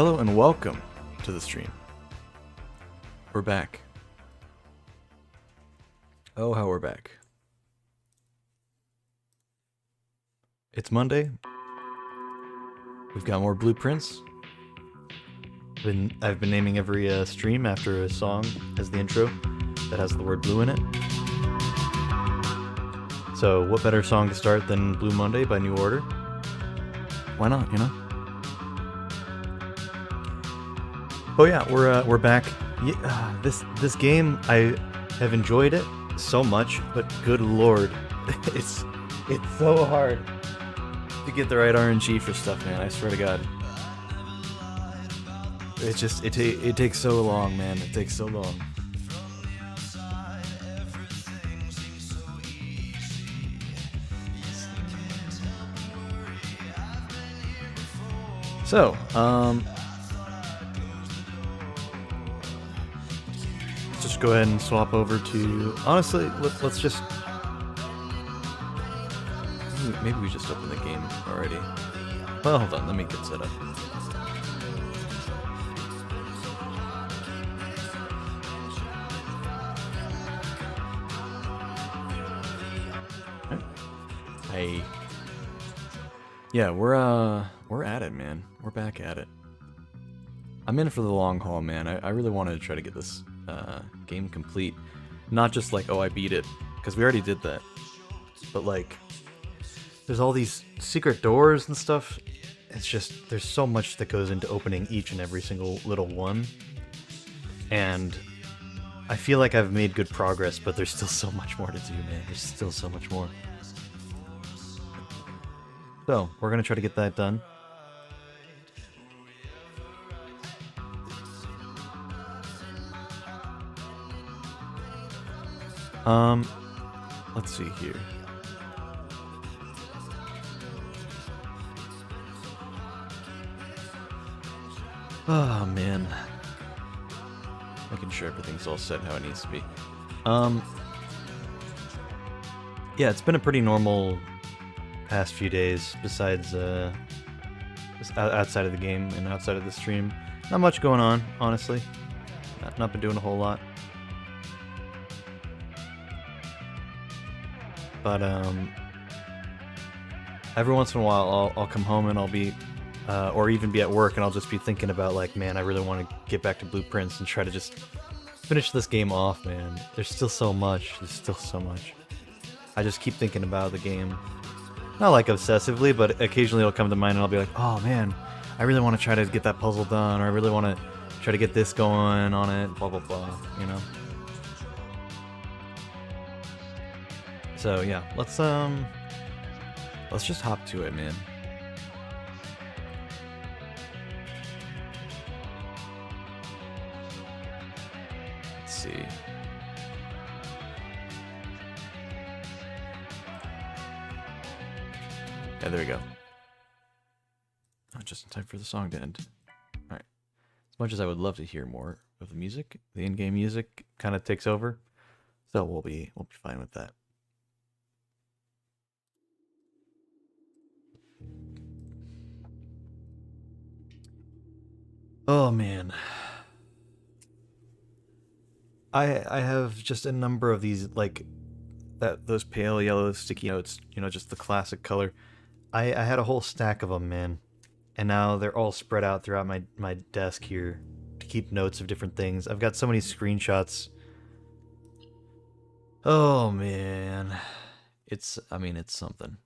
Hello and welcome to the stream. We're back. Oh, how we're back. It's Monday. We've got more blueprints. I've been naming every stream after a song as the intro that has the word blue in it. So what better song to start than Blue Monday by New Order? Why not, you know? Oh yeah, we're back. Yeah, this game, I have enjoyed it so much, but good lord, it's so hard to get the right RNG for stuff, man. I swear to God. It's just it takes so long, man. It takes so long. So, let's just go ahead and swap over to. Honestly, let's just. Maybe we just opened the game already. Well, hold on. Let me get set up. Hey. Yeah, we're at it, man. We're back at it. I'm in for the long haul, man. I really wanted to try to get this game complete. Not just like, oh, I beat it, because we already did that. But like, there's all these secret doors and stuff. It's just, there's so much that goes into opening each and every single little one. And I feel like I've made good progress, but there's still so much more to do, man. There's still so much more. So, we're gonna try to get that done. Let's see here. Oh, man. Making sure everything's all set how it needs to be. Yeah, it's been a pretty normal past few days, besides outside of the game and outside of the stream. Not much going on, honestly. Not been doing a whole lot. But every once in a while I'll come home and I'll be or even be at work and I'll just be thinking about like, man, I really want to get back to Blueprints and try to just finish this game off, man. There's still so much. There's still so much. I just keep thinking about the game. Not like obsessively, but occasionally it'll come to mind and I'll be like, oh man, I really want to try to get that puzzle done, or I really want to try to get this going on it, blah blah blah, you know? So yeah, let's just hop to it, man. Let's see. Yeah, there we go. Oh, just in time for the song to end. Alright. As much as I would love to hear more of the music, the in-game music kind of takes over. So we'll be fine with that. Oh man. I have just a number of these, like those pale yellow sticky notes, you know, just the classic color. I had a whole stack of them, man. And now they're all spread out throughout my desk here to keep notes of different things. I've got so many screenshots. Oh, man. I mean, it's something.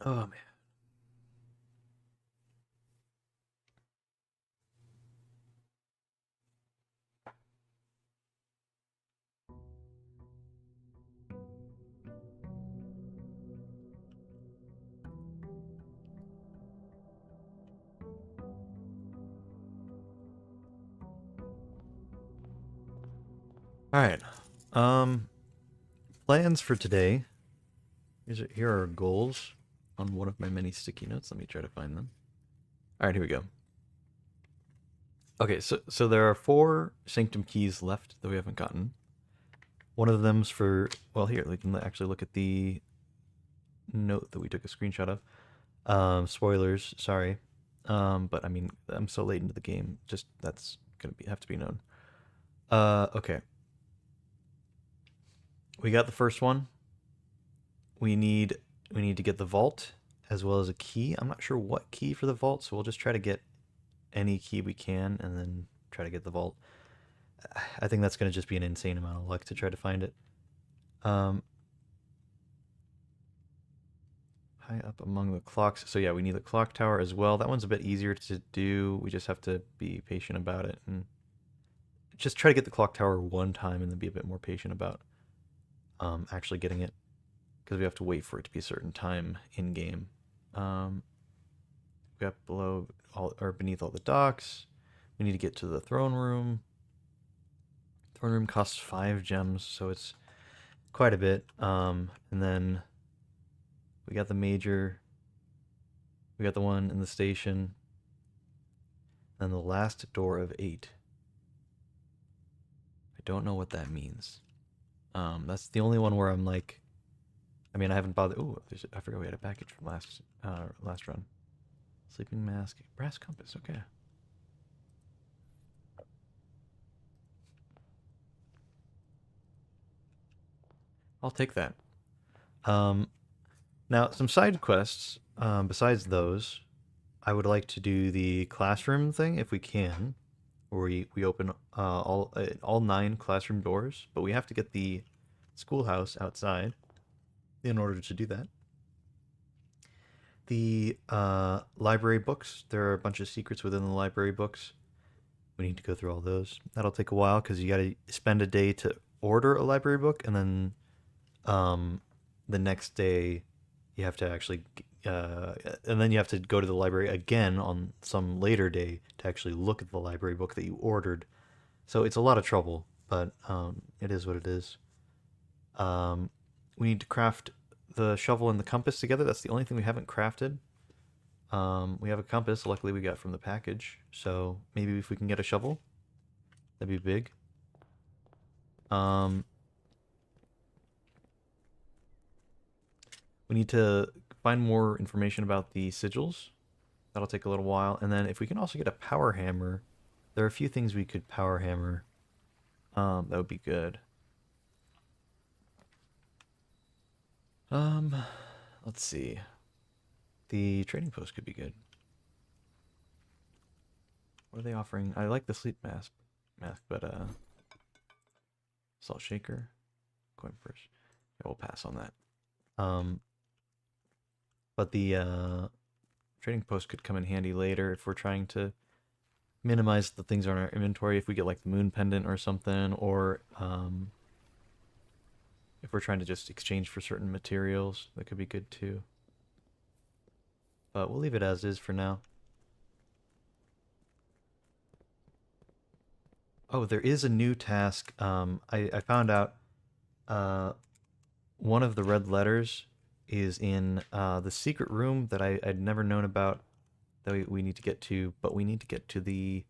Oh, man. Alright, plans for today. Here are goals on one of my many sticky notes. Let me try to find them. Alright, here we go. Okay, so there are 4 Sanctum keys left that we haven't gotten. One of them's for, well, here, we can actually look at the note that we took a screenshot of. Spoilers, sorry. But I mean, I'm so late into the game, just that's gonna have to be known. Okay. We got the first one. We need to get the vault as well as a key. I'm not sure what key for the vault, so we'll just try to get any key we can and then try to get the vault. I think that's going to just be an insane amount of luck to try to find it. High up among the clocks. So yeah, we need the clock tower as well. That one's a bit easier to do. We just have to be patient about it and just try to get the clock tower one time and then be a bit more patient about actually getting it, because we have to wait for it to be a certain time in game. We got below all or beneath all the docks. We need to get to the throne room. Throne room costs 5 gems, so it's quite a bit. And then we got the major. We got the one in the station. And the last door of 8. I don't know what that means. That's the only one where I'm like, I mean, I haven't bothered. Ooh, I forgot we had a package from last run. Sleeping mask, brass compass. Okay. I'll take that. Now, some side quests. Besides those, I would like to do the classroom thing if we can, where we open all 9 classroom doors, but we have to get the schoolhouse outside in order to do that. The library books. There are a bunch of secrets within the library books. We need to go through all those. That'll take a while because you got to spend a day to order a library book, and then the next day you have to actually and then you have to go to the library again on some later day to actually look at the library book that you ordered. So it's a lot of trouble, but it is what it is. We need to craft the shovel and the compass together. That's the only thing we haven't crafted. We have a compass, luckily we got from the package, so maybe if we can get a shovel, that'd be big. We need to find more information about the sigils. That'll take a little while. And then if we can also get a power hammer, there are a few things we could power hammer. That would be good. Let's see. The trading post could be good. What are they offering? I like the sleep mask, but salt shaker, coin purse. Yeah, we'll pass on that. But the trading post could come in handy later if we're trying to minimize the things on our inventory. If we get like the moon pendant or something, or if we're trying to just exchange for certain materials, that could be good too. But we'll leave it as is for now. Oh, there is a new task. I found out one of the red letters is in the secret room that I'd never known about that we need to get to, but we need to get to the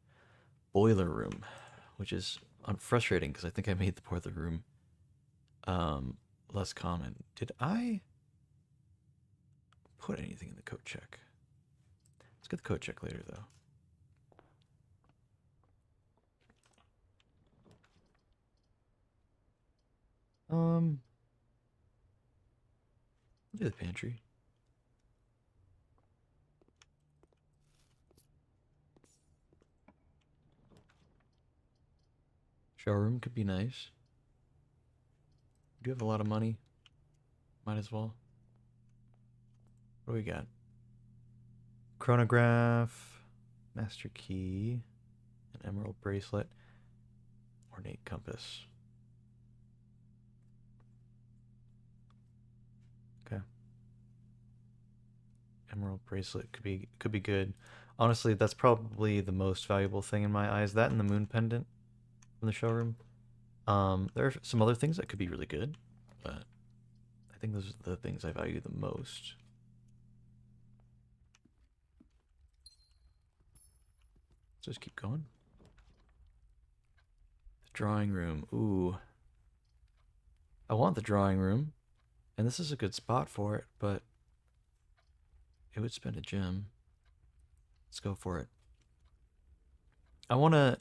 boiler room, which is frustrating because I think I made the boiler room less common. Did I put anything in the code check? Let's get the code check later, though. I'll do the pantry. Showroom could be nice. Do you have a lot of money? Might as well. What do we got? Chronograph, master key, an emerald bracelet, ornate compass. Okay. Emerald bracelet could be good. Honestly, that's probably the most valuable thing in my eyes. That and the moon pendant from the showroom. There are some other things that could be really good, but I think those are the things I value the most. Let's just keep going. The drawing room. Ooh. I want the drawing room, and this is a good spot for it, but it would spend a gem. Let's go for it. I want to,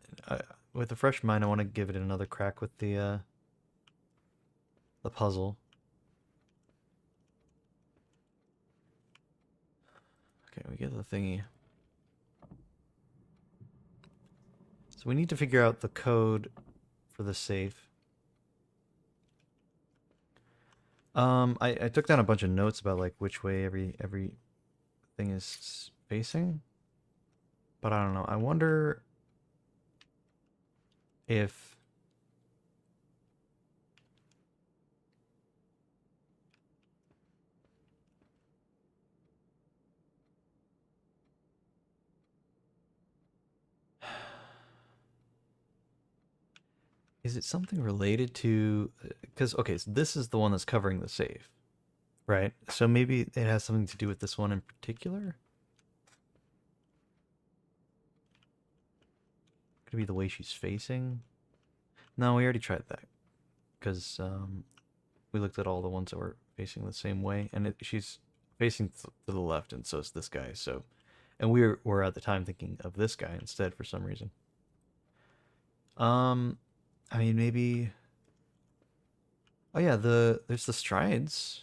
with a fresh mind, I want to give it another crack with the puzzle. Okay, we get the thingy. So we need to figure out the code for the safe. I took down a bunch of notes about like which way every thing is facing, but I don't know. I wonder if is it something related to, because okay, so this is the one that's covering the safe, right? So maybe it has something to do with this one in particular. Could be the way she's facing. No, we already tried that because we looked at all the ones that were facing the same way, and she's facing to the left, and so is this guy. So, and were at the time thinking of this guy instead for some reason. Um, I mean maybe. Oh yeah, there's the strides.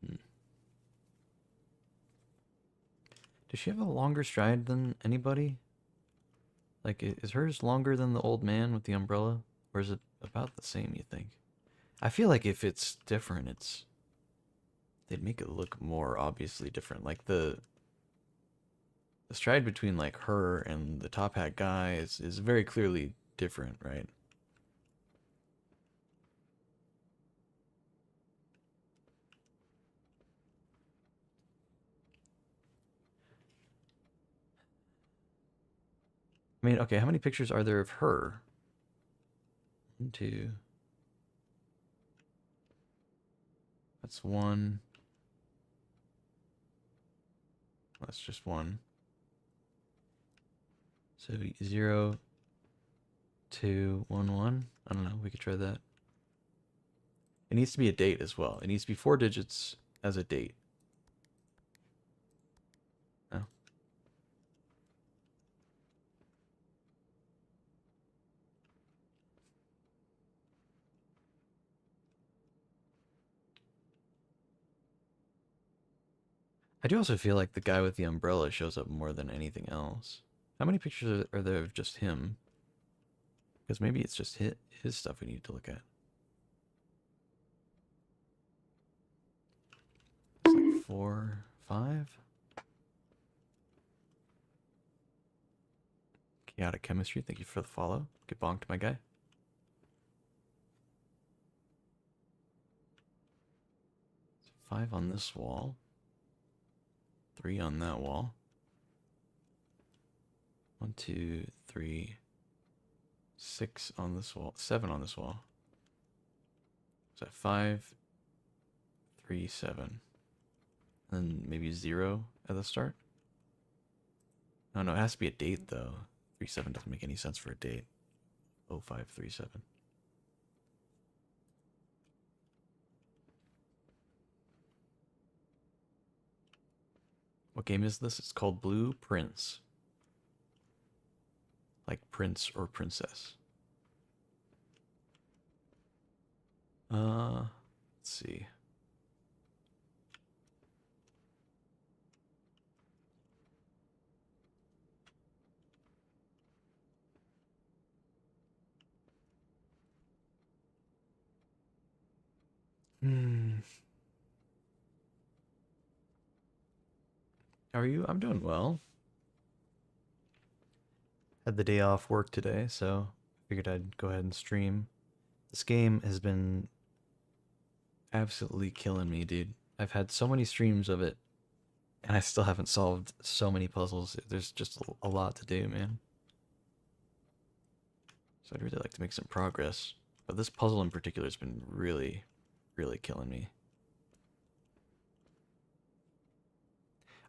Hmm. Does she have a longer stride than anybody? Like, is hers longer than the old man with the umbrella, or is it about the same? You think? I feel like if it's different, they'd make it look more obviously different. Like the stride between like her and the top hat guy is very clearly different, right? I mean, okay, how many pictures are there of her? One, two. That's one. That's just one. So 0, 2, 1, 1. I don't know. We could try that. It needs to be a date as well. It needs to be 4 digits as a date. No. I do also feel like the guy with the umbrella shows up more than anything else. How many pictures are there of just him? Because maybe it's just his stuff we need to look at. It's like 4, 5. Chaotic chemistry. Thank you for the follow. Get bonked, my guy. So 5 on this wall. 3 on that wall. 1, 2, 3, 6 on this wall. 7 on this wall. Is that 5, 3, 7? And maybe 0 at the start? No, no, it has to be a date though. 3, 7 doesn't make any sense for a date. 0, 5, 3, 7. What game is this? It's called Blue Prince. Like prince or princess. Let's see. Hmm. How are you? I'm doing well. Had the day off work today, so figured I'd go ahead and stream. This game has been absolutely killing me, dude. I've had so many streams of it, and I still haven't solved so many puzzles. There's just a lot to do, man. So I'd really like to make some progress. But this puzzle in particular has been really, really killing me.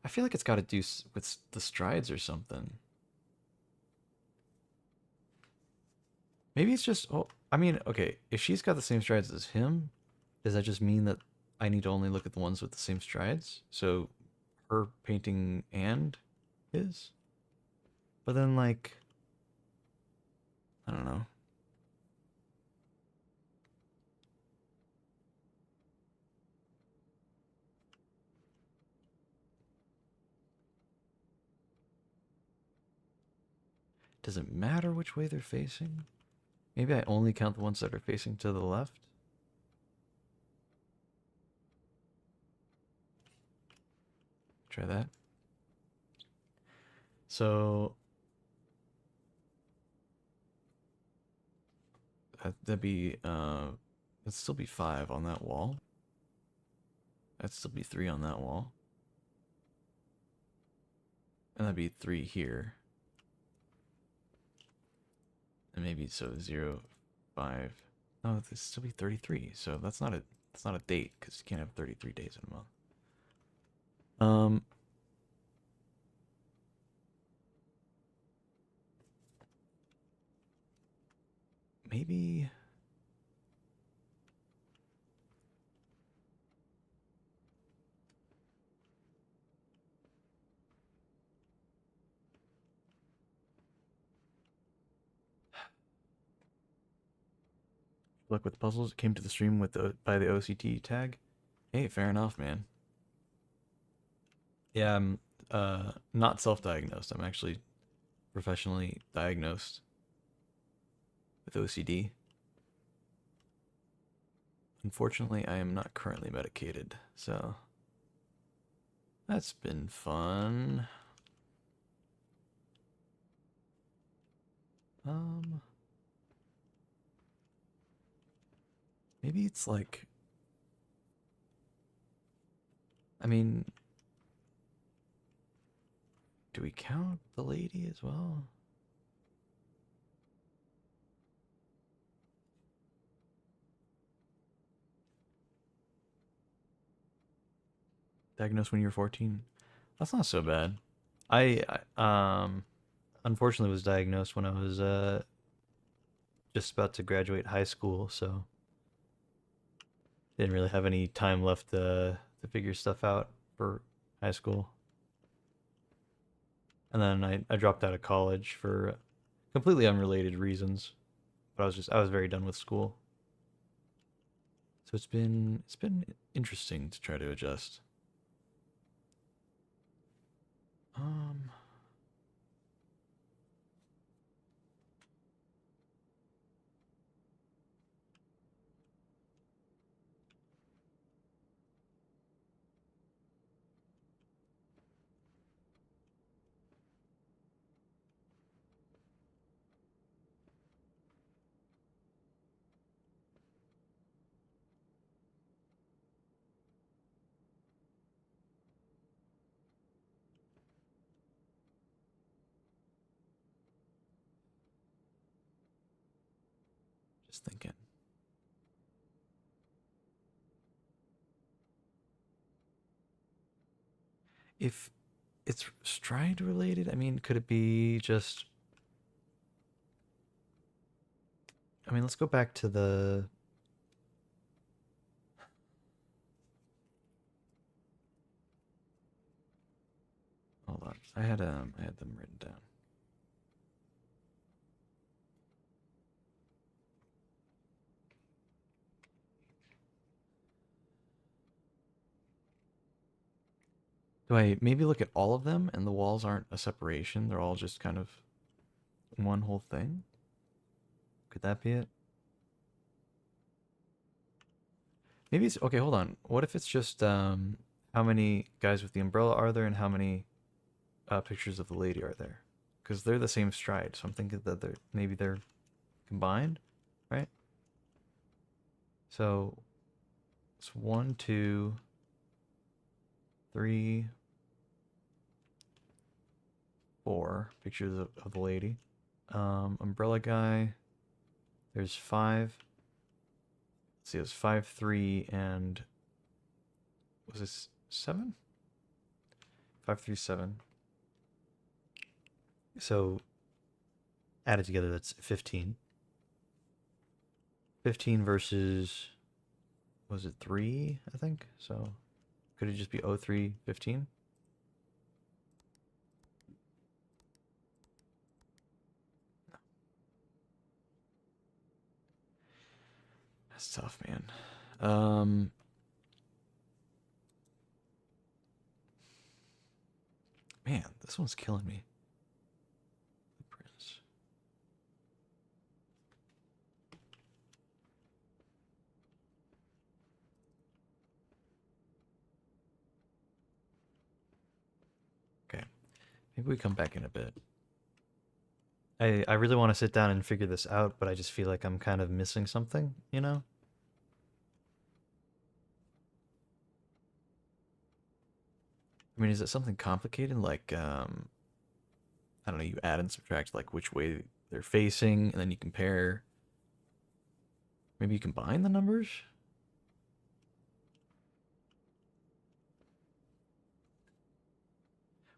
I feel like it's got to do with the strides or something. Maybe it's just, oh, I mean, okay, if she's got the same strides as him, does that just mean that I need to only look at the ones with the same strides? So her painting and his? But then, like, I don't know. Does it matter which way they're facing? Maybe I only count the ones that are facing to the left? Try that. So that'd be that'd still be 5 on that wall. That'd still be 3 on that wall. And that'd be 3 here. And maybe so 0, 5. No, this still be 33. So that's not a date because you can't have 33 days in a month. Maybe luck with puzzles. Came to the stream with by the OCT tag. Hey, fair enough, man. Yeah, I'm not self-diagnosed. I'm actually professionally diagnosed with OCD. Unfortunately, I am not currently medicated, so that's been fun. Maybe it's like, I mean, do we count the lady as well? Diagnosed when you were 14? That's not so bad. I unfortunately was diagnosed when I was just about to graduate high school, so didn't really have any time left to figure stuff out for high school. And then I dropped out of college for completely unrelated reasons, but I was very done with school. So it's been interesting to try to adjust. Um just thinking. If it's stride related, I mean, could it be just, I mean, let's go back to the, hold on. I had them written down. Do I maybe look at all of them and the walls aren't a separation? They're all just kind of one whole thing? Could that be it? Maybe it's okay, hold on. What if it's just how many guys with the umbrella are there and how many pictures of the lady are there? Because they're the same stride, so I'm thinking that they're combined, right? So it's 1, 2, 3, 4 pictures of the lady. Umbrella guy. There's 5. Let's see, it was 5, 3, and was this 7? 5, 3, 7. So added together, that's 15. 15 versus, was it 3, I think? So could it just be 03, 15? That's tough, man. Man, this one's killing me. The Prince. Okay, maybe we come back in a bit. I really want to sit down and figure this out, but I just feel like I'm kind of missing something, you know? I mean, is it something complicated like I don't know, you add and subtract like which way they're facing, and then you compare. Maybe you combine the numbers?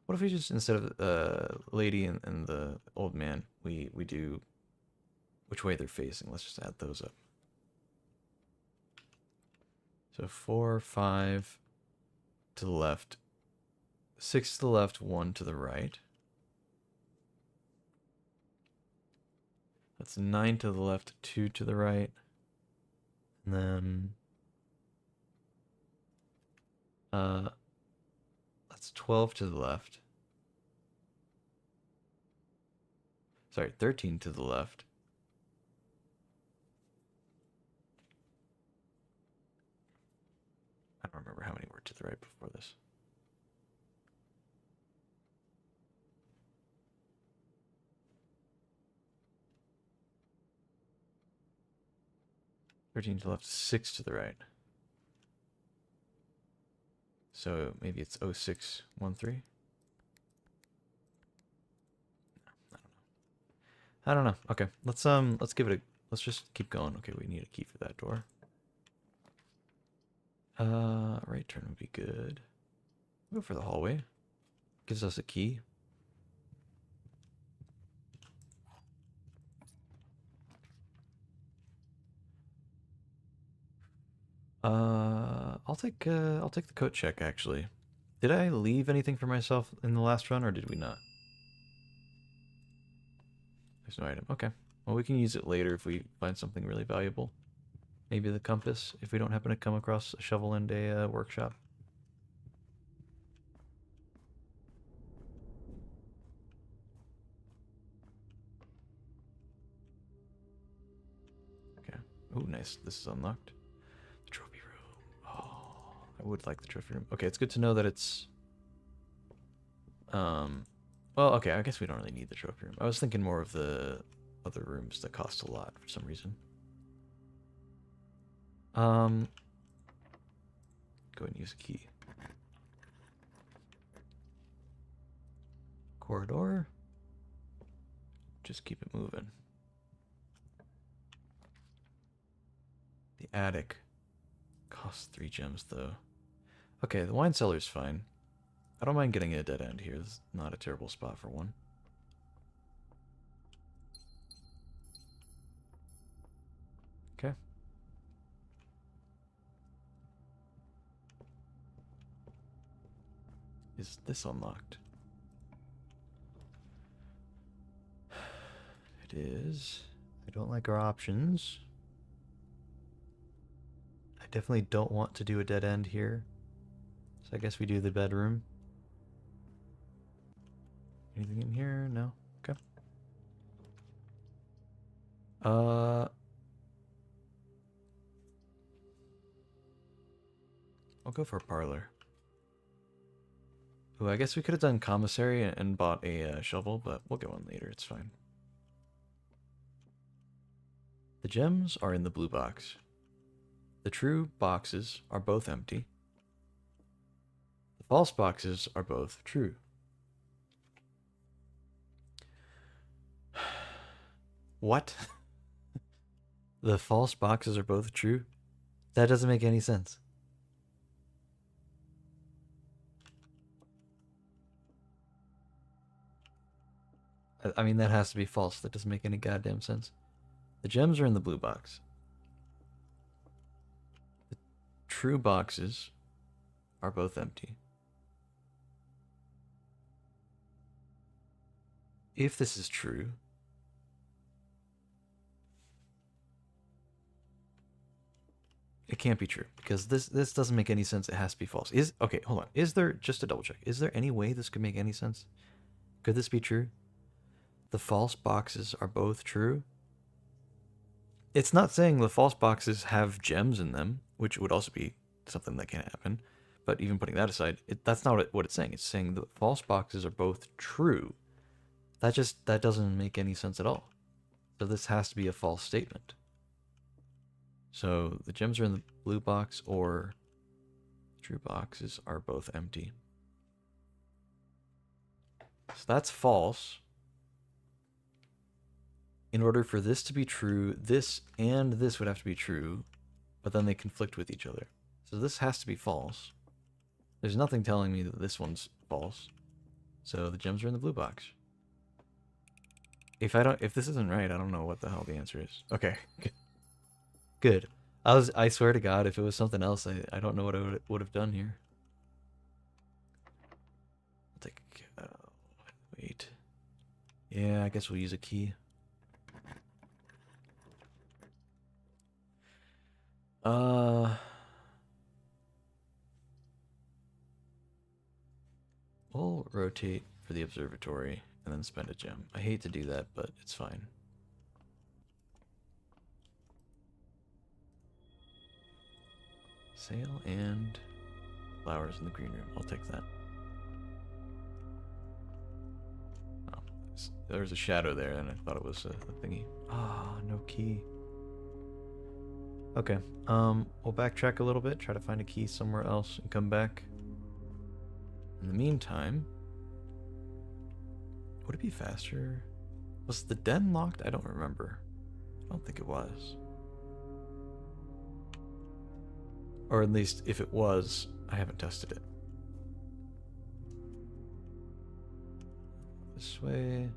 What if we just, instead of lady and the old man, we do which way they're facing? Let's just add those up. So 4, 5 to the left, 6 to the left, 1 to the right. That's 9 to the left, 2 to the right. And then that's 12 to the left. Sorry, 13 to the left. I don't remember how many were to the right before this. Thirteen to the left, 6 to the right. So maybe it's 0613. I don't know. Okay, let's give it a, let's just keep going. Okay, we need a key for that door. Right turn would be good. Go for the hallway. Gives us a key. I'll take the coat check actually. Did I leave anything for myself in the last run, or did we not? There's no item. Okay. Well, we can use it later if we find something really valuable. Maybe the compass, if we don't happen to come across a shovel and a workshop. Okay. Oh, nice. This is unlocked. The trophy room. Oh, I would like the trophy room. Okay, it's good to know that it's... Well, okay, I guess we don't really need the trophy room. I was thinking more of the other rooms that cost a lot for some reason. Go ahead and use a key. Corridor. Just keep it moving. The attic costs 3 gems though. Okay, the wine cellar's fine. I don't mind getting a dead end here. This is not a terrible spot for one. Okay. Is this unlocked? It is. I don't like our options. I definitely don't want to do a dead end here. So I guess we do the bedroom. Anything in here? No? Okay. I'll go for a parlor. Ooh, I guess we could have done commissary and bought a shovel, but we'll get one later. It's fine. The gems are in the blue box. The true boxes are both empty. The false boxes are both true. What? The false boxes are both true? That doesn't make any sense. I mean, that has to be false. That doesn't make any goddamn sense. The gems are in the blue box. true boxes are both empty. If this is true, it can't be true because this doesn't make any sense. It has to be false. Okay, hold on. Is there, just to double check, is there any way this could make any sense? Could this be true? The false boxes are both true? It's not saying the false boxes have gems in them, which would also be something that can happen. But even putting that aside, that's not what it's saying. It's saying the false boxes are both true. That doesn't make any sense at all. So this has to be a false statement. So the gems are in the blue box, or true boxes are both empty. So that's false. In order for this to be true, this and this would have to be true, but then they conflict with each other. So this has to be false. There's nothing telling me that this one's false. So the gems are in the blue box. If this isn't right, I don't know what the hell the answer is. Okay. Good. I swear to God, if it was something else, I don't know what I would have done here. I'll take wait. Yeah, I guess we'll use a key. We'll rotate for the observatory and then spend a gem. I hate to do that, but it's fine. Sail and flowers in the green room. I'll take that. Oh, there was a shadow there, and I thought it was a thingy. Ah, no key. Okay, we'll backtrack a little bit, try to find a key somewhere else, and come back. In the meantime, would it be faster? Was the den locked? I don't remember. I don't think it was. Or at least, if it was, I haven't tested it. This way.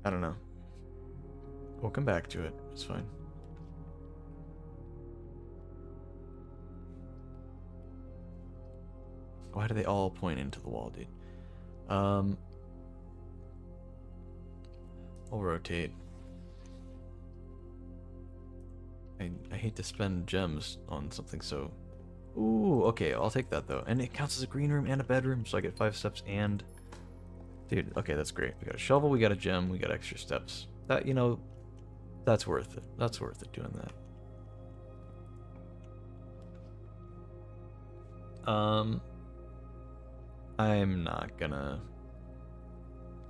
I don't know. We'll come back to it. It's fine. Why do they all point into the wall, dude? I'll rotate. I hate to spend gems on something so... Ooh, okay, I'll take that though. And it counts as a green room and a bedroom, so I get 5 steps and... Dude, okay, that's great. We got a shovel, we got a gem, we got extra steps. That, you know, that's worth it. That's worth it doing that. I'm not gonna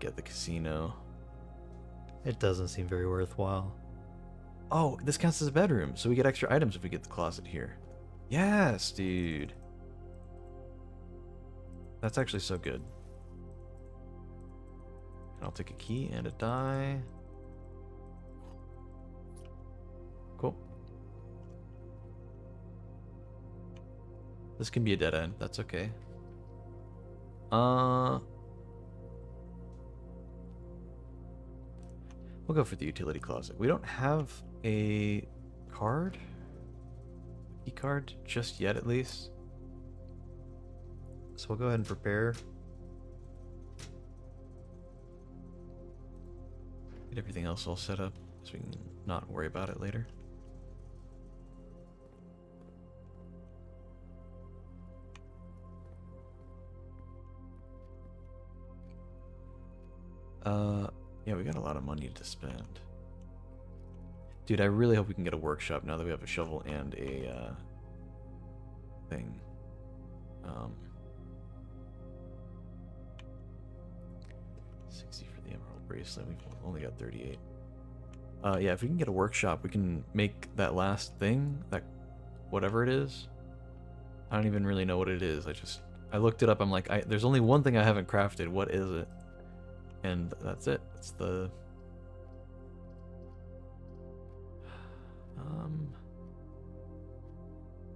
get the casino. It doesn't seem very worthwhile. Oh, this counts as a bedroom, so we get extra items if we get the closet here. Yes, dude. That's actually so good. I'll take a key and a die. Cool. This can be a dead end. That's okay. We'll go for the utility closet. We don't have a card? Key card just yet, at least. So we'll go ahead and prepare. Get everything else all set up so we can not worry about it later. Yeah, we got a lot of money to spend. Dude, I really hope we can get a workshop now that we have a shovel and a thing. 60 for the emerald bracelet. We've only got 38. Yeah, if we can get a workshop, we can make that last thing, that whatever it is. I don't even really know what it is. I looked it up. I'm like, there's only one thing I haven't crafted. What is it? And that's it. It's the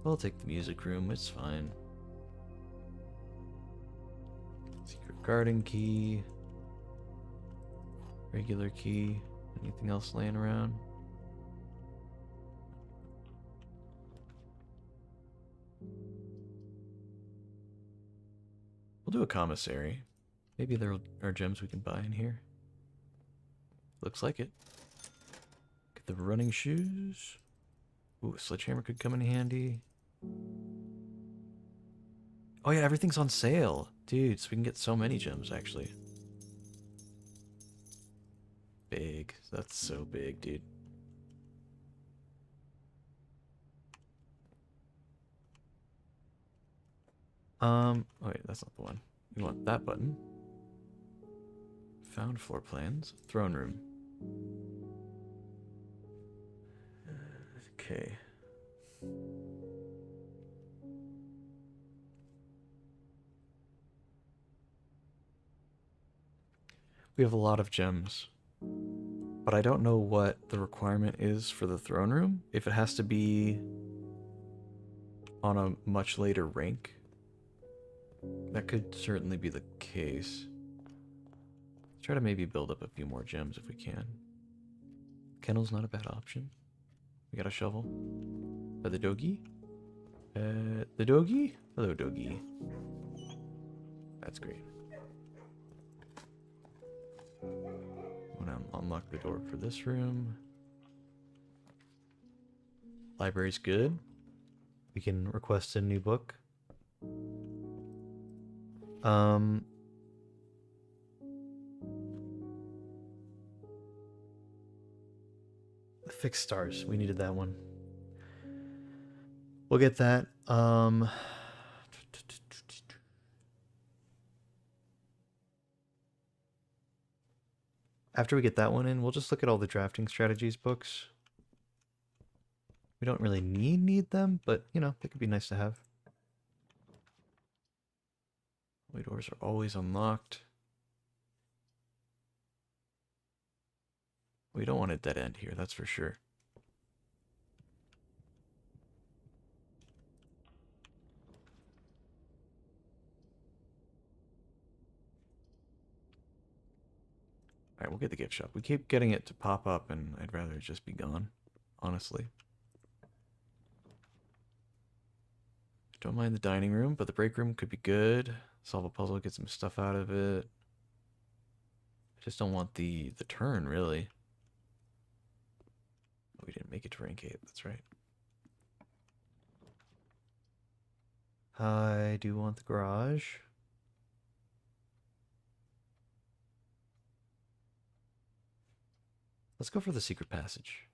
I'll take the music room, it's fine. Secret garden key. Regular key. Anything else laying around? We'll do a commissary. Maybe there are gems we can buy in here. Looks like it. Get the running shoes. Ooh, a sledgehammer could come in handy. Oh yeah, everything's on sale. Dude, so we can get so many gems, actually. Big. That's so big, dude. Oh wait, that's not the one. We want that button. Found floor plans. Throne room. Okay. We have a lot of gems. But I don't know what the requirement is for the throne room. If it has to be on a much later rank. That could certainly be the case. Let's try to maybe build up a few more gems if we can. Kennel's not a bad option. We got a shovel. By the doggy? The doggy? Hello, doggy. That's great. I'm gonna unlock the door for this room. Library's good. We can request a new book. Fixed stars. We needed that one. We'll get that. After we get that one in, we'll just look at all the drafting strategies books. We don't really need them, but, you know, they could be nice to have. Hallway doors are always unlocked. We don't want a dead end here, that's for sure. Alright, we'll get the gift shop. We keep getting it to pop up, and I'd rather it just be gone, honestly. Don't mind the dining room, but the break room could be good. Solve a puzzle, get some stuff out of it. I just don't want the turn, really. Oh, we didn't make it to rank 8, that's right. I do want the garage. Let's go for the secret passage.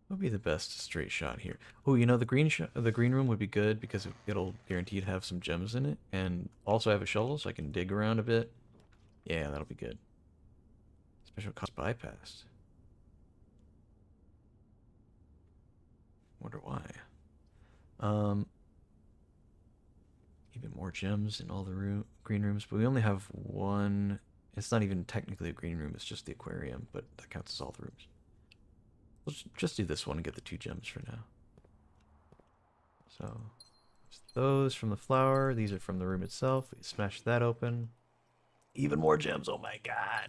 What would be the best straight shot here? Oh, you know, the green room would be good because it'll guaranteed have some gems in it, and also have a shovel so I can dig around a bit. Yeah, that'll be good. Special cost bypassed. Wonder why. Even more gems in all the green rooms, but we only have one. It's not even technically a green room, it's just the aquarium, but that counts as all the rooms. Let's just do this one and get the 2 gems for now. So, those from the flower, these are from the room itself. We smash that open. Even more gems, oh my god.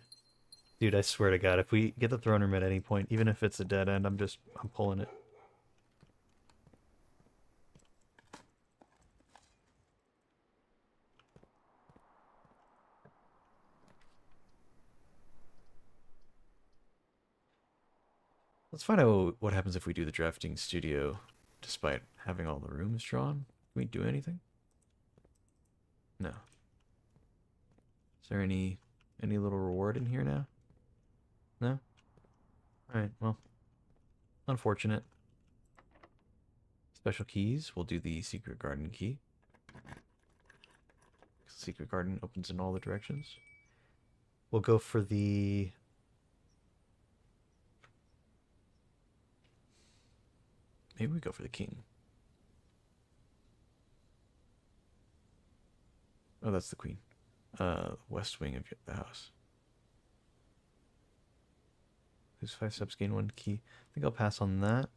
Dude, I swear to god, if we get the throne room at any point, even if it's a dead end, I'm pulling it. Let's find out what happens if we do the drafting studio despite having all the rooms drawn. Can we do anything? No. Is there any little reward in here now? No? Alright, well. Unfortunate. Special keys. We'll do the secret garden key. Secret garden opens in all the directions. We'll go for the... Maybe we go for the king. Oh, that's the queen. West wing of the house. Lose 5 steps, gain 1 key. I think I'll pass on that.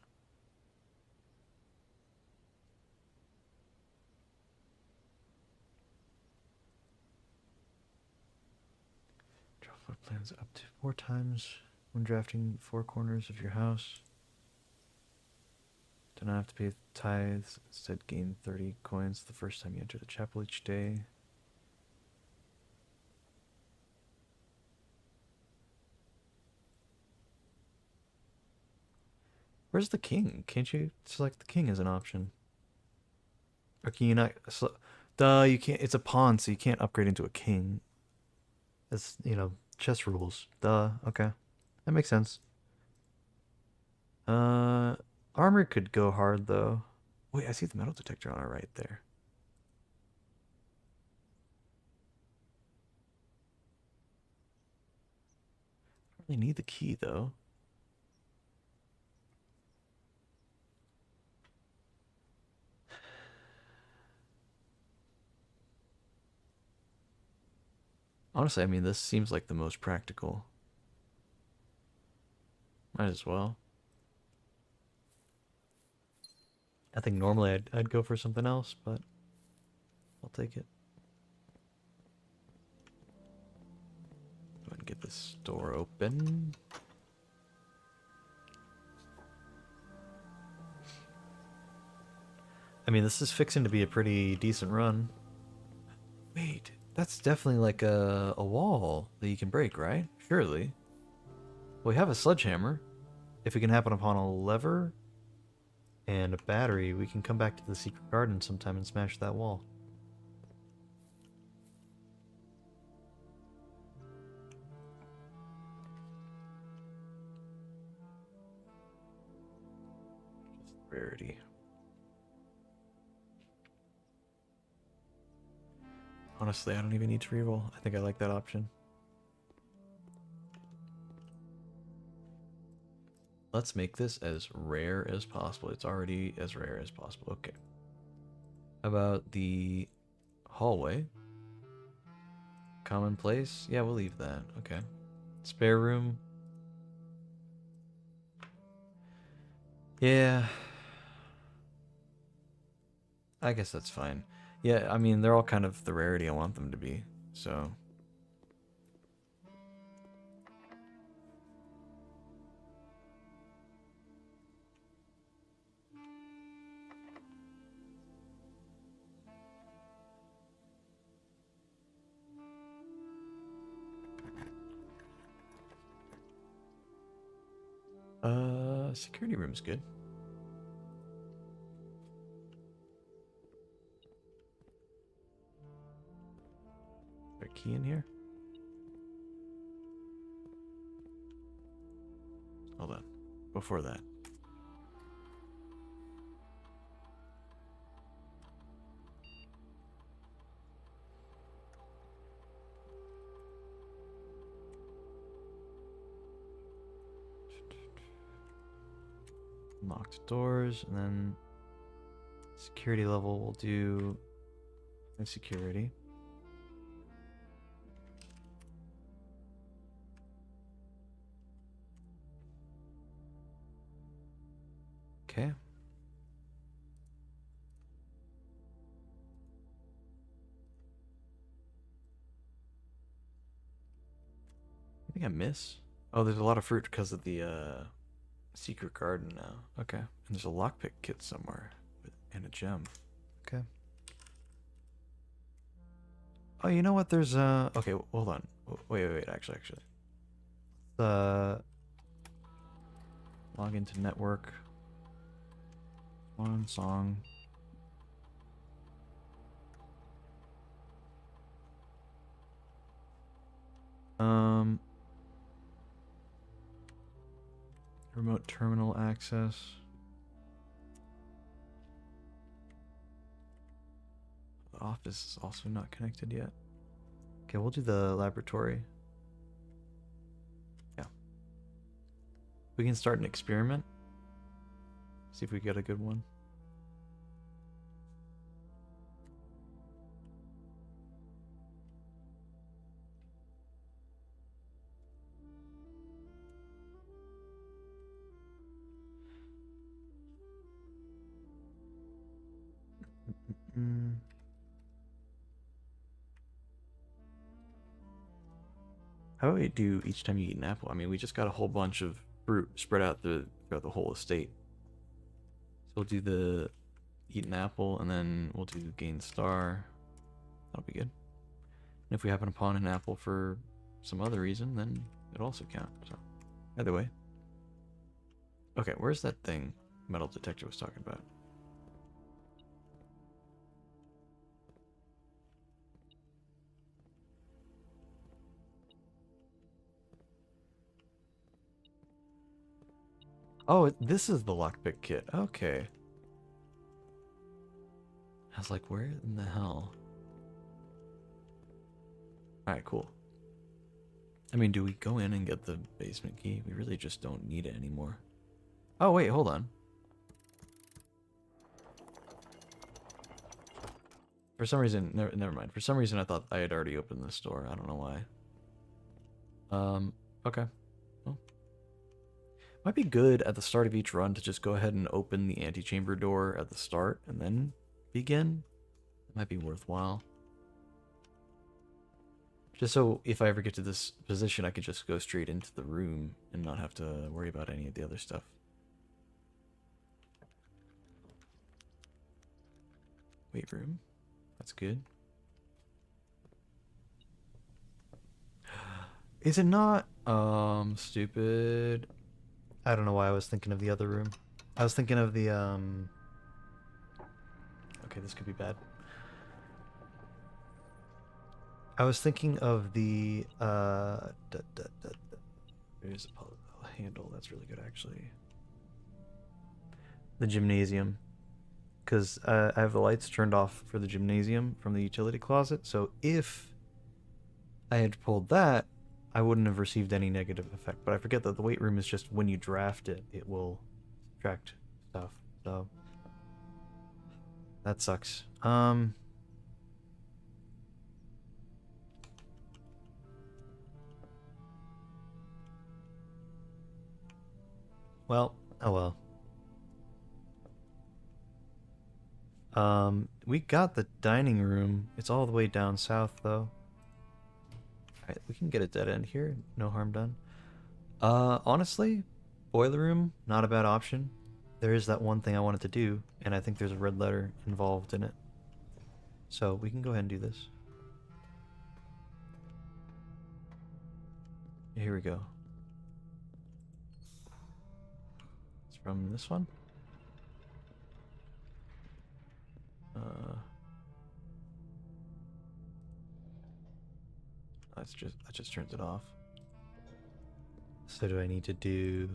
Draw floor plans up to 4 times when drafting 4 corners of your house. Do not have to pay tithes. Instead, gain 30 coins the first time you enter the chapel each day. Where's the king? Can't you select the king as an option? Or can you not? Duh, you can't. It's a pawn, so you can't upgrade into a king. That's, chess rules. Duh. Okay. That makes sense. Armor could go hard, though. Wait, I see the metal detector on our right there. I don't really need the key, though. Honestly, I mean, this seems like the most practical. Might as well. I think normally I'd go for something else, but I'll take it. Go ahead and get this door open. I mean, this is fixing to be a pretty decent run. Wait, that's definitely like a wall that you can break, right? Surely. Well, we have a sledgehammer. If it can happen upon a lever and a battery, we can come back to the secret garden sometime and smash that wall. Rarity. Honestly, I don't even need to reroll. I think I like that option. Let's make this as rare as possible. It's already as rare as possible. Okay. How about the hallway? Commonplace? Yeah, we'll leave that. Okay. Spare room? Yeah. I guess that's fine. Yeah, I mean, they're all kind of the rarity I want them to be, so... Security room's good. Is there a key in here? Hold on. Before that. Locked doors, and then security level we'll do security. Okay. I think I miss. Oh, there's a lot of fruit because of the secret garden now. Okay. And there's a lockpick kit somewhere and a gem. Okay. Oh, you know what? There's okay, hold on. Wait, actually. Log into network. One song. Remote terminal access. The office is also not connected yet. Okay, we'll do the laboratory. Yeah. We can start an experiment. See if we get a good one. Mm. How do we do each time you eat an apple? I mean, we just got a whole bunch of fruit spread out throughout the whole estate. So we'll do the eat an apple, and then we'll do gain star. That'll be good. And if we happen upon an apple for some other reason, then it'll also count. So either way. Okay, where's that thing metal detector was talking about? Oh, this is the lockpick kit. Okay. I was like, where in the hell? Alright, cool. I mean, do we go in and get the basement key? We really just don't need it anymore. Oh, wait, hold on. For some reason, never mind. For some reason, I thought I had already opened this door. I don't know why. Okay. Well, might be good at the start of each run to just go ahead and open the antechamber door at the start and then begin. It might be worthwhile. Just so if I ever get to this position, I could just go straight into the room and not have to worry about any of the other stuff. Weight room. That's good. Is it not? Stupid. I don't know why I was thinking of the other room. I was thinking of the, Okay, this could be bad. I was thinking of the, There's a handle. That's really good, actually. The gymnasium. Because I have the lights turned off for the gymnasium from the utility closet, so if I had pulled that, I wouldn't have received any negative effect. But I forget that the weight room is just when you draft it, it will subtract stuff. So that sucks. Well, oh well. We got the dining room. It's all the way down south, though. Alright, we can get a dead end here. No harm done. Honestly, boiler room, not a bad option. There is that one thing I wanted to do, and I think there's a red letter involved in it. So we can go ahead and do this. Here we go. It's from this one. That just turns it off. So do I need to do?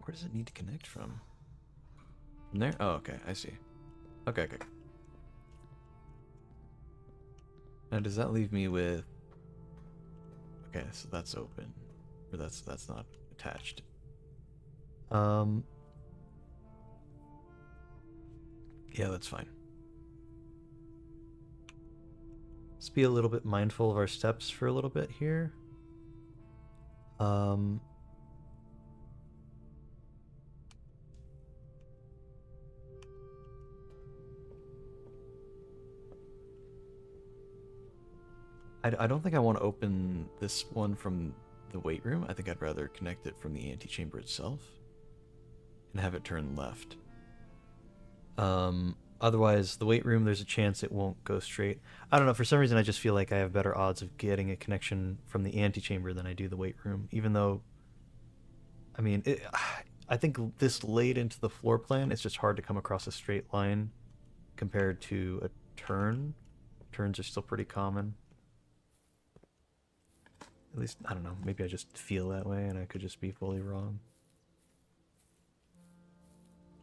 Where does it need to connect from? From there? Oh, okay, I see. Okay, okay. Now does that leave me with? Okay, so that's open, or that's not attached. Yeah, that's fine. Let's be a little bit mindful of our steps for a little bit here. I don't think I want to open this one from the weight room. I think I'd rather connect it from the antechamber itself and have it turn left. Otherwise, the weight room, there's a chance it won't go straight. I don't know, for some reason I just feel like I have better odds of getting a connection from the antechamber than I do the weight room, even though, I mean, I think this laid into the floor plan, it's just hard to come across a straight line compared to a turn. Turns are still pretty common. At least, I don't know, maybe I just feel that way and I could just be fully wrong.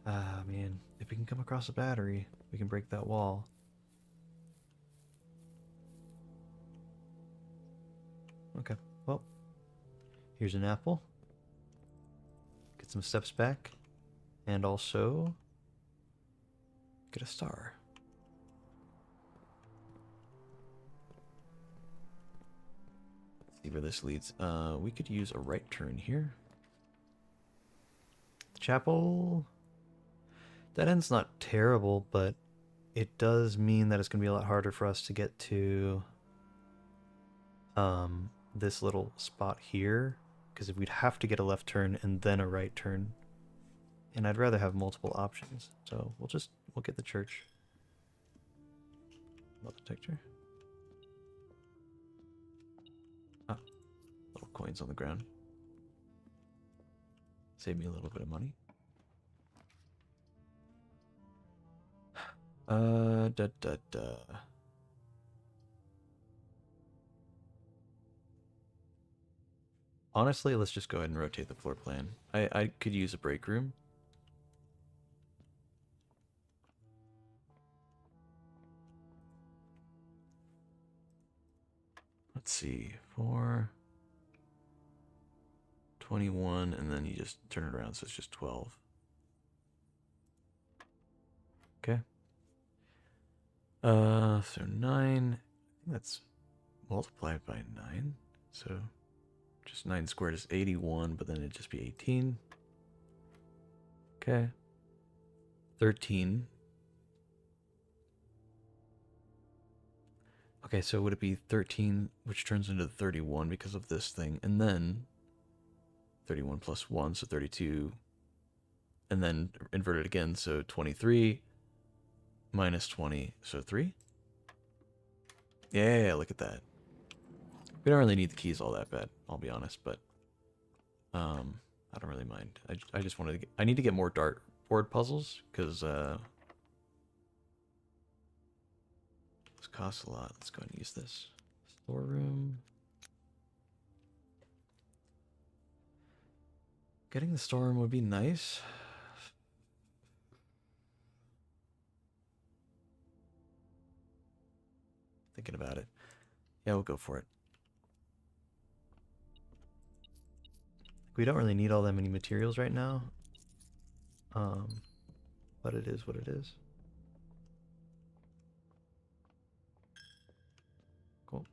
Ah, man. If we can come across a battery, we can break that wall. Okay, well, here's an apple. Get some steps back. And also, get a star. Let's see where this leads. We could use a right turn here. Chapel, that end's not terrible, but it does mean that it's going to be a lot harder for us to get to this little spot here, because we'd have to get a left turn and then a right turn, and I'd rather have multiple options. So we'll get the church. Metal detector. Ah, little coins on the ground. Save me a little bit of money. Da da da. Honestly, let's just go ahead and rotate the floor plan. I could use a break room. Let's see, 4, 21, and then you just turn it around so it's just 12. Okay. So 9, I think that's multiplied by 9. So just 9 squared is 81, but then it'd just be 18. Okay. 13. Okay, so would it be 13, which turns into 31 because of this thing, and then 31 plus 1, so 32, and then invert it again, so 23 minus 20, so 3? Yeah, look at that. We don't really need the keys all that bad, I'll be honest, but I don't really mind. I just wanted to I need to get more dartboard puzzles, because this costs a lot. Let's go ahead and use this. Storeroom. Getting the storeroom would be nice. Thinking about it. Yeah, we'll go for it. We don't really need all that many materials right now. But it is what it is. Cool.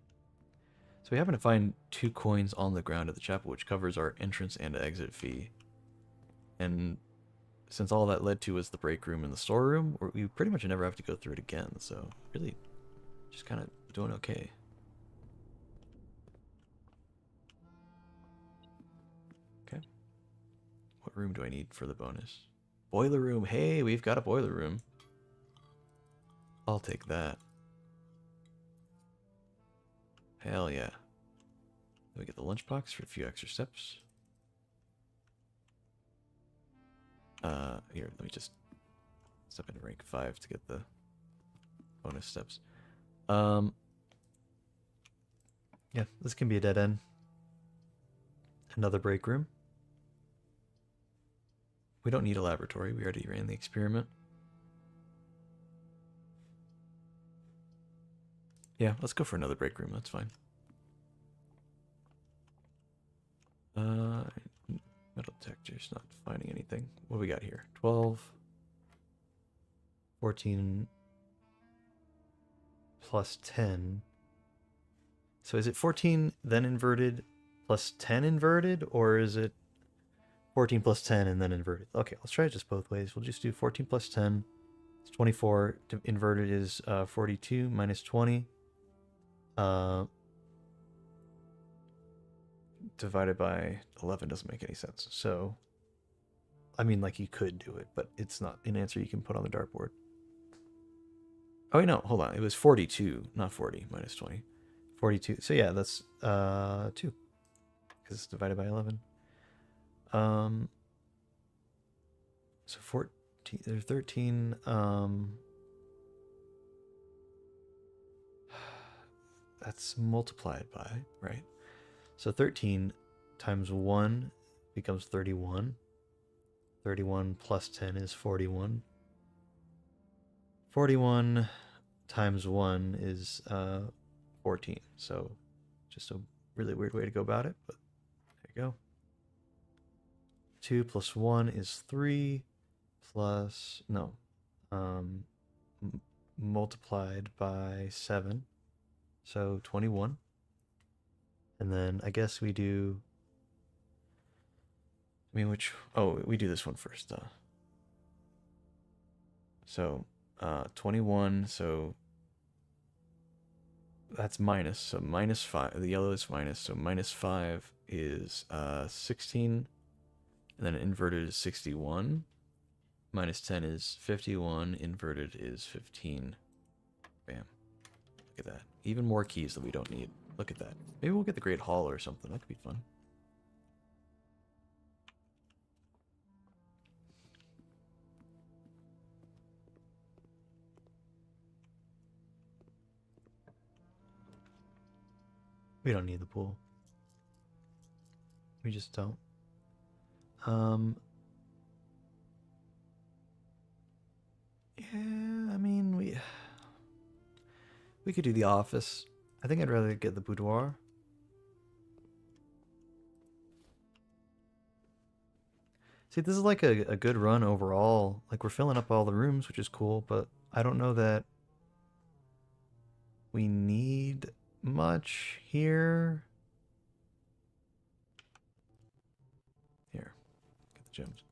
So we happen to find 2 coins on the ground at the chapel, which covers our entrance and exit fee. And since all that led to was the break room and the storeroom, we pretty much never have to go through it again. So really, just kind of doing okay. Okay. What room do I need for the bonus? Boiler room. Hey, we've got a boiler room. I'll take that. Hell yeah. Then we get the lunchbox for a few extra steps. Here, let me just step into rank 5 to get the bonus steps. Yeah, this can be a dead end. Another break room. We don't need a laboratory. We already ran the experiment. Yeah, let's go for another break room. That's fine. Metal detector's not finding anything. What do we got here? 12. 14 plus 10. So is it 14 then inverted plus 10 inverted, or is it 14 plus 10 and then inverted? Okay, let's try it just both ways. We'll just do 14 plus 10. It's 24. Inverted is 42 minus 20. Divided by 11 doesn't make any sense. So, I mean, like, you could do it, but it's not an answer you can put on the dartboard. Oh, wait, no, hold on. It was 42, not 40, minus 20. 42. So, yeah, that's 2. Because it's divided by 11. So 14, there's 13, that's multiplied by, right? So 13 times 1 becomes 31. 31 plus 10 is 41. 41 times 1 is 14. So just a really weird way to go about it, but there you go. 2 plus 1 is 3 plus, no, multiplied by 7. So 21. And then I guess we I mean, which... Oh, we do this one first. So, 21, so... That's minus, so minus 5. The yellow is minus, so minus 5 is 16. And then inverted is 61. Minus 10 is 51. Inverted is 15. Bam. Look at that. Even more keys that we don't need. Look at that. Maybe we'll get the Great Hall or something. That could be fun. We don't need the pool. We just don't. Yeah, I mean, we could do the office. I think I'd rather get the boudoir. See, this is like a good run overall. Like, we're filling up all the rooms, which is cool, but I don't know that we need much here. Here. Get the gems.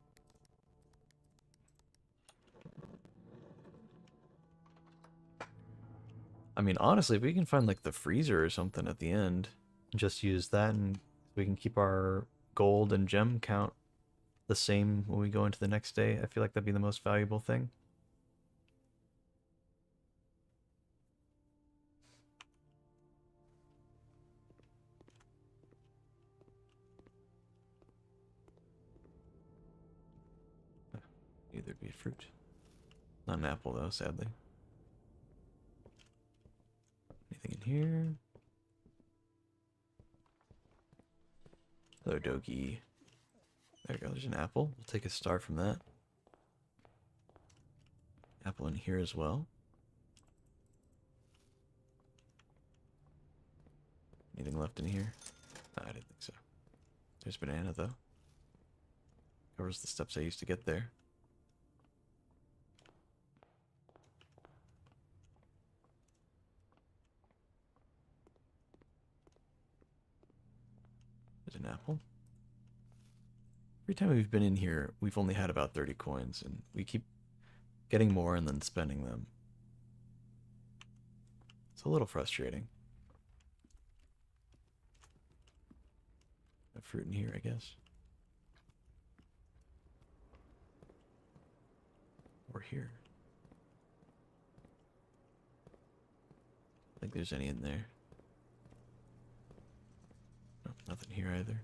I mean, honestly, if we can find, like, the freezer or something at the end. Just use that, and we can keep our gold and gem count the same when we go into the next day. I feel like that'd be the most valuable thing. Either be fruit. Not an apple, though, sadly. Anything in here? Hello, Dogi. There we go, there's an apple. We'll take a star from that. Apple in here as well. Anything left in here? No, I didn't think so. There's banana, though. Covers the steps I used to get there. There's an apple. Every time we've been in here, we've only had about 30 coins, and we keep getting more and then spending them. It's a little frustrating. A fruit in here, I guess. Or here. I don't think there's any in there. No, nothing here either.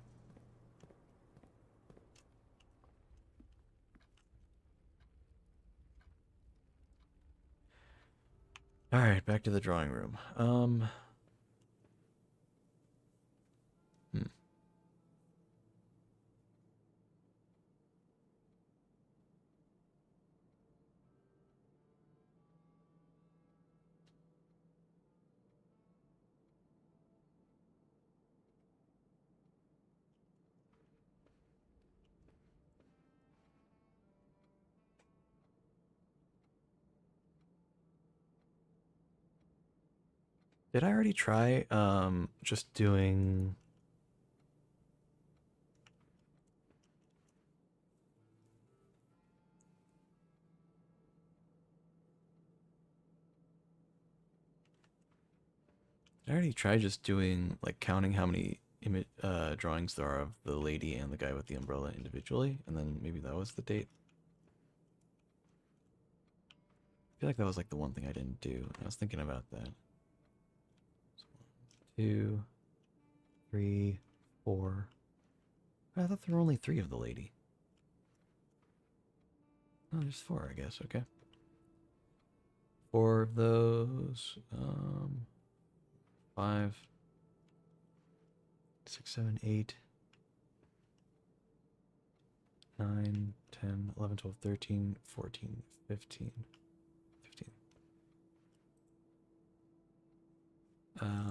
Alright, back to the drawing room. Did I already try just doing like counting how many drawings there are of the lady and the guy with the umbrella individually, and then maybe that was the date. I feel like that was like the one thing I didn't do. I was thinking about that. 2, 3, 4. I thought there were only 3 of the lady. Oh, there's 4, I guess. Okay. 4 of those. 5, 6, 7, 8, 9, 10, 11, 12, 13, 14, 15. 15.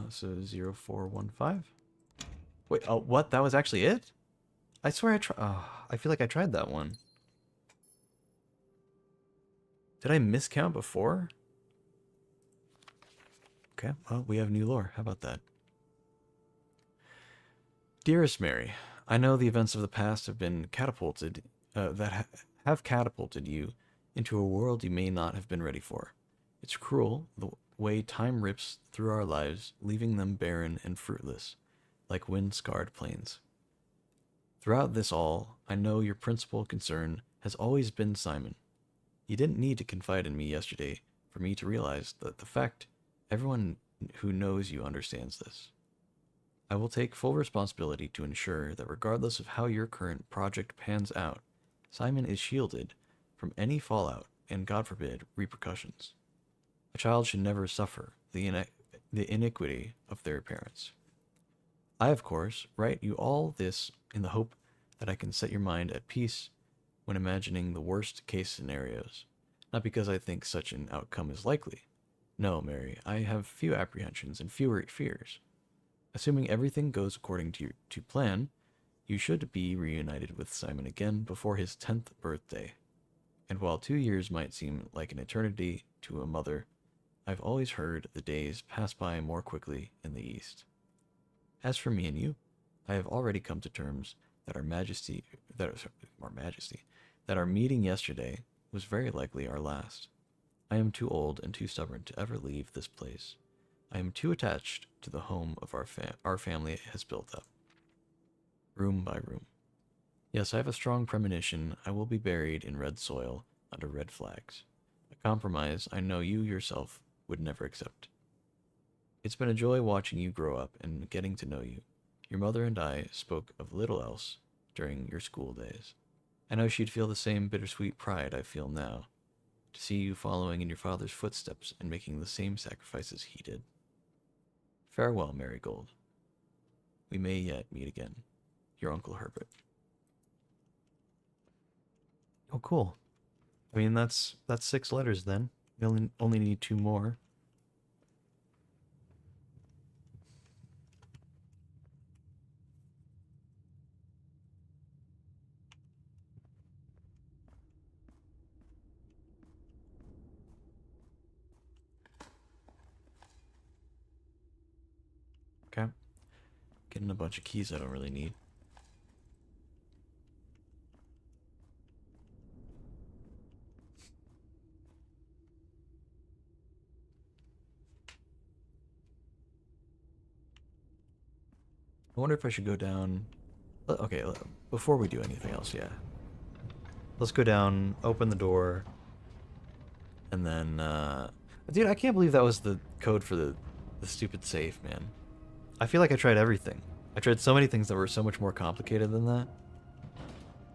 So 0, 4, 1, 5. Wait, oh, what? That was actually it? I swear I tried. Oh, I feel like I tried that one. Did I miscount before? Okay, well, we have new lore. How about that? Dearest Mary, I know the events of the past have been have catapulted you into a world you may not have been ready for. It's cruel the way time rips through our lives, leaving them barren and fruitless, like wind-scarred plains. Throughout this all, I know your principal concern has always been Simon. You didn't need to confide in me yesterday for me to realize that the fact everyone who knows you understands this. I will take full responsibility to ensure that regardless of how your current project pans out, Simon is shielded from any fallout and, God forbid, repercussions. A child should never suffer the iniquity of their parents. I, of course, write you all this in the hope that I can set your mind at peace when imagining the worst case scenarios, not because I think such an outcome is likely. No, Mary, I have few apprehensions and fewer fears. Assuming everything goes according to plan, you should be reunited with Simon again before his 10th birthday. And while 2 years might seem like an eternity to a mother, I've always heard the days pass by more quickly in the East. As for me and you, I have already come to terms that that our meeting yesterday was very likely our last. I am too old and too stubborn to ever leave this place. I am too attached to the home of our family has built up, room by room. Yes, I have a strong premonition I will be buried in red soil under red flags, a compromise I know you yourself would never accept. It's been a joy watching you grow up and getting to know you. Your mother and I spoke of little else during your school days. I know she'd feel the same bittersweet pride I feel now, to see you following in your father's footsteps and making the same sacrifices he did. Farewell, Marigold. We may yet meet again. Your Uncle Herbert. Oh, cool. I mean, that's 6 letters then. We only need 2 more. Okay. Getting a bunch of keys I don't really need. I wonder if I should go down... Okay, before we do anything else, yeah. Let's go down, open the door. And then, dude, I can't believe that was the code for the stupid safe, man. I feel like I tried everything. I tried so many things that were so much more complicated than that.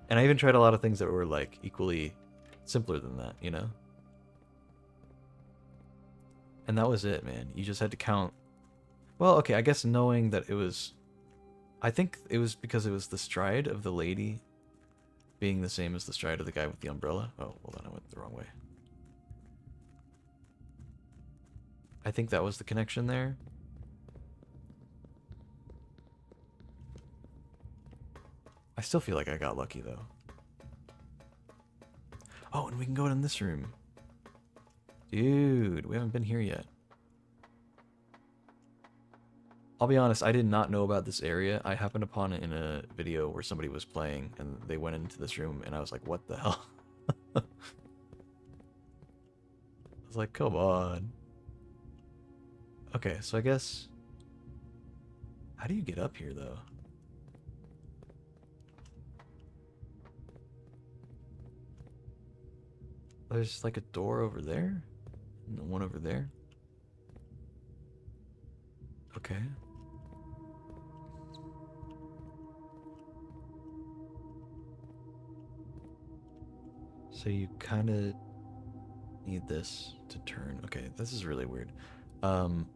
And I even tried a lot of things that were, like, equally simpler than that, you know? And that was it, man. You just had to count... Well, okay, I guess knowing that it was... I think it was because it was the stride of the lady being the same as the stride of the guy with the umbrella. Oh, hold on, I went the wrong way. I think that was the connection there. I still feel like I got lucky, though. Oh, and we can go in this room. Dude, we haven't been here yet. I'll be honest, I did not know about this area. I happened upon it in a video where somebody was playing, and they went into this room, and I was like, what the hell? I was like, come on. Okay, so I guess... How do you get up here, though? There's like a door over there, and one over there. Okay. So you kind of need this to turn. Okay, this is really weird. I don't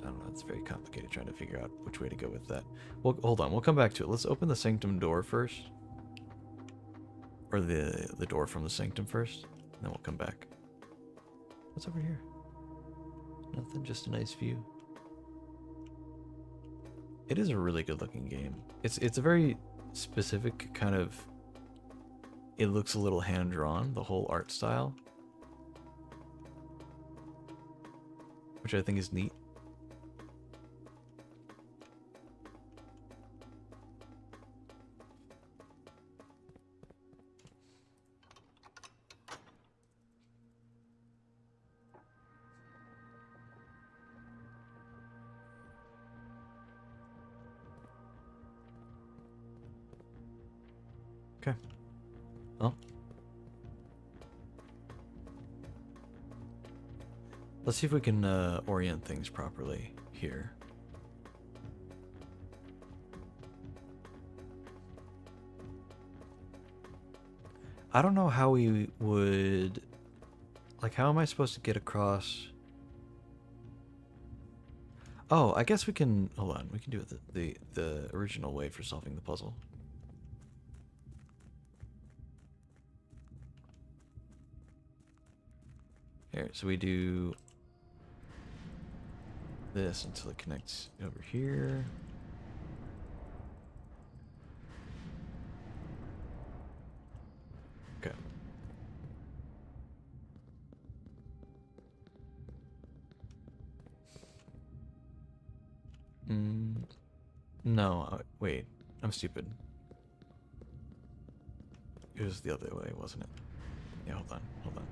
know, it's very complicated trying to figure out which way to go with that. Well, hold on, we'll come back to it. Let's open the sanctum door first. Or the door from the sanctum first, and then we'll come back. What's over here? Nothing, just a nice view. It is a really good looking game. It's a very specific kind of... It looks a little hand-drawn, the whole art style. Which I think is neat. Okay. Well. Let's see if we can orient things properly here. I don't know how we would... Like, how am I supposed to get across... Oh, I guess we can... Hold on, we can do it the original way for solving the puzzle. Here, so we do this until it connects over here. Okay. No, wait. I'm stupid. It was the other way, wasn't it? Yeah, hold on, hold on.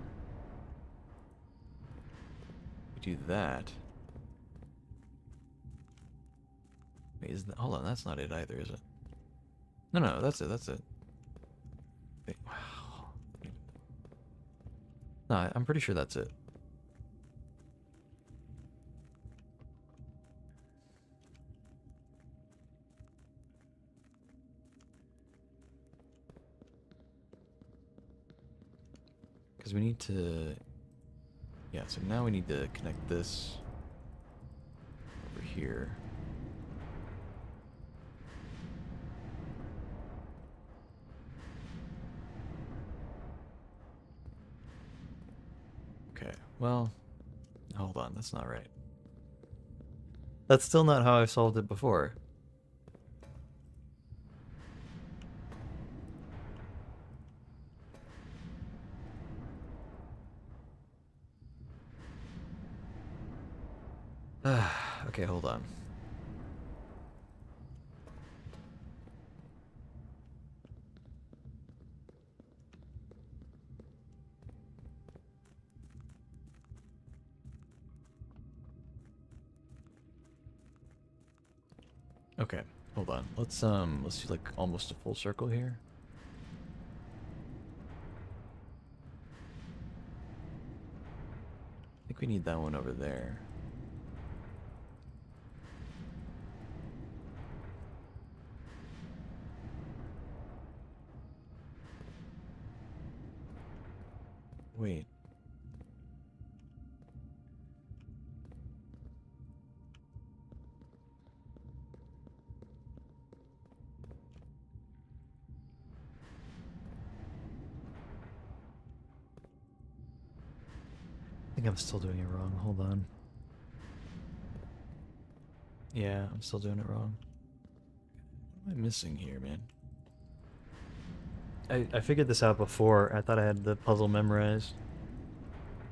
We do that. Wait, hold on, that's not it either, is it? No, no, that's it, that's it. Wait, wow. No, I'm pretty sure that's it. Because we need to... Yeah, so now we need to connect this over here. Okay, well, hold on, that's not right. That's still not how I've solved it before. Okay, hold on. Okay, hold on. Let's do like almost a full circle here. I think we need that one over there. Wait. I think I'm still doing it wrong. Hold on. Yeah, I'm still doing it wrong. What am I missing here, man? I figured this out before. I thought I had the puzzle memorized.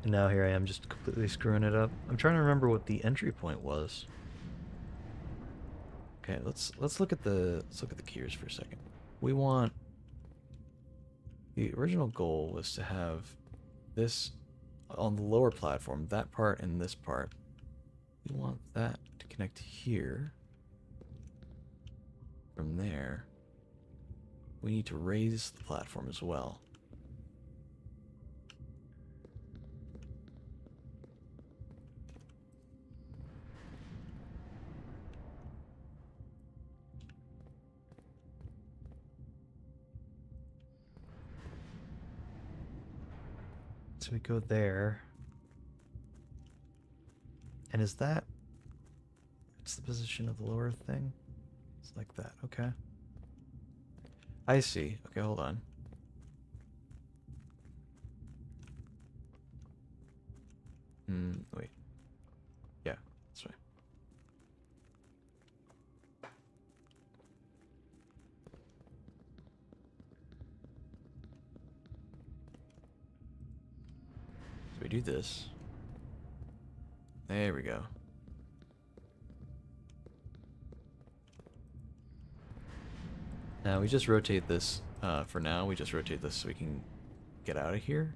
And now here I am just completely screwing it up. I'm trying to remember what the entry point was. Okay, let's look at the keys for a second. We want the original goal was to have this on the lower platform, that part and this part. We want that to connect here. From there, we need to raise the platform as well. So we go there. And is that... What's the position of the lower thing? It's like that, okay. I see. Okay, hold on. Wait. Yeah, that's right. So we do this. There we go. Now we just rotate this, for now, we just rotate this so we can get out of here.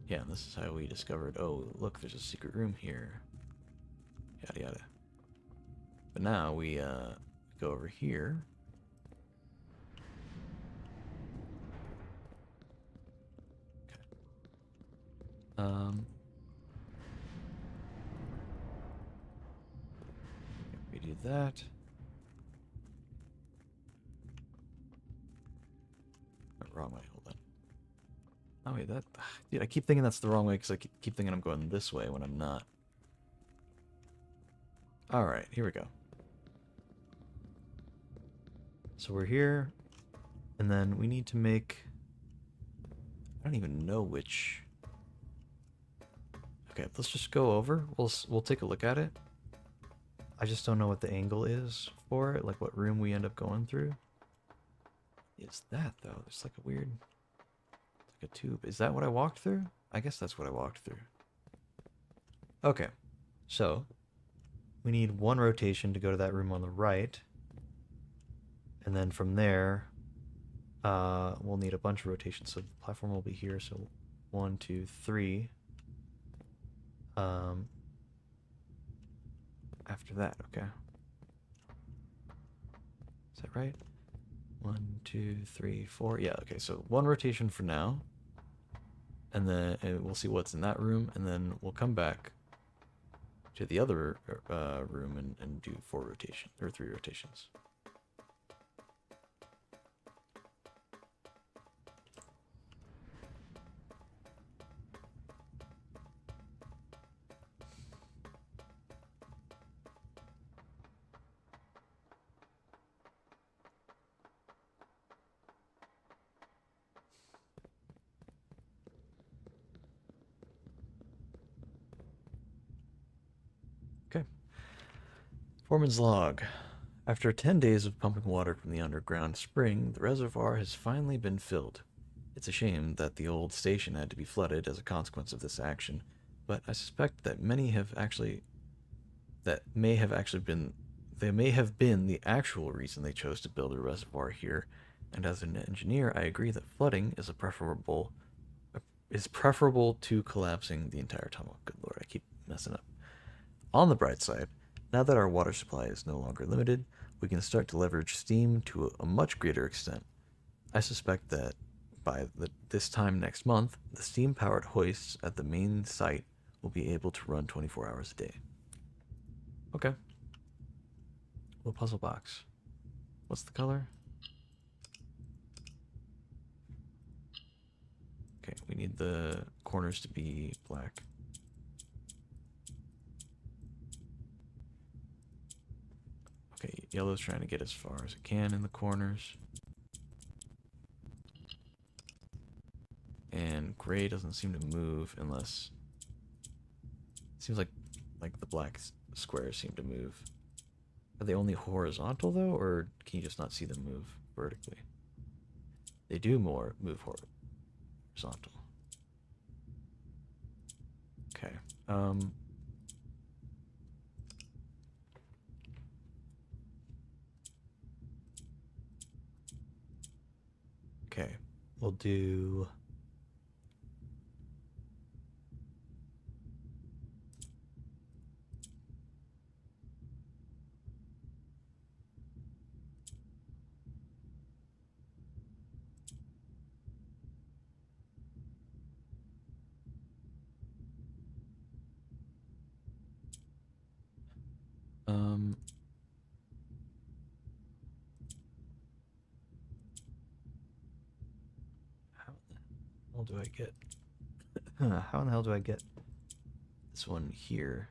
Yeah, and this is how we discovered, oh, look, there's a secret room here. Yada yada. But now we go over here. Um, we do that. Oh, wrong way. Hold on. Oh wait, that. Dude, I keep thinking that's the wrong way because I keep thinking I'm going this way when I'm not. All right, here we go. So we're here, and then we need to make. I don't even know which. Okay, let's just go over. We'll take a look at it. I just don't know what the angle is for it, like what room we end up going through. Is that though? There's like a weird, like a tube. Is that what I walked through? I guess that's what I walked through. Okay, so we need one rotation to go to that room on the right, and then from there, we'll need a bunch of rotations. So the platform will be here. So 1, 2, 3. After that, okay. Is that right? 1, 2, 3, 4. Yeah, okay, so one rotation for now. And then we'll see what's in that room, and then we'll come back to the other room and do 4 rotations, or 3 rotations. Okay. Foreman's log. After 10 days of pumping water from the underground spring, the reservoir has finally been filled. It's a shame that the old station had to be flooded as a consequence of this action, but I suspect that may have been the actual reason they chose to build a reservoir here, and as an engineer, I agree that flooding is preferable to collapsing the entire tunnel. Good lord, I keep messing up. On the bright side, now that our water supply is no longer limited, we can start to leverage steam to a much greater extent. I suspect that by this time next month, the steam-powered hoists at the main site will be able to run 24 hours a day. Okay. Little puzzle box. What's the color? Okay, we need the corners to be black. Okay, yellow's trying to get as far as it can in the corners. And gray doesn't seem to move unless... It seems like the black squares seem to move. Are they only horizontal though, or can you just not see them move vertically? They do move horizontal. Okay. Okay. We'll do... How in the hell do I get... How in the hell do I get this one here?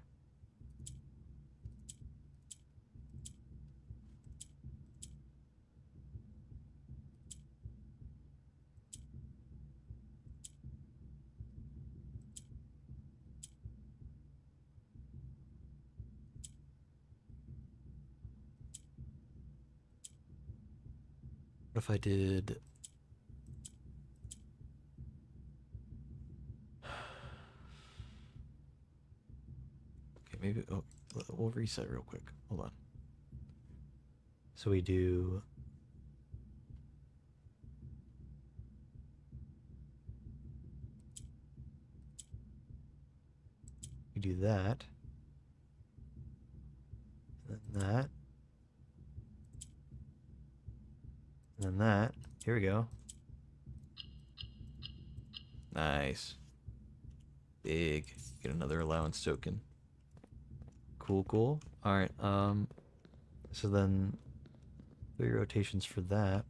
What if I did... Okay, maybe... Oh, we'll reset real quick. Hold on. So we do... We do that. And then that. And then that. Here we go. Nice. Big. Get another allowance token. Cool, cool. Alright, So then 3 rotations for that.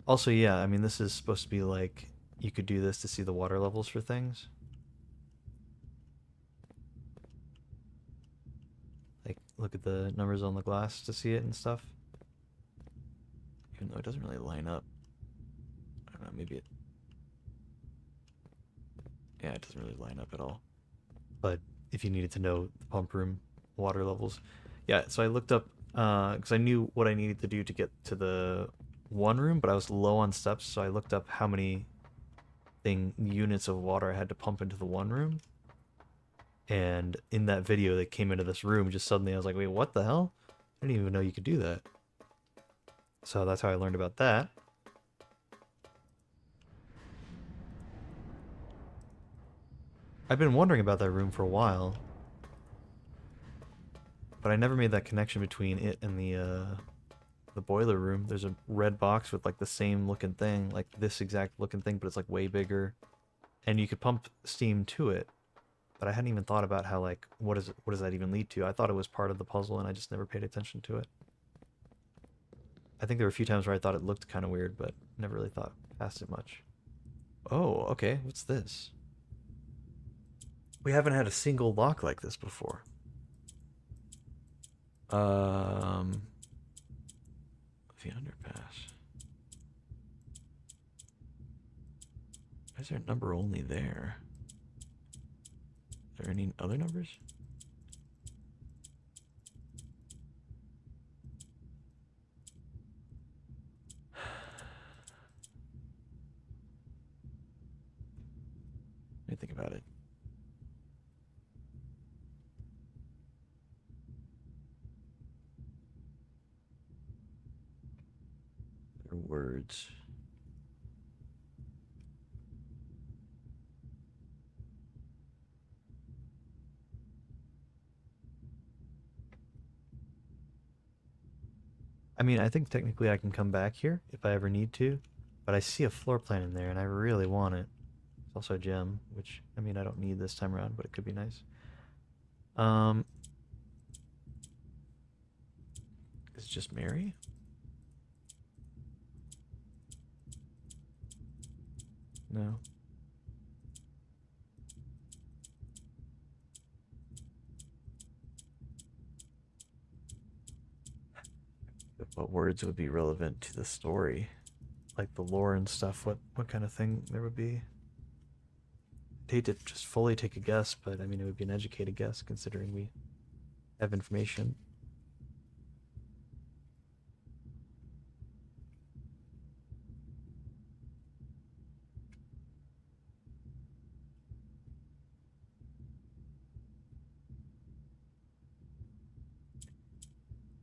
Also, yeah, I mean, this is supposed to be like, you could do this to see the water levels for things. Like, look at the numbers on the glass to see it and stuff. even though it doesn't really line up. I don't know, maybe it... Yeah, it doesn't really line up at all. But if you needed to know the pump room water levels. Yeah, so I looked up, because I knew what I needed to do to get to the one room, but I was low on steps, so I looked up how many units of water I had to pump into the one room. And in that video that came into this room, just suddenly I was like, wait, what the hell? I didn't even know you could do that. So that's how I learned about that. I've been wondering about that room for a while, but I never made that connection between it and the boiler room. There's a red box with like the same looking thing, like this exact looking thing, but it's like way bigger, and you could pump steam to it. But I hadn't even thought about how, like, what does that even lead to? I thought it was part of the puzzle, and I just never paid attention to it. I think there were a few times where I thought it looked kind of weird, but never really thought past it much. Oh, okay. What's this? We haven't had a single lock like this before. The underpass. Why is there a number only there? Are there any other numbers? Let me think about it. There are words. I mean, I think technically I can come back here if I ever need to, but I see a floor plan in there, and I really want it. It's also a gem, which, I mean, I don't need this time around, but it could be nice. Is it just Mary? No. What words would be relevant to the story? Like the lore and stuff, what kind of thing there would be? I'd hate to just fully take a guess, but I mean, it would be an educated guess considering we have information.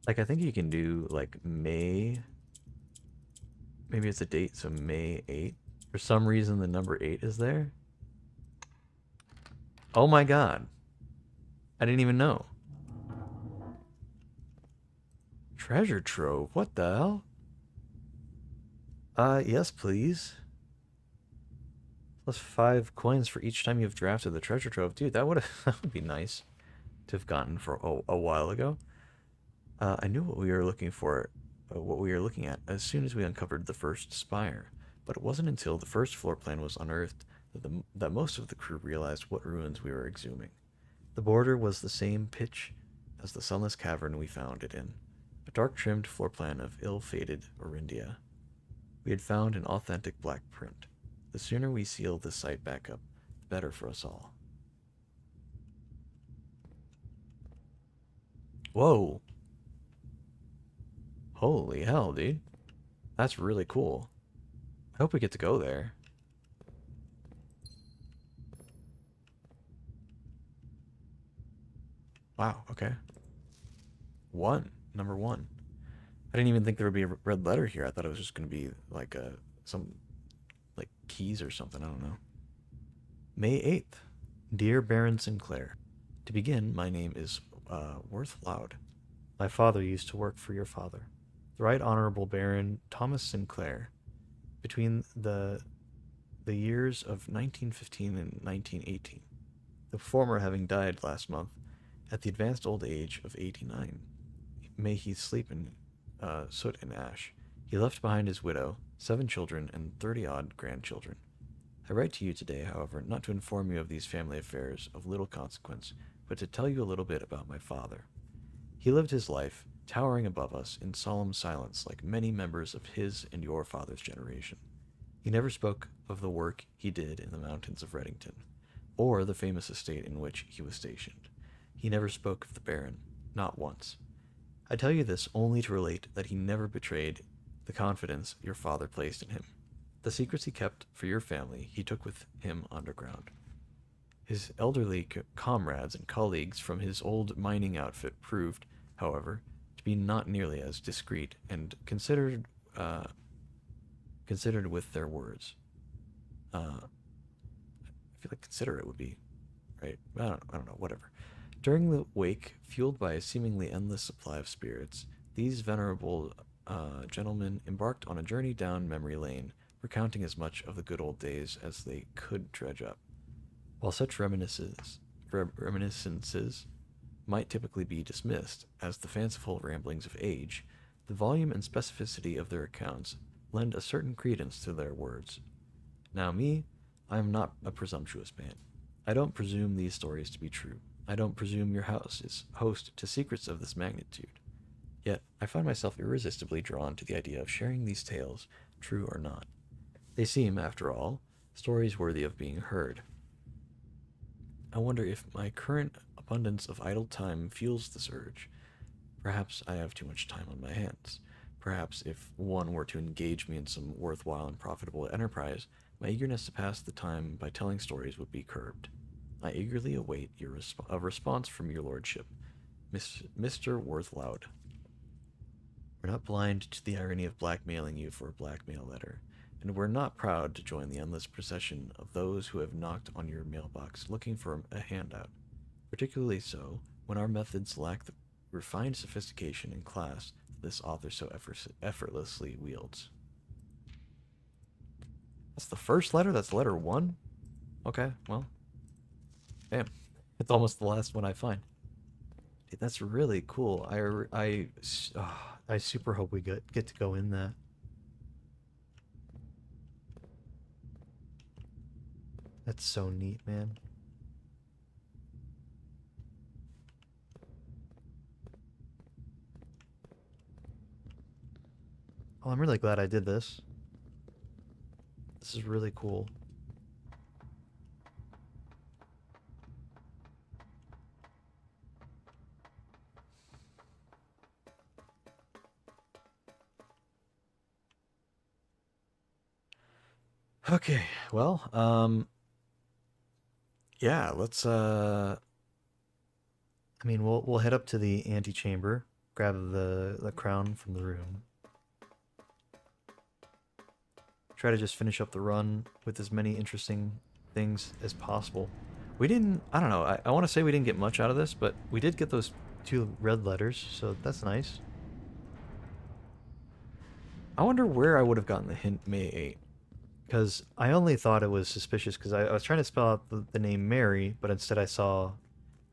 Like, I think you can do, like, May. Maybe it's a date, so May 8th. For some reason, the number 8 is there. Oh my god. I didn't even know. Treasure trove. What the hell? Yes, please. Plus 5 coins for each time you've drafted the treasure trove. Dude, that would be nice To have gotten for a while ago. I knew what we were looking for, what we were looking at, as soon as we uncovered the first spire. But it wasn't until the first floor plan was unearthed that most of the crew realized what ruins we were exhuming. The border was the same pitch as the sunless cavern we found it in, a dark-trimmed floor plan of ill-fated Orindia. We had found an authentic black print. The sooner we seal this site back up, the better for us all. Whoa. Holy hell, dude. That's really cool. I hope we get to go there. Wow, okay. Number one. I didn't even think there would be a red letter here. I thought it was just going to be like some like keys or something. I don't know. May 8th. Dear Baron Sinclair, to begin, my name is Worth Loud. My father used to work for your father, the Right Honorable Baron Thomas Sinclair. Between the years of 1915 and 1918, the former having died last month at the advanced old age of 89. May he sleep in soot and ash. He left behind his widow, 7 children, and 30-odd grandchildren. I write to you today, however, not to inform you of these family affairs of little consequence, but to tell you a little bit about my father. He lived his life, towering above us in solemn silence like many members of his and your father's generation. He never spoke of the work he did in the mountains of Reddington, or the famous estate in which he was stationed. He never spoke of the Baron, not once. I tell you this only to relate that he never betrayed the confidence your father placed in him. The secrets he kept for your family he took with him underground. His elderly comrades and colleagues from his old mining outfit proved, however, to be not nearly as discreet and considered with their words. I feel like considerate would be right. I don't know. Whatever. During the wake, fueled by a seemingly endless supply of spirits, these venerable gentlemen embarked on a journey down memory lane, recounting as much of the good old days as they could dredge up. While such reminiscences might typically be dismissed as the fanciful ramblings of age, the volume and specificity of their accounts lend a certain credence to their words. Now me, I am not a presumptuous man. I don't presume these stories to be true. I don't presume your house is host to secrets of this magnitude. Yet I find myself irresistibly drawn to the idea of sharing these tales, true or not. They seem, after all, stories worthy of being heard. I wonder if my current abundance of idle time fuels this urge. Perhaps I have too much time on my hands. Perhaps if one were to engage me in some worthwhile and profitable enterprise, my eagerness to pass the time by telling stories would be curbed. I eagerly await a response from your lordship, Mr. Worthloud. We're not blind to the irony of blackmailing you for a blackmail letter, and we're not proud to join the endless procession of those who have knocked on your mailbox looking for a handout, particularly so when our methods lack the refined sophistication and class that this author so effortlessly wields. That's the first letter? That's letter 1? Okay, well, damn. It's almost the last one I find. Dude, that's really cool. I super hope we get to go in that. That's so neat, man. Oh, I'm really glad I did this. This is really cool. Okay, well, yeah, let's I mean, we'll head up to the antechamber, grab the crown from the room. Try to just finish up the run with as many interesting things as possible. We didn't, I don't know, I want to say we didn't get much out of this, but we did get those 2 red letters, so that's nice. I wonder where I would have gotten the hint May 8. Because I only thought it was suspicious because I was trying to spell out the name Mary, but instead I saw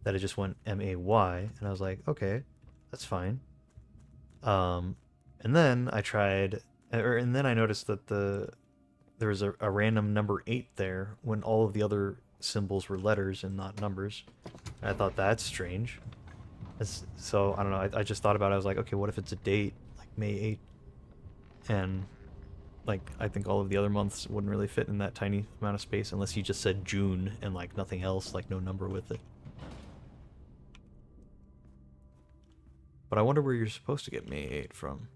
that it just went M-A-Y, and I was like, okay, that's fine. And then I tried, and then I noticed that there was a random number 8 there when all of the other symbols were letters and not numbers. And I thought that's strange. So I don't know. I just thought about it. I was like, okay, what if it's a date like May 8th, and like I think all of the other months wouldn't really fit in that tiny amount of space unless you just said June and like nothing else, like no number with it. But I wonder where you're supposed to get May 8 from.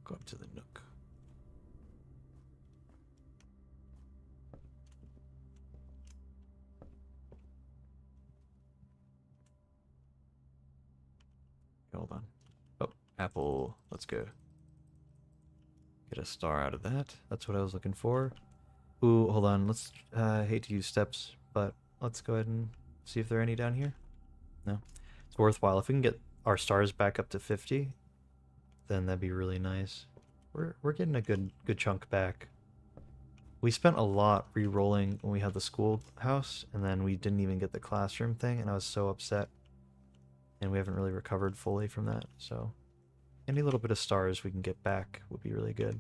Go up to the Nook. Hold on. Oh, apple. Let's go. Get a star out of that. That's what I was looking for. Ooh, hold on. Let's, I hate to use steps, but let's go ahead and see if there are any down here. No. It's worthwhile. If we can get our stars back up to 50, then that'd be really nice. We're getting a good chunk back. We spent a lot re-rolling when we had the schoolhouse, and then we didn't even get the classroom thing, and I was so upset. And we haven't really recovered fully from that, so any little bit of stars we can get back would be really good.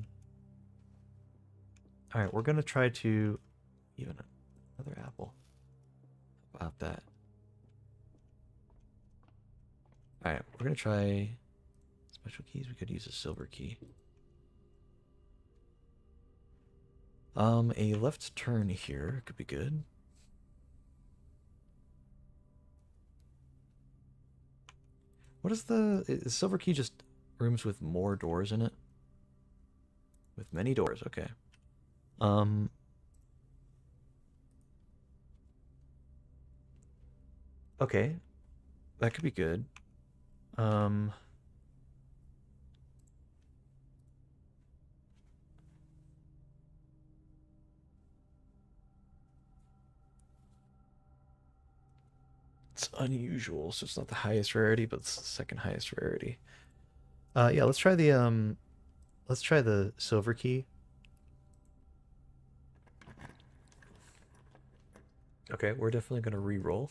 Alright, we're gonna try to... Even another apple. How about that? Alright, we're gonna try... Special keys, we could use a silver key. A left turn here could be good. What is the... Is silver key just rooms with more doors in it? With many doors, okay. Okay. That could be good. It's unusual, so it's not the highest rarity, but it's the second highest rarity. Yeah, let's try the silver key. Okay, we're definitely gonna re-roll.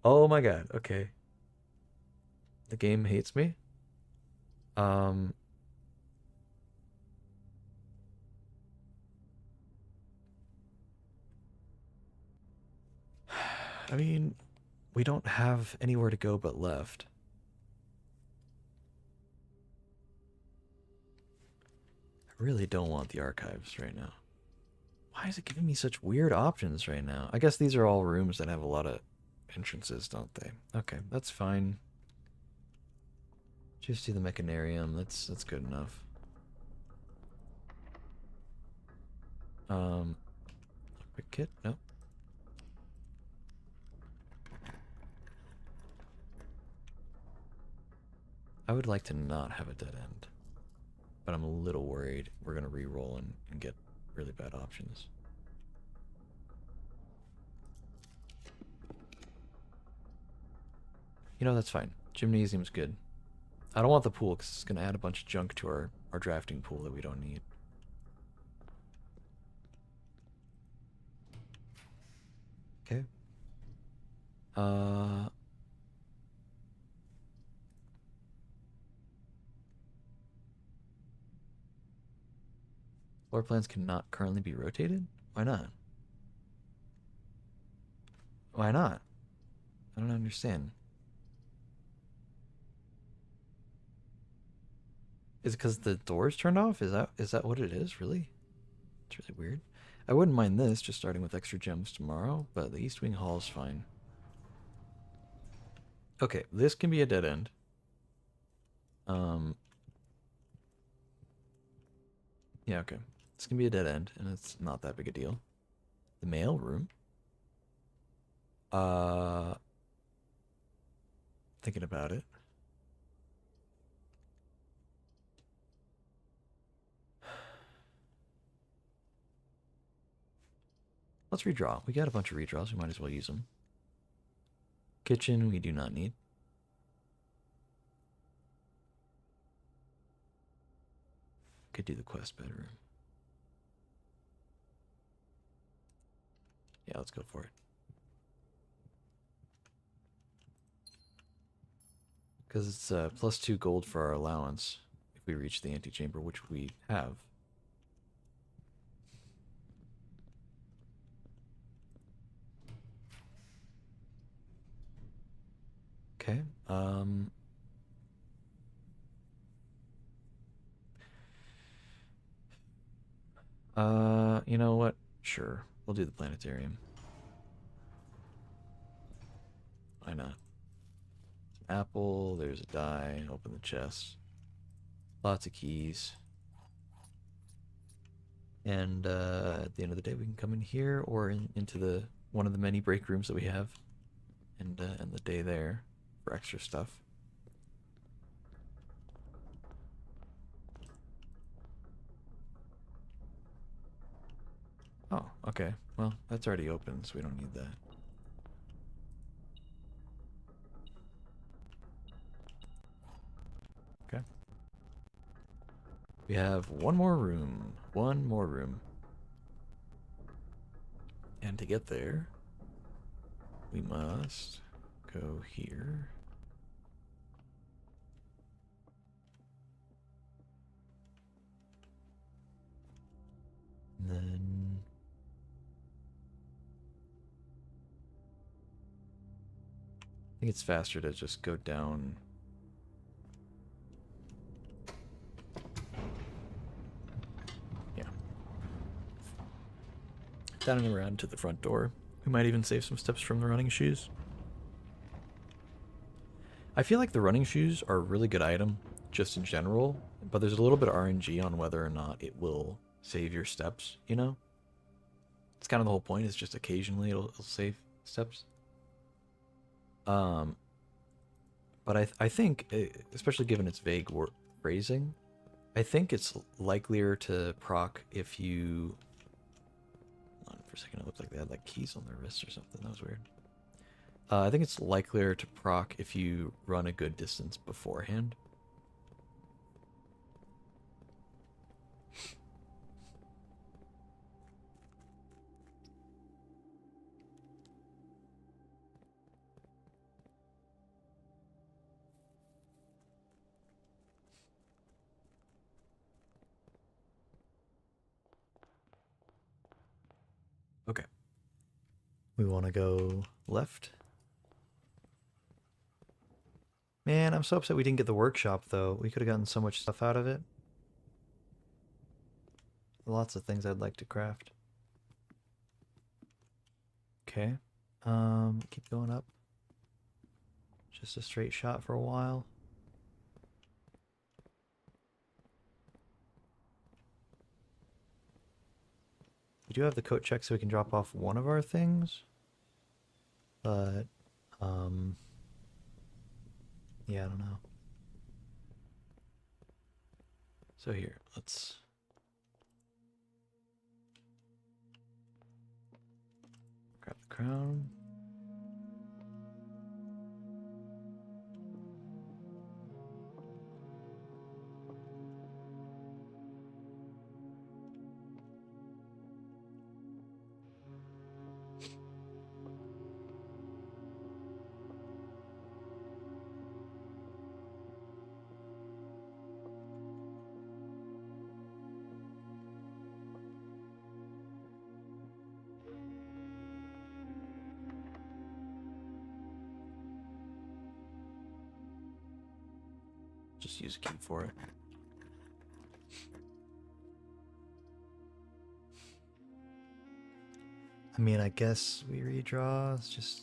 Oh my god, okay. The game hates me. I mean, we don't have anywhere to go but left. I really don't want the archives right now. Why is it giving me such weird options right now? I guess these are all rooms that have a lot of entrances, don't they? Okay, that's fine. Just do the mechanarium. That's good enough. Quick kit? Nope. I would like to not have a dead end, but I'm a little worried we're gonna re-roll and get really bad options. You know, that's fine. Gymnasium's good. I don't want the pool because it's gonna add a bunch of junk to our drafting pool that we don't need. Okay. Floor plans cannot currently be rotated? Why not? Why not? I don't understand. Is it because the door's turned off? Is that what it is, really? It's really weird. I wouldn't mind this, just starting with extra gems tomorrow, but the East Wing Hall is fine. Okay, this can be a dead end. Yeah, okay. This can be a dead end, and it's not that big a deal. The mail room. Thinking about it. Let's redraw. We got a bunch of redraws. We might as well use them. Kitchen, we do not need. Could do the quest bedroom. Yeah, let's go for it. Because it's +2 gold for our allowance if we reach the antechamber, which we have. Okay. You know what? Sure. We'll do the planetarium. Why not? Apple, there's a die. Open the chest. Lots of keys. And at the end of the day, we can come in here or into the one of the many break rooms that we have, and end the day there for extra stuff. Oh, okay. Well, that's already open, so we don't need that. Okay. We have one more room. One more room. And to get there, we must go here. And then I think it's faster to just go down. Yeah. Down and around to the front door. We might even save some steps from the running shoes. I feel like the running shoes are a really good item, just in general, but there's a little bit of RNG on whether or not it will save your steps, you know? It's kind of the whole point, is just occasionally it'll save steps. But I think, especially given its vague phrasing, I think it's likelier to proc if you... Hold on for a second, it looked like they had like keys on their wrists or something. That was weird. I think it's likelier to proc if you run a good distance beforehand. Okay. We want to go left. Man, I'm so upset we didn't get the workshop, though. We could have gotten so much stuff out of it. Lots of things I'd like to craft. Okay. Keep going up. Just a straight shot for a while. We do have the coat check so we can drop off one of our things. But, yeah, I don't know. So here, let's... grab the crown. Just use a key for it. I mean, I guess we redraw. It's just...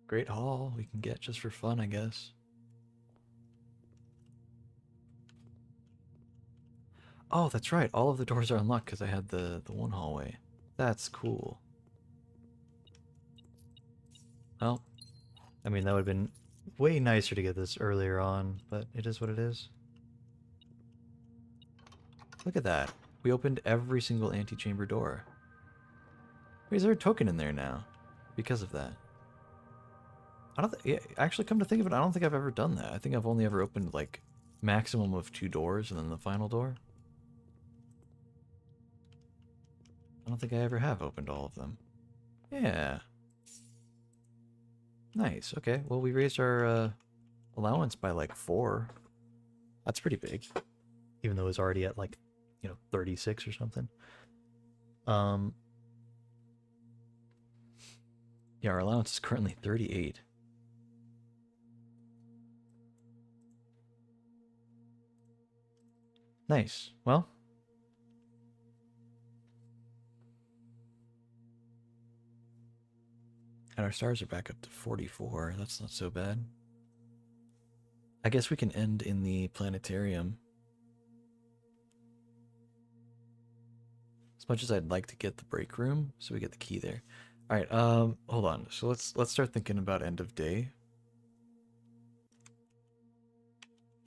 Great haul we can get just for fun, I guess. Oh, that's right. All of the doors are unlocked because I had the one hallway. That's cool. Well, I mean, that would have been way nicer to get this earlier on, but it is what it is. Look at that. We opened every single antechamber door. Wait, is there a token in there now? Because of that. I don't think... Yeah, actually, come to think of it, I don't think I've ever done that. I think I've only ever opened, like, maximum of 2 doors and then the final door. I don't think I ever have opened all of them. Yeah. Nice. Okay. Well, we raised our allowance by like 4. That's pretty big. Even though it was already at like, 36 or something. Yeah, our allowance is currently 38. Nice. Well, and our stars are back up to 44. That's not so bad. I guess we can end in the planetarium. As much as I'd like to get the break room, so we get the key there. All right, hold on. So let's start thinking about end of day.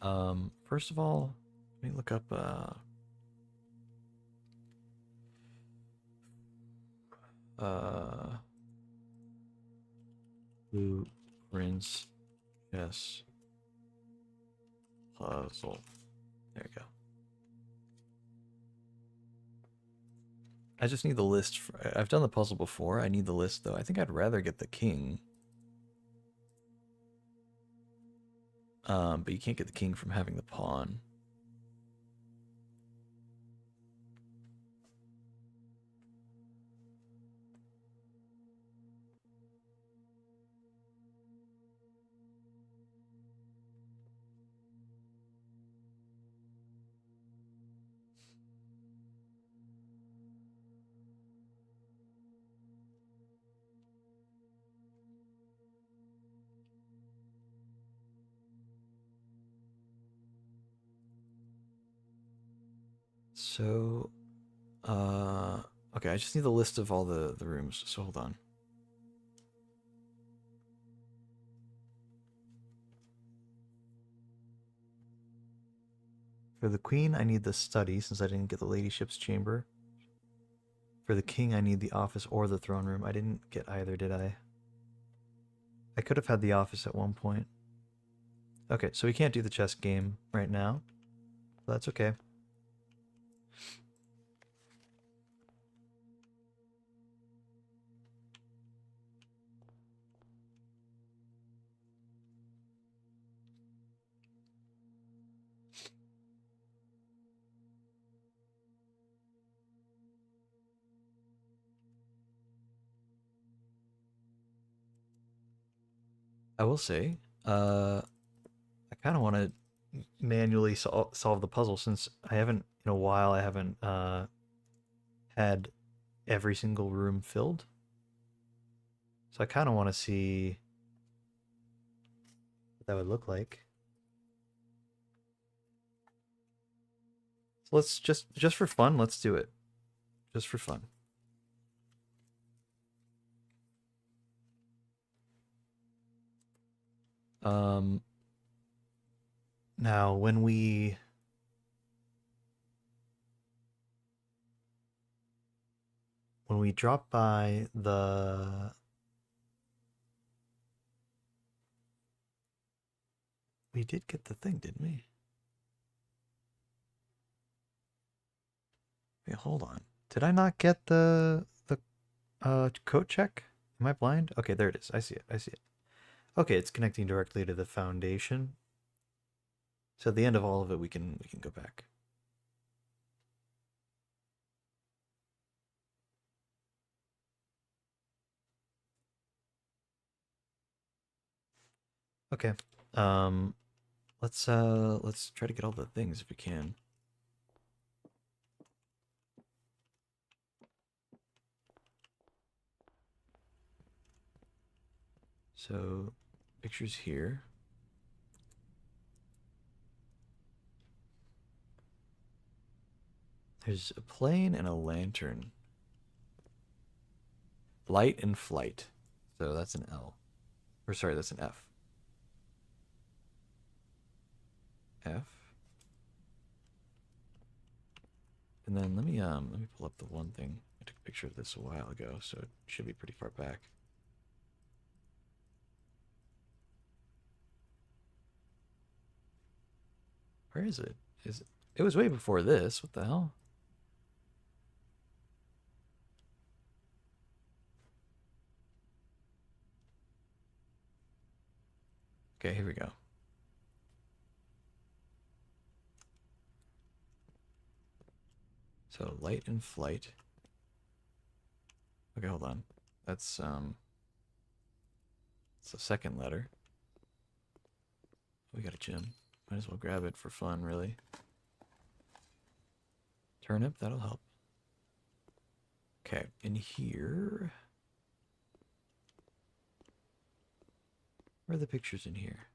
First of all, let me look up Uh, blueprints, chess, puzzle. There you go. I just need the list. I've done the puzzle before. I need the list, though. I think I'd rather get the king. But you can't get the king from having the pawn. So, okay, I just need the list of all the rooms. So hold on. For the queen, I need the study since I didn't get the ladyship's chamber. For the king, I need the office or the throne room. I didn't get either, did I? I could have had the office at one point. Okay, so we can't do the chess game right now. That's okay. I will say, I kind of want to manually solve the puzzle since I haven't, in a while, I haven't had every single room filled. So I kind of want to see what that would look like. So let's just for fun, let's do it. Just for fun. Now when we drop by the we did get the thing, didn't we? Wait, hold on. Did I not get the coat check? Am I blind? Okay, there it is. I see it. I see it. Okay, it's connecting directly to the foundation. So at the end of all of it, we can go back. Okay. Let's try to get all the things if we can. So, pictures here. There's a plane and a lantern. Light and flight. So that's an L. Or sorry, that's an F. F. And then let me pull up the one thing. I took a picture of this a while ago, so it should be pretty far back. Where is it? It was way before this. What the hell? Okay, here we go. So light and flight. Okay, hold on. That's it's the second letter. We got a gem. Might as well grab it for fun, really. Turnip, that'll help. Okay, in here. Where are the pictures in here?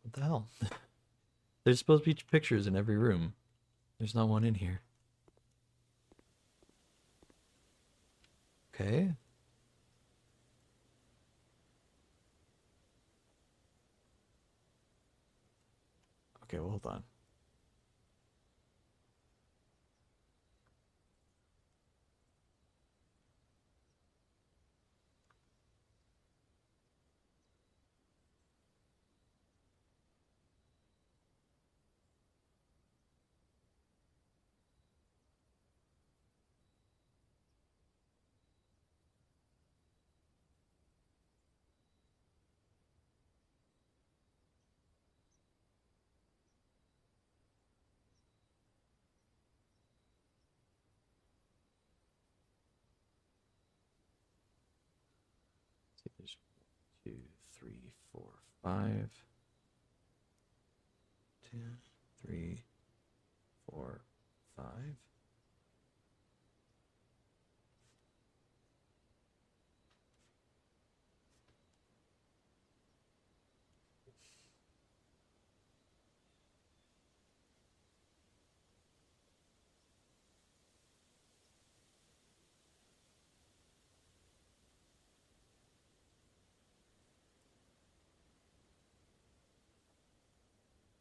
What the hell? There's supposed to be pictures in every room. There's not one in here. Okay. Okay, well, hold on. See, there's 2, 3, 4, 5. 2, 3, 4, 5.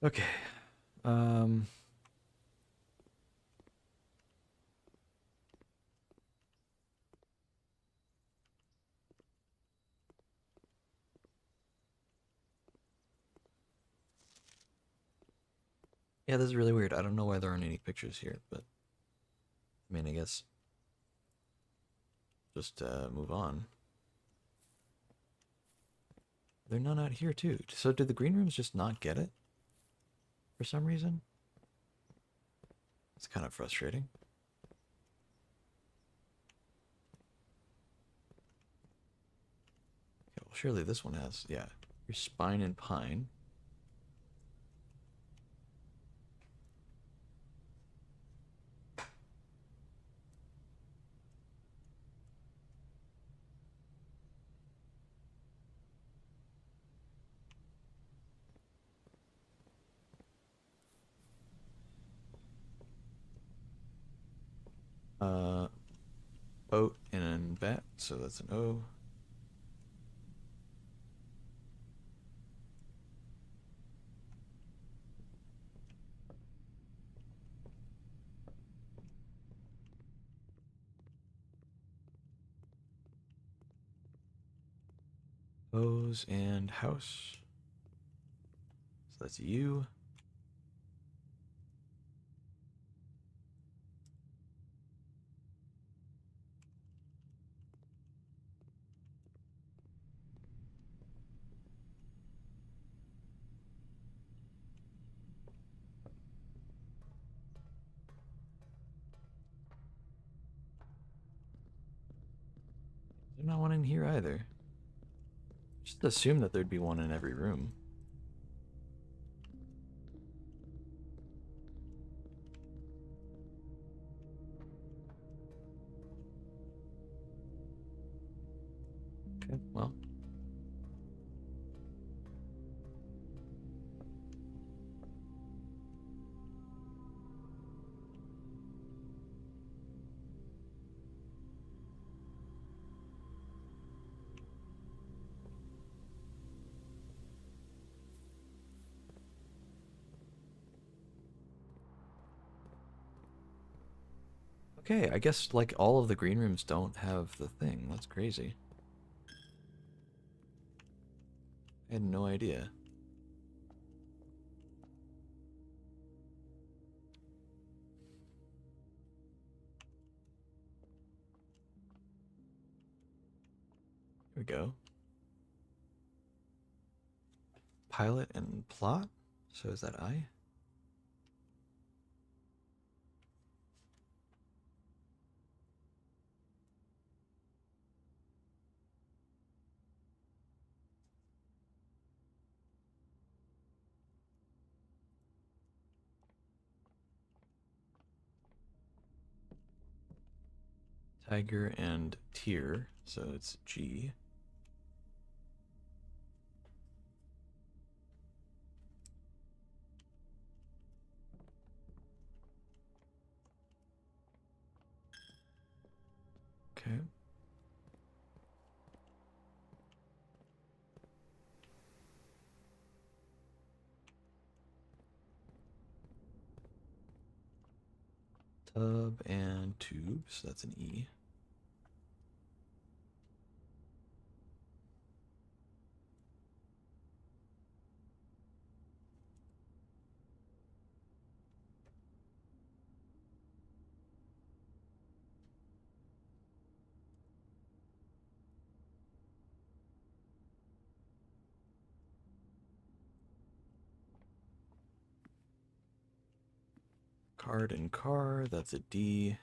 Okay. Um, yeah, this is really weird. I don't know why there aren't any pictures here, but I mean, I guess just move on. They're none out here too. So did the green rooms just not get it for some reason? It's kind of frustrating. Okay, well, surely this one has, yeah. Your spine and pine. Uh, Boat and bat, so that's an O. O's and house. So that's U. There's not one in here either. Just assume that there'd be one in every room. Okay, well. Okay, I guess like all of the green rooms don't have the thing. That's crazy. I had no idea. Here we go. Pilot and plot. So is that I? Tiger and tier. So it's G. Okay. Tub and tubes. That's an E. Card and car. That's a D.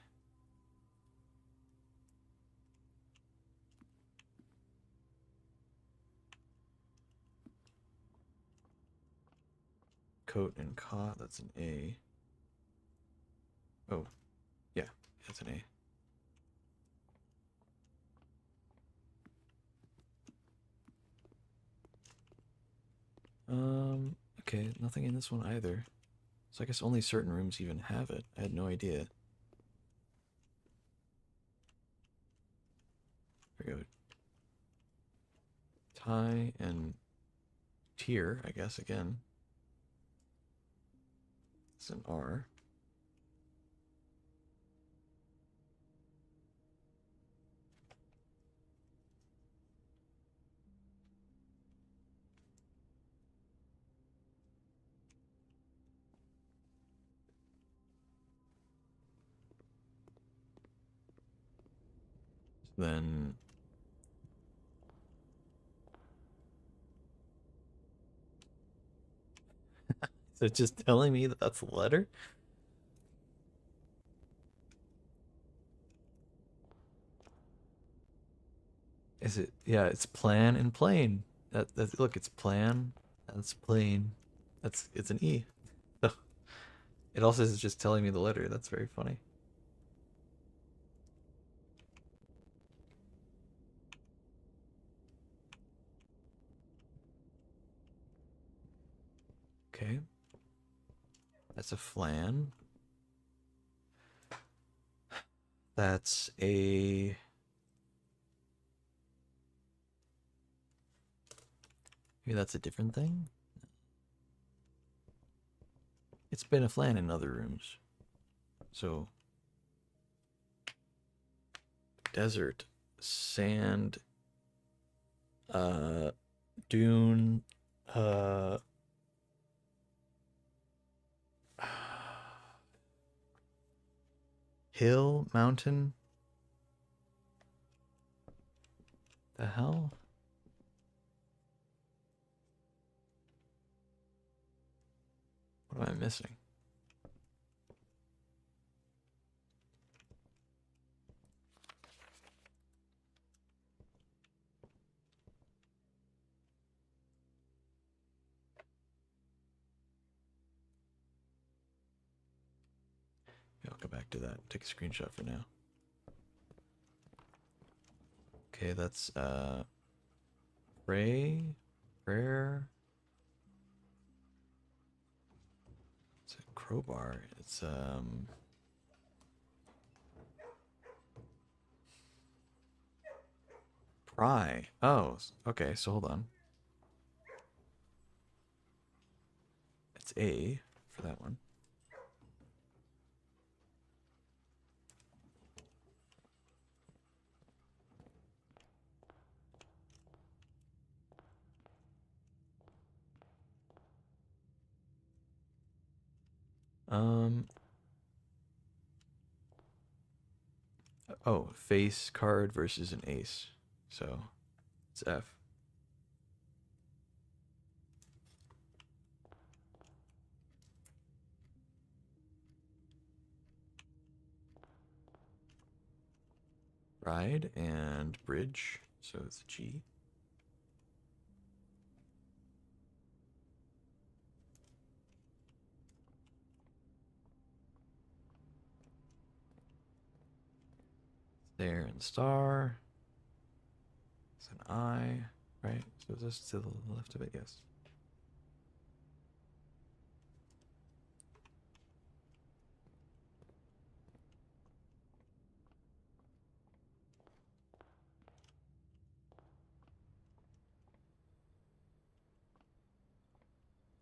Coat and cot. That's an A. Oh, yeah, that's an A. Okay, nothing in this one either. So I guess only certain rooms even have it. I had no idea. There we go. Tie and tier, I guess, again. It's an R. Then is it just telling me that that's the letter? Is it? Yeah, it's plan and plane. That look, it's plan. That's plane. It's an E. So it also is just telling me the letter. That's very funny. Okay, that's a flan. That's a. Maybe that's a different thing. It's been a flan in other rooms. So desert, sand, uh, dune, uh, hill, mountain. The hell? What am I missing? I'll go back to that. Take a screenshot for now. Okay, that's pray, prayer. It's a crowbar. It's pry. Oh, okay. So hold on. It's A for that one. Um. Oh, face card versus an ace. So it's F. Ride and bridge. So it's G. There and star. It's an I, right? So is this to the left of it? Yes.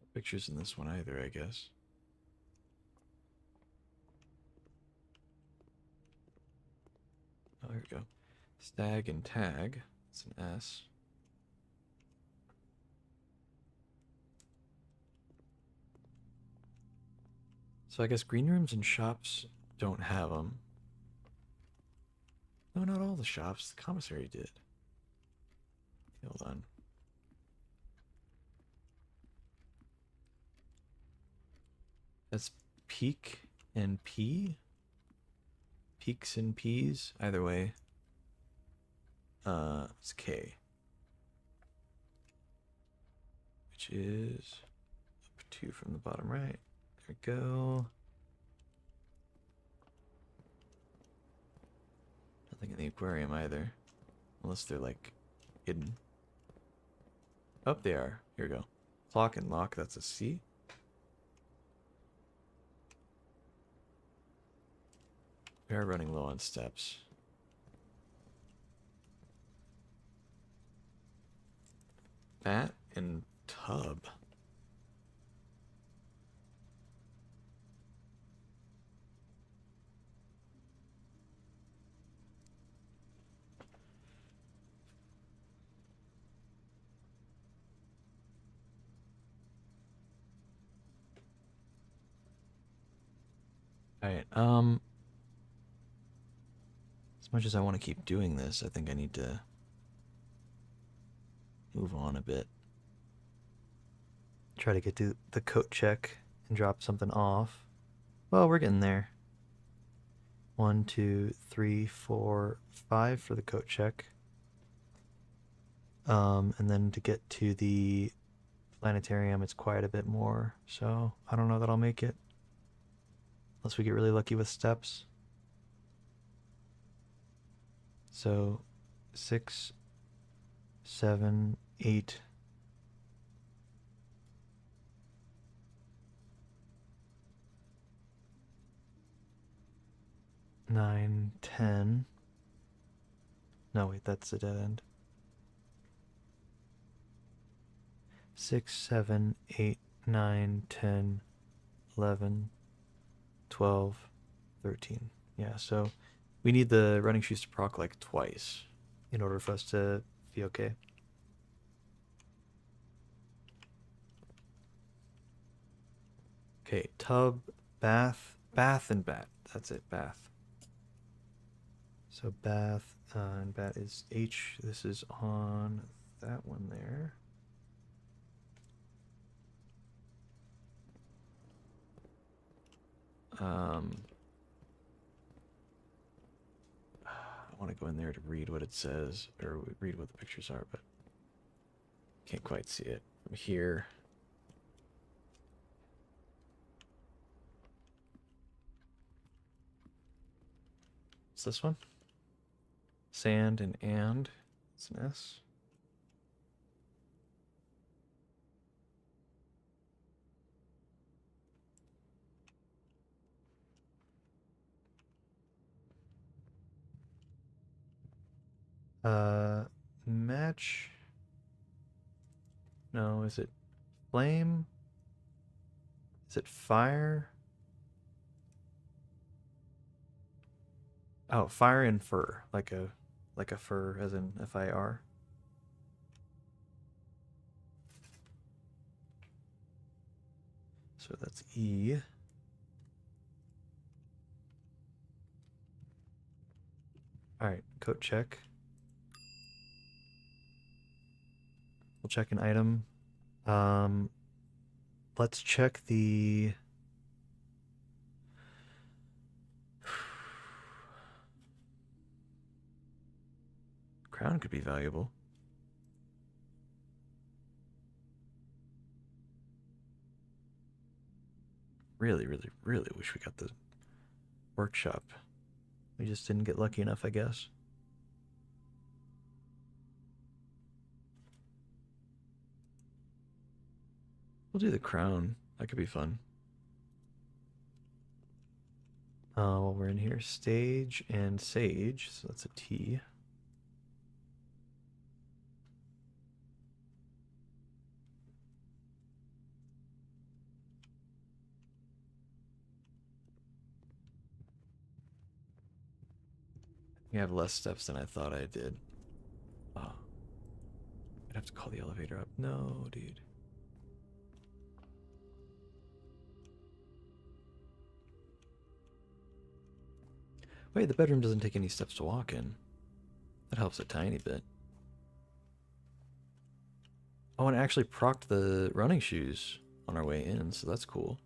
No pictures in this one either, I guess. here we go. Stag and tag. It's an S. So I guess green rooms and shops don't have them. No, not all the shops. The commissary did. Hold on. That's peak and P? Peaks and P's? Either way. It's K. Which is up 2 from the bottom right. There we go. Nothing in the aquarium either. Unless they're like hidden. Oh, they are. Here we go. Clock and lock, that's a C. We are running low on steps. Bat and tub. Alright, as much as I want to keep doing this, I think I need to move on a bit. Try to get to the coat check and drop something off. Well, we're getting there. 1, 2, 3, 4, 5 for the coat check. And then to get to the planetarium, it's quite a bit more. So I don't know that I'll make it. Unless we get really lucky with steps. So 6, 7, 8. 9, 10. No, wait, that's a dead end. 6, 7, 8, 9, 10, 11, 12, 13. Yeah, so we need the running shoes to proc like twice in order for us to be okay. Okay, tub, bath, bath and bat. That's it, bath. So bath and bat is H. This is on that one there. I want to go in there to read what it says, or read what the pictures are, but can't quite see it from here. What's this one? Sand and it's an S. Match. No, is it flame? Is it fire? Oh, fire and fur, like a fur, as in FIR. So that's E. All right, coat check. We'll check an item. Let's check the. Crown could be valuable. Really, really, really wish we got the workshop. We just didn't get lucky enough, I guess. We'll do the crown. That could be fun. While we're in here, stage and sage, so that's a T. We have less steps than I thought I did. Oh, I'd have to call the elevator up. No, dude. Wait, the bedroom doesn't take any steps to walk in. That helps a tiny bit. Oh, and it actually procced the running shoes on our way in, so that's cool.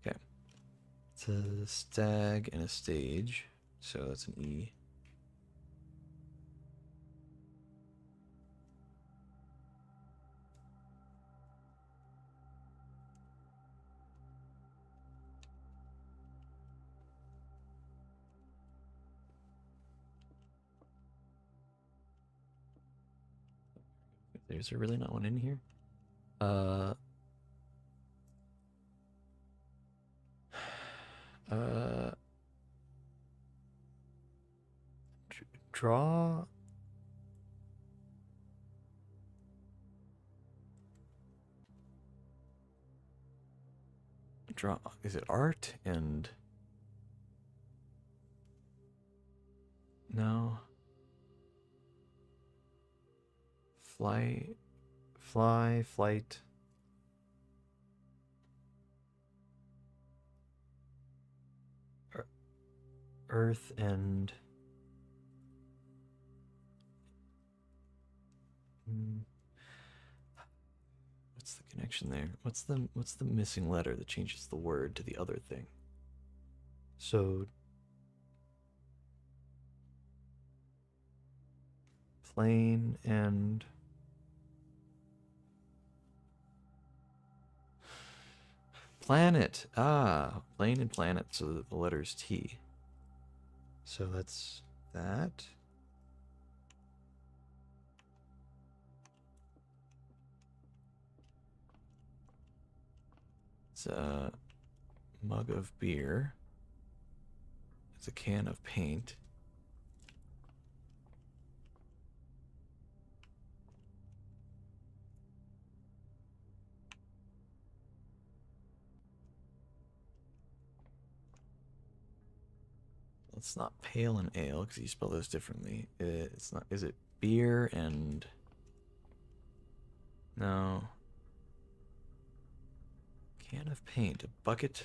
Okay. It's a stag and a stage, so that's an E. Is there really not one in here? Uh, uh, draw. Draw. Is it art and no? Fly, flight. Earth and what's the connection there? What's the missing letter that changes the word to the other thing? So plane and planet. Ah, plane and planet. So the letter's T. So that's that. It's a mug of beer. It's a can of paint. It's not pale and ale because you spell those differently. It's not. Is it beer and no? Can of paint, a bucket,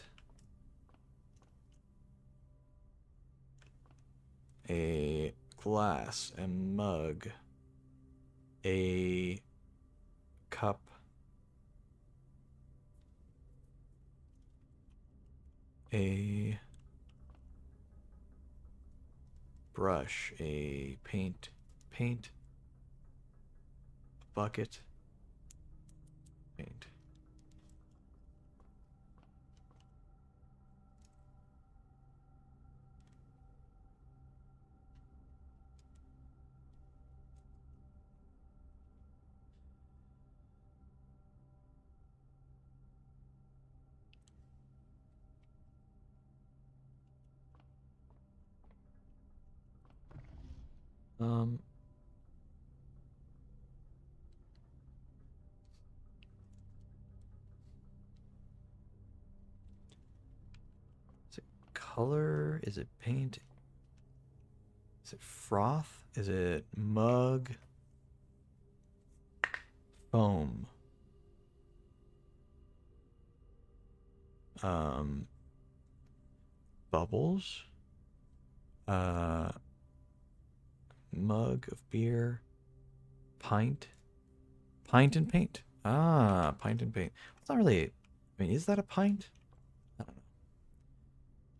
a glass, a mug, a cup, a brush, a paint, bucket, paint. Um, is it color? Is it paint? Is it froth? Is it mug? Foam. Um, bubbles. Uh, mug of beer. Pint. Pint and paint. Ah, pint and paint. It's not really. I mean, is that a pint? I don't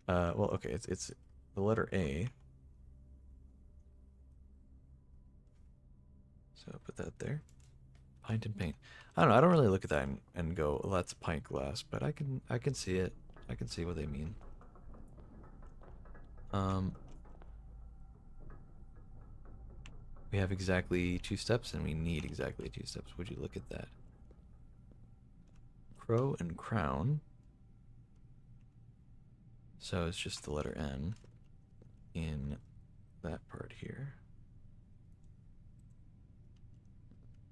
know. Well, okay. It's the letter A. So put that there. Pint and paint. I don't know. I don't really look at that and go, well, that's a pint glass, but I can see it. I can see what they mean. We have exactly 2 steps, and we need exactly 2 steps. Would you look at that? Crow and crown. So it's just the letter N in that part here.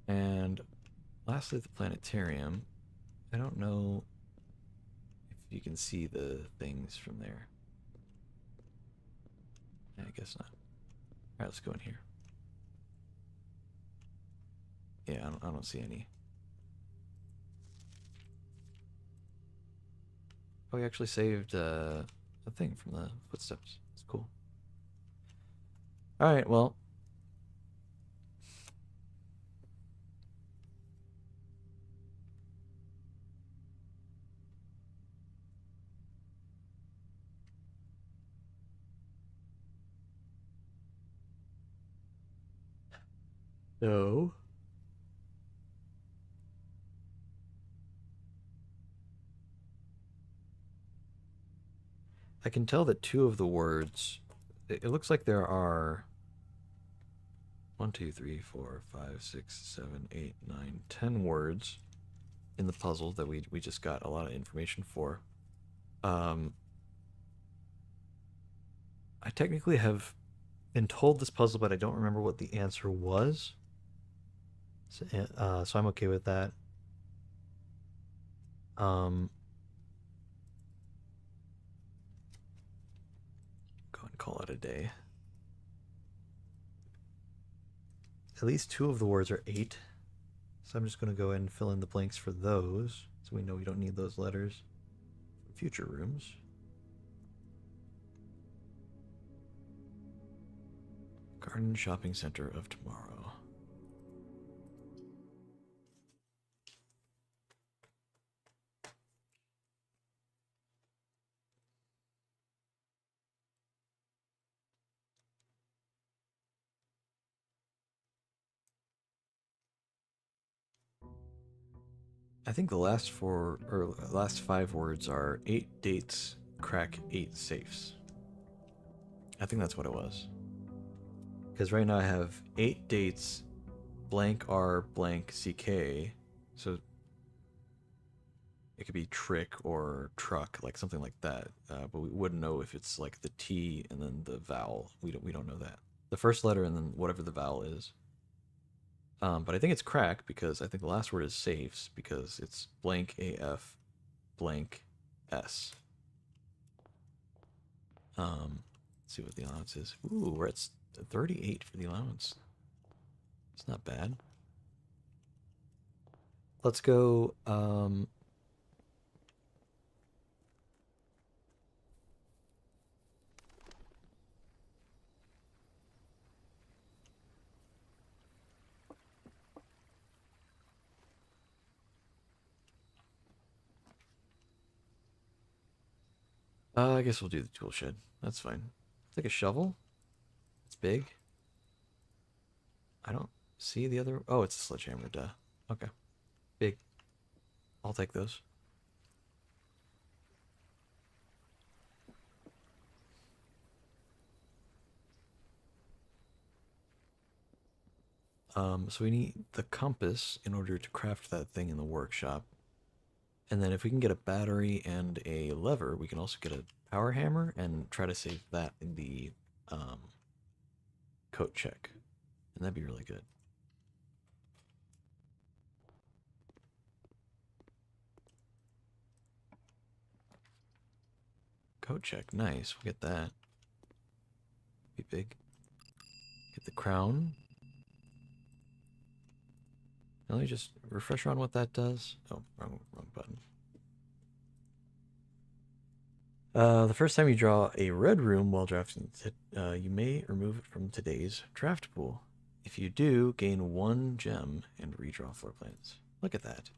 And lastly, the planetarium. I don't know if you can see the things from there. I guess not. Alright, let's go in here. Yeah, I don't see any. Oh, we actually saved a thing from the footsteps. It's cool. Alright, well. No. I can tell that two of the words, it looks like there are 1, 2, 3, 4, 5, 6, 7, 8, 9, 10 words in the puzzle that we just got a lot of information for. I technically have been told this puzzle, but I don't remember what the answer was. So I'm okay with that. Go and call it a day. At least two of the words are 8. So I'm just going to go ahead and fill in the blanks for those. So we know we don't need those letters for future rooms. Garden Shopping Center of Tomorrow. I think the last 5 words are 8 dates, crack 8 safes. I think that's what it was. Because right now I have 8 dates, blank R, blank CK. So it could be trick or truck, like something like that. But we wouldn't know if it's like the T and then the vowel. We don't know that. The first letter and then whatever the vowel is. But I think it's crack because I think the last word is safes because it's blank AF blank S. Let's see what the allowance is. Ooh, we're at 38 for the allowance. It's not bad. Let's go. I guess we'll do the tool shed. That's fine. Take a shovel. It's big. I don't see the other. Oh, it's a sledgehammer. Duh. Okay. Big. I'll take those. So we need the compass in order to craft that thing in the workshop. And then if we can get a battery and a lever, we can also get a power hammer and try to save that in the coat check. And that'd be really good. Coat check, nice. We'll get that. Be big. Get the crown. Let me just refresh on what that does. Oh, wrong button. The first time you draw a red room while drafting, you may remove it from today's draft pool. If you do, gain 1 gem and redraw floor plans. Look at that.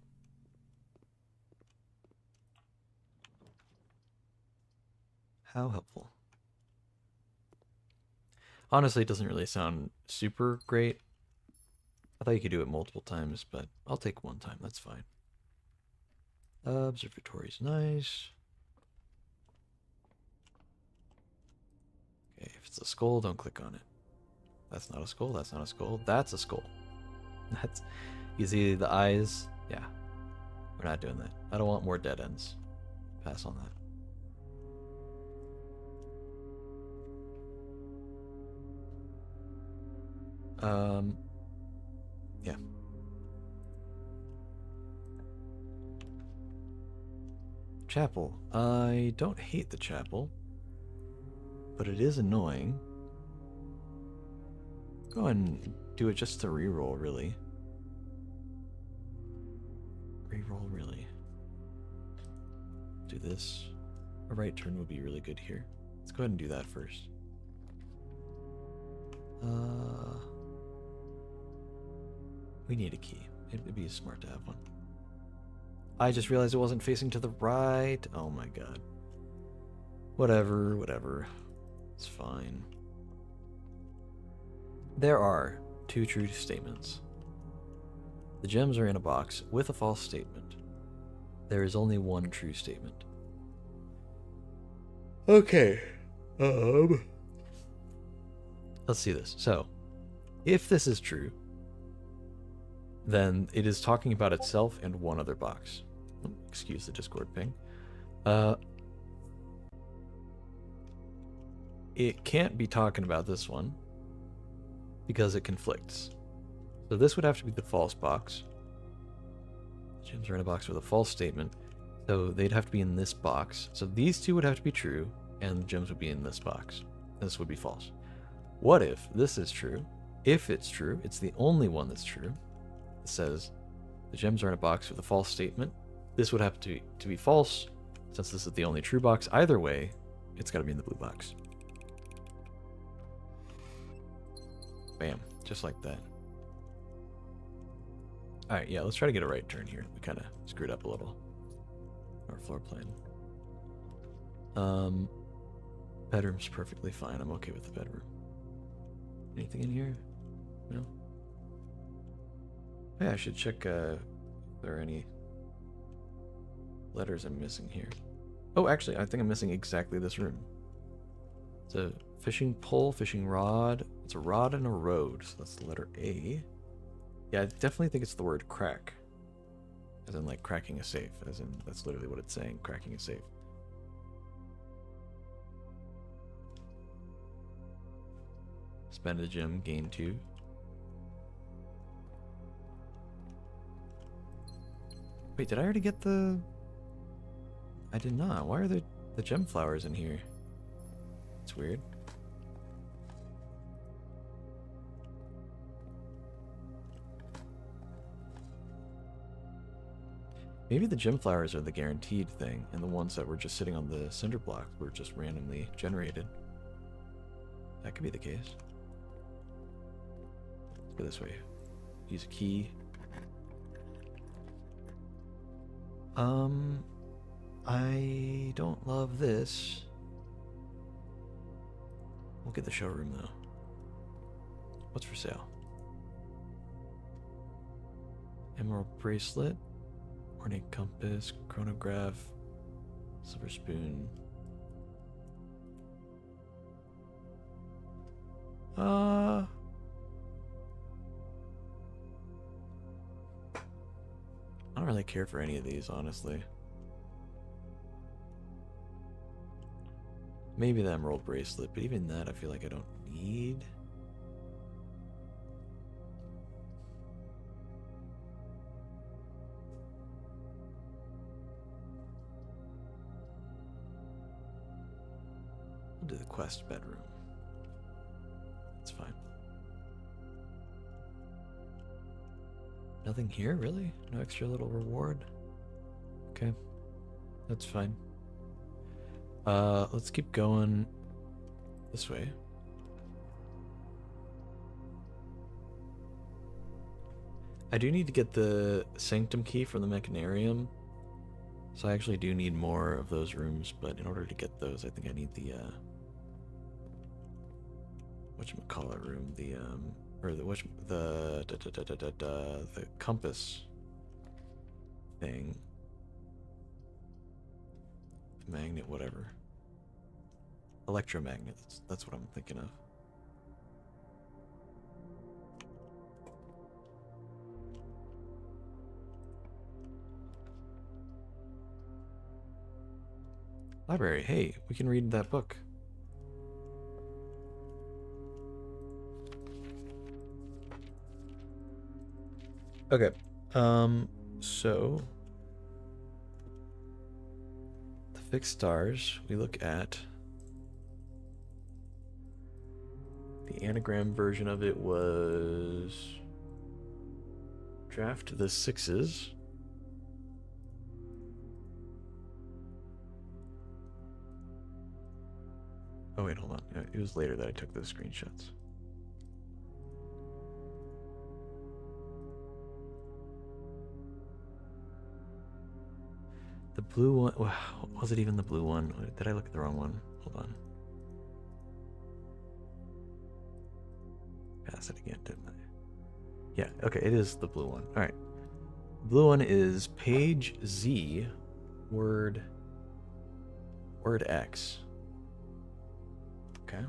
How helpful. Honestly, it doesn't really sound super great. I thought you could do it multiple times, but I'll take 1 time. That's fine. Observatory's nice. Okay, if it's a skull, don't click on it. That's not a skull. That's not a skull. That's a skull. That's. You see the eyes? Yeah. We're not doing that. I don't want more dead ends. Pass on that. Yeah. Chapel. I don't hate the chapel, but it is annoying. Go ahead and do it just to reroll, really. Reroll, really. Do this. A right turn would be really good here. Let's go ahead and do that first. We need a key. It'd be smart to have one. I just realized it wasn't facing to the right. Oh my god. Whatever, whatever. It's fine. There are 2 true statements. The gems are in a box with a false statement. There is only 1 true statement. Okay. Let's see this. So, if this is true, then it is talking about itself and 1 other box. Oh, excuse the Discord ping. It can't be talking about this one because it conflicts. So this would have to be the false box. The gems are in a box with a false statement. So they'd have to be in this box. So these 2 would have to be true, and the gems would be in this box. This would be false. What if this is true? If it's true, it's the only one that's true. It says the gems are in a box with a false statement. This would have to be false, since this is the only true box. Either way, it's got to be in the blue box. Bam, just like that. Alright, yeah, let's try to get a right turn here. We kind of screwed up a little. Our floor plan. Bedroom's perfectly fine. I'm okay with the bedroom. Anything in here? No? Yeah, I should check if there are any letters I'm missing here. Oh, actually, I think I'm missing exactly this room. It's a fishing pole, fishing rod. It's a rod and a road, so that's the letter A. Yeah, I definitely think it's the word crack. As in, like, cracking a safe. As in, that's literally what it's saying, cracking a safe. Spend a gem, gain 2. Wait, did I already get the... I did not. Why are the gem flowers in here? It's weird. Maybe the gem flowers are the guaranteed thing, and the ones that were just sitting on the cinder block were just randomly generated. That could be the case. Let's go this way. Use a key. I don't love this. We'll get the showroom though. What's for sale? Emerald bracelet, ornate compass, chronograph, silver spoon. I don't really care for any of these, honestly. Maybe the emerald bracelet, but even that I feel like I don't need. We'll do the quest bedroom. It's fine. Nothing here, really? No extra little reward? Okay. That's fine. Let's keep going this way. I do need to get the sanctum key from the mechanarium. So I actually do need more of those rooms, but in order to get those, I think I need the, whatchamacallit room, the compass thing. Magnet, whatever. Electromagnet, that's what I'm thinking of. Library, hey, we can read that book. Okay, so Fixed stars, we look at the anagram version of it was draft the sixes. Oh wait, hold on. It was later that I took those screenshots. The blue one, was it even the blue one? Did I look at the wrong one? Hold on. Pass it again, didn't I? Yeah, okay, it is the blue one. All right. The blue one is page Z, word X. Okay.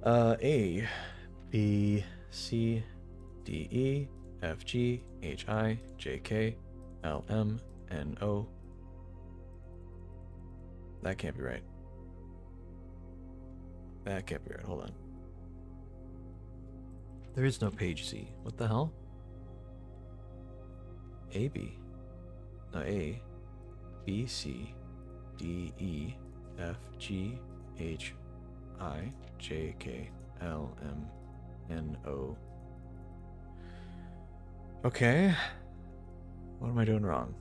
A, B, C, D, E, F, G, H, I, J, K, L, M, N, O. That can't be right. That can't be right. Hold on. There is no page Z. What the hell? A, B. No, A, B, C, D, E, F, G, H, I, J, K, L, M, N, O. Okay. What am I doing wrong?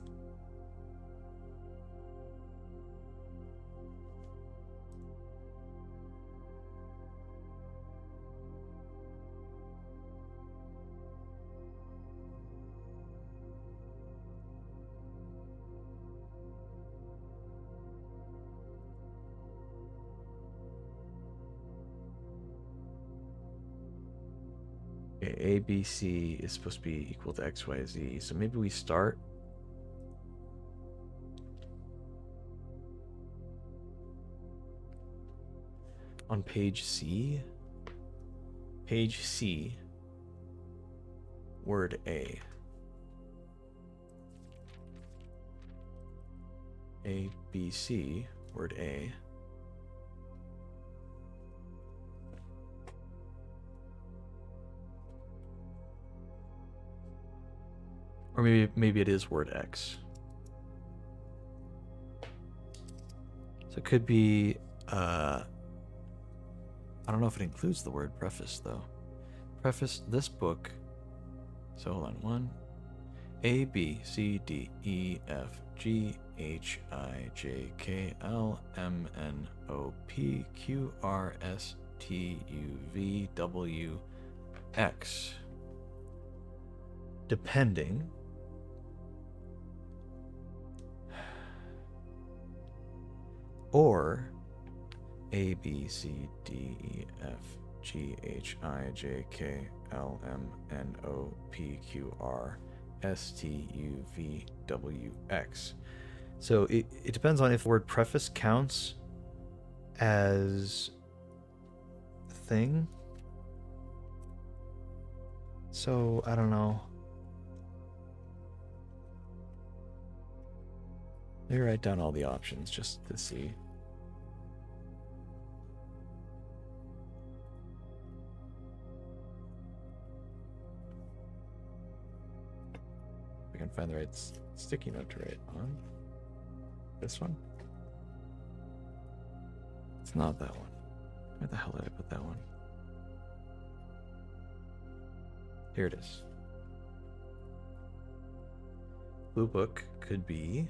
A, B, C is supposed to be equal to X, Y, Z. So maybe we start on page C. Page C, word A. A, B, C, word A. Or maybe it is word X. So it could be, I don't know if it includes the word preface though. Preface this book. So hold on, 1, A, B, C, D, E, F, G, H, I, J, K, L, M, N, O, P, Q, R, S, T, U, V, W, X. Depending. Or A, B, C, D, E, F, G, H, I, J, K, L, M, N, O, P, Q, R, S, T, U, V, W, X. So it depends on if the word preface counts as a thing. So I don't know. Let me write down all the options just to see. I can find the right sticky note to write on. This one? It's not that one. Where the hell did I put that one? Here it is. Blue book could be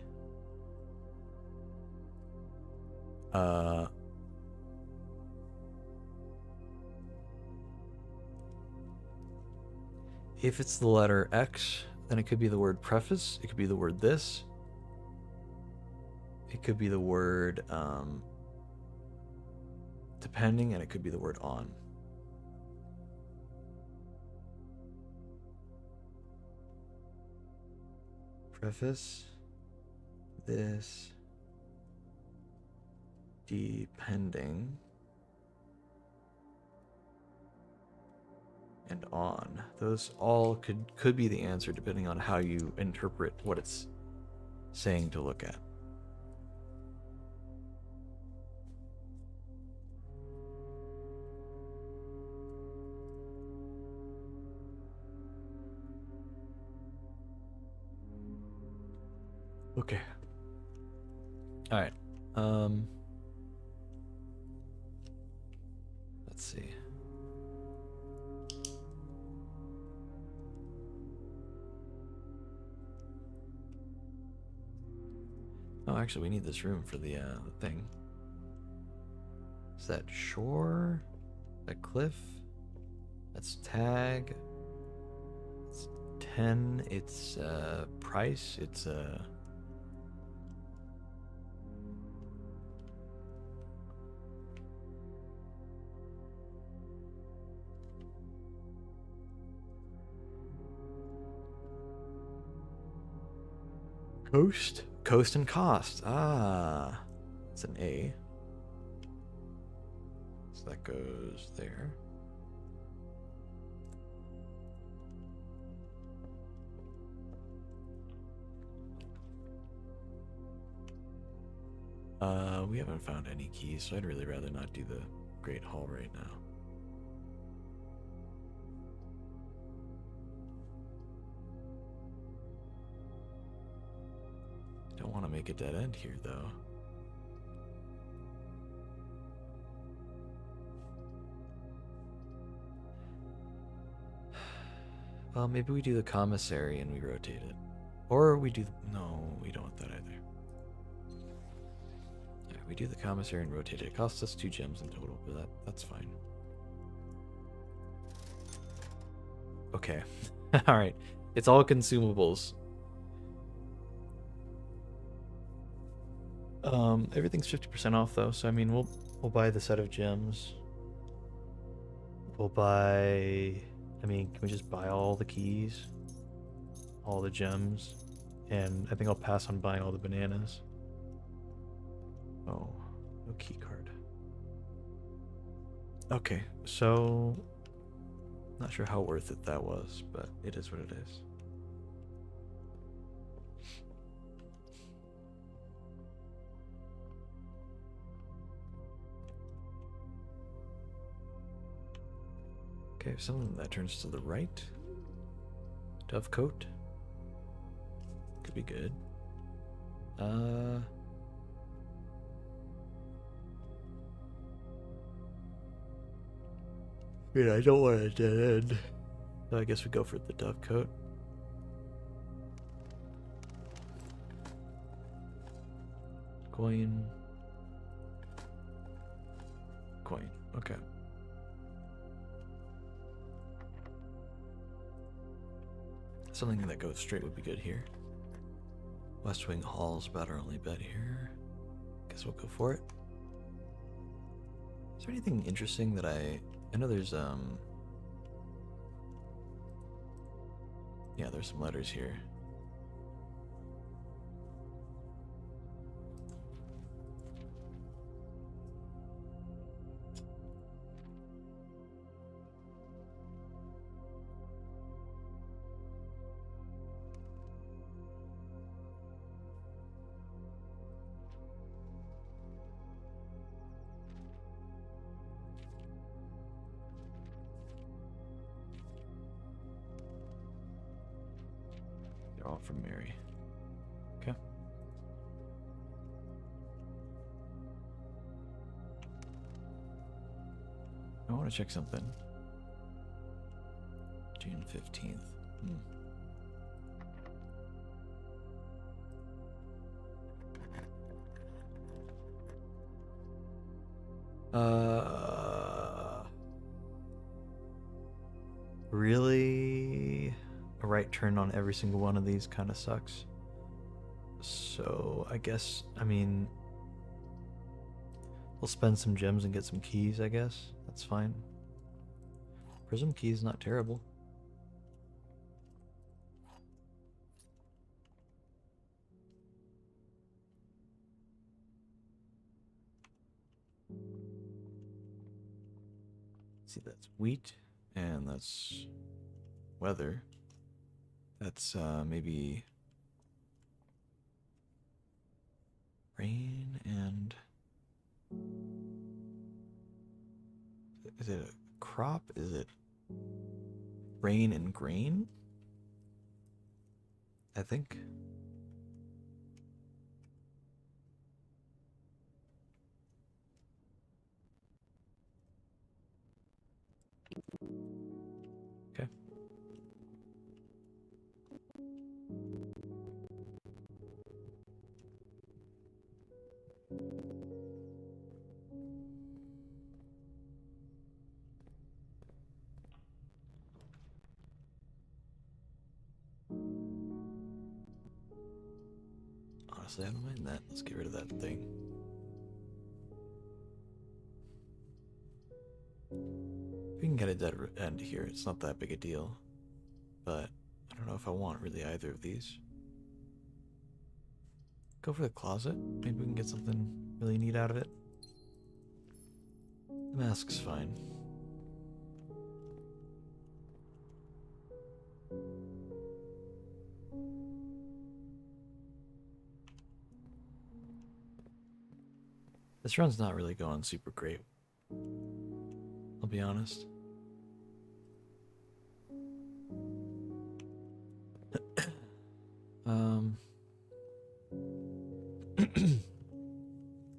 if it's the letter X, then it could be the word preface, it could be the word this, it could be the word depending, and it could be the word on. Preface, this, depending, and on. Those all could be the answer depending on how you interpret what it's saying to look at. Okay. All right. Let's see. Oh, actually, we need this room for the thing. Is that shore? That cliff? That's tag. It's 10. It's price. It's coast. Coast and cost. Ah, it's an A. So that goes there. We haven't found any keys, so I'd really rather not do the Great Hall right now. Don't want to make a dead end here, though. Well, maybe we do the commissary and we rotate it. Or we do... No, we don't want that either. Yeah, we do the commissary and rotate it. It costs us 2 gems in total, but that's fine. Okay. Alright. It's all consumables. Everything's 50% off though, so I mean we'll buy the set of gems. We'll buy... I mean, can we just buy all the keys? All the gems? And I think I'll pass on buying all the bananas. Oh, no key card. Okay, so... Not sure how worth it that was, but it is what it is. Okay, something that turns to the right. Dovecoat. Could be good. I mean, I don't want a dead end. So I guess we go for the Dovecoat. Coin. Coin. Okay. Something that goes straight would be good here. West Wing Hall's about our only bet here. Guess we'll go for it. Is there anything interesting that I know there's yeah, there's some letters here. They're all from Mary. Okay. I want to check something. June 15th. Really? A right turn on every single one of these kind of sucks. So, I guess, I mean, we'll spend some gems and get some keys, I guess. That's fine. Prism key is not terrible. See, that's wheat, and that's weather. That's maybe rain and... Is it a crop? Is it rain and grain? I think. Honestly, I don't mind that. Let's get rid of that thing. We can get a dead end here. It's not that big a deal. But I don't know if I want really either of these. Go for the closet. Maybe we can get something really neat out of it. The mask's fine. This run's not really going super great. I'll be honest.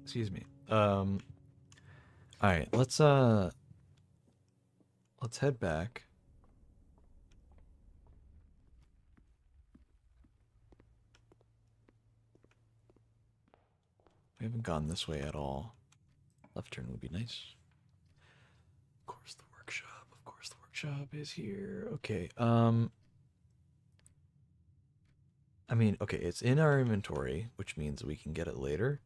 Excuse me. Alright, let's head back. We haven't gone this way at all. Left turn would be nice. Of course the workshop. Of course the workshop is here. Okay, I mean, okay, it's in our inventory, which means we can get it later.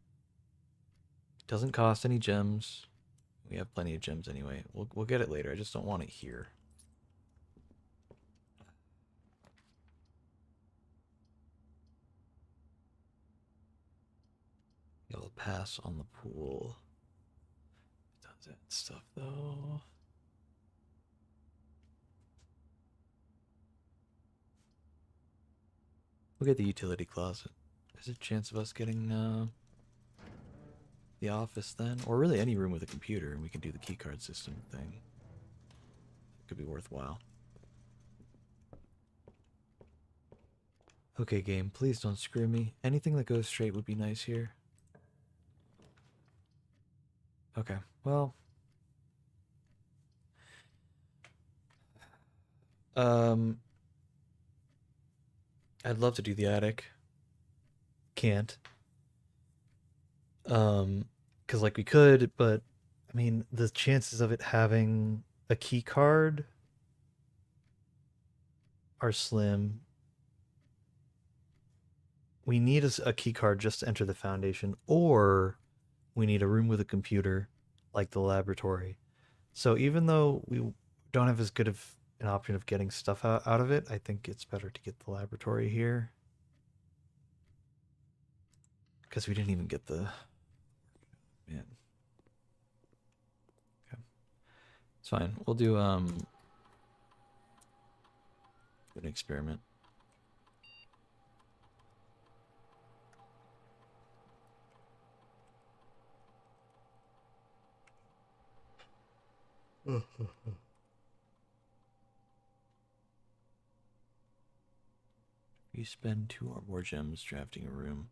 It doesn't cost any gems. We have plenty of gems anyway. We'll get it later. I just don't want it here. You'll pass on the pool. Does that stuff though. We'll get the utility closet. There's a chance of us getting the office then, or really any room with a computer, and we can do the keycard system thing. It could be worthwhile. Okay, game, please don't screw me. Anything that goes straight would be nice here. Okay, well. I'd love to do the attic. Can't. Because like we could, but I mean, the chances of it having a key card are slim. We need a key card just to enter the foundation, or we need a room with a computer, like the laboratory. So even though we don't have as good of an option of getting stuff out of it, I think it's better to get the laboratory here. Because we didn't even get the... Man. Okay. It's fine. We'll do an experiment. You spend 2 or more gems drafting a room.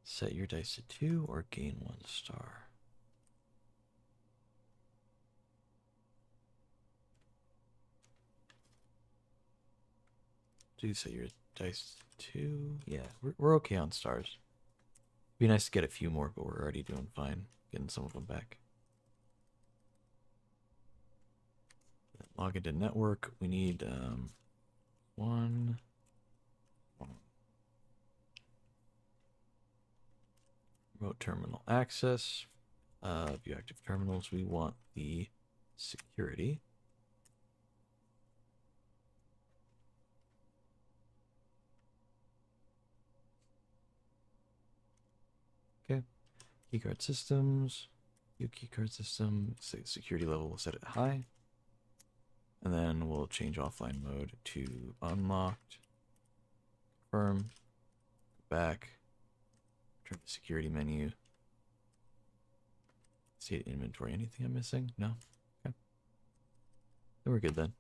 Set your dice to 2 or gain 1 star. Do set your dice to 2. Yeah, we're okay on stars. Be nice to get a few more, but we're already doing fine getting some of them back. Log into network. We need one. Remote terminal access. View active terminals. We want the security. Okay. Keycard systems. View keycard system. Security level, we'll set it high. And then we'll change offline mode to unlocked. Confirm. Back. Turn the security menu. See inventory. Anything I'm missing? No? Okay. Then we're good then.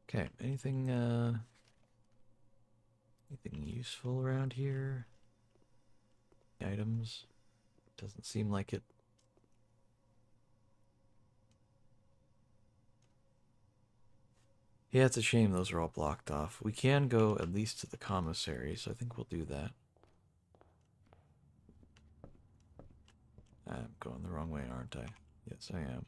Okay, anything useful around here? Items? Doesn't seem like it. Yeah, it's a shame those are all blocked off. We can go at least to the commissary, so I think we'll do that. I'm going the wrong way, aren't I? Yes, I am.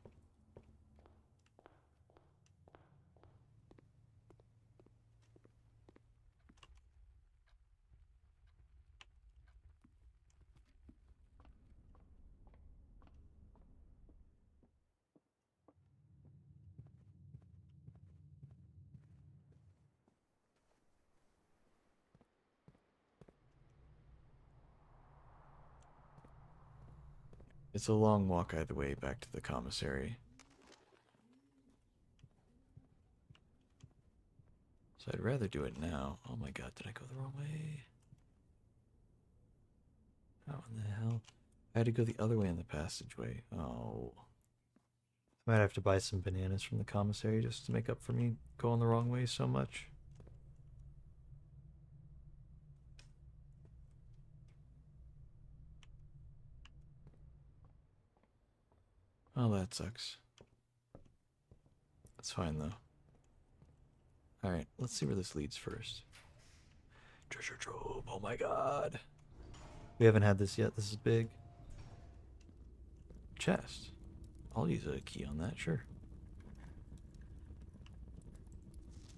It's a long walk either way back to the commissary. So I'd rather do it now. Oh my god, did I go the wrong way? How in the hell? I had to go the other way in the passageway. Oh. I might have to buy some bananas from the commissary just to make up for me going the wrong way so much. Oh, that sucks. That's fine though. Alright, let's see where this leads first. Treasure trove, oh my god. We haven't had this yet. This is big. Chest. I'll use a key on that, sure.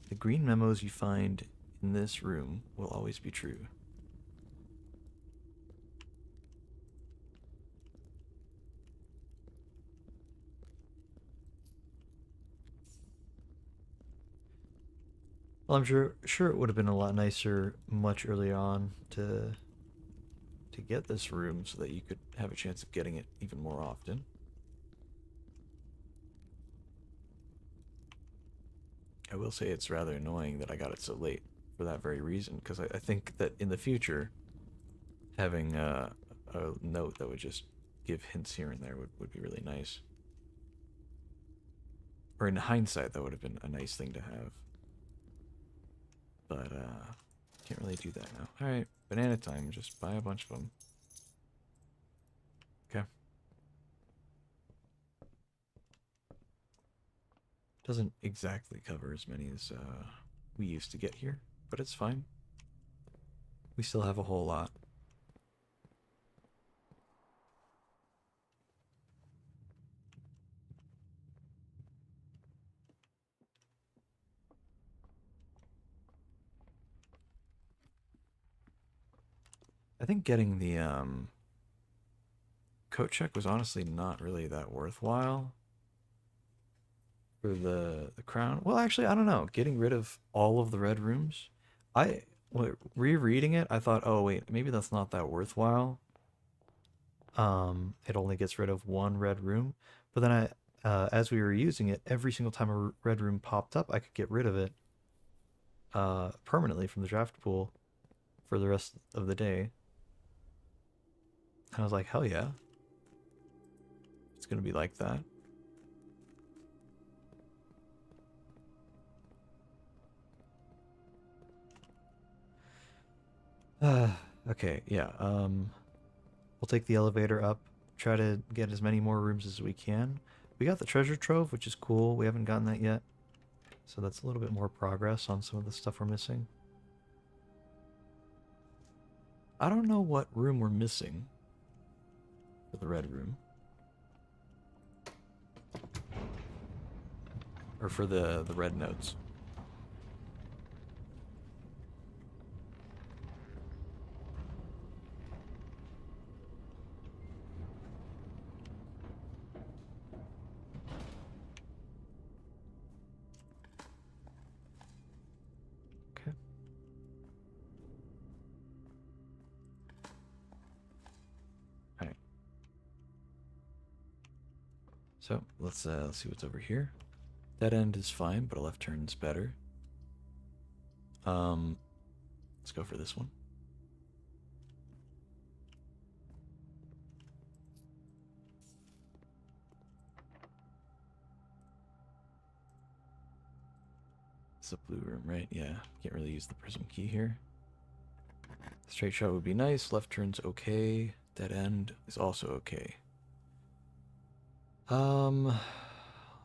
The green memos you find in this room will always be true. Well, I'm sure it would have been a lot nicer much earlier on to get this room so that you could have a chance of getting it even more often. I will say it's rather annoying that I got it so late for that very reason, because I think that in the future, having a note that would just give hints here and there would be really nice. Or in hindsight, that would have been a nice thing to have. But, can't really do that now. Alright, banana time. Just buy a bunch of them. Okay. Doesn't exactly cover as many as we used to get here, but it's fine. We still have a whole lot. I think getting the coat check was honestly not really that worthwhile for the crown. Well, actually, I don't know. Getting rid of all of the red rooms, rereading it, I thought, oh wait, maybe that's not that worthwhile. It only gets rid of one red room, but then as we were using it, every single time a red room popped up, I could get rid of it permanently from the draft pool for the rest of the day. And I was like, hell yeah. It's gonna be like that. Okay, yeah. We'll take the elevator up, try to get as many more rooms as we can. We got the treasure trove, which is cool. We haven't gotten that yet. So that's a little bit more progress on some of the stuff we're missing. I don't know what room we're missing for the red room. Or for the red notes. Okay. Alright. So let's see what's over here. That end is fine, but a left turn's better. Let's go for this one. It's a blue room, right? Yeah, can't really use the prism key here. Straight shot would be nice. Left turn's okay. Dead end is also okay.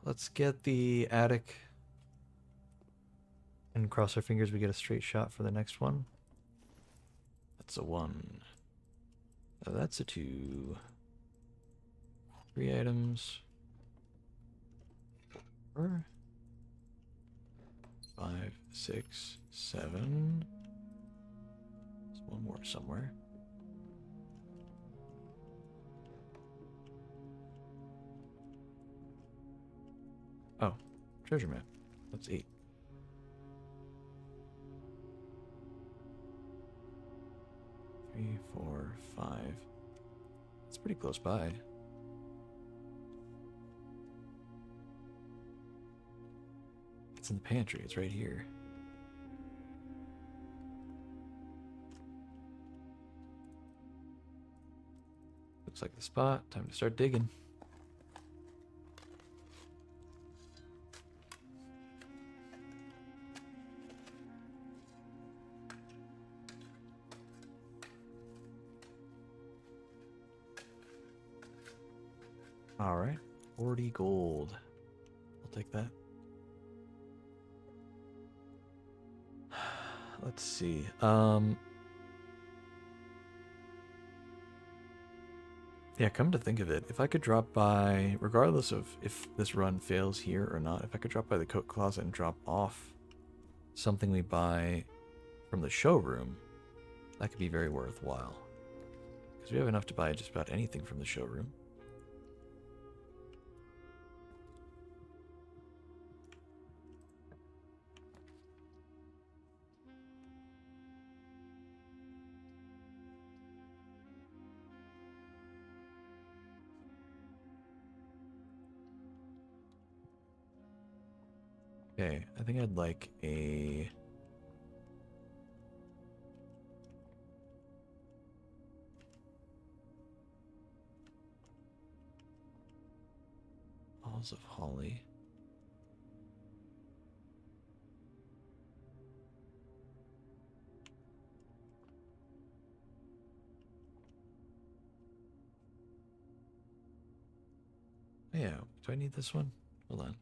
Let's get the attic. And cross our fingers we get a straight shot for the next one. That's a 1. Oh, that's a 2. 3 items. 4, 5, 6, 7. There's one more somewhere. Oh, treasure map. That's 8. Three, 4, 5. It's pretty close by. It's in the pantry. It's right here. Looks like the spot. Time to start digging. All right, 40 gold. I'll take that. Let's see. Yeah, come to think of it, if I could drop by, regardless of if this run fails here or not, if I could drop by the coat closet and drop off something we buy from the showroom, that could be very worthwhile. Because we have enough to buy just about anything from the showroom. Okay, I think I'd like a... Balls of holly. Oh, yeah, do I need this one? Hold on.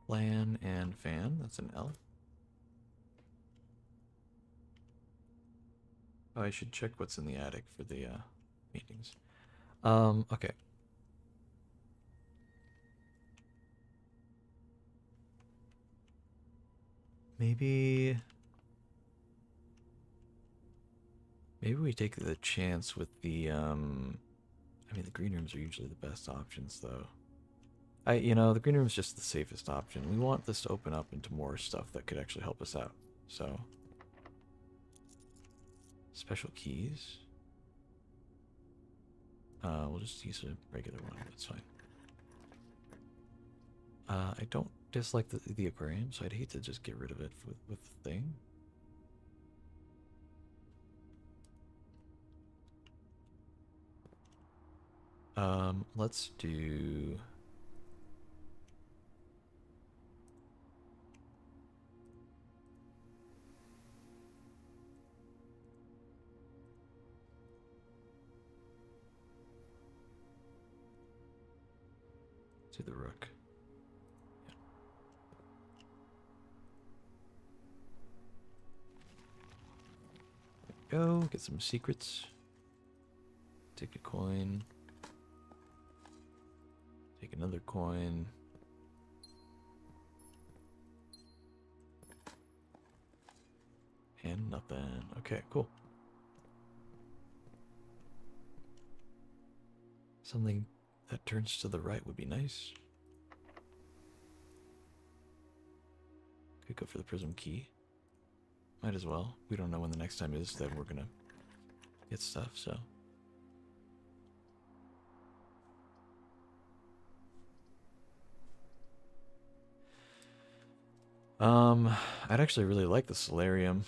Plan and fan, that's an L. Oh, I should check what's in the attic for the meetings. Okay. Maybe we take the chance with the I mean the green rooms are usually the best options though. The green room's just the safest option. We want this to open up into more stuff that could actually help us out. So special keys. We'll just use a regular one, that's fine. I don't dislike the aquarium, so I'd hate to just get rid of it with the thing. Let's do... do the rook. Yeah. Go, get some secrets. Take a coin. Take another coin. And nothing. Okay, cool. Something that turns to the right would be nice. Could go for the prism key. Might as well. We don't know when the next time is that we're gonna get stuff, so. I'd actually really like the solarium.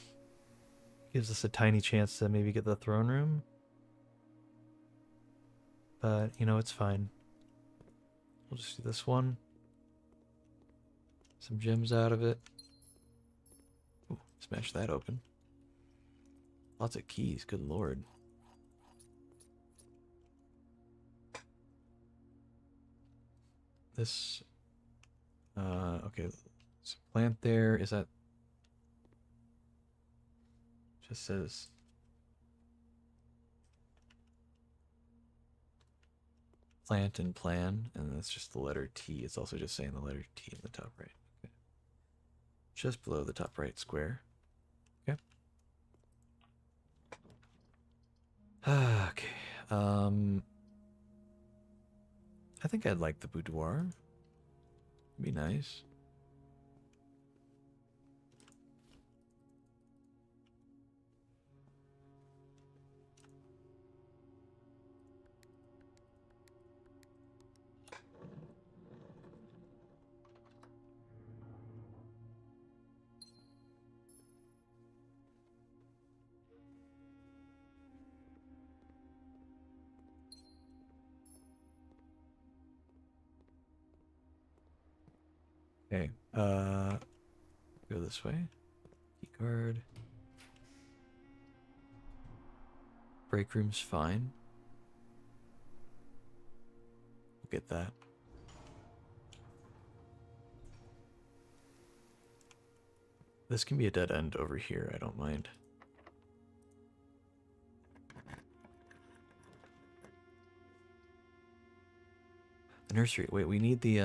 Gives us a tiny chance to maybe get the throne room. But, it's fine. We'll just do this one. Some gems out of it. Ooh, smash that open. Lots of keys, good lord. This, okay, so plant there, is that, just says, plant and plan, and that's just the letter T. It's also just saying the letter T in the top right. Okay. Just below the top right square. Okay. Okay. I think I'd like the boudoir. It'd be nice. Okay. Go this way. Key card. Break room's fine. We'll get that. This can be a dead end over here. I don't mind. The nursery. Wait, we need the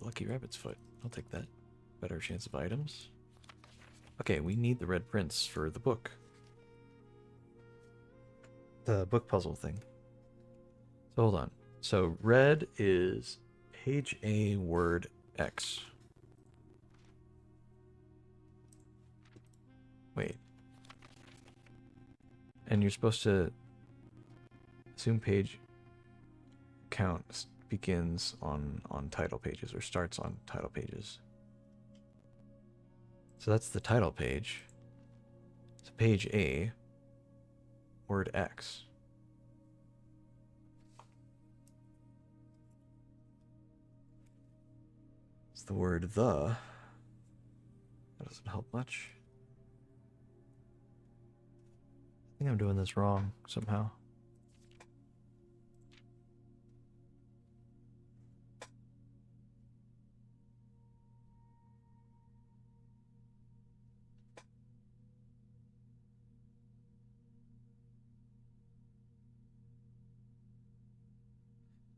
Lucky Rabbit's foot. I'll take that. Better chance of items. Okay, we need the red prince for the book. The book puzzle thing. So hold on. So red is page A, word X. Wait. And you're supposed to assume page count begins on title pages or starts on title pages. So that's the title page. So page A, word X. It's the word the. That doesn't help much. I think I'm doing this wrong somehow.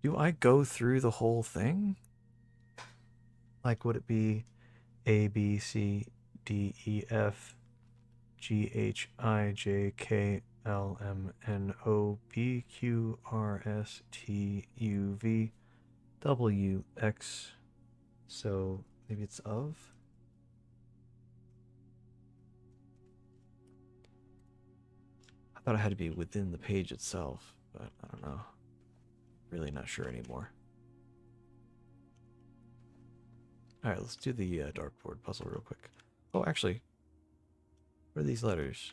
Do I go through the whole thing? Like, would it be A, B, C, D, E, F, G, H, I, J, K, L, M, N, O, P, Q, R, S, T, U, V, W, X? So maybe it's of? I thought it had to be within the page itself, but I don't know. Really not sure anymore. Alright, let's do the dartboard puzzle real quick. Oh, actually, what are these letters?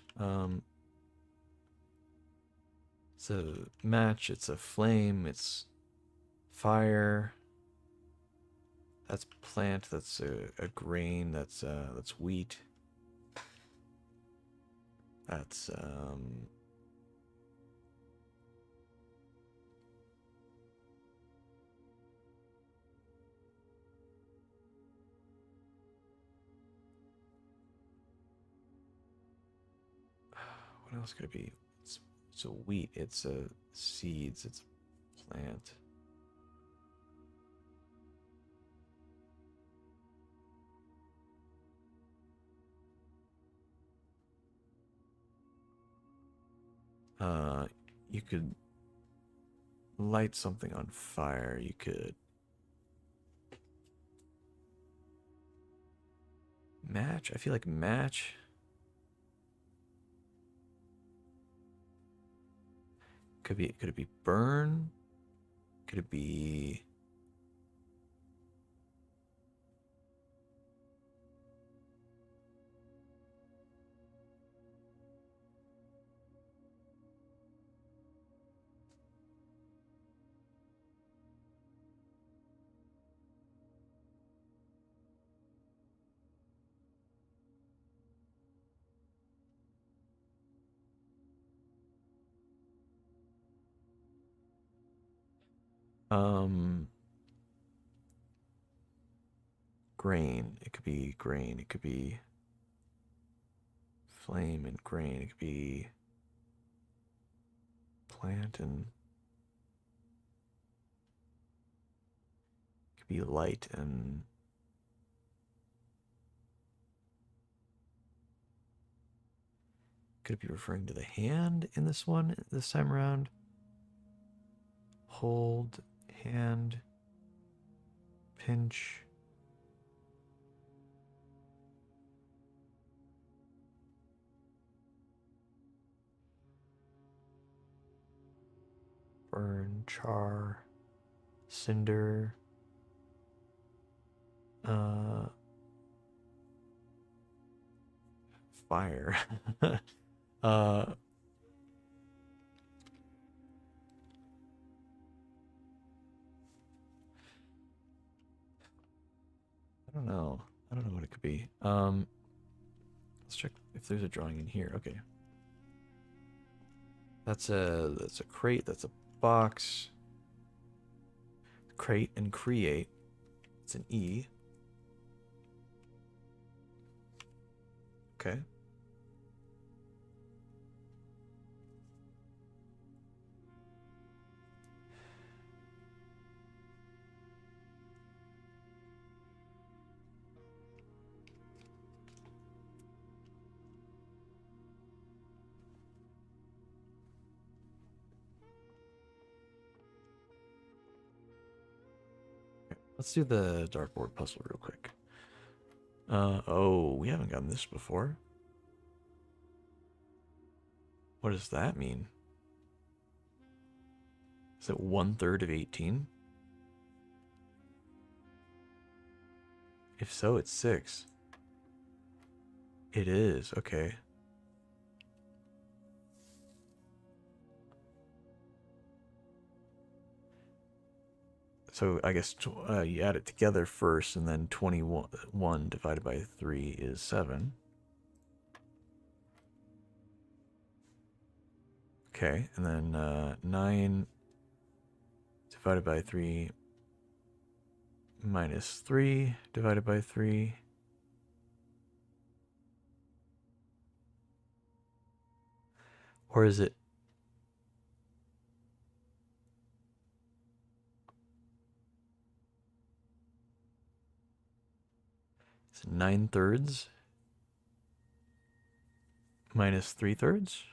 It's a match, it's a flame, it's fire. That's plant, that's a grain, that's wheat. That's what else could it be? It's a wheat, it's a seeds, it's a plant. You could light something on fire. You could match. I feel like match. Could it be burn? Could it be um grain? It could be grain. It could be flame and grain. It could be plant and could be light and could it be referring to the hand in this one this time around? Hold, hand, pinch. Burn, char, cinder, fire. I don't know. I don't know what it could be. Let's check if there's a drawing in here. Okay. That's a crate, that's a box. Crate and create. It's an E. Okay. Let's do the dartboard puzzle real quick. Oh, we haven't gotten this before. What does that mean? Is it 1/3 of 18? If so, it's 6. It is, okay. So I guess you add it together first, and then 21 divided by 3 is 7. Okay, and then 9 divided by 3 minus 3 divided by 3. Or is it... It's 9/3 minus 3/3?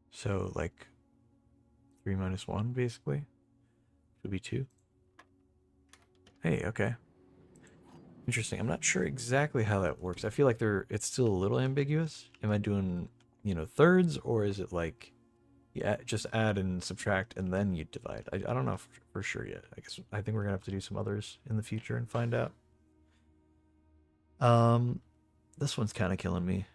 So, like, 3 minus 1, basically? Should be 2. Hey, okay. Interesting. I'm not sure exactly how that works. I feel like it's still a little ambiguous. Am I doing, thirds, or is it like you just add and subtract and then you divide? I don't know for sure yet. I think we're gonna have to do some others in the future and find out. This one's kind of killing me.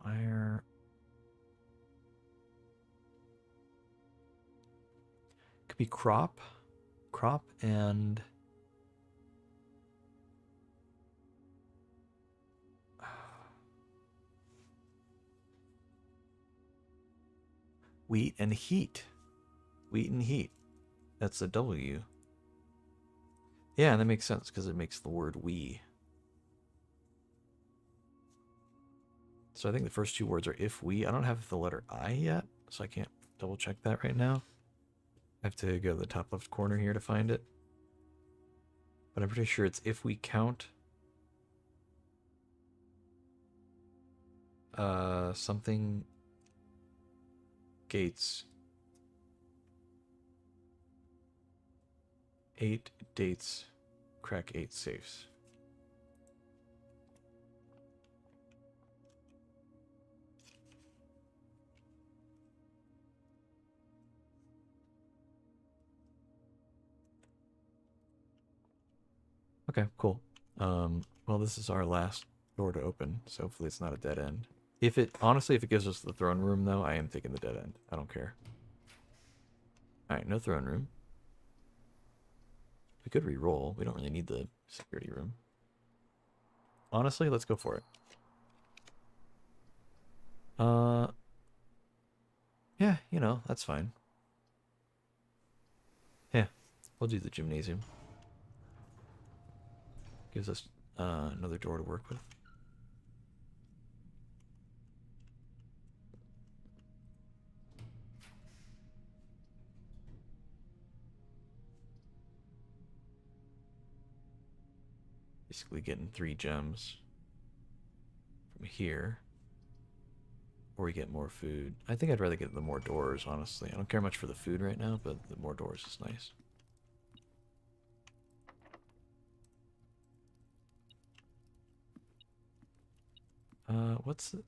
Fire. Could be crop and wheat and heat. Wheat and heat. That's a W. Yeah, that makes sense because it makes the word we. So I think the first two words are if we. I don't have the letter I yet, so I can't double check that right now. I have to go to the top left corner here to find it. But I'm pretty sure it's if we count something gates 8 dates crack 8 safes. Okay, cool. Well, this is our last door to open, so hopefully it's not a dead end. Honestly, if it gives us the throne room, though, I am taking the dead end. I don't care. Alright, no throne room. We could re-roll. We don't really need the security room. Honestly, let's go for it. Uh, yeah, you know, that's fine. Yeah, we'll do the gymnasium. Gives us another door to work with. Basically getting 3 gems from here. Or we get more food. I think I'd rather get the more doors, honestly. I don't care much for the food right now, but the more doors is nice.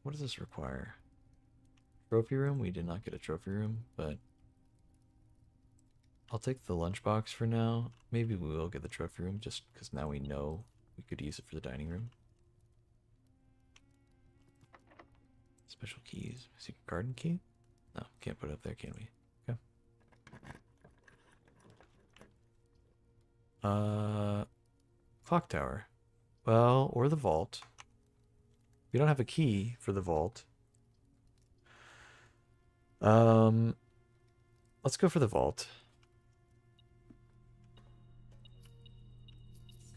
What does this require? Trophy room? We did not get a trophy room, but I'll take the lunchbox for now. Maybe we will get the trophy room just because now we know we could use it for the dining room. Special keys. Secret garden key? No, can't put it up there, can we? Okay. Clock tower. Well, or the vault. We don't have a key for the vault. Let's go for the vault.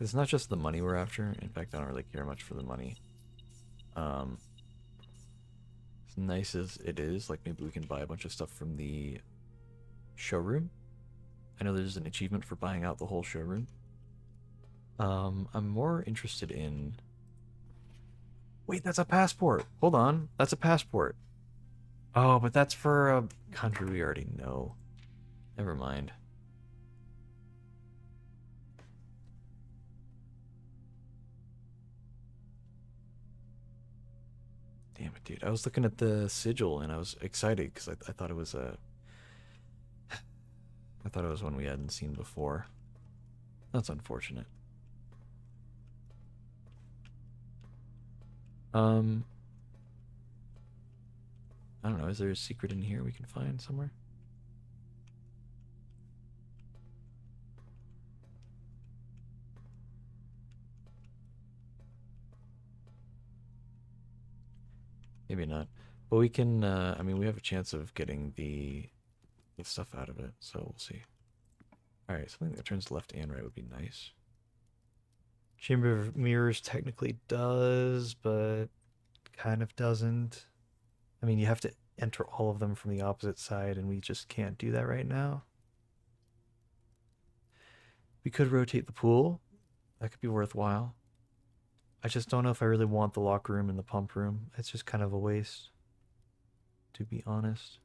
It's not just the money we're after. In fact, I don't really care much for the money. As nice as it is, like maybe we can buy a bunch of stuff from the showroom. I know there's an achievement for buying out the whole showroom. I'm more interested in... Wait, that's a passport! Hold on, that's a passport. Oh, but that's for a country we already know. Never mind. Damn it, dude. I was looking at the sigil and I was excited because I thought it was a... I thought it was one we hadn't seen before. That's unfortunate. I don't know, is there a secret in here we can find somewhere? Maybe not. But we can, I mean, we have a chance of getting the stuff out of it, so we'll see. Alright, something that turns left and right would be nice. Chamber of Mirrors technically does, but kind of doesn't. I mean, you have to enter all of them from the opposite side, and we just can't do that right now. We could rotate the pool. That could be worthwhile. I just don't know if I really want the locker room and the pump room. It's just kind of a waste, to be honest.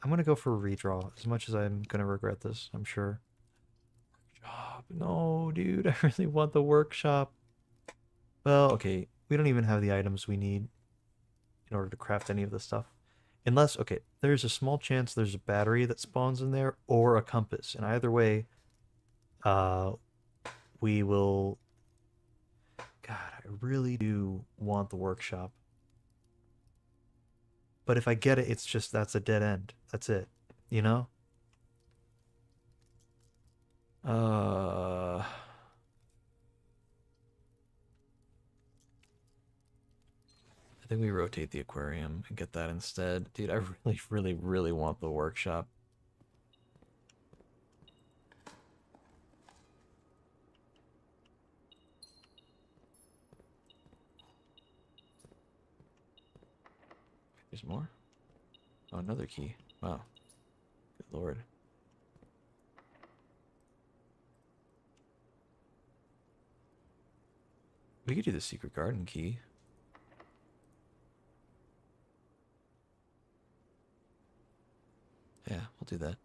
I'm going to go for a redraw, as much as I'm going to regret this, I'm sure. Workshop. No, dude, I really want the workshop. Well, okay, we don't even have the items we need in order to craft any of this stuff. Unless, okay, there's a small chance there's a battery that spawns in there or a compass. And either way, we will... God, I really do want the workshop. But if I get it, it's just, that's a dead end. That's it. You know? I think we rotate the aquarium and get that instead. Dude, I really, really, really want the workshop. There's more? Oh, another key. Wow. Good lord. We could do the secret garden key. Yeah, we'll do that.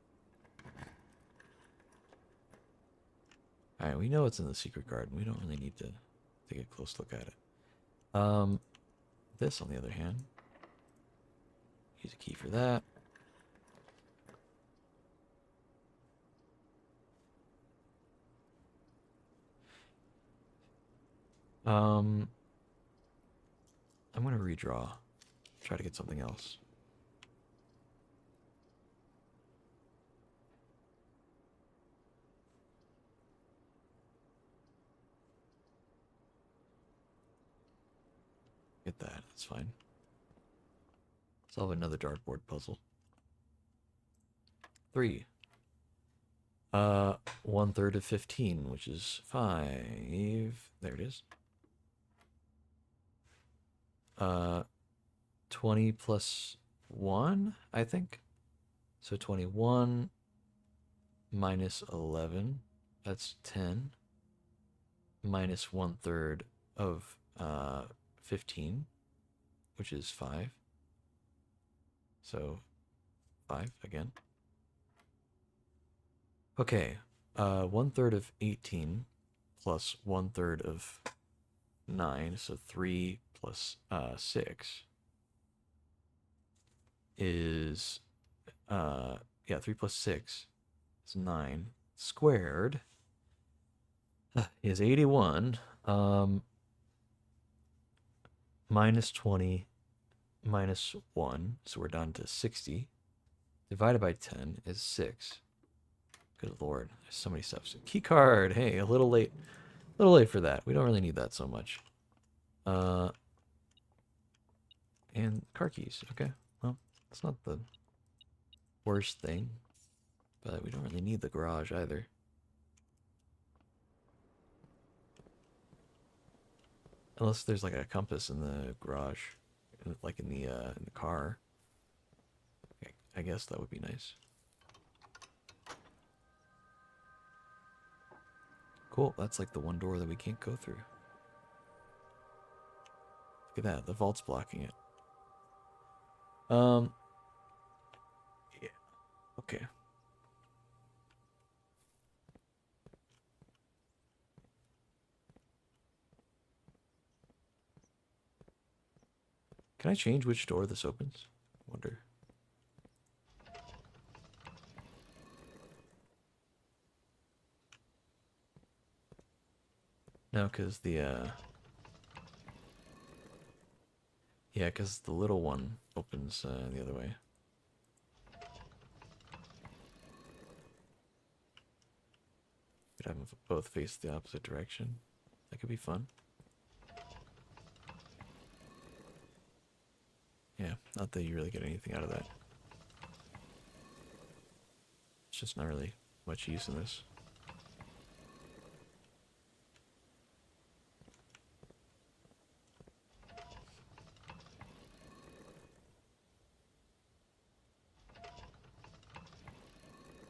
Alright, we know it's in the secret garden. We don't really need to take a close look at it. This, on the other hand. Use a key for that. I'm gonna redraw. Try to get something else. Get that. That's fine. Solve another dartboard puzzle. 3. 1/3 of 15, which is 5. There it is. 20 plus 1, I think. So 21 minus 11, that's 10. Minus 1/3 of 15, which is 5. So 5 again. Okay, 1/3 of 18 plus 1/3 of 9, so 3 plus 6 is, yeah, 3 plus 6 is 9 squared is 81, minus 20 minus 1, so we're down to 60, divided by 10 is 6. Good lord, there's so many steps. Key card, hey, a little late for that. We don't really need that so much. And car keys, okay. Well, it's not the worst thing, but we don't really need the garage either. Unless there's like a compass in the garage, like in the car. I guess that would be nice. Cool, that's like the one door that we can't go through. Look at that, the vault's blocking it. Yeah. Okay. Can I change which door this opens? I wonder. No, because the, yeah, because the little one opens the other way. Could have them both face the opposite direction. That could be fun. Yeah, not that you really get anything out of that. It's just not really much use in this.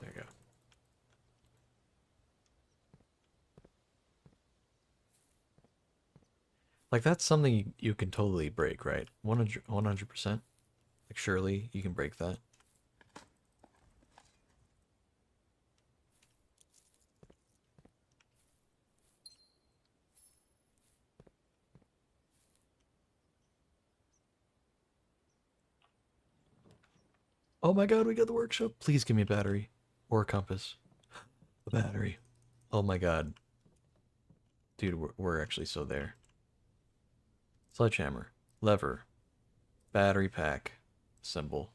There you go. Like, that's something you can totally break, right? 100%. Like, surely you can break that. Oh my god, we got the workshop. Please give me a battery. Or a compass. A battery. Oh my god. Dude, we're actually so there. Sledgehammer. Lever. Battery pack. Symbol.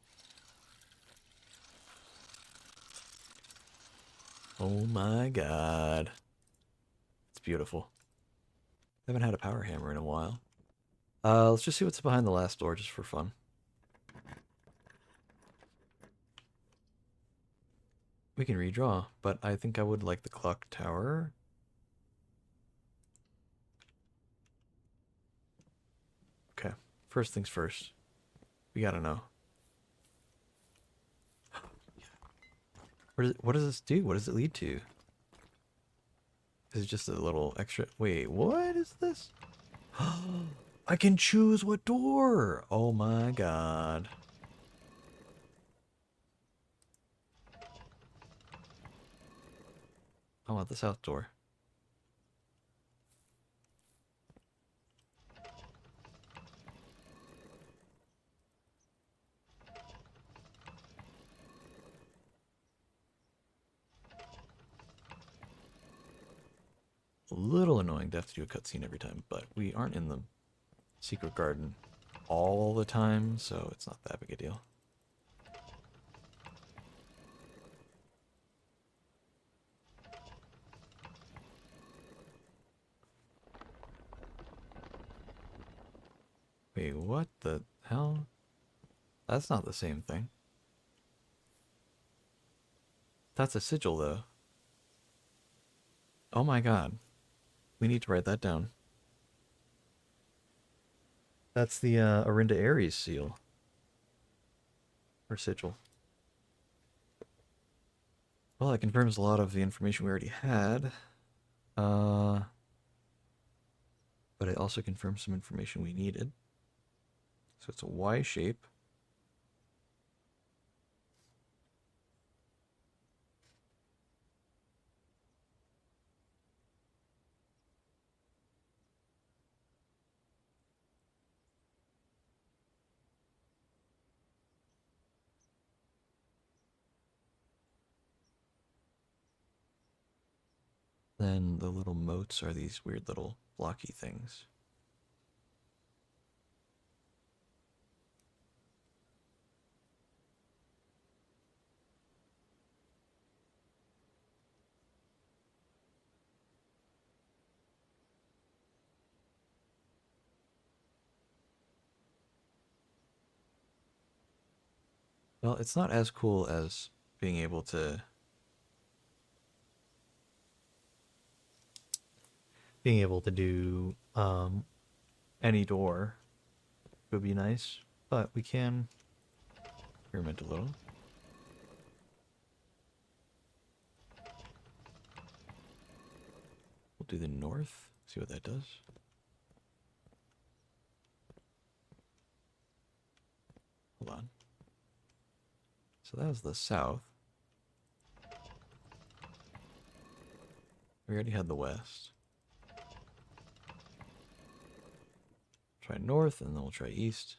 Oh my god. It's beautiful. I haven't had a power hammer in a while. Let's just see what's behind the last door, just for fun. We can redraw, but I think I would like the clock tower. Okay, first things first. We gotta know. What does this do? What does it lead to? Is it just a little extra? Wait, what is this? I can choose what door! Oh my god. I want the south door. A little annoying to have to do a cutscene every time, but we aren't in the secret garden all the time, so it's not that big a deal. Wait, what the hell? That's not the same thing. That's a sigil, though. Oh my god. We need to write that down. That's the Arinda Ares seal. Or sigil. Well, that confirms a lot of the information we already had. But it also confirms some information we needed. So it's a Y shape. Then the little motes are these weird little blocky things. Well, it's not as cool as being able to do any door would be nice, but we can experiment a little. We'll do the north, see what that does. Hold on. So that was the south. We already had the west. Try north, and then we'll try east.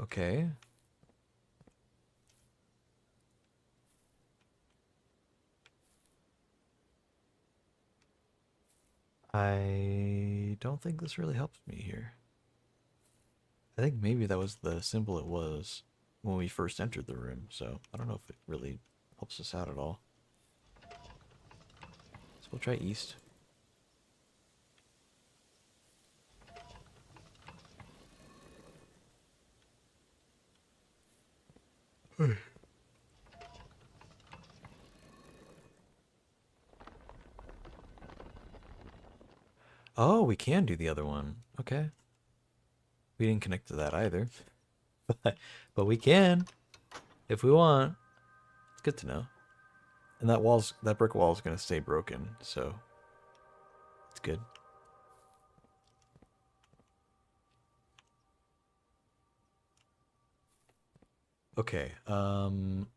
Okay. I don't think this really helps me here. I think maybe that was the symbol it was when we first entered the room, so I don't know if it really helps us out at all. So we'll try east. Oh, we can do the other one. Okay. We didn't connect to that either. But we can if we want. It's good to know. And that brick wall is going to stay broken, so it's good. Okay. um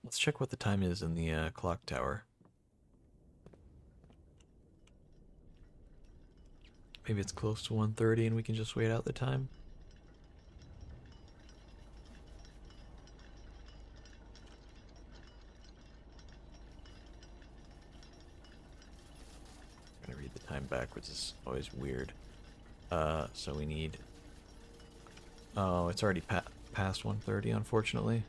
let's check what the time is in the clock tower. Maybe it's close to 1:30 and we can just wait out the time. I'm gonna read the time backwards, it's always weird. So we need... Oh, it's already past 1:30, unfortunately.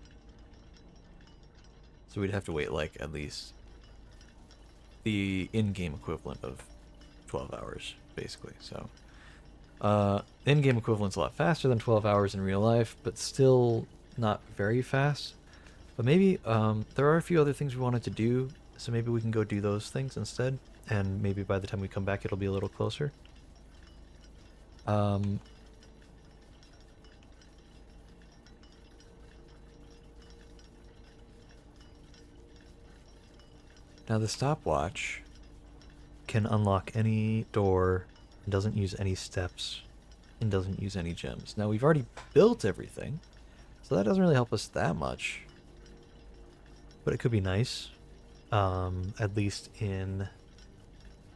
So we'd have to wait, like, at least the in-game equivalent of 12 hours, basically, so... in-game equivalent's a lot faster than 12 hours in real life, but still not very fast. But maybe, there are a few other things we wanted to do, so maybe we can go do those things instead, and maybe by the time we come back it'll be a little closer. Now the stopwatch can unlock any door, and doesn't use any steps, and doesn't use any gems. Now we've already built everything, So that doesn't really help us that much. But it could be nice. At least in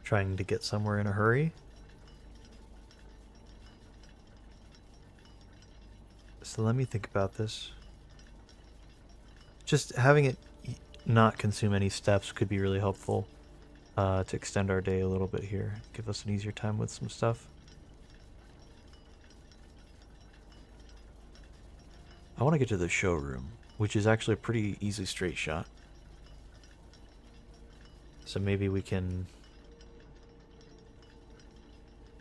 trying to get somewhere in a hurry. So let me think about this. Just having it not consume any steps could be really helpful to extend our day a little bit here. Give us an easier time with some stuff. I want to get to the showroom, which is actually a pretty easy straight shot. So maybe we can...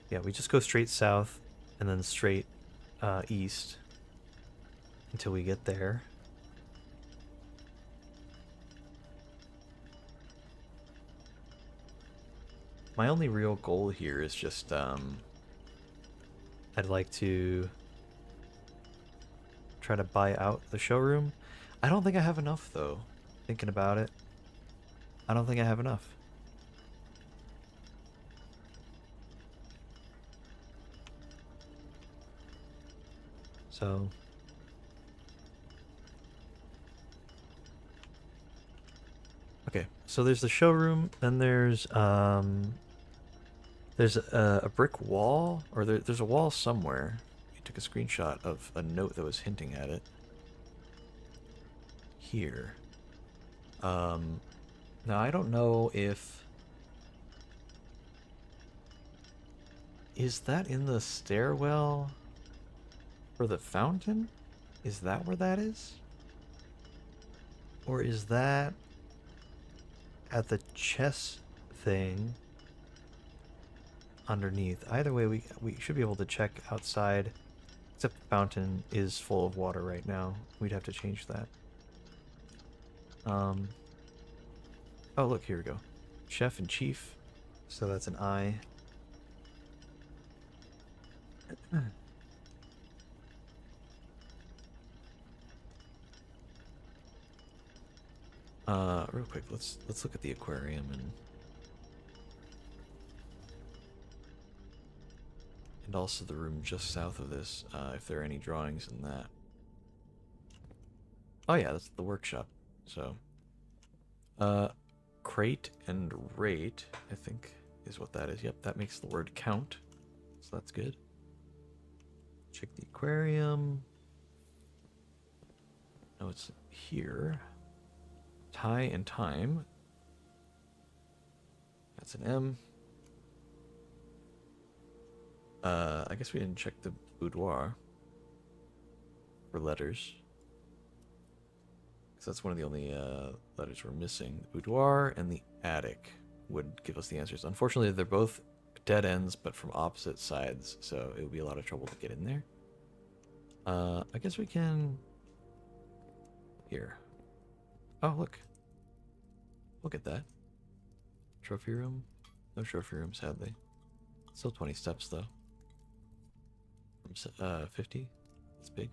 Yeah, we just go straight south and then straight east until we get there. My only real goal here is just, I'd like to try to buy out the showroom. I don't think I have enough, though. Thinking about it, I don't think I have enough. So... Okay, so there's the showroom, then there's a brick wall, or there's a wall somewhere. We took a screenshot of a note that was hinting at it. Here. Now I don't know if... Is that in the stairwell for the fountain? Is that where that is? Or is that at the chess thing underneath? Either way, we should be able to check outside. Except the fountain is full of water right now. We'd have to change that. Oh, look, here we go. Chef and Chief. So that's an I. Real quick, let's look at the aquarium and also the room just south of this, if there are any drawings in that. Oh yeah, that's the workshop. So, crate and rate, I think, is what that is. Yep, that makes the word count, so that's good. Check the aquarium. No, it's here. Tie and time. That's an M. I guess we didn't check the boudoir for letters. Because that's one of the only letters we're missing. The boudoir and the attic would give us the answers. Unfortunately, they're both dead ends, but from opposite sides, so it would be a lot of trouble to get in there. I guess we can... Here. Oh, look. Look at that. Trophy room? No trophy room, sadly. Still 20 steps, though. From 50? That's big.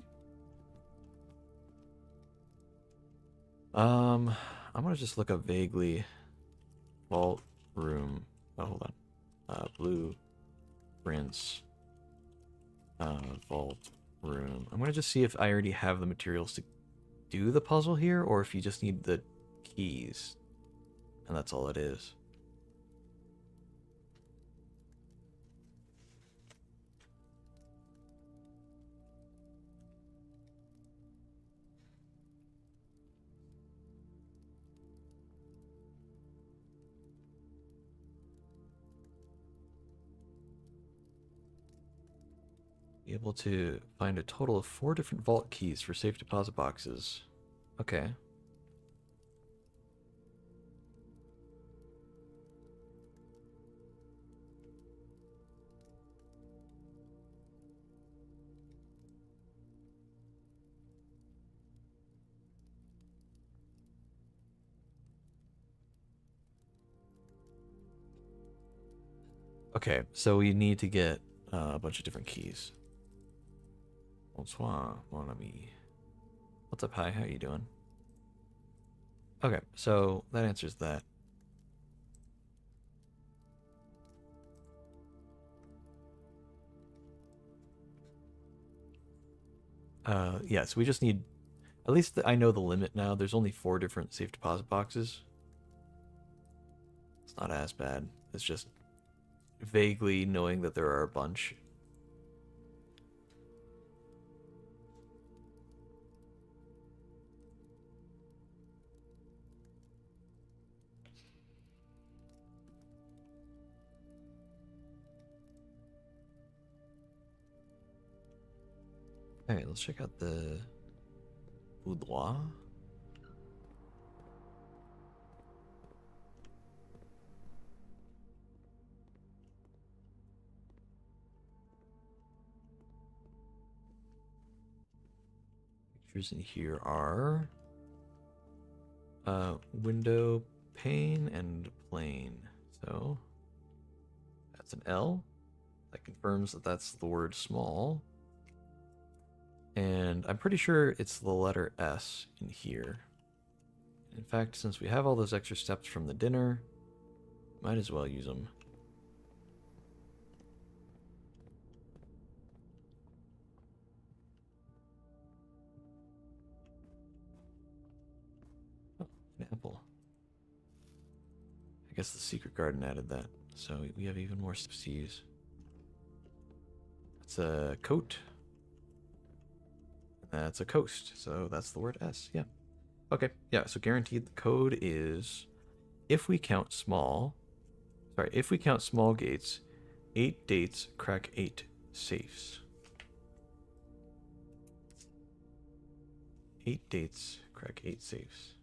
I'm gonna just look up vaguely. Vault room. Oh, hold on. Blue prints. Vault room. I'm gonna just see if I already have the materials to do the puzzle here, or if you just need the keys. And that's all it is. Be able to find a total of 4 different vault keys for safe deposit boxes. Okay. Okay, so we need to get a bunch of different keys. Bonsoir, mon ami. What's up, hi? How you doing? Okay, so that answers that. Yeah, so we just need, at least I know the limit now. There's only 4 different safe deposit boxes. It's not as bad. It's just vaguely knowing that there are a bunch. Alright, let's check out the boudoir. Pictures in here are window, pane, and plane. So that's an L. That confirms that that's the word small. And I'm pretty sure it's the letter S in here. In fact, since we have all those extra steps from the dinner, might as well use them. Oh, an apple. I guess the secret garden added that, so we have even more steps to use. That's a coat. That's a coast, so that's the word S, yeah. Okay, yeah, so guaranteed the code is, if we count small gates, 8 dates crack 8 safes. 8 dates crack 8 safes.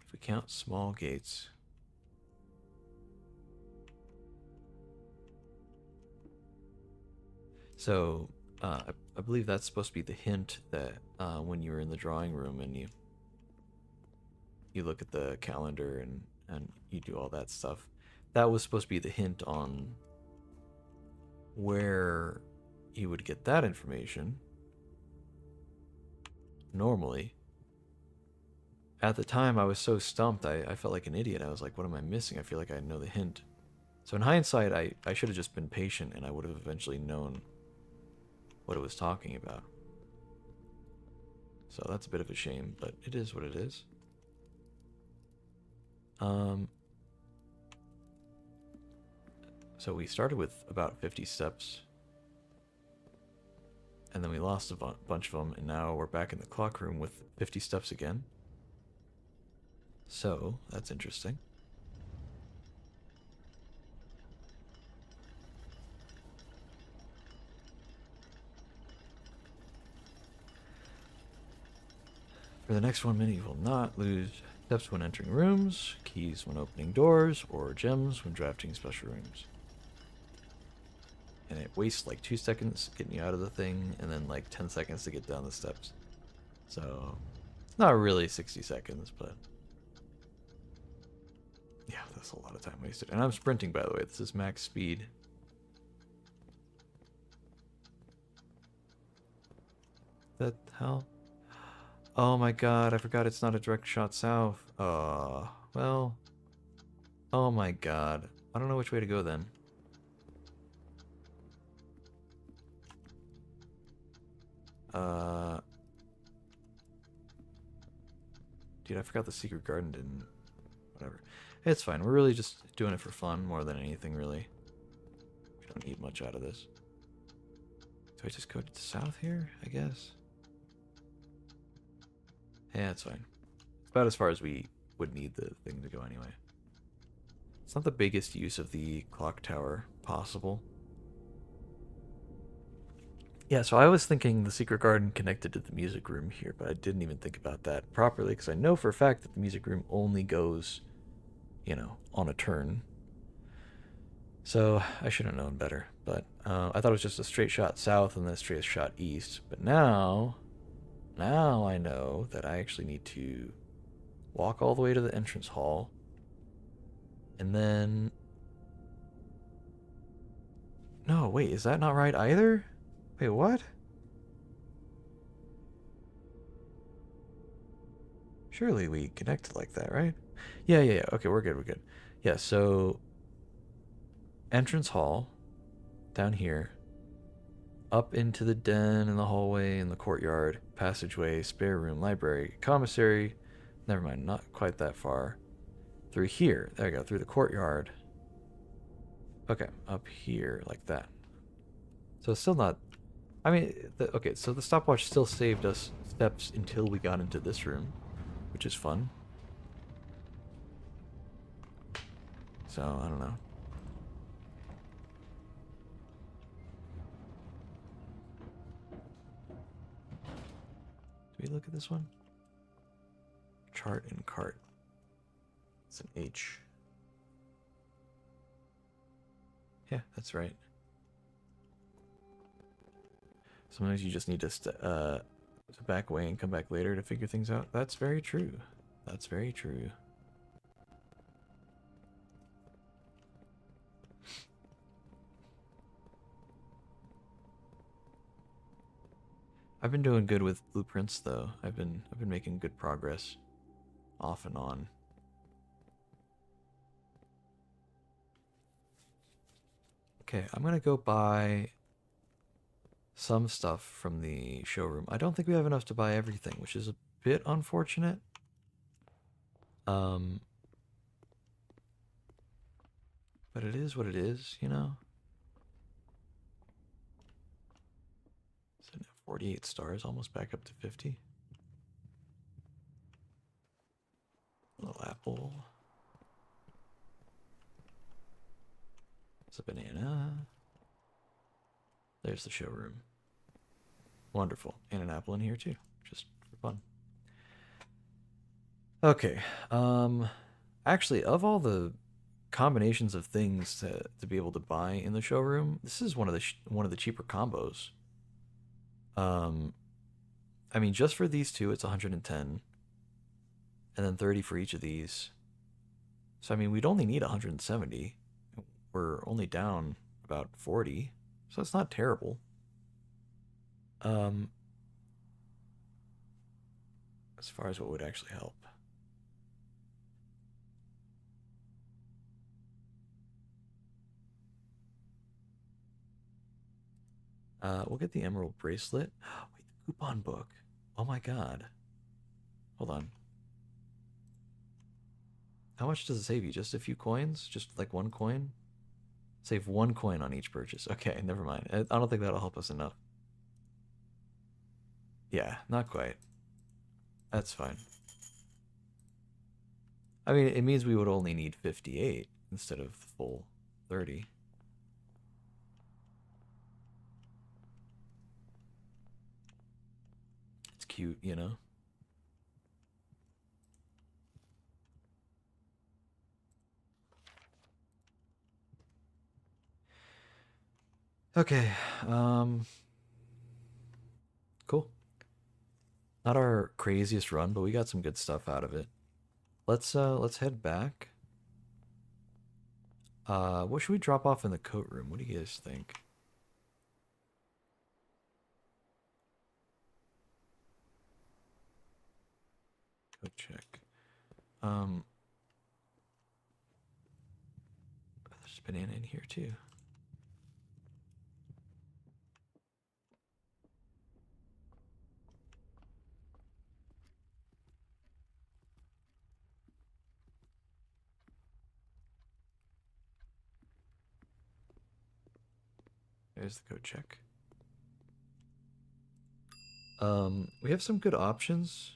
If we count small gates, so I believe that's supposed to be the hint that when you were in the drawing room and you look at the calendar and you do all that stuff, that was supposed to be the hint on where you would get that information normally. At the time, I was so stumped, I felt like an idiot. I was like, what am I missing? I feel like I know the hint. So in hindsight, I should have just been patient and I would have eventually known what it was talking about. So that's a bit of a shame, but it is what it is. So we started with about 50 steps, and then we lost a bunch of them, and now we're back in the clock room with 50 steps again. So that's interesting. For the next 1 minute, you will not lose steps when entering rooms, keys when opening doors, or gems when drafting special rooms. And it wastes like 2 seconds getting you out of the thing, and then like 10 seconds to get down the steps. So it's not really 60 seconds, but yeah, that's a lot of time wasted. And I'm sprinting, by the way. This is max speed. That hell? Oh my god, I forgot it's not a direct shot south. Well. Oh my god. I don't know which way to go then. Dude, I forgot the secret garden didn't... Whatever. It's fine. We're really just doing it for fun more than anything, really. We don't need much out of this. Do I just go to the south here, I guess? Yeah, it's fine. It's about as far as we would need the thing to go anyway. It's not the biggest use of the clock tower possible. Yeah, so I was thinking the secret garden connected to the music room here, but I didn't even think about that properly because I know for a fact that the music room only goes, you know, on a turn. So I should have known better, but I thought it was just a straight shot south and then a straight shot east. But now I know that I actually need to walk all the way to the entrance hall and then... No, wait, is that not right either? Wait, what? Surely we connected like that, right? Yeah. Okay, we're good. Yeah, so entrance hall down here, Up into the den and the hallway and the courtyard, passageway, spare room, library, commissary. Never mind, not quite that far. Through here. There you go, through the courtyard. Okay, up here, like that. So it's still not... I mean, okay, so the stopwatch still saved us steps until we got into this room, which is fun. So, I don't know. Do we look at this one? Chart and cart. It's an H. Yeah, that's right. Sometimes you just need to back away and come back later to figure things out. That's very true. That's very true. I've been doing good with blueprints though. I've been making good progress off and on. Okay, I'm gonna go buy some stuff from the showroom. I don't think we have enough to buy everything, which is a bit unfortunate. But it is what it is, you know? So 48 stars, almost back up to 50. Little apple. It's a banana. There's the showroom. Wonderful. And an apple in here too, just for fun. Okay. Actually, of all the combinations of things to be able to buy in the showroom, this is one of the cheaper combos. I mean, just for these two, it's 110, and then 30 for each of these. So I mean, we'd only need 170. We're only down about 40, so it's not terrible. As far as what would actually help. We'll get the emerald bracelet. Wait, the coupon book. Oh my god. Hold on. How much does it save you? Just a few coins? Just like one coin? Save one coin on each purchase. Okay, never mind. I don't think that'll help us enough. Yeah, not quite. That's fine. I mean, it means we would only need 58 instead of the full 30. It's cute, you know? Okay, cool. Not our craziest run, but we got some good stuff out of it. Let's head back. What should we drop off in the coat room? What do you guys think? Go check. There's a banana in here too. There's the code check. We have some good options.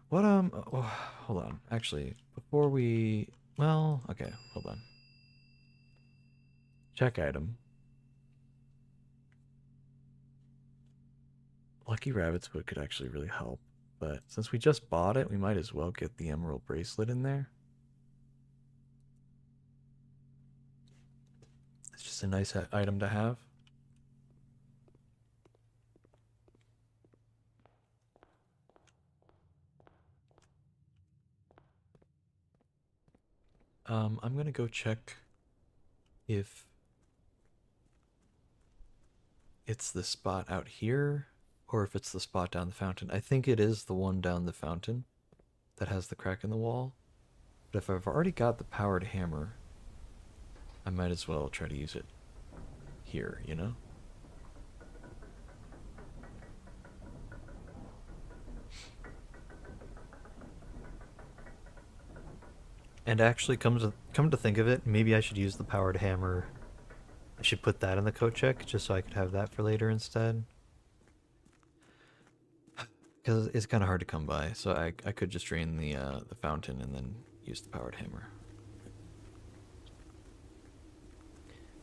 What, oh, hold on. Actually, before we, well, okay, hold on. Check item. Lucky Rabbit's Wood could actually really help, but since we just bought it, we might as well get the emerald bracelet in there. It's just a nice item to have. I'm gonna go check if it's the spot out here or if it's the spot down the fountain. I think it is the one down the fountain that has the crack in the wall. But if I've already got the powered hammer, I might as well try to use it. here, you know? And actually, come to think of it, maybe I should use the powered hammer. I should put that in the coat check just so I could have that for later instead. Because it's kind of hard to come by, so I could just drain the fountain and then use the powered hammer.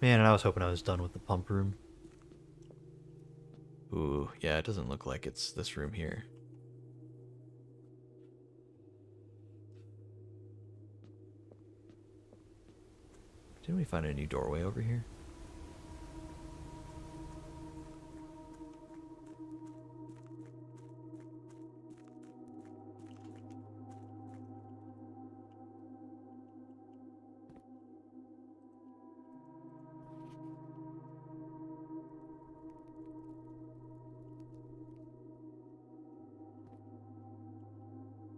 Man, and I was hoping I was done with the pump room. Ooh, yeah, it doesn't look like it's this room here. Didn't we find a new doorway over here?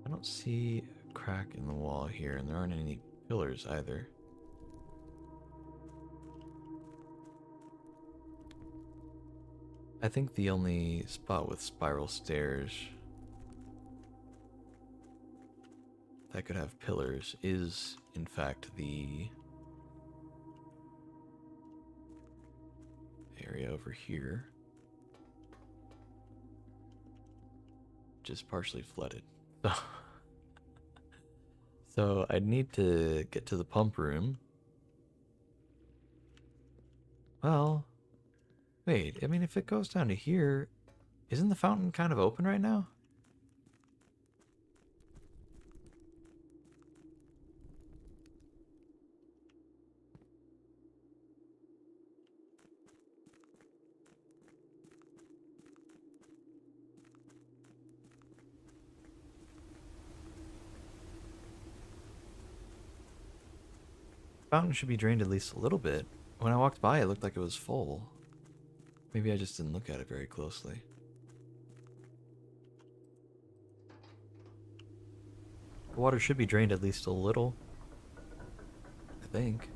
I don't see a crack in the wall here, and there aren't any pillars either. I think the only spot with spiral stairs that could have pillars is, in fact, the area over here, which is partially flooded. So I'd need to get to the pump room. Well, wait, I mean, if it goes down to here, isn't the fountain kind of open right now? Fountain should be drained at least a little bit. When I walked by, it looked like it was full. Maybe I just didn't look at it very closely. The water should be drained at least a little, I think.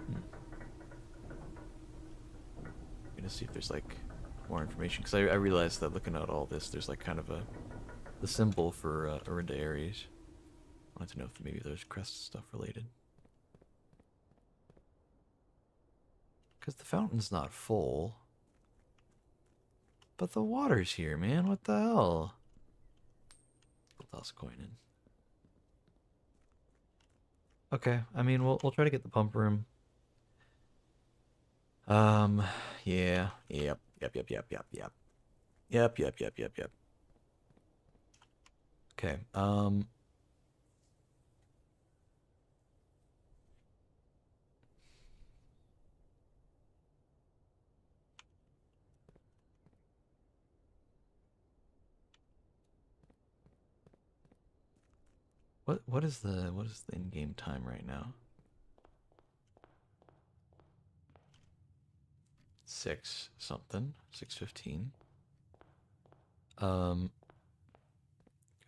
I'm gonna see if there's like more information, because I realized that looking at all this, there's like kind of the symbol for Orinda Aries. I wanted to know if maybe there's crest stuff related. Because the fountain's not full. But the water's here, man. What the hell? We'll toss a coin in. Okay, I mean, we'll try to get the pump room. Yeah, yep. Okay, what is the in-game time right now? 6 something, 6:15.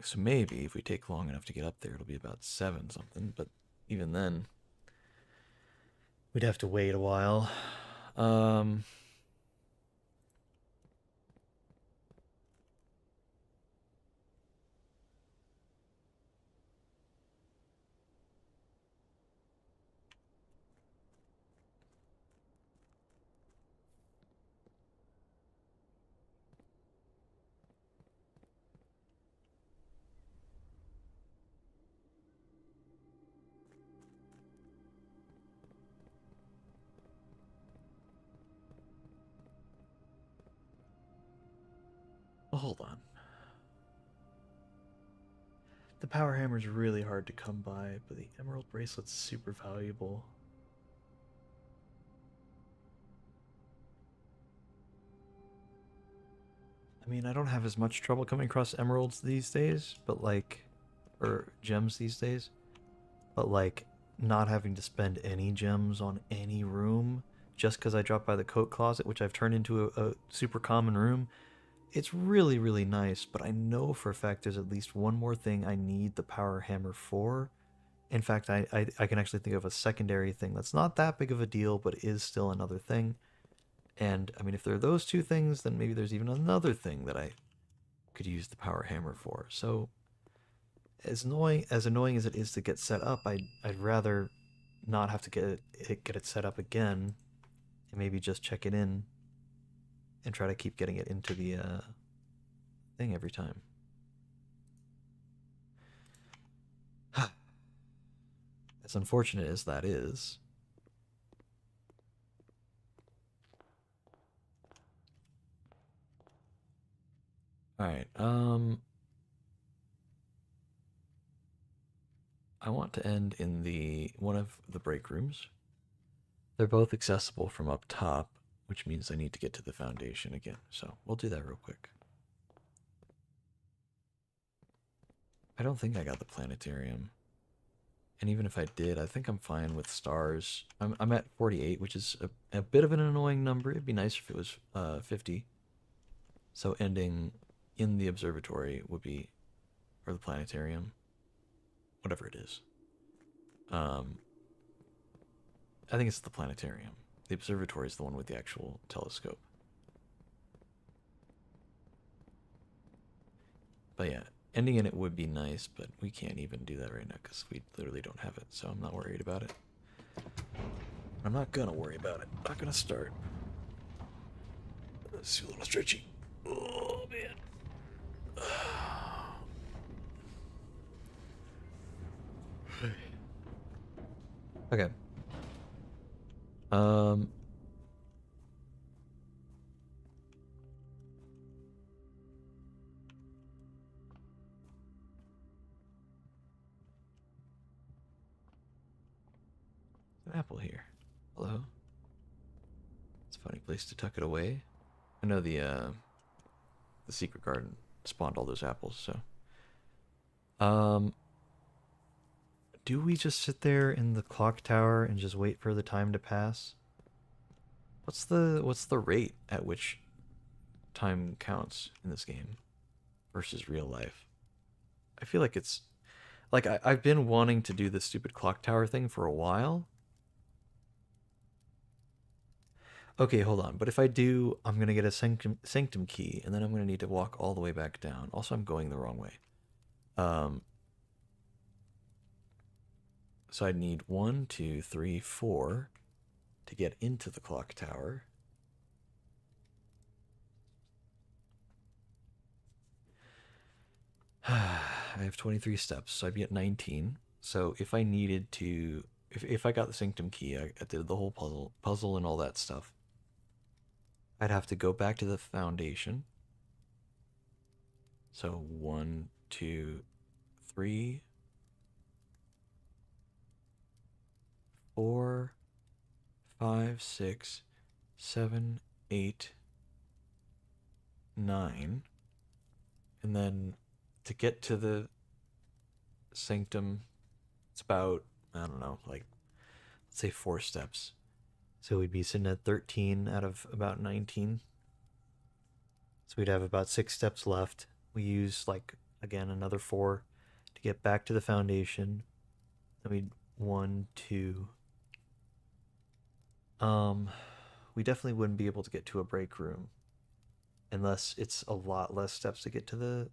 So maybe if we take long enough to get up there, it'll be about 7 something, but even then, we'd have to wait a while. Well, hold on. The power hammer's really hard to come by, but the emerald bracelet's super valuable. I mean, I don't have as much trouble coming across emeralds these days, but like, or gems these days, but like, not having to spend any gems on any room just because I dropped by the coat closet, which I've turned into a super common room. It's really, really nice, but I know for a fact there's at least one more thing I need the power hammer for, In fact, I can actually think of a secondary thing that's not that big of a deal, but is still another thing. And I mean, if there are those two things, then maybe there's even another thing that I could use the power hammer for. So as annoying as it is to get set up, I'd rather not have to get it set up again, and maybe just check it in and try to keep getting it into the thing every time. As unfortunate as that is. All right. I want to end in the one of the break rooms. They're both accessible from up top, which means I need to get to the foundation again. So we'll do that real quick. I don't think I got the planetarium. And even if I did, I think I'm fine with stars. I'm at 48, which is a bit of an annoying number. It'd be nice if it was 50. So ending in the observatory would be, or the planetarium, whatever it is. I think it's the planetarium. The observatory is the one with the actual telescope. But yeah, ending in it would be nice, but we can't even do that right now because we literally don't have it, so I'm not worried about it. I'm not gonna worry about it. Not gonna start. Let's do a little stretchy. Oh man. Okay. Um. An apple here. Hello. It's a funny place to tuck it away. I know the secret garden spawned all those apples, so. Um. Do we just sit there in the clock tower and just wait for the time to pass? What's the rate at which time counts in this game versus real life? I feel like it's like I've been wanting to do this stupid clock tower thing for a while. Okay, hold on. But if I do, I'm gonna get a sanctum key, and then I'm gonna need to walk all the way back down. Also, I'm going the wrong way. Um, so I need 1, 2, 3, 4 to get into the clock tower. I have 23 steps, so I'd be at 19. So if I needed to, if I got the sanctum key, I did the whole puzzle and all that stuff. I'd have to go back to the foundation. So 1, 2, 3, 4, 5, 6, 7, 8, 9. And then to get to the sanctum, it's about, I don't know, like, let's say 4 steps. So we'd be sitting at 13 out of about 19. So we'd have about 6 steps left. We use, like, again, another 4 to get back to the foundation. Then we'd 1, 2. We definitely wouldn't be able to get to a break room unless it's a lot less steps to get to the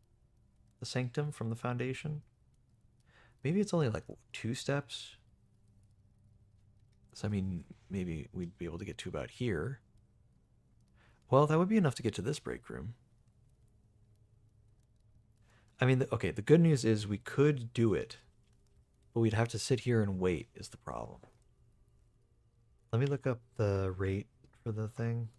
sanctum from the foundation. Maybe it's only like 2 steps. So I mean, maybe we'd be able to get to about here. Well, that would be enough to get to this break room. I mean, okay, the good news is we could do it, but we'd have to sit here and wait is the problem. Let me look up the rate for the thing.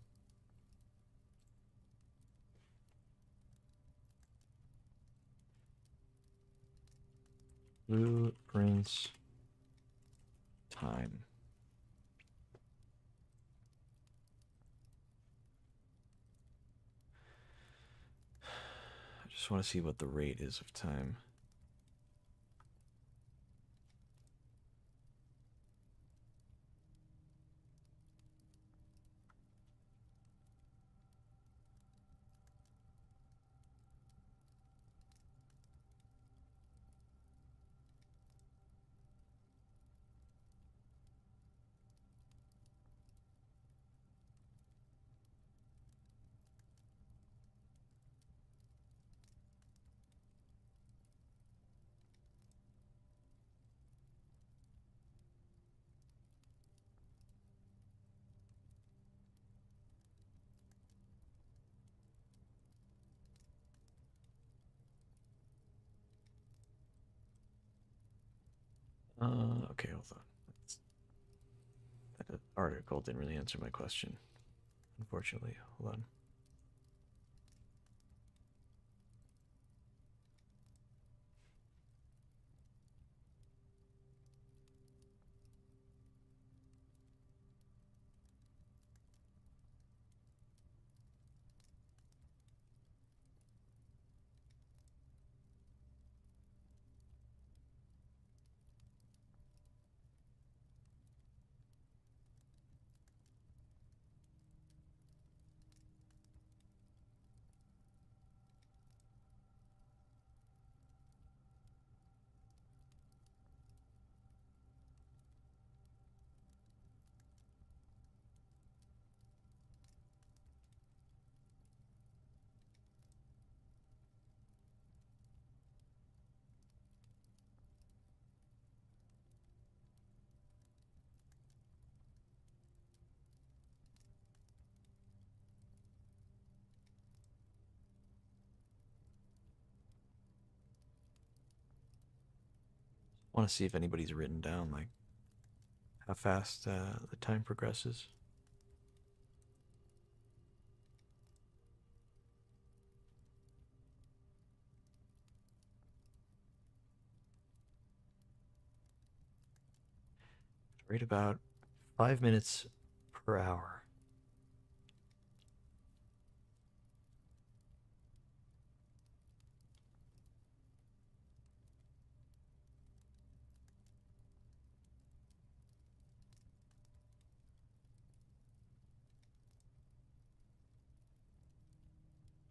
Blueprints time. I just want to see what the rate is of time. Okay, hold on. That article didn't really answer my question, unfortunately. Hold on. I want to see if anybody's written down like how fast the time progresses. Right about 5 minutes per hour.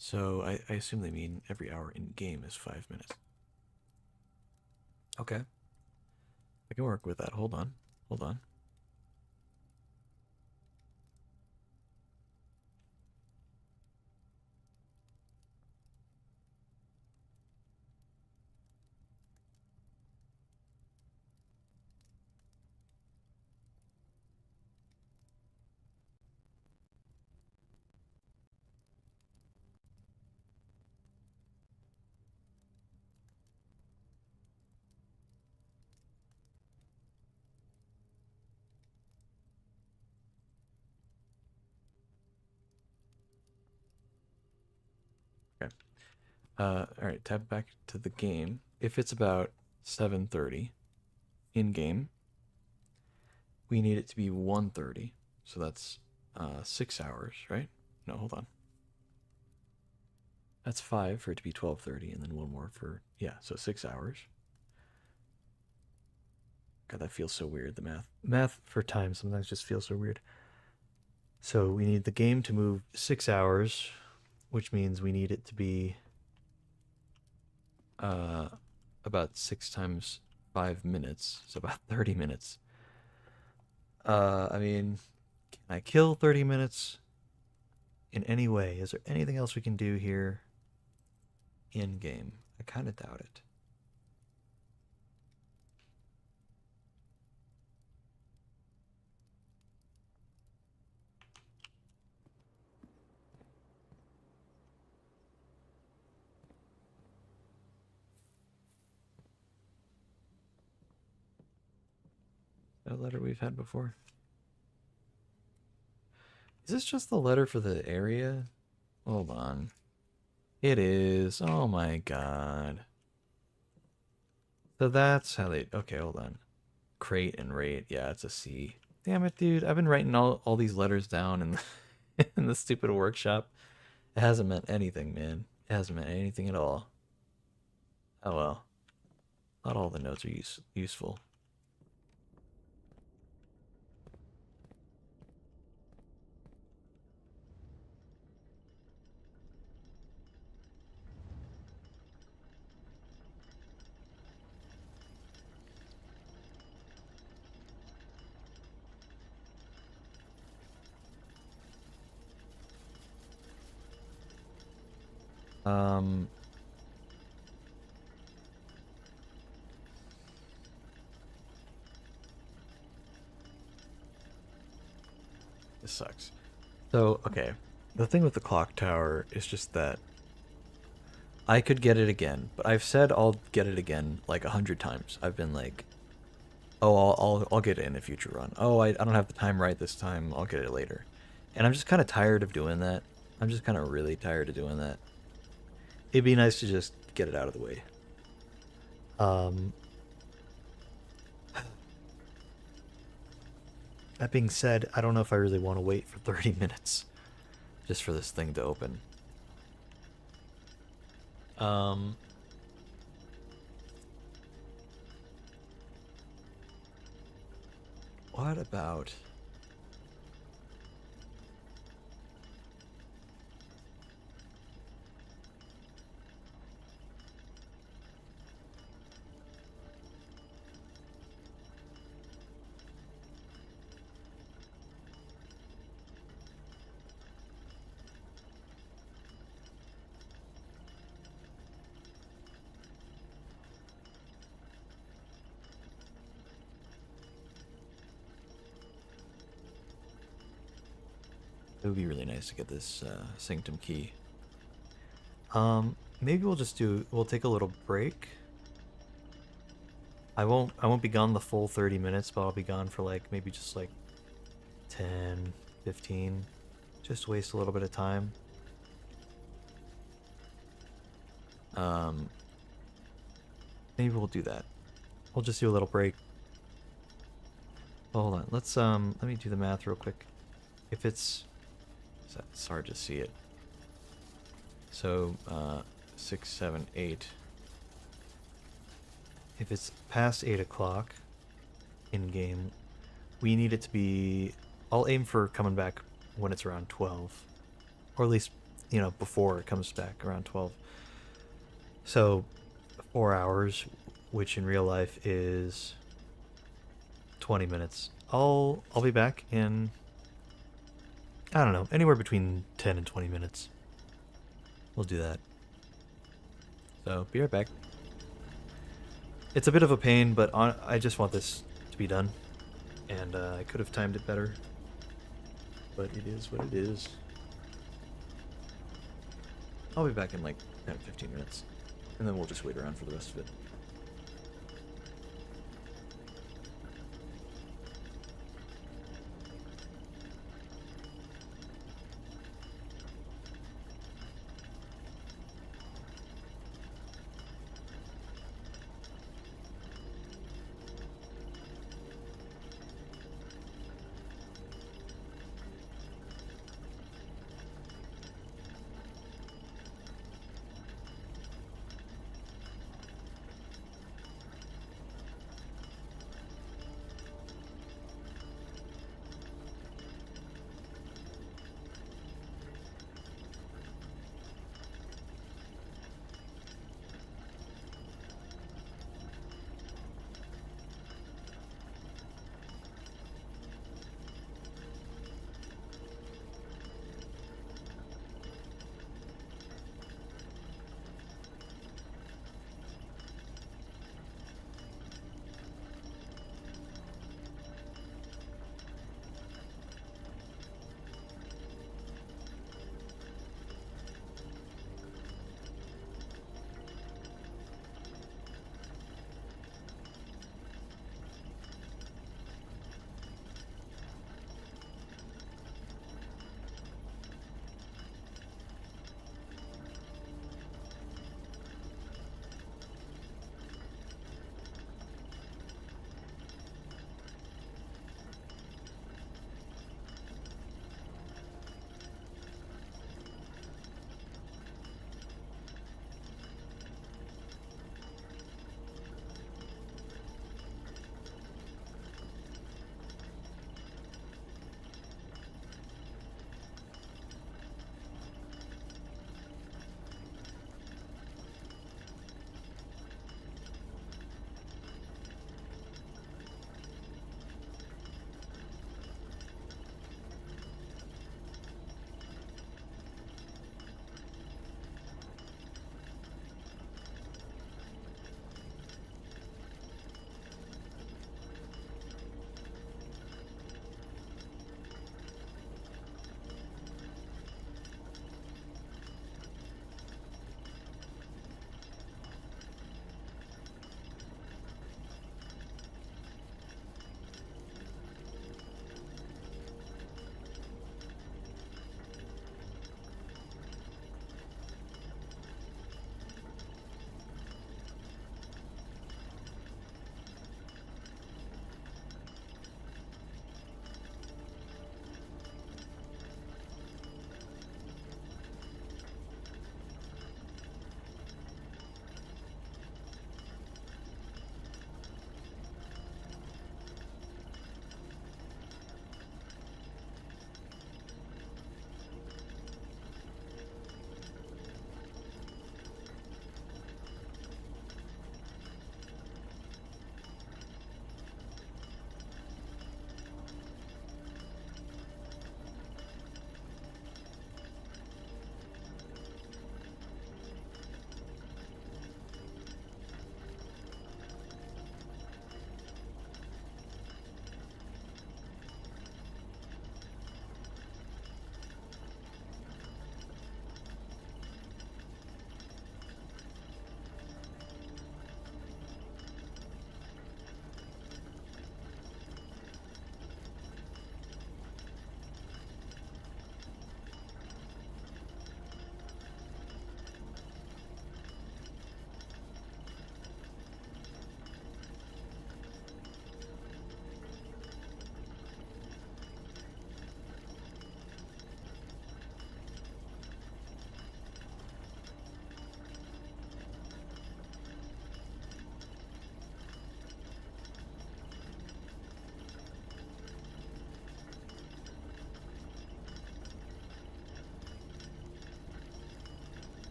So I assume they mean every hour in game is 5 minutes. Okay. I can work with that. Hold on. Hold on. Okay. All right, tab back to the game. If it's about 7:30 in game, we need it to be 1:30. So that's 6 hours, right? No, hold on. That's 5 for it to be 12:30, and then one more for yeah, so 6 hours. God, that feels so weird. The math for time sometimes just feels so weird. So we need the game to move 6 hours, which means we need it to be uh, about 6 times 5 minutes, so about 30 minutes. I mean, can I kill 30 minutes in any way? Is there anything else we can do here in game? I kind of doubt it. That letter we've had before. Is this just the letter for the area? Hold on. It is. Oh my god. So that's how they. Okay, hold on. Crate and rate. Yeah, it's a C. Damn it, dude. I've been writing all these letters down in in the stupid workshop. It hasn't meant anything, man. It hasn't meant anything at all. Oh well. Not all the notes are useful. Um, this sucks. So, okay. The thing with the clock tower is just that I could get it again, but I've said I'll get it again like 100 times. I've been like, Oh, I'll get it in a future run. Oh, I don't have the time right this time. I'll get it later. And I'm just kind of tired of doing that. I'm just kind of really tired of doing that. It'd be nice to just get it out of the way. Um, that being said, I don't know if I really want to wait for 30 minutes just for this thing to open. Um, what about... It would be really nice to get this Sanctum key. Maybe we'll take a little break. I won't be gone the full 30 minutes, but I'll be gone for like maybe just like 10, 15. Just waste a little bit of time. Maybe we'll do that. We'll just do a little break. Oh, hold on. Let me do the math real quick. If it's hard to see it. So, 6, 7, 8. If it's past 8 o'clock in game, we need it to be... I'll aim for coming back when it's around 12. Or at least, you know, before it comes back around 12. So, 4 hours, which in real life is 20 minutes. I'll be back in, I don't know, anywhere between 10 and 20 minutes. We'll do that. So, be right back. It's a bit of a pain, but I just want this to be done. And I could have timed it better. But it is what it is. I'll be back in like 10 or 15 minutes. And then we'll just wait around for the rest of it.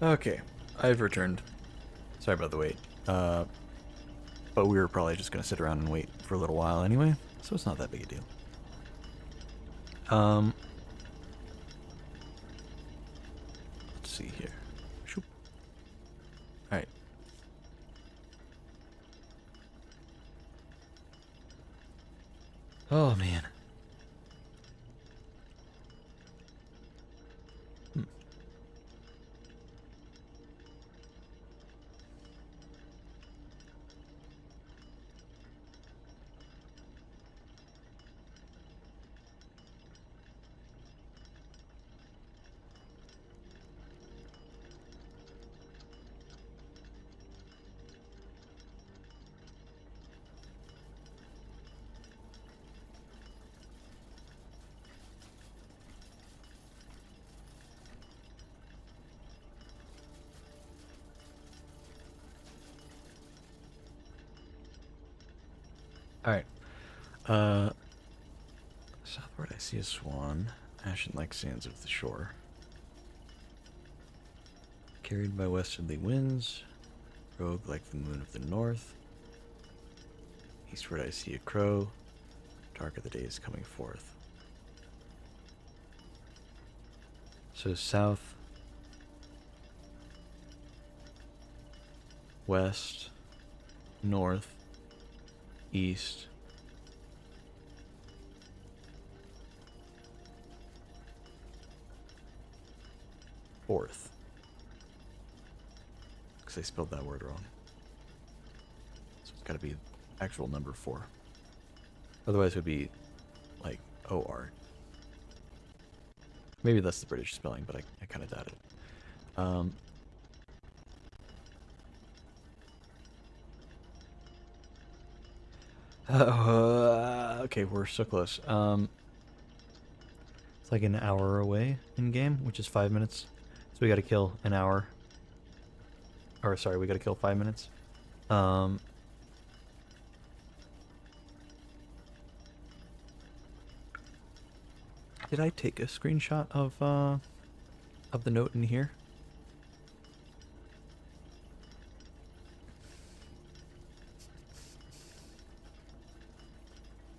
Okay, I've returned. Sorry about the wait. But we were probably just gonna sit around and wait for a little while anyway, so it's not that big a deal. Let's see here. Shoop. All right. Oh man. All right. Southward I see a swan, ashen like sands of the shore. Carried by westerly winds, rogue like the moon of the north. Eastward I see a crow, dark are the days coming forth. So south, west, north, east, fourth. Because I spelled that word wrong. So it's got to be actual number 4. Otherwise it would be like OR. Maybe that's the British spelling, but I kind of doubt it. Okay, we're so close. It's like an hour away in game, which is 5 minutes. So we got to kill an hour. Or sorry, we got to kill 5 minutes. Did I take a screenshot of the note in here?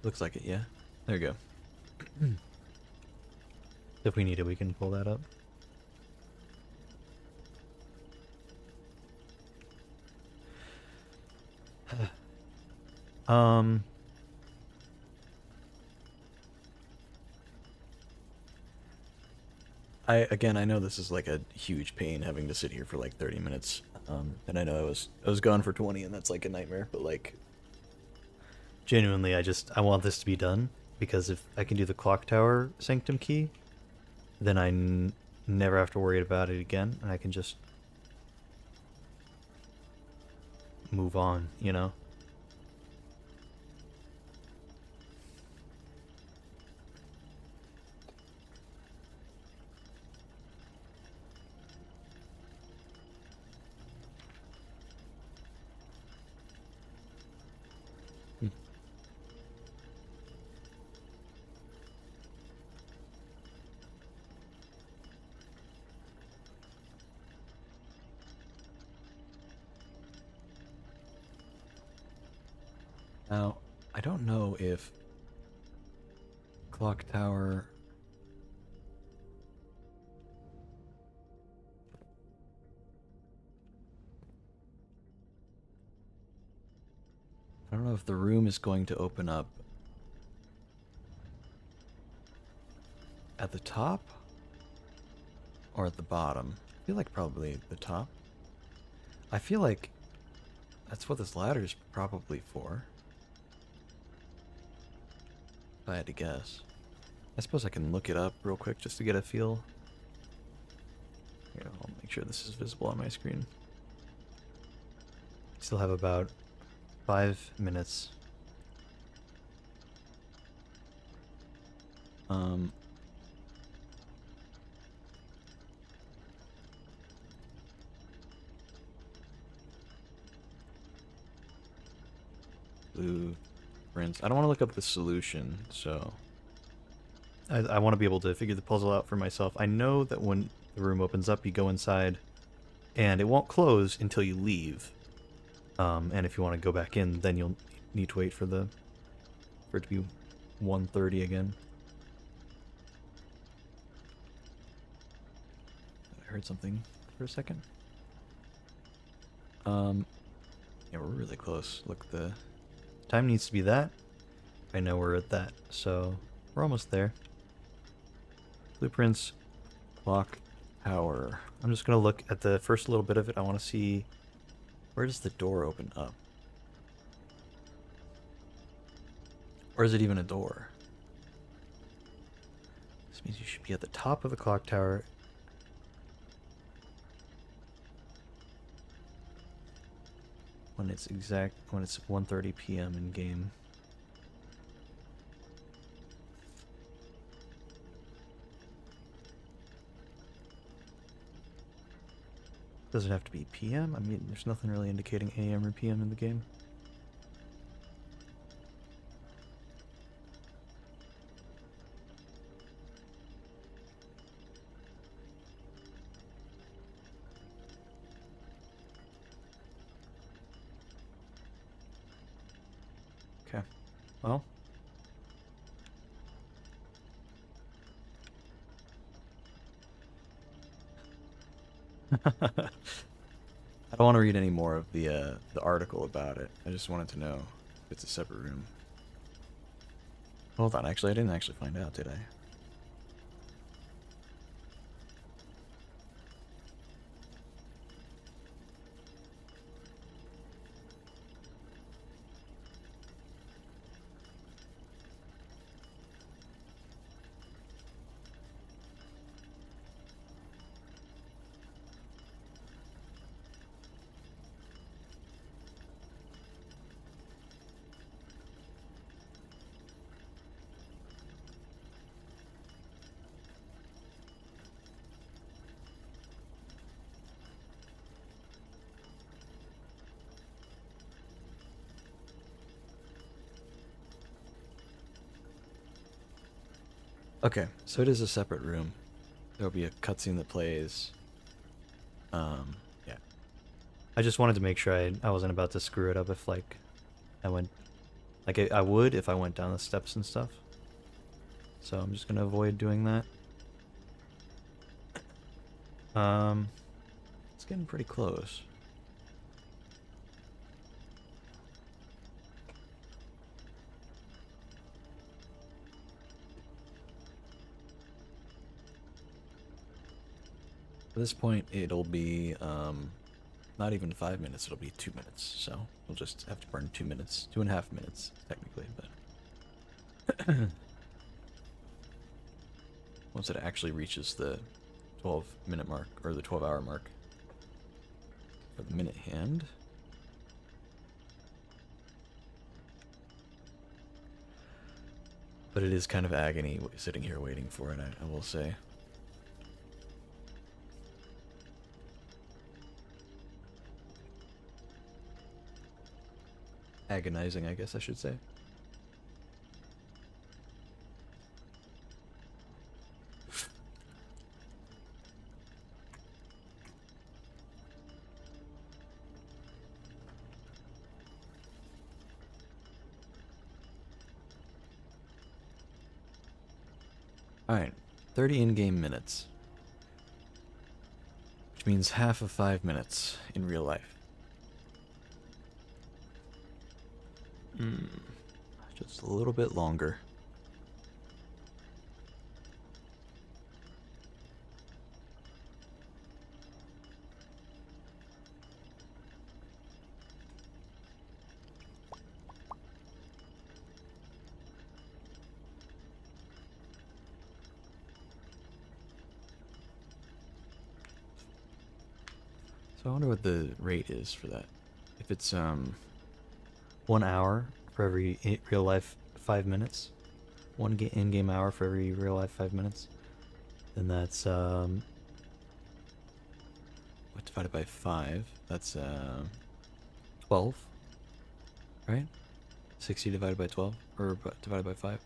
Looks like it, yeah. There you go. If we need it, we can pull that up. I know this is like a huge pain having to sit here for like 30 minutes. And I know I was gone for 20 and that's like a nightmare, but like Genuinely, I want this to be done, because if I can do the clock tower sanctum key, then I never have to worry about it again, and I can just move on, you know? Now, I don't know if clock tower. I don't know if the room is going to open up at the top or at the bottom. I feel like probably the top. I feel like that's what this ladder is probably for. If I had to guess. I suppose I can look it up real quick just to get a feel. Here, I'll make sure this is visible on my screen. Still have about 5 minutes. Blueprints. I don't want to look up the solution, so I want to be able to figure the puzzle out for myself. I know that when the room opens up, you go inside and it won't close until you leave. And if you want to go back in, then you'll need to wait for it to be 1:30 again. I heard something for a second. Yeah, we're really close. Look, the time needs to be that. I know we're at that, so we're almost there. Blueprints, clock, tower. I'm just gonna look at the first little bit of it. I want to see, where does the door open up? Or is it even a door? This means you should be at the top of the clock tower. When it's 1:30 p.m. in game. Does it have to be PM? I mean, there's nothing really indicating AM or PM in the game. Okay, well. I don't want to read any more of the article about it. I just wanted to know if it's a separate room. Hold on, actually, I didn't actually find out, did I? Okay, so it is a separate room. There'll be a cutscene that plays. Yeah. I just wanted to make sure I wasn't about to screw it up if, like, I went... Like, I would if I went down the steps and stuff. So I'm just gonna avoid doing that. It's getting pretty close. At this point, it'll be, not even 5 minutes, it'll be 2 minutes. So we'll just have to burn 2 minutes, 2.5 minutes, technically, but... Once it actually reaches the 12-minute mark, or the 12-hour mark. For the minute hand. But it is kind of agony sitting here waiting for it, I will say. Agonizing, I guess I should say. Alright, 30 in-game minutes. Which means half of 5 minutes in real life. Just a little bit longer. So I wonder what the rate is for that. If it's 1 hour for every real life 5 minutes, one in-game hour for every real life 5 minutes, then that's what, divided by 5? That's 12, right? 60 divided by 12, or divided by 5?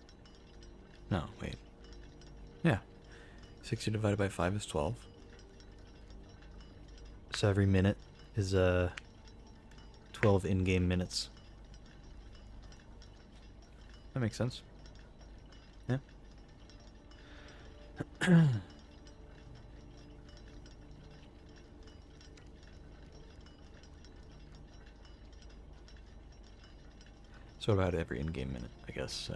No, wait. Yeah, 60 divided by 5 is 12. So every minute is 12 in-game minutes. That makes sense. Yeah. So about every in-game minute, I guess.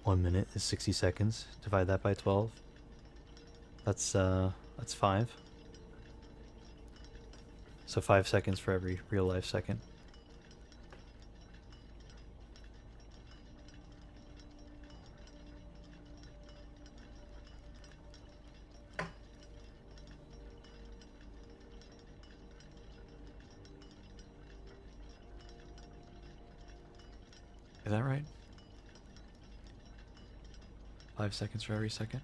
1 minute is 60 seconds. Divide that by 12. That's 5. So 5 seconds for every real life second. Is that right? 5 seconds for every second?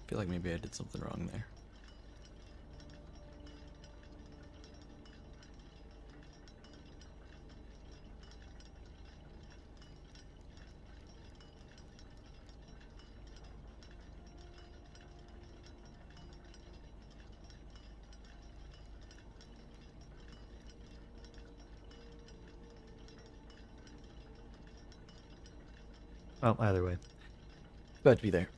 I feel like maybe I did something wrong there. Well, either way. About to be there.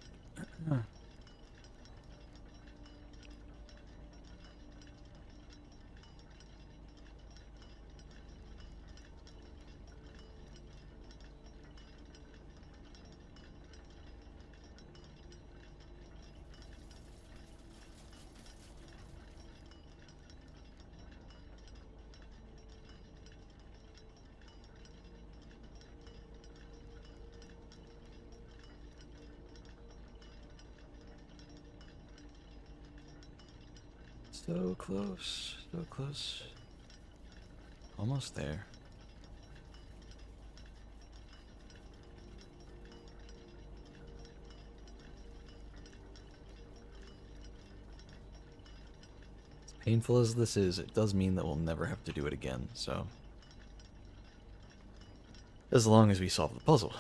So close, so close. Almost there. As painful as this is, it does mean that we'll never have to do it again, so... As long as we solve the puzzle.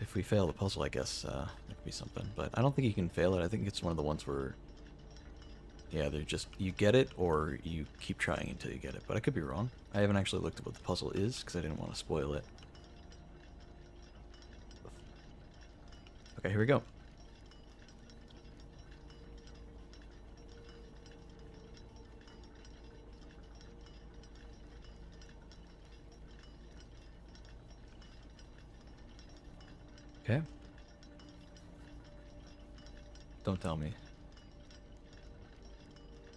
If we fail the puzzle, I guess that could be something. But I don't think you can fail it. I think it's one of the ones where... Yeah, they're just... You get it, or you keep trying until you get it. But I could be wrong. I haven't actually looked at what the puzzle is, because I didn't want to spoil it. Okay, here we go. Okay. Don't tell me.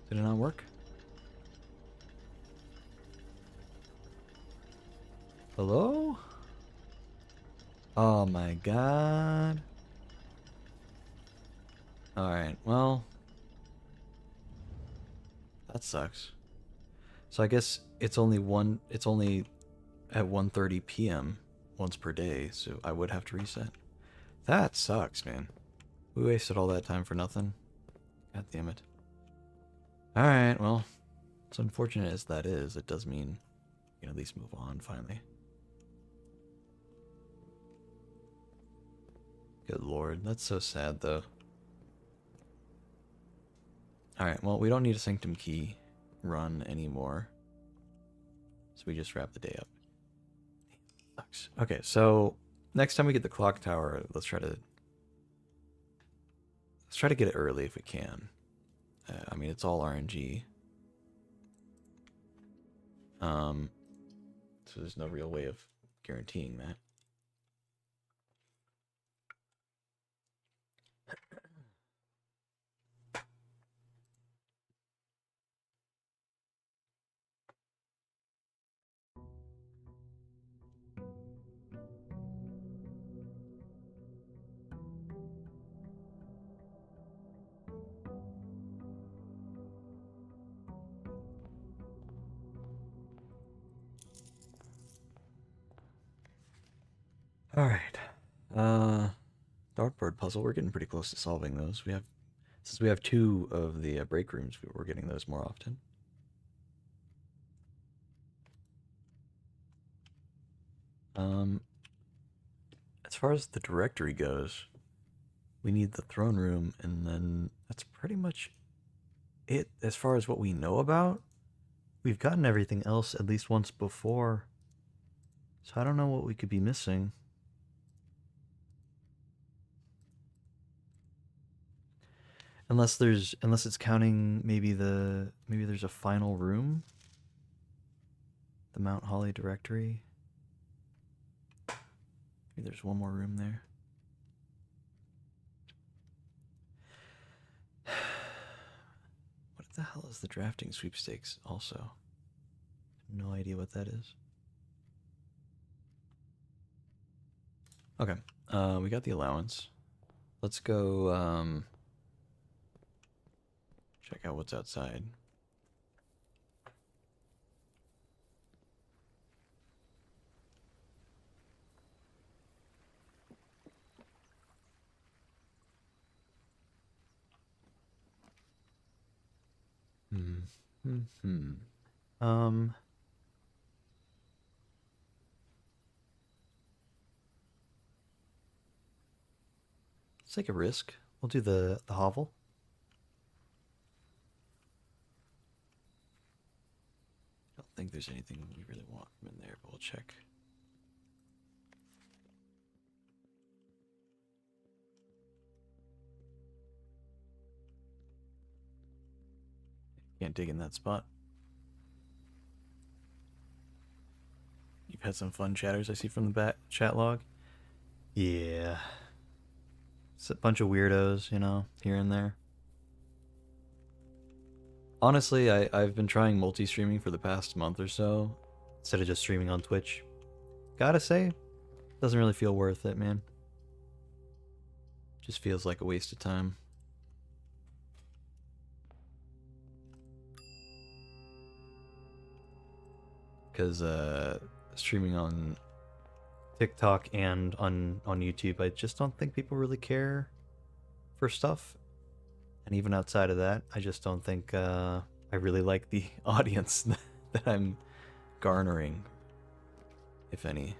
Did it not work? Hello? Oh my god. Alright, well... That sucks. So I guess it's only at 1:30 p.m. once per day, so I would have to reset. That sucks, man. We wasted all that time for nothing. God damn it. Alright, well, as unfortunate as that is, it does mean we can at least move on finally. Good lord, that's so sad though. Alright, well, we don't need a Sanctum Key run anymore. So we just wrap the day up. Sucks. Okay, so next time we get the clock tower, let's try to get it early if we can. I mean, it's all RNG. So there's no real way of guaranteeing that. All right. Dartboard puzzle. We're getting pretty close to solving those. Since we have two of the break rooms, we're getting those more often. As far as the directory goes, We need the throne room, and then that's pretty much it as far as what we know about. We've gotten everything else at least once before, so I don't know what we could be missing. Unless it's counting maybe there's a final room. The Mount Holly directory. Maybe there's one more room there. What the hell is the drafting sweepstakes also? No idea what that is. Okay, we got the allowance. Let's go check out what's outside. Hmm. Let's take a risk. We'll do the hovel. I don't think there's anything we really want from in there, but we'll check. Can't dig in that spot. You've had some fun chatters, I see from the chat log. Yeah. It's a bunch of weirdos, you know, here and there. Honestly, I've been trying multi-streaming for the past month or so, instead of just streaming on Twitch. Gotta say, doesn't really feel worth it, man. Just feels like a waste of time. Because streaming on TikTok and on YouTube, I just don't think people really care for stuff. And even outside of that, I just don't think I really like the audience that I'm garnering, if any.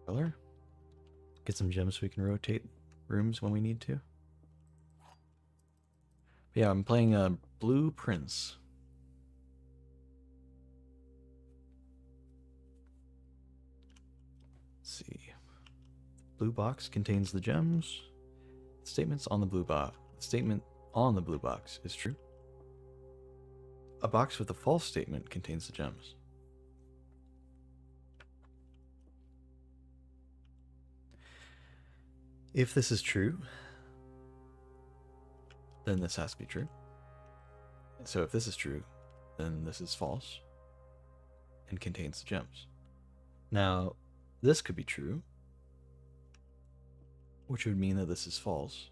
Color? Get some gems so we can rotate rooms when we need to. But yeah, I'm playing Blue Prince. Let's see. Blue box contains the gems. Statements on the blue box. Statement on the blue box is true. A box with a false statement contains the gems. If this is true, then this has to be true. So if this is true, then this is false and contains the gems. Now, this could be true, which would mean that this is false.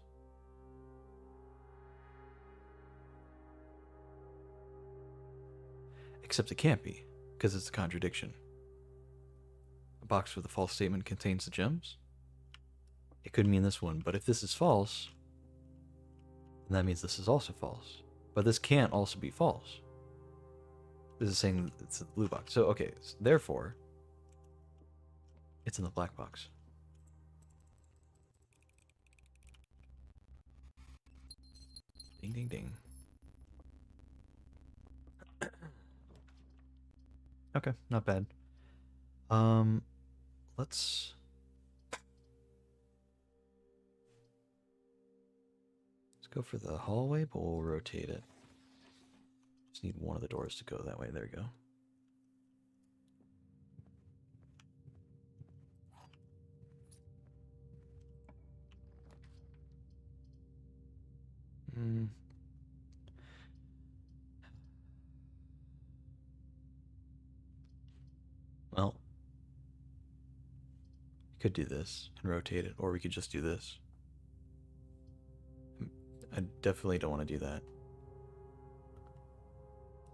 Except it can't be, because it's a contradiction. A box with a false statement contains the gems. It could mean this one, but if this is false, then that means this is also false. But this can't also be false. This is saying it's a blue box. So, okay, so therefore, it's in the black box. Ding, ding, ding. Okay, not bad. Let's go for the hallway, but we'll rotate it. Just need one of the doors to go that way. There we go. Well, we could do this and rotate it, or we could just do this. I definitely don't want to do that.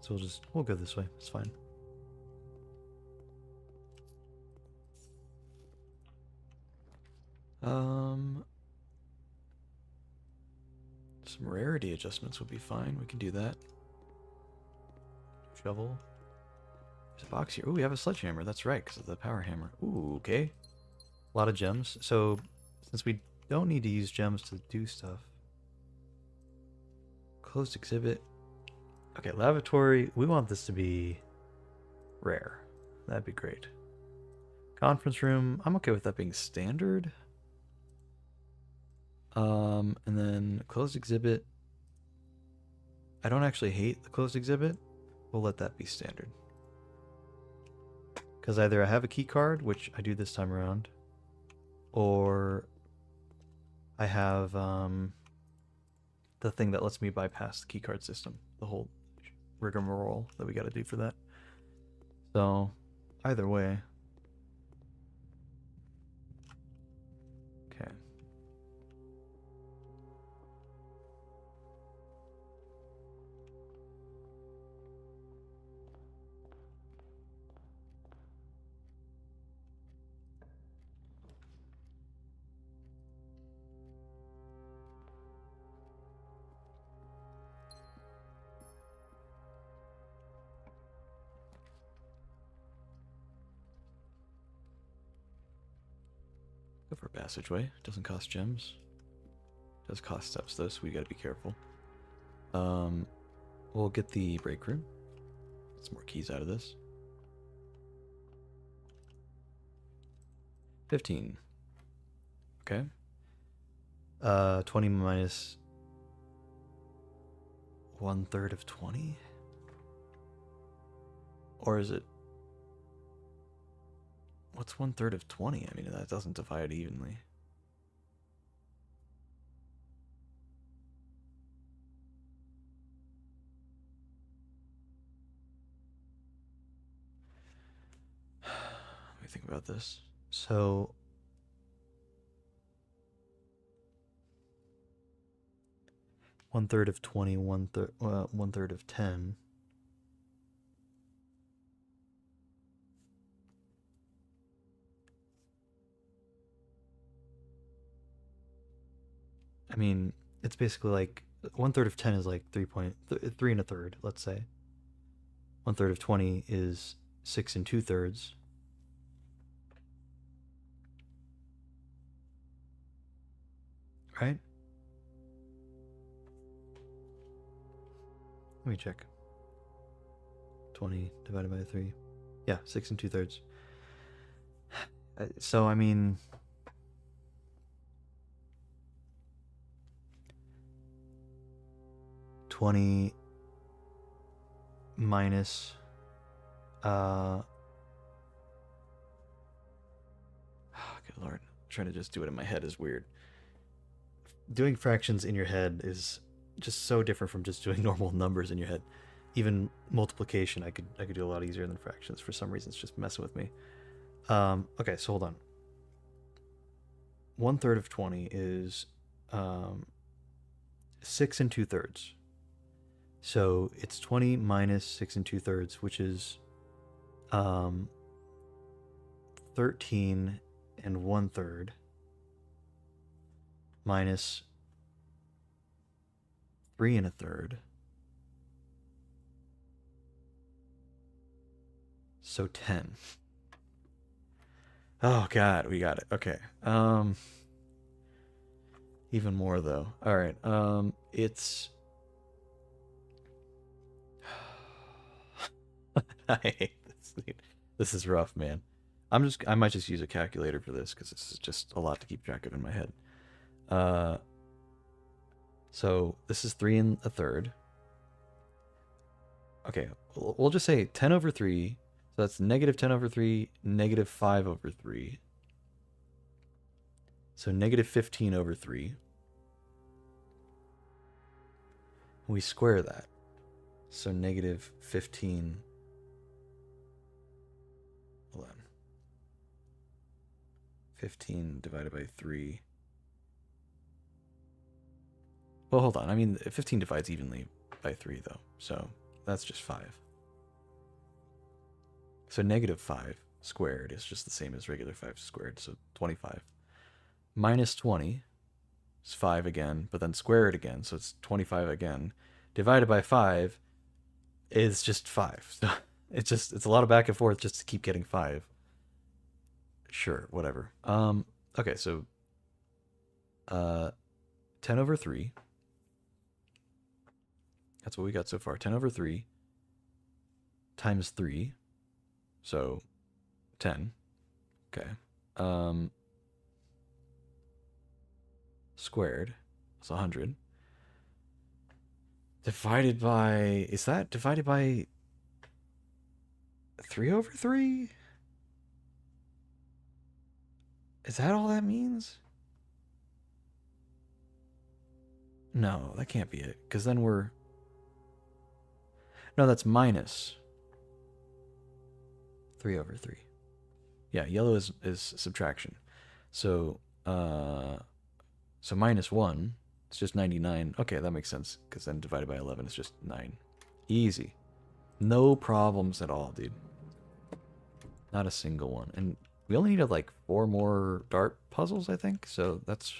So we'll go this way. It's fine. Um, some rarity adjustments would be fine. We can do that. Shovel. There's a box here. Ooh, we have a sledgehammer. That's right, because of the power hammer. Ooh, okay. A lot of gems. So, since we don't need to use gems to do stuff. Closed exhibit. Okay, lavatory. We want this to be rare. That'd be great. Conference room. I'm okay with that being standard. And then closed exhibit. I don't actually hate the closed exhibit. We'll let that be standard. Because either I have a key card, which I do this time around, or I have the thing that lets me bypass the key card system. The whole rigmarole that we got to do for that. So, either way. Okay. Go for a passageway. Doesn't cost gems. Does cost steps though, so we gotta be careful. We'll get the break room. Get some more keys out of this. 15. Okay. 20 minus 1/3 of 20? Or is it... What's 1/3 of 20? I mean, that doesn't divide evenly. Let me think about this. So... 1/3 of 20, 1/3 of 10. I mean, it's basically like 1/3 of 10 is like 3 1/3, let's say. 1/3 of 20 is 6 2/3. Right? Let me check. 20 divided by 3. Yeah, 6 2/3. So, I mean... 20 minus... good lord. Trying to just do it in my head is weird. Doing fractions in your head is just so different from just doing normal numbers in your head. Even multiplication, I could do a lot easier than fractions. For some reason, it's just messing with me. Okay, so hold on. 1/3 of 20 is 6 2/3. So it's 20 minus 6 2/3, which is 13 1/3 minus 3 1/3. So 10. Oh god, we got it. Okay. Even more though. All right. It's I hate this. This is rough, man. I might just use a calculator for this because this is just a lot to keep track of in my head. So this is 3 1/3. Okay, we'll just say 10 over 3. So that's negative 10 over 3, negative 5 over 3. So negative 15 over 3. We square that. So negative 15. Hold on. 15 divided by 3. Well, hold on. I mean, 15 divides evenly by 3, though. So that's just 5. So negative 5 squared is just the same as regular 5 squared. So 25. minus 20 is 5 again, but then square it again, so it's 25 again. Divided by 5 is just 5. So it's a lot of back and forth just to keep getting 5. Sure, whatever. Okay, so 10 over 3. That's what we got so far. 10 over 3 times 3. So 10. Okay. Squared. That's 100. Divided by... Is that divided by 3 over 3? Is that all that means? No, that can't be it. Because then we're... No, that's minus 3 over 3. Yeah, yellow is subtraction. So, so minus 1, it's just 99. Okay, that makes sense, because then divided by 11 is just 9. Easy. No problems at all, dude. Not a single one. And we only needed like 4 more dart puzzles, I think, so that's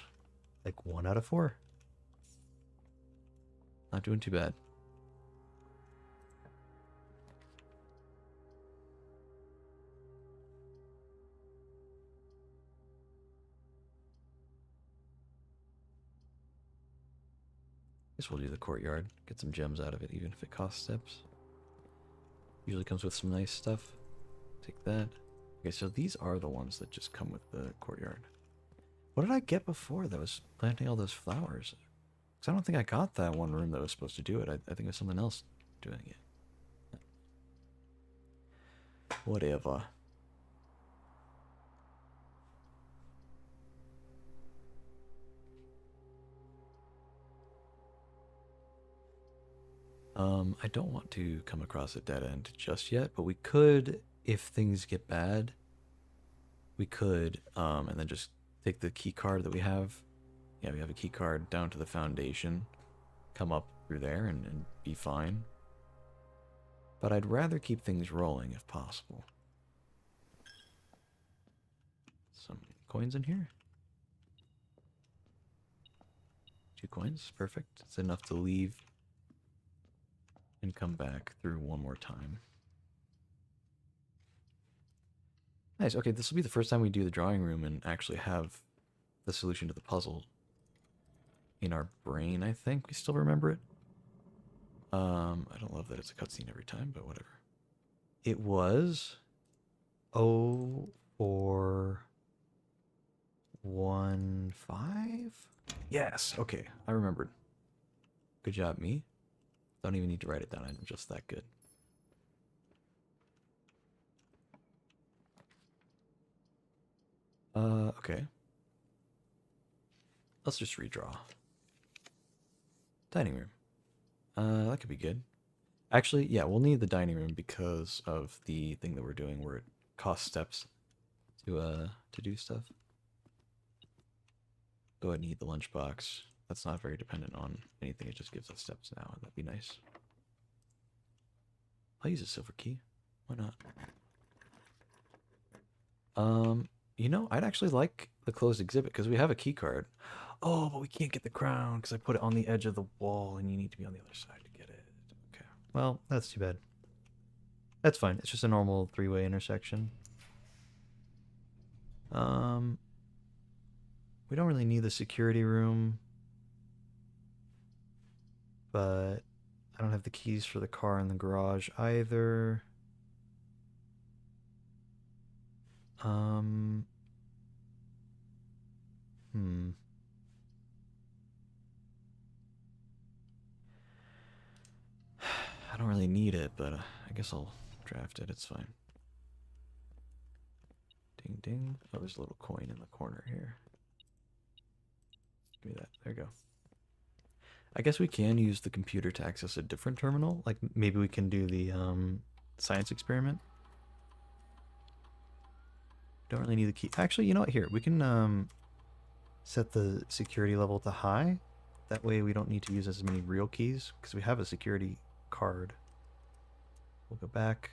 Like 1 out of 4. not doing too bad. Guess we'll do the courtyard. Get some gems out of it, even if it costs steps. Usually comes with some nice stuff. Take that. Okay, so these are the ones that just come with the courtyard. What did I get before that was planting all those flowers? Because I don't think I got that one room that was supposed to do it. I think it was something else doing it. Whatever. I don't want to come across a dead end just yet, but we could, if things get bad, we could, and then just take the key card that we have. Yeah, we have a key card down to the foundation, come up through there and be fine. But I'd rather keep things rolling if possible. Some coins in here. 2 coins, perfect. It's enough to leave and come back through one more time. Nice, okay, this will be the first time we do the drawing room and actually have the solution to the puzzle in our brain, I think. We still remember it. I don't love that it's a cutscene every time, but whatever. It was 0415? Yes, okay, I remembered. Good job, me. Don't even need to write it down, I'm just that good. Okay. Let's just redraw. Dining room. That could be good. Actually, yeah, we'll need the dining room because of the thing that we're doing where it costs steps to do stuff. Go ahead and eat the lunchbox. That's not very dependent on anything, it just gives us steps now, that'd be nice. I'll use a silver key. Why not? You know, I'd actually like the closed exhibit because we have a key card. Oh, but we can't get the crown because I put it on the edge of the wall and you need to be on the other side to get it. Okay. Well, that's too bad. That's fine. It's just a normal 3-way intersection. We don't really need the security room. But I don't have the keys for the car in the garage either. I don't really need it, but I guess I'll draft it. It's fine. Ding ding. Oh, there's a little coin in the corner here. Give me that. There you go. I guess we can use the computer to access a different terminal. Like maybe we can do the science experiment. Don't really need the key. Actually, you know what? Here, we can set the security level to high. That way we don't need to use as many real keys because we have a security card. We'll go back,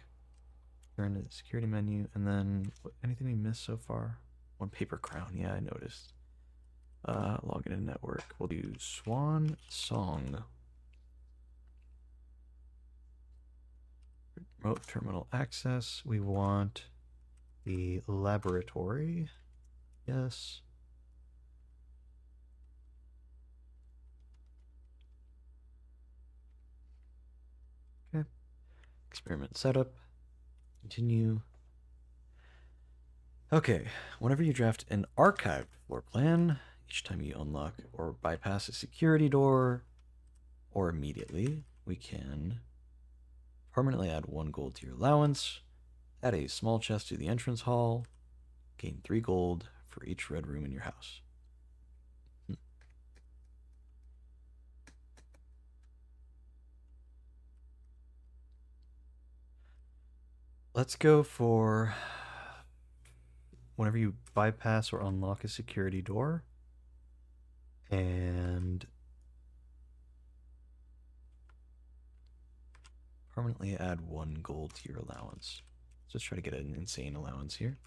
turn to the security menu, and then anything we missed so far? 1 paper crown. Yeah, I noticed. Log in network. We'll do Swan Song. Remote terminal access. We want the laboratory. Yes. Okay. Experiment setup. Continue. Okay. Whenever you draft an archived floor plan, each time you unlock or bypass a security door, or immediately, we can permanently add 1 gold to your allowance, add a small chest to the entrance hall, gain 3 gold for each red room in your house. Let's go for whenever you bypass or unlock a security door and permanently add 1 gold to your allowance. Let's try to get an insane allowance here.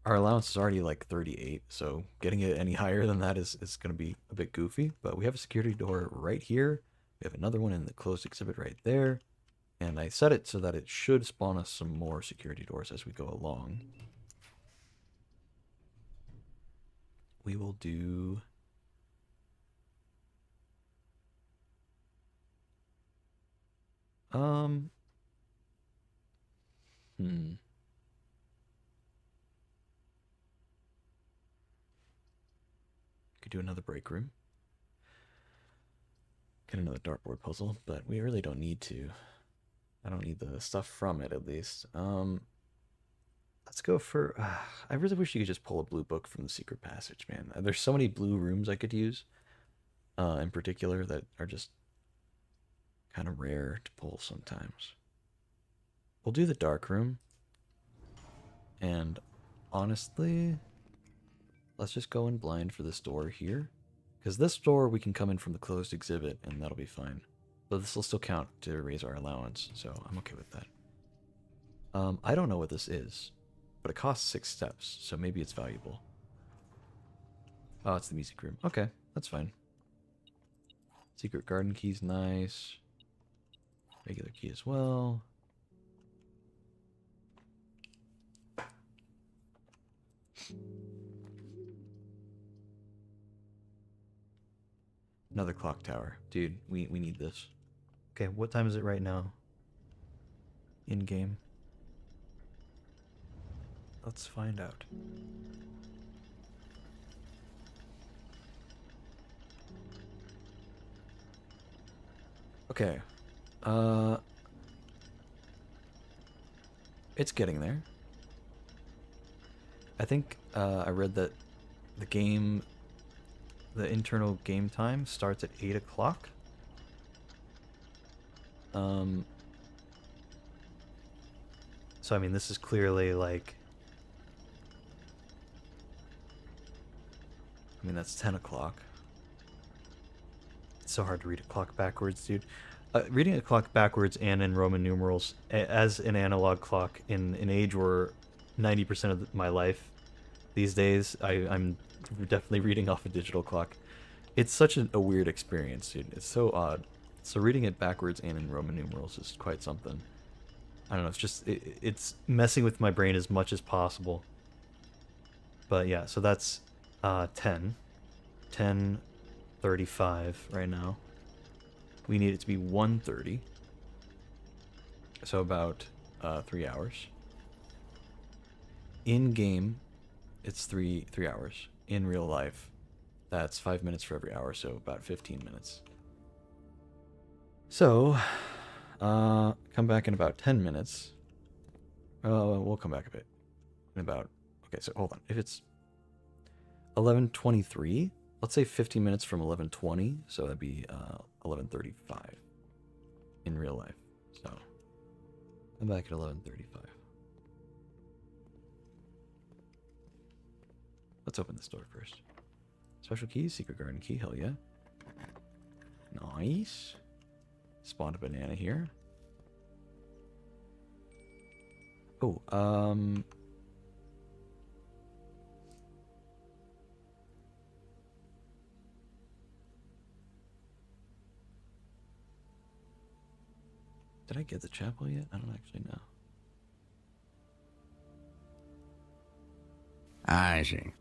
Our allowance is already like 38, so getting it any higher than that is going to be a bit goofy. But we have a security door right here. We have another one in the closed exhibit right there. And I set it so that it should spawn us some more security doors as we go along. We will do... Could do another break room. Get another dartboard puzzle, but we really don't need to. I don't need the stuff from it, at least. Let's go for... I really wish you could just pull a blue book from the secret passage, man. There's so many blue rooms I could use, in particular, that are just kind of rare to pull sometimes. We'll do the dark room. And honestly, let's just go in blind for this door here. Because this door, we can come in from the closed exhibit, and that'll be fine. But this will still count to raise our allowance, so I'm okay with that. I don't know what this is, but it costs 6 steps, so maybe it's valuable. Oh, it's the music room. Okay, that's fine. Secret garden key's nice. Regular key as well. Another clock tower. Dude, we need this. Okay, what time is it right now? In-game. Let's find out. Okay. It's getting there. I think I read that the internal game time starts at 8 o'clock. So I mean, this is clearly like... I mean, that's 10 o'clock. It's so hard to read a clock backwards, dude. Reading a clock backwards and in Roman numerals as an analog clock in an age where 90% of my life these days, I'm definitely reading off a digital clock. It's such a weird experience, dude. It's so odd. So reading it backwards and in Roman numerals is quite something. I don't know, it's just, it's messing with my brain as much as possible. But yeah, so that's 10:35 right now. We need it to be 1:30. So about 3 hours. In game, it's three hours. In real life, that's 5 minutes for every hour, so about 15 minutes. So, come back in about 10 minutes. We'll come back a bit. In about... Okay, so hold on. If it's 11:23, let's say 15 minutes from 11:20, so that'd be 11:35 in real life. So, I'm back at 11:35. Let's open this door first. Special keys, secret garden key, hell yeah. Nice. Spawned a banana here. Oh, Did I get the chapel yet? I don't actually know. I see.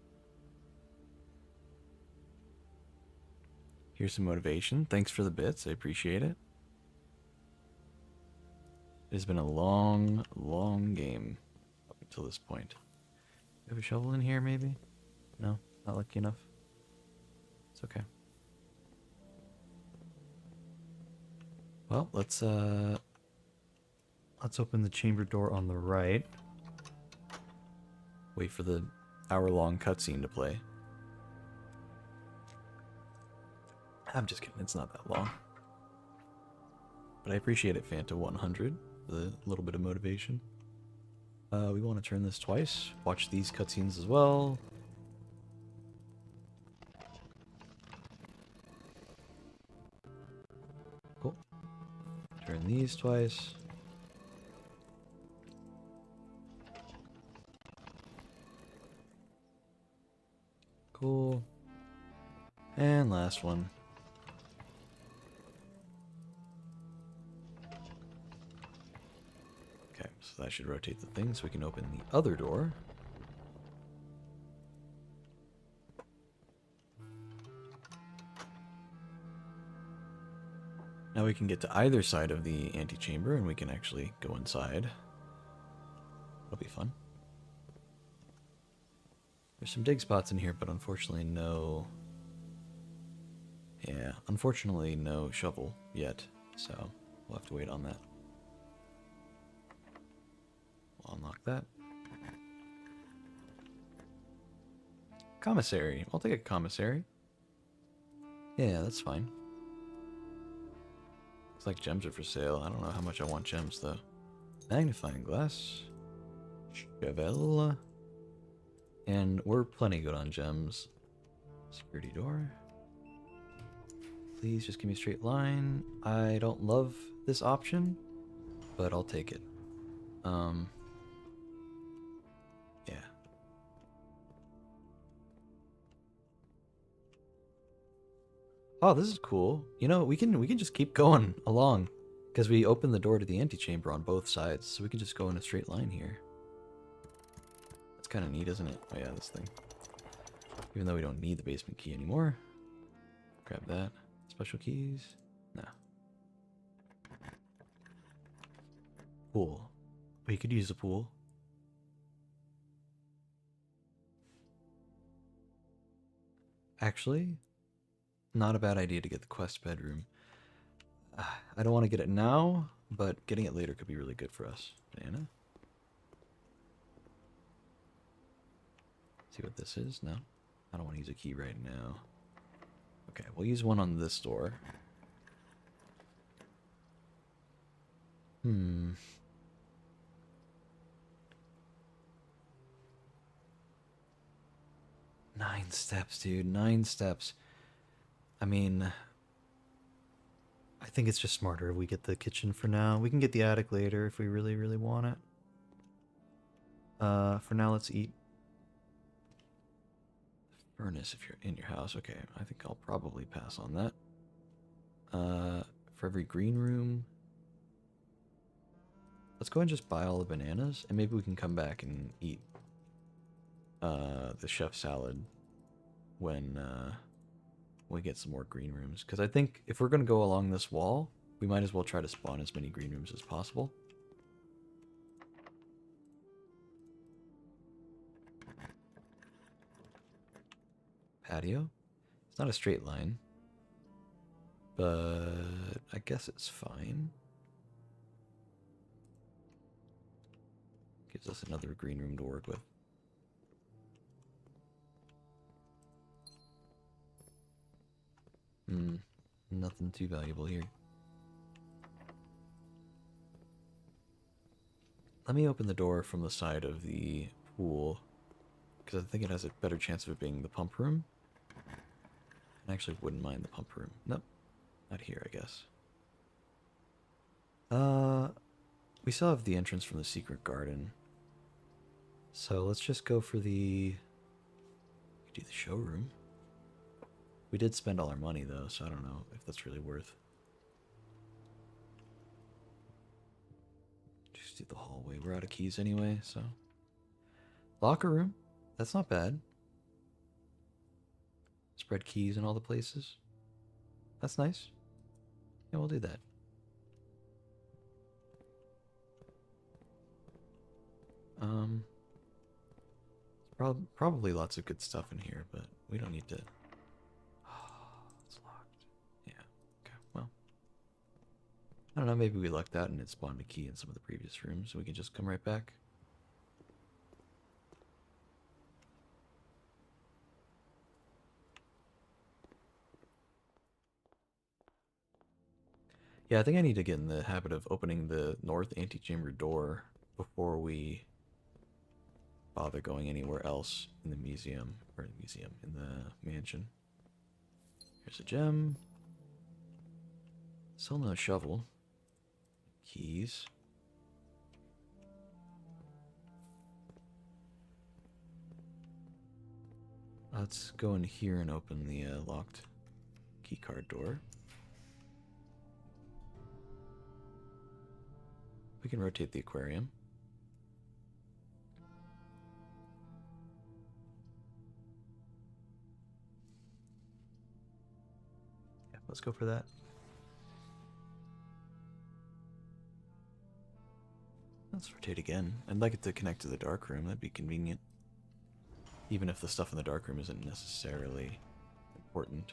Here's some motivation. Thanks for the bits. I appreciate it. It has been a long, long game up until this point. Do we have a shovel in here, maybe? No? Not lucky enough? It's okay. Well, let's open the chamber door on the right. wait for the hour-long cutscene to play. I'm just kidding, it's not that long. But I appreciate it, Fanta 100, for the little bit of motivation. We want to turn this twice. Watch these cutscenes as well. Cool. Turn these twice. Cool. And last one. Okay, so that should rotate the thing so we can open the other door. Now we can get to either side of the antechamber and we can actually go inside. That'll be fun. There's some dig spots in here, but unfortunately no... Yeah, unfortunately no shovel yet, so we'll have to wait on that. We'll unlock that. Commissary. I'll take a commissary. Yeah, that's fine. Looks like gems are for sale. I don't know how much I want gems, though. Magnifying glass. Shovel. And we're plenty good on gems. Security door. Please just give me a straight line. I don't love this option, but I'll take it. Yeah. Oh, this is cool. You know, we can just keep going along because we opened the door to the antechamber on both sides, so we can just go in a straight line here. That's kind of neat, isn't it? Oh yeah, this thing. Even though we don't need the basement key anymore. Grab that. Special keys? No. Pool. We could use a pool. Actually, not a bad idea to get the quest bedroom. I don't want to get it now, but getting it later could be really good for us. Banana? See what this is? No? I don't want to use a key right now. Okay, we'll use one on this door. 9 steps, dude. 9 steps. I mean, I think it's just smarter if we get the kitchen for now. We can get the attic later if we really, really want it. For now, let's eat. furnace if you're in your house. Okay, I think I'll probably pass on that. For every green room, let's go and just buy all the bananas, and maybe we can come back and eat the chef salad when we get some more green rooms. Because I think if we're going to go along this wall, we might as well try to spawn as many green rooms as possible. Patio. It's not a straight line, but I guess it's fine. Gives us another green room to work with. Nothing too valuable here. Let me open the door from the side of the pool, because I think it has a better chance of it being the pump room. I actually wouldn't mind the pump room. Nope. Not here, I guess. We still have the entrance from the secret garden. So let's just go for the... We could do the showroom. We did spend all our money, though, so I don't know if that's really worth. Just do the hallway. We're out of keys anyway, so. Locker room. That's not bad. Spread keys in all the places. That's nice. Yeah, we'll do that. Probably lots of good stuff in here, but we don't need to. Oh, it's locked. Yeah. Okay. Well, I don't know. Maybe we lucked out and it spawned a key in some of the previous rooms, so we can just come right back. Yeah, I think I need to get in the habit of opening the north antechamber door before we bother going anywhere else in the museum, in the mansion. Here's a gem. Still no shovel. Keys. Let's go in here and open the locked keycard door. We can rotate the aquarium. Yeah, let's go for that. Let's rotate again. I'd like it to connect to the dark room. That'd be convenient. Even if the stuff in the dark room isn't necessarily important.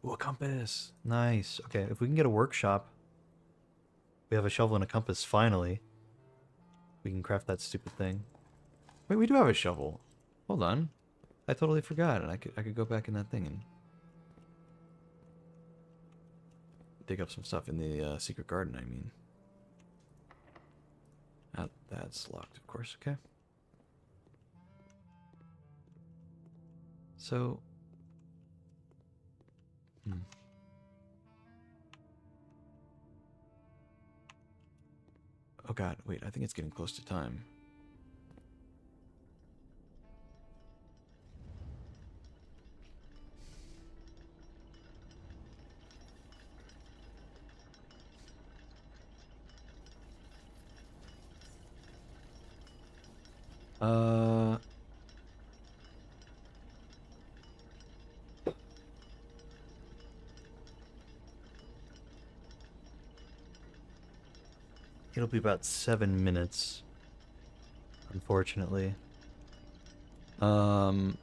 Ooh, a compass! Nice. Okay, if we can get a workshop, we have a shovel and a compass, finally. We can craft that stupid thing. Wait, we do have a shovel. Hold on. I totally forgot, and I could go back in that thing and dig up some stuff in the secret garden, I mean. That's locked, of course. Okay. So... Oh god, wait, I think it's getting close to time. It'll be about 7 minutes, unfortunately. It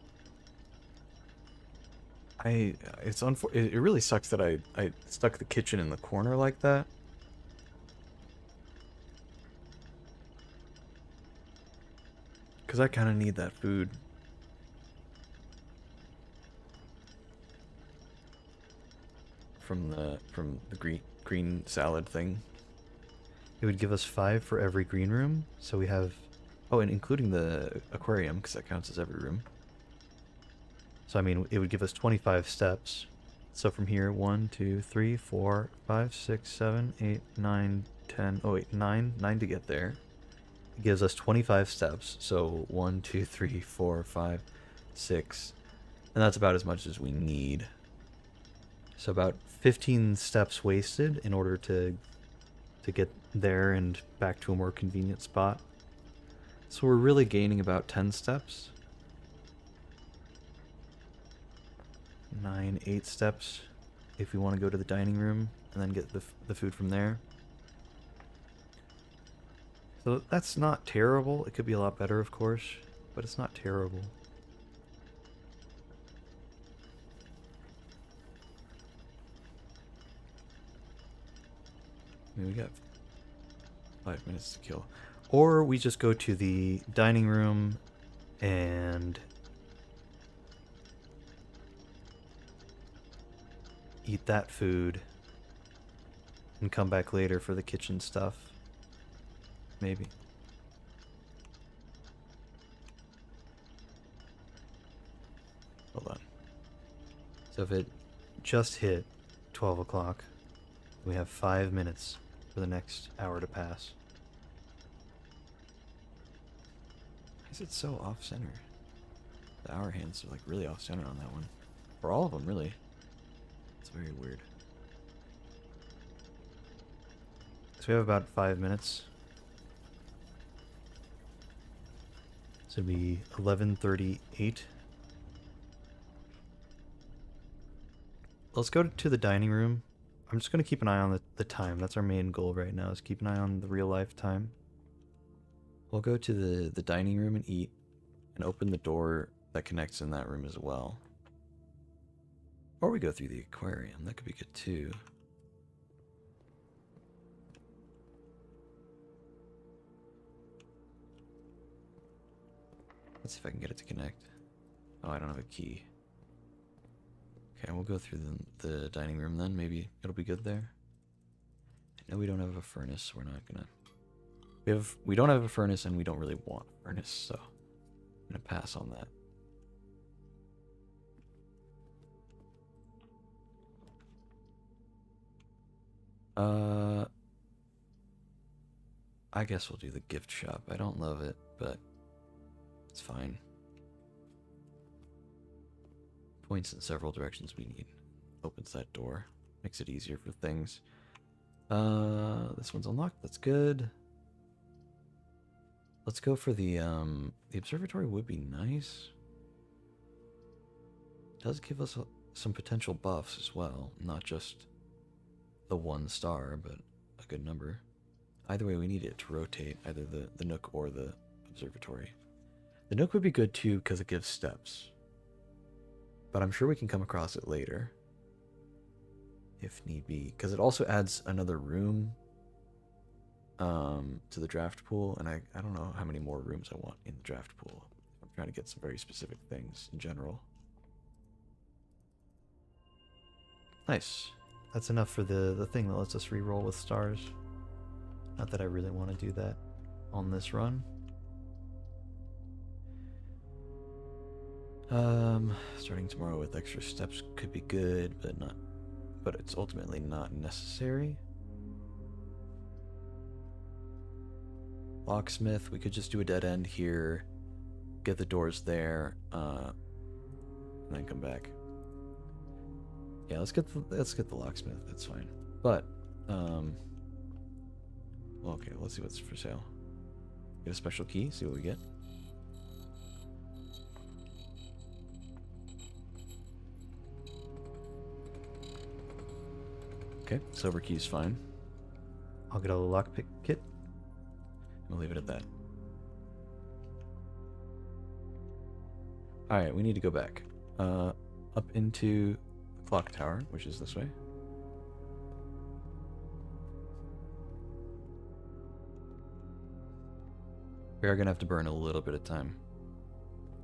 really sucks that I stuck the kitchen in the corner like that. Because I kind of need that food. From the green salad thing. It would give us 5 for every green room, so we have... Oh, and including the aquarium, because that counts as every room. So, I mean, it would give us 25 steps. So from here, 1, 2, 3, 4, 5, 6, 7, 8, 9, 10... Oh, wait, 9 to get there. It gives us 25 steps, so 1, 2, 3, 4, 5, 6... And that's about as much as we need. So about 15 steps wasted in order to get there and back to a more convenient spot. So we're really gaining about 10 steps. 9, 8 steps if we want to go to the dining room and then get the food from there. So that's not terrible. It could be a lot better, of course, but it's not terrible. I mean, we got 5 minutes to kill. Or we just go to the dining room and eat that food and come back later for the kitchen stuff. Maybe. Hold on. So if it just hit 12 o'clock, we have 5 minutes for the next hour to pass. Why is it so off-center? The hour hands are like really off-center on that one. For all of them, really. It's very weird. So we have about 5 minutes. So it'd be 11:38. Let's go to the dining room. I'm just going to keep an eye on the time. That's our main goal right now, is keep an eye on the real life time. We'll go to the dining room and eat, and open the door that connects in that room as well. Or we go through the aquarium. That could be good too. Let's see if I can get it to connect. Oh, I don't have a key. Okay, we'll go through the dining room then. Maybe it'll be good there. I know we don't have a furnace, so we're not gonna... We don't have a furnace, and we don't really want a furnace, so I'm gonna pass on that. I guess we'll do the gift shop. I don't love it, but it's fine. Points in several directions we need. Opens that door. Makes it easier for things. This one's unlocked. That's good. Let's go for the observatory would be nice. It does give us some potential buffs as well. Not just the 1 star, but a good number. Either way, we need it to rotate, either the Nook or the observatory. The Nook would be good too, because it gives steps. But I'm sure we can come across it later, if need be. Because it also adds another room to the draft pool, and I don't know how many more rooms I want in the draft pool. I'm trying to get some very specific things in general. Nice. That's enough for the thing that lets us re-roll with stars. Not that I really want to do that on this run. Starting tomorrow with extra steps could be good, but it's ultimately not necessary. Locksmith, we could just do a dead end here, get the doors there, and then come back. Yeah, let's get the locksmith. That's fine. But okay, let's see what's for sale. Get a special key. See what we get. Okay, silver key's fine. I'll get a lockpick kit. We'll leave it at that. Alright, we need to go back. Up into the clock tower, which is this way. We are going to have to burn a little bit of time,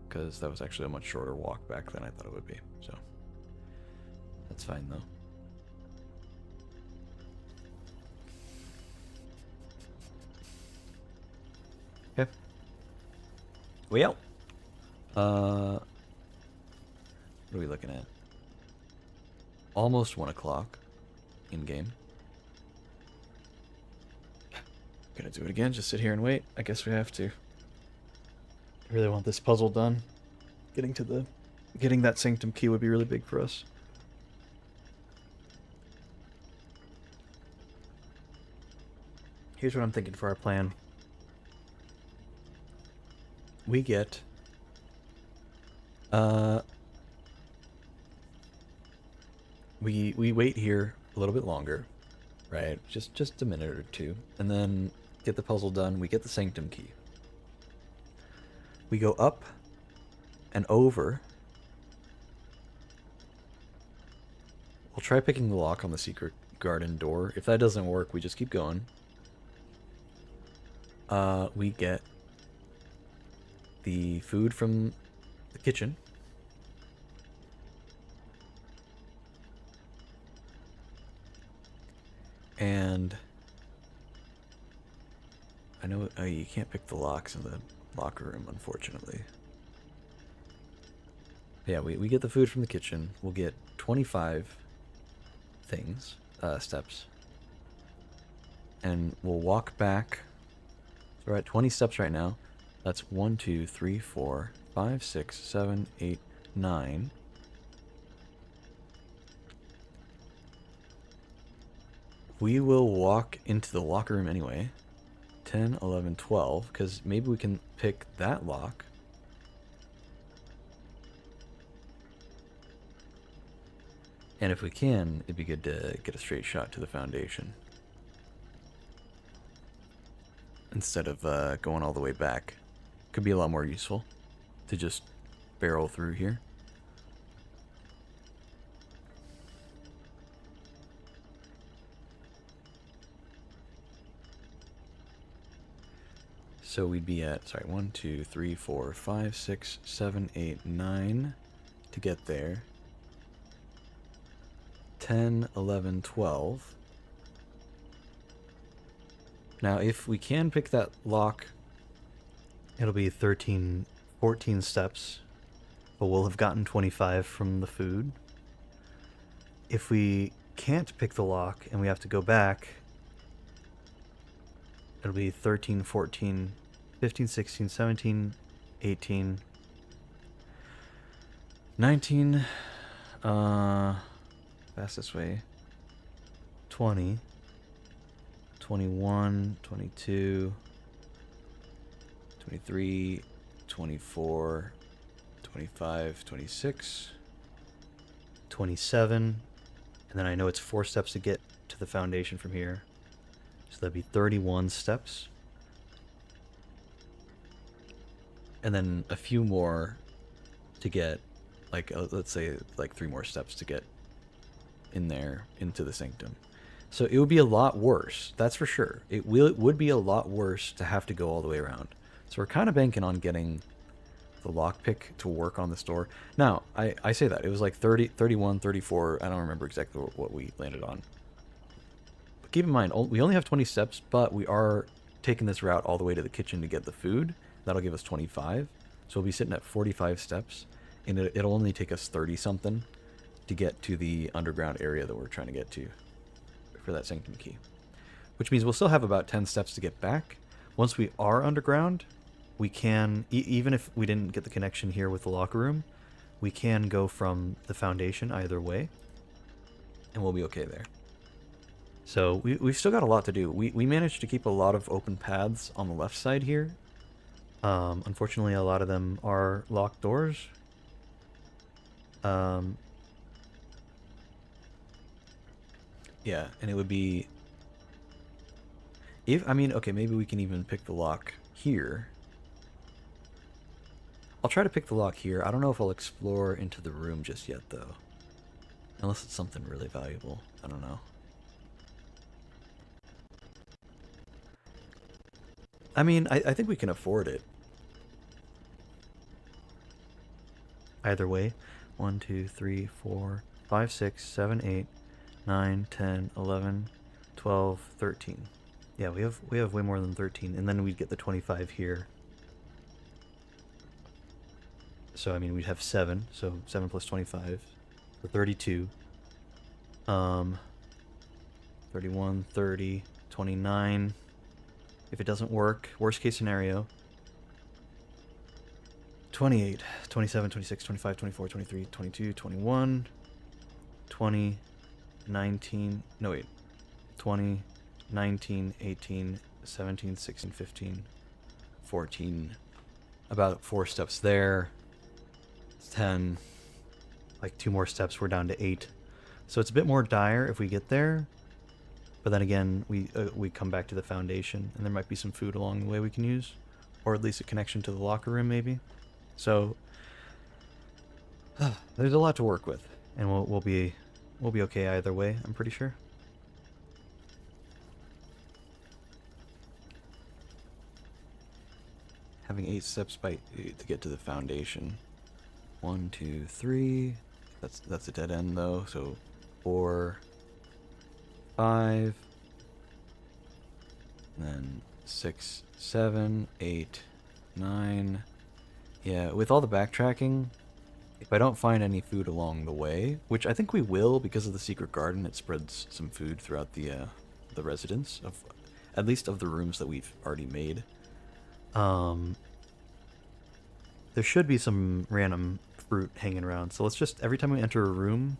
because that was actually a much shorter walk back than I thought it would be, so that's fine though. Okay. We out. What are we looking at? Almost 1 o'clock in game. Gonna do it again, just sit here and wait. I guess we have to. I really want this puzzle done. Getting that sanctum key would be really big for us. Here's what I'm thinking for our plan. We get we wait here a little bit longer, right? Just a minute or two, and then get the puzzle done. We get the sanctum key. We go up and over. We'll try picking the lock on the secret garden door. If that doesn't work, we just keep going. We get the food from the kitchen. And I know you can't pick the locks in the locker room, unfortunately. Yeah, we get the food from the kitchen. We'll get 25 things, steps. And we'll walk back. So we're at 20 steps right now. That's 1, 2, 3, 4, 5, 6, 7, 8, 9. We will walk into the locker room anyway. 10, 11, 12, because maybe we can pick that lock. And if we can, it'd be good to get a straight shot to the foundation. Instead of going all the way back. Could be a lot more useful to just barrel through here. So we'd be at, sorry, 1, 2, 3, 4, 5, 6, 7, 8, 9 to get there. 10, 11, 12. Now, if we can pick that lock, It'll be 13, 14 steps, but we'll have gotten 25 from the food. If we can't pick the lock and we have to go back, it'll be 13, 14, 15, 16, 17, 18, 19, fastest way, 20, 21, 22, 23, 24, 25, 26, 27, and then I know it's 4 steps to get to the foundation from here. So that'd be 31 steps. and then a few more to get, like, let's say, like 3 more steps to get in there into the sanctum. So it would be a lot worse, that's for sure. It would be a lot worse to have to go all the way around. So we're kind of banking on getting the lockpick to work on this door. Now, I say that. It was like 30, 31, 34. I don't remember exactly what we landed on. But keep in mind, we only have 20 steps, but we are taking this route all the way to the kitchen to get the food. That'll give us 25. So we'll be sitting at 45 steps, and it'll only take us 30-something to get to the underground area that we're trying to get to for that sanctum key. Which means we'll still have about 10 steps to get back. Once we are underground, we can, even if we didn't get the connection here with the locker room, we can go from the foundation either way, And we'll be okay there. so We've still got a lot to do. We managed to keep a lot of open paths on the left side here. unfortunately a lot of them are locked doors. Yeah, and it would be... I mean, okay, maybe we can even pick the lock here. I'll try to pick the lock here. I don't know if I'll explore into the room just yet, though. Unless it's something really valuable. I don't know. I mean, I think we can afford it. Either way, 1, 2, 3, 4, 5, 6, 7, 8, 9, 10, 11, 12, 13. Yeah, we have way more than 13, and then we'd get the 25 here. So I mean, we'd have 7. So 7 plus 25, so 32. 31, 30, 29. If it doesn't work, worst case scenario, 28, 27, 26, 25, 24, 23, 22, 21, 20, 19, no wait, 20, 19, 18, 17, 16, 15, 14. About 4 steps there. 10. Like 2 more steps, we're down to 8. So it's a bit more dire if we get there. But then again, we come back to the foundation, and there might be some food along the way we can use, or at least a connection to the locker room, maybe. So there's a lot to work with, and we'll be okay either way, I'm pretty sure. Having 8 steps to get to the foundation. 1, 2, 3. That's a dead end though. So 4, 5, and then 6, 7, 8, 9. Yeah, with all the backtracking, if I don't find any food along the way, which I think we will because of the secret garden, it spreads some food throughout the residence of, at least of the rooms that we've already made. There should be some random fruit hanging around. So let's just, every time we enter a room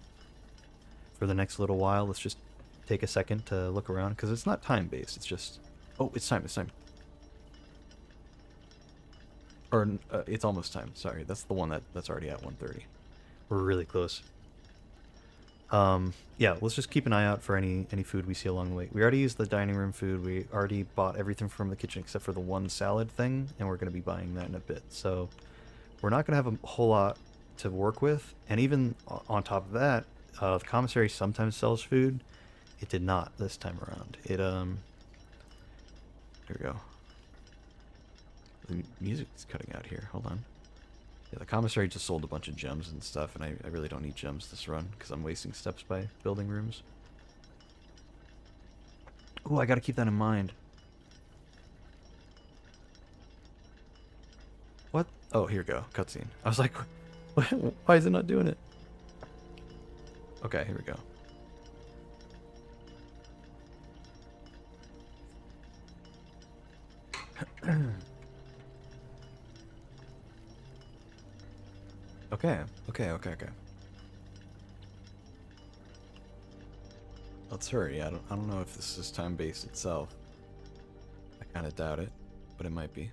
for the next little while, let's just take a second to look around, because it's not time-based, it's just... Oh, it's time, it's time. Or, it's almost time, sorry. That's the one that's already at 1:30. We're really close. Yeah, let's just keep an eye out for any food we see along the way. We already used the dining room food. We already bought everything from the kitchen except for the one salad thing, and we're going to be buying that in a bit. So we're not going to have a whole lot to work with. And even on top of that, the commissary sometimes sells food. It did not this time around. It, here we go. The music's cutting out here. Hold on. Yeah, the commissary just sold a bunch of gems and stuff, and I really don't need gems this run, because I'm wasting steps by building rooms. Oh, I gotta keep that in mind. What? Oh, here we go. Cutscene. I was like, why is it not doing it? Okay, here we go. Okay. Let's hurry. I don't know if this is time-based itself. I kind of doubt it, but it might be.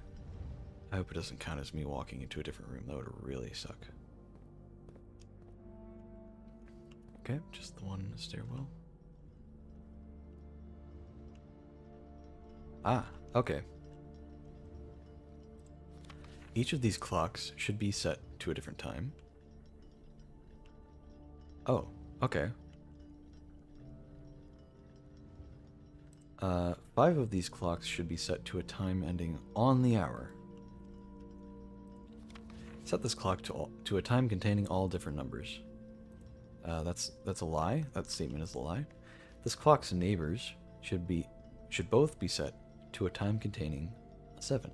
I hope it doesn't count as me walking into a different room. That would really suck. Okay, just the one stairwell. Ah, okay. Each of these clocks should be set to a different time. Oh, okay. 5 of these clocks should be set to a time ending on the hour. Set this clock to a time containing all different numbers. That's a lie. That statement is a lie. This clock's neighbors should both be set to a time containing a 7.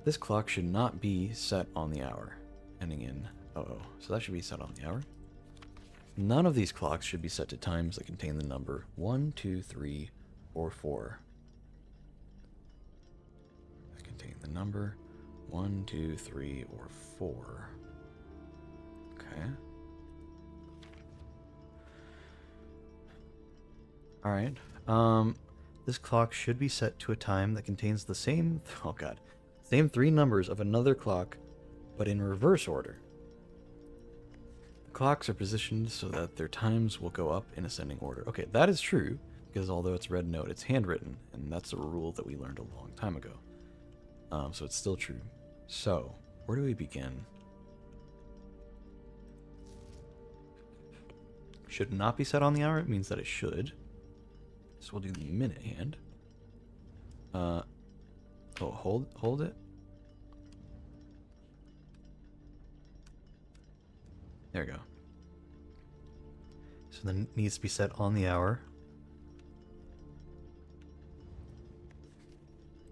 This clock should not be set on the hour, ending in so that should be set on the hour. None of these clocks should be set to times that contain the number 1, 2, 3, or 4. That contain the number 1, 2, 3, or 4. Okay. Alright. This clock should be set to a time that contains the same... Oh god. Same 3 numbers of another clock, but in reverse order. The clocks are positioned so that their times will go up in ascending order. Okay, that is true, because although it's red note, it's handwritten, and that's a rule that we learned a long time ago. So it's still true. So, where do we begin? Should not be set on the hour. It means that it should. So we'll do the minute hand. Oh, hold it. There we go. So then it needs to be set on the hour.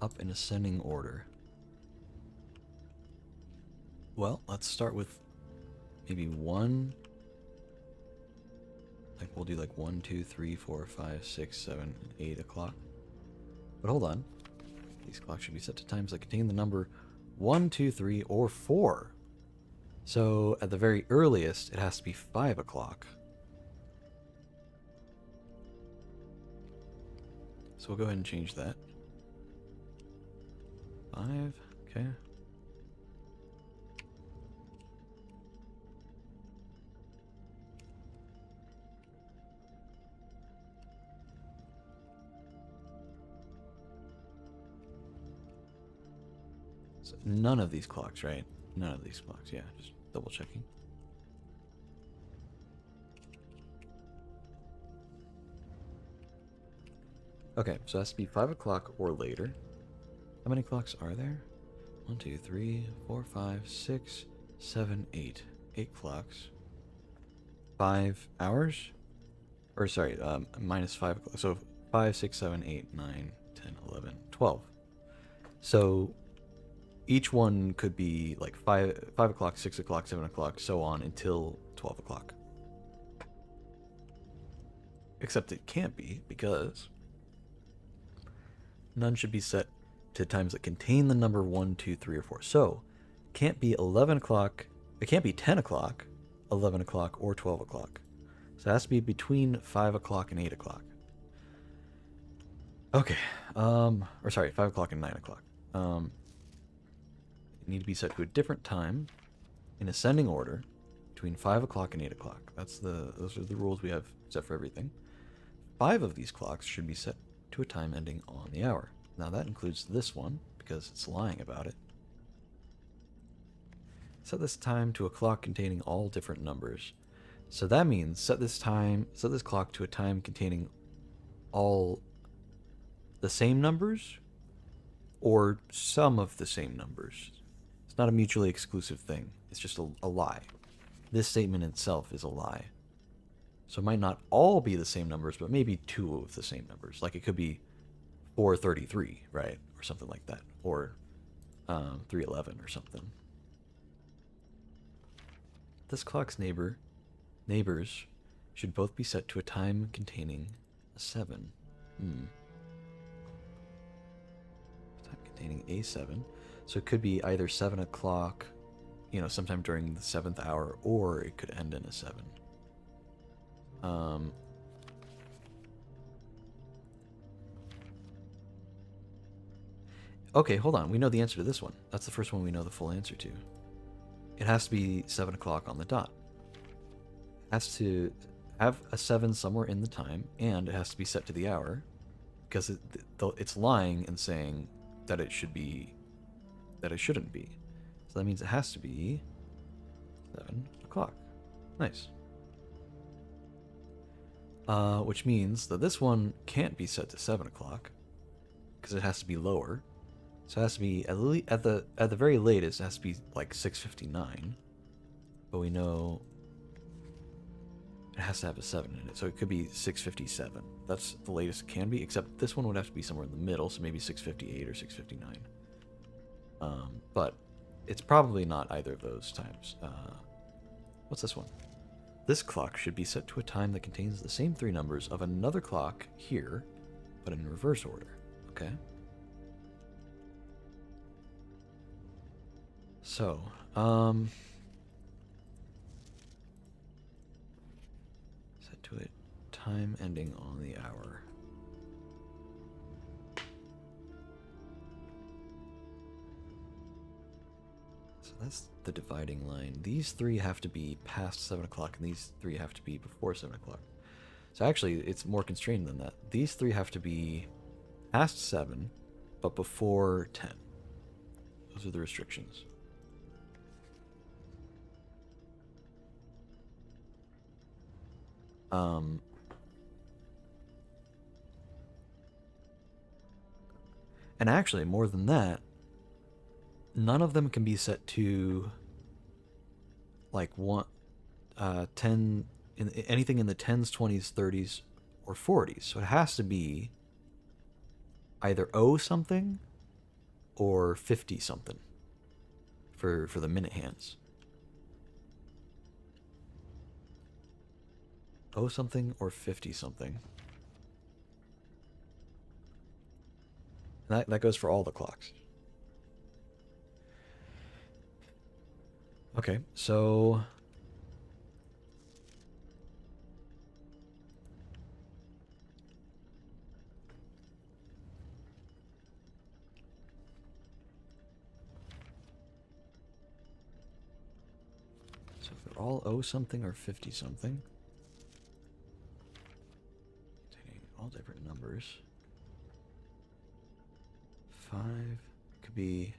Up in ascending order. Well, let's start with maybe 1. Like we'll do like 1, 2, 3, 4, 5, 6, 7, 8 o'clock. But hold on. These clocks should be set to times that contain the number 1, 2, 3, or 4. So at the very earliest, it has to be 5 o'clock. So we'll go ahead and change that. 5, okay. So none of these clocks, right? None of these clocks, yeah, just double checking. Okay, so it has to be 5 o'clock or later. How many clocks are there? 1, 2, 3, 4, 5, 6, 7, 8. 8 clocks. 5 hours? Or sorry, minus 5 o'clock. So 5, 6, 7, 8, 9, 10, 11, 12. So each one could be like 5 o'clock, 6 o'clock, 7 o'clock, so on until 12 o'clock. Except it can't be, because none should be set to times that contain the number 1, 2, 3, or 4. So, can't be 11 o'clock, it can't be 10 o'clock, 11 o'clock, or 12 o'clock. So it has to be between 5 o'clock and 8 o'clock. Okay. Or sorry, 5 o'clock and 9 o'clock. It need to be set to a different time in ascending order between 5 o'clock and 8 o'clock. Those are the rules we have set for everything. 5 of these clocks should be set to a time ending on the hour. Now that includes this one, because it's lying about it. Set this time to a clock containing all different numbers. So that means set this clock to a time containing all the same numbers or some of the same numbers. It's not a mutually exclusive thing. It's just a lie. This statement itself is a lie. So it might not all be the same numbers, but maybe 2 of the same numbers. Like it could be 433, right? Or something like that. Or 311 or something. This clock's neighbors should both be set to a time containing a 7. Time containing a 7. So it could be either 7 o'clock, sometime during the 7th hour, or it could end in a 7. Okay, hold on. We know the answer to this one. That's the first one we know the full answer to. It has to be 7 o'clock on the dot. It has to have a 7 somewhere in the time, and it has to be set to the hour, because it's lying and saying that it shouldn't be. So that means it has to be 7 o'clock. Nice. Which means that this one can't be set to 7 o'clock, because it has to be lower. So it has to be at the very latest. It has to be like 6:59, but we know it has to have a 7 in it, so it could be 6:57. That's the latest it can be. Except this one would have to be somewhere in the middle, so maybe 6:58 or 6:59. But it's probably not either of those times. What's this one? This clock should be set to a time that contains the same 3 numbers of another clock here, but in reverse order. Okay. So, set to a time ending on the hour. So that's the dividing line. These 3 have to be past 7 o'clock, and these 3 have to be before 7 o'clock. So actually, it's more constrained than that. These 3 have to be past 7, but before 10. Those are the restrictions. And actually, more than that, none of them can be set to like 10, anything in the 10s, 20s, 30s, or 40s. So it has to be either 0 something or 50 something for the minute hands. 0 something or 50 something. That goes for all the clocks. Okay, so if they're all 0 something or 50 something, containing all different numbers. 5 could be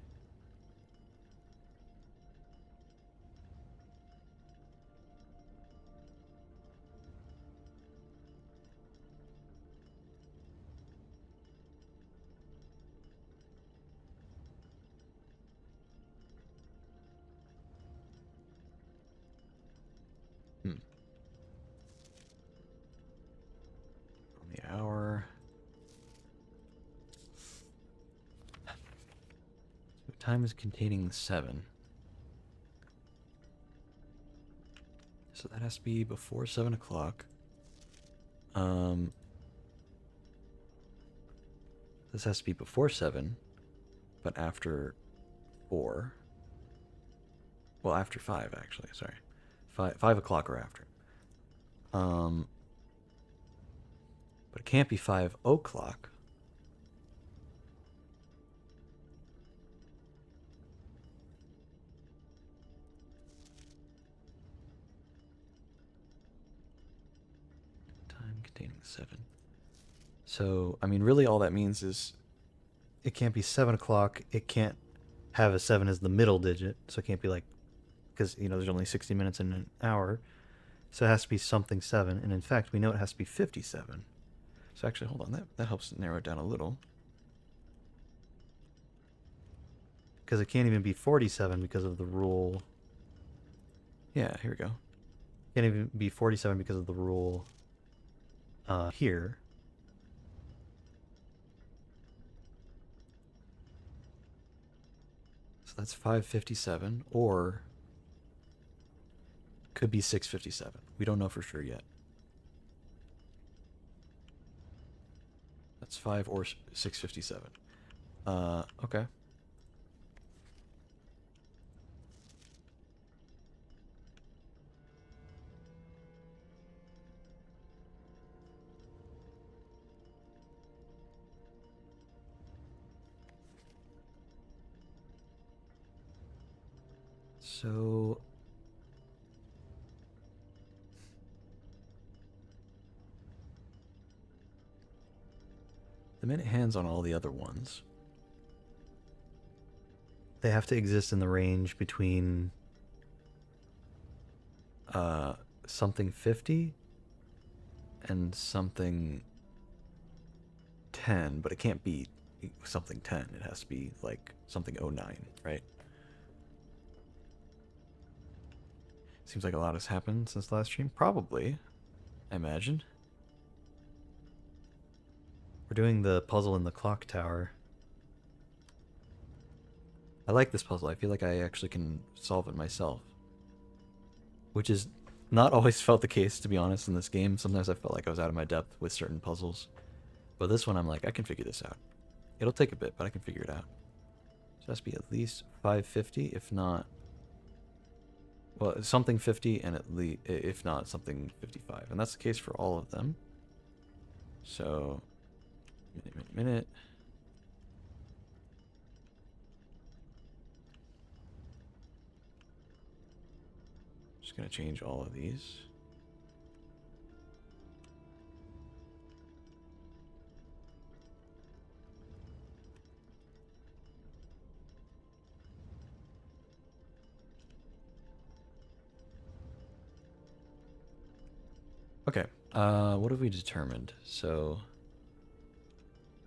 on the hour. So time is containing 7. So that has to be before 7 o'clock. This has to be before 7, but after 4. Well, after 5, actually. Sorry. 5 o'clock or after. But it can't be 5 o'clock. Time containing 7. So, I mean, really all that means is It can't be 7 o'clock. It can't have a 7 as the middle digit. So it can't be like, because, there's only 60 minutes in an hour. So it has to be something 7. And in fact, we know it has to be 57. So actually, hold on. That helps narrow it down a little. Because it can't even be 47 because of the rule. Yeah, here we go. Can't even be 47 because of the rule here. So that's 5:57, or could be 6:57. We don't know for sure yet. That's 5 or 6:57. Okay. So the minute hands on all the other ones. They have to exist in the range between something 50 And something 10, but it can't be something 10. It has to be like something 09, right? Seems like a lot has happened since the last stream. Probably, I imagine. We're doing the puzzle in the clock tower. I like this puzzle. I feel like I actually can solve it myself. Which is not always felt the case, to be honest, in this game. Sometimes I felt like I was out of my depth with certain puzzles. But this one, I'm like, I can figure this out. It'll take a bit, but I can figure it out. So it has to be at least 550, if not... Well, something 50, and at least, if not, something 55. And that's the case for all of them. So, minute. Just gonna change all of these. Okay, what have we determined? So,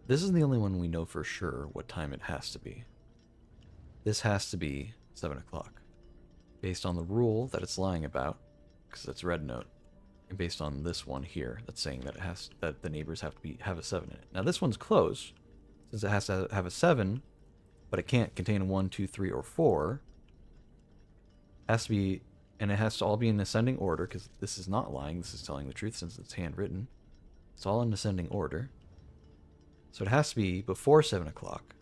this is the only one we know for sure what time it has to be. This has to be 7 o'clock. Based on the rule that it's lying about, because it's red note, and based on this one here that's saying that that the neighbors have to have a 7 in it. Now this one's close, since it has to have a 7, but it can't contain a 1, 2, 3, or 4. It has to be, and it has to all be in ascending order, because this is not lying, this is telling the truth since it's handwritten. It's all in ascending order. So it has to be before 7 o'clock.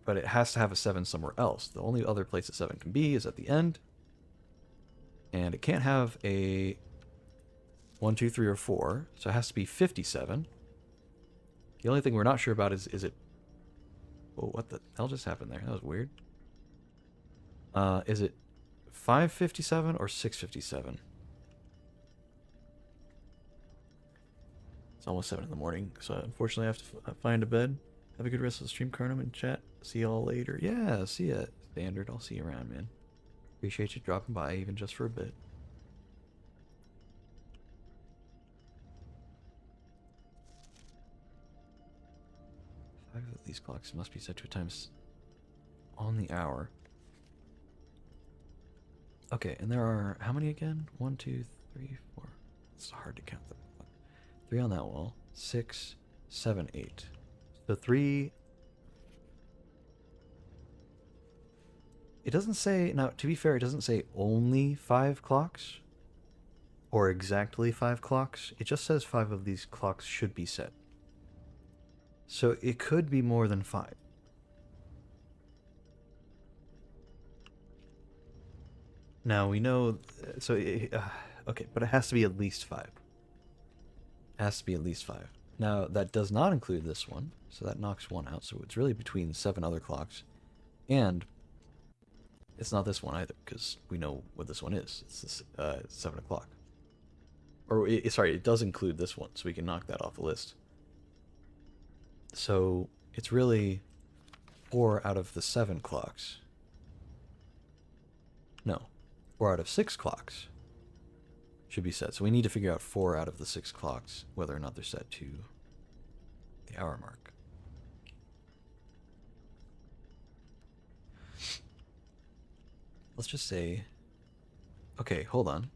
But it has to have a 7 somewhere else. The only other place a 7 can be is at the end. And it can't have a 1, 2, 3, or 4. So it has to be 57. The only thing we're not sure about is it... Oh, what the hell just happened there? That was weird. Is it 5:57 or 6:57? It's almost 7 in the morning, so unfortunately I have to find a bed. Have a good rest of the stream, Carnum, and chat. See y'all later. Yeah, see ya, Standard. I'll see you around, man. Appreciate you dropping by, even just for a bit. Five of these clocks must be set to a time on the hour. Okay, and there are how many again? 1, 2, 3, 4. It's hard to count them. 3 on that wall. 6, 7, 8. So 3... It doesn't say... Now, to be fair, it doesn't say only 5 clocks. Or exactly 5 clocks. It just says 5 of these clocks should be set. So it could be more than 5. Now we know, so okay, but it has to be at least 5. It has to be at least 5. Now that does not include this one, so that knocks one out. So it's really between 7 other clocks, and it's not this one either because we know what this one is. It's this, 7 o'clock. Or sorry, it does include this one, so we can knock that off the list. So it's really 4 out of the 7 clocks. No, 4 out of 6 clocks should be set. So we need to figure out 4 out of the 6 clocks, whether or not they're set to the hour mark. Let's just say, okay, hold on.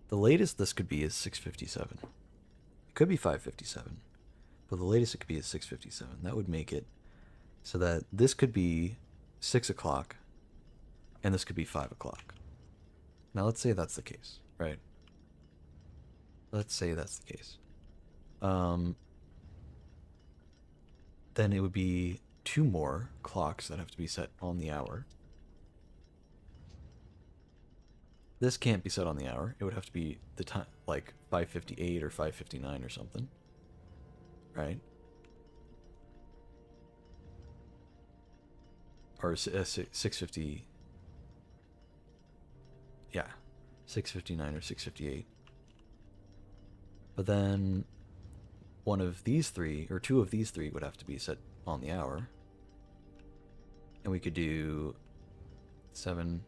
The latest this could be is 6:57. It could be 5:57, but the latest it could be is 6:57. That would make it so that this could be 6 o'clock, and this could be 5 o'clock. Now let's say that's the case, right? Let's say that's the case. Then it would be 2 more clocks that have to be set on the hour. This can't be set on the hour. It would have to be the time, like 5:58 or 5:59 or something, right? Or 6:50. Yeah, 6:59 or 6:58. But then one of these 3 or 2 of these 3 would have to be set on the hour, and we could do 7.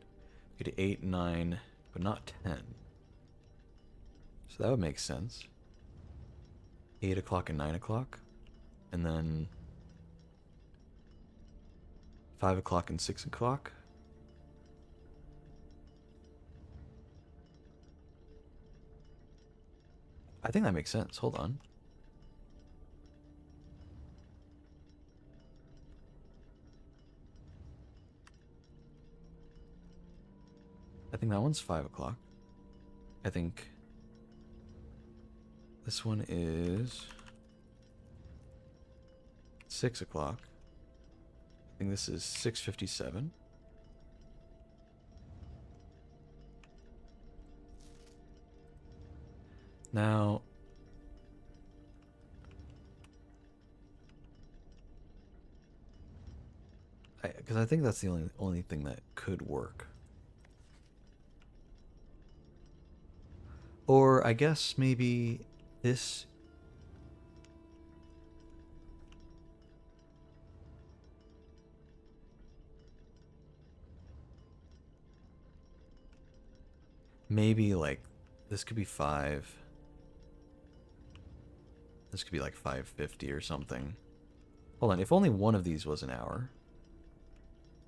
We could do 8, 9. But not 10. So that would make sense. 8 o'clock and 9 o'clock. And then 5 o'clock and 6 o'clock. I think that makes sense. Hold on. I think that one's 5 o'clock. I think this one is 6 o'clock. I think this is 6:57. Now, because I think that's the only thing that could work. Or I guess maybe this. Maybe like this could be 5. This could be like 5:50 or something. Hold on, if only one of these was an hour,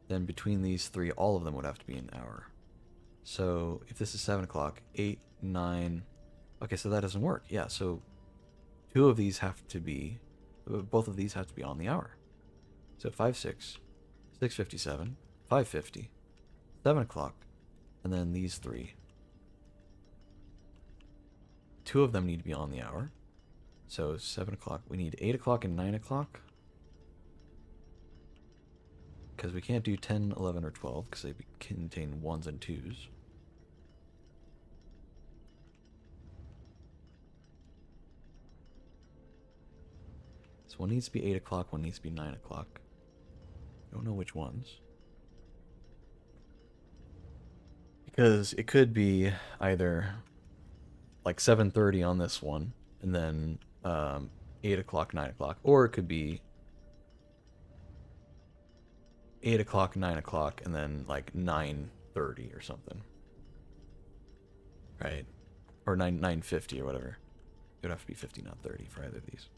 then between these 3, all of them would have to be an hour. So if this is 7 o'clock, 8, 9. Okay, so that doesn't work. Yeah, so 2 of these have to be, both of these have to be on the hour. So 5, 6, 6:57, 5:50, 7 o'clock, and then these 3. 2 of them need to be on the hour. So 7 o'clock. We need 8 o'clock and 9 o'clock. Because we can't do 10, 11, or 12 because they contain 1s and 2s. So one needs to be 8 o'clock, one needs to be 9 o'clock. Don't know which ones. Because it could be either like 7:30 on this one, and then 8 o'clock, 9 o'clock, or it could be 8 o'clock, 9 o'clock, and then like 9:30 or something. Right? Or 9:50 or whatever. It would have to be 50, not 30 for either of these.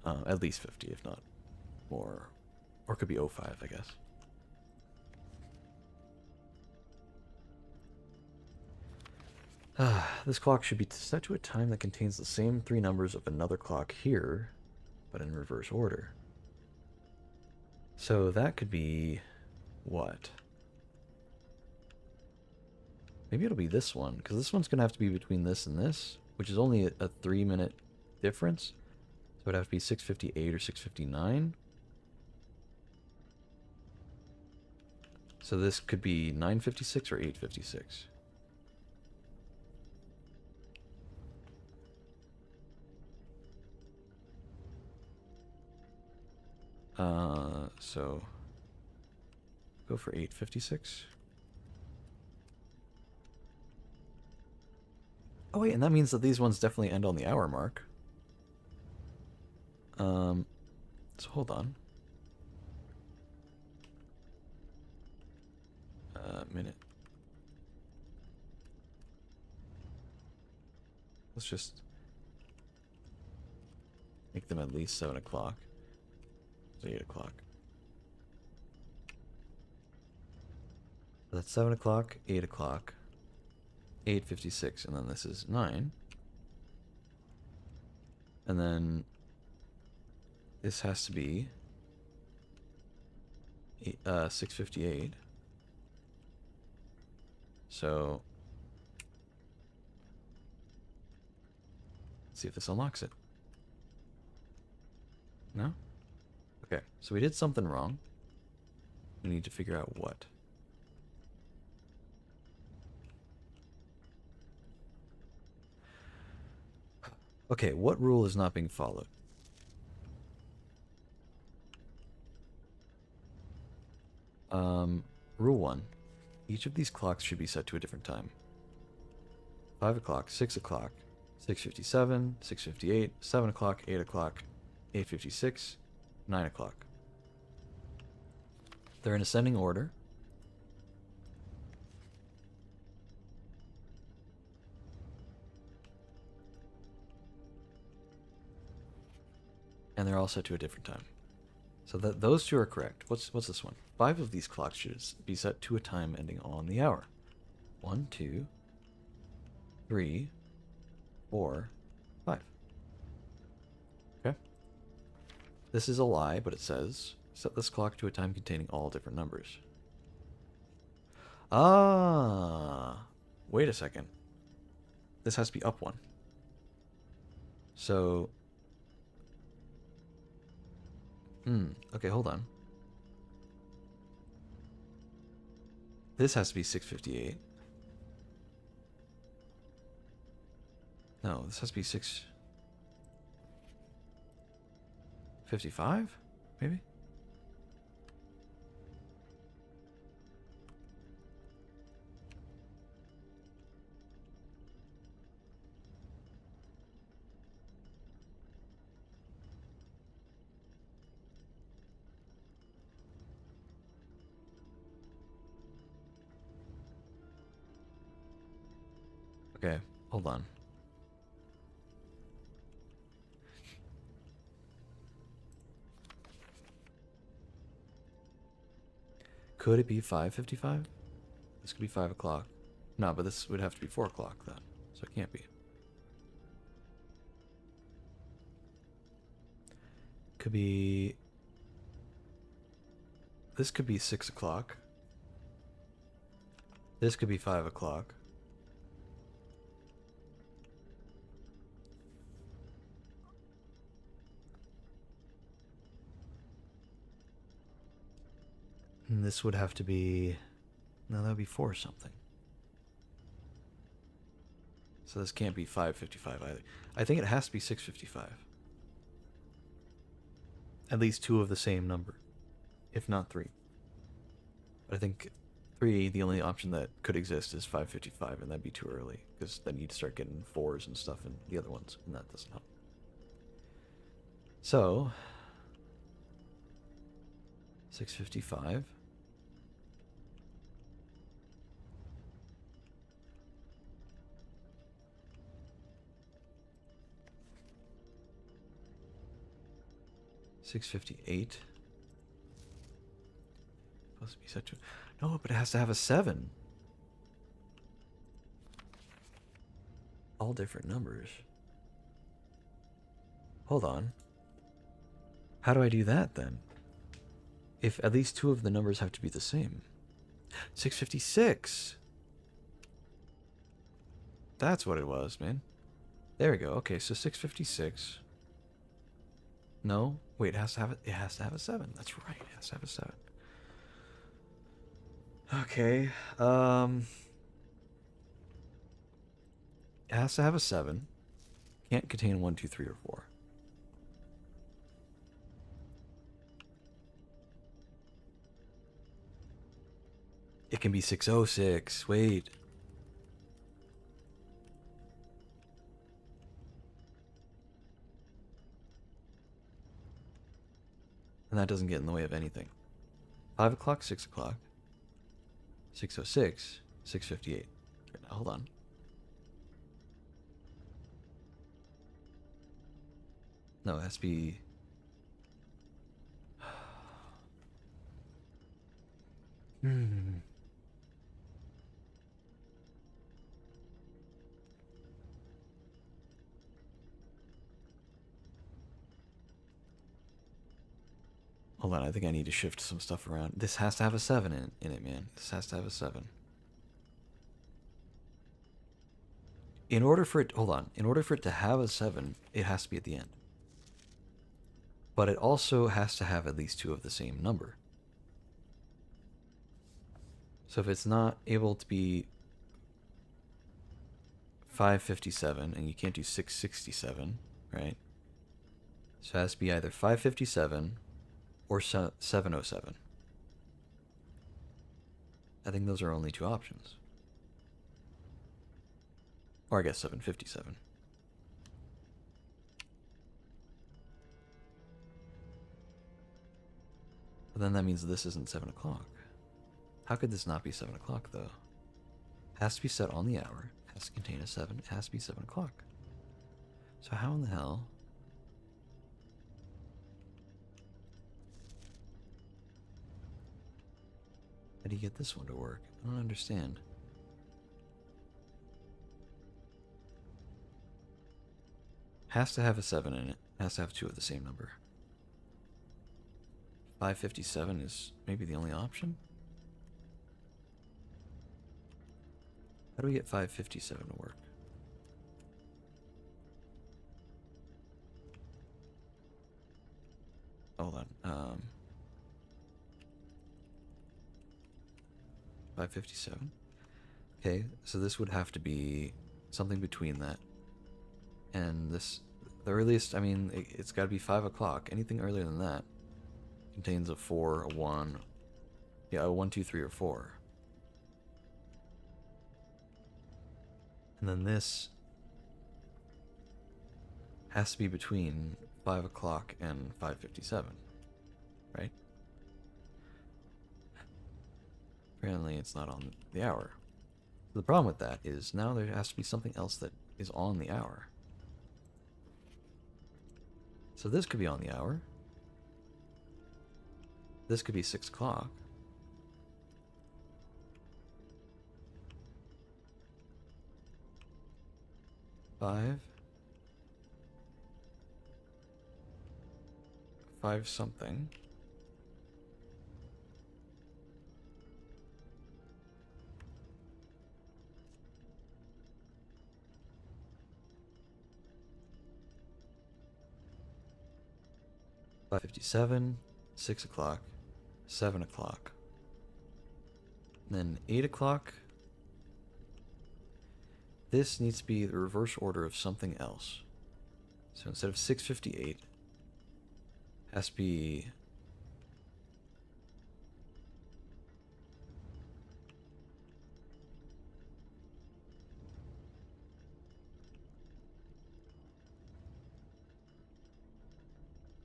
At least 50, if not more. Or it could be 05, I guess. This clock should be set to a time that contains the same 3 numbers of another clock here, but in reverse order. So that could be what? Maybe it'll be this one, because this one's going to have to be between this and this, which is only a 3-minute difference. So it'd have to be 6:58 or 6:59. So this could be 9:56 or 8:56. So go for 8:56. Oh wait, and that means that these ones definitely end on the hour mark. So hold on. Minute. Let's just make them at least 7 o'clock. So 8 o'clock. That's 7 o'clock, 8 o'clock, 8:56, and then this is 9. And then this has to be 6:58. So let's see if this unlocks it. No? Okay, so we did something wrong. We need to figure out what. Okay, what rule is not being followed? Rule 1. Each of these clocks should be set to a different time. 5 o'clock, 6 o'clock, 6:57, 6:58, 7 o'clock, 8 o'clock, 8:56, 9 o'clock. They're in ascending order. And they're all set to a different time. So that those two are correct. What's this one? 5 of these clocks should be set to a time ending on the hour. 1, 2, 3, 4, 5. Okay. This is a lie, but it says set this clock to a time containing all different numbers. Ah, wait a second. This has to be up 1. So okay, hold on. This has to be 6:58. No, this has to be 6:55, maybe? Okay, hold on. Could it be 5:55? This could be 5 o'clock. No, but this would have to be 4 o'clock then. So it can't be. Could be... This could be 6 o'clock. This could be 5 o'clock. And this would have to be... No, that would be 4 something. So this can't be 5:55 either. I think it has to be 6:55. At least 2 of the same number. If not 3. But I think 3, the only option that could exist is 5:55, and that'd be too early. Because then you'd start getting 4s and stuff in the other ones, and that doesn't help. So... 6:55... $6.58. Supposed to be set to... No, but it has to have a 7. All different numbers. Hold on. How do I do that then? If at least 2 of the numbers have to be the same. 656. That's what it was, man. There we go. Okay, so 656. No, wait, it has to have a 7. That's right, it has to have a 7. Okay. It has to have a 7. Can't contain 1, 2, 3, or 4. It can be 606. Wait. And that doesn't get in the way of anything. 5 o'clock, 6 o'clock. 606, 658. Right, now, hold on. No, it has to be... Hmm. Hold on, I think I need to shift some stuff around. This has to have a 7 in it, man. This has to have a 7. In order for it... Hold on. In order for it to have a 7, it has to be at the end. But it also has to have at least 2 of the same number. So if it's not able to be 557, and you can't do 667, right? So it has to be either 557 or 707. I think those are only 2 options. Or I guess 757. But then that means this isn't 7 o'clock. How could this not be 7 o'clock, though? It has to be set on the hour. It has to contain a 7. It has to be 7 o'clock. So how in the hell... How do you get this one to work? I don't understand. Has to have a 7 in it. Has to have 2 of the same number. 557 is maybe the only option? How do we get 557 to work? Hold on. 557. Okay, so this would have to be something between that. And this, the earliest, I mean, it's got to be 5 o'clock. Anything earlier than that contains a 4, a 1. Yeah, a 1, 2, 3, or 4. And then this has to be between 5 o'clock and 5:57, right? Apparently it's not on the hour. The problem with that is now there has to be something else that is on the hour. So this could be on the hour. This could be 6 o'clock. Five something. $5:57, 6 o'clock, 7 o'clock. Then 8 o'clock. This needs to be the reverse order of something else. So instead of 6:58, has to be...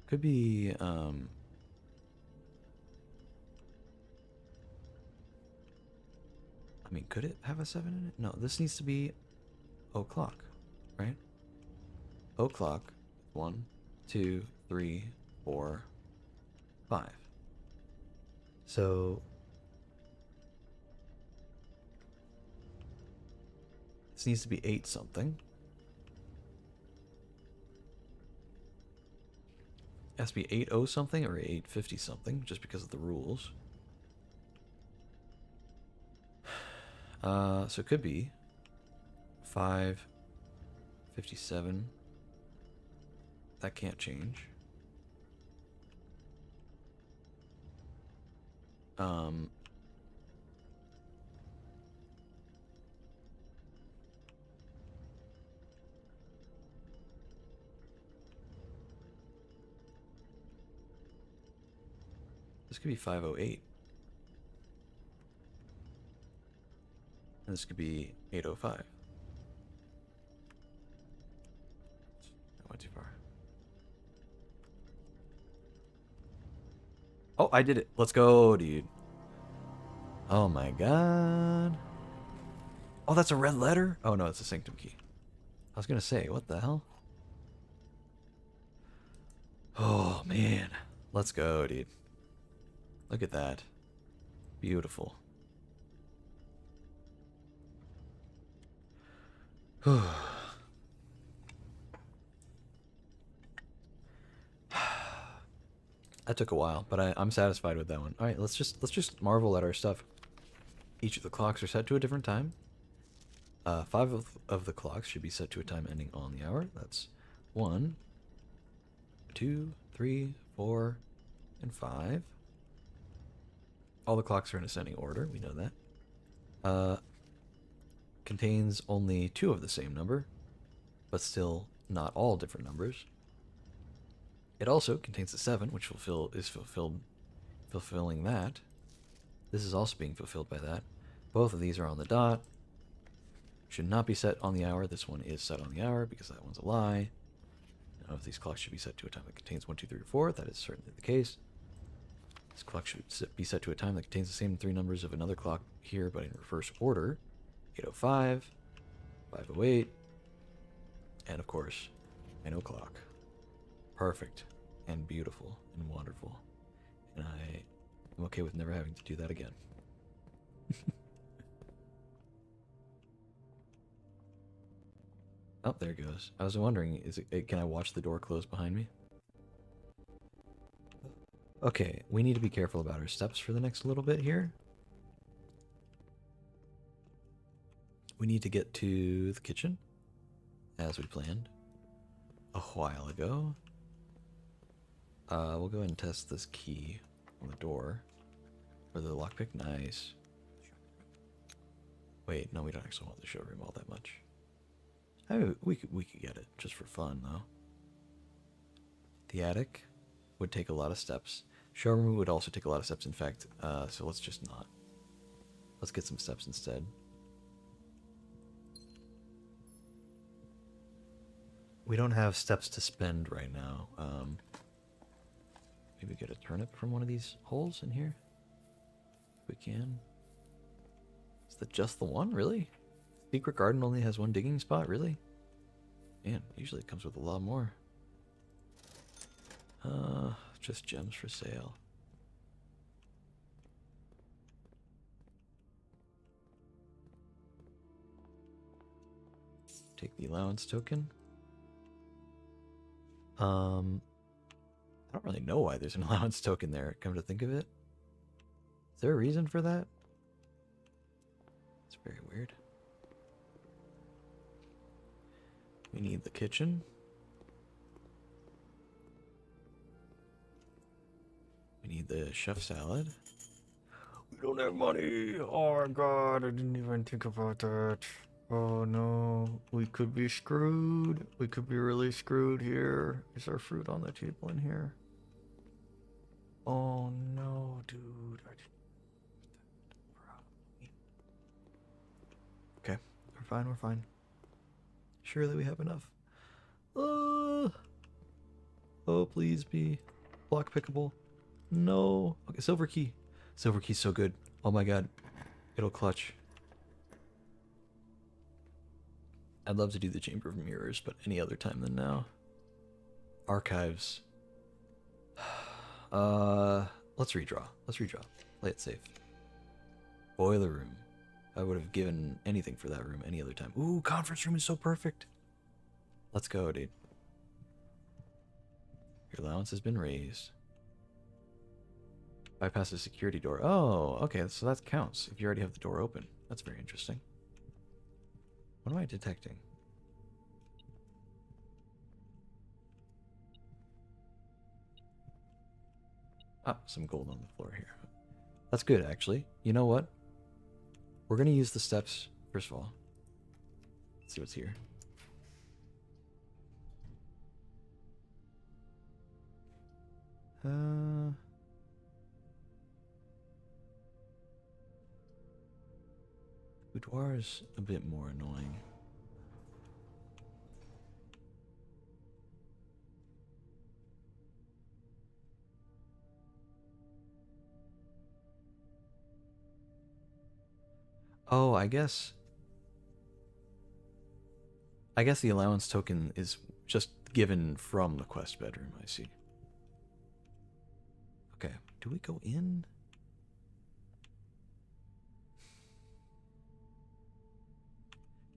Could be, I mean, could it have a 7 in it? No, this needs to be o'clock, right? O'clock. 1, 2, 3, 4, 5. So this needs to be 8 something. It has to be 80 something or 850 something, just because of the rules. So it could be 5:57. That can't change. This could be 508. And this could be 805. I went too far. Oh, I did it. Let's go, dude. Oh my god. Oh, that's a red letter? Oh no, it's a sanctum key. I was gonna say, what the hell? Oh man. Let's go, dude. Look at that. Beautiful. That took a while, but I'm satisfied with that one. All right, let's just marvel at our stuff. Each of the clocks are set to a different time. 5 of the clocks should be set to a time ending on the hour. That's 1, 2, 3, 4, and 5. All the clocks are in ascending order. We know that. Contains only 2 of the same number, but still not all different numbers. It also contains a 7, which fulfilling that. This is also being fulfilled by that. Both of these are on the dot. Should not be set on the hour. This one is set on the hour because that one's a lie. Now, if these clocks should be set to a time that contains 1, 2, 3, or 4, that is certainly the case. This clock should be set to a time that contains the same 3 numbers of another clock here, but in reverse order. 805, 508, and of course, 9 o'clock. Perfect, and beautiful, and wonderful. And I'm okay with never having to do that again. Oh, there it goes. I was wondering, can I watch the door close behind me? Okay, we need to be careful about our steps for the next little bit here. We need to get to the kitchen, as we planned a while ago. We'll go ahead and test this key on the door. For the lockpick, nice. Wait, no, we don't actually want the showroom all that much. We could get it just for fun though. The attic would take a lot of steps. Showroom would also take a lot of steps, in fact. So let's just not. Let's get some steps instead. We don't have steps to spend right now. Maybe get a turnip from one of these holes in here. If we can. Is that just the one, really? Secret garden only has 1 digging spot, really? Man, usually it comes with a lot more. Just gems for sale. Take the allowance token. I don't really know why there's an allowance token there, come to think of it. Is there a reason for that? It's very weird. We need the kitchen. We need the chef salad. We don't have money. Oh god, I didn't even think about that. Oh no, we could be screwed. We could be really screwed here. Is there fruit on the table in here? Oh no, dude. Okay, we're fine, we're fine. Surely we have enough. Oh, please be block pickable. No. Okay, silver key. Silver key's so good. Oh my god. It'll clutch. I'd love to do the Chamber of Mirrors, but any other time than now. Archives. Let's redraw. Let's redraw. Play it safe. Boiler room. I would have given anything for that room any other time. Ooh, conference room is so perfect. Let's go, dude. Your allowance has been raised. Bypass the security door. Oh, okay, so that counts if you already have the door open. That's very interesting. What am I detecting? Ah, some gold on the floor here. That's good, actually. You know what? We're going to use the steps, first of all. Let's see what's here. Boudoir is a bit more annoying. Oh, I guess the allowance token is just given from the quest bedroom, I see. Okay, do we go in?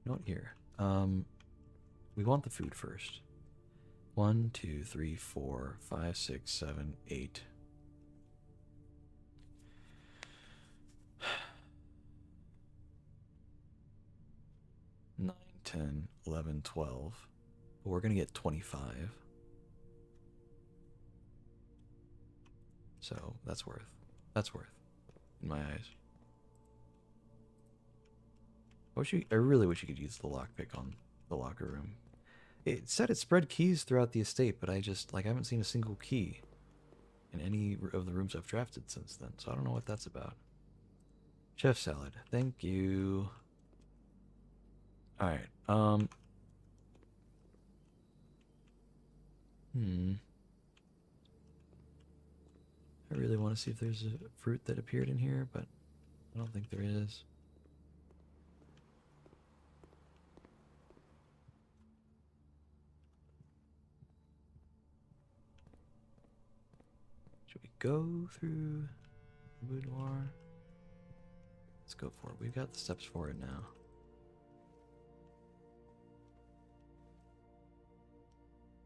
Not here. We want the food first. 1, 2, 3, 4, 5, 6, 7, 8. 9, 10, 11, 12. But we're gonna get 25. So that's worth. That's worth, in my eyes. I really wish you could use the lockpick on the locker room. It said it spread keys throughout the estate, but I just, like, I haven't seen a single key in any of the rooms I've drafted since then, so I don't know what that's about. Chef salad. Thank you. Alright, I really want to see if there's a fruit that appeared in here, but I don't think there is. Should we go through the boudoir? Let's go for it. We've got the steps for it now.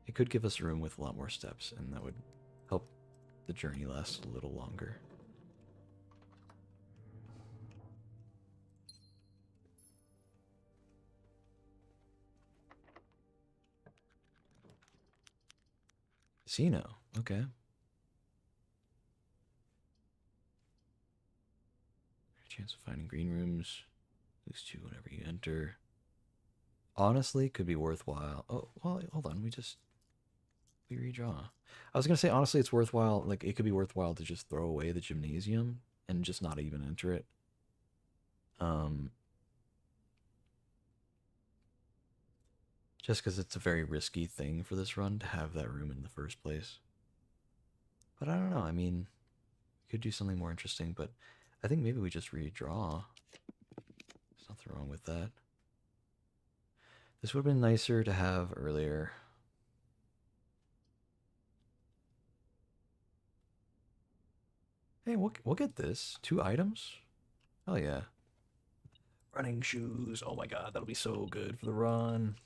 It could give us a room with a lot more steps, and that would help the journey last a little longer. Casino. Okay. Chance of finding green rooms. Lose 2 whenever you enter. Honestly, could be worthwhile. Oh, well, hold on. We redraw. I was gonna say, honestly, it's worthwhile. Like, it could be worthwhile to just throw away the gymnasium and just not even enter it. Just because it's a very risky thing for this run to have that room in the first place. But I don't know. I mean, we could do something more interesting, but I think maybe we just redraw. There's nothing wrong with that. This would have been nicer to have earlier. Hey, we'll get this. 2 items? Oh yeah. Running shoes. Oh my god, that'll be so good for the run.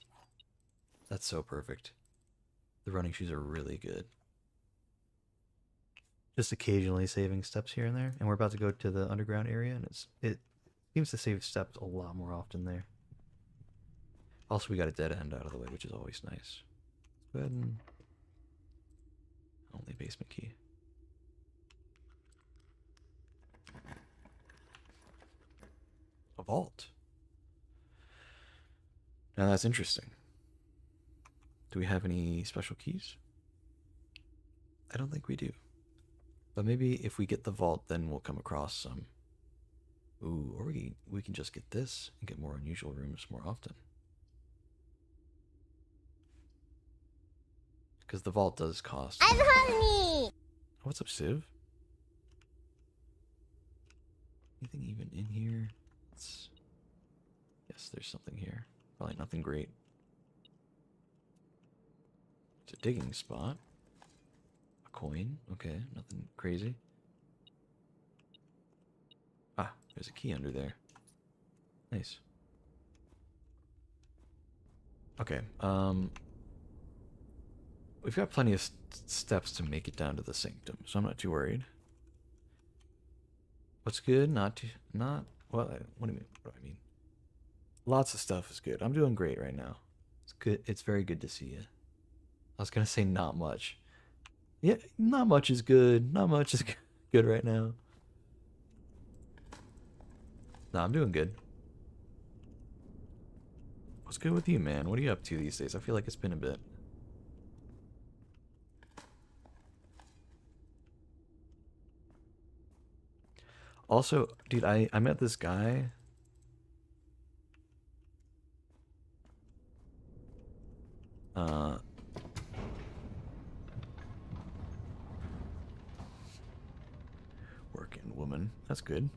That's so perfect. The running shoes are really good. Just occasionally saving steps here and there, and we're about to go to the underground area, and it seems to save steps a lot more often there. Also, we got a dead end out of the way, which is always nice. Let's go ahead and... Only basement key. A vault. Now that's interesting. Do we have any special keys? I don't think we do. But maybe if we get the vault, then we'll come across some. Ooh, or we can just get this and get more unusual rooms more often. Because the vault does cost. I'm hungry! What's up, Civ? Anything even in here? Yes, there's something here. Probably nothing great. It's a digging spot. A coin. Okay, nothing crazy. Ah, there's a key under there. Nice. Okay, we've got plenty of steps to make it down to the sanctum, so I'm not too worried. What's good? Well, what do you mean? What do I mean? Lots of stuff is good. I'm doing great right now. It's good. It's very good to see you. I was gonna say not much. Yeah, not much is good. Not much is good right now. No, I'm doing good. What's good with you, man? What are you up to these days? I feel like it's been a bit. Also, dude, I met this guy them. That's good.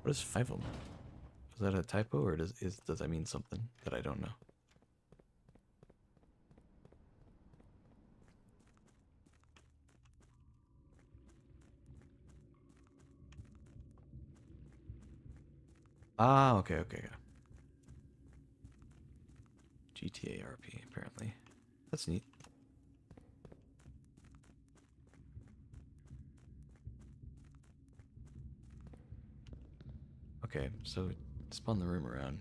What is 5 of them? Is that a typo, or does that mean something that I don't know? Ah, okay, okay, okay. GTA RP, apparently. That's neat. Okay, so spun the room around.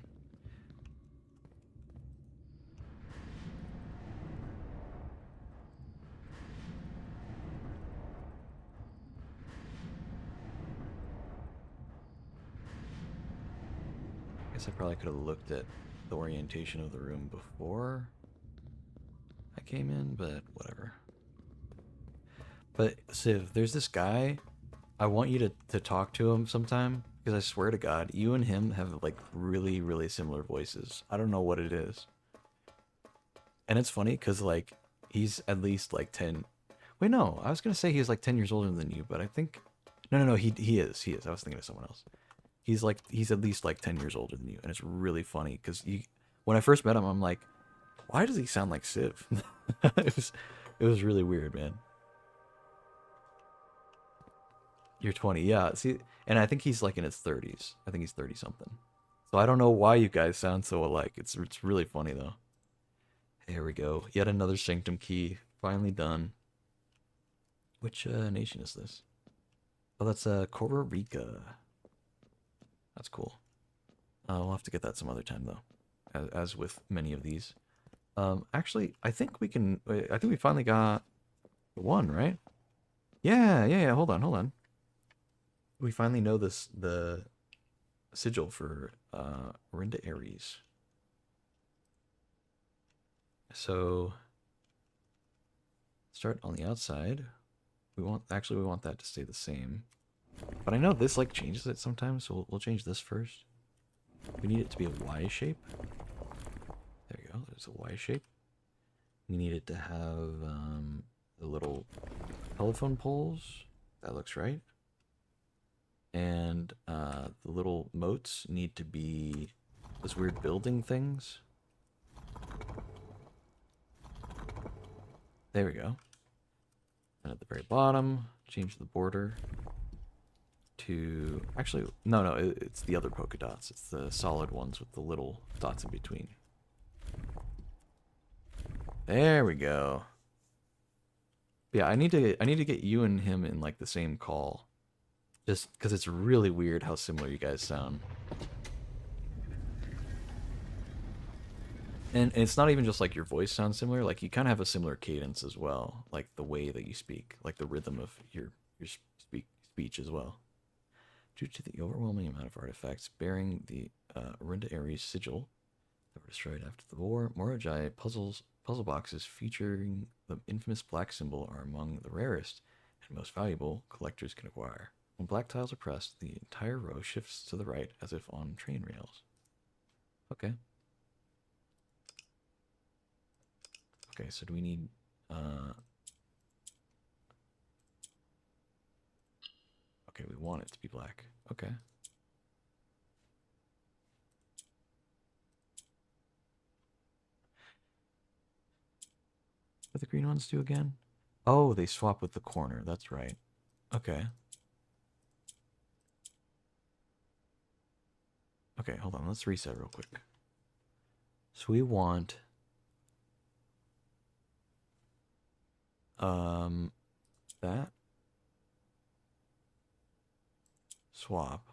I guess I probably could have looked at the orientation of the room before I came in, but whatever. But Civ, there's this guy. I want you to talk to him sometime, because I swear to God, you and him have like really, really similar voices. I don't know what it is. And it's funny because like he's at least like 10. Wait, no, I was gonna say he's like 10 years older than you, but I think no, he is. I was thinking of someone else. He's at least like 10 years older than you, and it's really funny because you when I first met him, I'm like, why does he sound like Civ? It was really weird, man. You're 20, yeah. See, and I think he's like in his 30s. I think he's 30 something. So I don't know why you guys sound so alike. It's really funny though. Here we go. Yet another sanctum key. Finally done. Which nation is this? Oh, that's Costa Rica. That's cool. We'll have to get that some other time though, as with many of these. Actually, I think we can. I think we finally got one, right? Yeah, yeah, yeah. Hold on, hold on. We finally know the sigil for Rinda Aries. So start on the outside. We want that to stay the same. But I know this like changes it sometimes, so we'll change this first. We need it to be a Y shape. There you go. There's a Y shape. We need it to have the little telephone poles. That looks right. And the little moats need to be those weird building things. There we go. And at the very bottom, change the border to... Actually, no, it's the other polka dots. It's the solid ones with the little dots in between. There we go. Yeah, I need to get you and him in like the same call. Just because it's really weird how similar you guys sound. And it's not even just like your voice sounds similar, like you kind of have a similar cadence as well, like the way that you speak, like the rhythm of your speech as well. Due to the overwhelming amount of artifacts bearing the Rinda Aries sigil that were destroyed after the war, Morajai puzzle boxes featuring the infamous black symbol are among the rarest and most valuable collectors can acquire. When black tiles are pressed, the entire row shifts to the right as if on train rails. Okay. Okay, so do we need okay, we want it to be black. Okay. What do the green ones do again? Oh, they swap with the corner. That's right. Okay. Okay, hold on. Let's reset real quick. So we want that swap.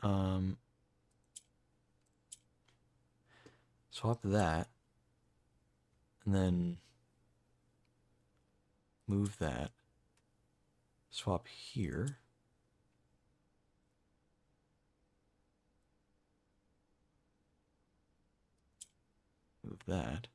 Um Swap that and then move that. Swap here. Move that.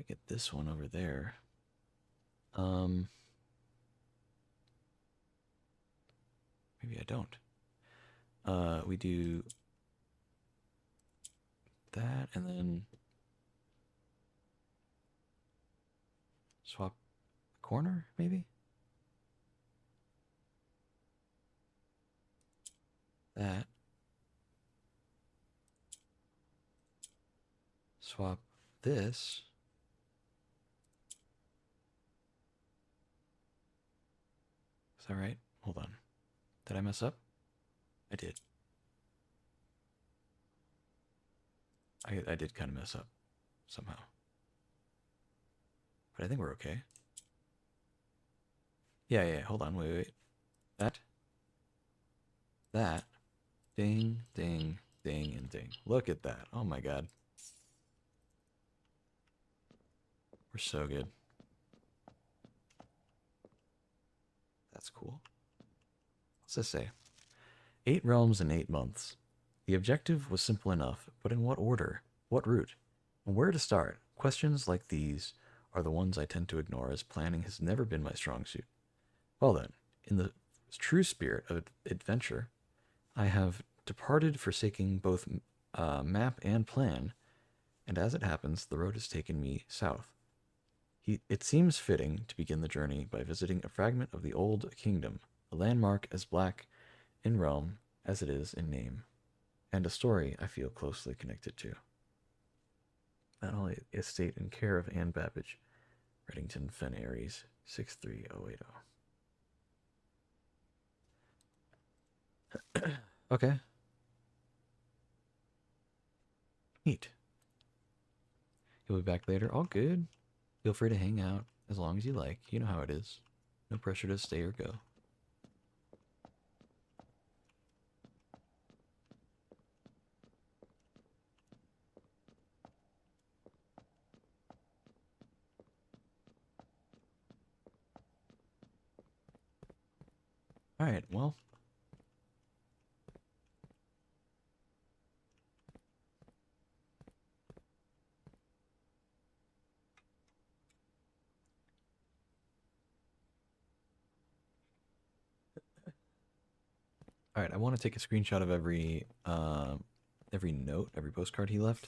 I get this one over there? Maybe I don't. We do that and then swap the corner, maybe? That. Swap this. Is that right? Hold on. Did I mess up? I did. I did kind of mess up somehow. But I think we're okay. Yeah, hold on, wait. That. That. Ding, ding, ding, and ding. Look at that. Oh my god. We're so good. That's cool. What's this say? 8 realms in 8 months. The objective was simple enough, but in what order? What route? And where to start? Questions like these are the ones I tend to ignore, as planning has never been my strong suit. Well then, in the true spirit of adventure, I have departed, forsaking both map and plan, and as it happens, the road has taken me south. It seems fitting to begin the journey by visiting a fragment of the old kingdom, a landmark as black in realm as it is in name, and a story I feel closely connected to. Manhole Estate in care of Anne Babbage, Reddington Fen Aries, 63080. Okay. Neat. You'll be back later. All good. Feel free to hang out as long as you like. You know how it is. No pressure to stay or go. Alright, well. Alright, I want to take a screenshot of every note, every postcard he left,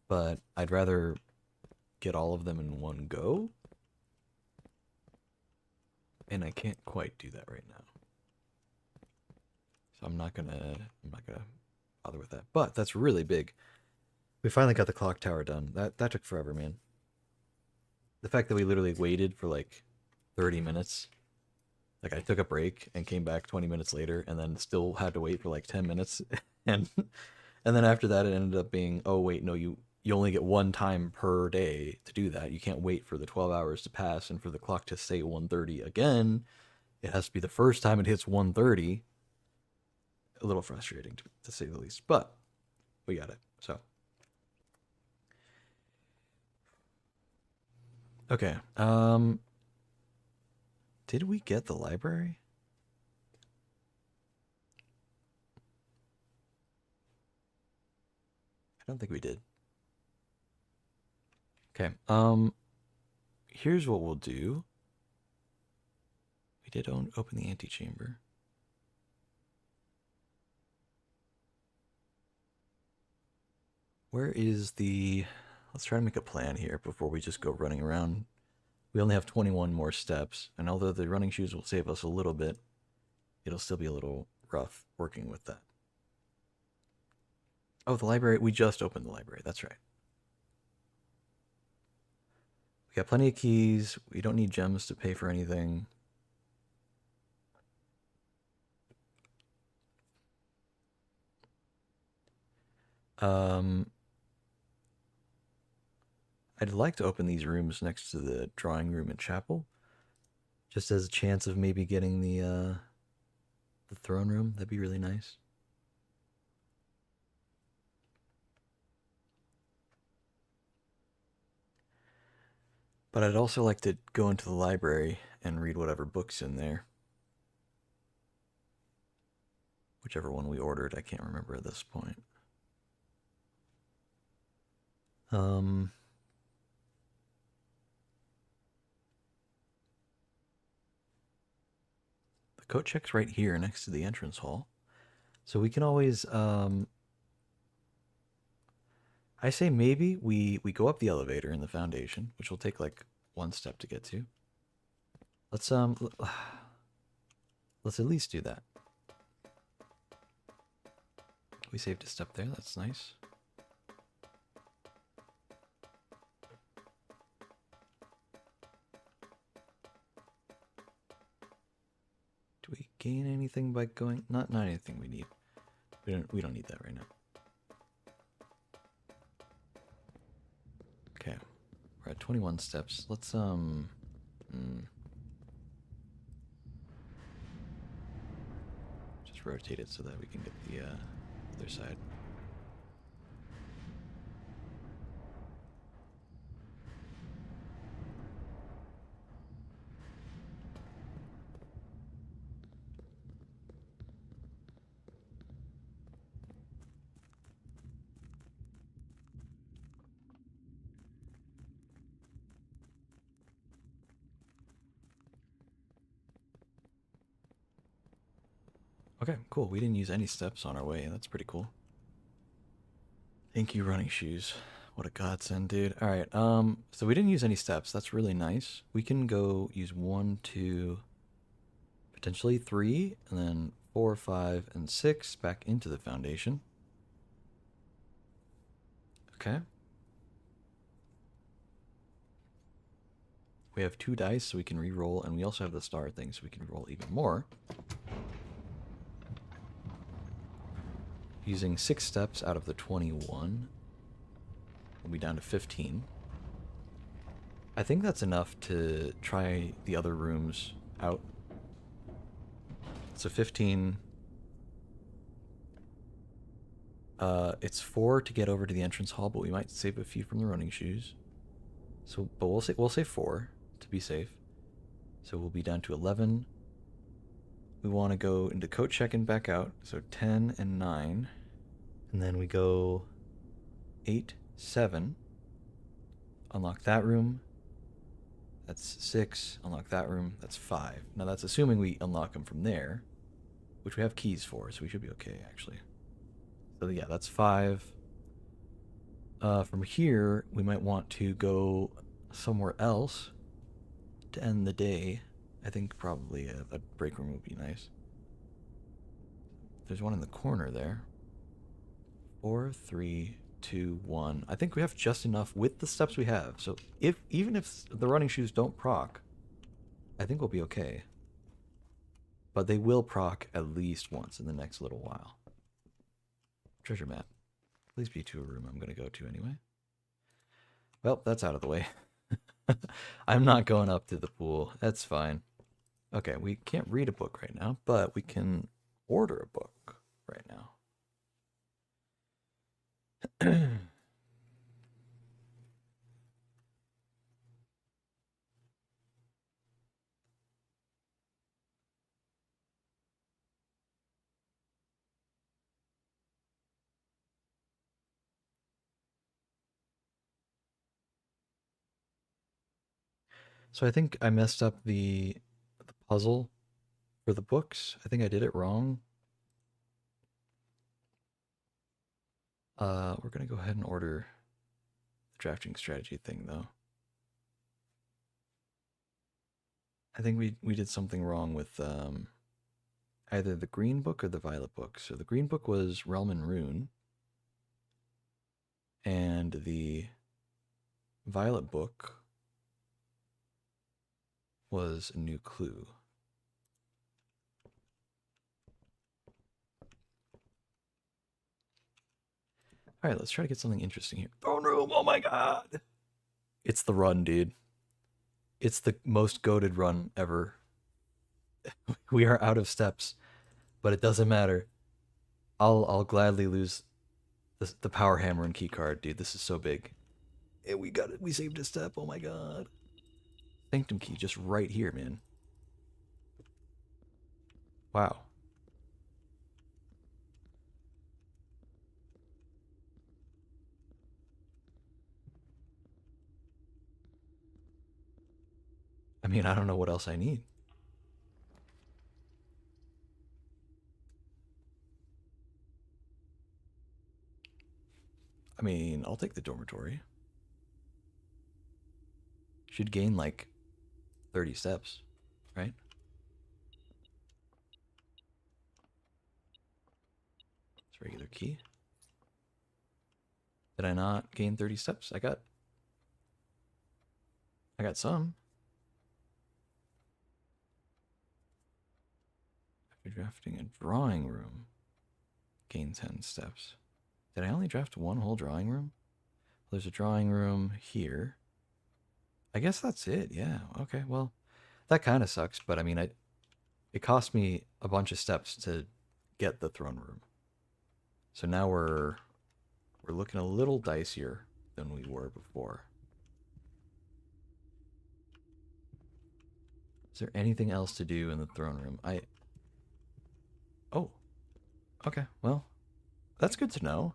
but I'd rather get all of them in one go. And I can't quite do that right now. So I'm not gonna bother with that. But that's really big. We finally got the clock tower done. That took forever, man. The fact that we literally waited for like 30 minutes. Like I took a break and came back 20 minutes later and then still had to wait for like 10 minutes and then after that it ended up being, oh wait, no, you only get one time per day to do that. You can't wait for the 12 hours to pass and for the clock to say 1:30 again. It has to be the first time it hits 1:30. A little frustrating to say the least, but we got it. So okay. Did we get the library? I don't think we did. Okay. Here's what we'll do. We did open the antechamber. Where is the... Let's try to make a plan here before we just go running around. We only have 21 more steps, and although the running shoes will save us a little bit, it'll still be a little rough working with that. Oh, the library. We just opened the library. That's right. We got plenty of keys. We don't need gems to pay for anything. I'd like to open these rooms next to the drawing room and chapel, just as a chance of maybe getting the throne room. That'd be really nice. But I'd also like to go into the library and read whatever book's in there. Whichever one we ordered, I can't remember at this point. coat check's right here next to the entrance hall. So we can always, I say maybe we go up the elevator in the foundation, which will take like one step to get to. Let's at least do that. We saved a step there, that's nice. Do we gain anything by going? Not anything we need. We don't need that right now. Okay. We're at 21 steps. Let's just rotate it so that we can get the other side. Okay, cool. We didn't use any steps on our way. That's pretty cool. Thank you, running shoes. What a godsend, dude. All right. So we didn't use any steps. That's really nice. We can go use 1, 2, potentially 3, and then 4, 5, and 6 back into the foundation. Okay. We have 2 dice, so we can re-roll, and we also have the star thing, so we can roll even more. Using 6 steps out of the 21, we'll be down to 15. I think that's enough to try the other rooms out. So 15. It's 4 to get over to the entrance hall, but we might save a few from the running shoes. So, but we'll say 4 to be safe. So we'll be down to 11. We want to go into coat check and back out. So 10 and 9. And then we go 8, 7. Unlock that room. That's 6. Unlock that room. That's 5. Now that's assuming we unlock them from there, which we have keys for, so we should be okay, actually. So yeah, that's 5. From here, we might want to go somewhere else to end the day. I think probably a break room would be nice. There's one in the corner there. 4, 3, 2, 1. I think we have just enough with the steps we have. So even if the running shoes don't proc, I think we'll be okay. But they will proc at least once in the next little while. Treasure map. Please be to a room I'm going to go to anyway. Well, that's out of the way. I'm not going up to the pool. That's fine. Okay, we can't read a book right now, but we can order a book right now. So I think I messed up the puzzle for the books. I think I did it wrong. We're gonna go ahead and order the drafting strategy thing though. I think we did something wrong with either the green book or the violet book. So the green book was Realm and Rune, and the violet book was a new clue. All right, let's try to get something interesting here. Throne room, oh my god! It's the run, dude. It's the most goated run ever. We are out of steps, but it doesn't matter. I'll gladly lose the power hammer and key card, dude. This is so big. And we got it. We saved a step. Oh my god. Sanctum key just right here, man. Wow. I mean, I don't know what else I need. I mean, I'll take the dormitory. Should gain like 30 steps, right? It's regular key. Did I not gain 30 steps? I got some. After drafting a drawing room, gain 10 steps. Did I only draft one whole drawing room? There's a drawing room here. I guess that's it. Yeah. Okay. Well, that kind of sucks, but I mean, it cost me a bunch of steps to get the throne room. So now we're looking a little dicier than we were before. Is there anything else to do in the throne room? Oh, okay. Well, that's good to know.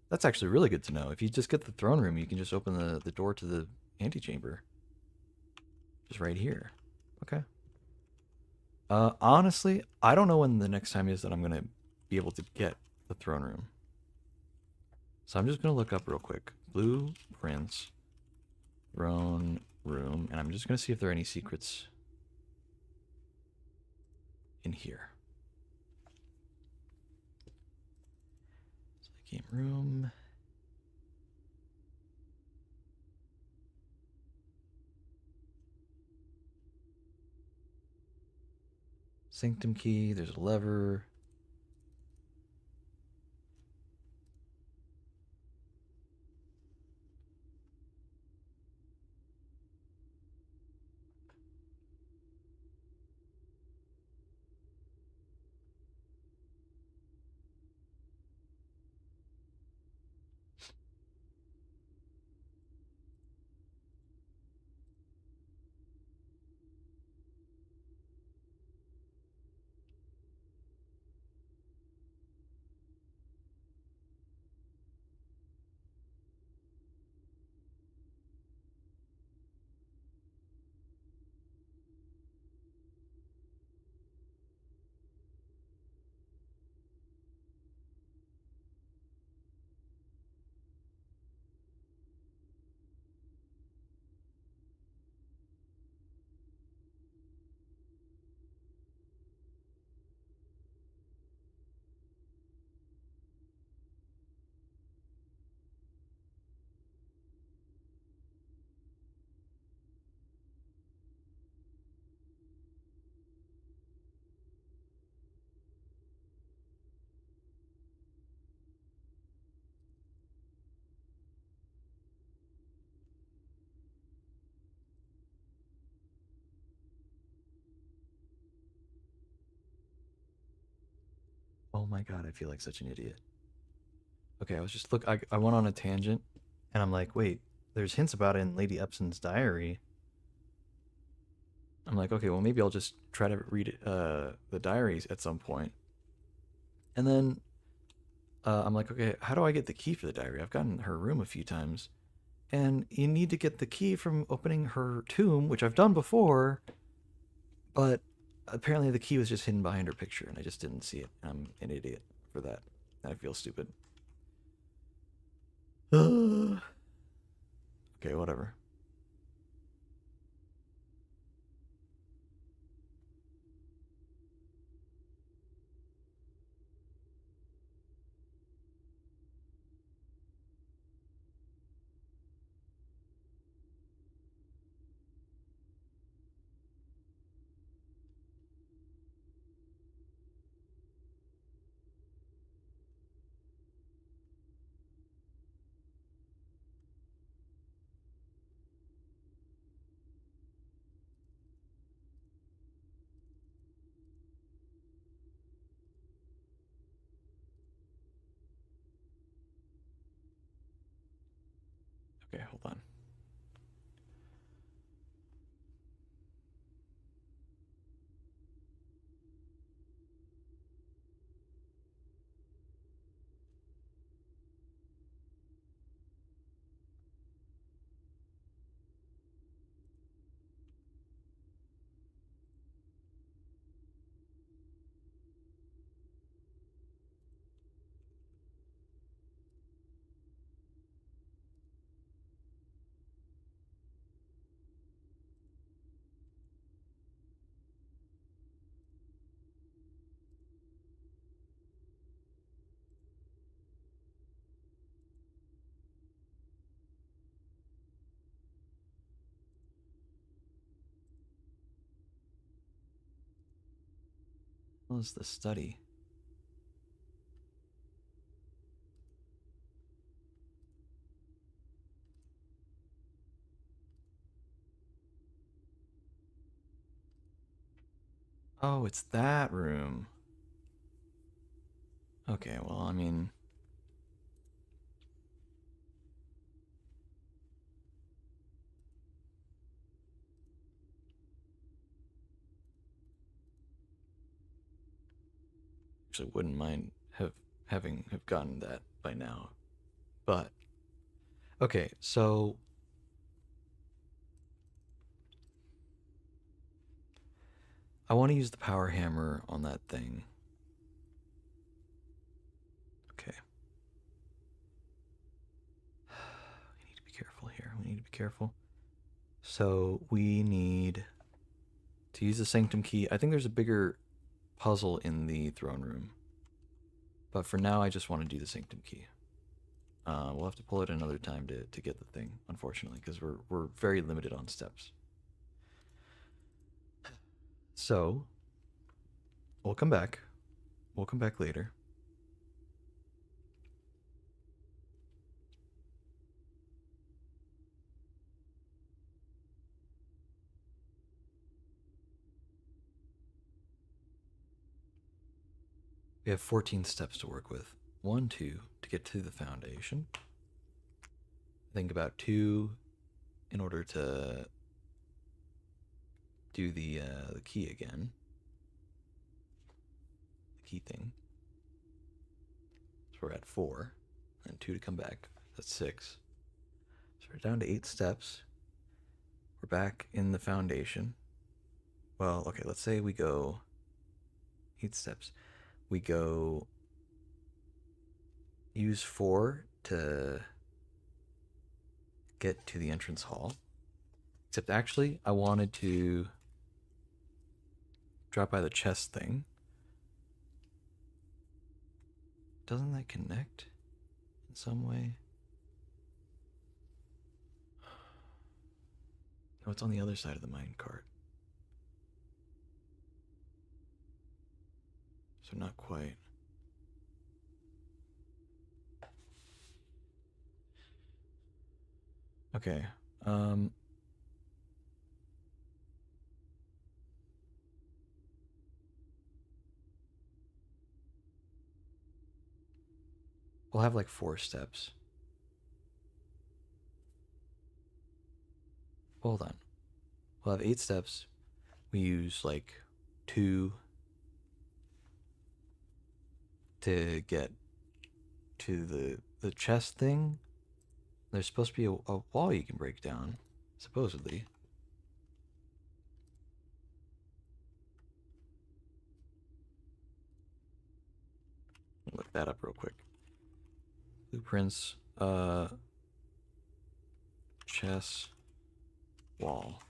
That's actually really good to know. If you just get the throne room, you can just open the door to the antechamber. Just right here. Okay. Honestly, I don't know when the next time is that I'm gonna be able to get the throne room. So I'm just gonna look up real quick. Blueprints, throne room, and I'm just gonna see if there are any secrets in here. So game room. Sanctum key, there's a lever. Oh my god, I feel like such an idiot. Okay, I was just I went on a tangent, and I'm like, wait, there's hints about it in Lady Epson's diary. I'm like, okay, well maybe I'll just try to read the diaries at some point. And then I'm like, okay, how do I get the key for the diary? I've gotten her room a few times, and you need to get the key from opening her tomb, which I've done before, but apparently the key was just hidden behind her picture, and I just didn't see it. I'm an idiot for that. I feel stupid. Okay, whatever. Okay, hold on. was the study? Oh, it's that room. Okay, well, I mean, actually wouldn't mind have gotten that by now. But okay, so I want to use the power hammer on that thing. Okay. We need to be careful here. We need to be careful. So we need to use the sanctum key. I think there's a bigger puzzle in the throne room. But for now, I just want to do the sanctum key. We'll have to pull it another time to get the thing, unfortunately, because we're very limited on steps. So we'll come back. We'll come back later. We have 14 steps to work with. 1, 2 to get to the foundation. Think about 2 in order to do the key again. The key thing. So we're at 4, and 2 to come back. That's 6. So we're down to 8 steps. We're back in the foundation. Well, okay, let's say we go 8 steps. We go use 4 to get to the entrance hall. Except actually, I wanted to drop by the chest thing. Doesn't that connect in some way? No, it's on the other side of the mine cart. So not quite. Okay. We'll have like 4 steps. Hold on. We'll have 8 steps. We use like 2 to get to the chest thing. There's supposed to be a wall you can break down, supposedly. Look that up real quick. Blueprints, chess, wall.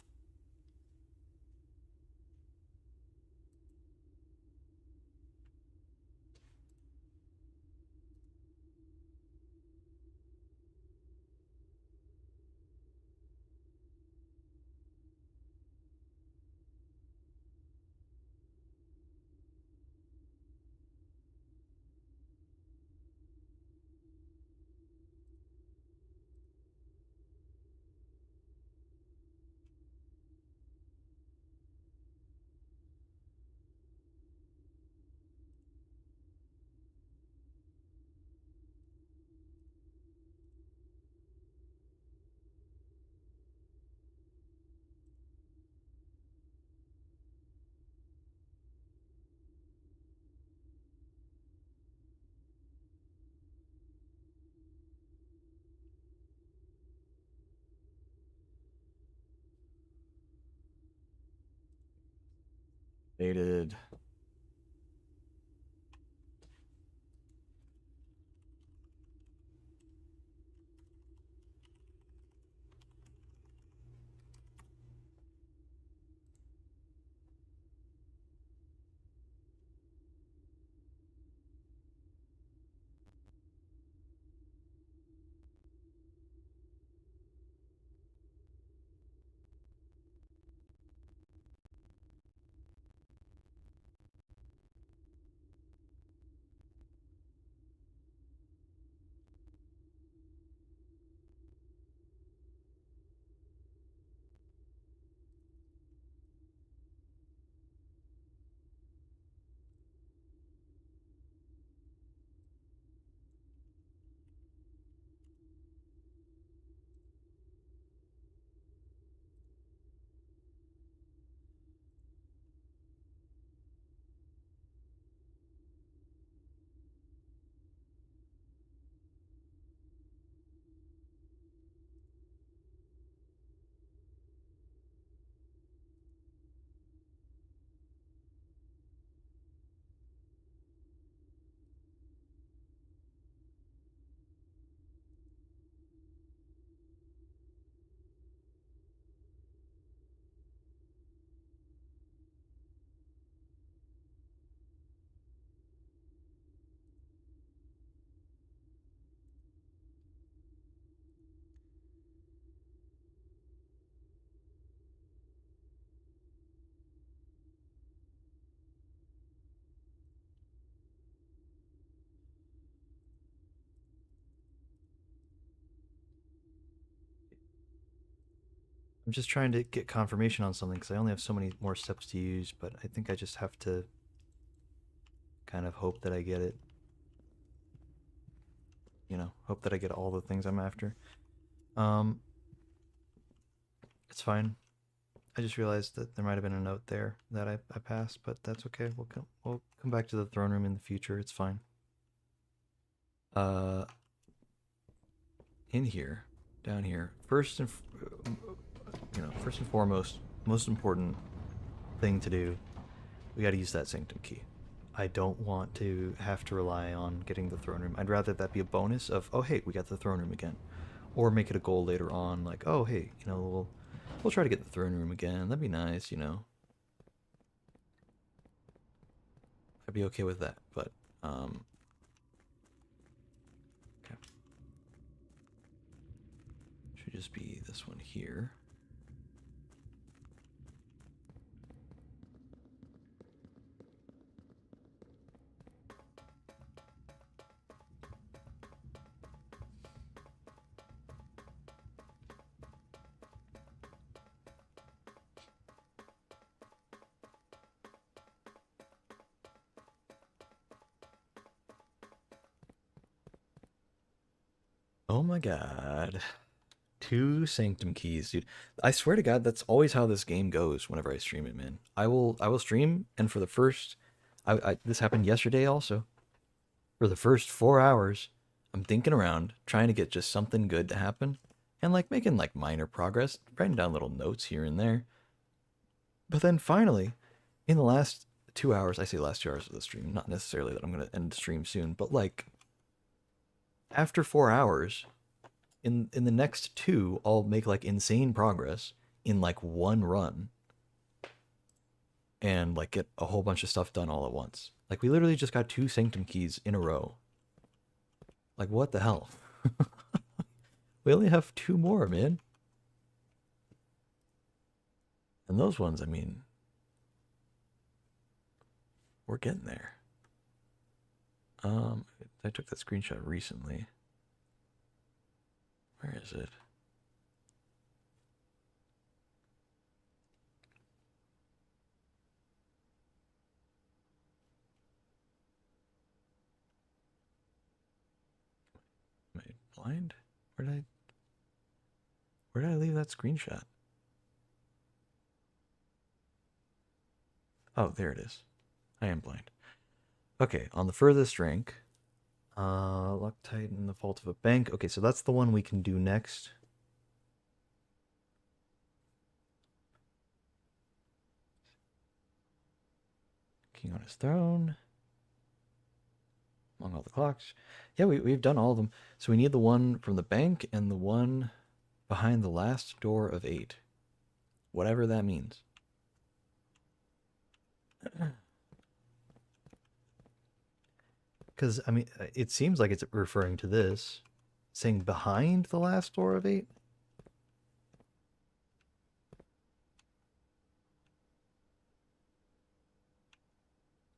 Dated. I'm just trying to get confirmation on something because I only have so many more steps to use, but I think I just have to kind of hope that I get it. You know, hope that I get all the things I'm after. Um, it's fine. I just realized that there might have been a note there that I passed, but that's okay. We'll come back to the throne room in the future. It's fine. In here, down here, first and first and foremost, most important thing to do, we got to use that sanctum key. I don't want to have to rely on getting the throne room. I'd rather that be a bonus of, oh hey, we got the throne room again, or make it a goal later on, like, oh hey, we'll try to get the throne room again. That'd be nice, you know. I'd be okay with that, but okay. Should just be this one here. Oh my god. 2 sanctum keys, dude. I swear to God, that's always how this game goes whenever I stream it, man. I will stream, and for the first this happened yesterday also. For the first 4 hours, I'm thinking around, trying to get just something good to happen, and like making like minor progress, writing down little notes here and there. But then finally, in the last 2 hours, I say last 2 hours of the stream, not necessarily that I'm gonna end the stream soon, but like after 4 hours, in the next two, I'll make like insane progress in like one run and like get a whole bunch of stuff done all at once. Like we literally just got 2 sanctum keys in a row. Like what the hell? We only have 2 more, man. And those ones, I mean, we're getting there. I took that screenshot recently. Where is it? Am I blind? Where did I leave that screenshot? Oh, there it is. I am blind. Okay, on the furthest rank, Loctite in the Vault of a Bank. Okay, so that's the one we can do next. King on his throne. Among all the clocks. Yeah, we've done all of them. So we need the one from the bank and the one behind the last door of 8. Whatever that means. Because, I mean, it seems like it's referring to this. Saying behind the last door of 8?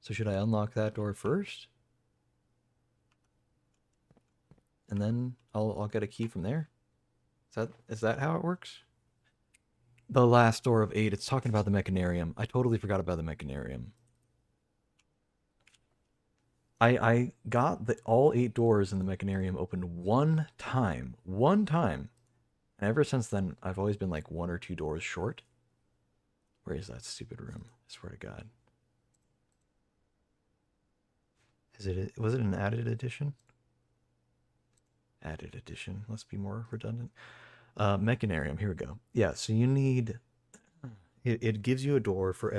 So should I unlock that door first? And then I'll get a key from there? Is that how it works? The last door of 8, it's talking about the mechanarium. I totally forgot about the mechanarium. I got all 8 doors in the mechanarium opened one time. One time. And ever since then, I've always been like 1 or 2 doors short. Where is that stupid room? I swear to God. Was it an added edition? Added edition. Let's be more redundant. Mechanarium. Here we go. Yeah, so you need... It gives you a door for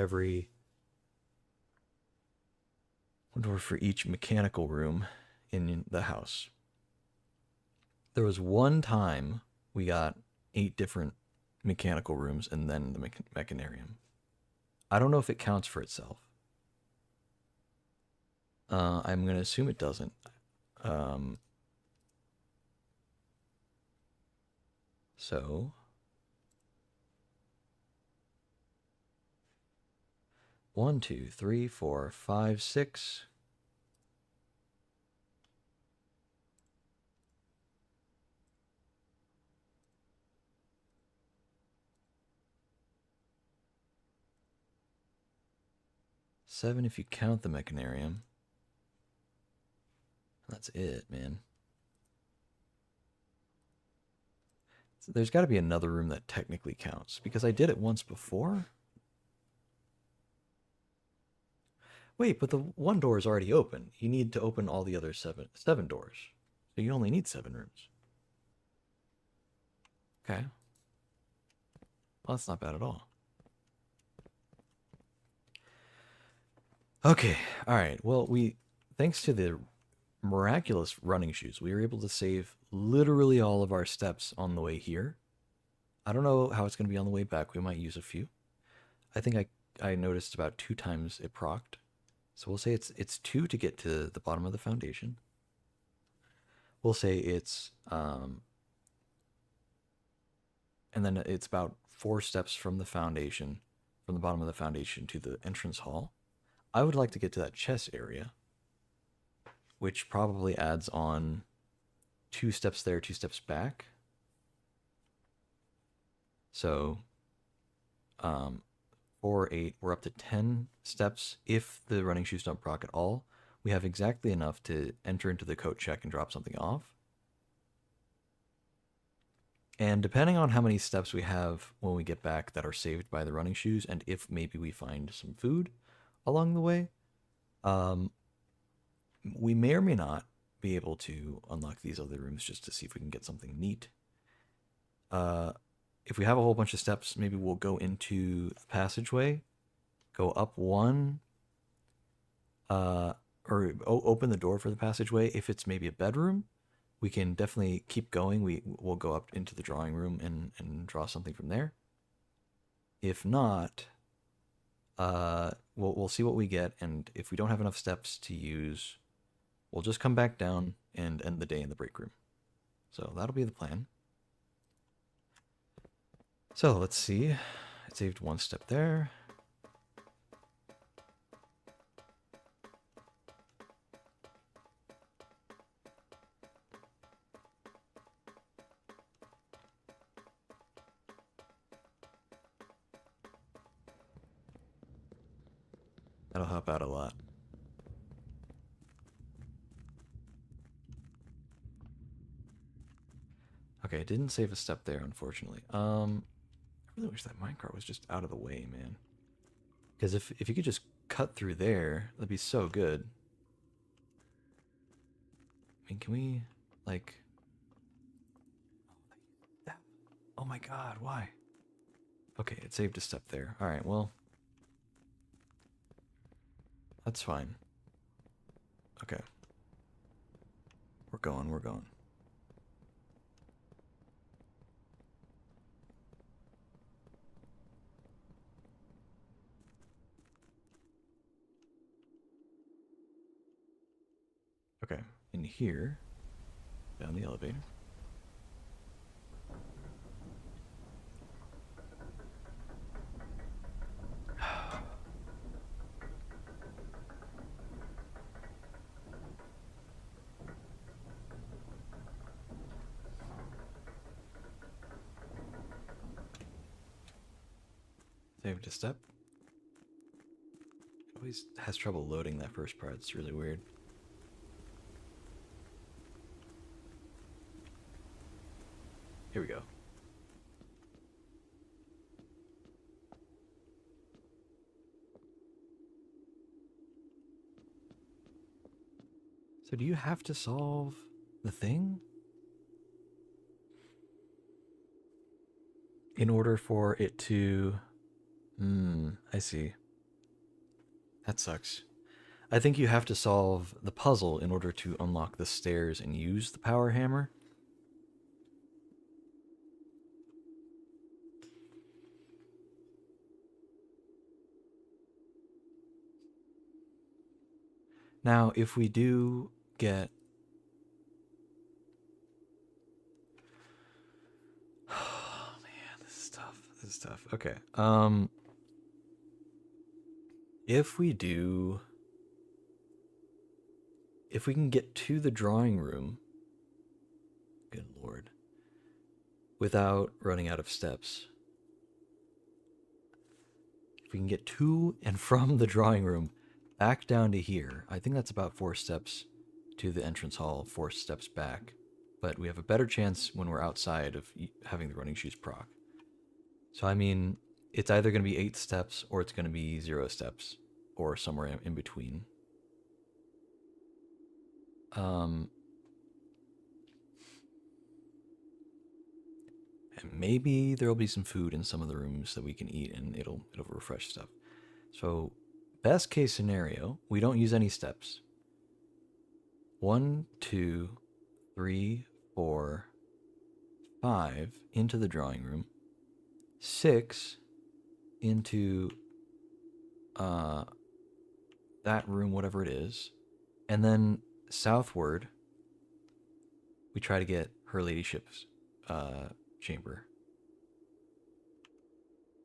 each mechanical room in the house. There was one time we got 8 different mechanical rooms and then the mechanarium. I don't know if it counts for itself. I'm going to assume it doesn't. So 1, 2, 3, 4, 5, 6. 7 if you count the mechanarium. That's it, man. So there's got to be another room that technically counts, because I did it once before. Wait, but the one door is already open. You need to open all the other seven doors. So you only need 7 rooms. Okay. Well, that's not bad at all. Okay, alright. Well, thanks to the miraculous running shoes, we were able to save literally all of our steps on the way here. I don't know how it's going to be on the way back. We might use a few. I think I noticed about 2 times it procced. So we'll say it's 2 to get to the bottom of the foundation. We'll say it's and then it's about 4 steps from the foundation, from the bottom of the foundation to the entrance hall. I would like to get to that chess area, which probably adds on 2 steps there, 2 steps back. So 4, 8, we're up to 10 steps. If the running shoes don't proc at all, we have exactly enough to enter into the coat check and drop something off. And depending on how many steps we have when we get back that are saved by the running shoes, and if maybe we find some food along the way, we may or may not be able to unlock these other rooms just to see if we can get something neat. If we have a whole bunch of steps, maybe we'll go into the passageway, go up 1, or open the door for the passageway. If it's maybe a bedroom, we can definitely keep going. We'll go up into the drawing room and draw something from there. If not, we'll see what we get, and if we don't have enough steps to use, we'll just come back down and end the day in the break room. So that'll be the plan. So let's see. It saved 1 step there. That'll help out a lot. Okay, it didn't save a step there, unfortunately. I really wish that minecart was just out of the way, man. Because if you could just cut through there, that'd be so good. I mean, can we, like... Oh my god, why? Okay, it saved a step there. Alright, well... That's fine. Okay. We're going, we're going. Okay, in here, down the elevator. Saved a step. Always has trouble loading that first part. It's really weird. Here we go. So do you have to solve the thing in order for it to... I see. That sucks. I think you have to solve the puzzle in order to unlock the stairs and use the power hammer. Now, if we do get... Oh, man, this is tough. This is tough. Okay. If we do... If we can get to the drawing room... Good lord. Without running out of steps. If we can get to and from the drawing room back down to here. I think that's about 4 steps to the entrance hall, 4 steps back. But we have a better chance when we're outside of having the running shoes proc. So I mean, it's either going to be 8 steps or it's going to be 0 steps or somewhere in between. And maybe there'll be some food in some of the rooms that we can eat, and it'll refresh stuff. So, best case scenario, we don't use any steps. 1, 2, 3, 4, 5 into the drawing room. 6 into that room, whatever it is, and then southward, we try to get her ladyship's chamber.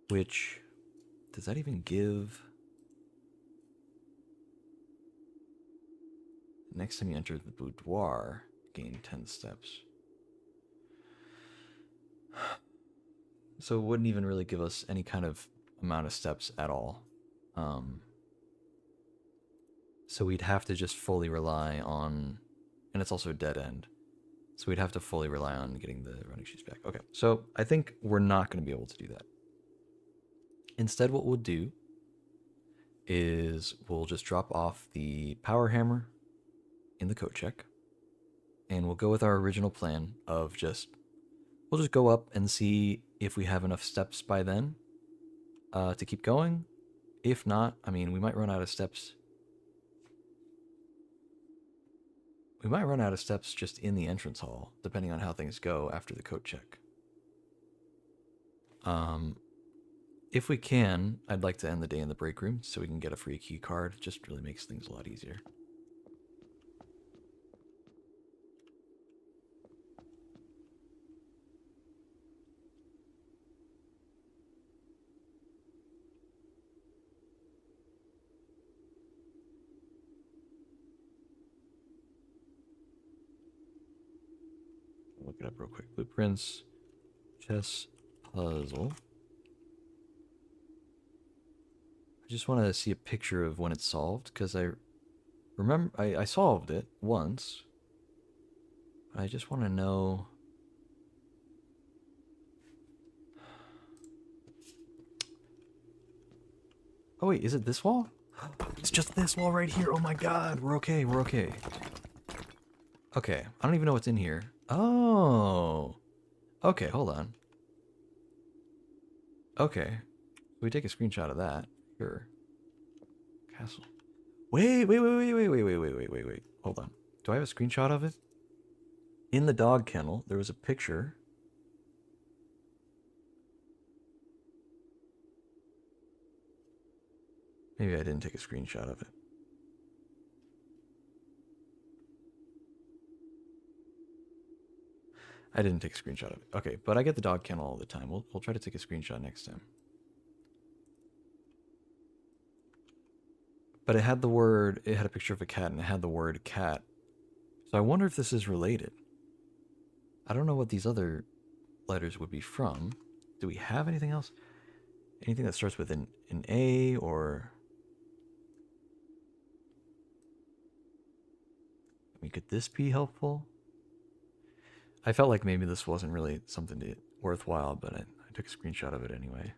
Which, does that even give? Next time you enter the boudoir, gain 10 steps. So it wouldn't even really give us any kind of amount of steps at all. So we'd have to just fully rely on, and it's also a dead end. So we'd have to fully rely on getting the running shoes back. Okay, so I think we're not going to be able to do that. Instead, what we'll do is we'll just drop off the power hammer in the coat check, and we'll go with our original plan of we'll just go up and see if we have enough steps by then to keep going. If not, I mean, we might run out of steps. We might run out of steps just in the entrance hall, depending on how things go after the coat check. If we can, I'd like to end the day in the break room so we can get a free key card. It just really makes things a lot easier. Look it up real quick. Blueprints, chess puzzle. I just want to see a picture of when it's solved, because I remember I solved it once. But I just want to know. Oh wait, is it this wall? It's just this wall right here. Oh my god, we're okay, we're okay. Okay, I don't even know what's in here. Oh. Okay, hold on. Okay. We take a screenshot of that. Sure. Castle. Wait. Hold on. Do I have a screenshot of it? In the dog kennel, there was a picture. Maybe I didn't take a screenshot of it. I didn't take a screenshot of it. Okay, but I get the dog kennel all the time. We'll try to take a screenshot next time. But it had a picture of a cat and it had the word cat. So I wonder if this is related. I don't know what these other letters would be from. Do we have anything else? Anything that starts with an A or... I mean, could this be helpful? I felt like maybe this wasn't really something worthwhile, but I took a screenshot of it anyway.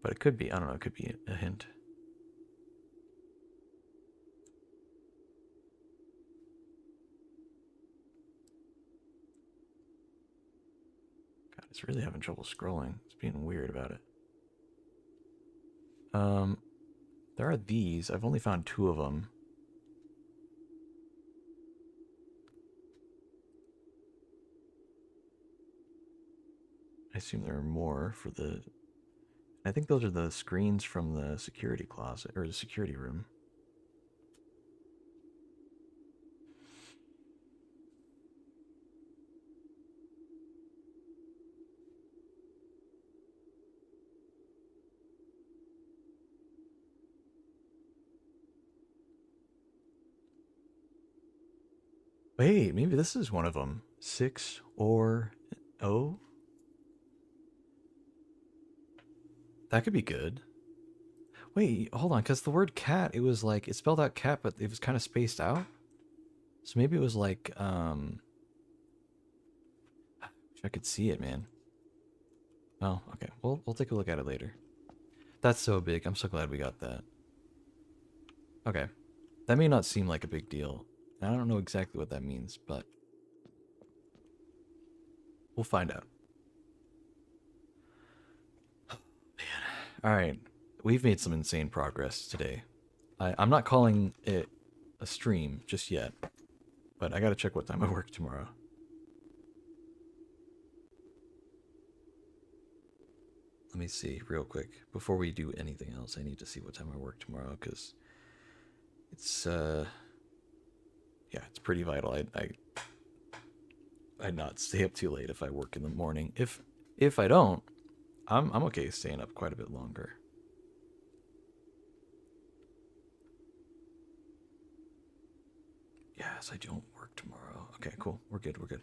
But it could be, I don't know, it could be a hint. God, it's really having trouble scrolling. It's being weird about it. There are these. I've only found 2 of them. I assume there are more for the... I think those are the screens from the security closet, or the security room. Wait, maybe this is one of them. 6 or O? That could be good. Wait, hold on, because the word cat, it was like, it spelled out cat, but it was kind of spaced out. So maybe it was like, wish I could see it, man. Oh, okay. We'll take a look at it later. That's so big. I'm so glad we got that. Okay. That may not seem like a big deal. I don't know exactly what that means, but we'll find out. Man. All right. We've made some insane progress today. I'm not calling it a stream just yet, but I gotta check what time I work tomorrow. Let me see real quick. Before we do anything else, I need to see what time I work tomorrow, because it's, yeah, it's pretty vital. I'd not stay up too late if I work in the morning. If I don't, I'm okay staying up quite a bit longer. Yes, I don't work tomorrow. Okay, cool. We're good. We're good.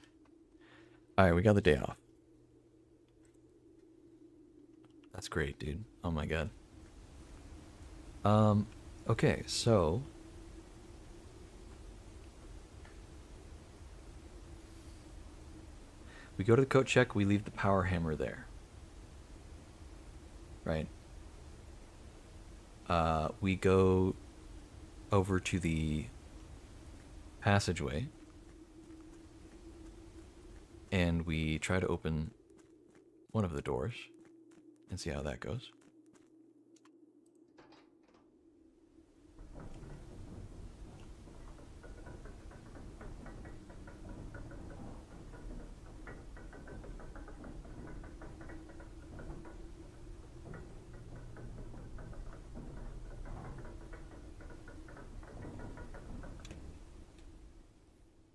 All right, we got the day off. That's great, dude. Oh my god. Okay, so we go to the coat check, we leave the power hammer there. Right? We go over to the passageway and we try to open one of the doors and see how that goes.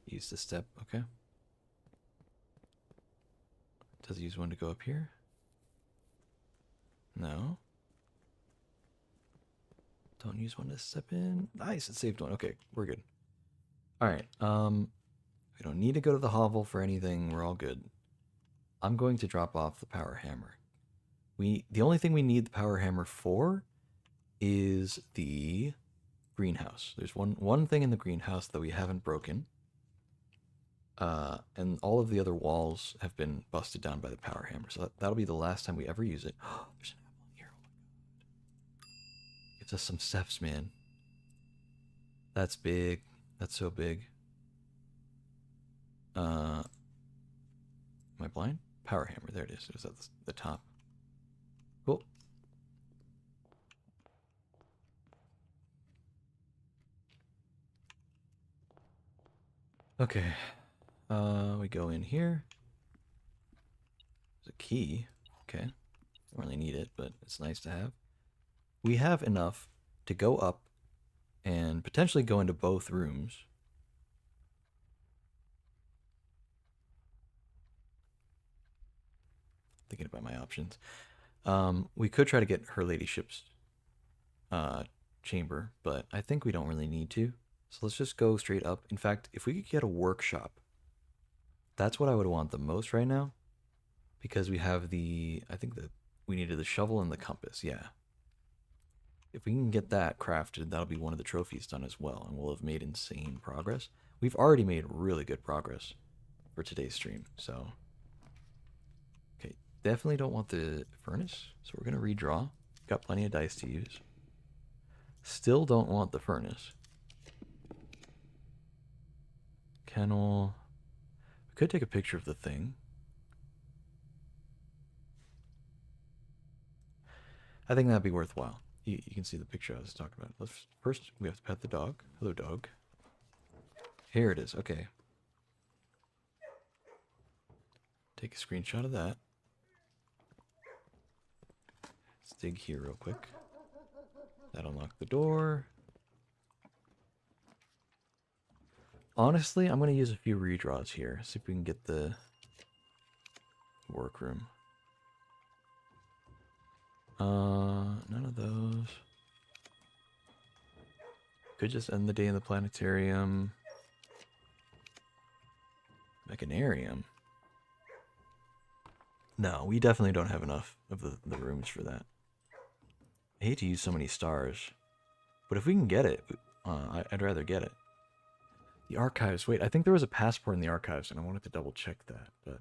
Use the step, okay. Does it use one to go up here? No. Don't use one to step in. Nice, it saved one. Okay, we're good. Alright, we don't need to go to the hovel for anything. We're all good. I'm going to drop off the power hammer. The only thing we need the power hammer for is the greenhouse. There's one thing in the greenhouse that we haven't broken. And all of the other walls have been busted down by the power hammer. So that'll be the last time we ever use it. There's an apple in here. Oh my god. Gives us some steps, man. That's big. That's so big. Am I blind? Power hammer. There it is. It was at the top. Cool. Okay. We go in here. There's a key. Okay. Don't really need it, but it's nice to have. We have enough to go up and potentially go into both rooms. Thinking about my options. We could try to get her ladyship's chamber, but I think we don't really need to. So let's just go straight up. In fact, if we could get a workshop, that's what I would want the most right now. Because we have I think that we needed the shovel and the compass, yeah. If we can get that crafted, that'll be one of the trophies done as well, and we'll have made insane progress. We've already made really good progress for today's stream, so. Okay, definitely don't want the furnace, so we're gonna redraw. Got plenty of dice to use. Still don't want the furnace. Kennel. We could take a picture of the thing. I think that'd be worthwhile. You can see the picture I was talking about. First, we have to pet the dog. Hello, dog. Here it is. Okay. Take a screenshot of that. Let's dig here real quick. That unlocked the door. Honestly, I'm going to use a few redraws here. See if we can get the workroom. None of those. Could just end the day in the planetarium. Mechanarium. No, we definitely don't have enough of the rooms for that. I hate to use so many stars, but if we can get it, I'd rather get it. The archives. Wait, I think there was a passport in the archives, and I wanted to double check that, but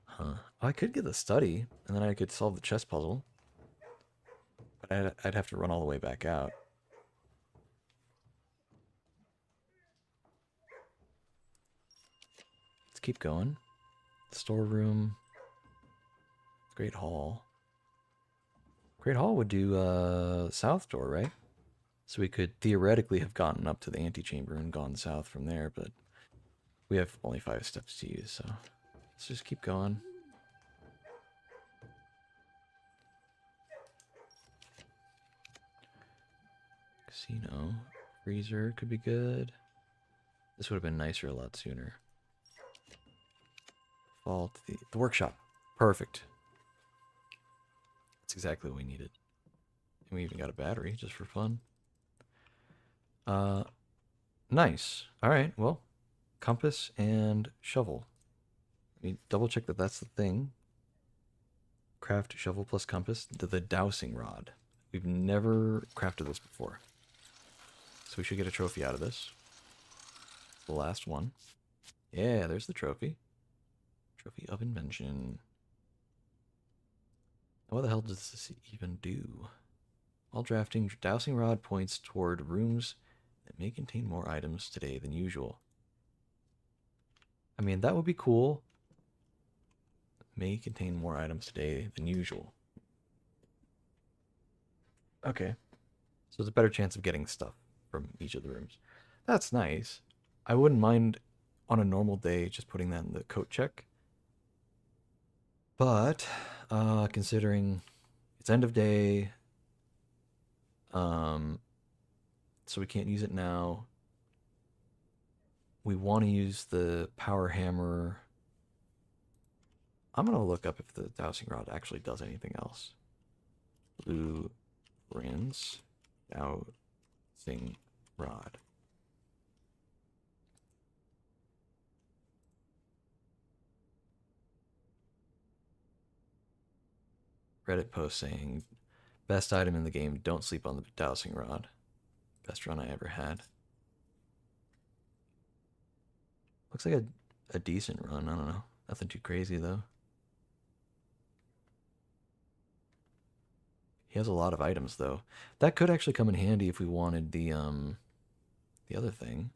huh? I could get the study, and then I could solve the chess puzzle, but I'd have to run all the way back out. Let's keep going. Storeroom. Great Hall. Great Hall would do south door, right? So we could theoretically have gotten up to the antechamber and gone south from there, but we have only 5 steps to use, so let's just keep going. Casino. Freezer could be good. This would have been nicer a lot sooner. Vault. The workshop. Perfect. That's exactly what we needed. And we even got a battery just for fun. Nice. All right, well, compass and shovel. Let me double check that that's the thing. Craft shovel plus compass. The dowsing rod. We've never crafted this before. So we should get a trophy out of this. The last one. Yeah, there's the trophy. Trophy of invention. What the hell does this even do? While drafting, dowsing rod points toward rooms that may contain more items today than usual. I mean, that would be cool. May contain more items today than usual. Okay. So there's a better chance of getting stuff from each of the rooms. That's nice. I wouldn't mind on a normal day just putting that in the coat check. But considering it's end of day, so we can't use it now. We want to use the power hammer. I'm gonna look up if the dowsing rod actually does anything else. Blue rinse dowsing rod. Reddit post saying, best item in the game, don't sleep on the dowsing rod. Best run I ever had. Looks like a decent run, I don't know. Nothing too crazy though. He has a lot of items though. That could actually come in handy if we wanted the other thing.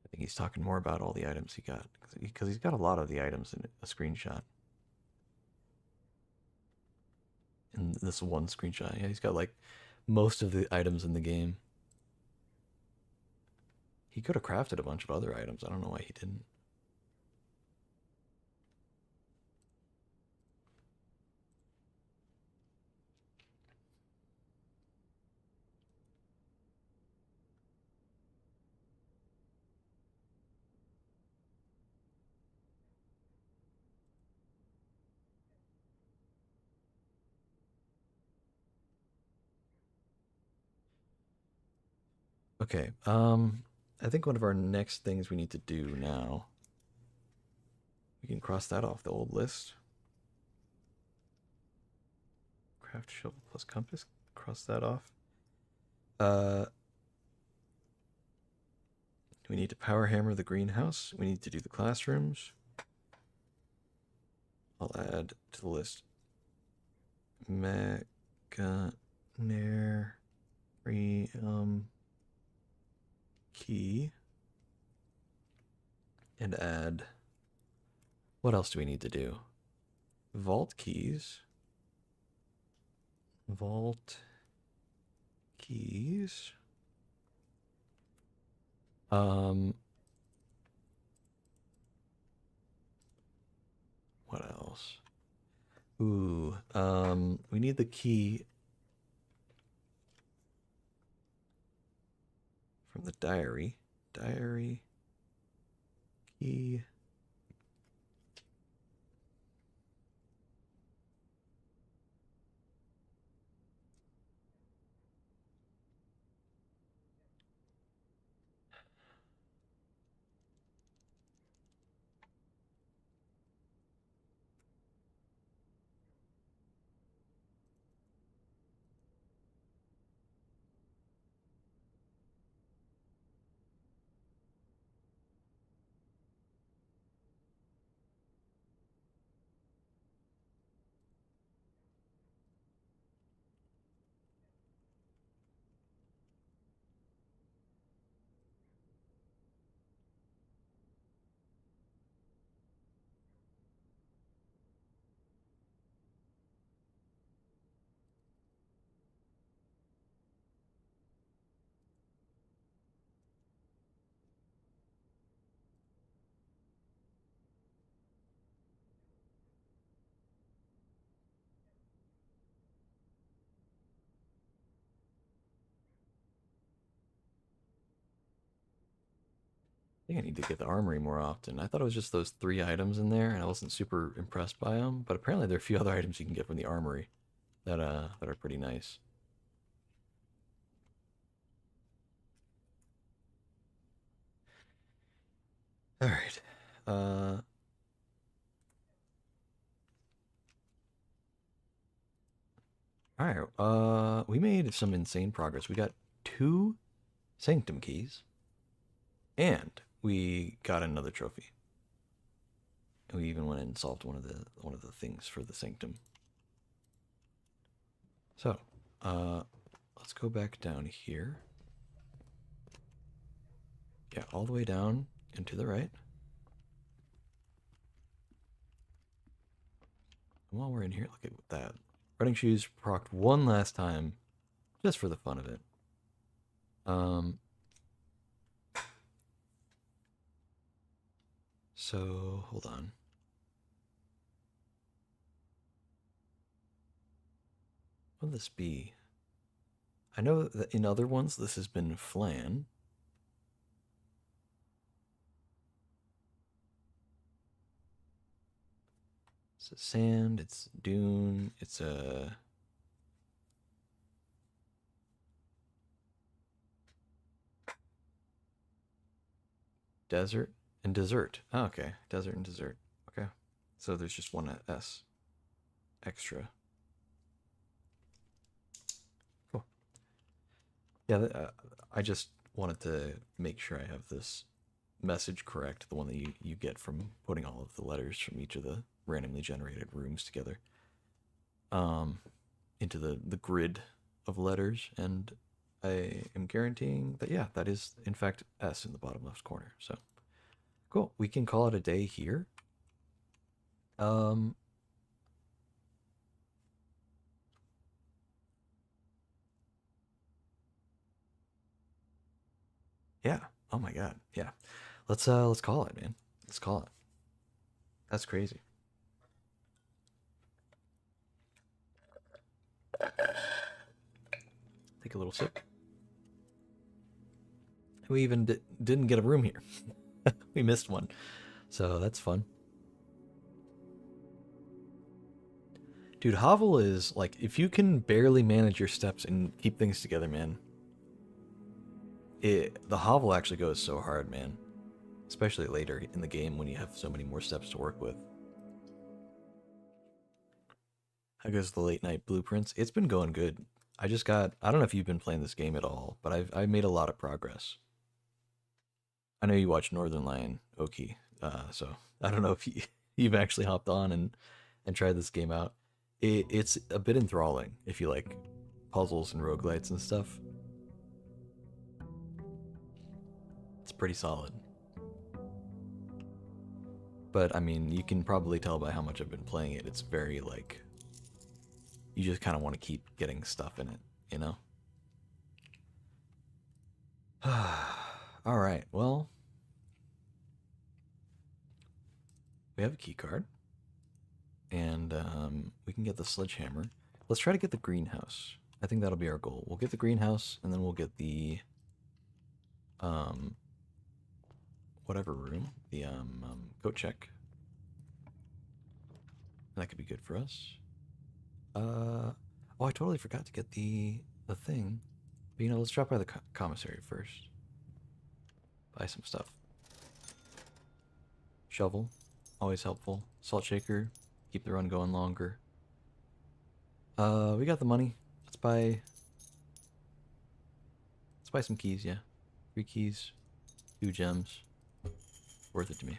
I think he's talking more about all the items he got because he's got a lot of the items in a screenshot. In this one screenshot, yeah, he's got like most of the items in the game. He could have crafted a bunch of other items. I don't know why he didn't. Okay, I think one of our next things we need to do now, we can cross that off the old list. Craft shovel plus compass, cross that off. Uh, we need to power hammer the greenhouse. We need to do the classrooms. I'll add to the list. Mechanarium key. And add. What else do we need to do? Vault keys. Vault keys. What else? Ooh, we need the key from the diary. Diary key. I think I need to get the armory more often. I thought it was just those 3 items in there, and I wasn't super impressed by them. But apparently, there are a few other items you can get from the armory that are pretty nice. All right. All right. We made some insane progress. We got 2 sanctum keys, and we got another trophy. And we even went and solved one of the things for the sanctum. So, let's go back down here. Yeah, all the way down and to the right. And while we're in here, look at that. Running shoes procced one last time, just for the fun of it. So hold on. What would this be? I know that in other ones this has been flan. It's a sand, it's dune, it's a desert and dessert. Oh, okay, desert and dessert. Okay, so there's just one S extra. Cool. Yeah, I just wanted to make sure I have this message correct, the one that you get from putting all of the letters from each of the randomly generated rooms together into the grid of letters, and I am guaranteeing that, yeah, that is in fact S in the bottom left corner. So cool, we can call it a day here. um yeah, oh my god, yeah, let's call it, man. Let's call it. That's crazy. Take a little sip. We even didn't get a room here. We missed one, so that's fun. Dude, Hovel is like, if you can barely manage your steps and keep things together, man, the Hovel actually goes so hard, man. Especially later in the game when you have so many more steps to work with. How goes the late night blueprints? It's been going good. I don't know if you've been playing this game at all, but I've made a lot of progress. I know you watch Northern Lion Oki, so I don't know if you've actually hopped on and tried this game out. It's a bit enthralling if you like puzzles and roguelites and stuff. It's pretty solid. But I mean, you can probably tell by how much I've been playing it. It's very like, you just kind of want to keep getting stuff in it, you know? All right, well, we have a key card, and we can get the sledgehammer. Let's try to get the greenhouse. I think that'll be our goal. We'll get the greenhouse, and then we'll get the whatever room, the coat check. That could be good for us. Oh, I totally forgot to get the thing. But, let's drop by the commissary first. Buy some stuff. Shovel, always helpful. Salt shaker, keep the run going longer. We got the money. Let's buy some keys, yeah. 3 keys, 2 gems. Worth it to me.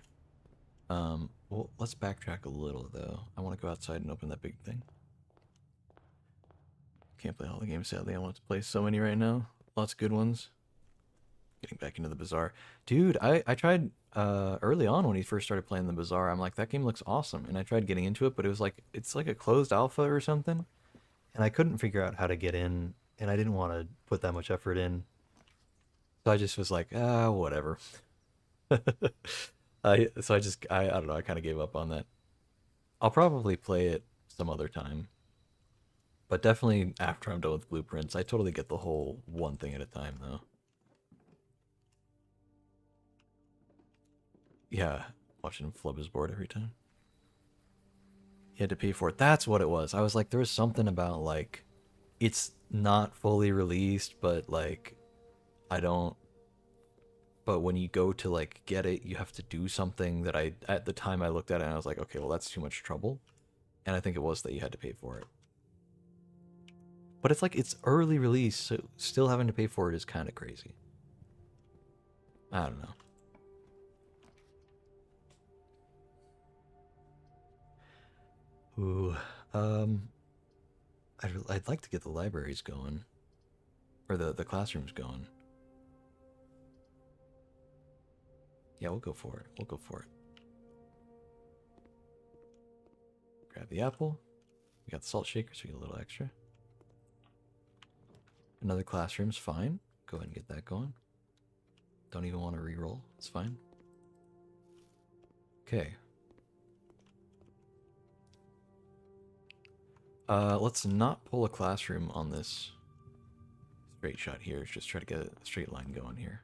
Well, let's backtrack a little though. I want to go outside and open that big thing. Can't play all the games, sadly. I want to play so many right now. Lots of good ones. Getting back into the Bazaar. Dude, I tried early on when he first started playing the Bazaar. I'm like, that game looks awesome. And I tried getting into it, but it was like, it's like a closed alpha or something. And I couldn't figure out how to get in. And I didn't want to put that much effort in. So I just was like, whatever. I don't know. I kind of gave up on that. I'll probably play it some other time. But definitely after I'm done with blueprints. I totally get the whole one thing at a time, though. Yeah, watching him flub his board every time. He had to pay for it. That's what it was. I was like, there was something about, like, it's not fully released, but, like, I don't... But when you go to, like, get it, you have to do something that at the time I looked at it and I was like, okay, well, that's too much trouble. And I think it was that you had to pay for it. But it's like, it's early release, so still having to pay for it is kind of crazy. I don't know. Ooh, I'd like to get the libraries going. Or the classrooms going. Yeah, we'll go for it. We'll go for it. Grab the apple. We got the salt shaker, so we get a little extra. Another classroom's fine. Go ahead and get that going. Don't even want to re-roll. It's fine. Okay. Let's not pull a classroom on this straight shot here. Just try to get a straight line going here.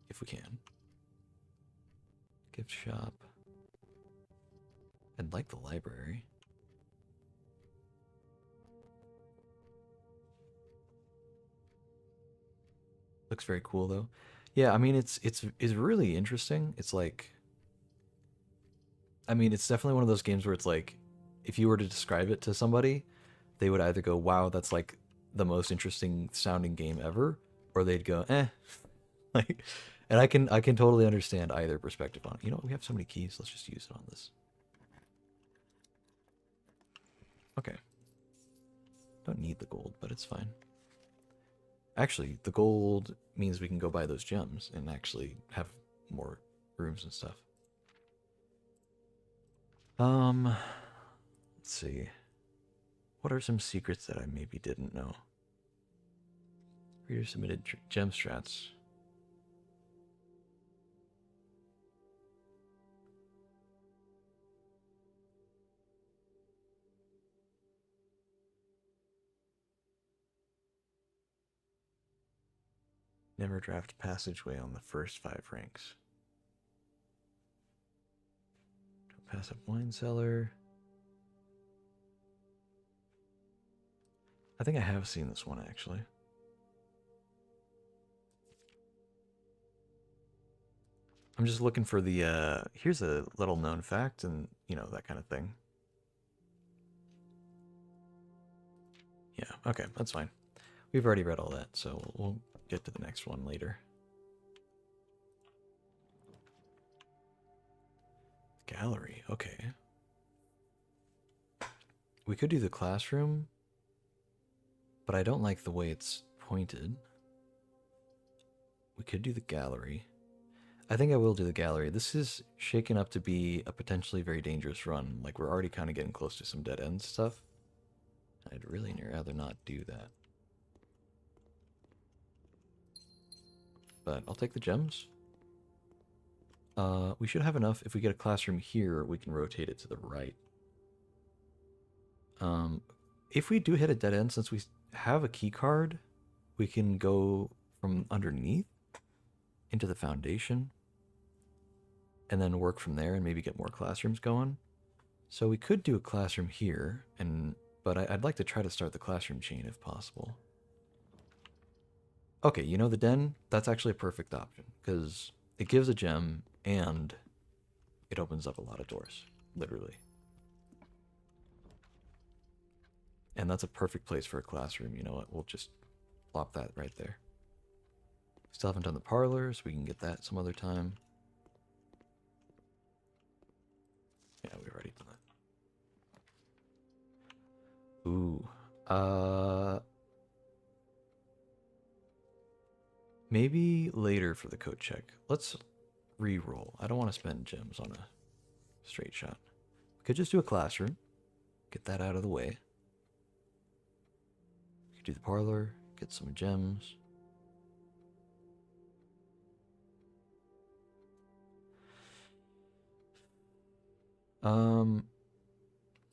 If we can. Gift shop. I'd like the library. Looks very cool though. Yeah, I mean it's really interesting. It's like, I mean, it's definitely one of those games where it's like, if you were to describe it to somebody, they would either go, "Wow, that's like the most interesting sounding game ever," or they'd go, "Eh." Like, and I can totally understand either perspective on it. You know, we have so many keys. Let's just use it on this. Okay. Don't need the gold, but it's fine. Actually, the gold means we can go buy those gems and actually have more rooms and stuff. Let's see. What are some secrets that I maybe didn't know? Reader submitted gem strats. Never draft passageway on the first 5 ranks. Pass up wine cellar. I think I have seen this one actually. I'm just looking for the, here's a little known fact and, that kind of thing. Yeah, okay, that's fine. We've already read all that, so we'll get to the next one later. Gallery, okay. We could do the classroom, but I don't like the way it's pointed. We could do the gallery. I think I will do the gallery. This is shaken up to be a potentially very dangerous run. Like, we're already kind of getting close to some dead-end stuff. I'd really rather not do that. But I'll take the gems. We should have enough. If we get a classroom here, we can rotate it to the right. If we do hit a dead-end, since we have a key card, we can go from underneath. into the foundation and then work from there and maybe get more classrooms going. So we could do a classroom here, but I'd like to try to start the classroom chain if possible. Okay, you know the den? That's actually a perfect option because it gives a gem and it opens up a lot of doors, literally. And that's a perfect place for a classroom. You know what? We'll just plop that right there. Still haven't done the parlor, so we can get that some other time. Yeah, we've already done that. Ooh. Maybe later for the code check. Let's re-roll. I don't want to spend gems on a straight shot. We could just do a classroom. Get that out of the way. We could do the parlor. Get some gems.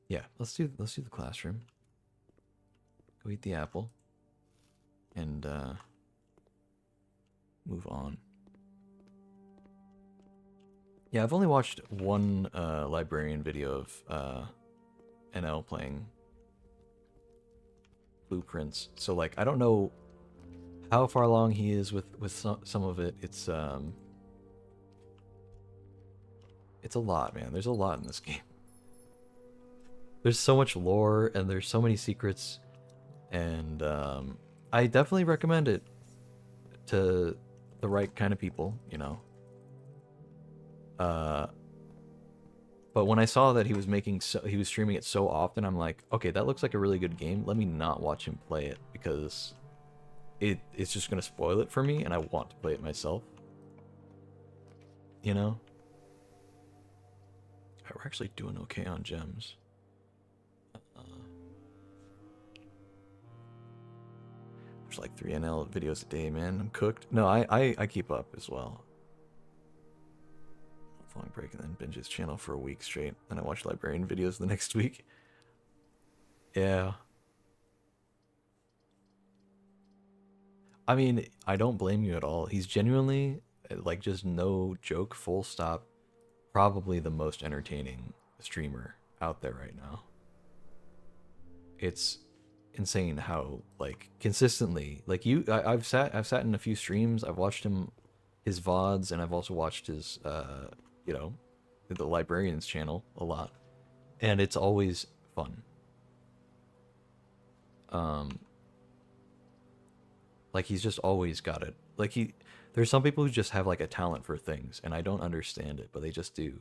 Yeah, let's do the classroom. Go eat the apple. And move on. Yeah, I've only watched one librarian video of NL playing blueprints, so like I don't know how far along he is with some of it. It's a lot, man. There's a lot in this game. There's so much lore and there's so many secrets, and I definitely recommend it to the right kind of people, you know. But when I saw that he was streaming it so often, I'm like, okay, that looks like a really good game. Let me not watch him play it because it's just gonna spoil it for me, and I want to play it myself. You know. Alright, we're actually doing okay on gems. There's like 3 NL videos a day, man. I'm cooked. No, I keep up as well. Long break and then binge his channel for a week straight. Then I watch librarian videos the next week. Yeah. I mean, I don't blame you at all. He's genuinely, like, just no joke, full stop, probably the most entertaining streamer out there right now. It's insane how, like, consistently, like, I've sat in a few streams. I've watched his VODs, and I've also watched his you know, the librarian's channel a lot, and it's always fun. Like he's just always got it. Like there's some people who just have like a talent for things, and I don't understand it, but they just do.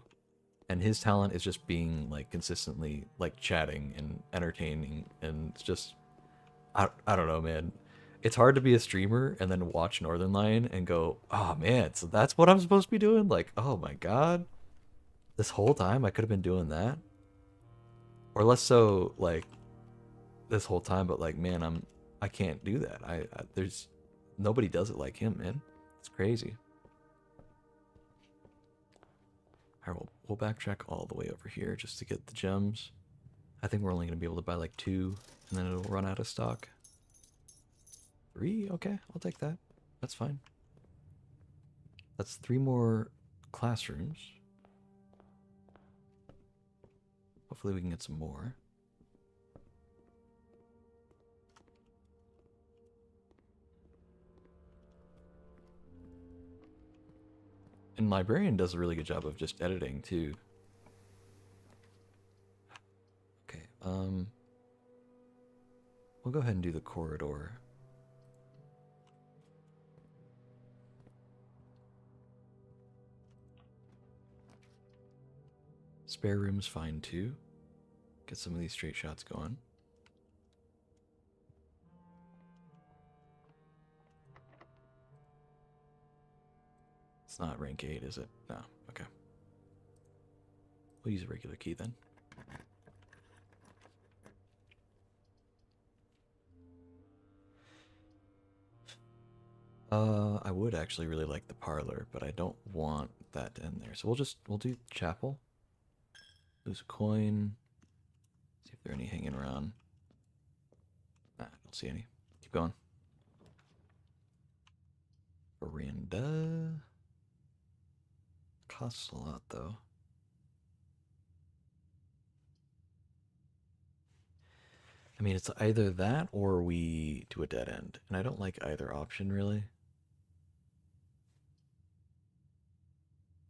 And his talent is just being like consistently like chatting and entertaining, and it's just I don't know, man. It's hard to be a streamer and then watch Northern Lion and go, oh man, so that's what I'm supposed to be doing? Like, oh my god. This whole time I could have been doing that. Or less so like this whole time, but like, man, I can't do that. There's nobody does it like him, man. It's crazy. Alright, we'll backtrack all the way over here just to get the gems. I think we're only gonna be able to buy like 2, and then it'll run out of stock. 3? Okay, I'll take that. That's fine. That's 3 more classrooms. Hopefully we can get some more. And Librarian does a really good job of just editing too. Okay, we'll go ahead and do the corridor. Spare room's fine too. Get some of these straight shots going. It's not rank 8, is it? No. Okay. We'll use a regular key then. I would actually really like the parlor, but I don't want that in there. So we'll do chapel. Lose a coin. See if there are any hanging around. Nah, I don't see any. Keep going. Veranda. Costs a lot though. I mean, it's either that or we do a dead end, and I don't like either option really.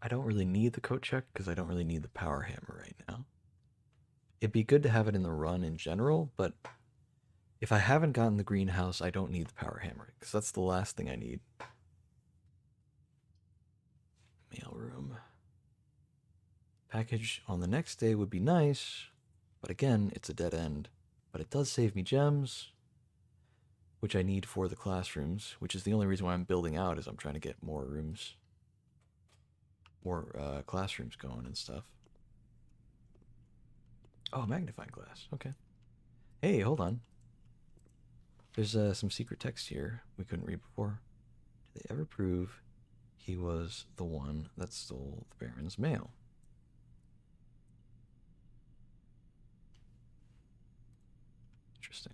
I don't really need the coat check because I don't really need the power hammer right now. It'd be good to have it in the run in general, but if I haven't gotten the greenhouse, I don't need the power hammer because that's the last thing I need. Mailroom. Package on the next day would be nice, but again, it's a dead end. But it does save me gems, which I need for the classrooms, which is the only reason why I'm building out is I'm trying to get more rooms, more classrooms going and stuff. Oh, magnifying glass. Okay. Hey, hold on. There's some secret text here we couldn't read before. Did they ever prove he was the one that stole the Baron's mail? Interesting.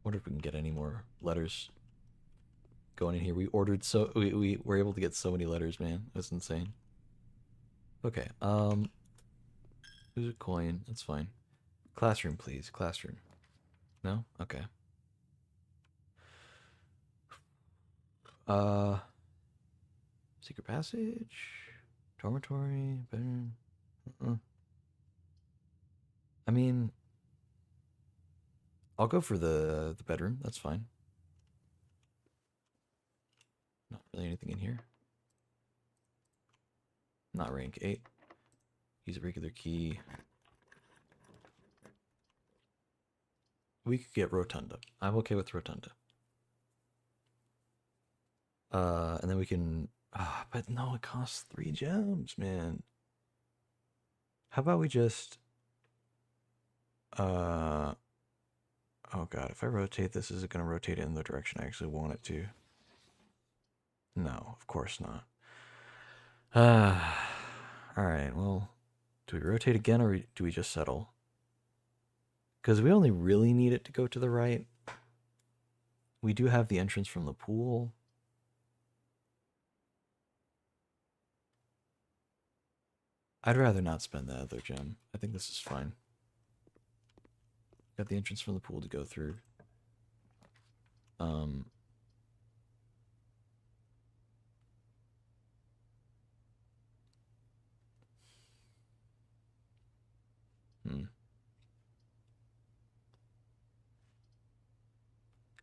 Wonder if we can get any more letters going in here. We ordered we were able to get so many letters, man. That's insane. Okay, there's a coin. That's fine. Classroom, please. Classroom. No? Okay. Secret passage, dormitory, bedroom. I mean, I'll go for the bedroom. That's fine. Not really anything in here. Not rank 8. Use a regular key. We could get Rotunda. I'm okay with Rotunda. And then we can... but no, it costs 3 gems, man. How about we just... oh god, if I rotate this, is it going to rotate it in the direction I actually want it to? No, of course not. Alright, well, do we rotate again or do we just settle? Because we only really need it to go to the right. We do have the entrance from the pool. I'd rather not spend that other gem. I think this is fine. Got the entrance from the pool to go through.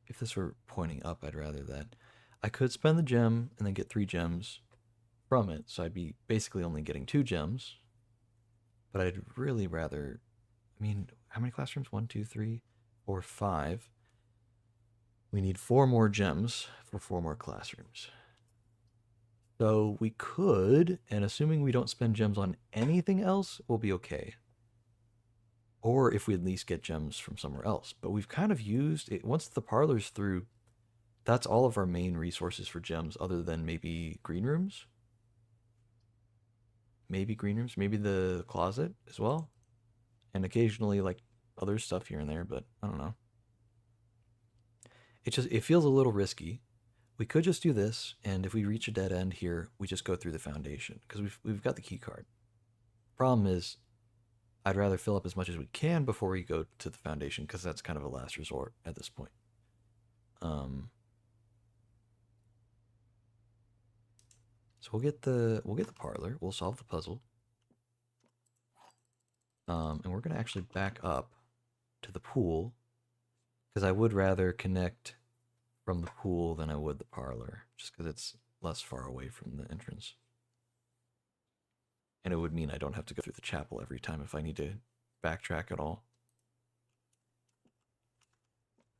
If this were pointing up, I'd rather that. I could spend the gem and then get 3 gems from it, so I'd be basically only getting 2 gems. But I'd really rather... I mean, how many classrooms? 1, 2, 3, 4, 5. We need 4 more gems for 4 more classrooms. So we could, and assuming we don't spend gems on anything else, we'll be okay. Or if we at least get gems from somewhere else. But we've kind of used it. Once the parlor's through, that's all of our main resources for gems, other than maybe green rooms. Maybe green rooms, maybe the closet as well. And occasionally like other stuff here and there, but I don't know. It feels a little risky. We could just do this, and if we reach a dead end here, we just go through the foundation because we've got the key card. Problem is, I'd rather fill up as much as we can before we go to the foundation because that's kind of a last resort at this point. So we'll get the parlor. We'll solve the puzzle. And we're gonna actually back up to the pool because I would rather connect from the pool than I would the parlor, just because it's less far away from the entrance. And it would mean I don't have to go through the chapel every time if I need to backtrack at all.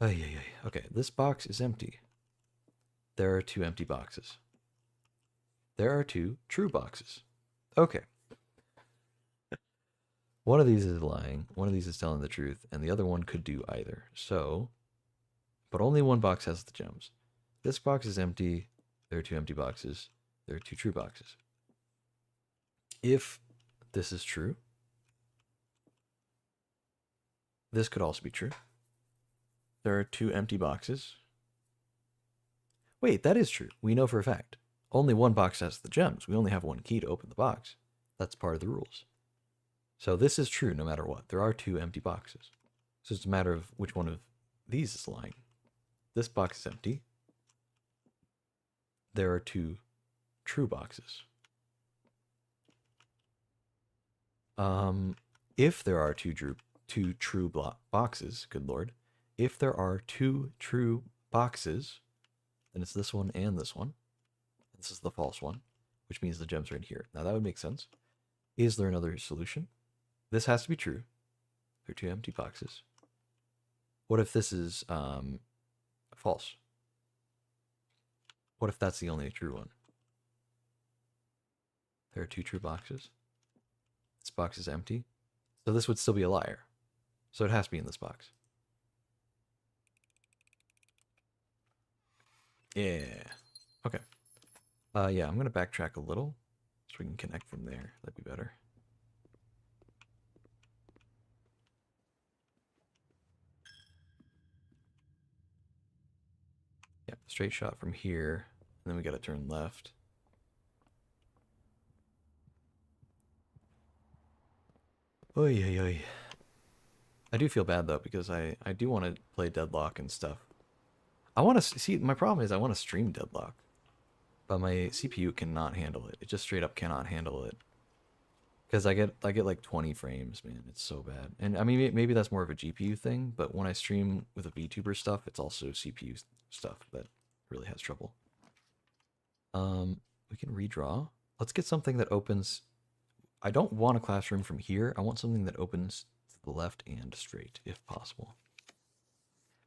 Okay, this box is empty. There are 2 empty boxes. There are 2 true boxes. Okay. One of these is lying, one of these is telling the truth, and the other one could do either. So, but only one box has the gems. This box is empty. There are 2 empty boxes. There are 2 true boxes. If this is true, This could also be true. There are 2 empty boxes. Wait, that is true. We know for a fact. Only one box has the gems. We only have 1 key to open the box. That's part of the rules. So this is true no matter what. There are 2 empty boxes. So it's a matter of which one of these is lying. This box is empty. There are 2 true boxes. If there are two true boxes, good lord. If there are 2 true boxes, then it's this one and this one. This is the false one, which means the gems are in here. Now that would make sense. Is there another solution? This has to be true. There are 2 empty boxes. What if this is false? What if that's the only true one? There are 2 true boxes. This box is empty. So this would still be a liar. So it has to be in this box. Yeah. Okay. Yeah, I'm going to backtrack a little so we can connect from there. That'd be better. Yeah, straight shot from here. And then we got to turn left. Oy, oy, oy. I do feel bad, though, because I do want to play Deadlock and stuff. I want to see, my problem is I want to stream Deadlock. But my CPU cannot handle it. It just straight up cannot handle it. Because I get like 20 frames, man. It's so bad. And I mean, maybe that's more of a GPU thing, but when I stream with a VTuber stuff, it's also CPU stuff that really has trouble. We can redraw. Let's get something that opens. I don't want a classroom from here. I want something that opens to the left and straight, if possible.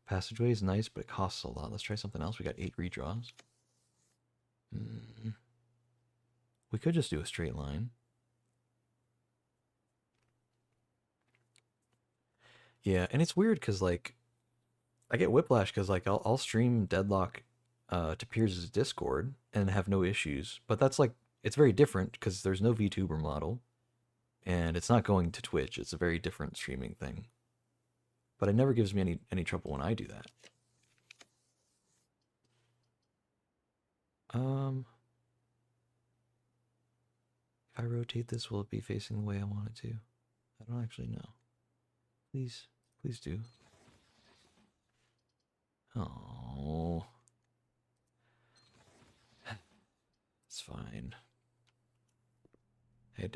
Passageway is nice, but it costs a lot. Let's try something else. We got 8 redraws. We could just do a straight line. Yeah, and it's weird because, like, I get whiplash because, like, I'll stream Deadlock to Piers' Discord and have no issues. But that's, like, it's very different because there's no VTuber model. And it's not going to Twitch. It's a very different streaming thing. But it never gives me any trouble when I do that. If I rotate this, will it be facing the way I want it to? I don't actually know. Please do. Oh. It's fine.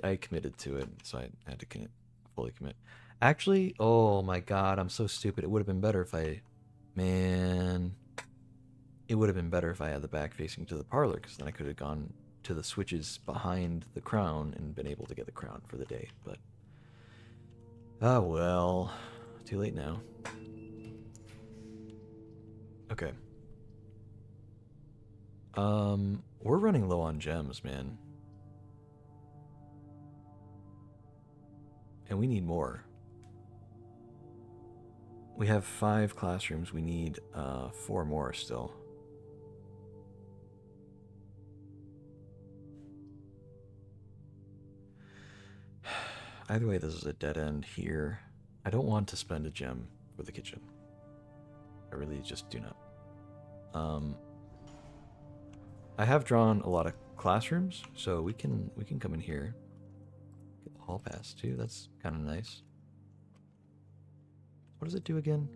I committed to it, so I had to fully commit. Actually, oh my god, I'm so stupid. It would have been better if I... Man... It would have been better if I had the back facing to the parlor, because then I could have gone to the switches behind the crown and been able to get the crown for the day, but... Ah, well... Too late now. Okay. We're running low on gems, man. And we need more. We have 5 classrooms. We need 4 more still. Either way, this is a dead end here. I don't want to spend a gem for the kitchen. I really just do not. I have drawn a lot of classrooms, so we can come in here. Get the hall pass too. That's kind of nice. What does it do again?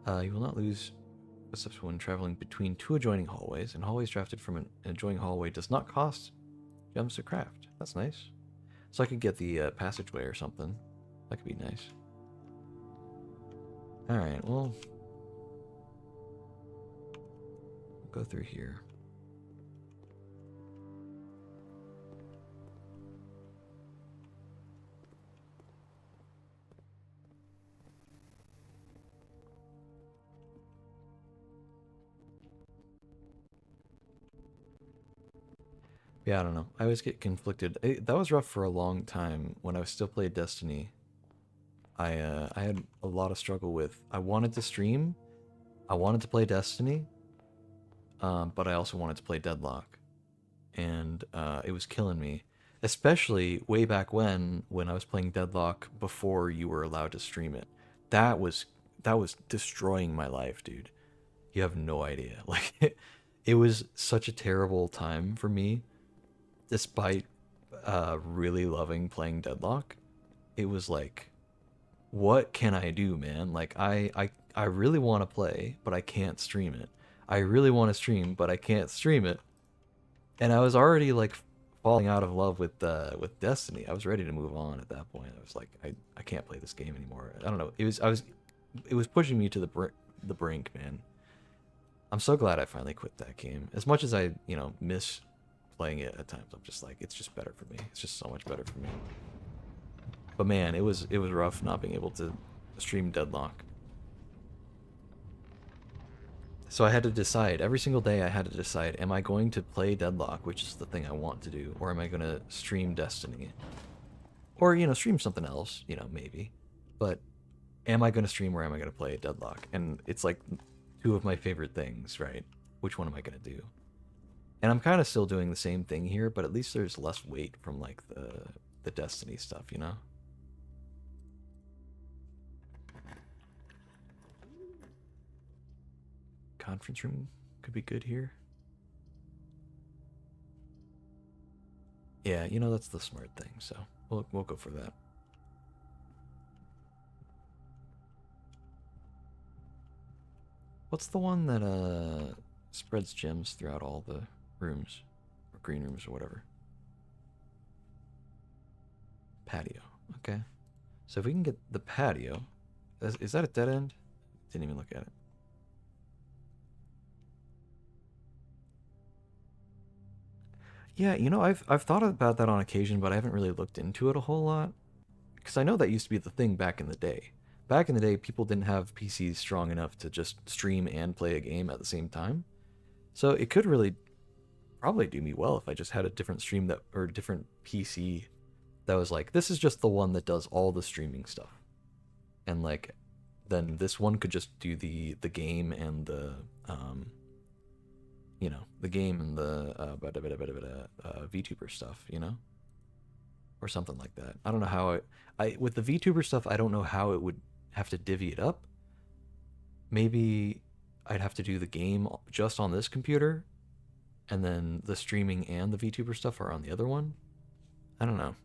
You will not lose steps when traveling between 2 adjoining hallways, and hallways drafted from an adjoining hallway does not cost gems to craft. That's nice. So I could get the passageway or something. That could be nice. Alright, well... We'll go through here. Yeah, I don't know. I always get conflicted. That was rough for a long time when I still played Destiny. I had a lot of struggle with. I wanted to stream. I wanted to play Destiny. But I also wanted to play Deadlock. And it was killing me. Especially way back when I was playing Deadlock before you were allowed to stream it. That was that was destroying my life, dude. You have no idea. Like it was such a terrible time for me despite really loving playing Deadlock. It was like what can I do, man? Like I really want to play, but I can't stream it. I really want to stream, but I can't stream it. And I was already like falling out of love with Destiny. I was ready to move on at that point. I was like, I can't play this game anymore. I don't know. It was pushing me to the brink, man. I'm so glad I finally quit that game. As much as I miss playing it at times, I'm just like it's just better for me. It's just so much better for me. But man, it was rough not being able to stream Deadlock. So I had to decide every single day. I had to decide: am I going to play Deadlock, which is the thing I want to do, or am I going to stream Destiny, or stream something else, maybe. But am I going to stream or am I going to play Deadlock? And it's like two of my favorite things, right? Which one am I going to do? And I'm kind of still doing the same thing here, but at least there's less weight from like the Destiny stuff, you know? Conference room could be good here. Yeah, that's the smart thing, so we'll go for that. What's the one that spreads gems throughout all the rooms or green rooms or whatever? Patio. Okay. So if we can get the patio, is that a dead end? Didn't even look at it. Yeah, I've thought about that on occasion, but I haven't really looked into it a whole lot. Because I know that used to be the thing back in the day. Back in the day, people didn't have PCs strong enough to just stream and play a game at the same time. So it could really probably do me well if I just had a different stream that or different PC that was like, this is just the one that does all the streaming stuff. And like then this one could just do the game and the the game and the VTuber stuff, or something like that. I don't know how I with the VTuber stuff, I don't know how it would have to divvy it up. Maybe I'd have to do the game just on this computer, and then the streaming and the VTuber stuff are on the other one. I don't know.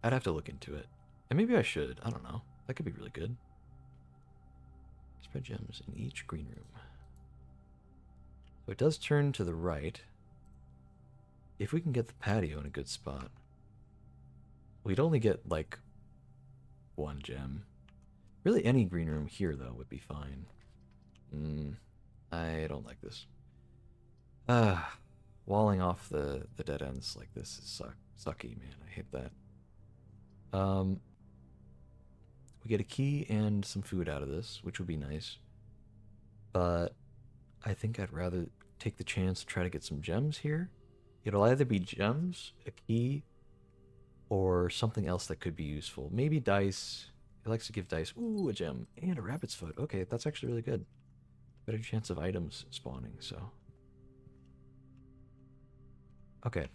I'd have to look into it, and maybe I should. I don't know. That could be really good. Spread gems in each green room. So it does turn to the right. If we can get the patio in a good spot, we'd only get like one gem. Really, any green room here though would be fine. I don't like this. Walling off the dead ends like this is sucky, man. I hate that. We get a key and some food out of this, which would be nice. But I think I'd rather take the chance to try to get some gems here. It'll either be gems, a key, or something else that could be useful. Maybe dice. It likes to give dice. Ooh, a gem. And a rabbit's foot. Okay, that's actually really good. Better chance of items spawning, so. Okay.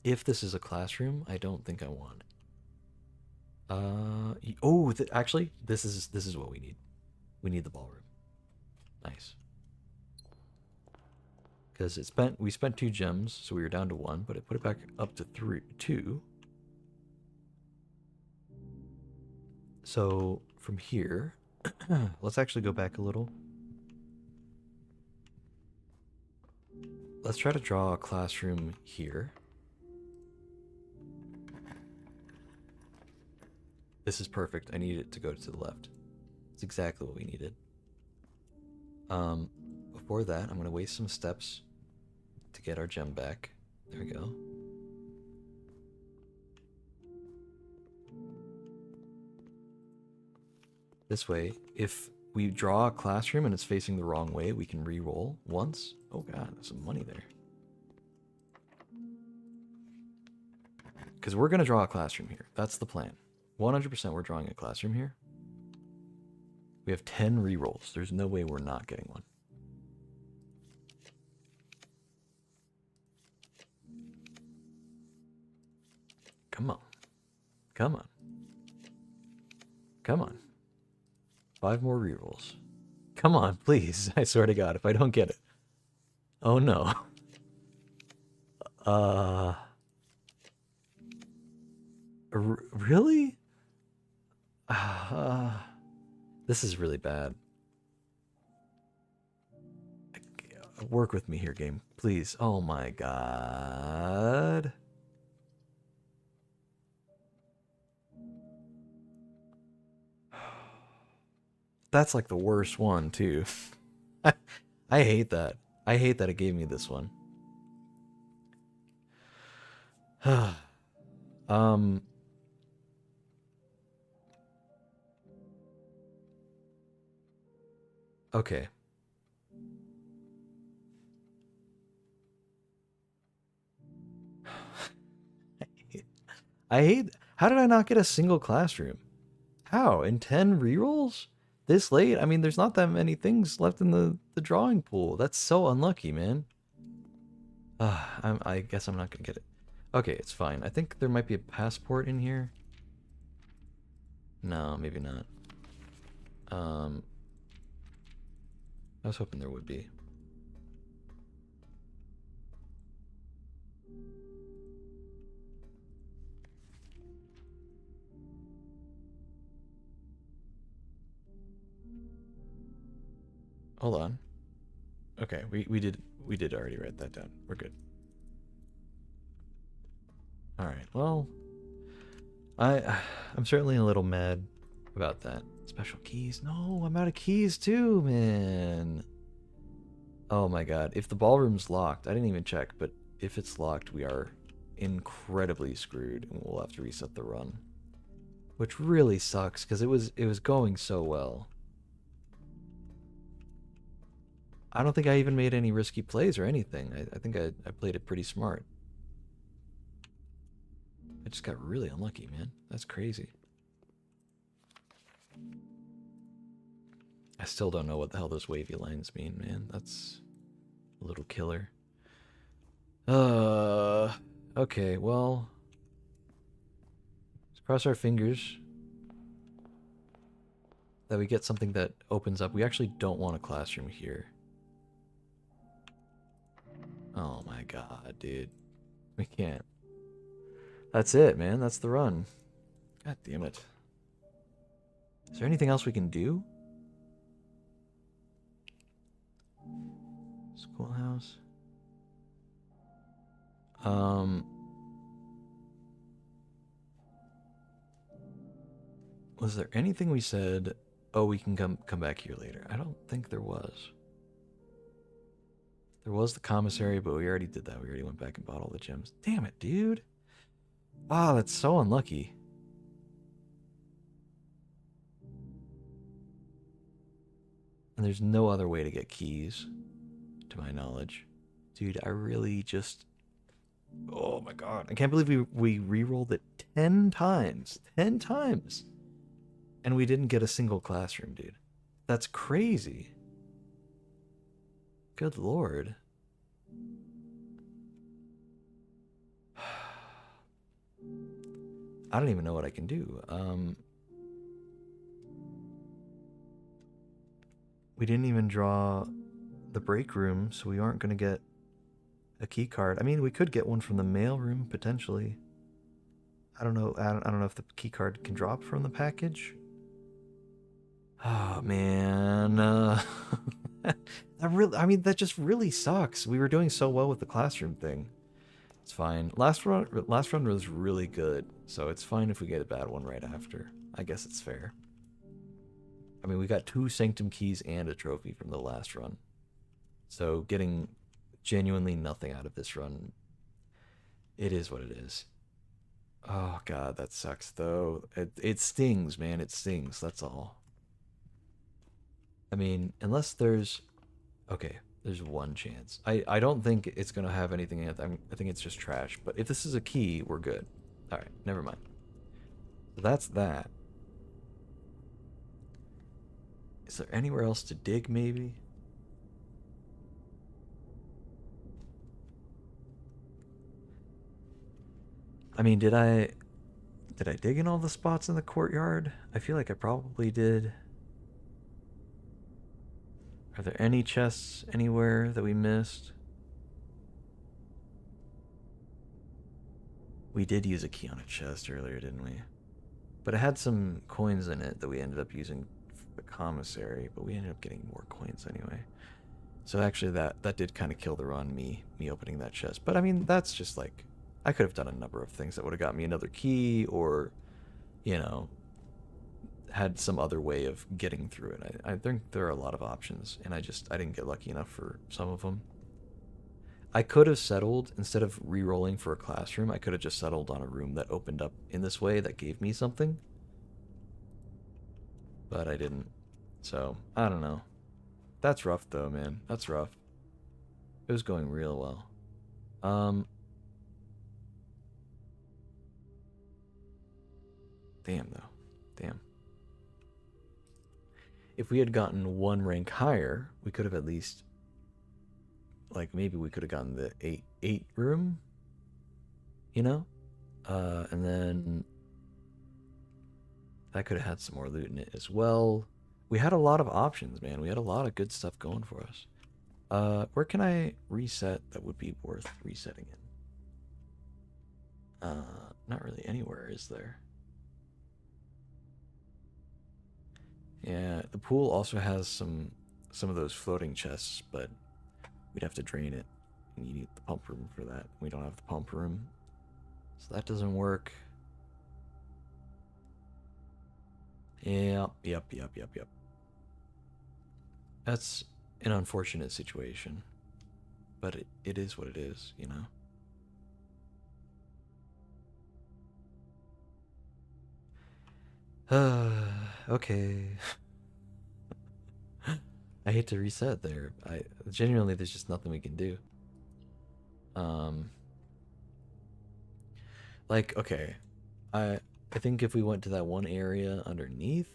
If this is a classroom, I don't think I want it. Actually, this is what we need. We need the ballroom. Nice. Because we spent 2 gems, so we were down to 1, but it put it back up to 2. So from here, let's actually go back a little. Let's try to draw a classroom here. This is perfect. I need it to go to the left. It's exactly what we needed. Before that, I'm going to waste some steps to get our gem back. There we go. This way, if we draw a classroom and it's facing the wrong way, we can re-roll once. Oh god, there's some money there. Because we're going to draw a classroom here. That's the plan. 100% we're drawing a classroom here. We have 10 re-rolls. There's no way we're not getting one. Come on. Come on. Come on. 5 more rerolls. Come on, please. I swear to God, if I don't get it. Oh no. Really? This is really bad. Work with me here, game. Please. Oh my God. That's like the worst one, too. I hate that. I hate that it gave me this one. Okay. I hate. How did I not get a single classroom? How? In 10 rerolls? This late? I mean, there's not that many things left in the drawing pool. That's so unlucky, man. I guess I'm not gonna get it. Okay, it's fine. I think there might be a passport in here. No, maybe not. I was hoping there would be. Hold on. Okay, we did already write that down. We're good. All right. Well, I'm certainly a little mad about that. Special keys? No, I'm out of keys too, man. Oh my God. If the ballroom's locked, I didn't even check, but if it's locked, we are incredibly screwed and we'll have to reset the run. Which really sucks because it was going so well. I don't think I even made any risky plays or anything. I think I played it pretty smart. I just got really unlucky, man. That's crazy. I still don't know what the hell those wavy lines mean, man. That's a little killer. Okay, well. Let's cross our fingers that we get something that opens up. We actually don't want a classroom here. Oh my God, dude. We can't. That's it, man. That's the run. God damn it. Is there anything else we can do? Schoolhouse. Was there anything we said, oh, we can come back here later? I don't think there was. There was the commissary, but we already did that. We already went back and bought all the gems. Damn it, dude. Ah, that's so unlucky. And there's no other way to get keys, to my knowledge. Dude, I really just... Oh my God. I can't believe we re-rolled it 10 times. 10 times. And we didn't get a single classroom, dude. That's crazy. Good Lord. I don't even know what I can do. We didn't even draw the break room, so we aren't going to get a key card. I mean, we could get one from the mail room, potentially. I don't know. I don't know if the key card can drop from the package. Oh, man. I mean, that just really sucks. We were doing so well with the classroom thing. It's fine. Last run was really good, so it's fine if we get a bad one right after. I guess it's fair. I mean, we got 2 Sanctum keys and a trophy from the last run. So getting genuinely nothing out of this run, it is what it is. Oh, God, that sucks, though. It stings, man. It stings. That's all. I mean, unless there's... Okay, there's one chance. I don't think it's going to have anything in it. I think it's just trash. But if this is a key, we're good. Alright, never mind. So that's that. Is there anywhere else to dig, maybe? I mean, did I dig in all the spots in the courtyard? I feel like I probably did. Are there any chests anywhere that we missed? We did use a key on a chest earlier, didn't we? But it had some coins in it that we ended up using for the commissary, but we ended up getting more coins anyway. So actually that did kind of kill the run, me opening that chest. But I mean, that's just like, I could have done a number of things that would have got me another key, or, you know, had some other way of getting through it. I think there are a lot of options, and I didn't get lucky enough for some of them. I could have settled, instead of re-rolling for a classroom, I could have just settled on a room that opened up in this way that gave me something. But I didn't. So, I don't know. That's rough though, man. That's rough. It was going real well. Damn though. Damn. If we had gotten one rank higher, we could have at least, like, maybe we could have gotten the eight room, you know? And then that could have had some more loot in it as well. We had a lot of options, man. We had a lot of good stuff going for us. Where can I reset that would be worth resetting in? Not really anywhere, is there? Yeah, the pool also has some of those floating chests, but we'd have to drain it, and you need the pump room for that. We don't have the pump room, so that doesn't work. Yep. That's an unfortunate situation, but it is what it is, you know? Okay. I hate to reset there. I genuinely, there's just nothing we can do. Um, like, okay, I think if we went to that one area underneath,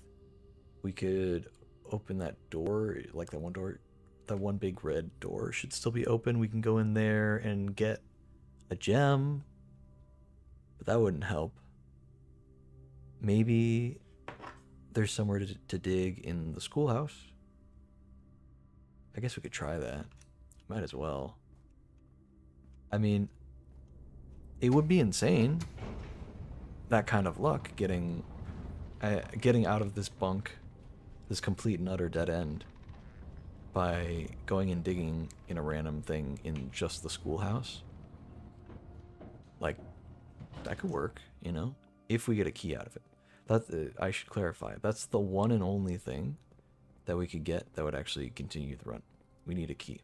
we could open that door, like that one door, that one big red door should still be open. We can go in there and get a gem, but that wouldn't help. Maybe there's somewhere to dig in the schoolhouse. I guess we could try that. Might as well. I mean, it would be insane, that kind of luck, getting out of this bunk, this complete and utter dead end, by going and digging in a random thing in just the schoolhouse. Like, that could work, you know, if we get a key out of it. That I should clarify. That's the one and only thing that we could get that would actually continue the run. We need a key.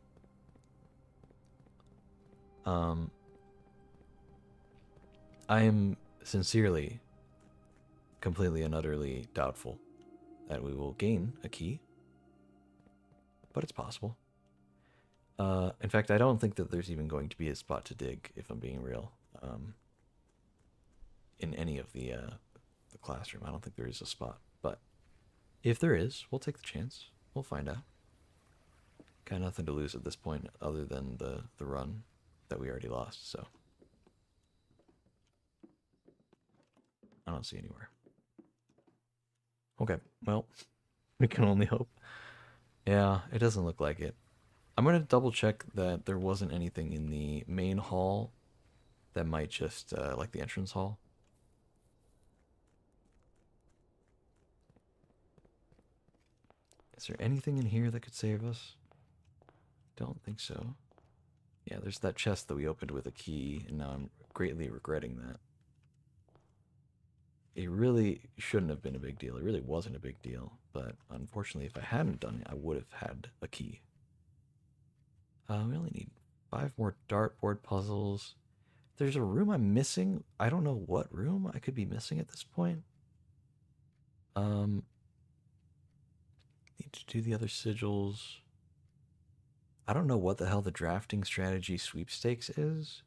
I am sincerely, completely and utterly doubtful that we will gain a key, but it's possible. In fact, I don't think that there's even going to be a spot to dig, if I'm being real. In any of the classroom, I don't think there is a spot. But if there is, we'll take the chance. We'll find out. Got nothing to lose at this point, other than the run that we already lost. So I don't see anywhere. Okay, well, we can only hope. Yeah, it doesn't look like it. I'm gonna double check that there wasn't anything in the main hall that might just, like the entrance hall. Is there anything in here that could save us? Don't think so. Yeah, there's that chest that we opened with a key, and now I'm greatly regretting that. It really shouldn't have been a big deal. It really wasn't a big deal, but unfortunately, if I hadn't done it, I would have had a key. We only need 5 more dartboard puzzles. There's a room I'm missing. I don't know what room I could be missing at this point. Need to do the other sigils. I don't know what the hell the drafting strategy sweepstakes is.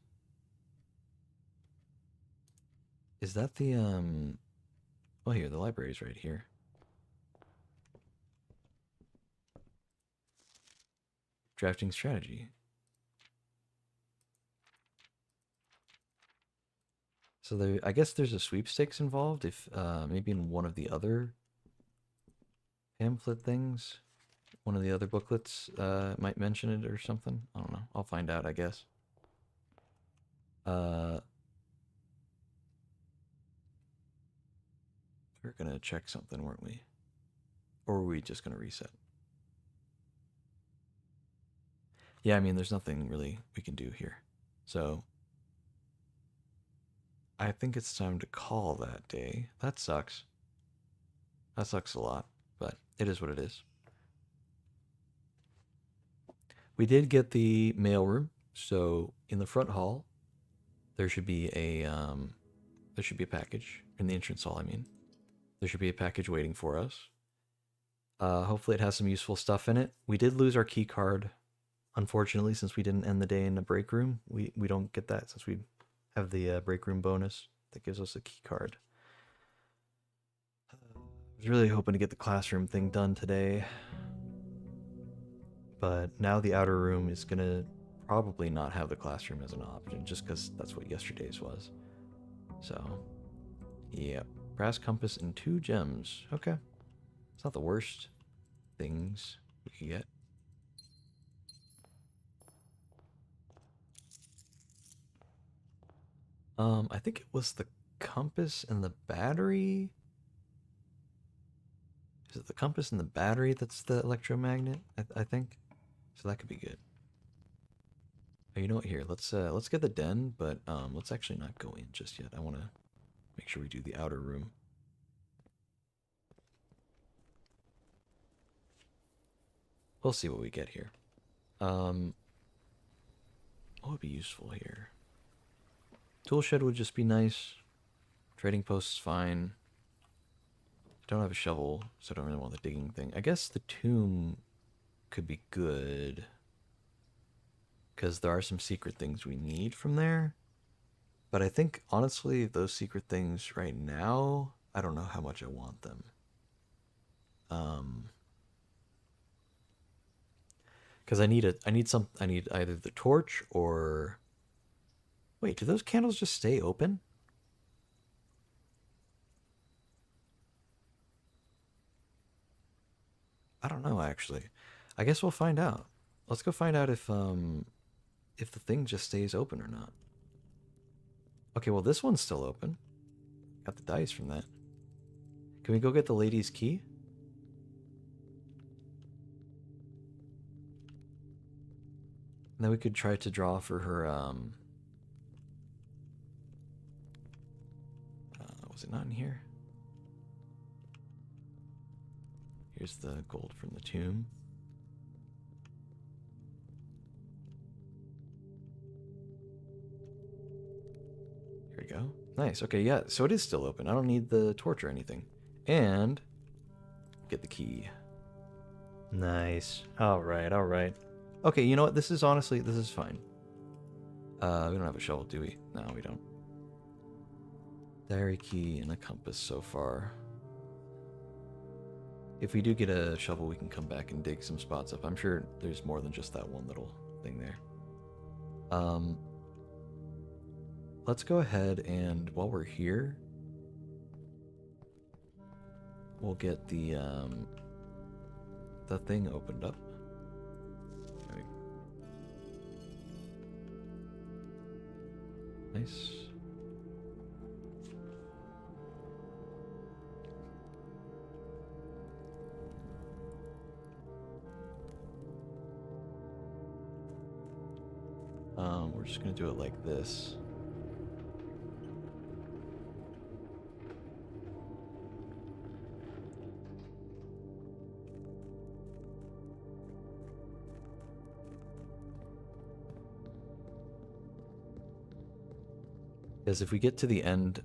Is that the, well, here, the library's right here. Drafting strategy. So there, I guess there's a sweepstakes involved. If maybe in one of the other pamphlet things, one of the other booklets might mention it or something. I don't know. I'll find out, I guess. We're gonna check something, weren't we? Or were we just gonna reset? Yeah, I mean, there's nothing really we can do here. So I think it's time to call that day. That sucks. That sucks a lot, but it is what it is. We did get the mailroom, so in the front hall there should be a package in the entrance hall. I mean, there should be a package waiting for us. Hopefully, it has some useful stuff in it. We did lose our key card, unfortunately, since we didn't end the day in a break room. We don't get that since we have the break room bonus that gives us a key card. I was really hoping to get the classroom thing done today, but now the outer room is gonna probably not have the classroom as an option, just because that's what yesterday's was. So, yeah, brass compass and 2 gems. Okay, it's not the worst things we could get. I think it was the compass and the battery. Is it the compass and the battery that's the electromagnet? I think. So that could be good. Oh, you know what? Here, let's get the den, but let's actually not go in just yet. I want to make sure we do the outer room. We'll see what we get here. What would be useful here? Tool shed would just be nice. Trading post's fine. I don't have a shovel, so I don't really want the digging thing. I guess the tomb could be good, because there are some secret things we need from there. But I think, honestly, those secret things right now, I don't know how much I want them. Because I need either the torch or... Wait, do those candles just stay open? I don't know, actually. I guess we'll find out. Let's go find out if the thing just stays open or not. Okay, well, this one's still open. Got the dice from that. Can we go get the lady's key? And then we could try to draw for her, was it not in here? Here's the gold from the tomb. Here we go. Nice. Okay, yeah, so it is still open. I don't need the torch or anything. And get the key. Nice. All right, all right. Okay, you know what? This is honestly, this is fine. We don't have a shovel, do we? No, we don't. Diary key and a compass so far. If we do get a shovel, we can come back and dig some spots up. I'm sure there's more than just that one little thing there. Let's go ahead and, while we're here, we'll get the thing opened up. There we go. Nice. We're just gonna do it like this. Because if we get to the end,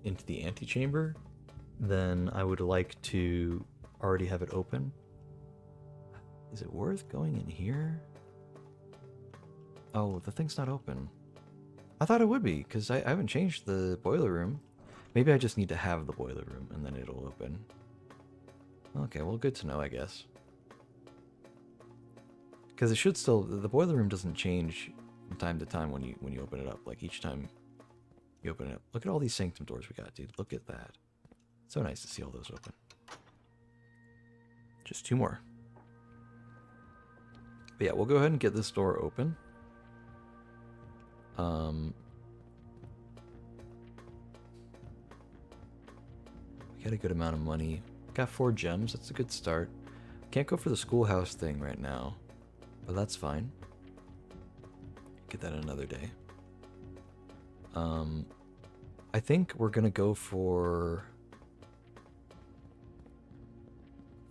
into the antechamber, then I would like to already have it open. Is it worth going in here? Oh, the thing's not open. I thought it would be, because I haven't changed the boiler room. Maybe I just need to have the boiler room, and then it'll open. Okay, well, good to know, I guess. Because it should still... The boiler room doesn't change from time to time when you open it up. Like, each time You open it up. Look at all these sanctum doors we got, dude. Look at that. So nice to see all those open. Just 2 more. But yeah, we'll go ahead and get this door open. We got a good amount of money. Got 4 gems. That's a good start. Can't go for the schoolhouse thing right now, but that's fine. Get that another day. I think we're gonna go for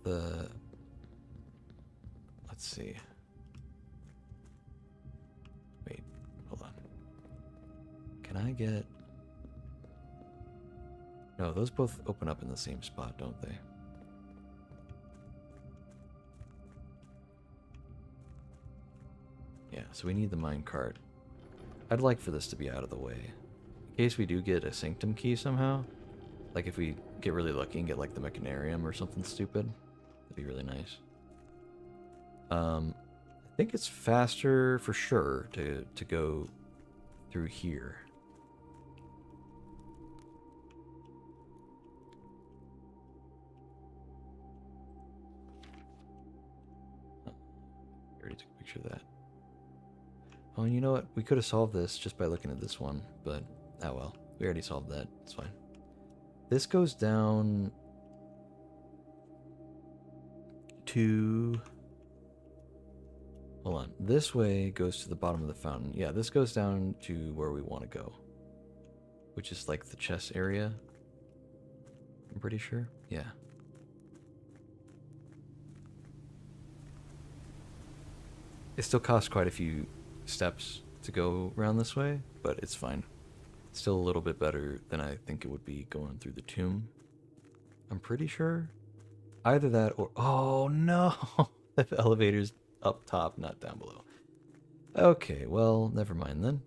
the. Let's see. Wait, hold on. Can I get? No, those both open up in the same spot, don't they? Yeah, so we need the minecart. I'd like for this to be out of the way. In case we do get a sanctum key somehow. Like if we get really lucky and get like the mechanarium or something stupid. That'd be really nice. I think it's faster for sure to go through here. Oh, I already took a picture of that. Oh, and you know what? We could have solved this just by looking at this one, but oh well. We already solved that. It's fine. This goes down to... Hold on. This way goes to the bottom of the fountain. Yeah, this goes down to where we want to go, which is like the chest area. I'm pretty sure. Yeah. It still costs quite a few steps to go around this way, but it's fine. Still a little bit better than I think it would be going through the tomb. I'm pretty sure. Either that or... Oh, no! The elevator's up top, not down below. Okay, well, never mind then.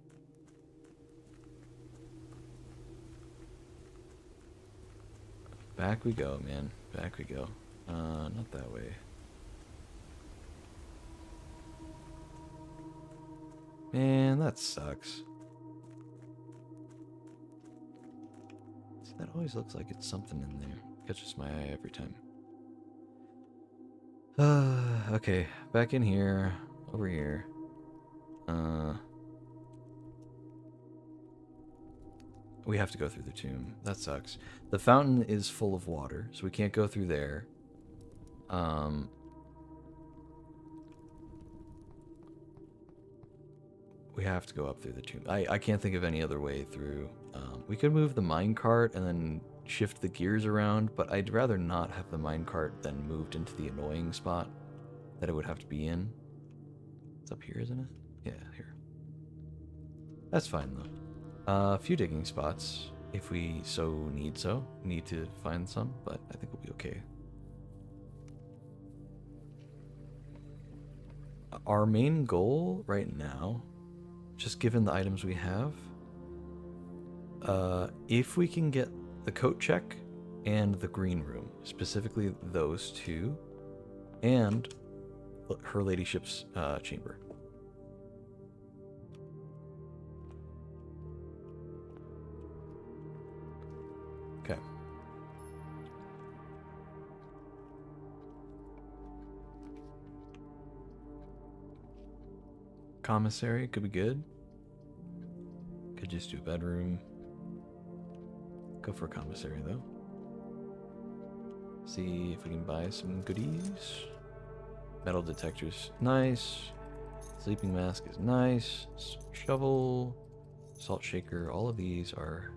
Back we go, man. Back we go. Not that way. Man, that sucks. See, that always looks like it's something in there. Catches my eye every time. Okay, back in here. Over here. We have to go through the tomb. That sucks. The fountain is full of water, so we can't go through there. We have to go up through the tomb. I can't think of any other way through. We could move the minecart and then shift the gears around, but I'd rather not have the minecart then moved into the annoying spot that it would have to be in. It's up here, isn't it? Yeah, here. That's fine, though. A few digging spots, if we need to find some, but I think we'll be okay. Our main goal right now, just given the items we have, if we can get the coat check and the green room, specifically those 2, and her ladyship's chamber. Okay. Commissary could be good. Could just do a bedroom. Go for a commissary though. See if we can buy some goodies. Metal detectors, nice. Sleeping mask is nice. Shovel, salt shaker, all of these are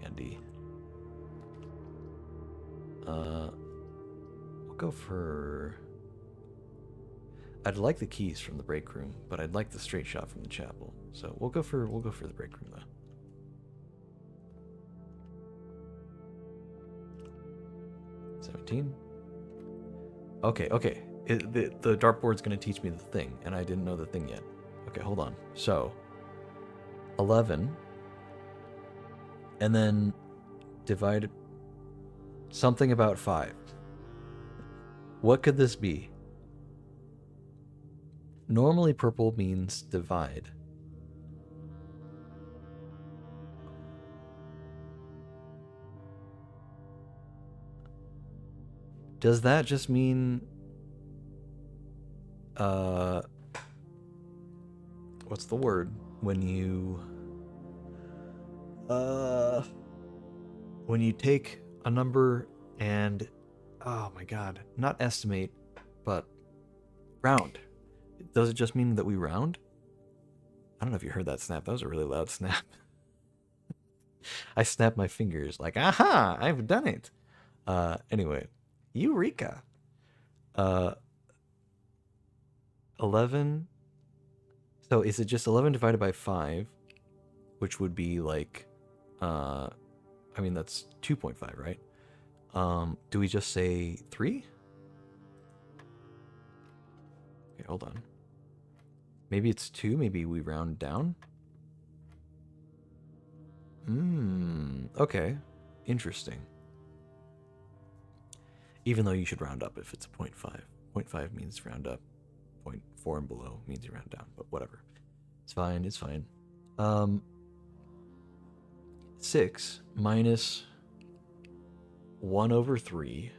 handy. We'll go for... I'd like the keys from the break room, but I'd like the straight shot from the chapel. So we'll go for the break room though. $17. Okay. The dartboard's gonna teach me the thing, and I didn't know the thing yet. Okay, hold on. So 11, and then divide something about 5. What could this be? Normally purple means divide. Does that just mean what's the word when you take a number and, oh my god, not estimate, but round? Does it just mean that we round? I don't know if you heard that snap. That was a really loud snap. I snapped my fingers like, aha, I've done it. Anyway, Eureka. 11. So is it just 11 divided by 5, which would be like, I mean, that's 2.5, right? Do we just say 3? Okay, hold on. Maybe it's 2, maybe we round down? Okay. Interesting. Even though you should round up if it's a 0.5. 0.5 means round up. 0.4 and below means you round down, but whatever. It's fine, it's fine. 6 minus 1 over 3.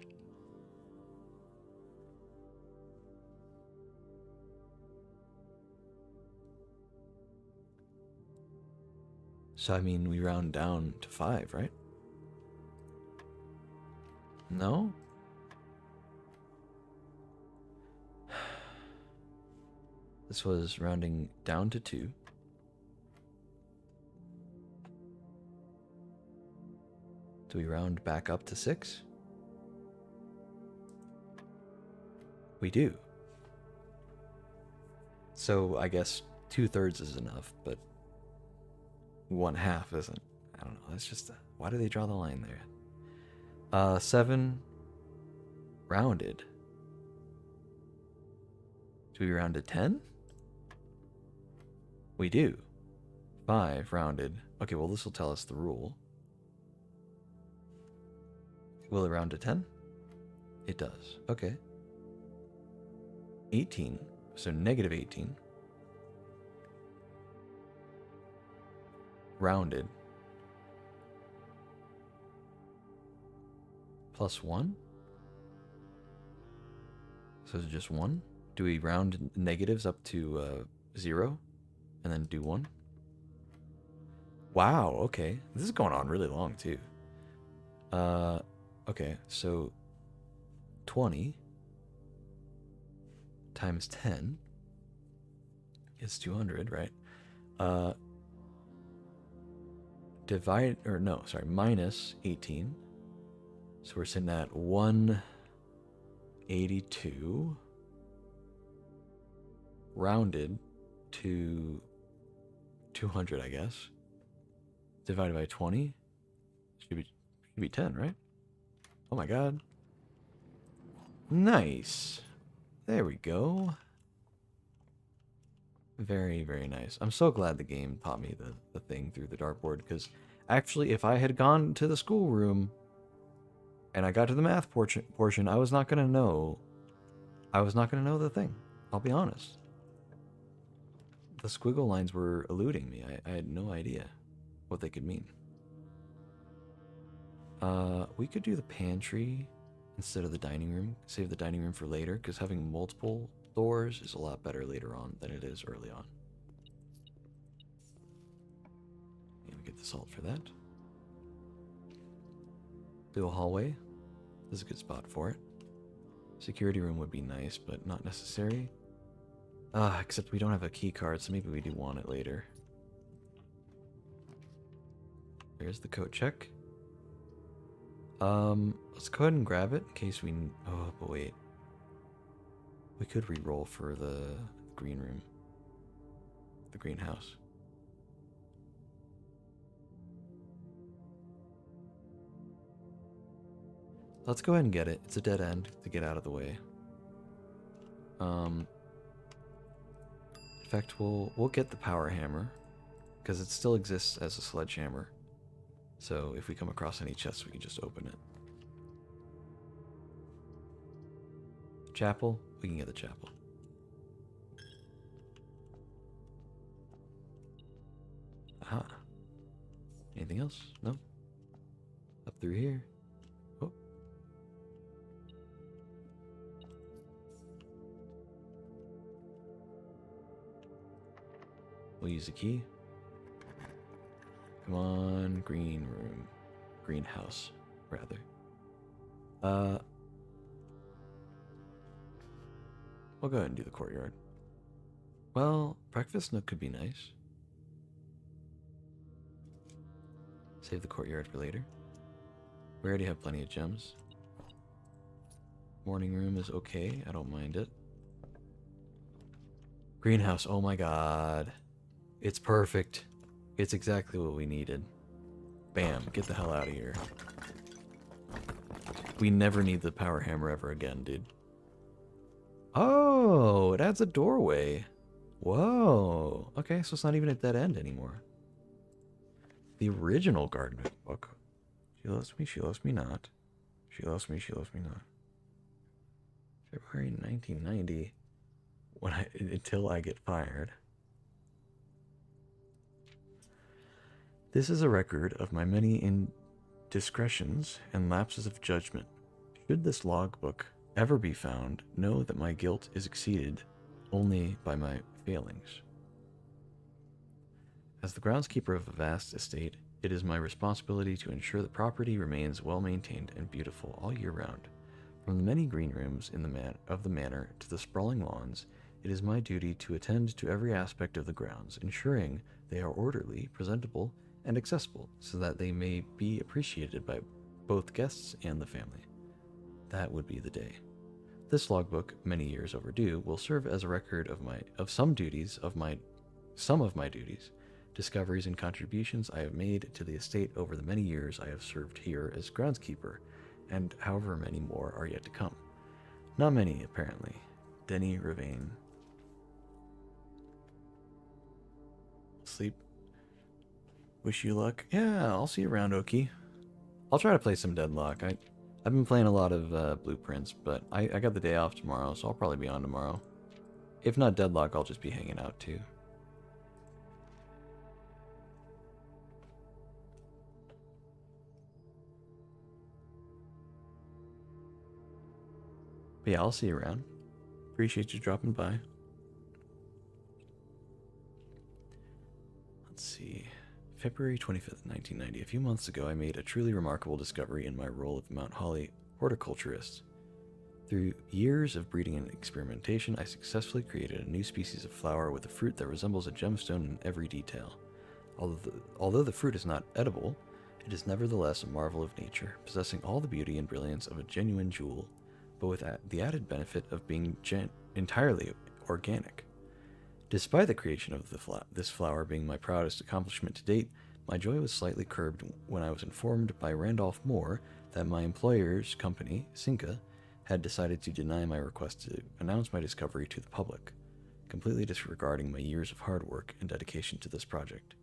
So, I mean, we round down to 5, right? No? This was rounding down to 2. Do we round back up to 6? We do. So I guess 2/3 is enough, but 1/2 isn't. I don't know. That's just why do they draw the line there? 7 rounded. Do we round to 10? We do. 5 rounded. Okay, well this will tell us the rule. Will it round to 10? It does. Okay. 18. So negative 18. Rounded. Plus 1? So is it just 1? Do we round negatives up to 0? And then do 1? Wow, okay. This is going on really long, too. Okay, so 20 times 10 is 200, right? Minus 18. So we're sitting at 182. Rounded to 200, I guess. Divided by 20. Should be 10, right? Oh my god. Nice. There we go. Very, very nice. I'm so glad the game taught me the thing through the dartboard, because actually, if I had gone to the schoolroom and I got to the math portion, I was not going to know. I was not going to know the thing. I'll be honest. The squiggle lines were eluding me. I had no idea what they could mean. We could do the pantry instead of the dining room. Save the dining room for later, because having multiple doors is a lot better later on than it is early on. And get the salt for that. Do a hallway. This is a good spot for it. Security room would be nice, but not necessary. Except we don't have a key card, so maybe we do want it later. There's the coat check. Let's go ahead and grab it in case we... Oh, but wait. We could re-roll for the green room. The greenhouse. Let's go ahead and get it. It's a dead end to get out of the way. In fact, we'll get the power hammer, because it still exists as a sledgehammer. So if we come across any chests, we can just open it. Chapel, we can get the chapel. Aha. Anything else? No? Up through here. Oh. we'll use the key. Come on, green room. Greenhouse, rather. We'll go ahead and do the courtyard. Well, breakfast nook could be nice. Save the courtyard for later. We already have plenty of gems. Morning room is okay. I don't mind it. Greenhouse. Oh my god. It's perfect. It's exactly what we needed. Bam. Get the hell out of here. We never need the power hammer ever again, dude. Oh, it adds a doorway. Whoa. Okay, so it's not even a dead end anymore. The original garden book. She loves me, she loves me not. She loves me, she loves me not. February 1990. Until I get fired. This is a record of my many indiscretions and lapses of judgment. Should this logbook ever be found, know that my guilt is exceeded only by my failings. As the groundskeeper of a vast estate, it is my responsibility to ensure the property remains well maintained and beautiful all year round. From the many green rooms in the manor to the sprawling lawns, it is my duty to attend to every aspect of the grounds, ensuring they are orderly, presentable, and accessible, so that they may be appreciated by both guests and the family. That would be the day. This logbook, many years overdue, will serve as a record of some of my duties, discoveries and contributions I have made to the estate over the many years I have served here as groundskeeper, and however many more are yet to come. Not many, apparently. Denny Ravane. Sleep. Wish you luck. Yeah, I'll see you around, Oki. I'll try to play some Deadlock. I've been playing a lot of Blueprints, but I got the day off tomorrow, so I'll probably be on tomorrow. If not Deadlock, I'll just be hanging out too. But yeah, I'll see you around. Appreciate you dropping by. Let's see. February 25th, 1990. A few months ago, I made a truly remarkable discovery in my role of Mount Holly horticulturist. Through years of breeding and experimentation, I successfully created a new species of flower with a fruit that resembles a gemstone in every detail. Although the fruit is not edible, it is nevertheless a marvel of nature, possessing all the beauty and brilliance of a genuine jewel, but with the added benefit of being entirely organic. Despite the creation of this flower being my proudest accomplishment to date, my joy was slightly curbed when I was informed by Randolph Moore that my employer's company, Cinca, had decided to deny my request to announce my discovery to the public, completely disregarding my years of hard work and dedication to this project.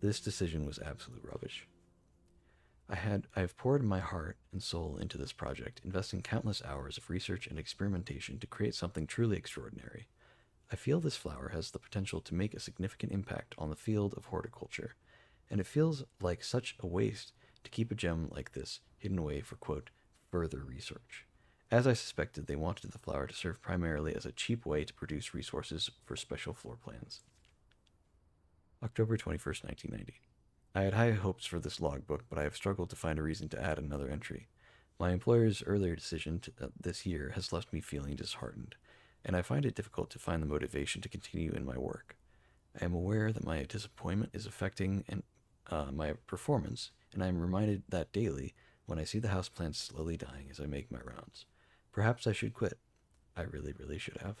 This decision was absolute rubbish. I have poured my heart and soul into this project, investing countless hours of research and experimentation to create something truly extraordinary. I feel this flower has the potential to make a significant impact on the field of horticulture, and it feels like such a waste to keep a gem like this hidden away for, quote, further research. As I suspected, they wanted the flower to serve primarily as a cheap way to produce resources for special floor plans. October 21st, 1990. I had high hopes for this logbook, but I have struggled to find a reason to add another entry. My employer's earlier decision this year has left me feeling disheartened, and I find it difficult to find the motivation to continue in my work. I am aware that my disappointment is affecting my performance, and I am reminded that daily when I see the houseplants slowly dying as I make my rounds. Perhaps I should quit. I really, really should have.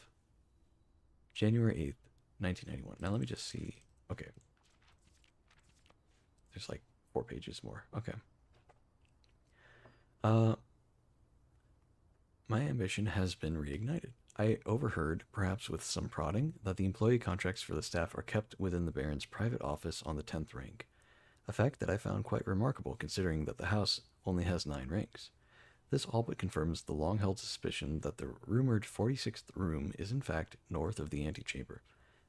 January 8th, 1991. Now let me just see. Okay. There's like 4 pages more. Okay. My ambition has been reignited. I overheard, perhaps with some prodding, that the employee contracts for the staff are kept within the Baron's private office on the 10th rank, a fact that I found quite remarkable considering that the house only has 9 ranks. This all but confirms the long-held suspicion that the rumored 46th room is in fact north of the antechamber,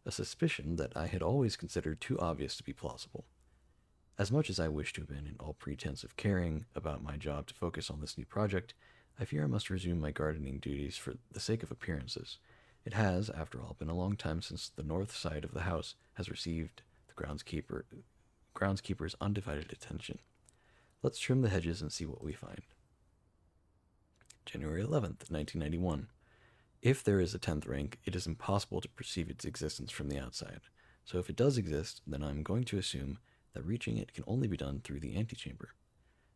a suspicion that I had always considered too obvious to be plausible. As much as I wish to have been in all pretense of caring about my job to focus on this new project, I fear I must resume my gardening duties for the sake of appearances, It has, after all, been a long time since the north side of the house has received the groundskeeper's undivided attention. Let's trim the hedges and see what we find. January 11th, 1991. If there is a 10th rank, it is impossible to perceive its existence from the outside. So if it does exist, then I'm going to assume that reaching it can only be done through the antechamber.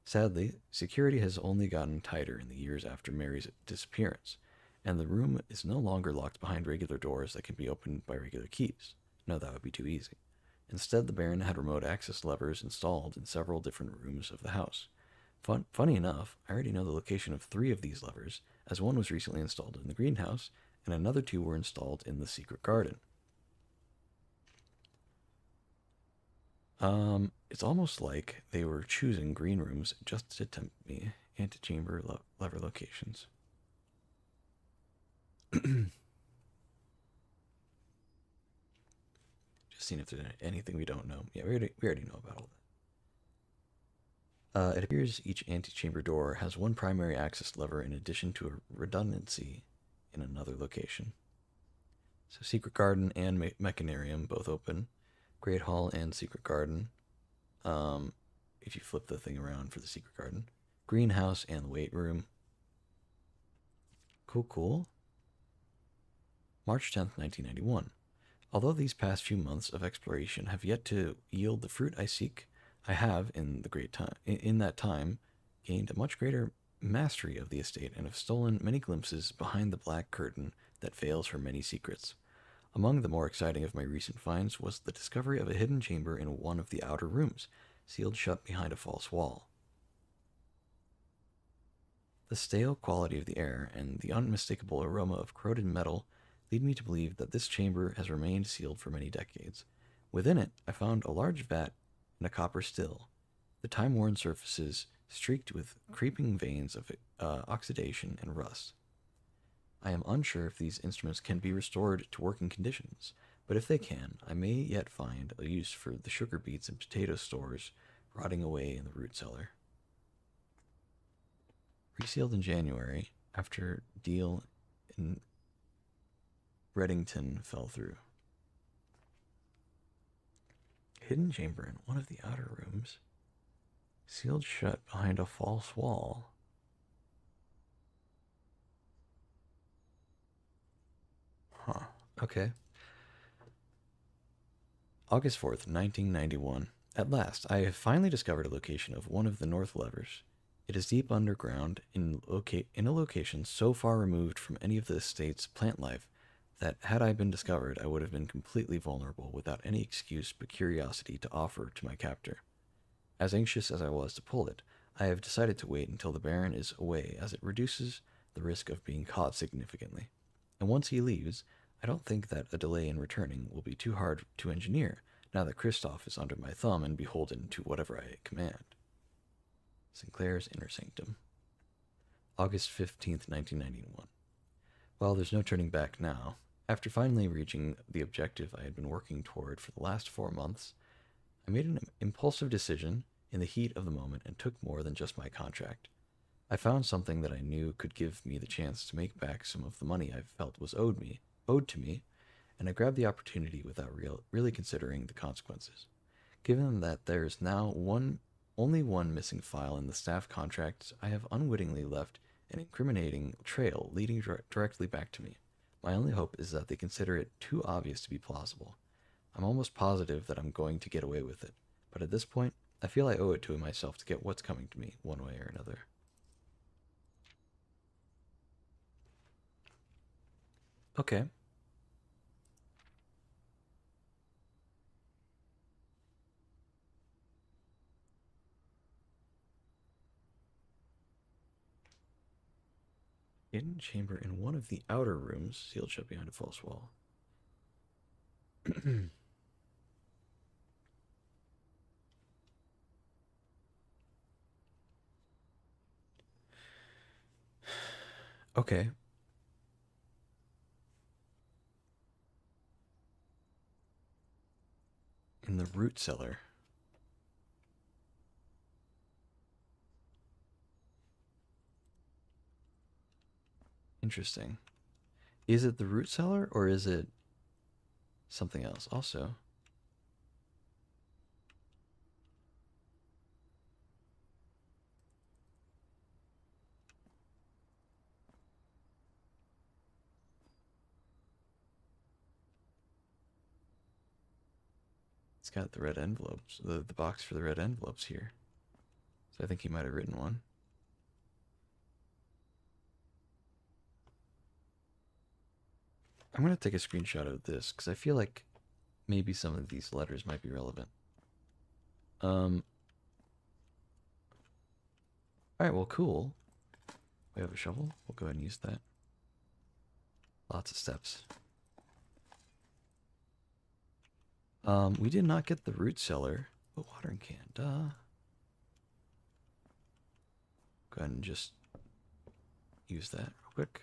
Sadly, security has only gotten tighter in the years after Mary's disappearance, and the room is no longer locked behind regular doors that can be opened by regular keys. No, that would be too easy. Instead, the Baron had remote access levers installed in several different rooms of the house. Funny enough, I already know the location of 3 of these levers, as one was recently installed in the greenhouse, and another 2 were installed in the secret garden. It's almost like they were choosing green rooms just to tempt me. Antechamber lever locations. Just seeing if there's anything we don't know. Yeah, we already know about all that. It appears each antechamber door has one primary access lever in addition to a redundancy in another location. So Secret Garden and Mechanarium both open. Great Hall and Secret Garden. If you flip the thing around for the Secret Garden. Greenhouse and the Weight Room. Cool. March 10th, 1991. Although these past few months of exploration have yet to yield the fruit I seek, I have, in that time, gained a much greater mastery of the estate and have stolen many glimpses behind the black curtain that veils her many secrets. Among the more exciting of my recent finds was the discovery of a hidden chamber in one of the outer rooms, sealed shut behind a false wall. The stale quality of the air and the unmistakable aroma of corroded metal lead me to believe that this chamber has remained sealed for many decades. Within it, I found a large vat and a copper still, the time-worn surfaces streaked with creeping veins of oxidation and rust. I am unsure if these instruments can be restored to working conditions, but if they can, I may yet find a use for the sugar beets and potato stores rotting away in the root cellar. Resealed in January, after deal in Reddington fell through. Hidden chamber in one of the outer rooms, sealed shut behind a false wall. Huh. Okay. August 4th, 1991. At last, I have finally discovered a location of one of the north levers. It is deep underground in a location so far removed from any of the estate's plant life that had I been discovered, I would have been completely vulnerable without any excuse but curiosity to offer to my captor. As anxious as I was to pull it, I have decided to wait until the Baron is away, as it reduces the risk of being caught significantly. And once he leaves, I don't think that a delay in returning will be too hard to engineer, now that Kristoff is under my thumb and beholden to whatever I command. Sinclair's Inner Sanctum. August 15th, 1991. Well, there's no turning back now. After finally reaching the objective I had been working toward for the last 4 months, I made an impulsive decision in the heat of the moment and took more than just my contract. I found something that I knew could give me the chance to make back some of the money I felt was owed to me, and I grabbed the opportunity without really considering the consequences. Given that there is now only one missing file in the staff contracts, I have unwittingly left an incriminating trail leading directly back to me. My only hope is that they consider it too obvious to be plausible. I'm almost positive that I'm going to get away with it, but at this point, I feel I owe it to myself to get what's coming to me, one way or another. Okay. Hidden chamber in one of the outer rooms, sealed shut behind a false wall. Okay. In the root cellar. Interesting. Is it the root cellar or is it something else? Also, it's got the red envelopes, the box for the red envelopes here. So I think he might have written one. I'm going to take a screenshot of this because I feel like maybe some of these letters might be relevant. All right, well, cool. We have a shovel. We'll go ahead and use that. Lots of steps. We did not get the root cellar, but watering can, duh. Go ahead and just use that real quick.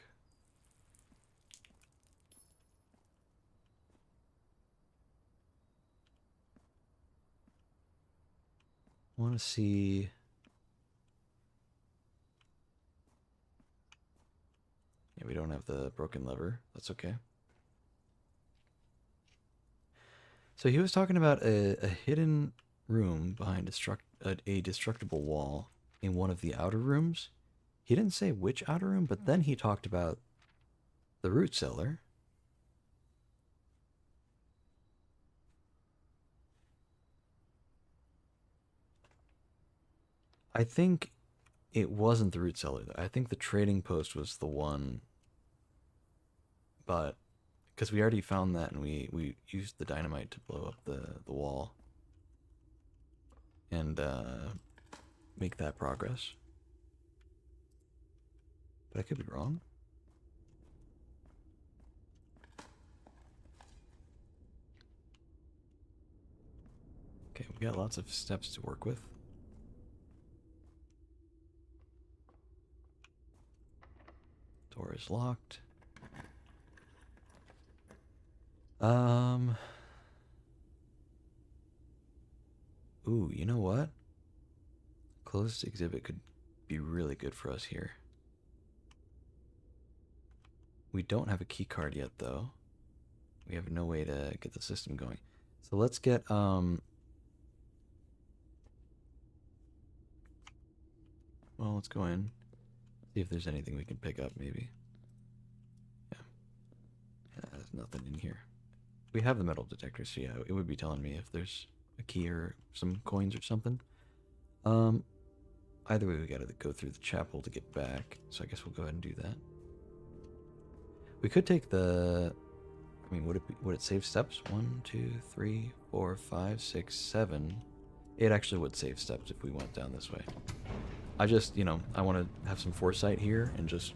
Want to see... Yeah, we don't have the broken lever. That's okay. So he was talking about a hidden room behind a destructible wall in one of the outer rooms. He didn't say which outer room, but then he talked about the root cellar. I think it wasn't the root cellar. I think the trading post was the one, but because we already found that and we used the dynamite to blow up the wall and make that progress. But I could be wrong. Okay, we got lots of steps to work with. Door is locked. Ooh, you know what? Closed exhibit could be really good for us here. We don't have a key card yet, though. We have no way to get the system going. So let's get, well, let's go in. See if there's anything we can pick up, maybe. Yeah. Yeah, there's nothing in here. We have the metal detector, so yeah, it would be telling me if there's a key or some coins or something. Either way, we gotta go through the chapel to get back, so I guess we'll go ahead and do that. We could take the... I mean, would it save steps? 1, 2, 3, 4, 5, 6, 7. It actually would save steps if we went down this way. I just, you know, I want to have some foresight here and just...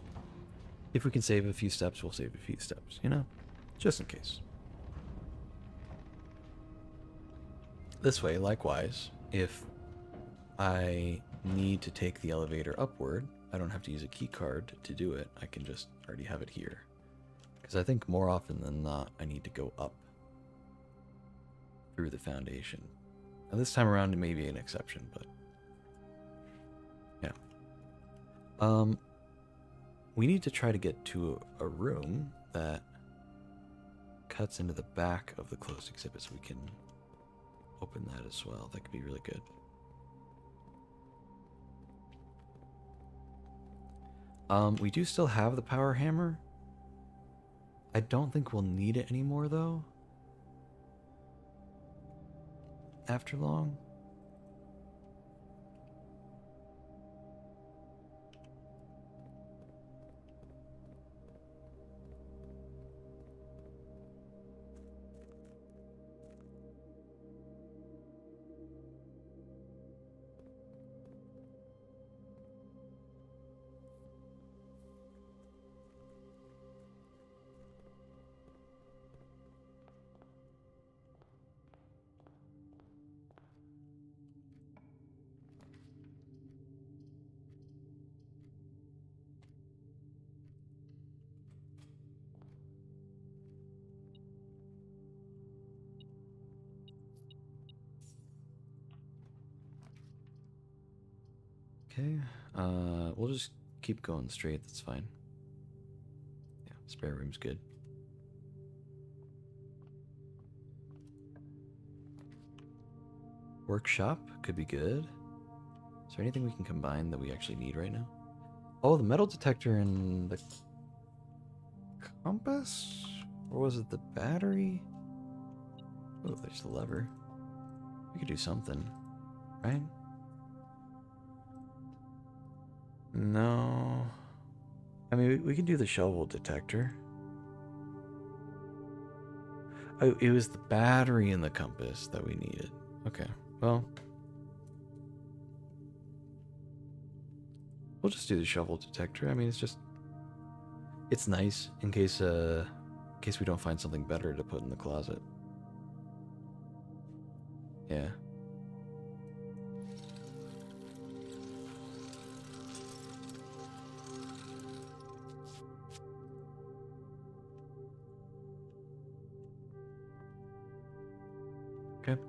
If we can save a few steps, we'll save a few steps, you know? Just in case. This way, likewise, if I need to take the elevator upward, I don't have to use a key card to do it. I can just already have it here. Because I think more often than not, I need to go up through the foundation. Now this time around, it may be an exception, but yeah. We need to try to get to a room that cuts into the back of the closed exhibit so we can open that as well. That could be really good. We do still have the power hammer. I don't think we'll need it anymore, though. After long. Okay, we'll just keep going straight, that's fine. Yeah. Spare room's good. Workshop could be good. Is there anything we can combine that we actually need right now? Oh, the metal detector and the compass? Or was it the battery? Oh, there's the lever. We could do something, right? No. I mean, we can do the shovel detector. Oh, it was the battery and the compass that we needed. Okay, well, we'll just do the shovel detector. I mean, it's nice in case we don't find something better to put in the closet. Yeah. Okay.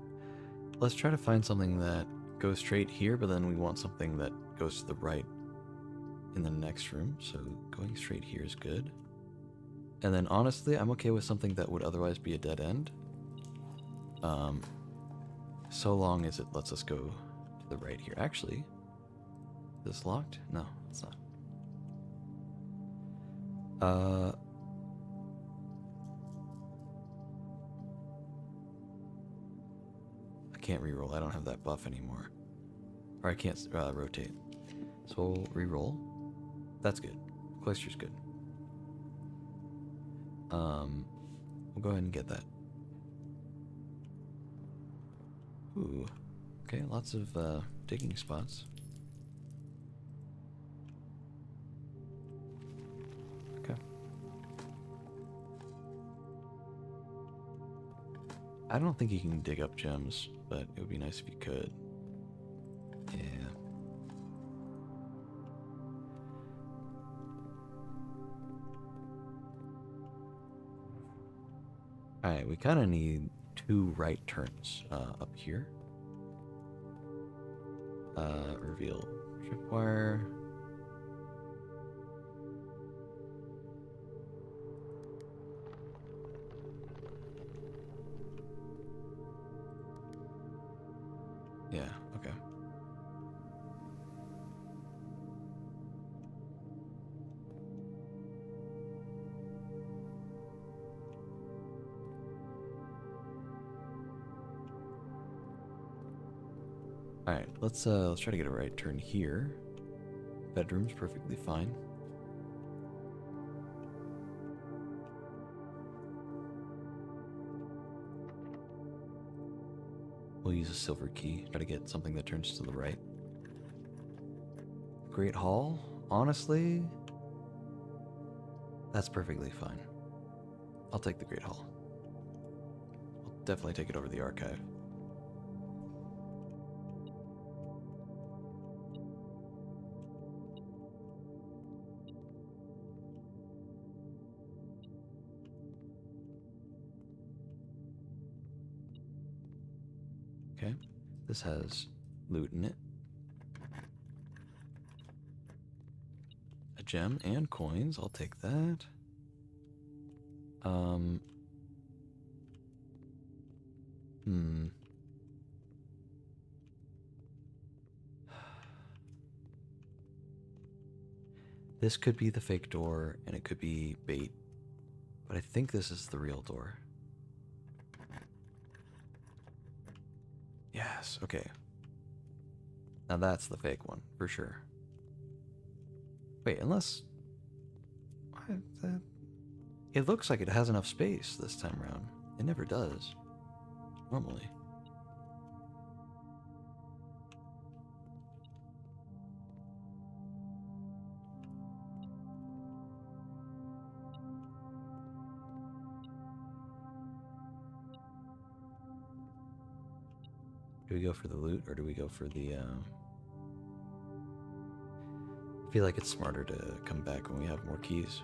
Let's try to find something that goes straight here, but then we want something that goes to the right in the next room. So going straight here is good. And then honestly, I'm okay with something that would otherwise be a dead end. So long as it lets us go to the right here. Actually, is this locked? No, it's not. I can't reroll. I don't have that buff anymore. Or I can't rotate. So we'll reroll. That's good. Cloister's good. We'll go ahead and get that. Ooh. Okay, lots of digging spots. Okay. I don't think you can dig up gems, but it would be nice if you could. Yeah. Alright, we kind of need 2 right turns up here. Reveal tripwire. Yeah, okay. Alright, let's try to get a right turn here. Bedroom's perfectly fine. We'll use a silver key, try to get something that turns to the right. Great Hall, honestly, that's perfectly fine. I'll take the Great Hall. I'll definitely take it over the archive. Okay, this has loot in it. A gem and coins, I'll take that. This could be the fake door, and it could be bait. But I think this is the real door. Yes, okay. Now that's the fake one, for sure. Wait, unless... It looks like it has enough space this time around. It never does. Normally. Do we go for the loot, or do we go for the, I feel like it's smarter to come back when we have more keys.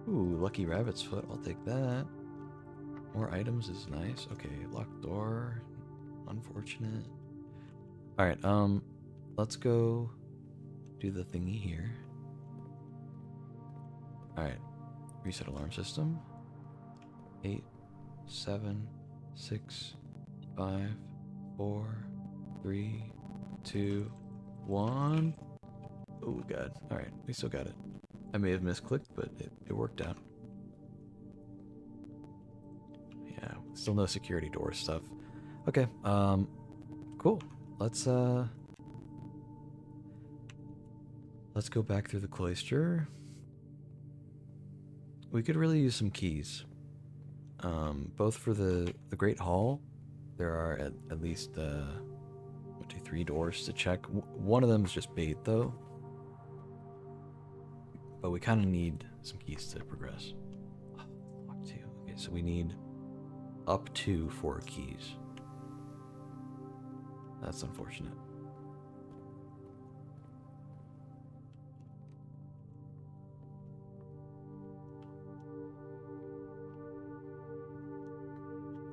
Ooh, lucky rabbit's foot. I'll take that. More items is nice. Okay, locked door. Unfortunate. Alright, let's go do the thingy here. Alright. Reset alarm system. 8, 7, 6, 5, 4, 3, 2, 1. Oh god. Alright, we still got it. I may have misclicked, but it worked out. Yeah, still no security door stuff. Okay, cool. Let's go back through the cloister. We could really use some keys. Both for the Great Hall. There are at least 1, 2, 3 doors to check. One of them is just bait though. But we kind of need some keys to progress. Lock 2. Okay, so we need up to 4 keys. That's unfortunate.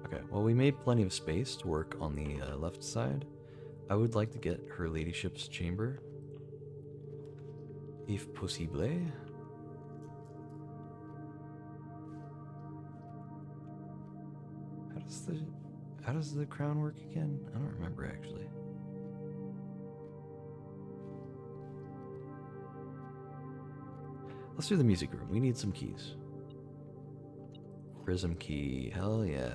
Okay, well, we made plenty of space to work on the left side. I would like to get her ladyship's chamber, if possible. How does the crown work again? I don't remember actually. Let's do the music room. We need some keys. Prism key. Hell yeah.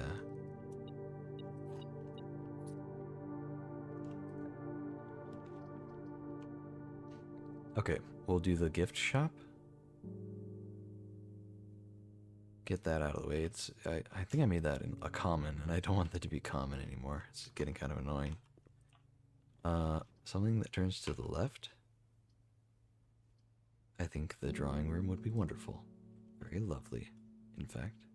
Okay, we'll do the gift shop. Get that out of the way. I think I made that in a common, and I don't want that to be common anymore. It's getting kind of annoying. Something that turns to the left. I think the drawing room would be wonderful. Very lovely, in fact.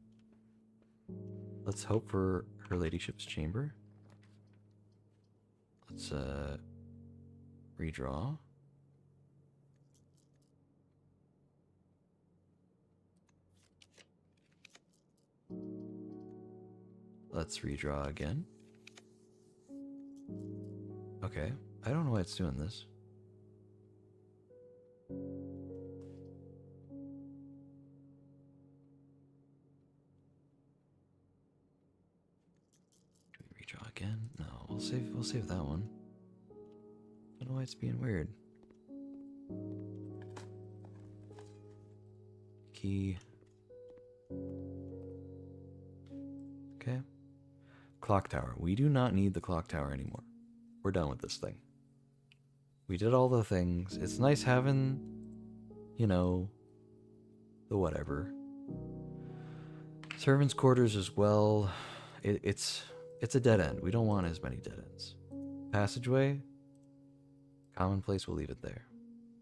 Let's hope for her ladyship's chamber. Let's redraw. Let's redraw again. Okay, I don't know why it's doing this. Do we redraw again? No, we'll save that one. I don't know why it's being weird. Key. Okay. Clock tower. We do not need the clock tower anymore. We're done with this thing. We did all the things. It's nice having, you know, the whatever. Servants' quarters as well. It's a dead end. We don't want as many dead ends. Passageway. Commonplace, we'll leave it there.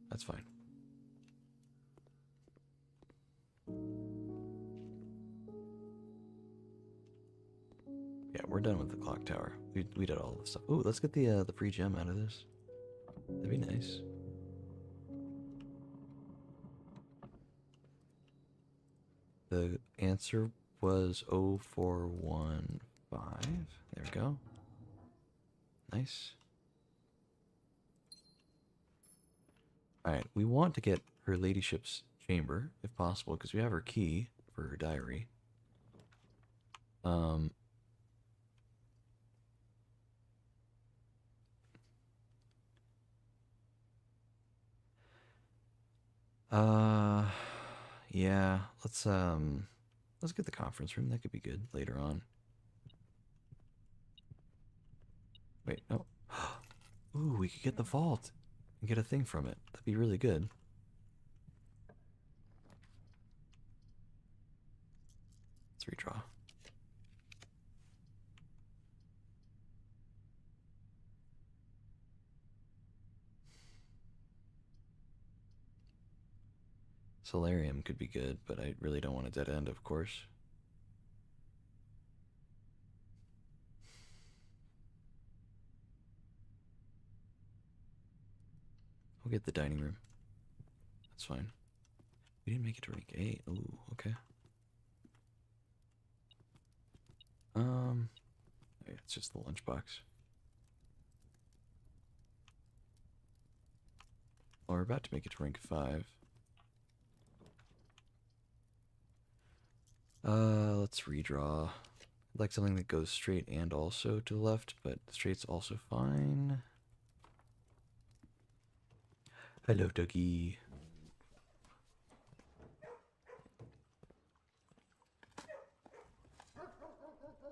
That's fine. Yeah, we're done with the clock tower. We did all this stuff. Ooh, let's get the free gem out of this. That'd be nice. The answer was 0415. There we go. Nice. Alright, we want to get her ladyship's chamber, if possible, because we have her key for her diary. Yeah, let's get the conference room. That could be good later on. Wait, no. Ooh, we could get the vault and get a thing from it. That'd be really good. Let's redraw. Solarium could be good, but I really don't want a dead end, of course. We'll get the dining room. That's fine. We didn't make it to rank 8. Ooh, okay. Yeah, it's just the lunchbox. Well, we're about to make it to rank 5. Let's redraw. I'd like something that goes straight and also to the left, but straight's also fine. Hello, Dougie.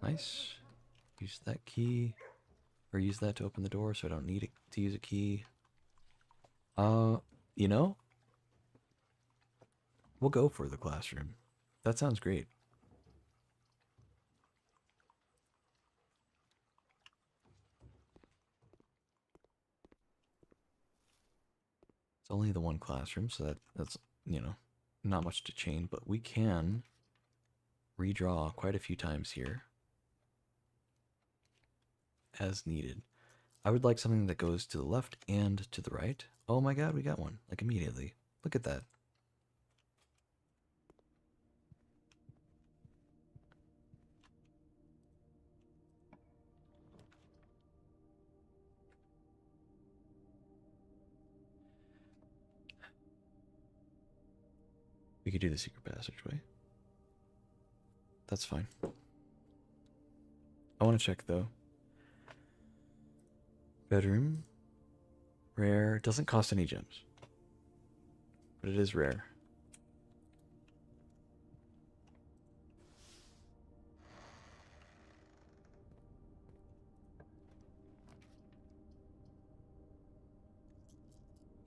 Nice. Use that key. Or use that to open the door so I don't need it to use a key. You know, we'll go for the classroom. That sounds great. It's only the one classroom, so that's, you know, not much to chain, but we can redraw quite a few times here as needed. I would like something that goes to the left and to the right. Oh my god, we got one, like immediately. Look at that. We could do the secret passageway. That's fine. I want to check though. Bedroom. Rare. Doesn't cost any gems. But it is rare.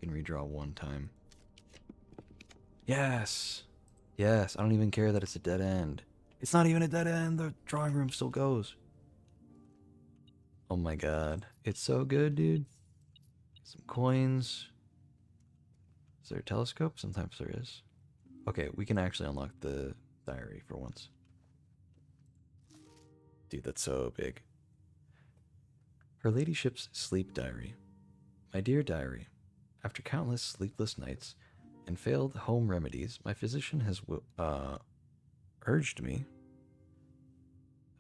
You can redraw one time. Yes! Yes, I don't even care that it's a dead end. It's not even a dead end, the drawing room still goes. Oh my god. It's so good, dude. Some coins. Is there a telescope? Sometimes there is. Okay, we can actually unlock the diary for once. Dude, that's so big. Her ladyship's sleep diary. My dear diary, after countless sleepless nights and failed home remedies, my physician has urged me.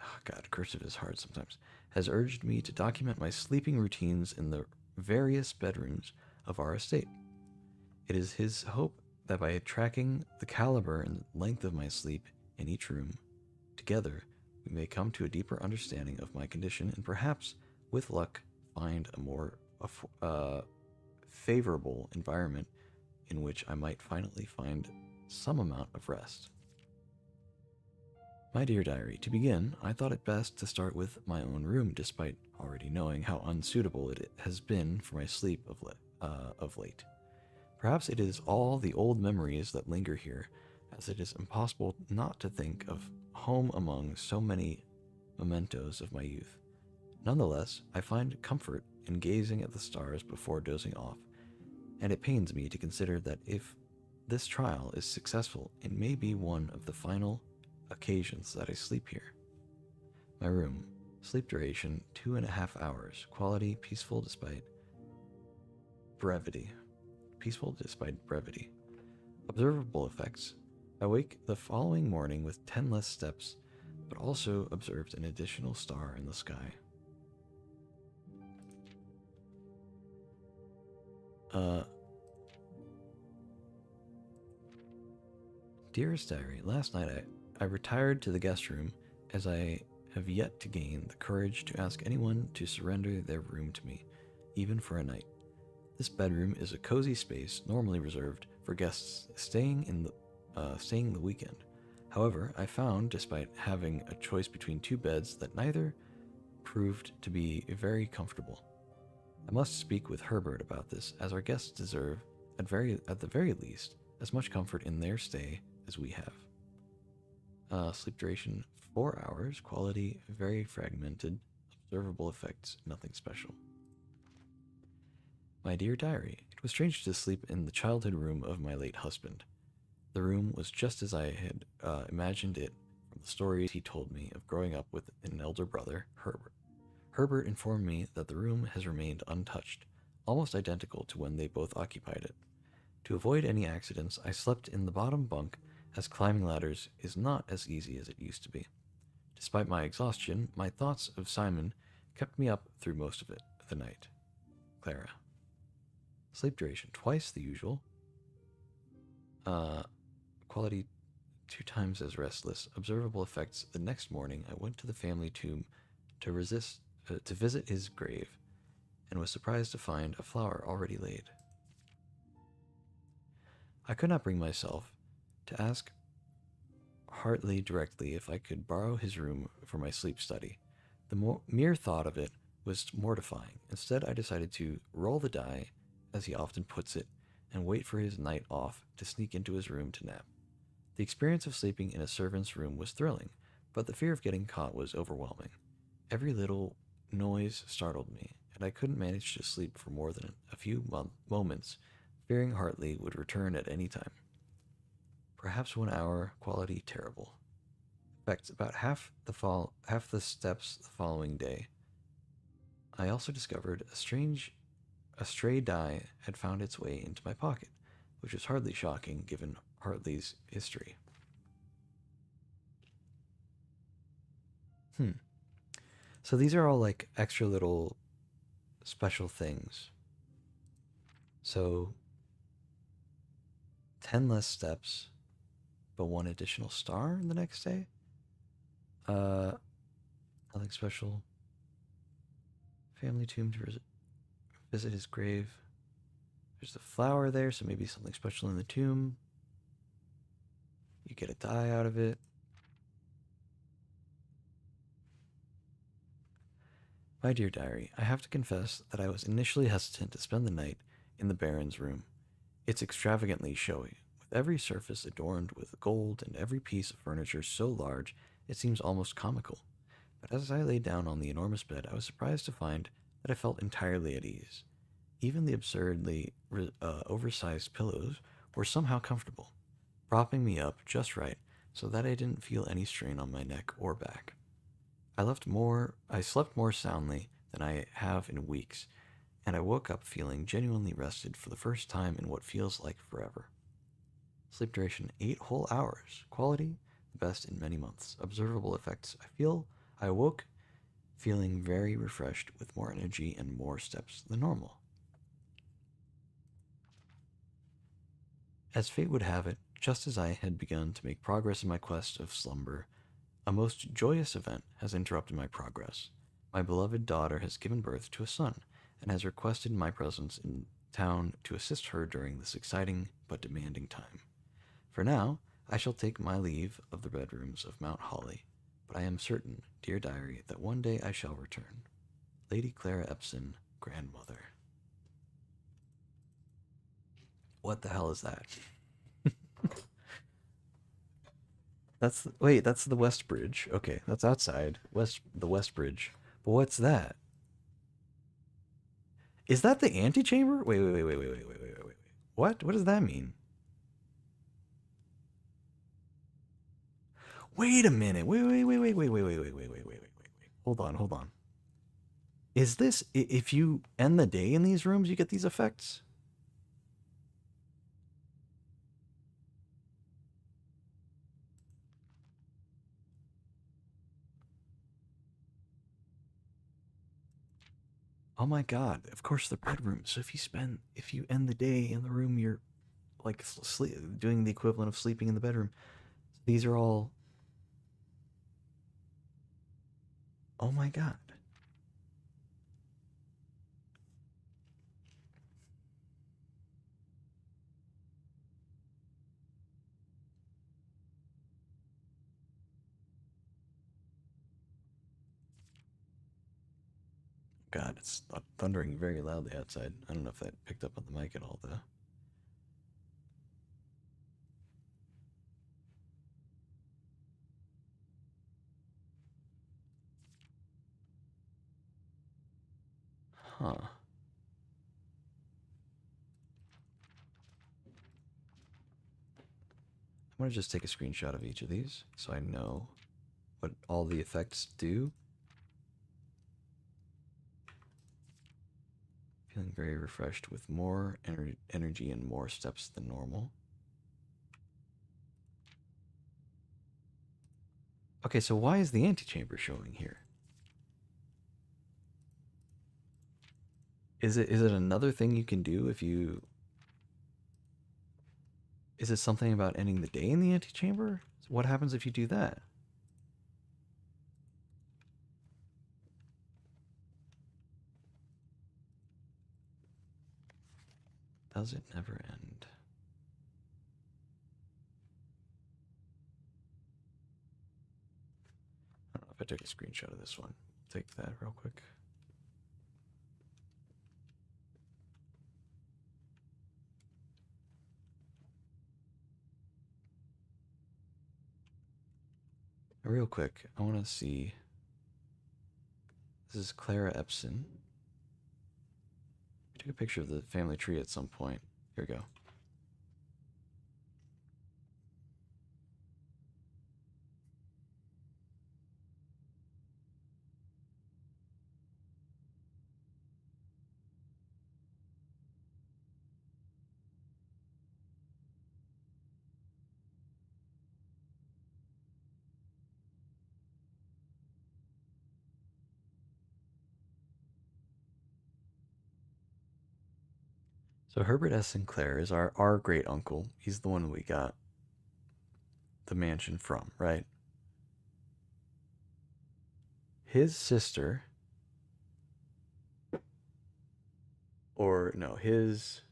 Oh God, cursive is hard sometimes. Has urged me to document my sleeping routines in the various bedrooms of our estate. It is his hope that by tracking the caliber and length of my sleep in each room, together we may come to a deeper understanding of my condition and perhaps, with luck, find a more favorable environment in which I might finally find some amount of rest. My dear diary, to begin, I thought it best to start with my own room, despite already knowing how unsuitable it has been for my sleep of late. Perhaps it is all the old memories that linger here, as it is impossible not to think of home among so many mementos of my youth. Nonetheless, I find comfort in gazing at the stars before dozing off, and it pains me to consider that if this trial is successful, it may be one of the final occasions that I sleep here. My room, sleep duration 2.5 hours, quality peaceful despite brevity. Peaceful despite brevity. Observable effects. I wake the following morning with 10 less steps, but also observed an additional star in the sky. Dearest Diary, last night I retired to the guest room as I have yet to gain the courage to ask anyone to surrender their room to me, even for a night. This bedroom is a cozy space normally reserved for guests staying the weekend. However, I found, despite having a choice between two beds, that neither proved to be very comfortable. I must speak with Herbert about this, as our guests deserve, at the very least, as much comfort in their stay as we have. Sleep duration 4 hours, quality very fragmented, observable effects nothing special. My dear diary, it was strange to sleep in the childhood room of my late husband. The room was just as I had imagined it from the stories he told me of growing up with an elder brother, Herbert. Herbert informed me that the room has remained untouched, almost identical to when they both occupied it. To avoid any accidents, I slept in the bottom bunk, as climbing ladders is not as easy as it used to be. Despite my exhaustion, my thoughts of Simon kept me up through most of the night. Clara. Sleep duration, twice the usual. Uh, Quality, 2 times as restless. Observable effects, the next morning I went to the family tomb to visit his grave, and was surprised to find a flower already laid. I could not bring myself to ask Hartley directly if I could borrow his room for my sleep study. The mere thought of it was mortifying. Instead, I decided to roll the die, as he often puts it, and wait for his night off to sneak into his room to nap. The experience of sleeping in a servant's room was thrilling, but the fear of getting caught was overwhelming. Every little noise startled me, and I couldn't manage to sleep for more than a few moments, fearing Hartley would return at any time. Perhaps 1 hour, quality terrible. Effects about half the steps the following day. I also discovered a stray die had found its way into my pocket, which was hardly shocking given Hartley's history. Hmm. So these are all like extra little special things. So 10 less steps, but 1 additional star the next day? Uh, Nothing special. Family tomb to visit his grave. There's a flower there, so maybe something special in the tomb. You get a die out of it. My dear diary, I have to confess that I was initially hesitant to spend the night in the Baron's room. It's extravagantly showy, with every surface adorned with gold and every piece of furniture so large it seems almost comical. But as I lay down on the enormous bed, I was surprised to find that I felt entirely at ease. Even the absurdly oversized pillows were somehow comfortable, propping me up just right so that I didn't feel any strain on my neck or back. I slept more soundly than I have in weeks, and I woke up feeling genuinely rested for the first time in what feels like forever. Sleep duration 8 whole hours. Quality the best in many months. Observable effects. I awoke feeling very refreshed with more energy and more steps than normal. As fate would have it, just as I had begun to make progress in my quest of slumber, a most joyous event has interrupted my progress. My beloved daughter has given birth to a son, and has requested my presence in town to assist her during this exciting but demanding time. For now, I shall take my leave of the bedrooms of Mount Holly, but I am certain, dear diary, that one day I shall return. Lady Clara Epson, grandmother. What the hell is that? That's the West Bridge. Okay, that's outside. The West Bridge. But what's that? Is that the antechamber? Wait. What? What does that mean? Wait a minute. Wait. Hold on. Is this if you end the day in these rooms, you get these effects? Oh my god! Of course, the bedroom. So if you end the day in the room, you're like doing the equivalent of sleeping in the bedroom. These are all. Oh my god! God, it's thundering very loudly outside. I don't know if that picked up on the mic at all, though. Huh. I'm gonna just take a screenshot of each of these so I know what all the effects do. Feeling very refreshed with more energy and more steps than normal. Okay, so why is the antechamber showing here? Is it another thing you can do if you... Is it something about ending the day in the antechamber? What happens if you do that? Does it never end? I don't know if I took a screenshot of this one. Take that real quick. Real quick, I want to see. This is Clara Epson. I took a picture of the family tree at some point. Here we go. So Herbert S. Sinclair is our great uncle. He's the one we got the mansion from, right? His sister, or no, his...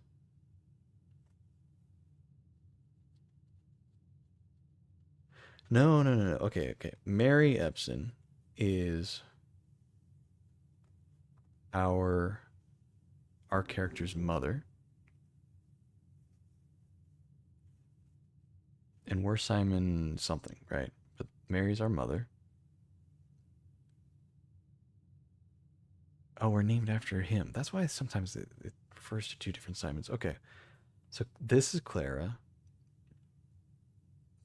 No, no, no, no. Okay, okay. Mary Epson is our character's mother, and we're Simon something, right? But Mary's our mother. Oh, we're named after him. That's why sometimes it refers to two different Simons. Okay, so this is Clara.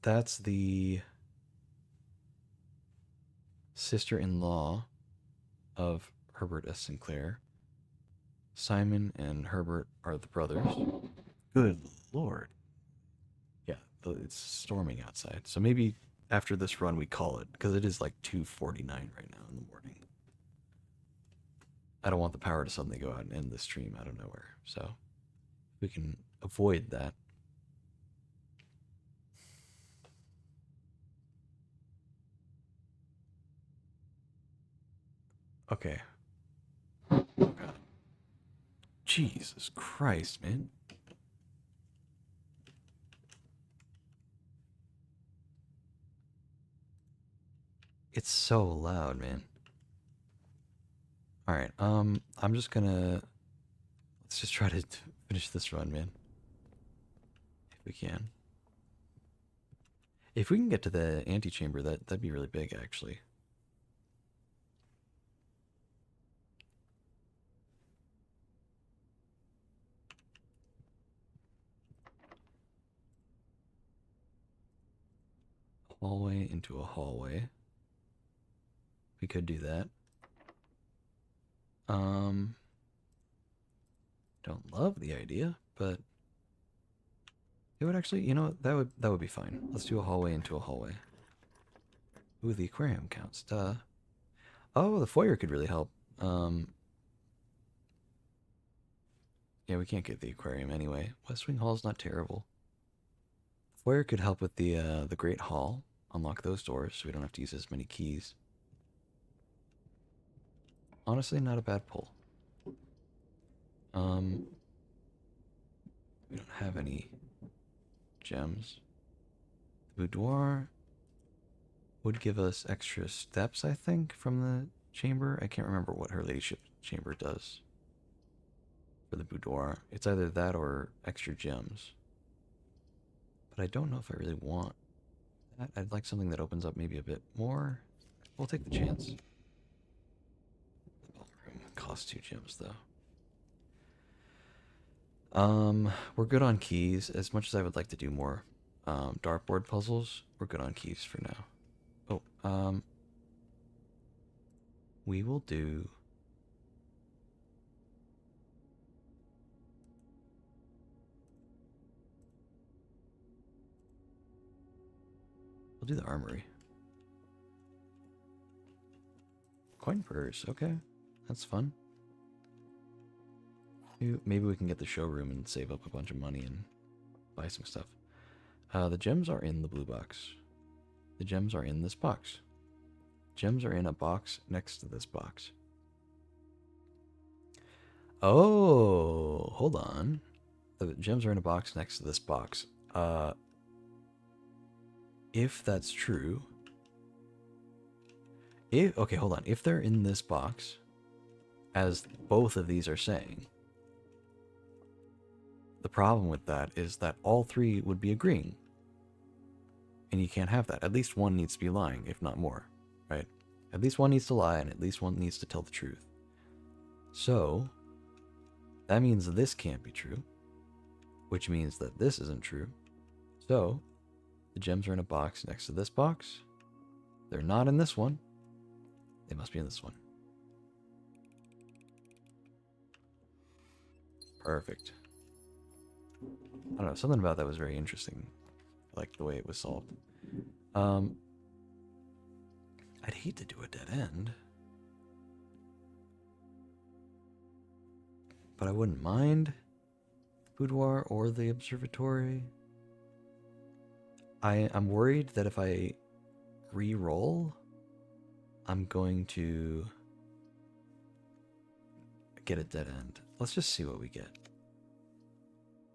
That's the sister-in-law of Herbert S. Sinclair. Simon and Herbert are the brothers. Good lord. Yeah, it's storming outside. So maybe after this run we call it, because it is like 2:49 right now in the morning. I don't want the power to suddenly go out and end the stream out of nowhere. So we can avoid that. Okay. Oh god. Jesus Christ, man. It's so loud, man. All right. I'm just gonna let's just try to finish this run, man. If we can. If we can get to the antechamber, that'd be really big, actually. Hallway into a hallway. We could do that. Don't love the idea, but it would actually, you know, that would be fine. Let's do a hallway into a hallway. Ooh, the aquarium counts. Duh. Oh, the foyer could really help. Yeah, we can't get the aquarium anyway. West Wing Hall's not terrible. The foyer could help with the Great Hall. Unlock those doors so we don't have to use as many keys. Honestly, not a bad pull. We don't have any gems. The boudoir would give us extra steps, I think, from the chamber. I can't remember what her ladyship chamber does for the boudoir. It's either that or extra gems. But I don't know if I really want that. I'd like something that opens up maybe a bit more. We'll take the chance. The ballroom costs 2 gems, though. We're good on keys. As much as I would like to do more dartboard puzzles, we're good on keys for now. Oh, we will do We'll do the armory. Coin purse, okay. That's fun. Maybe we can get the showroom and save up a bunch of money and buy some stuff. The gems are in the blue box. The gems are in this box. Gems are in a box next to this box. Oh, hold on. The gems are in a box next to this box. If that's true... Okay, hold on. If they're in this box, as both of these are saying, the problem with that is that all three would be agreeing. And you can't have that. At least one needs to be lying, if not more, right? At least one needs to lie, and at least one needs to tell the truth. So, that means this can't be true, which means that this isn't true. So, the gems are in a box next to this box. They're not in this one. They must be in this one. Perfect. I don't know, something about that was very interesting. I liked the way it was solved. I'd hate to do a dead end, but I wouldn't mind the boudoir or the observatory. I'm worried that if I re-roll, I'm going to get a dead end. Let's just see what we get.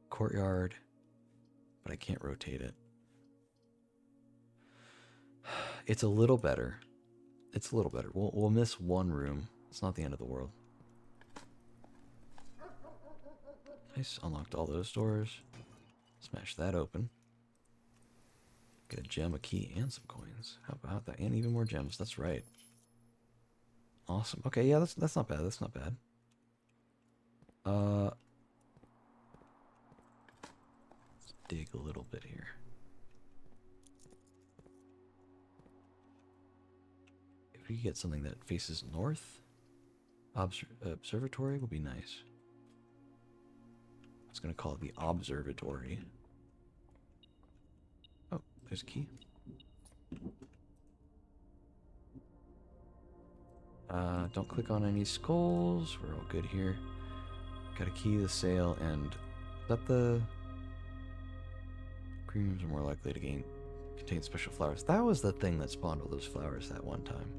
Courtyard, but I can't rotate it. It's a little better. It's a little better. We'll miss one room. It's not the end of the world. Nice. Unlocked all those doors. Smash that open. Get a gem, a key, and some coins. How about that? And even more gems. That's right. Awesome. Okay, yeah, that's not bad. That's not bad. Let's dig a little bit here. If we could get something that faces north, observatory would be nice. I was gonna call it the observatory. Oh, there's a key. Don't click on any skulls. We're all good here. Got a key, the sail, and is that the green rooms are more likely to contain special flowers. That was the thing that spawned all those flowers that one time.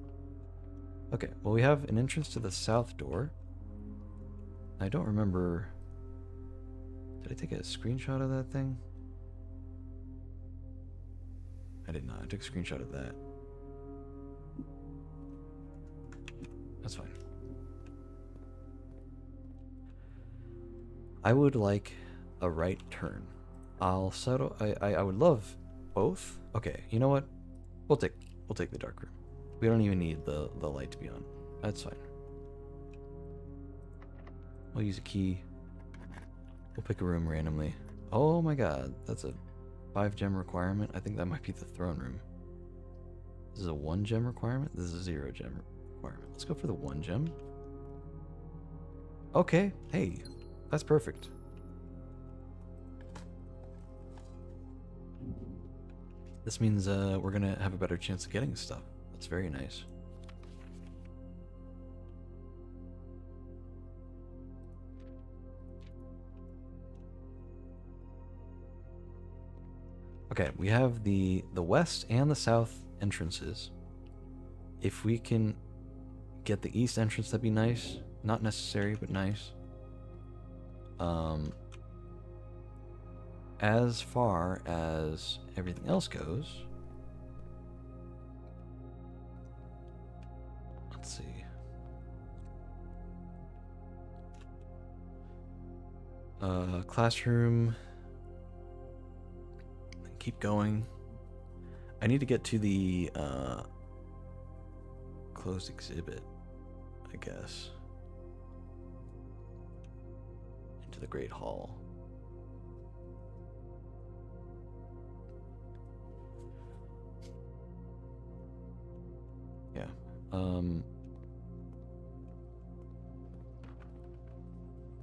Okay, well we have an entrance to the south door. I don't remember. Did I take a screenshot of that thing? I did not. I took a screenshot of that. That's fine. I would like a right turn. I'll settle. I would love both. Okay, you know what? We'll take the dark room. We don't even need the light to be on. That's fine. We'll use a key. We'll pick a room randomly. Oh my god, that's a 5 gem requirement. I think that might be the throne room. This is a 1 gem requirement. This is a 0 gem requirement. Let's go for the 1 gem. Okay, hey, that's perfect. This means we're gonna have a better chance of getting stuff. That's very nice. Okay, we have the west and the south entrances. If we can get the east entrance, that'd be nice. Not necessary, but nice. As far as everything else goes, let's see. Classroom. Keep going. I need to get to the closed exhibit, I guess. Into the Great Hall. Yeah.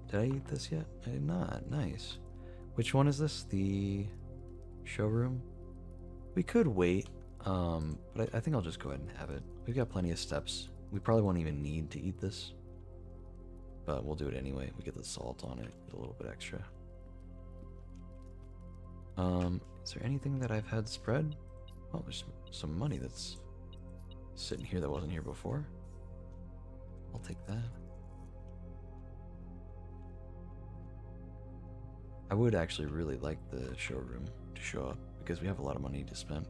Did I eat this yet? I did not. Nice. Which one is this? The showroom? We could wait But I think I'll just go ahead and have it. We've got plenty of steps. We probably won't even need to eat this, but we'll do it anyway. We get the salt on it, get a little bit extra. Is there anything that I've had spread? Oh, there's some money that's sitting here that wasn't here before. I'll take that. I would actually really like the showroom to show up because we have a lot of money to spend.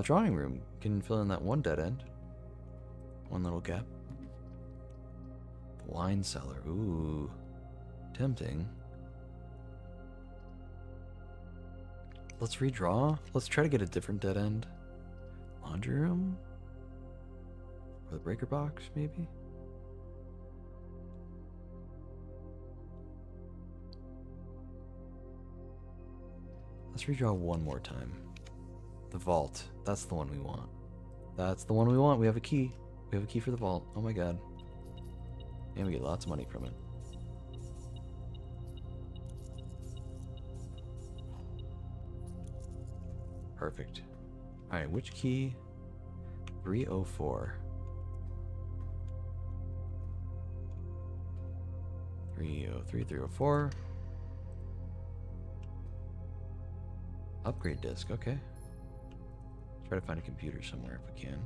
Drawing room can fill in that one dead end. One little gap. The wine cellar. Ooh. Tempting. Let's redraw. Let's try to get a different dead end. Laundry room? Or the breaker box, maybe? Let's redraw one more time. The vault. That's the one we want. That's the one we want. We have a key. We have a key for the vault. Oh my god. And we get lots of money from it. Perfect. Alright, which key? 304. 303, 304. Upgrade disk, okay. Try to find a computer somewhere if we can.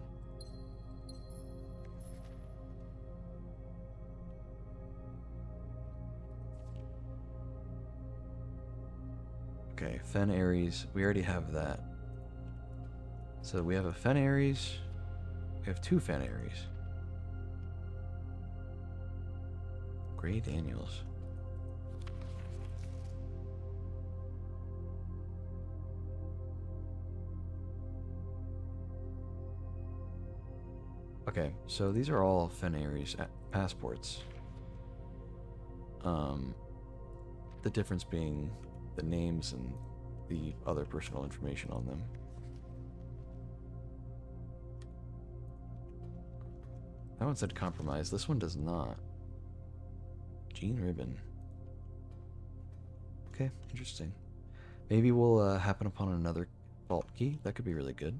Okay, Fen Ares. We already have that. So we have a Fen Ares. We have two Fen Ares. Gray Daniels. Okay, so these are all Fen Ares passports. The difference being the names and the other personal information on them. That one said compromise. This one does not. Jean Ribbon. Okay, interesting. Maybe we'll happen upon another vault key. That could be really good.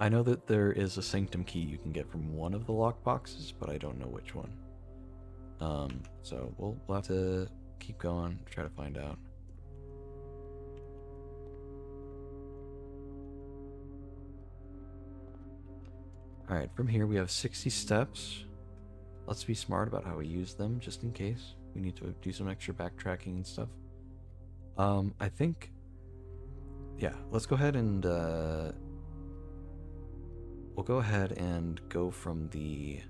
I know that there is a sanctum key you can get from one of the lockboxes, but I don't know which one. So we'll have to keep going, try to find out. Alright, from here we have 60 steps. Let's be smart about how we use them, just in case. We need to do some extra backtracking and stuff. I think... Yeah, let's go ahead and... we'll go ahead and go from the...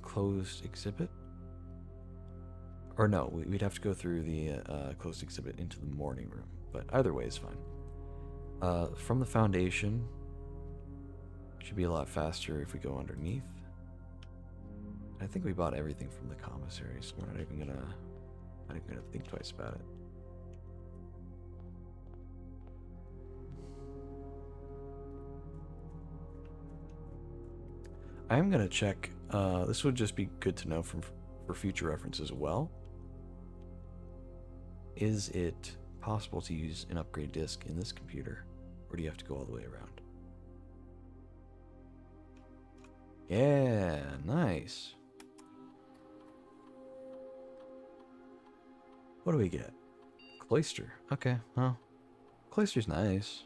closed exhibit? Or no, we'd have to go through the closed exhibit into the morning room. But either way is fine. From the foundation, should be a lot faster if we go underneath. I think we bought everything from the commissary, so we're not even gonna think twice about it. I am gonna check. This would just be good to know for future reference as well. Is it possible to use an upgrade disk in this computer, or do you have to go all the way around? Yeah, nice. What do we get? Cloister. Okay, well, Cloister's nice.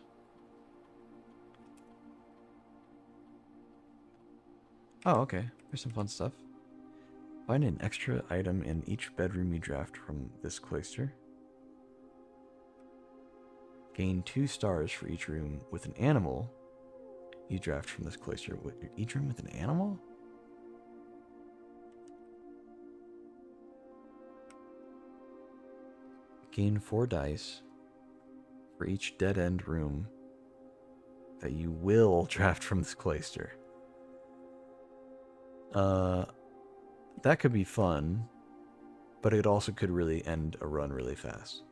Oh, okay. There's some fun stuff. Find an extra item in each bedroom you draft from this cloister. Gain 2 stars for each room with an animal you draft from this cloister. Each room with an animal? Gain 4 dice for each dead-end room that you will draft from this cloister. That could be fun, but it also could really end a run really fast.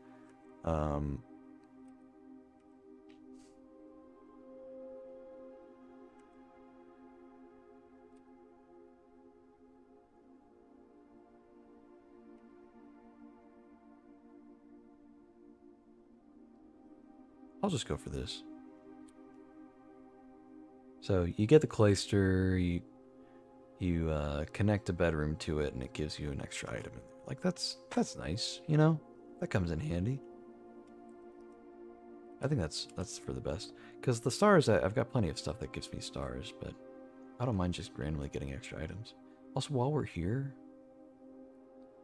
I'll just go for this. So you get the cloister, you connect a bedroom to it, and it gives you an extra item. Like that's nice, you know. That comes in handy. I think that's for the best. Because the stars, I've got plenty of stuff that gives me stars, but I don't mind just randomly getting extra items. Also, while we're here,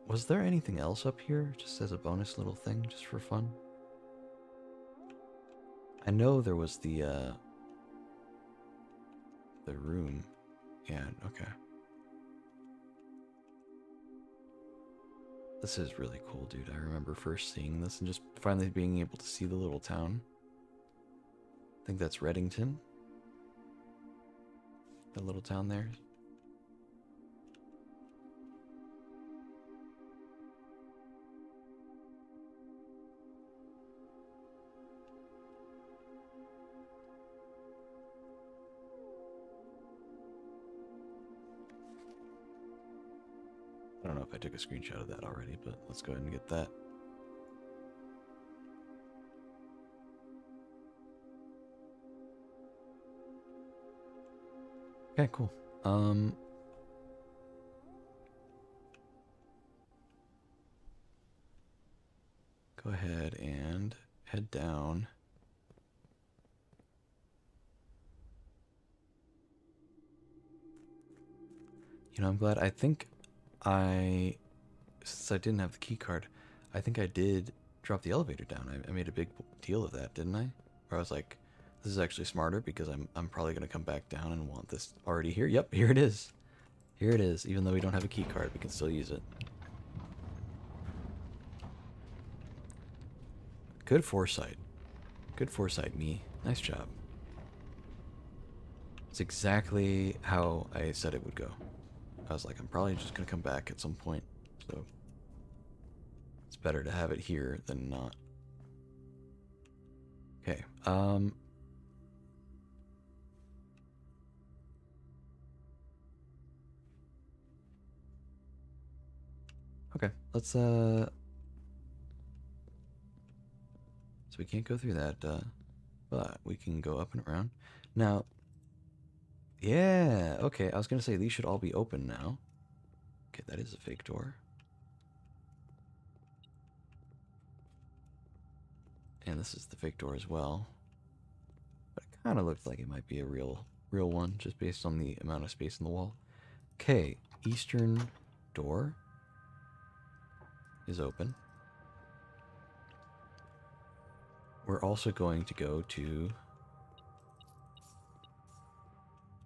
was there anything else up here, just as a bonus little thing, just for fun? I know there was the room. Yeah, okay. This is really cool, dude. I remember first seeing this and just finally being able to see the little town. I think that's Reddington. That little town there. I don't know if I took a screenshot of that already, but let's go ahead and get that. Okay, cool. Go ahead and head down. You know, I'm glad. I think since I didn't have the key card, I think I did drop the elevator down. I made a big deal of that, didn't I? Where I was like, this is actually smarter because I'm probably gonna come back down and want this already here. Yep, here it is. Here it is. Even though we don't have a key card, we can still use it. Good foresight. Good foresight, me. Nice job. It's exactly how I said it would go. I was like, I'm probably just gonna come back at some point, so it's better to have it here than not. Okay, okay, let's, so we can't go through that, but we can go up and around. Now, yeah, okay, I was gonna say these should all be open now. Okay, that is a fake door. And this is the fake door as well. But it kind of looks like it might be a real one, just based on the amount of space in the wall. Okay, eastern door is open. We're also going to go to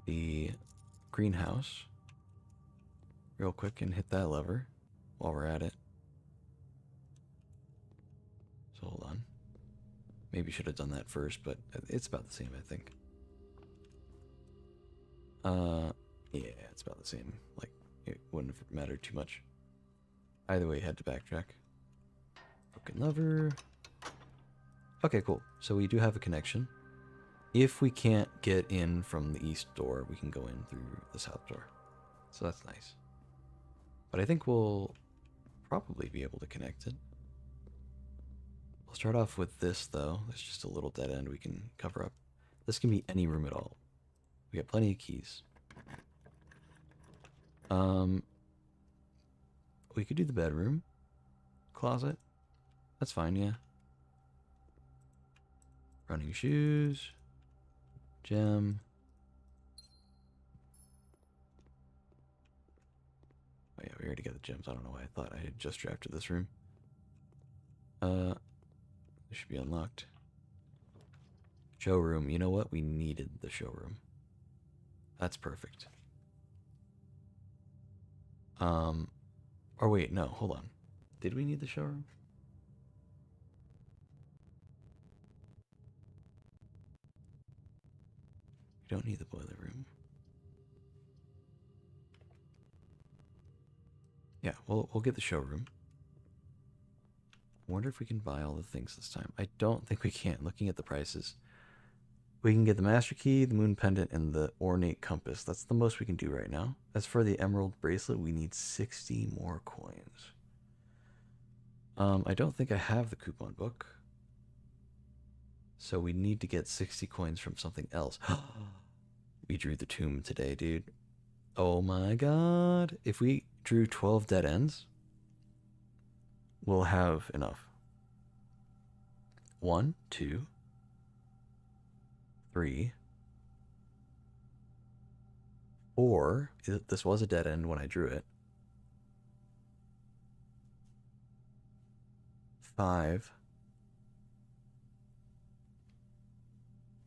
the greenhouse real quick and hit that lever while we're at it. So hold on. Maybe should have done that first, but it's about the same, I think. Yeah, it's about the same. Like, it wouldn't have mattered too much. Either way, had to backtrack. Broken lever. Okay, cool. So we do have a connection. If we can't get in from the east door, we can go in through the south door. So that's nice. But I think we'll probably be able to connect it. We'll start off with this, though. There's just a little dead end we can cover up. This can be any room at all. We got plenty of keys. We could do the bedroom. Closet. That's fine, yeah. Running shoes. Gem. Oh yeah, we already got the gems. I don't know why I thought I had just drafted this room. This should be unlocked. Showroom. You know what? We needed the showroom. That's perfect. Or wait, no, hold on. Did we need the showroom? We don't need the boiler room. Yeah, we'll get the showroom. Wonder if we can buy all the things this time. I don't think we can, looking at the prices. We can get the master key, the moon pendant, and the ornate compass. That's the most we can do right now. As for the emerald bracelet, we need 60 more coins. I don't think I have the coupon book. So we need to get 60 coins from something else. We drew the tomb today, dude. Oh my god. If we drew 12 dead ends, we'll have enough. 1, 2, 3, 4. This was a dead end when I drew it. 5,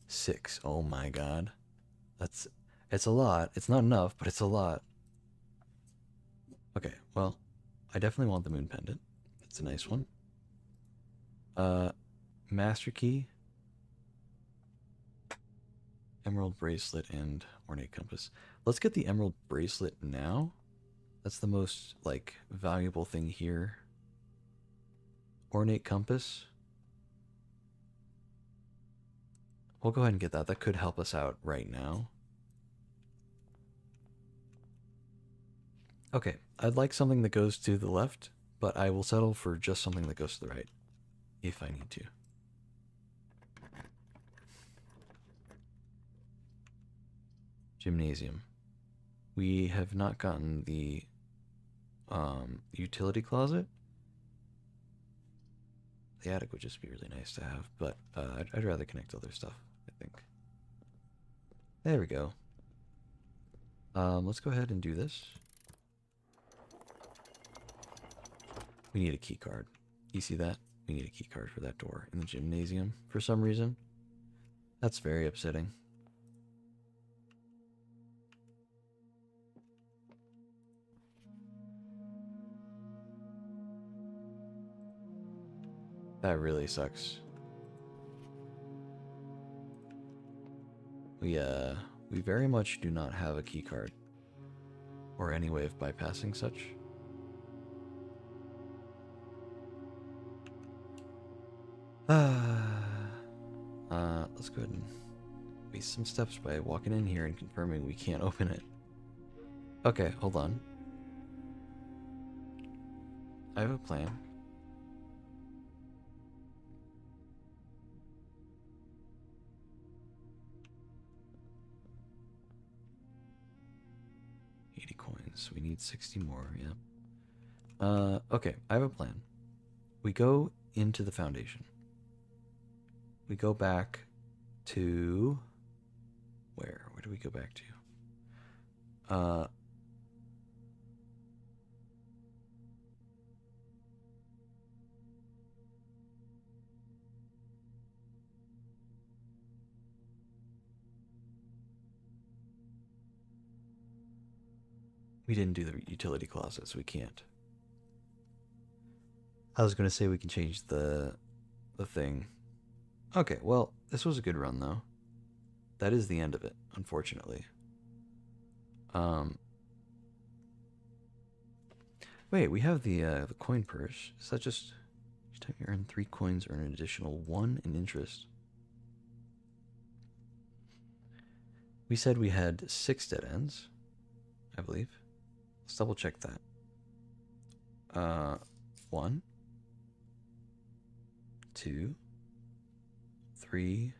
6. Oh my god. It's a lot. It's not enough, but it's a lot. Okay, well, I definitely want the moon pendant. It's a nice one. Master key, emerald bracelet, and ornate compass. Let's get the emerald bracelet now. That's the most, like, valuable thing here. Ornate compass. We'll go ahead and get that. That could help us out right now. Okay, I'd like something that goes to the left, but I will settle for just something that goes to the right, if I need to. Gymnasium. We have not gotten the utility closet. The attic would just be really nice to have, but I'd rather connect other stuff, I think. There we go. Let's go ahead and do this. We need a key card. You see that? We need a key card for that door in the gymnasium for some reason. That's very upsetting. That really sucks. We very much do not have a key card or any way of bypassing such. Let's go ahead and waste some steps by walking in here and confirming we can't open it. Okay, hold on. I have a plan. Coins. We need 60 more, yeah. Okay, I have a plan. We go into the foundation. We go back to... Where? Where do we go back to? We didn't do the utility closet, so we can't. I was going to say we can change the thing. Okay, well, this was a good run, though. That is the end of it, unfortunately. Wait, we have the coin purse. Is that just... Each time you earn 3 coins, earn an additional 1 in interest. We said we had 6 dead ends, I believe. Let's double check that. 1, 2, 3,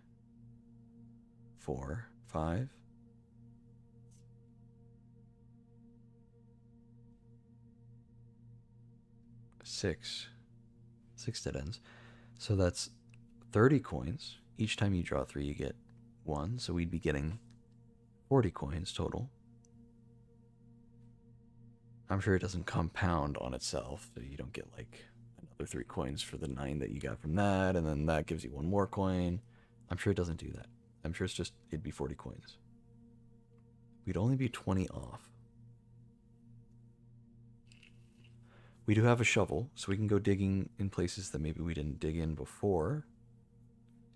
4, 5. 6 dead ends. So that's 30 coins. Each time you draw 3, you get 1. So we'd be getting 40 coins total. I'm sure it doesn't compound on itself. So you don't get like another 3 coins for the 9 that you got from that, and then that gives you 1 more coin. I'm sure it doesn't do that. I'm sure it'd be 40 coins. We'd only be 20 off. We do have a shovel, so we can go digging in places that maybe we didn't dig in before,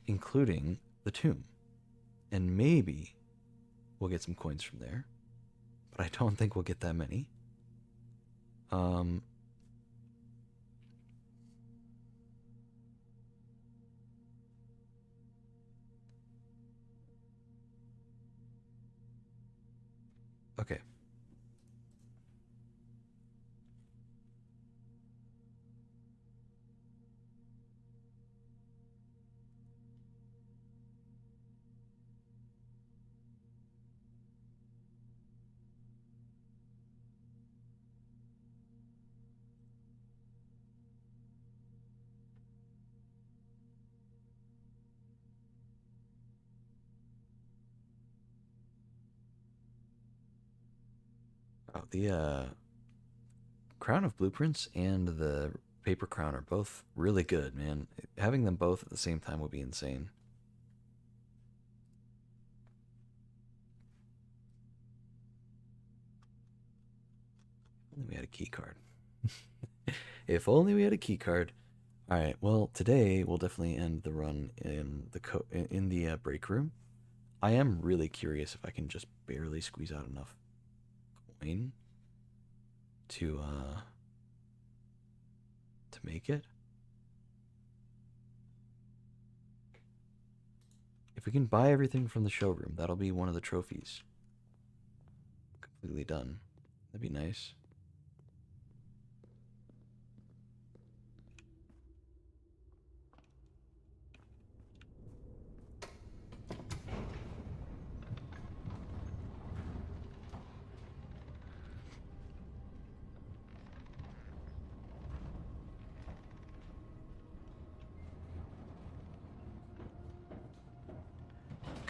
including the tomb. And maybe we'll get some coins from there, but I don't think we'll get that many. Okay. Oh, the Crown of Blueprints and the Paper Crown are both really good, man. Having them both at the same time would be insane. We had a key card. If only we had a key card. All right. Well, today we'll definitely end the run in the break room. I am really curious if I can just barely squeeze out enough coin to make it. If we can buy everything from the showroom, that'll be one of the trophies. Completely done. That'd be nice.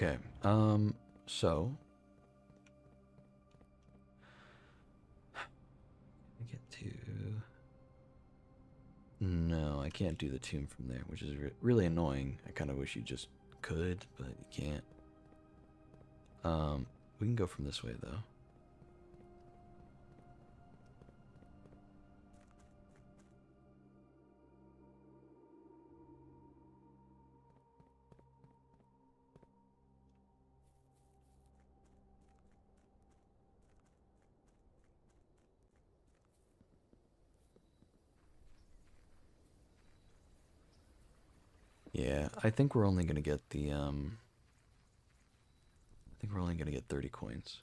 Okay. So I get to. No, I can't do the tomb from there, which is really annoying. I kind of wish you just could, but you can't. We can go from this way though. Yeah, I think we're only gonna get the I think we're only gonna get 30 coins.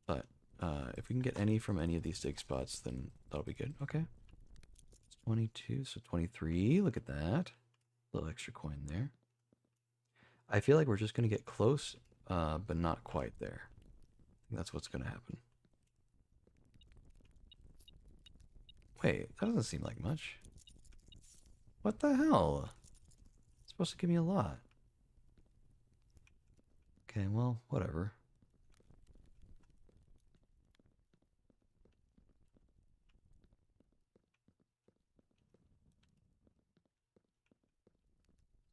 But if we can get any from any of these dig spots, then that'll be good. Okay. It's 22, so 23. Look at that. A little extra coin there. I feel like we're just gonna get close, but not quite there. I think that's what's gonna happen. Wait, that doesn't seem like much. What the hell? It's supposed to give me a lot. Okay, well, whatever.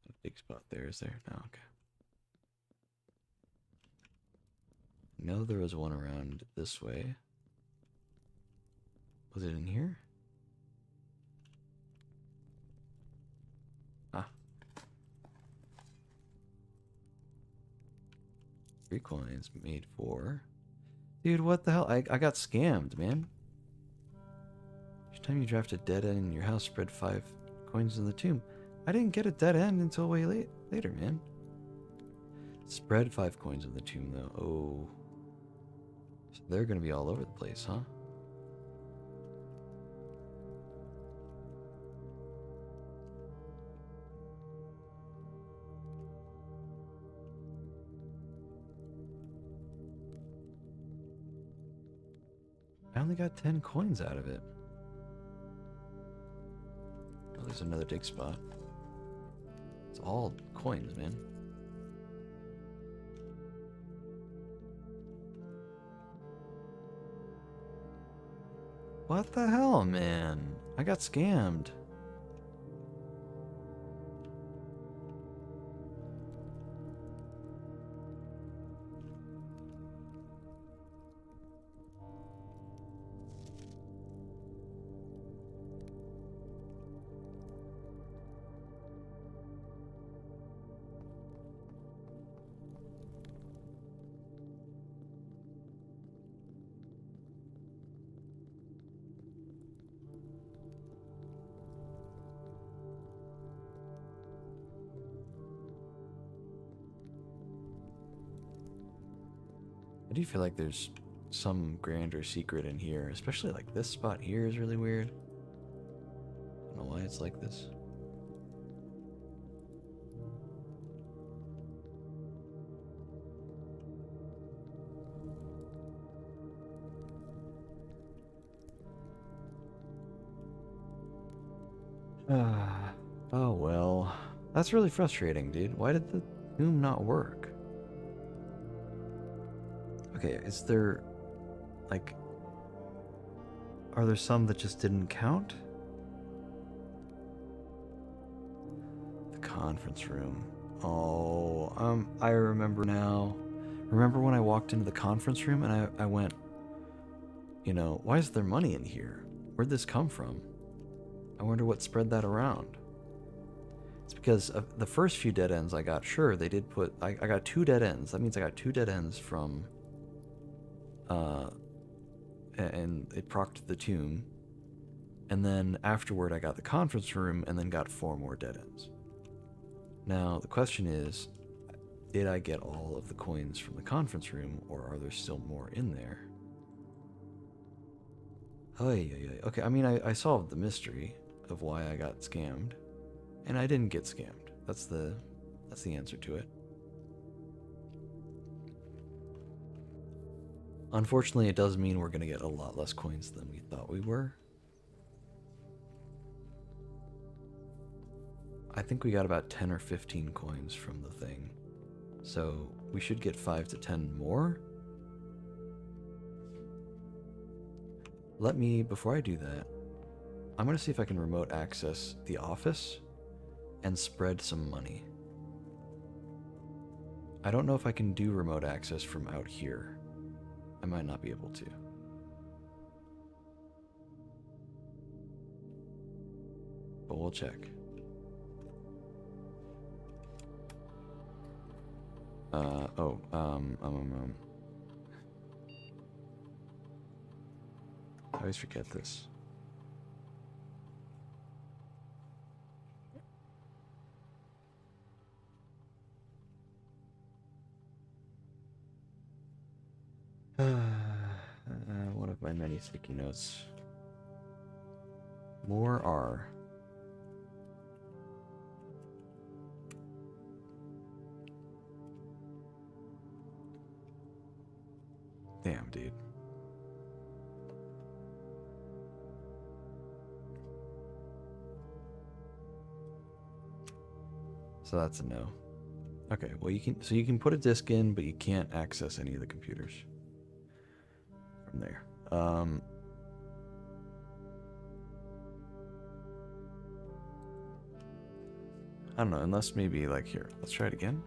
A big spot there, is there? No, okay. I know there was one around this way. Was it in here? Ah. 3 coins made 4. Dude, what the hell? I got scammed, man. Each time you draft a dead end in your house, spread 5 coins in the tomb. I didn't get a dead end until way later, man. Spread 5 coins in the tomb, though. Oh. So they're gonna be all over the place, huh? I only got 10 coins out of it. Oh, there's another dig spot. It's all coins, man. What the hell, man? I got scammed. I do feel like there's some grander secret in here, especially like this spot here is really weird. I don't know why it's like this. Oh well. That's really frustrating, dude. Why did the tomb not work? Okay, is there, like, are there some that just didn't count? The conference room. Oh, I remember now. Remember when I walked into the conference room and I went, you know, why is there money in here? Where'd this come from? I wonder what spread that around. It's because of the first few dead ends I got, sure, they did put, I got 2 dead ends. That means I got 2 dead ends from, and it procced the tomb. And then afterward I got the conference room and then got 4 more dead ends. Now, the question is, did I get all of the coins from the conference room, or are there still more in there? Oh, yeah. Okay, I mean, I solved the mystery of why I got scammed, and I didn't get scammed. That's the answer to it. Unfortunately, it does mean we're going to get a lot less coins than we thought we were. I think we got about 10 or 15 coins from the thing. So we should get 5 to 10 more. Let me, before I do that, I'm going to see if I can remote access the office and spread some money. I don't know if I can do remote access from out here. I might not be able to. But we'll check. I always forget this. One of my many sticky notes. More R. Damn, dude. So that's a no. Okay, well you can put a disk in, but you can't access any of the computers from there. I don't know, unless maybe like here. Let's try it again.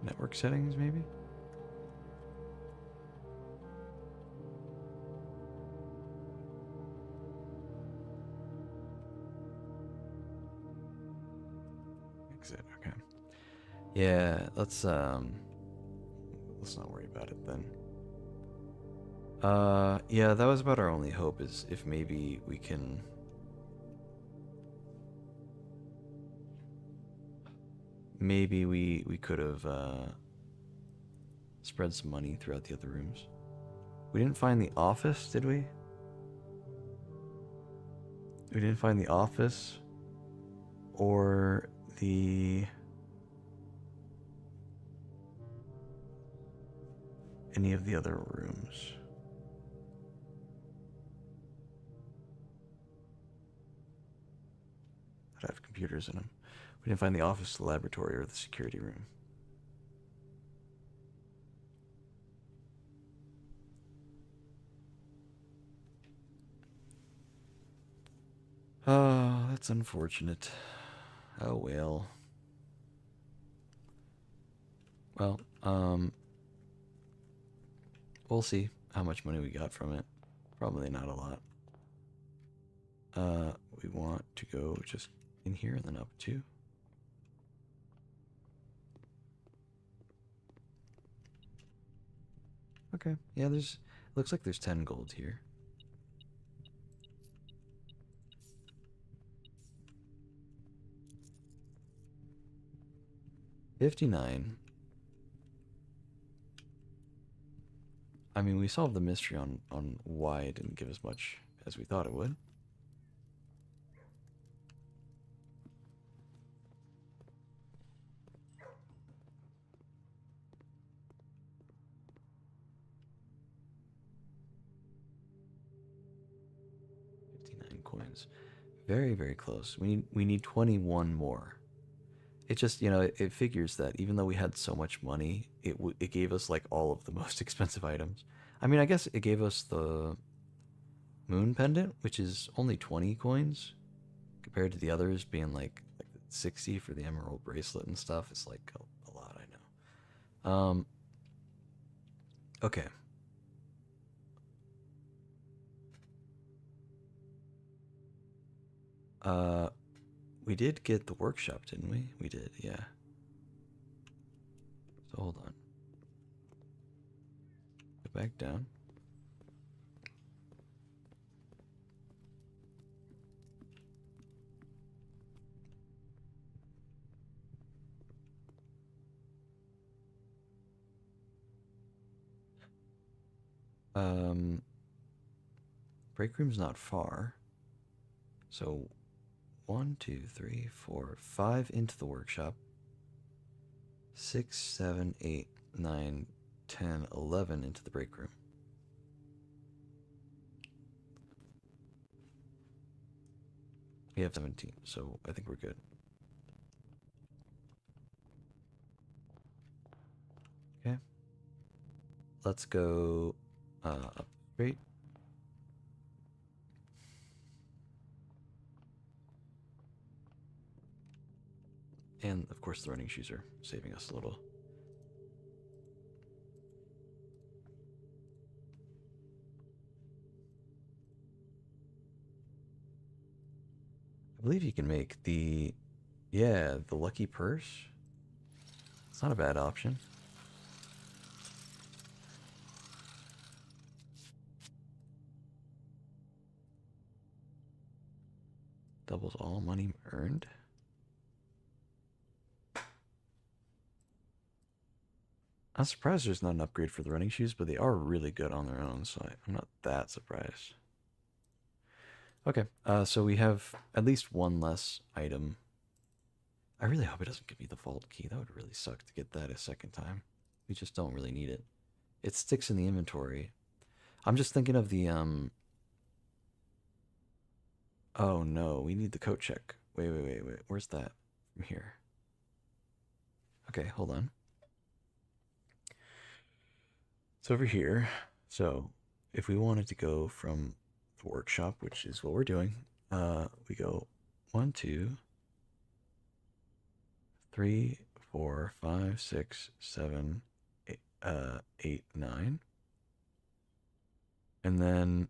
Network settings, maybe? Exit, okay. Yeah, let's not worry about it then. Yeah, that was about our only hope, is if maybe we can... Maybe we could have spread some money throughout the other rooms. We didn't find the office, did we? We didn't find the office or the... any of the other rooms. That have computers in them. We didn't find the office, the laboratory, or the security room. Oh, that's unfortunate. Oh well. Well, we'll see how much money we got from it. Probably not a lot. We want to go just in here and then up 2. Okay, yeah, looks like there's 10 gold here. $59. I mean, we solved the mystery on why it didn't give as much as we thought it would. $59 coins. Very, very close. We need 21 more. it just, it figures that even though we had so much money, it gave us like all of the most expensive items. I mean, I guess it gave us the moon pendant, which is only 20 coins compared to the others being like 60 for the emerald bracelet and stuff. It's like a lot, I know. Okay. Uh, we did get the workshop, didn't we? We did, yeah. So hold on. Go back down. Um, break room's not far. So 1, 2, 3, 4, 5 into the workshop. 6, 7, 8, 9, 10, 11 into the break room. We have 17, so I think we're good. Okay. Let's go up straight. And of course, the running shoes are saving us a little. I believe you can make the lucky purse. It's not a bad option. Doubles all money earned. I'm surprised there's not an upgrade for the running shoes, but they are really good on their own, so I'm not that surprised. Okay, so we have at least one less item. I really hope it doesn't give me the vault key. That would really suck to get that a second time. We just don't really need it. It sticks in the inventory. I'm just thinking of the oh no, we need the coat check. Wait. Where's that from here? Okay, hold on. It's over here. So if we wanted to go from the workshop, which is what we're doing, we go 1, 2, 3, 4, 5, 6, 7, 8, 9. And then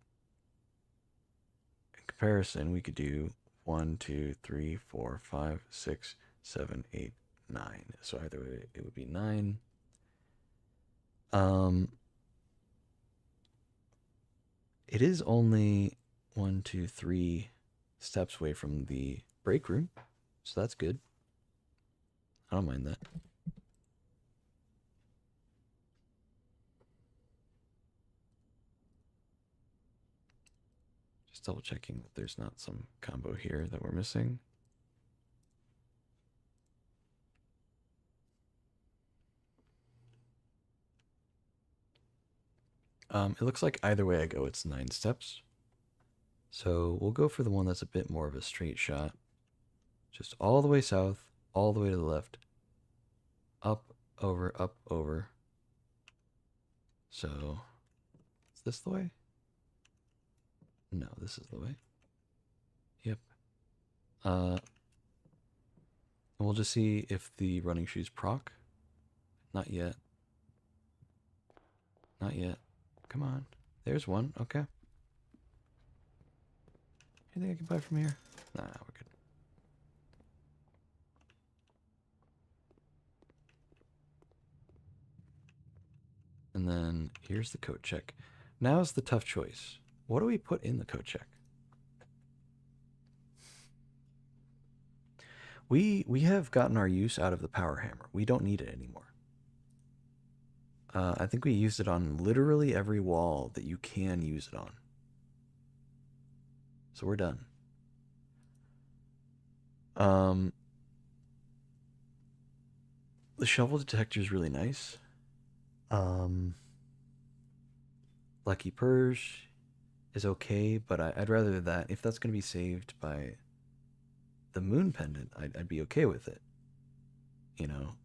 in comparison, we could do 1, 2, 3, 4, 5, 6, 7, 8, 9. So either way, it would be 9. Um, it is only 1, 2, 3 steps away from the break room, so that's good. I don't mind that. Just double checking that there's not some combo here that we're missing. It looks like either way I go, it's 9 steps. So we'll go for the one that's a bit more of a straight shot. Just all the way south, all the way to the left. Up, over. So, is this the way? No, this is the way. Yep. And we'll just see if the running shoes proc. Not yet. Not yet. Come on. There's one. Okay. Anything I can buy from here? Nah, we're good. And then here's the coat check. Now is the tough choice. What do we put in the coat check? We have gotten our use out of the power hammer. We don't need it anymore. I think we used it on literally every wall that you can use it on. So we're done. The shovel detector is really nice. Lucky Purge is okay, but I'd rather that if that's going to be saved by the moon pendant, I'd be okay with it. you know.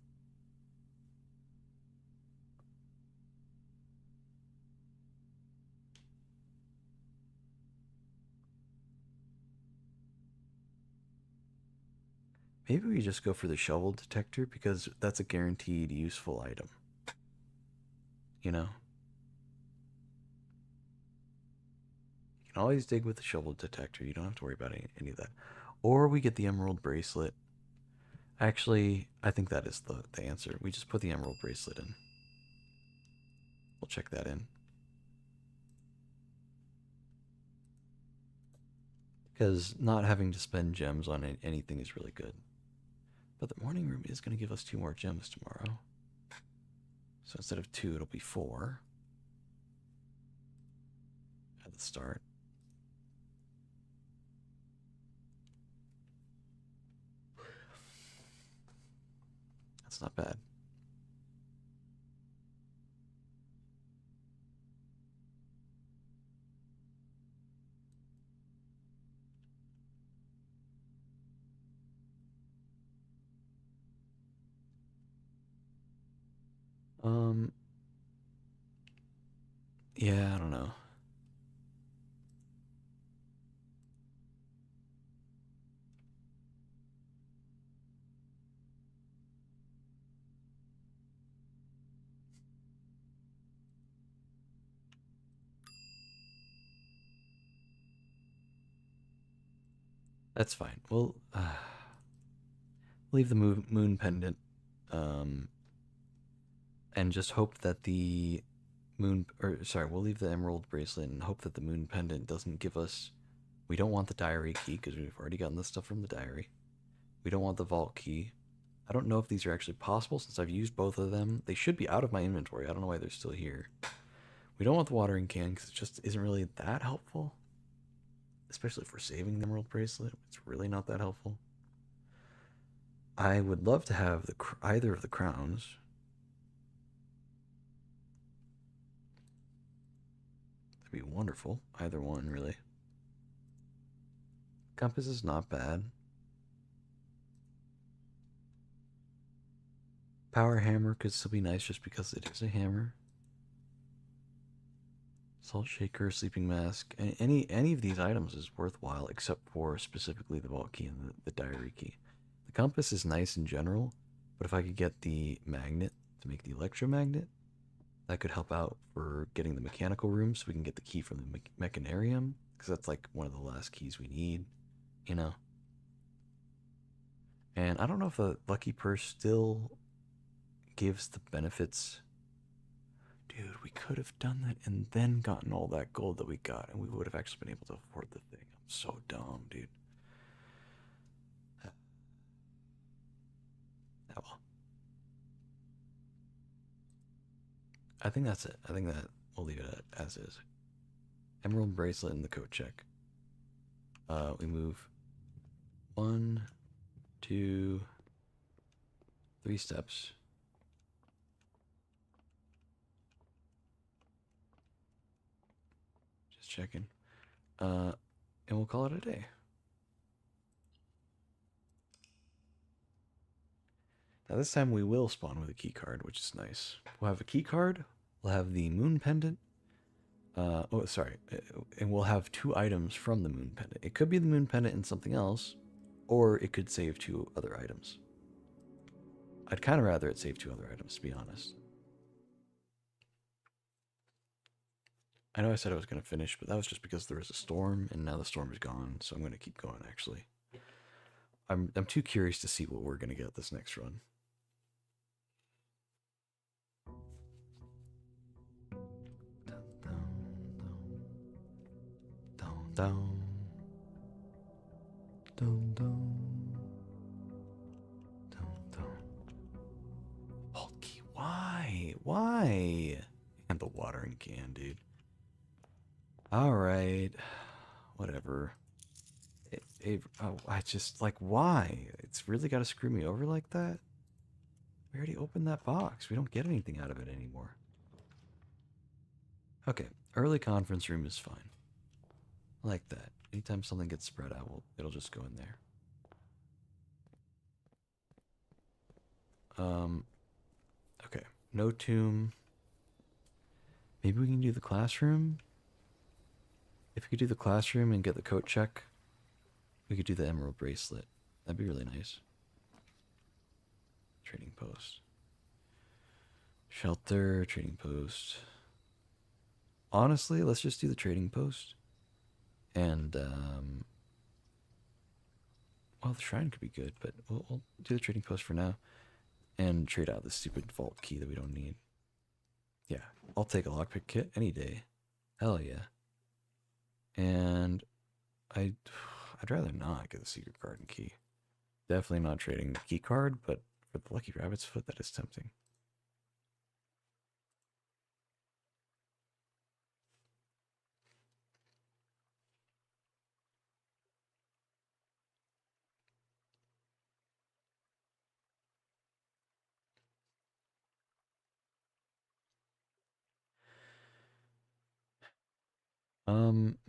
Maybe we just go for the shovel detector because that's a guaranteed useful item, you know? You can always dig with the shovel detector. You don't have to worry about any of that. Or we get the emerald bracelet. Actually, I think that is the answer. We just put the emerald bracelet in. We'll check that in. Because not having to spend gems on anything is really good. But the morning room is going to give us 2 more gems tomorrow. So instead of 2, it'll be 4 at the start. That's not bad. Um, yeah, I don't know. That's fine. We'll leave the moon pendant, um, and just hope that the moon, or sorry, we'll leave the emerald bracelet and hope that the moon pendant doesn't give us. We don't want the diary key because we've already gotten this stuff from the diary. We don't want the vault key. I don't know if these are actually possible since I've used both of them. They should be out of my inventory. I don't know why they're still here. We don't want the watering can because it just isn't really that helpful. Especially if we're saving the emerald bracelet. It's really not that helpful. I would love to have either of the crowns. That'd be wonderful. Either one, really. Compass is not bad. Power hammer could still be nice just because it is a hammer. Salt shaker, sleeping mask, any of these items is worthwhile except for specifically the vault key and the diary key. The compass is nice in general, but if I could get the magnet to make the electromagnet, that could help out for getting the mechanical room so we can get the key from the mechanarium, because that's like one of the last keys we need, you know? And I don't know if the lucky purse still gives the benefits. Dude, we could have done that and then gotten all that gold that we got, and we would have actually been able to afford the thing. I'm so dumb, dude. Oh well. I think that's it. I think that we'll leave it as is. Emerald bracelet and the coat check. We move 1, 2, 3 steps. Just checking. And we'll call it a day. Now this time we will spawn with a key card, which is nice. We'll have a key card. We'll have the moon pendant. Oh, sorry. And we'll have 2 items from the moon pendant. It could be the moon pendant and something else, or it could save 2 other items. I'd kind of rather it save 2 other items, to be honest. I know I said I was going to finish, but that was just because there was a storm, and now the storm is gone, so I'm going to keep going, actually. I'm too curious to see what we're going to get this next run. Down. Dun, dun. Dun, dun. Hold key. Why? Why? And the watering can, dude. Alright. Whatever. I just, like, why? It's really got to screw me over like that? We already opened that box. We don't get anything out of it anymore. Okay. Early conference room is fine. I like that. Anytime something gets spread out, it'll just go in there. Okay. No tomb. Maybe we can do the classroom? If we could do the classroom and get the coat check, we could do the emerald bracelet. That'd be really nice. Trading post. Shelter, trading post. Honestly, let's just do the trading post. And, well, the shrine could be good, but we'll do the trading post for now. And trade out the stupid vault key that we don't need. Yeah, I'll take a lockpick kit any day. Hell yeah. And I'd rather not get the secret garden key. Definitely not trading the key card, but for the lucky rabbit's foot, that is tempting.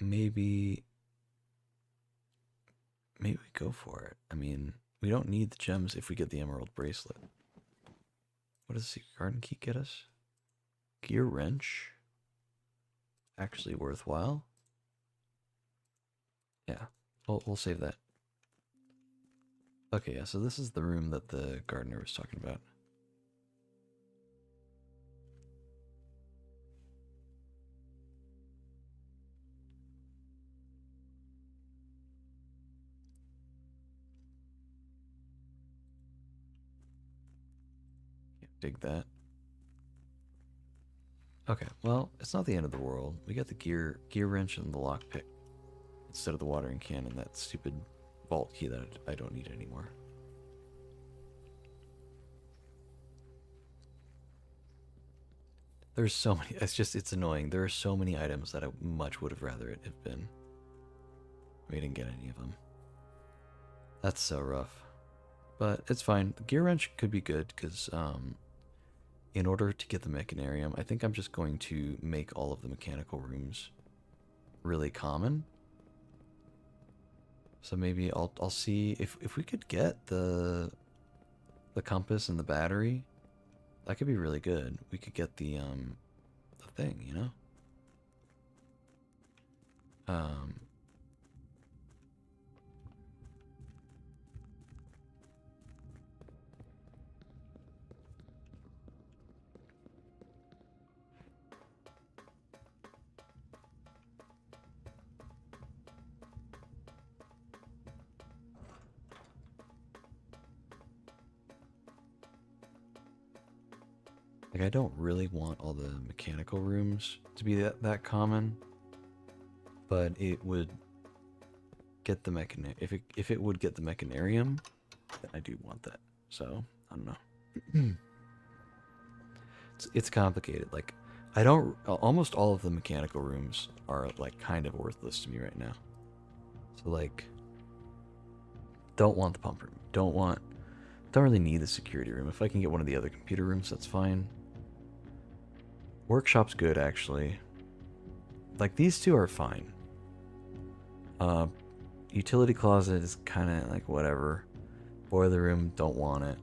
Maybe we go for it. I mean, we don't need the gems if we get the emerald bracelet. What does the secret garden key get us? Gear wrench. Actually worthwhile. Yeah, we'll save that. Okay, yeah, so this is the room that the gardener was talking about. Can't dig that. Okay, well, it's not the end of the world. We got the gear wrench and the lockpick instead of the watering can and that stupid vault key that I don't need anymore. There's so many. It's annoying. There are so many items that I much would have rather it have been. We didn't get any of them. That's so rough. But it's fine. The gear wrench could be good because in order to get the mechanarium, I think I'm just going to make all of the mechanical rooms really common. So maybe I'll see if we could get the compass and the battery. That could be really good. We could get the thing, you know? Um like I don't really want all the mechanical rooms to be that common, but it would get the if it would get the mechanarium, then I do want that. So, I don't know. It's complicated. Like I don't almost all of the mechanical rooms are like kind of worthless to me right now. So like don't want the pump room. Don't really need the security room. If I can get one of the other computer rooms, that's fine. Workshop's good actually. Like these two are fine. Utility closet is kind of like whatever. Boiler room, don't want it.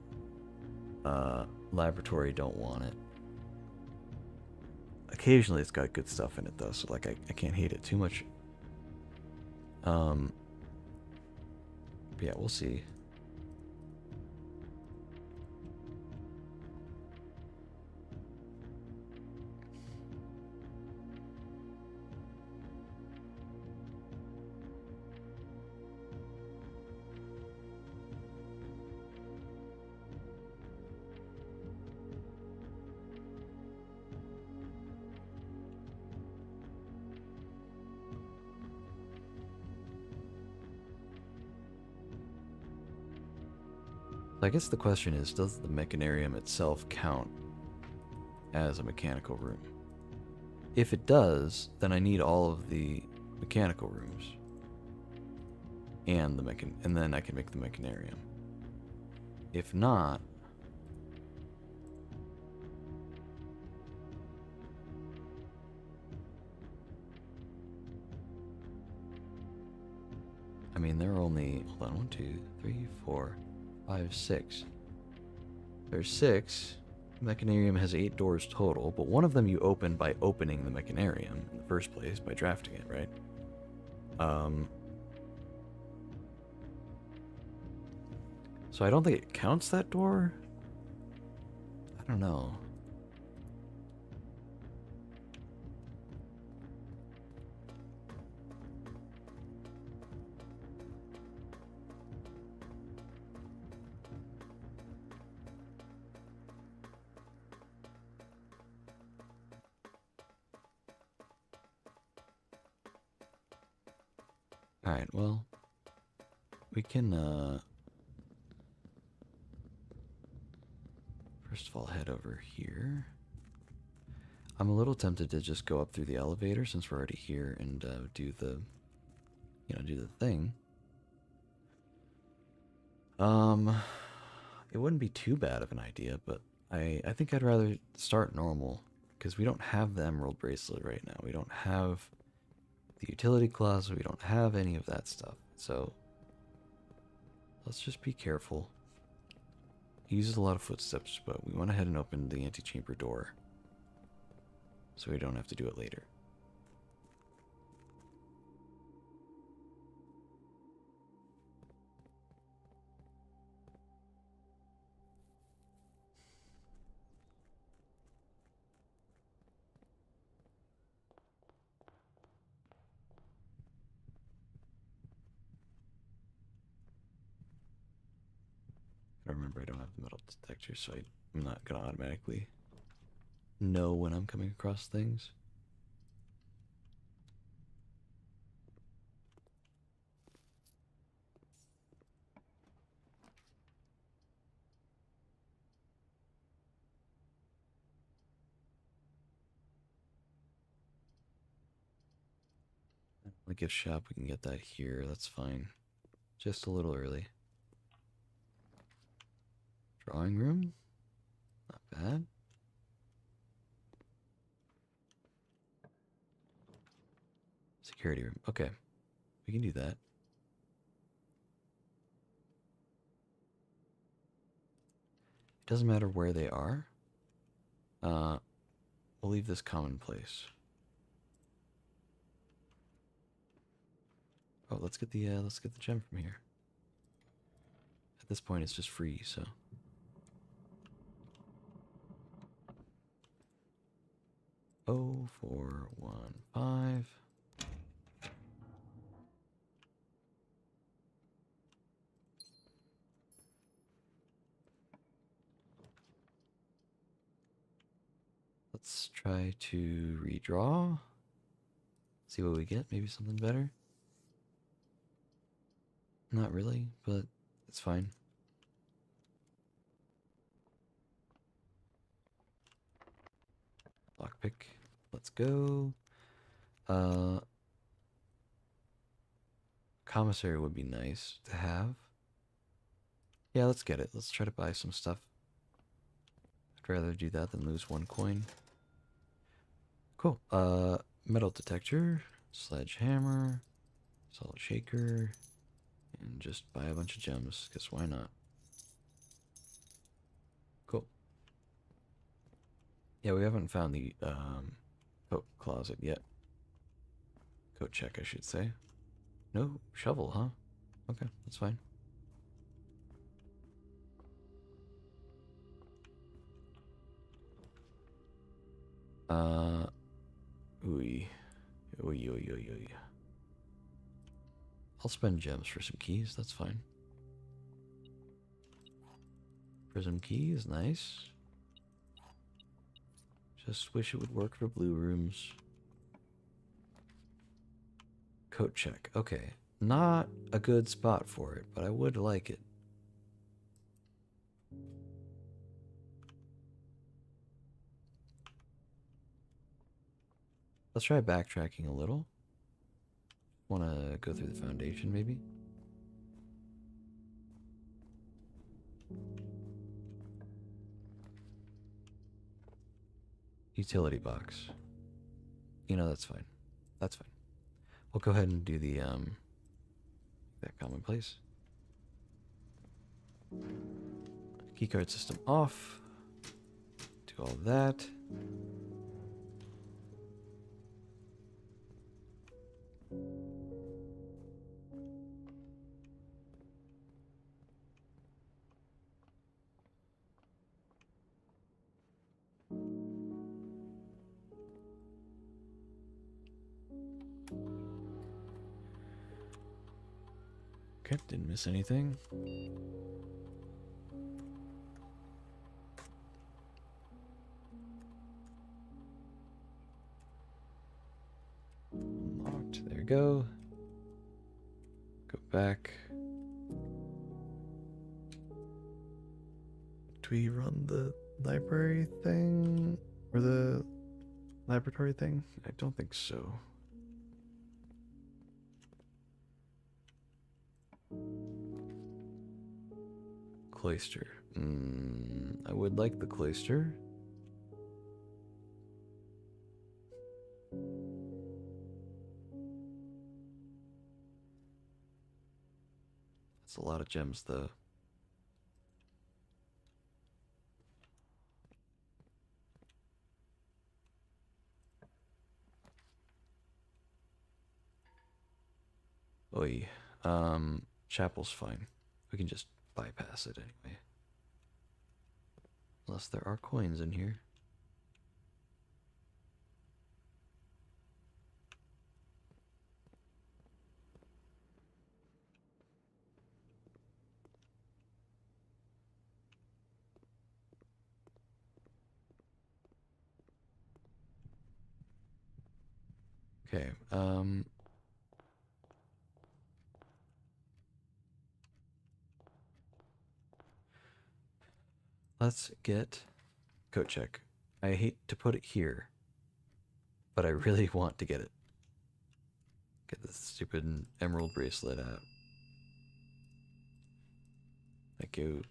Laboratory, don't want it. Occasionally it's got good stuff in it though, so like I can't hate it too much. But yeah, we'll see. I guess the question is, does the mechanarium itself count as a mechanical room? If it does, then I need all of the mechanical rooms and and then I can make the mechanarium. If not, I mean there are only, hold on, 1, 2, 3, 4, 5, 6. There's 6. The Mechanarium has 8 doors total, but one of them you open by opening the Mechanarium in the first place, by drafting it, right? So I don't think it counts that door? I don't know. Alright, well, we can, first of all, head over here. I'm a little tempted to just go up through the elevator since we're already here and do the, do the thing. It wouldn't be too bad of an idea, but I think I'd rather start normal because we don't have the Emerald Bracelet right now. We don't have the utility clause. We don't have any of that stuff. So let's just be careful. He uses a lot of footsteps, but we went ahead and opened the antechamber door so we don't have to do it later. I remember I don't have the metal detector, so I'm not going to automatically know when I'm coming across things. The gift shop, we can get that here. That's fine. Just a little early. Drawing room? Not bad. Security room. Okay. We can do that. It doesn't matter where they are. We'll leave this commonplace. Oh, let's get the gem from here. At this point, it's just free, so. 0415. Let's try to redraw. See what we get. Maybe something better. Not really, but it's fine. Lockpick. Let's go. Commissary would be nice to have. Yeah, let's get it. Let's try to buy some stuff. I'd rather do that than lose 1 coin. Cool. Metal detector, sledgehammer, salt shaker, and just buy a bunch of gems, because why not? Cool. Yeah, we haven't found the coat closet yet. Coat check, I should say. No shovel, huh? Okay, that's fine. Ooey. Ooey, ooey, ooey, ooey. I'll spend gems for some keys, that's fine. Prism keys, nice. Just wish it would work for blue rooms. Coat check, okay. Not a good spot for it, but I would like it. Let's try backtracking a little. Want to go through the foundation, maybe? Utility box. That's fine. That's fine. We'll go ahead and do the, that commonplace. Keycard system off. Do all that. Okay, didn't miss anything. Unlocked. There we go. Go back. Do we run the library thing? Or the laboratory thing? I don't think so. Cloister. I would like the cloister. That's a lot of gems, though. Oi. Chapel's fine. We can just bypass it anyway. Unless there are coins in here. Okay, let's get coat check. I hate to put it here, but I really want to get it. Get this stupid emerald bracelet out. Thank you.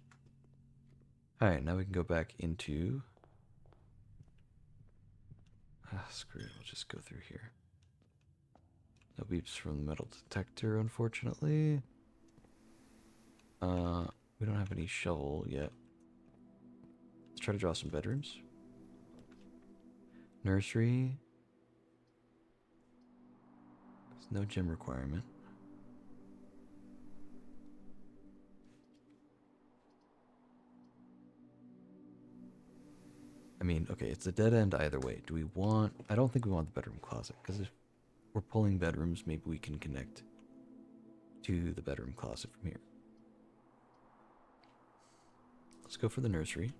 Alright, now we can go back into... screw it, we'll just go through here. No beeps from the metal detector, unfortunately. We don't have any shovel yet. Let's try to draw some bedrooms. Nursery. There's no gym requirement. I mean, okay, it's a dead end either way. Do we want... I don't think we want the bedroom closet, because if we're pulling bedrooms, maybe we can connect to the bedroom closet from here. Let's go for the nursery.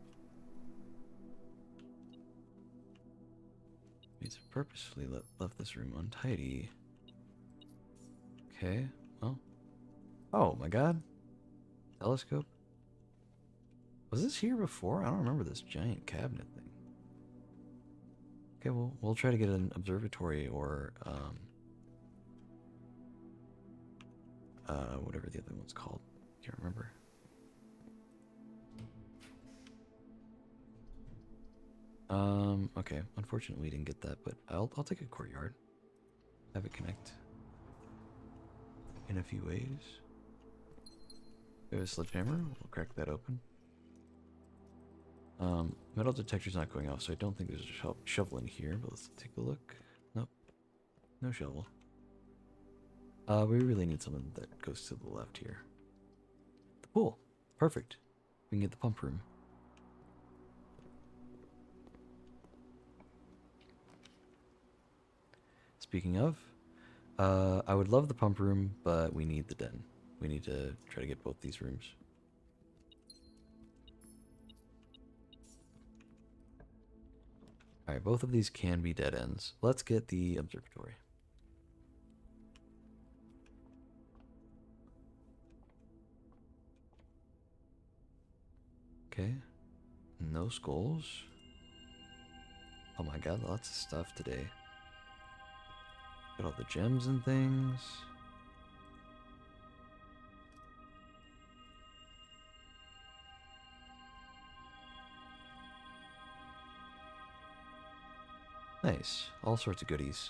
Means I purposefully left this room untidy. Okay, well. Oh my god. Telescope. Was this here before? I don't remember this giant cabinet thing. Okay, well, we'll try to get an observatory or, whatever the other one's called. Can't remember. Okay. Unfortunately, we didn't get that, but I'll take a courtyard. Have it connect in a few ways. We have a sledgehammer. We'll crack that open. Metal detector's not going off, so I don't think there's a shovel in here, but let's take a look. Nope. No shovel. We really need something that goes to the left here. The pool. Perfect. We can get the pump room. Speaking of, I would love the pump room, but we need the den. We need to try to get both these rooms. Alright, both of these can be dead ends. Let's get the observatory. Okay. No skulls. Oh my god, lots of stuff today. Got all the gems and things. Nice. All sorts of goodies.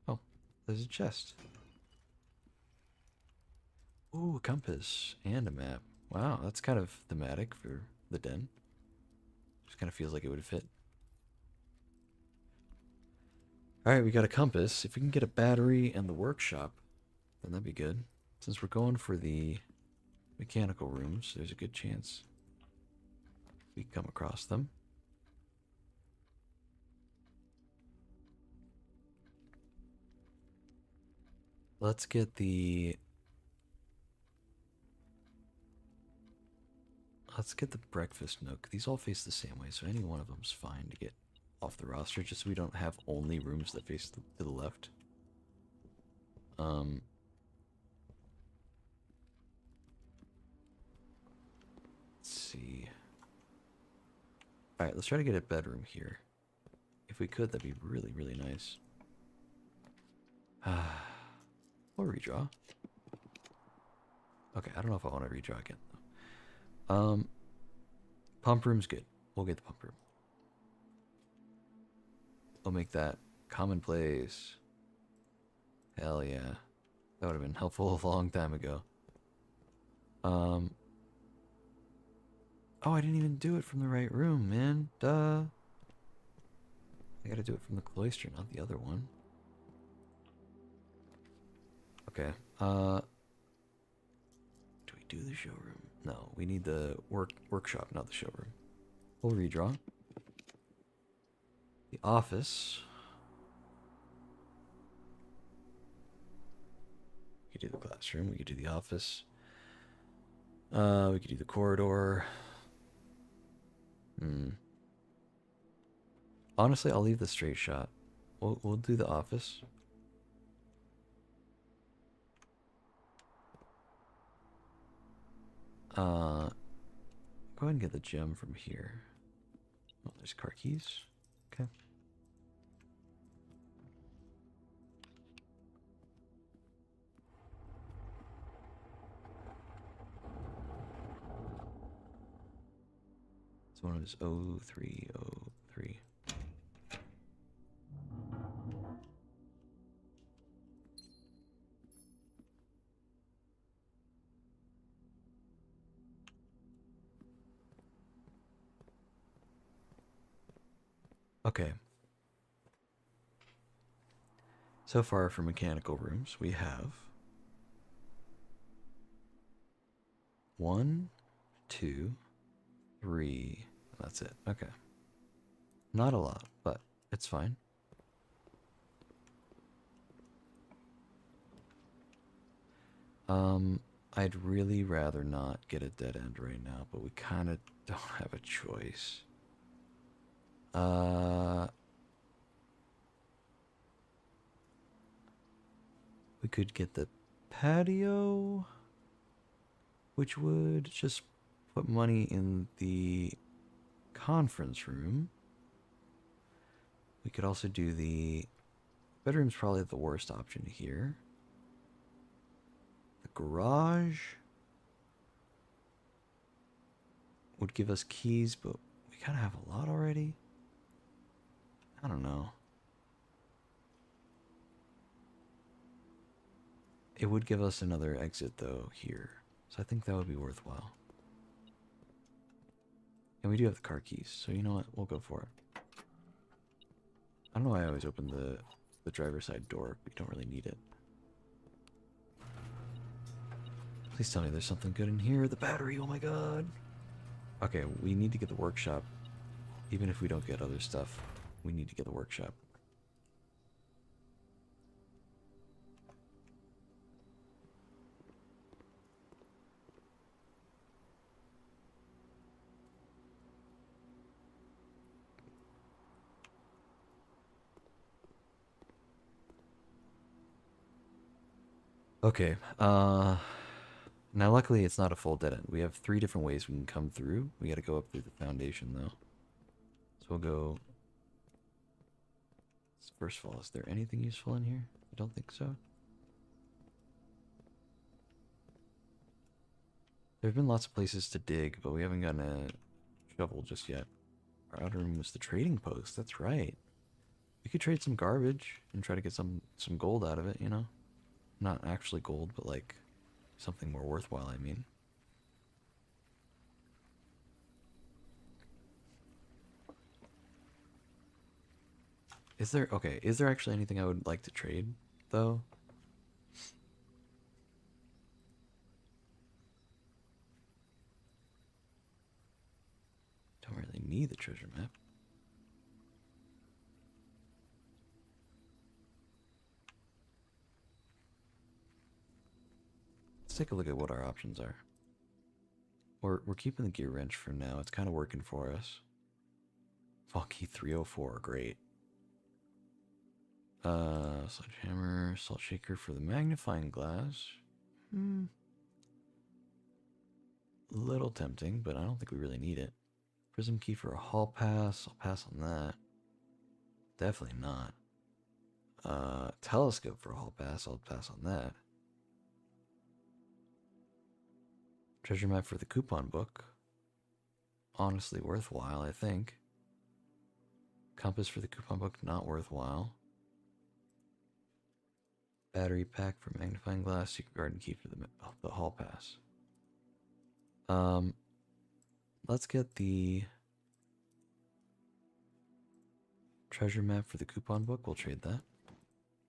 Oh, there's a chest. Ooh, a compass and a map. Wow, that's kind of thematic for the den. Just kind of feels like it would fit. Alright, we got a compass. If we can get a battery and the workshop, then that'd be good. Since we're going for the mechanical rooms, there's a good chance we come across them. Let's get the breakfast nook. These all face the same way, so any one of them's fine to get off the roster, just so we don't have only rooms that face to the left. Let's see. Alright, let's try to get a bedroom here. If we could, that'd be really, really nice. Or redraw. Okay, I don't know if I want to redraw again, though. Pump room's good. We'll get the pump room. We'll make that commonplace. Hell yeah. That would have been helpful a long time ago. Oh, I didn't even do it from the right room, man. Duh. I gotta do it from the cloister, not the other one. Okay. Do we do the showroom? No, we need the workshop, not the showroom. We'll redraw. The office. We could do the classroom. We could do the office. We could do the corridor. Honestly, I'll leave the straight shot. We'll do the office. Go ahead and get the gem from here. Oh, there's car keys. Okay. So one is 0303. Okay. So far for mechanical rooms, we have 1, 2, 3. That's it. Okay. Not a lot, but it's fine. I'd really rather not get a dead end right now, but we kind of don't have a choice. We could get the patio, which would just put money in the conference room. We could also do the bedroom's probably the worst option here. The garage would give us keys, but we kind of have a lot already. I don't know. It would give us another exit, though, here. So I think that would be worthwhile. And we do have the car keys, so you know what? We'll go for it. I don't know why I always open the driver's side door, but you don't really need it. Please tell me there's something good in here. The battery, oh my god. Okay, we need to get the workshop. Even if we don't get other stuff, we need to get the workshop. Okay, now luckily it's not a full dead end. We have 3 different ways we can come through. We gotta go up through the foundation, though. So we'll go... First of all, is there anything useful in here? I don't think so. There have been lots of places to dig, but we haven't gotten a shovel just yet. Our outer room was the trading post, that's right. We could trade some garbage and try to get some gold out of it, you know? Not actually gold, but like Something more worthwhile, I mean. Is there, okay, is there actually anything I would like to trade, though? Don't really need the treasure map. Let's take a look at what our options are. We're keeping the gear wrench for now. It's kind of working for us. Funky 304, great. Sledgehammer, salt shaker for the magnifying glass. Little tempting, but I don't think we really need it. Prism key for a hall pass. I'll pass on that. Definitely not. Telescope for a hall pass. I'll pass on that. Treasure map for the coupon book. Honestly worthwhile, I think. Compass for the coupon book, not worthwhile. Battery pack for magnifying glass. Secret garden key for the hall pass. Let's get the treasure map for the coupon book. We'll trade that.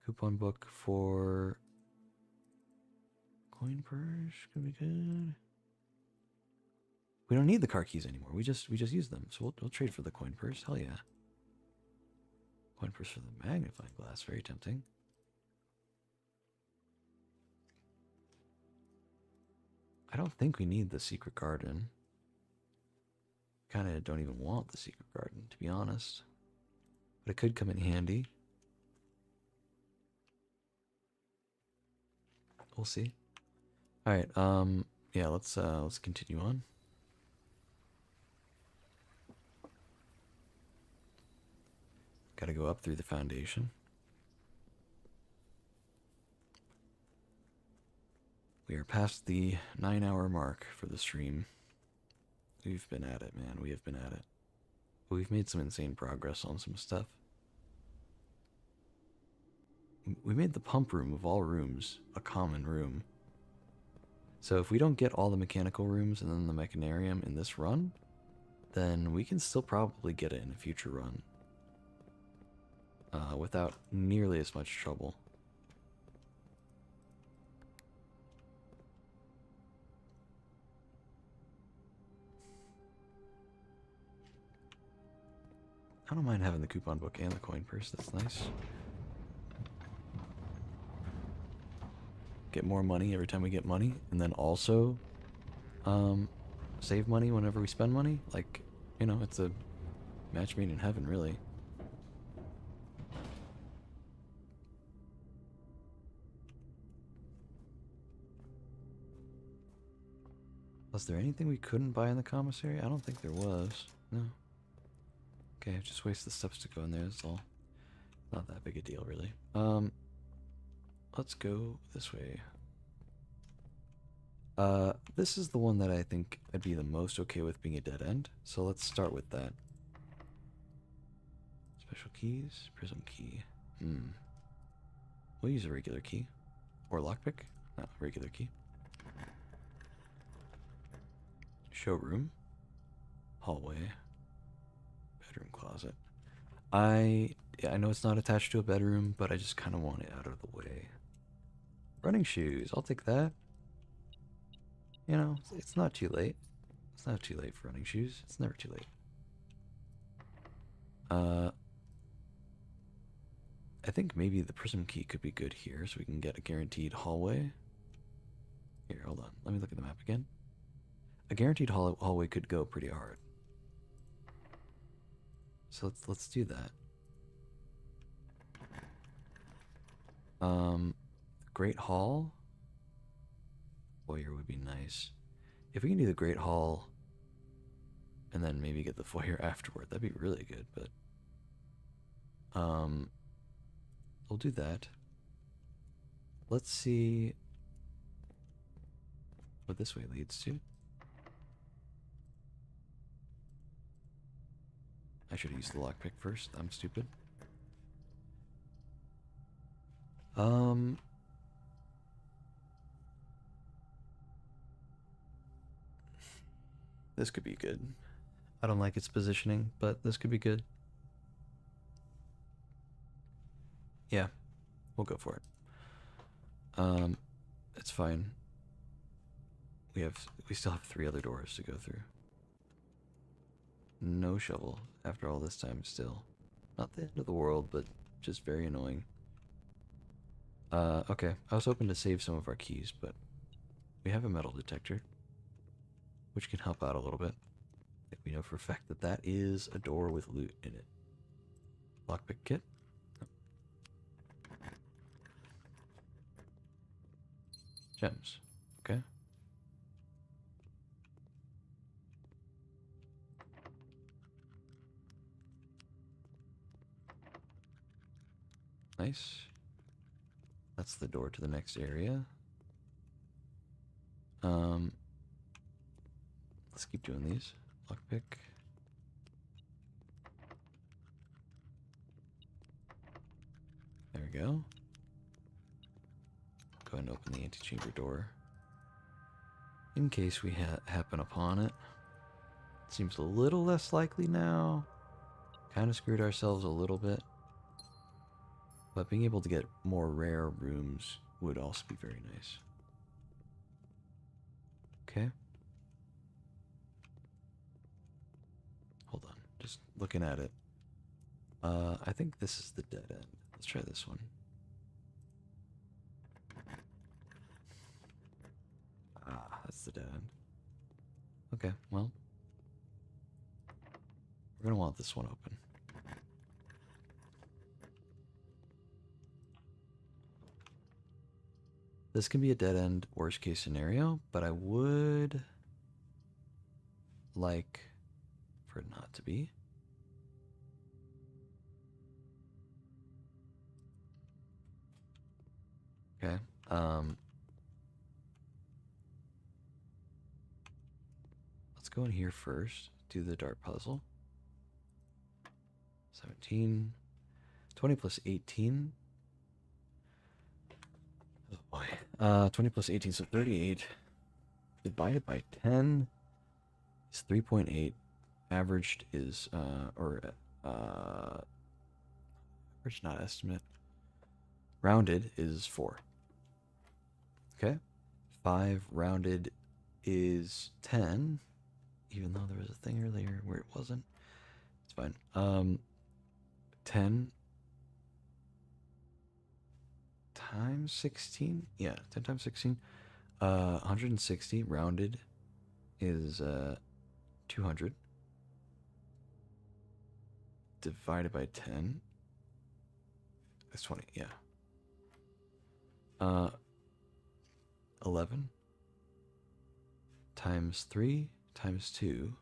Coupon book for coin purse could be good. We don't need the car keys anymore. We just use them. So we'll trade for the coin purse. Hell yeah. Coin purse for the magnifying glass. Very tempting. I don't think we need the secret garden. Kind of don't even want the secret garden, to be honest. But it could come in handy. We'll see. All right. Yeah. Let's continue on. Got to go up through the foundation. We are past the 9-hour mark for the stream. We've been at it, man. We have been at it. We've made some insane progress on some stuff. We made the pump room of all rooms a common room. So if we don't get all the mechanical rooms and then the mechanarium in this run, then we can still probably get it in a future run. Without nearly as much trouble. I don't mind having the coupon book and the coin purse. That's nice. Get more money every time we get money, and then also save money whenever we spend money. Like, you know, it's a match made in heaven, really. Was there anything we couldn't buy in the commissary? I don't think there was. No. Okay, just waste the steps to go in there. It's all not that big a deal, really. Let's go this way. This is the one that I think I'd be the most okay with being a dead end. So let's start with that. Special keys, prism key. We'll use a regular key. Or lockpick. No, regular key. Showroom. Hallway. Bedroom closet. I know it's not attached to a bedroom, but I just kind of want it out of the way. Running shoes. I'll take that. You know, it's not too late. It's not too late for running shoes. It's never too late. I think maybe the prism key could be good here, so we can get a guaranteed hallway. Here, hold on. Let me look at the map again. A guaranteed hallway could go pretty hard. So let's do that. Great Hall. Foyer would be nice. If we can do the Great Hall and then maybe get the foyer afterward, that'd be really good, but we'll do that. Let's see what this way leads to. I should have used the lockpick first. I'm stupid. This could be good. I don't like its positioning, but this could be good. Yeah, we'll go for it. It's fine. We still have 3 other doors to go through. No shovel after all this time still. Not the end of the world, but just very annoying. Okay. I was hoping to save some of our keys, but we have a metal detector, which can help out a little bit. I think we know for a fact that that is a door with loot in it. Lockpick kit. Oh. Gems. Okay. Nice. That's the door to the next area. Let's keep doing these. Lockpick. There we go. Go ahead and open the antechamber door. In case we happen upon it. Seems a little less likely now. Kind of screwed ourselves a little bit. But being able to get more rare rooms would also be very nice. Okay. Hold on. Just looking at it. I think this is the dead end. Let's try this one. Ah, that's the dead end. Okay, well. We're going to want this one open. This can be a dead end, worst case scenario, but I would like for it not to be. Okay. Let's go in here first. Do the dart puzzle. 17. 20 plus 18. Oh boy. 20 plus 18, so 38. Divided by 10 is 3.8. Averaged is, average not estimate. Rounded is 4. Okay. 5 rounded is 10. Even though there was a thing earlier where it wasn't. It's fine. 10 times 16? Yeah, 10 times 16. 160 rounded is 200. Divided by 10 is 20, yeah. 11 times 3 times 2.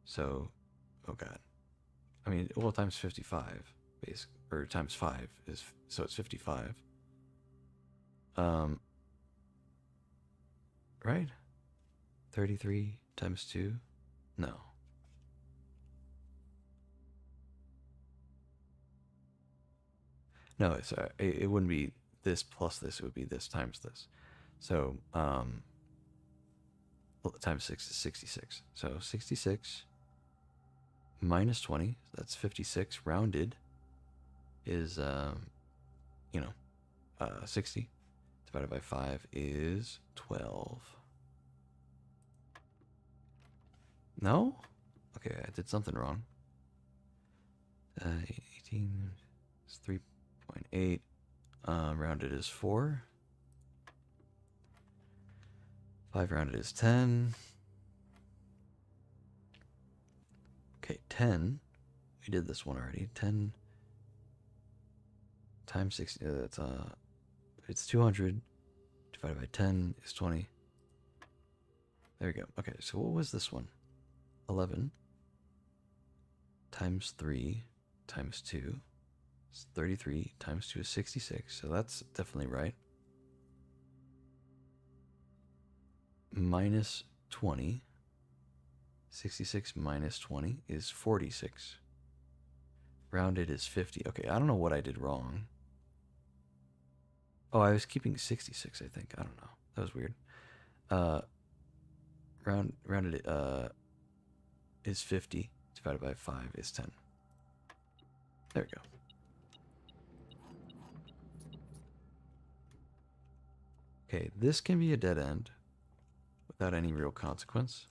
So, oh god. I mean, well, times 55, basically, or times 5 is, so it's 55. Right? 33 times 2? No. No, it's, it wouldn't be this plus this, it would be this times this. So, times 6 is 66. So 66 minus 20, that's 56. Rounded is, 60. Divided by 5 is 12. No? Okay, I did something wrong. 18 is 3.8. Rounded is 4. 5 rounded is 10. Okay, 10. We did this one already. 10 times 60. That's it's 200. Divided by 10 is 20. There we go. Okay, so what was this one? 11 times 3 times 2 is 33 times 2 is 66. So that's definitely right. Minus 20. 66 minus 20 is 46. Rounded is 50. Okay, I don't know what I did wrong. Oh, I was keeping 66, I think. I don't know. That was weird. rounded is 50 divided by 5 is 10. There we go. Okay, this can be a dead end without any real consequence.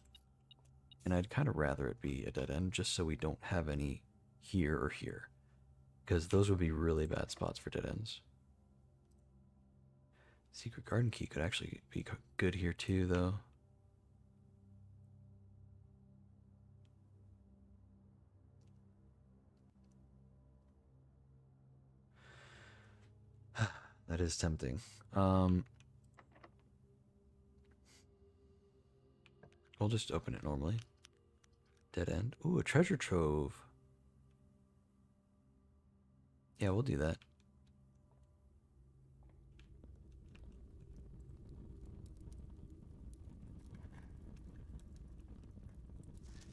And I'd kind of rather it be a dead end just so we don't have any here or here. Because those would be really bad spots for dead ends. Secret garden key could actually be good here too, though. That is tempting. We'll just open it normally. Dead end. Ooh, a treasure trove. Yeah, we'll do that.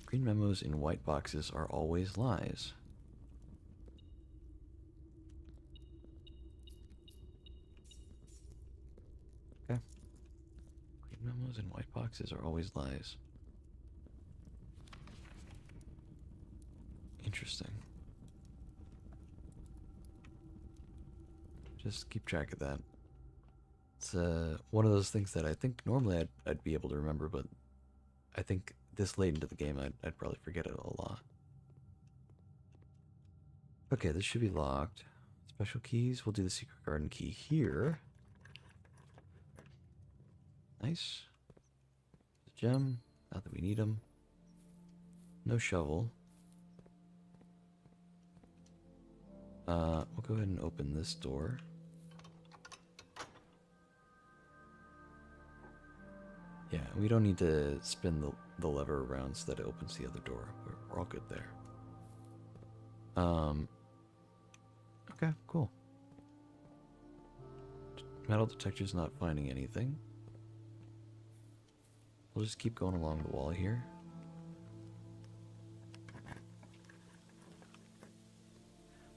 Green memos in white boxes are always lies. Okay. Green memos in white boxes are always lies. Interesting. Just keep track of that. It's one of those things that I think normally I'd be able to remember, but I think this late into the game I'd probably forget it a lot. Okay, this should be locked. Special keys. We'll do the secret garden key here. Nice. Gem. Not that we need them. No shovel. We'll go ahead and open this door. Yeah, we don't need to spin the lever around so that it opens the other door. We're all good there. Okay, cool. Metal detector's not finding anything. We'll just keep going along the wall here.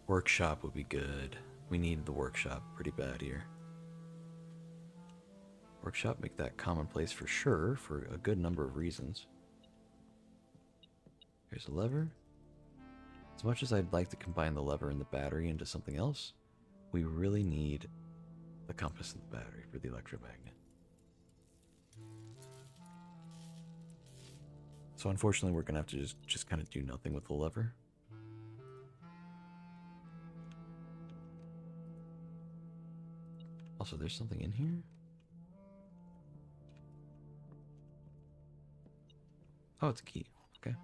Workshop would be good. We need the workshop pretty bad here. Workshop, make that commonplace for sure, for a good number of reasons. Here's a lever. As much as I'd like to combine the lever and the battery into something else, we really need the compass and the battery for the electromagnet. So unfortunately, we're gonna have to just kind of do nothing with the lever. Also, there's something in here. Oh, it's a key. Okay.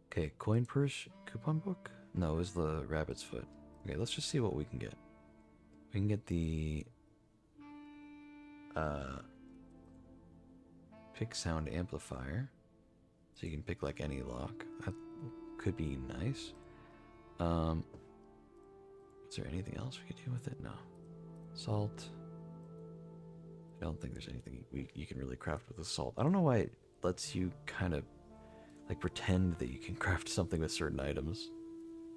Okay, coin purse, coupon book? No, it was the rabbit's foot. Okay, let's just see what we can get. We can get the pick sound amplifier. So you can pick like any lock. That could be nice. Is there anything else we could do with it? No. Salt. I don't think there's anything you can really craft with the salt. I don't know why it lets you kind of like pretend that you can craft something with certain items.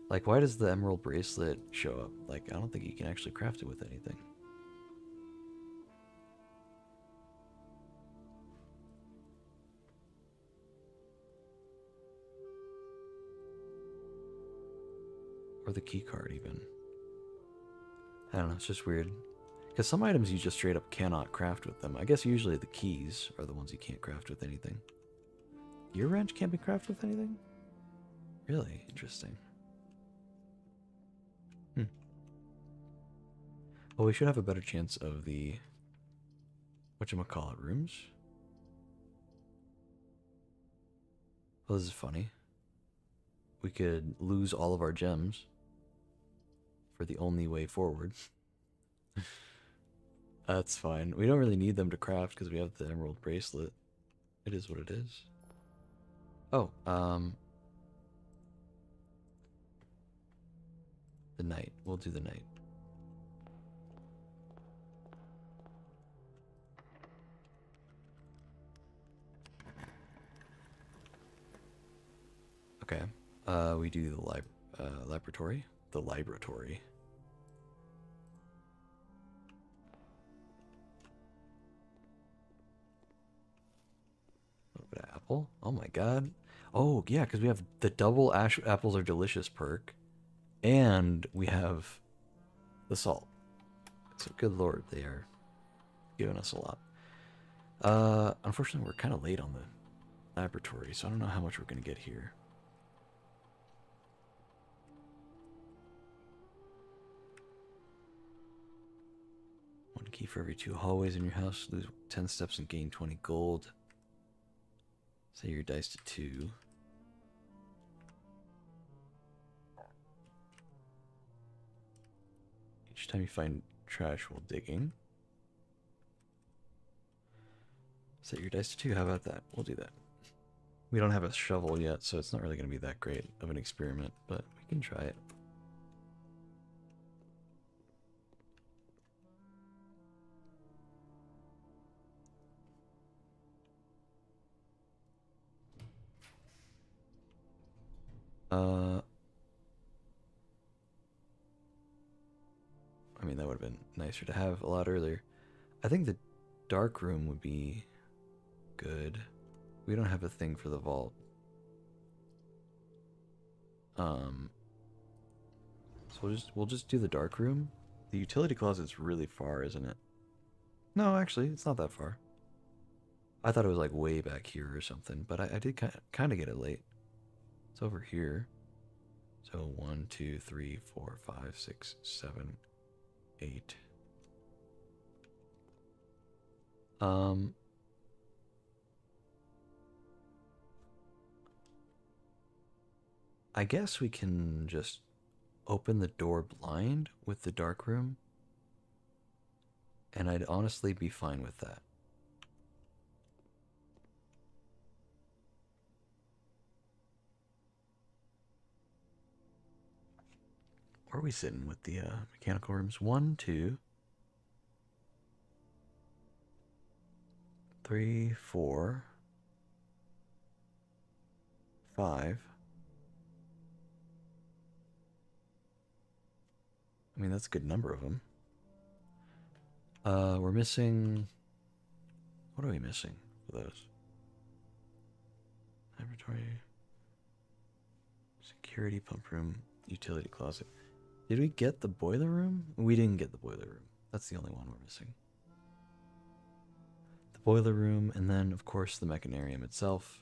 Like, why does the emerald bracelet show up? Like, I don't think you can actually craft it with anything. Or the key card, even. I don't know, it's just weird. Because some items you just straight up cannot craft with them. I guess usually the keys are the ones you can't craft with anything. Your wrench can't be crafted with anything? Really? Interesting. Well, we should have a better chance of the whatchamacallit rooms. Well, this is funny. We could lose all of our gems for the only way forward. That's fine. We don't really need them to craft because we have the emerald bracelet. It is what it is. Oh, the knight. We'll do the knight. Okay. We do the laboratory. The laboratory. apple. Oh my god. Oh yeah, because we have the double apples are delicious perk, and we have the salt. So good lord, they are giving us a lot. Unfortunately, we're kind of late on the laboratory, so I don't know how much we're gonna get here. One key for every 2 hallways in your house. Lose 10 steps and gain 20 gold. Set your dice to 2. Each time you find trash while digging. Set your dice to 2. How about that? We'll do that. We don't have a shovel yet, so it's not really going to be that great of an experiment, but we can try it. I mean, that would have been nicer to have a lot earlier. I think the dark room would be good. We don't have a thing for the vault. So we'll just do the dark room. The utility closet's really far, isn't it? No, actually, it's not that far. I thought it was like way back here or something, but I did kind of get it late. It's over here. So 1, 2, 3, 4, 5, 6, 7, 8. I guess we can just open the door blind with the dark room, and I'd honestly be fine with that. Where are we sitting with the mechanical rooms? 1, 2, 3, 4, 5. I mean, that's a good number of them. We're missing... What are we missing for those? Laboratory, security, pump room, utility closet. Did we get the boiler room? We didn't get the boiler room. That's the only one we're missing. The boiler room, and then, of course, the mechanarium itself.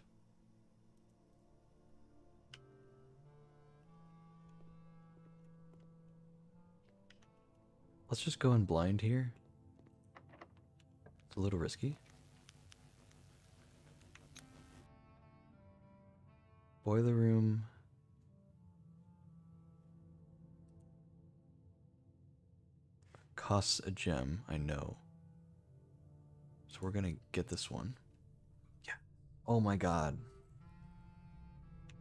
Let's just go in blind here. It's a little risky. Boiler room. Costs a gem, I know. So we're gonna get this one. Yeah. Oh my god.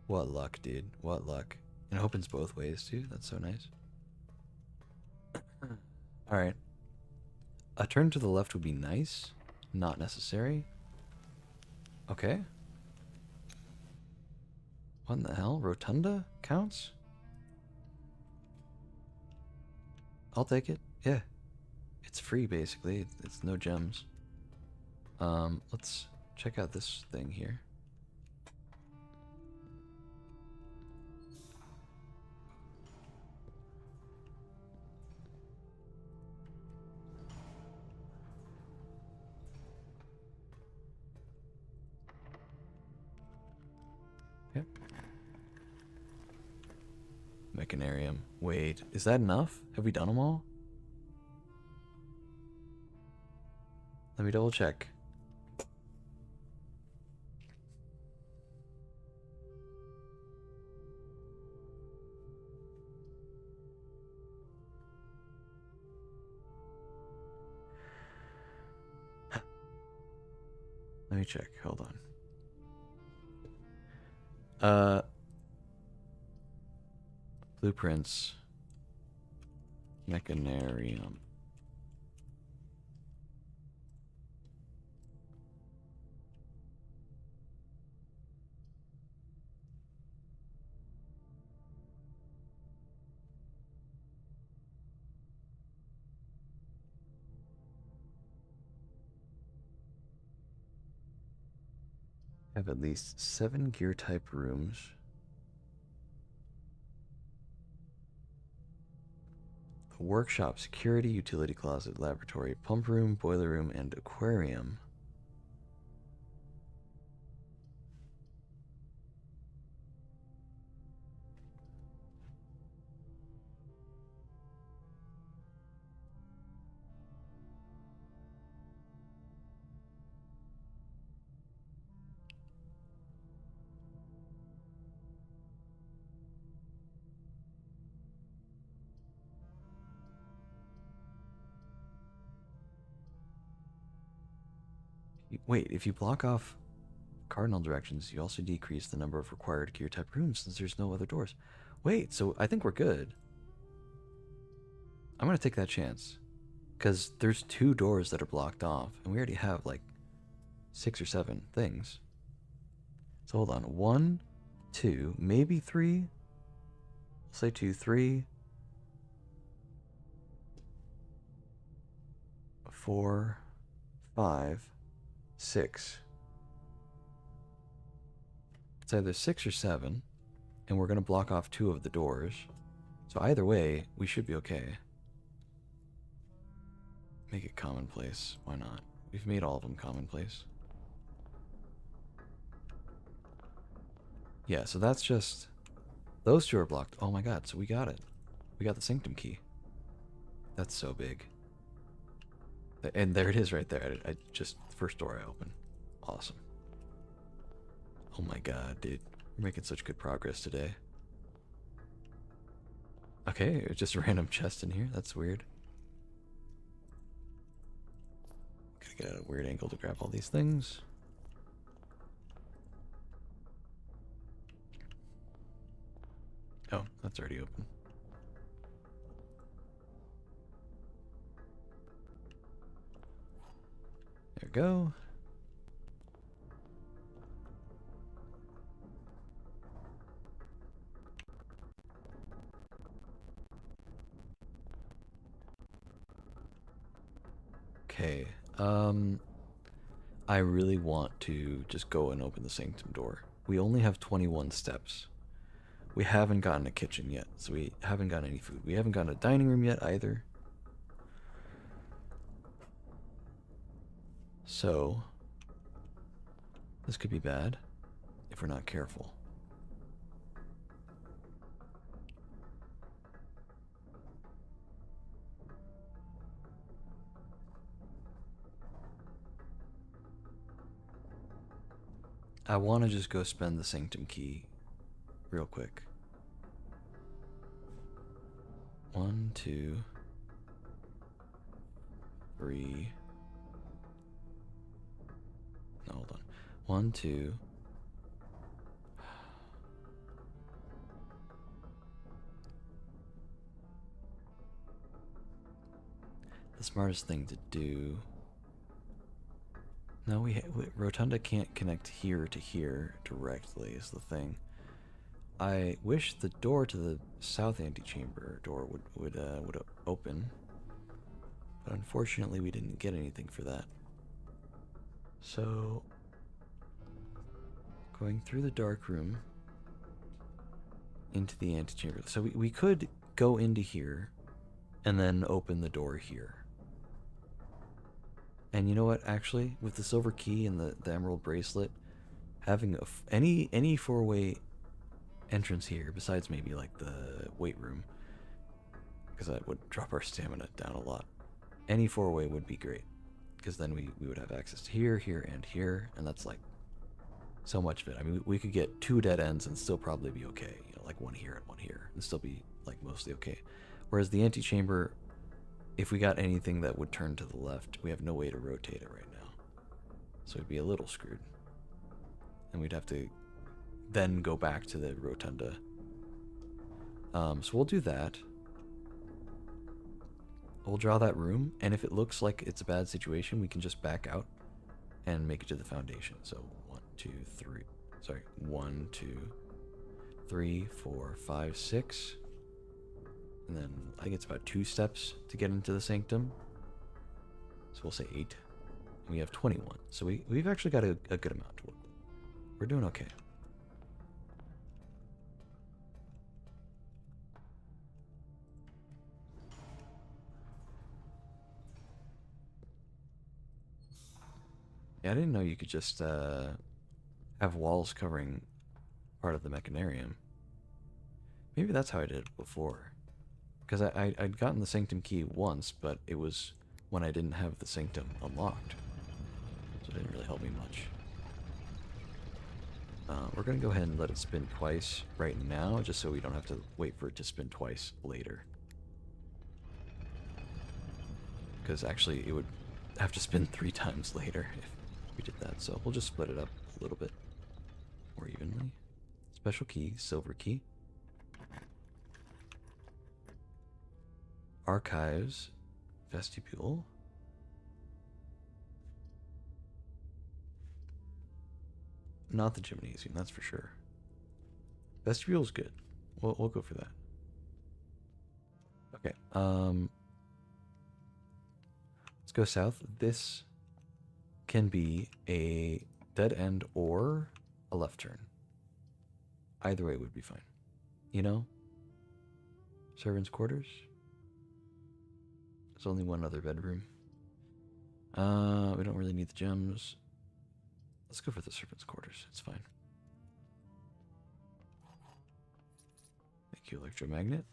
What luck, dude. What luck. And it opens both ways, too. That's so nice. Alright. A turn to the left would be nice. Not necessary. Okay. What in the hell? Rotunda counts? I'll take it. Yeah. It's free, basically. It's no gems. Let's check out this thing here. Yep. Mechanarium. Wait, is that enough? Have we done them all? Let me double check. Let me check. Hold on. Blueprints. Mechanarium. Have at least 7 gear type rooms. A workshop, security, utility closet, laboratory, pump room, boiler room, and aquarium. Wait, if you block off cardinal directions, you also decrease the number of required gear type rooms since there's no other doors. Wait, so I think we're good. I'm gonna take that chance. Because there's 2 doors that are blocked off, and we already have like 6 or 7 things. So hold on. 1, 2, maybe 3. I'll say 2, 3, 4, 5, 6. It's either 6 or 7, and we're going to block off 2 of the doors. So either way, we should be okay. Make it commonplace. Why not? We've made all of them commonplace. Yeah, so that's just... Those 2 are blocked. Oh my god, so we got it. We got the sanctum key. That's so big. And there it is right there. I just... First door I opened. Awesome. Oh my god, dude. We're making such good progress today. Okay, just a random chest in here. That's weird. Gotta get at a weird angle to grab all these things. Oh, that's already open. There we go. Okay, I really want to just go and open the sanctum door. We only have 21 steps. We haven't gotten a kitchen yet, so we haven't gotten any food. We haven't gotten a dining room yet either. So, this could be bad if we're not careful. I want to just go spend the sanctum key real quick. 1, 2, 3. No, hold on. 1, 2. The smartest thing to do. No, Rotunda can't connect here to here directly is the thing. I wish the door to the south antechamber door would open, but unfortunately we didn't get anything for that. So, going through the dark room into the antechamber. So we could go into here and then open the door here. And you know what, actually, with the silver key and the emerald bracelet, having any 4-way entrance here, besides maybe like the weight room, because that would drop our stamina down a lot, any 4-way would be great, because then we would have access to here, here, and that's like so much of it. I mean, we could get 2 dead ends and still probably be okay, you know, like 1 here and 1 here, and still be like mostly okay. Whereas the antechamber, if we got anything that would turn to the left, we have no way to rotate it right now. So we'd be a little screwed. And we'd have to then go back to the rotunda. So we'll do that. We'll draw that room, and if it looks like it's a bad situation, we can just back out and make it to the foundation. So 1, 2, 3. Sorry, 1, 2, 3, 4, 5, 6. And then I think it's about 2 steps to get into the sanctum. So we'll say 8. And we have 21. So we've actually got a good amount to work with. We're doing okay. Yeah, I didn't know you could just have walls covering part of the mechanarium. Maybe that's how I did it before. Because I'd gotten the Sanctum key once, but it was when I didn't have the Sanctum unlocked. So it didn't really help me much. We're going to go ahead and let it spin twice right now, just so we don't have to wait for it to spin twice later. Because actually, it would have to spin 3 times later if we did that. So we'll just split it up a little bit more evenly. Special key, silver key. Archives, vestibule. Not the gymnasium, that's for sure. Vestibule's good. We'll go for that. Okay. Let's go south. This can be a dead end or a left turn. Either way would be fine. You know? Servants' quarters. There's only one other bedroom. We don't really need the gems. Let's go for the servants' quarters. It's fine. Thank you, electromagnet.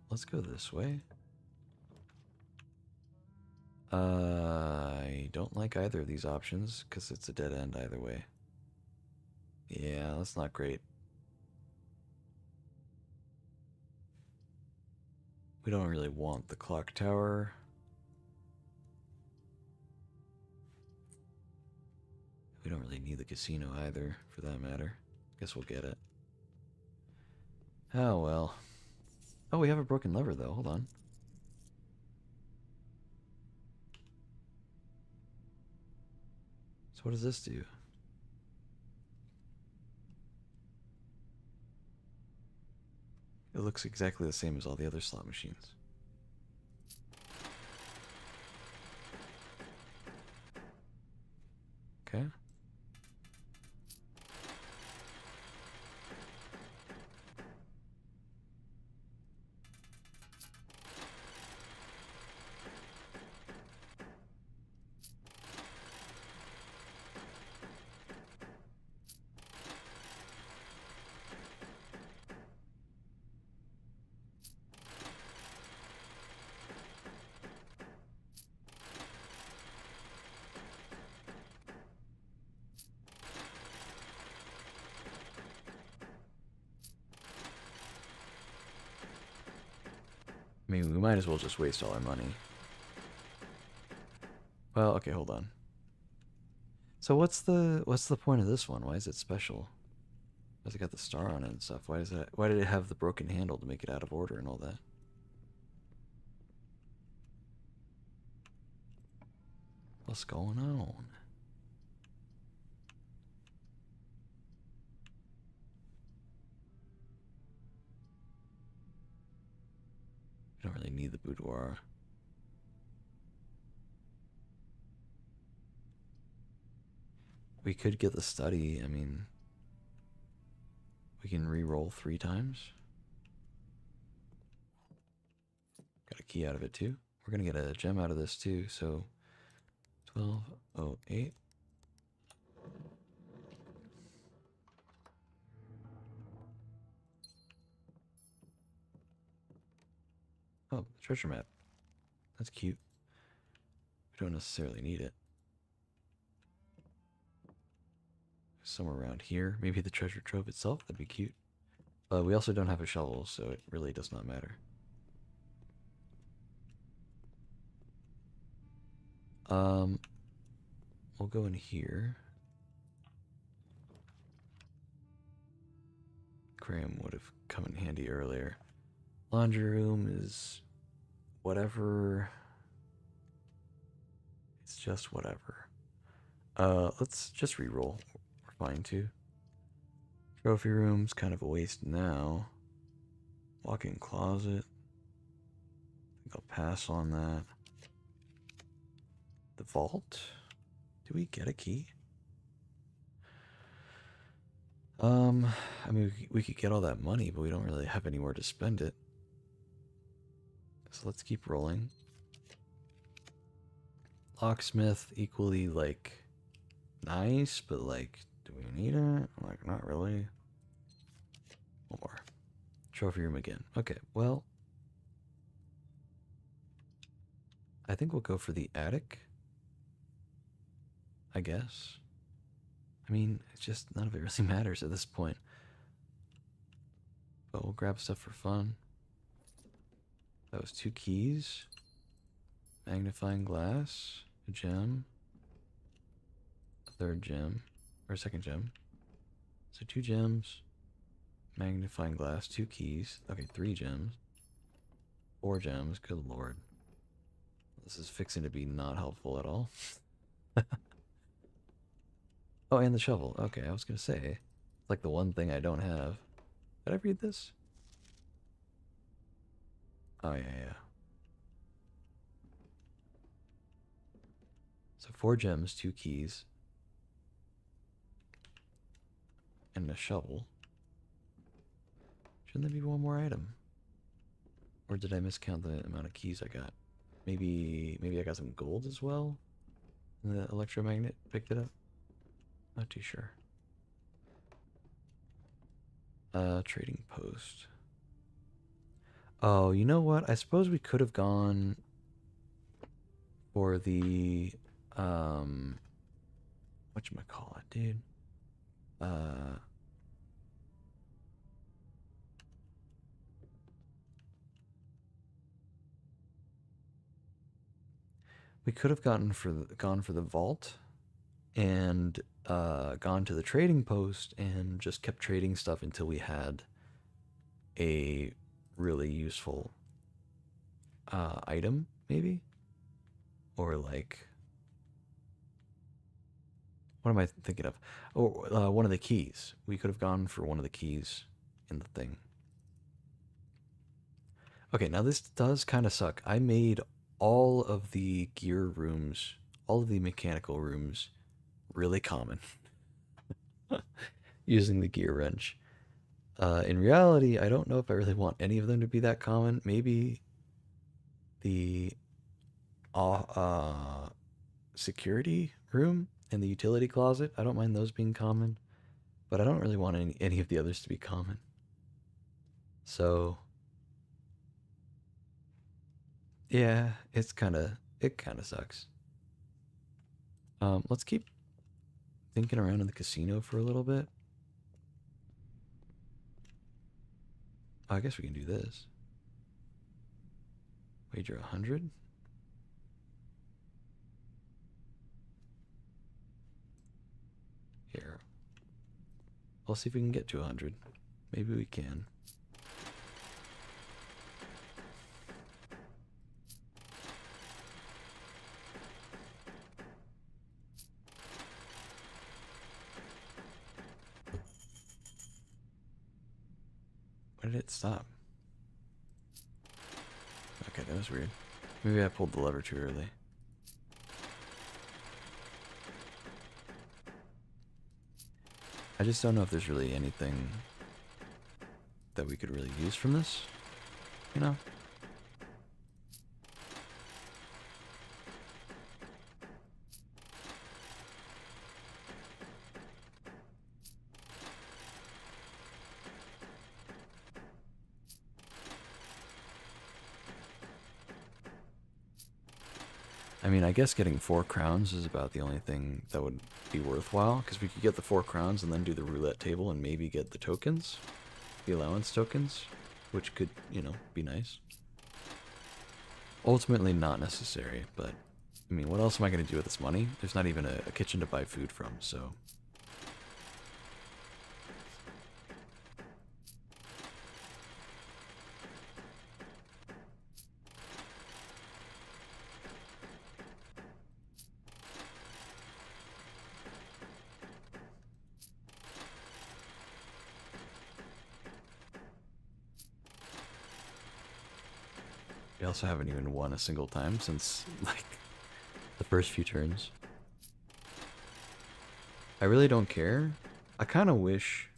Let's go this way. I don't like either of these options because it's a dead end either way. Yeah, that's not great. We don't really want the clock tower. We don't really need the casino either, for that matter. Guess we'll get it. Oh well. Oh, we have a broken lever though. Hold on. So what does this do? It looks exactly the same as all the other slot machines. Okay. I mean, we might as well just waste all our money. Well, okay, hold on. So what's the point of this one? Why is it special? Why's it got the star on it and stuff? Why did it have the broken handle to make it out of order and all that? What's going on? We don't really need the boudoir. We could get the study. I mean, we can re-roll 3 times. Got a key out of it too. We're gonna get a gem out of this too. So 1208. Oh, treasure map. That's cute. We don't necessarily need it. Somewhere around here. Maybe the treasure trove itself. That'd be cute. But we also don't have a shovel, so it really does not matter. We'll go in here. Graham would have come in handy earlier. Laundry room is whatever. It's just whatever. Let's just re-roll. We're fine too. Trophy room's kind of a waste now. Walk-in closet. I think I'll pass on that. The vault? Do we get a key? I mean, we could get all that money, but we don't really have anywhere to spend it. So let's keep rolling. Locksmith, equally, like, nice, but, like, do we need it? Like, not really. One more. Trophy room again. Okay, well, I think we'll go for the attic. I guess. I mean, it's just none of it really matters at this point. But we'll grab stuff for fun. That was 2 keys. Magnifying glass. A gem. A third gem. Or a second gem. So 2 gems. Magnifying glass. 2 keys. Okay, 3 gems. 4 gems. Good lord. This is fixing to be not helpful at all. Oh, and the shovel. Okay, I was gonna say. It's like the one thing I don't have. Did I read this? Oh, yeah. So 4 gems, 2 keys, and a shovel. Shouldn't there be one more item? Or did I miscount the amount of keys I got? Maybe I got some gold as well? And the electromagnet picked it up? Not too sure. Trading post. Oh, you know what? I suppose we could have gone for the whatchamacallit, dude? We could have gone for the vault and gone to the trading post and just kept trading stuff until we had a really useful item, maybe? Or like, what am I thinking of? Oh, one of the keys. We could have gone for one of the keys in the thing. Okay, now this does kind of suck. I made all of the gear rooms, all of the mechanical rooms, really common using the gear wrench. In reality, I don't know if I really want any of them to be that common. Maybe the security room and the utility closet. I don't mind those being common, but I don't really want any of the others to be common. So yeah, it kind of sucks. Let's keep thinking around in the casino for a little bit. Oh, I guess we can do this. Wager 100. Here. I'll see if we can get to 100. Maybe we can. Why did it stop? Okay, that was weird. Maybe I pulled the lever too early. I just don't know if there's really anything that we could really use from this, you know? I mean, I guess getting 4 crowns is about the only thing that would be worthwhile, because we could get the 4 crowns and then do the roulette table and maybe get the tokens, the allowance tokens, which could, you know, be nice. Ultimately not necessary, but, I mean, what else am I going to do with this money? There's not even a kitchen to buy food from, so... We also haven't even won a single time since, like, The first few turns. I really don't care. I kind of wish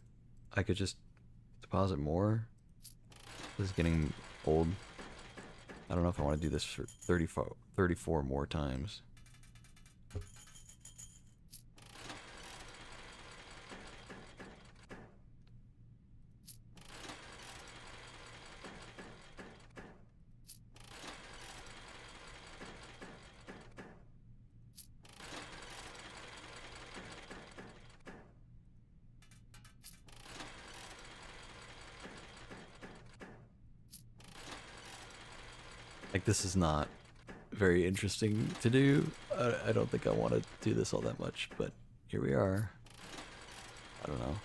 I could just deposit more. This is getting old. I don't know if I want to do this for 34 more times. Like, this is not very interesting to do. I don't think I want to do this all that much, but here we are. I don't know.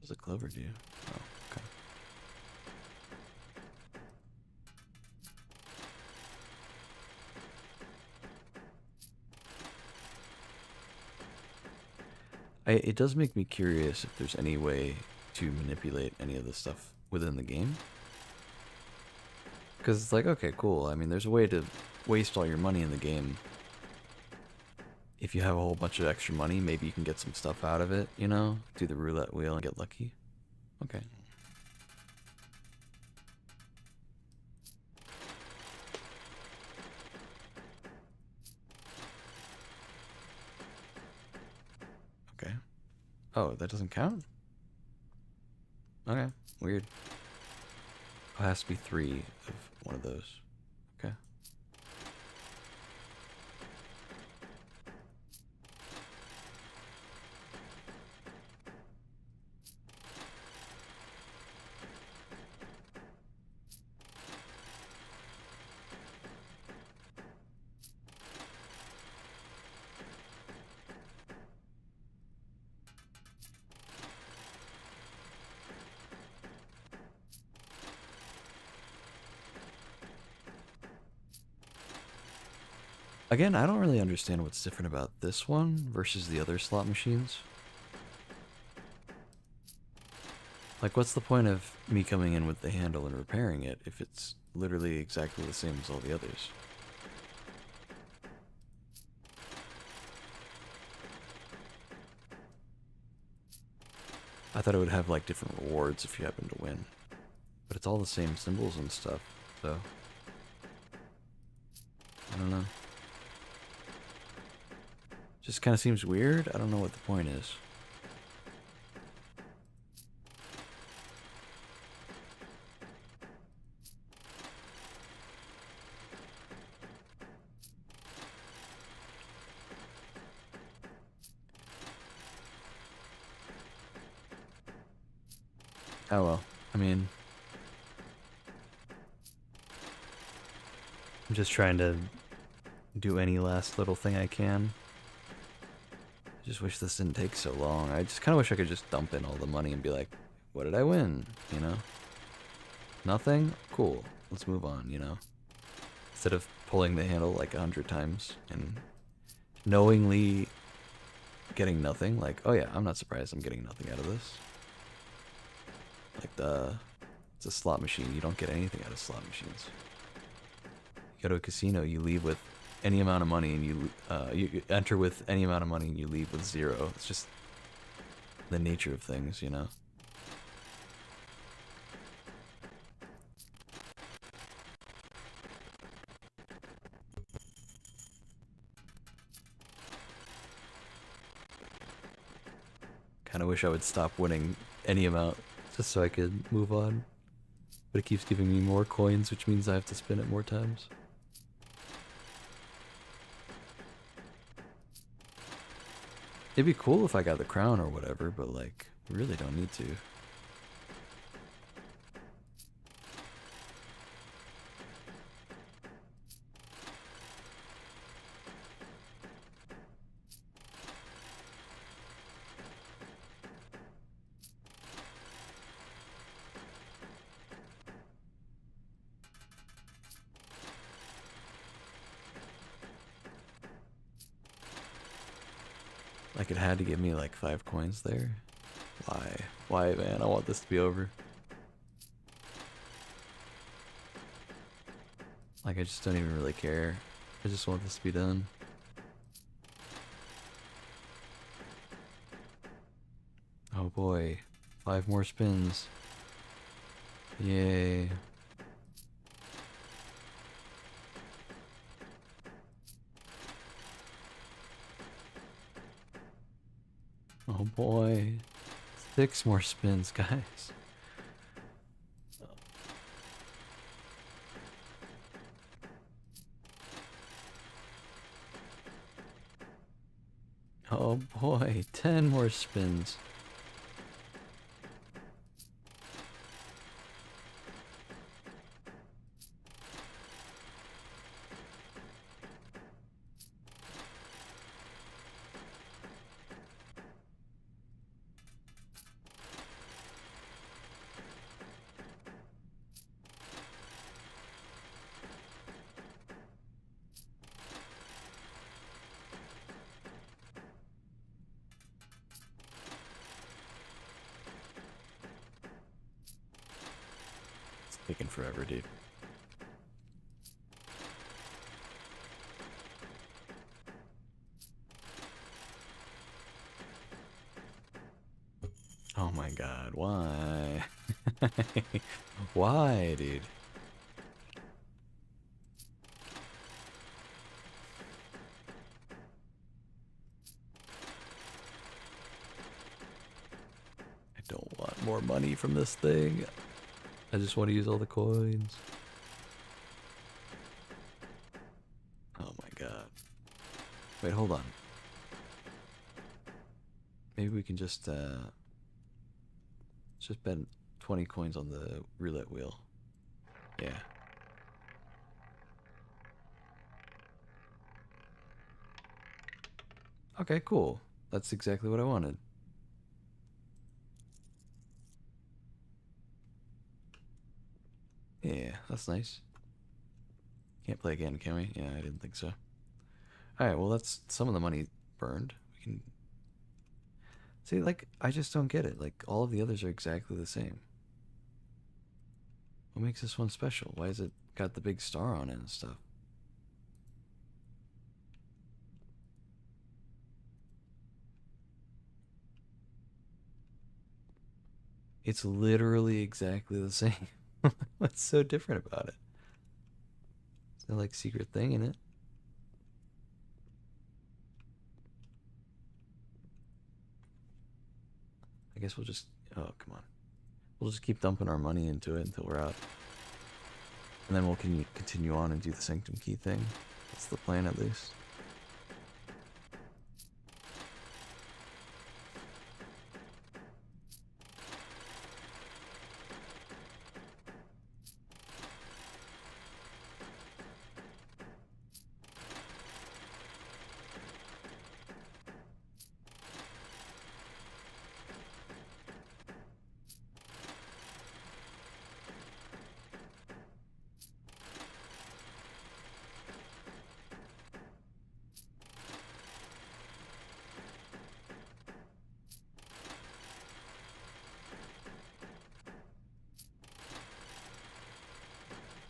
What does a clover do? Oh, okay. It does make me curious if there's any way to manipulate any of this stuff within the game. Because it's like, okay, cool. I mean, there's a way to waste all your money in the game. If you have a whole bunch of extra money, maybe you can get some stuff out of it, you know? Do the roulette wheel and get lucky. Okay. Okay. Oh, that doesn't count? Okay, weird. Oh, it has to be 3 of one of those. Okay. Again, I don't really understand what's different about this one versus the other slot machines. Like, what's the point of me coming in with the handle and repairing it if it's literally exactly the same as all the others? I thought it would have, like, different rewards if you happen to win. But it's all the same symbols and stuff, so... I don't know. Just kind of seems weird. I don't know what the point is. Oh well. I mean... I'm just trying to do any last little thing I can. I just wish this didn't take so long. I just kind of wish I could just dump in all the money and be like, what did I win? You know? Nothing? Cool. Let's move on, you know? Instead of pulling the handle like 100 times and knowingly getting nothing. Like, oh yeah, I'm not surprised I'm getting nothing out of this. Like it's a slot machine. You don't get anything out of slot machines. You go to a casino, you leave with any amount of money, and you enter with any amount of money, and you leave with 0. It's just the nature of things, you know. Kind of wish I would stop winning any amount just so I could move on. But it keeps giving me more coins, which means I have to spin it more times. It'd be cool if I got the crown or whatever, but like, we really don't need to. Like it had to give me like 5 coins there. Why? Why, man? I want this to be over. Like I just don't even really care. I just want this to be done. Oh boy. 5 more spins. Yay. Oh boy. 6 more spins, guys. Oh boy, 10 more spins. It's taking forever, dude. Oh my god, why? Why, dude? I don't want more money from this thing. I just want to use all the coins. Oh my god. Wait, hold on. Maybe we can just bet 20 coins on the roulette wheel. Yeah. Okay, cool. That's exactly what I wanted. Yeah, that's nice. Can't play again, can we? Yeah, I didn't think so. Alright, well, that's some of the money burned. We can see, like, I just don't get it. Like, all of the others are exactly the same. What makes this one special? Why is it got the big star on it and stuff? It's literally exactly the same. What's so different about it? Is there like secret thing in it? I guess we'll just. Oh, come on. We'll just keep dumping our money into it until we're out. And then we'll continue on and do the Sanctum Key thing. That's the plan, at least.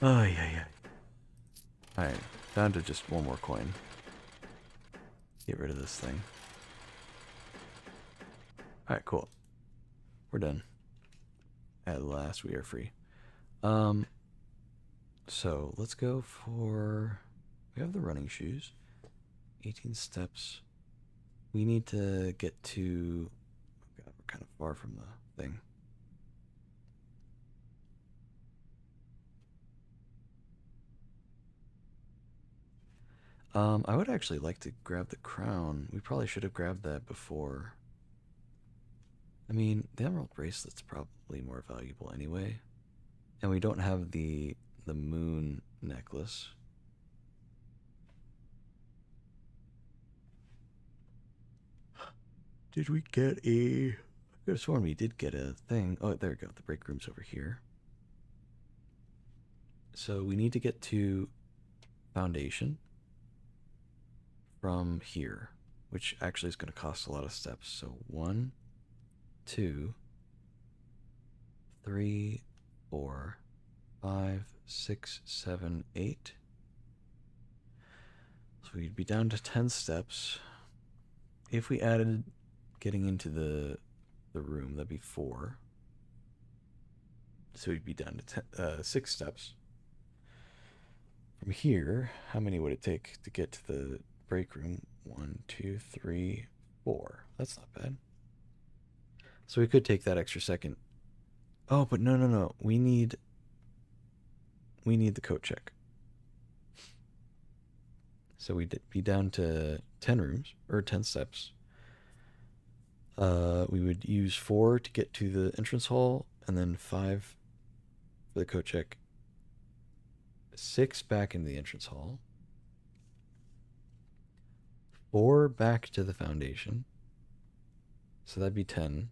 Oh, yeah, yeah. Alright, down to just one more coin. Get rid of this thing. Alright, cool. We're done. At last, we are free. So let's go for. We have the running shoes. 18 steps. We need to get to. Oh god, we're kind of far from the thing. I would actually like to grab the crown. We probably should have grabbed that before. I mean, the emerald bracelet's probably more valuable anyway. And we don't have the moon necklace. Did we get a... I could have sworn we did get a thing. Oh, there we go. The break room's over here. So we need to get to foundation from here. which actually is going to cost a lot of steps. So 1, 2, 3, 4, 5, 6, 7, 8. So we'd be down to 10 steps. If we added getting into the room, that'd be 4. So we'd be down to 6 steps. From here, how many would it take to get to the break room? 1, 2, 3, 4. That's not bad. So we could take that extra second. Oh, but no. We need the coat check. So we'd be down to 10 rooms, or 10 steps. We would use 4 to get to the entrance hall, and then 5 for the coat check. 6 back into the entrance hall. 4 back to the foundation. So that'd be 10.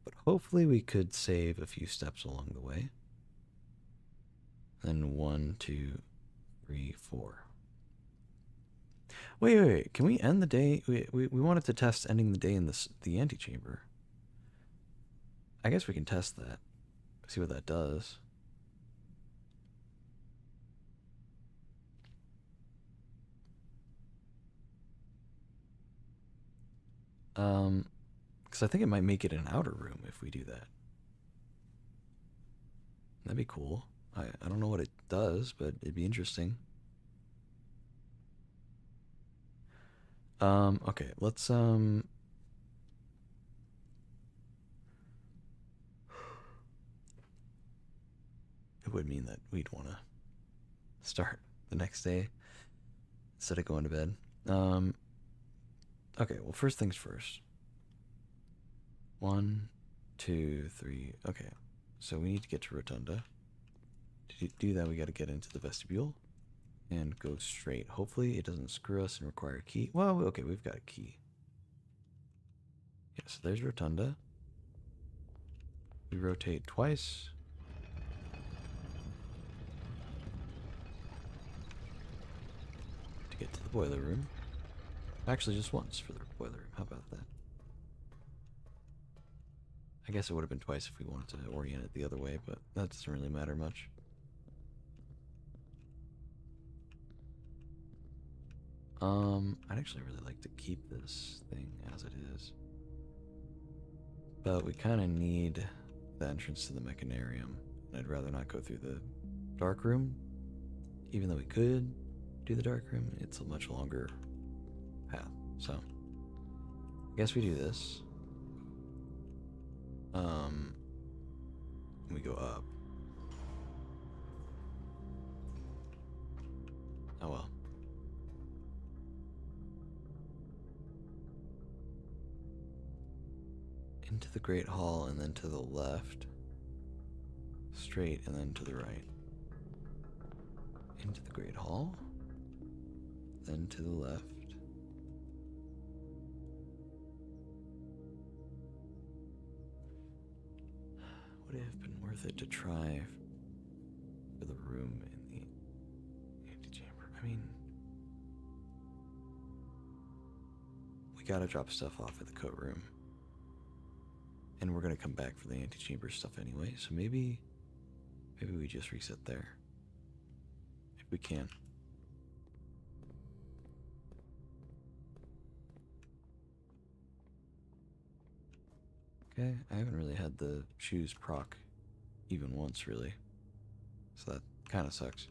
But hopefully we could save a few steps along the way. Then 1, 2, 3, 4. Wait. Can we end the day? We wanted to test ending the day in the antechamber. I guess we can test that. See what that does. Because I think it might make it an outer room if we do that. That'd be cool. I don't know what it does, but it'd be interesting. Okay, let's it would mean that we'd want to start the next day instead of going to bed. Okay, well, first things first. 1, 2, 3. Okay, so we need to get to Rotunda. To do that, we got to get into the vestibule and go straight. Hopefully, it doesn't screw us and require a key. Well, okay, we've got a key. Yeah, so there's Rotunda. We rotate twice. To get to the boiler room. Actually, just once for the boiler room. How about that? I guess it would have been twice if we wanted to orient it the other way, but that doesn't really matter much. I'd actually really like to keep this thing as it is. But we kind of need the entrance to the mechanarium. And I'd rather not go through the dark room. Even though we could do the dark room, it's a much longer path. So, I guess we do this. We go up. Oh well. Into the Great Hall and then to the left. Straight and then to the right. Into the Great Hall. Then to the left. Would it have been worth it to try for the room in the antechamber? I mean, we gotta drop stuff off at the coat room. And we're gonna come back for the antechamber stuff anyway, so maybe we just reset there. If we can. Okay, I haven't really had the shoes proc even once, really. So that kind of sucks.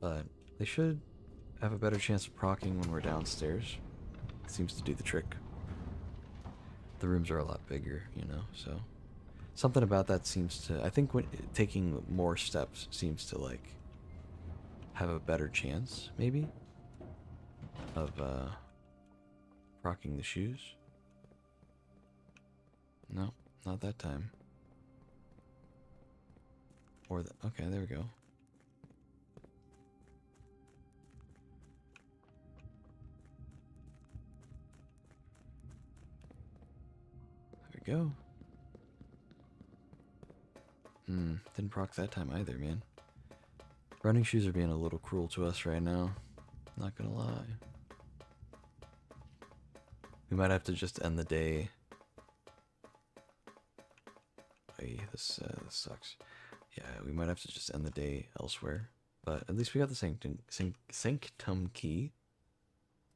But they should have a better chance of proccing when we're downstairs. It seems to do the trick. The rooms are a lot bigger, you know, so... Something about that seems to... I think taking more steps seems to, like, have a better chance, maybe, of, proccing the shoes. No, not that time. Or okay, there we go. There we go. Didn't proc that time either, man. Running shoes are being a little cruel to us right now. Not gonna lie. We might have to just end the day. Hey, this sucks. Yeah, we might have to just end the day elsewhere. But at least we got the sanctum key.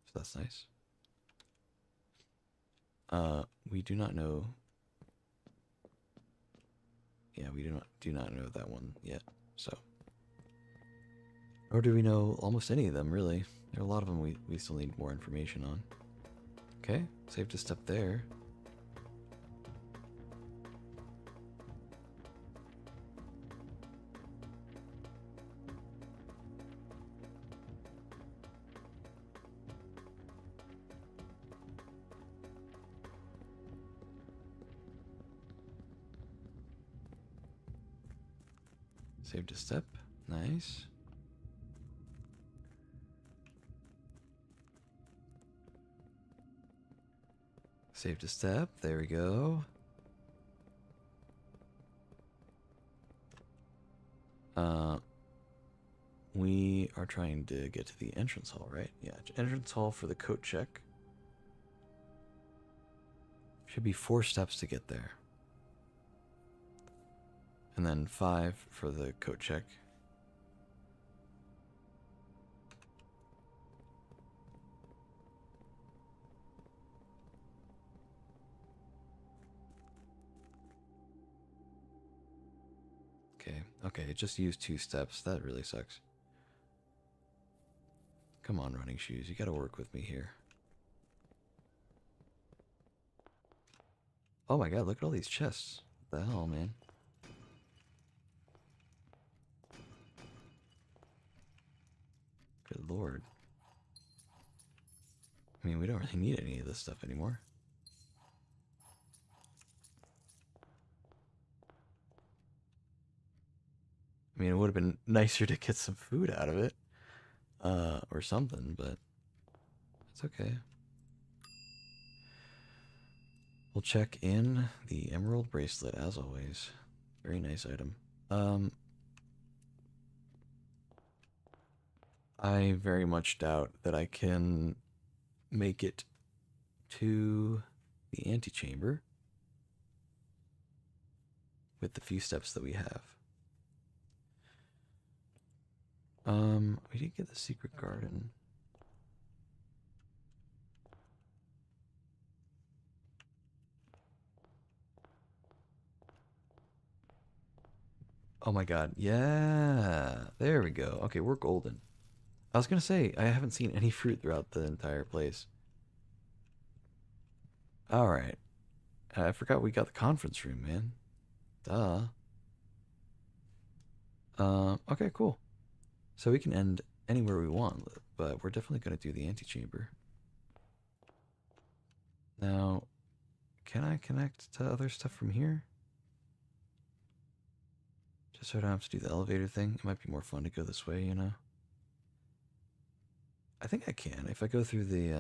So that's nice. We do not know. Yeah, we do not know that one yet. So, or do we know almost any of them? Really, there are a lot of them we still need more information on. Okay, save to step there. Save to step. Nice. Save to step. There we go. We are trying to get to the entrance hall, right? Yeah, entrance hall for the coat check. Should be 4 steps to get there. And then 5 for the coat check. Okay, it just used 2 steps. That really sucks. Come on, running shoes. You gotta work with me here. Oh my god, look at all these chests. What the hell, man? Good lord. I mean, we don't really need any of this stuff anymore. I mean, it would have been nicer to get some food out of it. Or something, but it's okay. We'll check in the emerald bracelet, as always. Very nice item. I very much doubt that I can make it to the antechamber with the few steps that we have. We did get the secret garden. Oh my god, yeah! There we go. Okay, we're golden. I was gonna say, I haven't seen any fruit throughout the entire place. Alright. I forgot we got the conference room, man. Duh. Okay, cool. So we can end anywhere we want, but we're definitely gonna do the antechamber. Now, can I connect to other stuff from here? Just so I don't have to do the elevator thing. It might be more fun to go this way, you know? I think I can. If I go through the,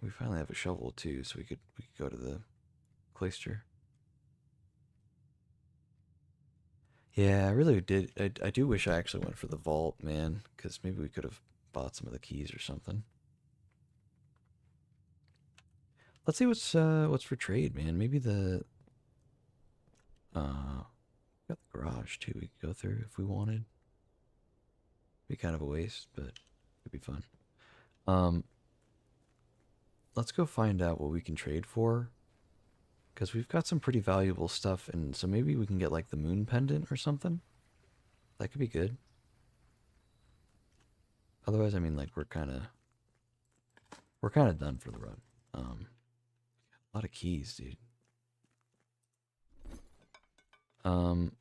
we finally have a shovel too, so we could go to the cloister. Yeah, I really did. I do wish I actually went for the vault, man, because maybe we could have bought some of the keys or something. Let's see what's for trade, man. Maybe the got the garage too. We could go through if we wanted. Be kind of a waste, but it'd be fun. Um, let's go find out what we can trade for, because we've got some pretty valuable stuff, and so maybe we can get like the moon pendant or something. That could be good. Otherwise, I mean, like we're kind of done for the run. A lot of keys, dude. Um,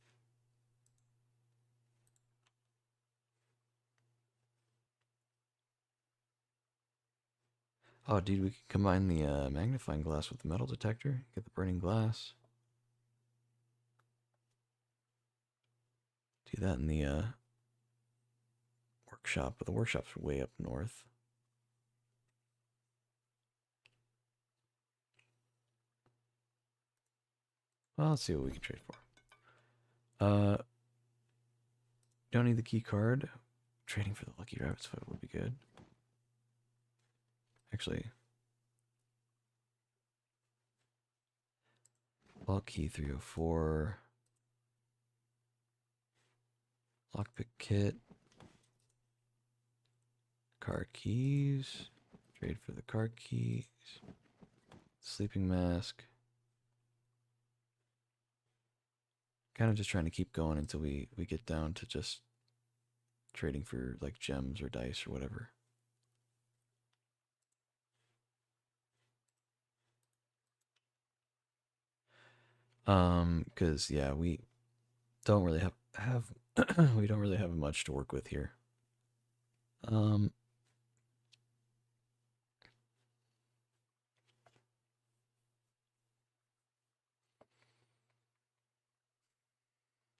oh, dude, we could combine the magnifying glass with the metal detector. Get the burning glass. Do that in the workshop, but the workshop's way up north. Well, let's see what we can trade for. Don't need the key card. Trading for the lucky rabbit's foot would be good. Actually, lock key 304. Lockpick kit. Car keys. Trade for the car keys. Sleeping mask. Kind of just trying to keep going until we get down to just trading for like gems or dice or whatever. Because yeah, we don't really have we don't really have much to work with here. Um,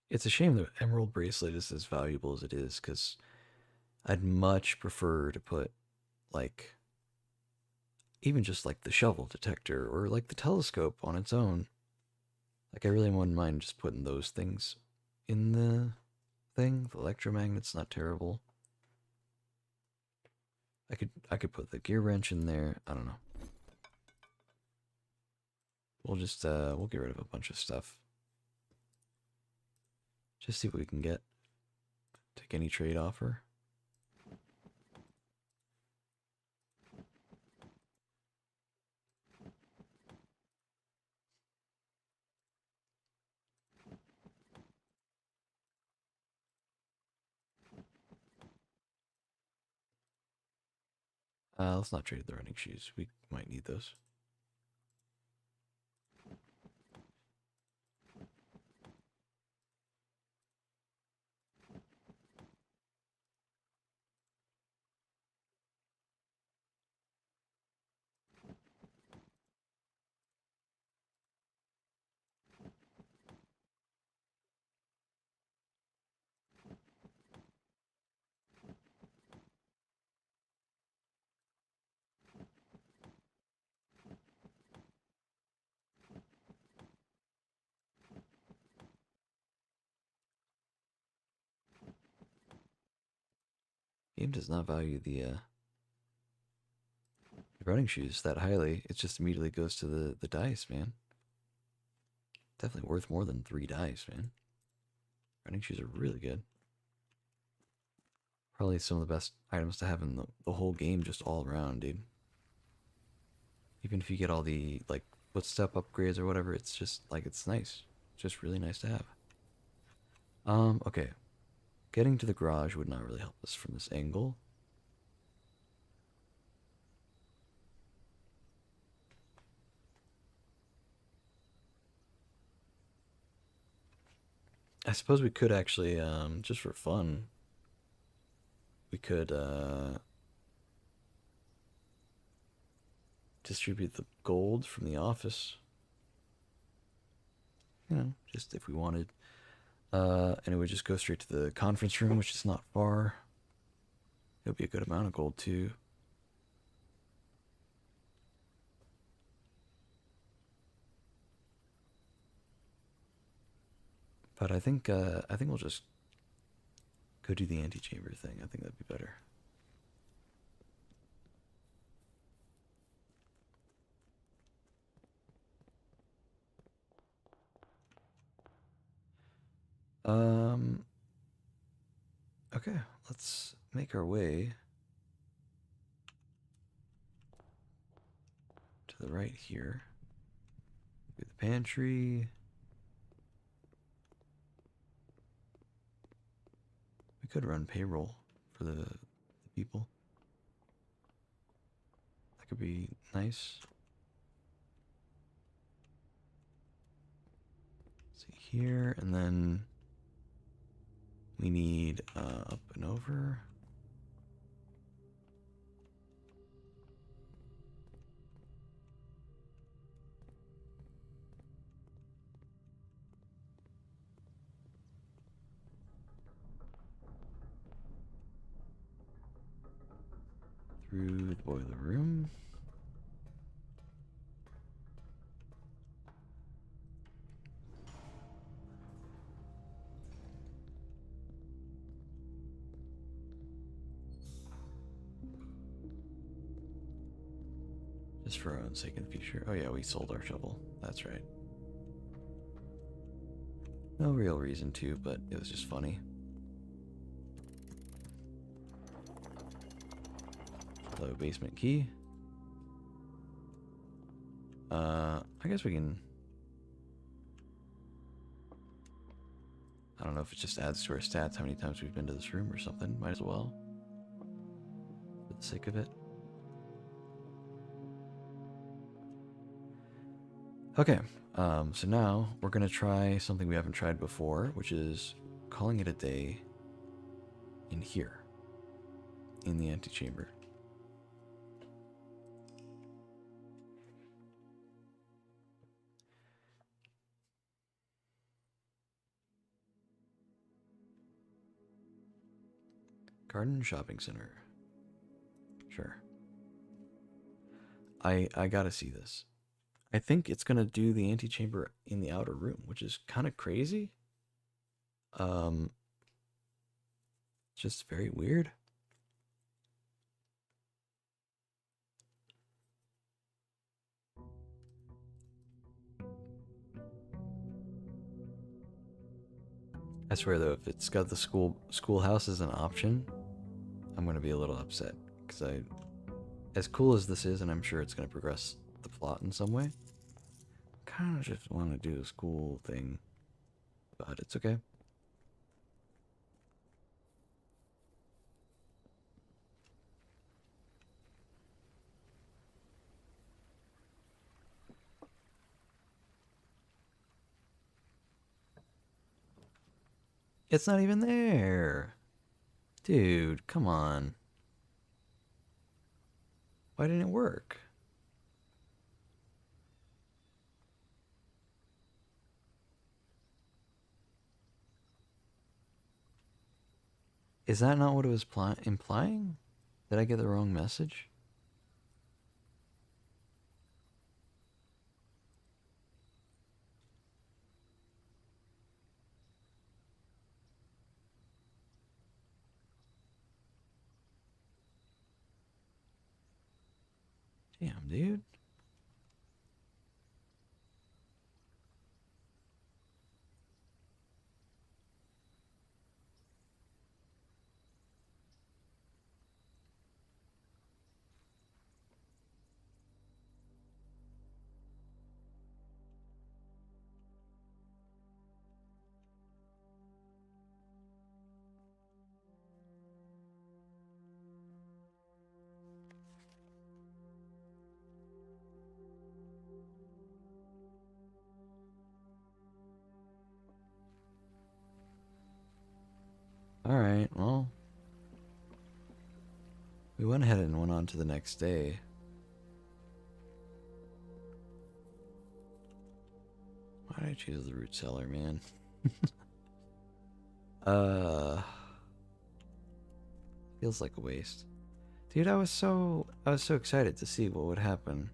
it's a shame the emerald bracelet is as valuable as it is, because I'd much prefer to put like even just like the shovel detector or like the telescope on its own. Like I really wouldn't mind just putting those things in the thing. The electromagnet's not terrible. I could put the gear wrench in there. I don't know. We'll get rid of a bunch of stuff. Just see what we can get. Take any trade offer. Let's not trade the running shoes. We might need those. Game does not value the running shoes that highly. It just immediately goes to the dice, man. Definitely worth more than 3 dice, man. Running shoes are really good. Probably some of the best items to have in the whole game, just all around, dude. Even if you get all the like footstep upgrades or whatever, it's just like it's nice. It's just really nice to have. Okay. Getting to the garage would not really help us from this angle. I suppose we could actually, just for fun, we could distribute the gold from the office. You know, just if we wanted. And it would just go straight to the conference room, which is not far. It would be a good amount of gold too. But I think we'll just go do the antechamber thing. I think that'd be better. Um. Okay, let's make our way to the right here. Do the pantry. We could run payroll for the people. That could be nice. See here, and then we need up and over. Through the boiler room. Just for our own sake in the future. Oh yeah, we sold our shovel. That's right. No real reason to, but it was just funny. Low basement key. I guess we can... I don't know if it just adds to our stats how many times we've been to this room or something. Might as well. For the sake of it. Okay, so now we're gonna try something we haven't tried before, which is calling it a day in here, in the antechamber. Garden Shopping Center. Sure. I gotta see this. I think it's gonna do the antechamber in the outer room, which is kind of crazy. Um, just very weird. I swear though, if it's got the schoolhouse as an option, I'm gonna be a little upset because as cool as this is, and I'm sure it's gonna progress the plot in some way, kind of just want to do a school thing, but it's okay. It's not even there. Dude, come on. Why didn't it work? Is that not what it was implying? Did I get the wrong message? Damn, dude. Alright, well. We went ahead and went on to the next day. Why did I choose the root cellar, man? Feels like a waste. Dude, I was so excited to see what would happen.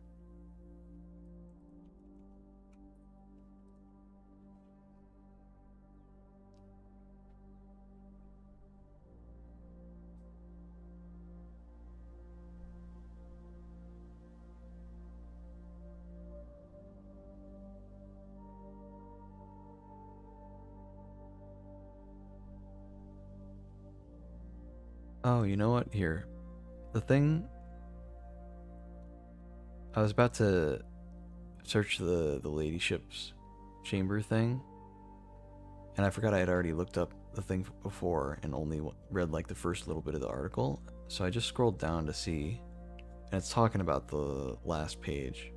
Oh, you know what? Here. The thing... I was about to search the ladyship's chamber thing, and I forgot I had already looked up the thing before and only read like the first little bit of the article. So I just scrolled down to see, and it's talking about the last page.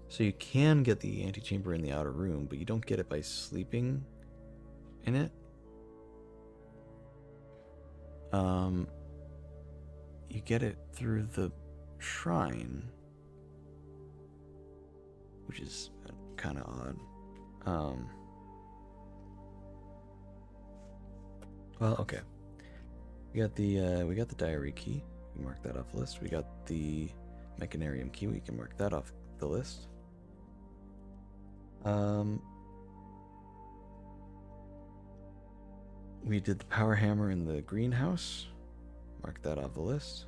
So you can get the antechamber in the outer room, but you don't get it by sleeping in it. You get it through the shrine, which is kind of odd. Well, okay. We got the diary key. We can mark that off the list. We got the mechanarium key. We can mark that off the list. We did the power hammer in the greenhouse. Mark that off the list.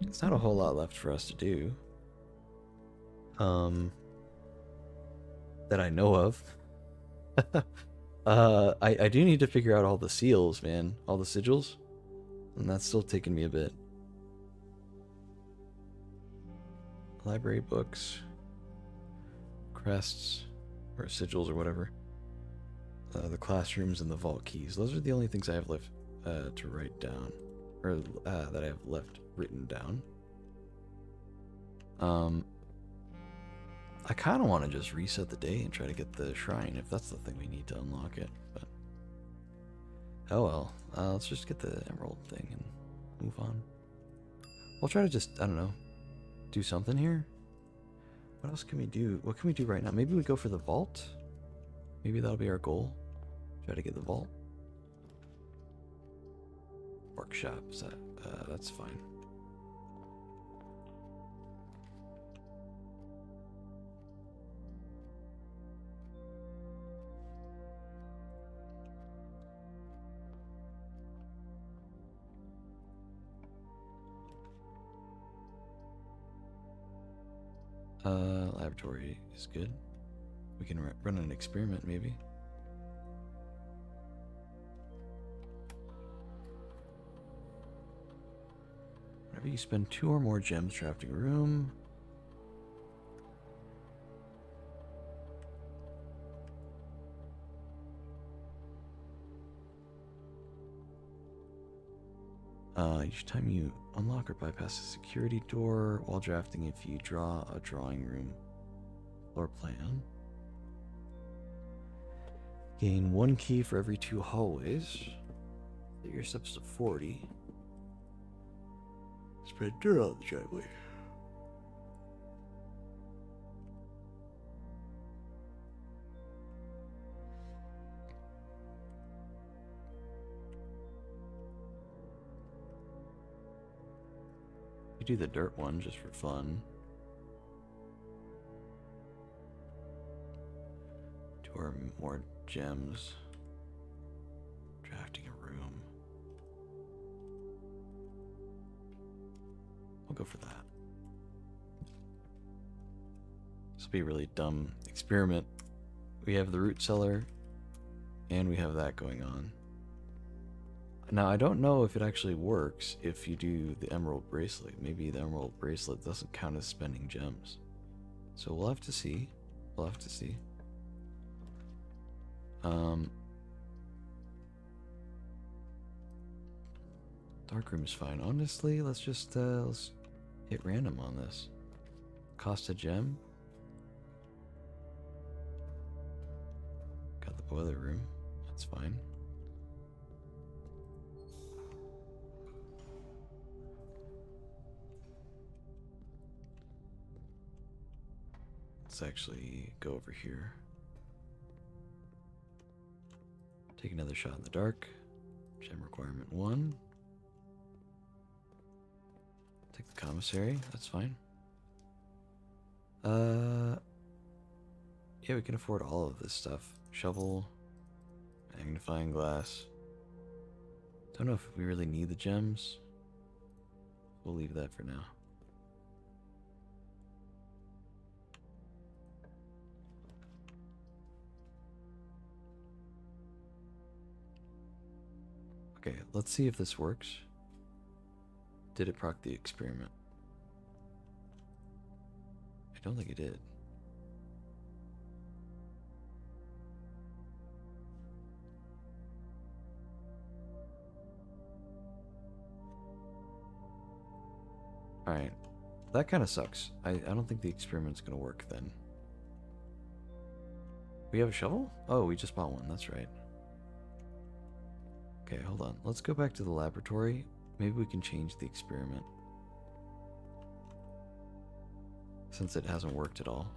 It's not a whole lot left for us to do. That I know of. I do need to figure out all the seals, man. All the sigils. And that's still taking me a bit. Library books. Crests. Or sigils or whatever. The classrooms and the vault keys. Those are the only things I have left to write down. Or that I have left written down. I kind of want to just reset the day and try to get the shrine if that's the thing we need to unlock it. But oh well, let's just get the emerald thing and move on. We'll try to just, I don't know, do something here. What else can we do? What can we do right now? Maybe we go for the vault. Maybe that'll be our goal. Try to get the vault. Workshop, that's fine. Laboratory is good. We can run an experiment, maybe. Whenever you spend 2 or more gems drafting a room. Each time you unlock or bypass a security door while drafting, if you draw a drawing room floor plan, gain 1 key for every 2 hallways. Get your steps to 40. Spread dirt on the driveway. You do the dirt one just for fun. 2 or more gems. Drafting a room. We'll go for that. This will be a really dumb experiment. We have the root cellar, and we have that going on. Now, I don't know if it actually works if you do the emerald bracelet. Maybe the emerald bracelet doesn't count as spending gems. So we'll have to see. We'll have to see. Dark room is fine. Honestly, let's just let's hit random on this. Cost a gem. Got the boiler room. That's fine. Let's actually go over here. Take another shot in the dark. Gem requirement 1. Take the commissary. That's fine. Yeah, we can afford all of this stuff. Shovel. Magnifying glass. Don't know if we really need the gems. We'll leave that for now. Okay, let's see if this works. Did it proc the experiment? I don't think it did. Alright. That kind of sucks. I don't think the experiment's gonna work then. We have a shovel? Oh, we just bought one. That's right. Okay, hold on. Let's go back to the laboratory. Maybe we can change the experiment. Since it hasn't worked at all.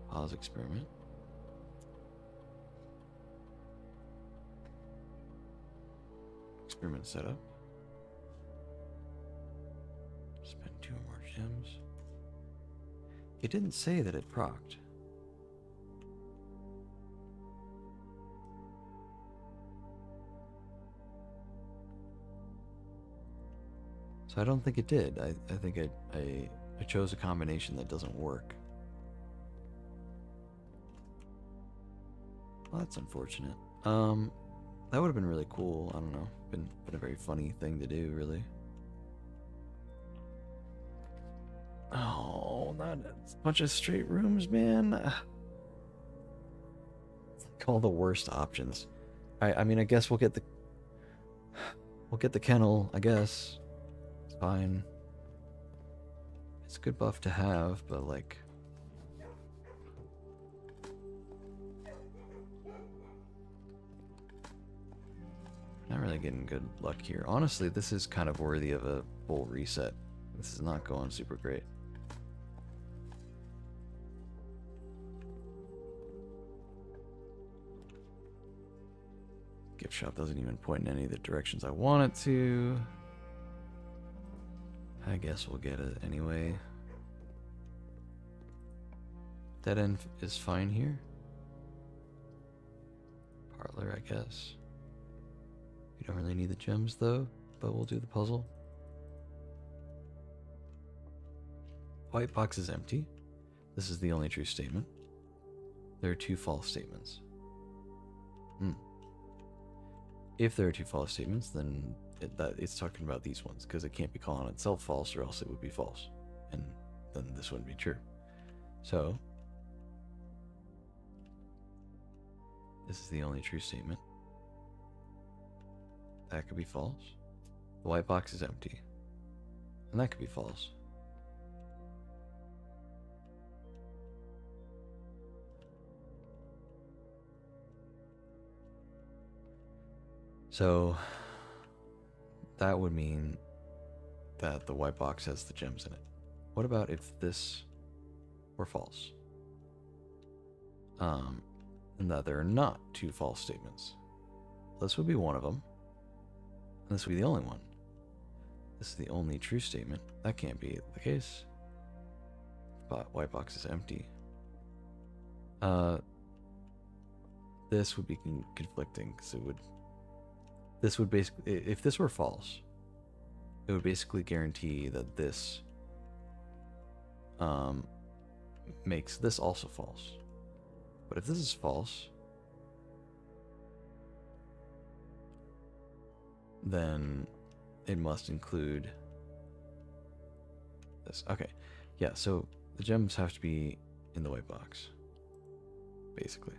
Pause experiment. Experiment setup. Spend 2 more gems. It didn't say that it procced. So I don't think it did. I think I chose a combination that doesn't work. Well, that's unfortunate. That would have been really cool. I don't know. Been a very funny thing to do, really. Oh, not a bunch of straight rooms, man. It's like all the worst options. I mean, I guess we'll get the kennel, I guess. It's fine. It's a good buff to have, but like not really getting good luck here. Honestly, this is kind of worthy of a full reset. This is not going super great. Gift shop doesn't even point in any of the directions I want it to. I guess we'll get it anyway. Dead end is fine here. Parlor, I guess. We don't really need the gems though, but we'll do the puzzle. White box is empty. This is the only true statement. There are 2 false statements. If there are 2 false statements, then it's talking about these ones, because it can't be calling itself false, or else it would be false, and then this wouldn't be true. So this is the only true statement. That could be false. The white box is empty, and that could be false. So that would mean that the white box has the gems in it. What about if this were false? And that there are not 2 false statements. This would be one of them, and this would be the only one. This is the only true statement. That can't be the case. But white box is empty. This would be conflicting, because this would basically, if this were false, it would basically guarantee that this makes this also false. But if this is false, then it must include this. Okay, yeah, so the gems have to be in the white box, basically.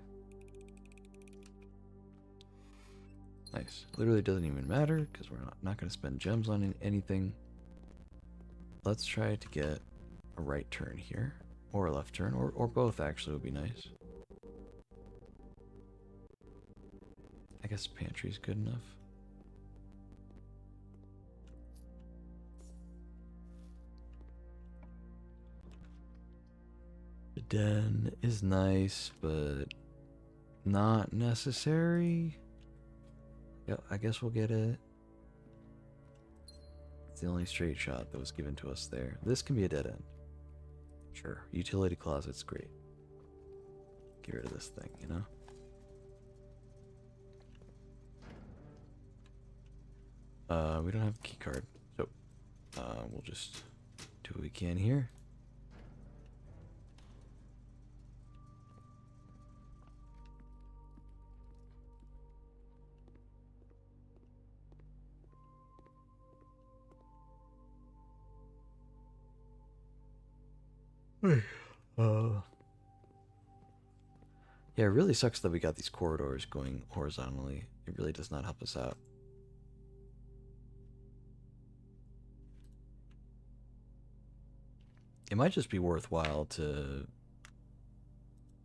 Nice. Literally doesn't even matter, because we're not going to spend gems on anything. Let's try to get a right turn here, or a left turn, or both actually would be nice. I guess pantry's good enough. The den is nice, but not necessary. Yeah, I guess we'll get it. It's the only straight shot that was given to us there. This can be a dead end. Sure. Utility closet's great. Get rid of this thing, you know? We don't have a key card, so we'll just do what we can here. Yeah, it really sucks that we got these corridors going horizontally. It really does not help us out. It might just be worthwhile to,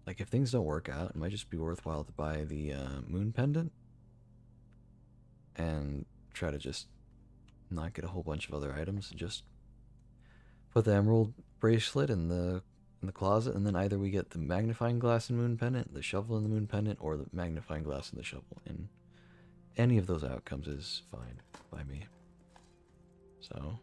like, if things don't work out, it might just be worthwhile to buy the moon pendant and try to just not get a whole bunch of other items and just put the emerald bracelet in the closet, and then either we get the magnifying glass and moon pendant, the shovel and the moon pendant, or the magnifying glass and the shovel. And any of those outcomes is fine by me. So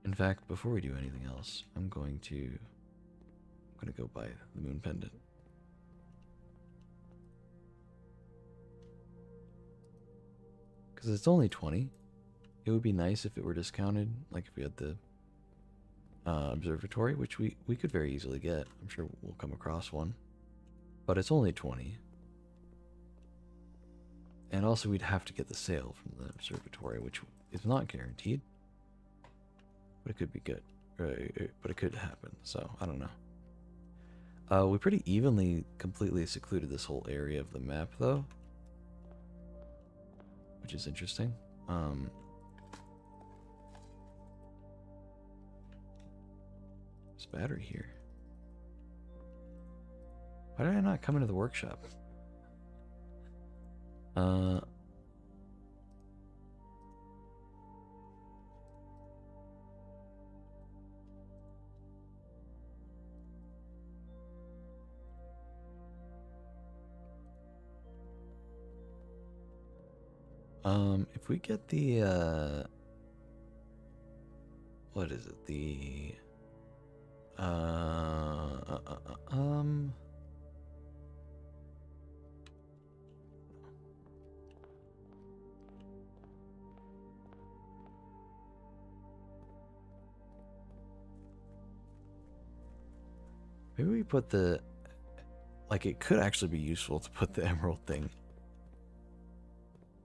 in fact, before we do anything else, I'm gonna go buy the moon pendant. Because it's only 20. It would be nice if it were discounted, like if we had the observatory, which we could very easily get. I'm sure we'll come across one. But it's only 20. And also we'd have to get the sale from the observatory, which is not guaranteed. But it could be good. But it could happen, so I don't know. We pretty evenly completely secluded this whole area of the map, though. Which is interesting. There's a battery here. Why did I not come into the workshop? If we get the, what is it? The, maybe we put the, like, it could actually be useful to put the emerald thing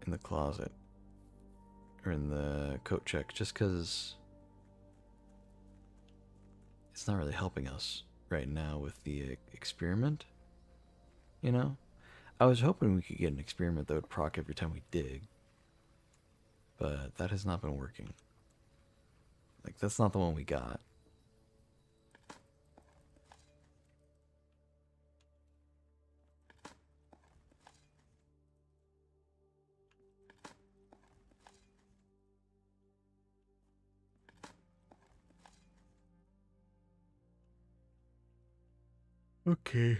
in the closet or in the coat check, just because it's not really helping us right now with the experiment, you know? I was hoping we could get an experiment that would proc every time we dig, but that has not been working. Like, that's not the one we got. Okay,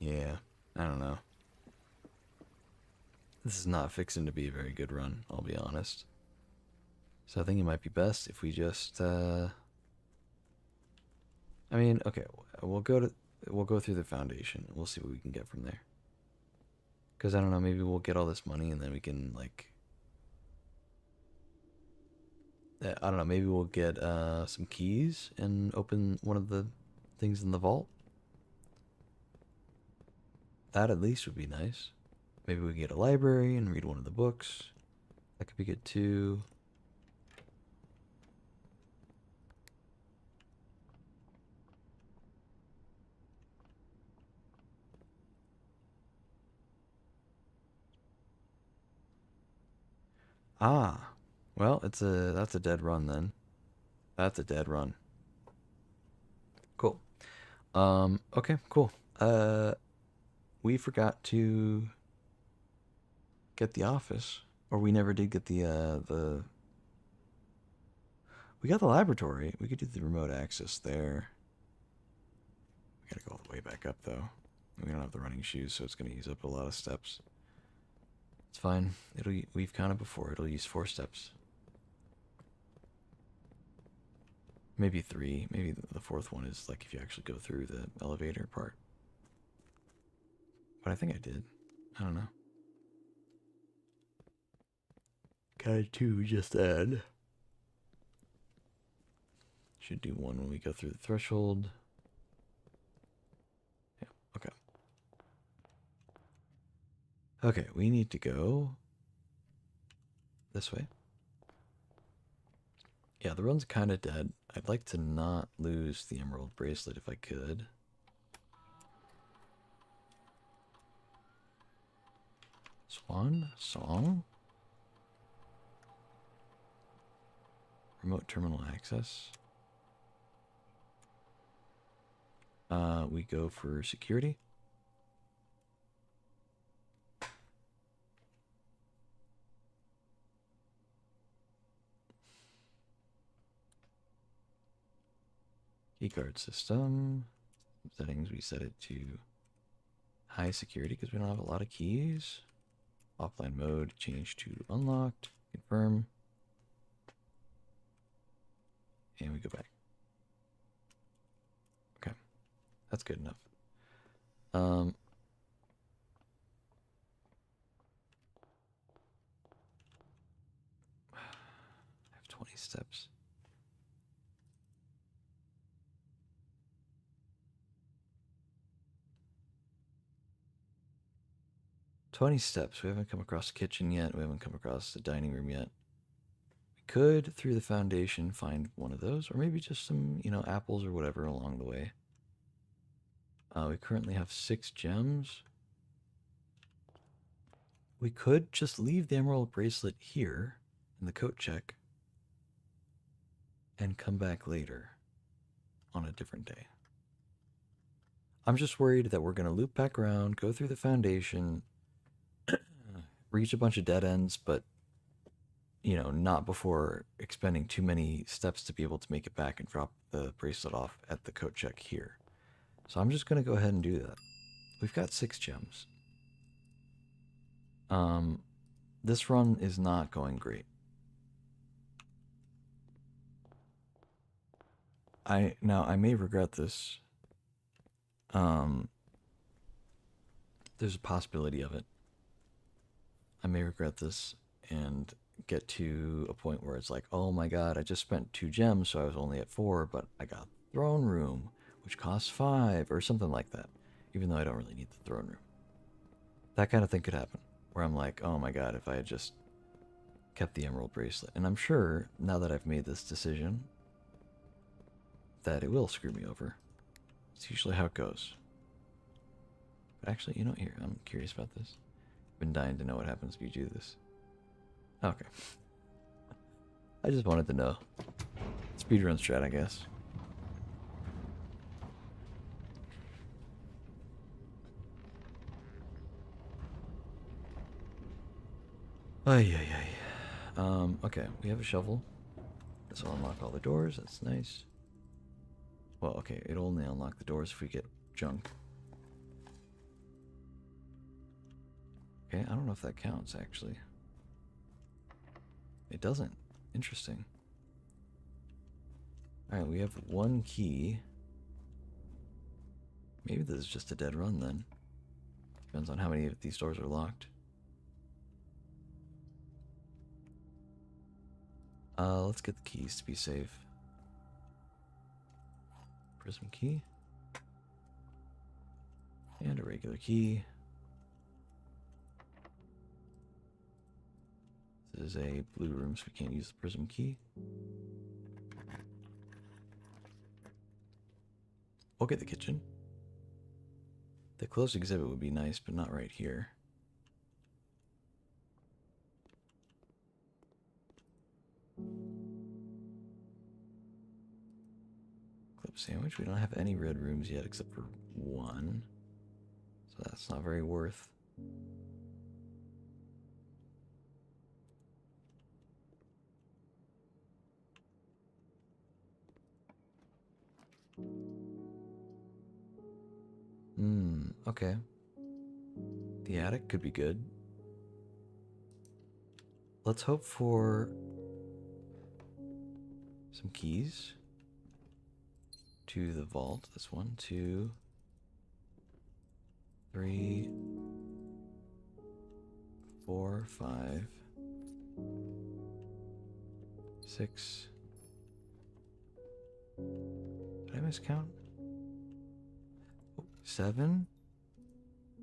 yeah, I don't know. This is not fixing to be a very good run, I'll be honest. So I think it might be best if we just, I mean, okay, we'll go through the foundation. We'll see what we can get from there. Because I don't know, maybe we'll get all this money and then we can, like, I don't know, maybe we'll get some keys and open one of the things in the vault. That at least would be nice. Maybe we can get a library and read one of the books. That could be good too. Ah, well, that's a dead run then. That's a dead run. Cool. Okay, cool. We forgot to get the office, or we never did get the. We got the laboratory. We could do the remote access there. We gotta go all the way back up though. We don't have the running shoes, so it's gonna use up a lot of steps. It's fine. We've counted before. It'll use 4 steps. Maybe 3. Maybe the 4th one is like if you actually go through the elevator part. But I think I did. I don't know. Kind 2 just add. Should do 1 when we go through the threshold. Yeah, okay. Okay, we need to go this way. Yeah, the run's kind of dead. I'd like to not lose the emerald bracelet if I could. Swan? Song? Remote terminal access. We go for security. Keycard system. Settings, we set it to high security because we don't have a lot of keys. Offline mode, change to unlocked. Confirm. And we go back. Okay, that's good enough. Um, I have 20 steps. "20 steps. We haven't come across the kitchen yet. We haven't come across the dining room yet. We could, through the foundation, find one of those, or maybe just some, apples or whatever along the way. We currently have 6 gems. We could just leave the emerald bracelet here in the coat check and come back later on a different day. I'm just worried that we're going to loop back around, go through the foundation, reach a bunch of dead ends, but, not before expending too many steps to be able to make it back and drop the bracelet off at the coat check here. So I'm just going to go ahead and do that. We've got 6 gems. This run is not going great. I may regret this. There's a possibility of it. I may regret this and get to a point where it's like, oh my god, I just spent 2 gems, so I was only at 4, but I got throne room, which costs 5, or something like that, even though I don't really need the throne room. That kind of thing could happen, where I'm like, oh my god, if I had just kept the emerald bracelet. And I'm sure, now that I've made this decision, that it will screw me over. It's usually how it goes. But actually, here, I'm curious about this. I've been dying to know what happens if you do this. Okay. I just wanted to know. Speedrun strat, I guess. Ay, ay, ay. Okay, we have a shovel. This will unlock all the doors, that's nice. Well, okay, it'll only unlock the doors if we get junk. Okay, I don't know if that counts, actually. It doesn't. Interesting. Alright, we have 1 key. Maybe this is just a dead run, then. Depends on how many of these doors are locked. Let's get the keys to be safe. Prism key. And a regular key. This is a blue room, so we can't use the prism key. We'll get the kitchen. The closed exhibit would be nice, but not right here. Clip sandwich. We don't have any red rooms yet except for 1. So that's not very worth. Okay. The attic could be good. Let's hope for some keys to the vault. That's 1, 2, 3, 4, 5, 6. Did I miscount? 7.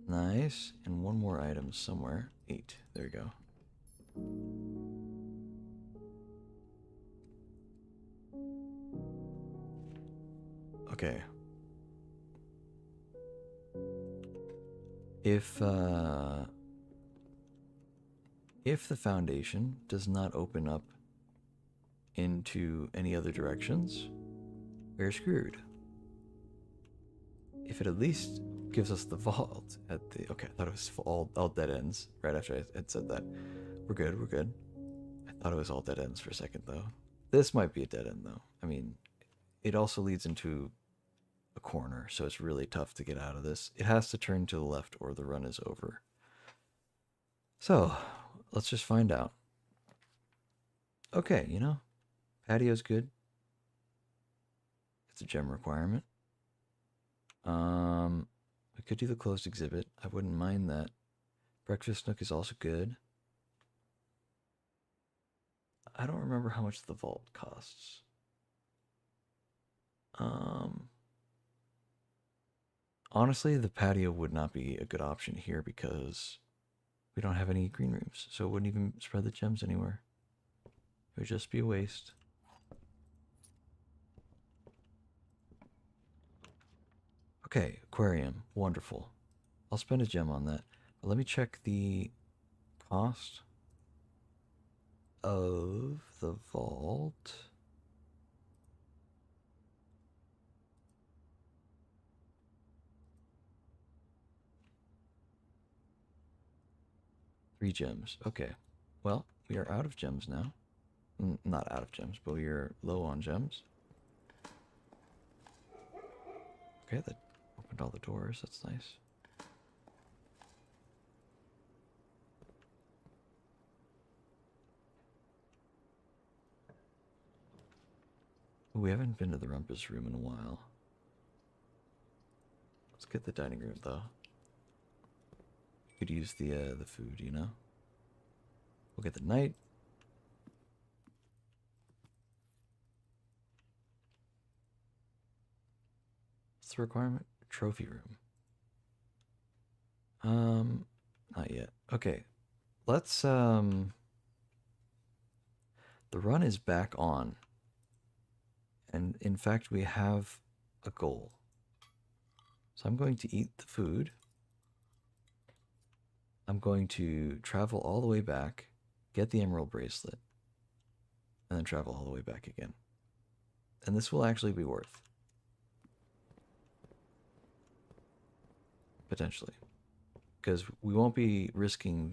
Nice. And 1 more item somewhere. 8. There we go. Okay. If the foundation does not open up into any other directions, we're screwed. If it at least gives us the vault at the... Okay, I thought it was all dead ends right after I had said that. We're good, we're good. I thought it was all dead ends for a second, though. This might be a dead end, though. I mean, it also leads into a corner, so it's really tough to get out of this. It has to turn to the left or the run is over. So, let's just find out. Okay, patio's good. It's a gem requirement. We could do the closed exhibit. I wouldn't mind that. Breakfast nook is also good. I don't remember how much the vault costs. Honestly, the patio would not be a good option here because we don't have any green rooms, so it wouldn't even spread the gems anywhere. It would just be a waste. Okay, aquarium. Wonderful. I'll spend a gem on that. But let me check the cost of the vault. Three gems. Okay. Well, we are out of gems now. Not out of gems, but we are low on gems. Okay, that opened all the doors. That's nice. We haven't been to the rumpus room in a while. Let's get the dining room though. Could use the food, you know. We'll get the night. What's the requirement? Trophy room. Not yet. Okay. Let's the run is back on. And in fact, we have a goal. So I'm going to eat the food. I'm going to travel all the way back, get the emerald bracelet, and then travel all the way back again. And this will actually be worth. Potentially. Because we won't be risking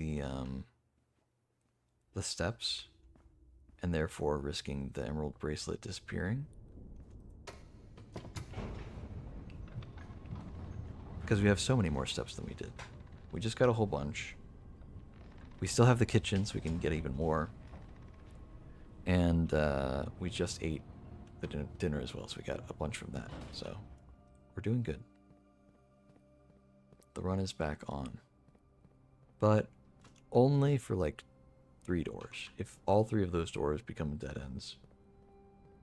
the steps and therefore risking the emerald bracelet disappearing. Because we have so many more steps than we did. We just got a whole bunch. We still have the kitchen, so we can get even more. And we just ate the dinner as well, so we got a bunch from that. So we're doing good. The run is back on. But only for like 3 doors. If all 3 of those doors become dead ends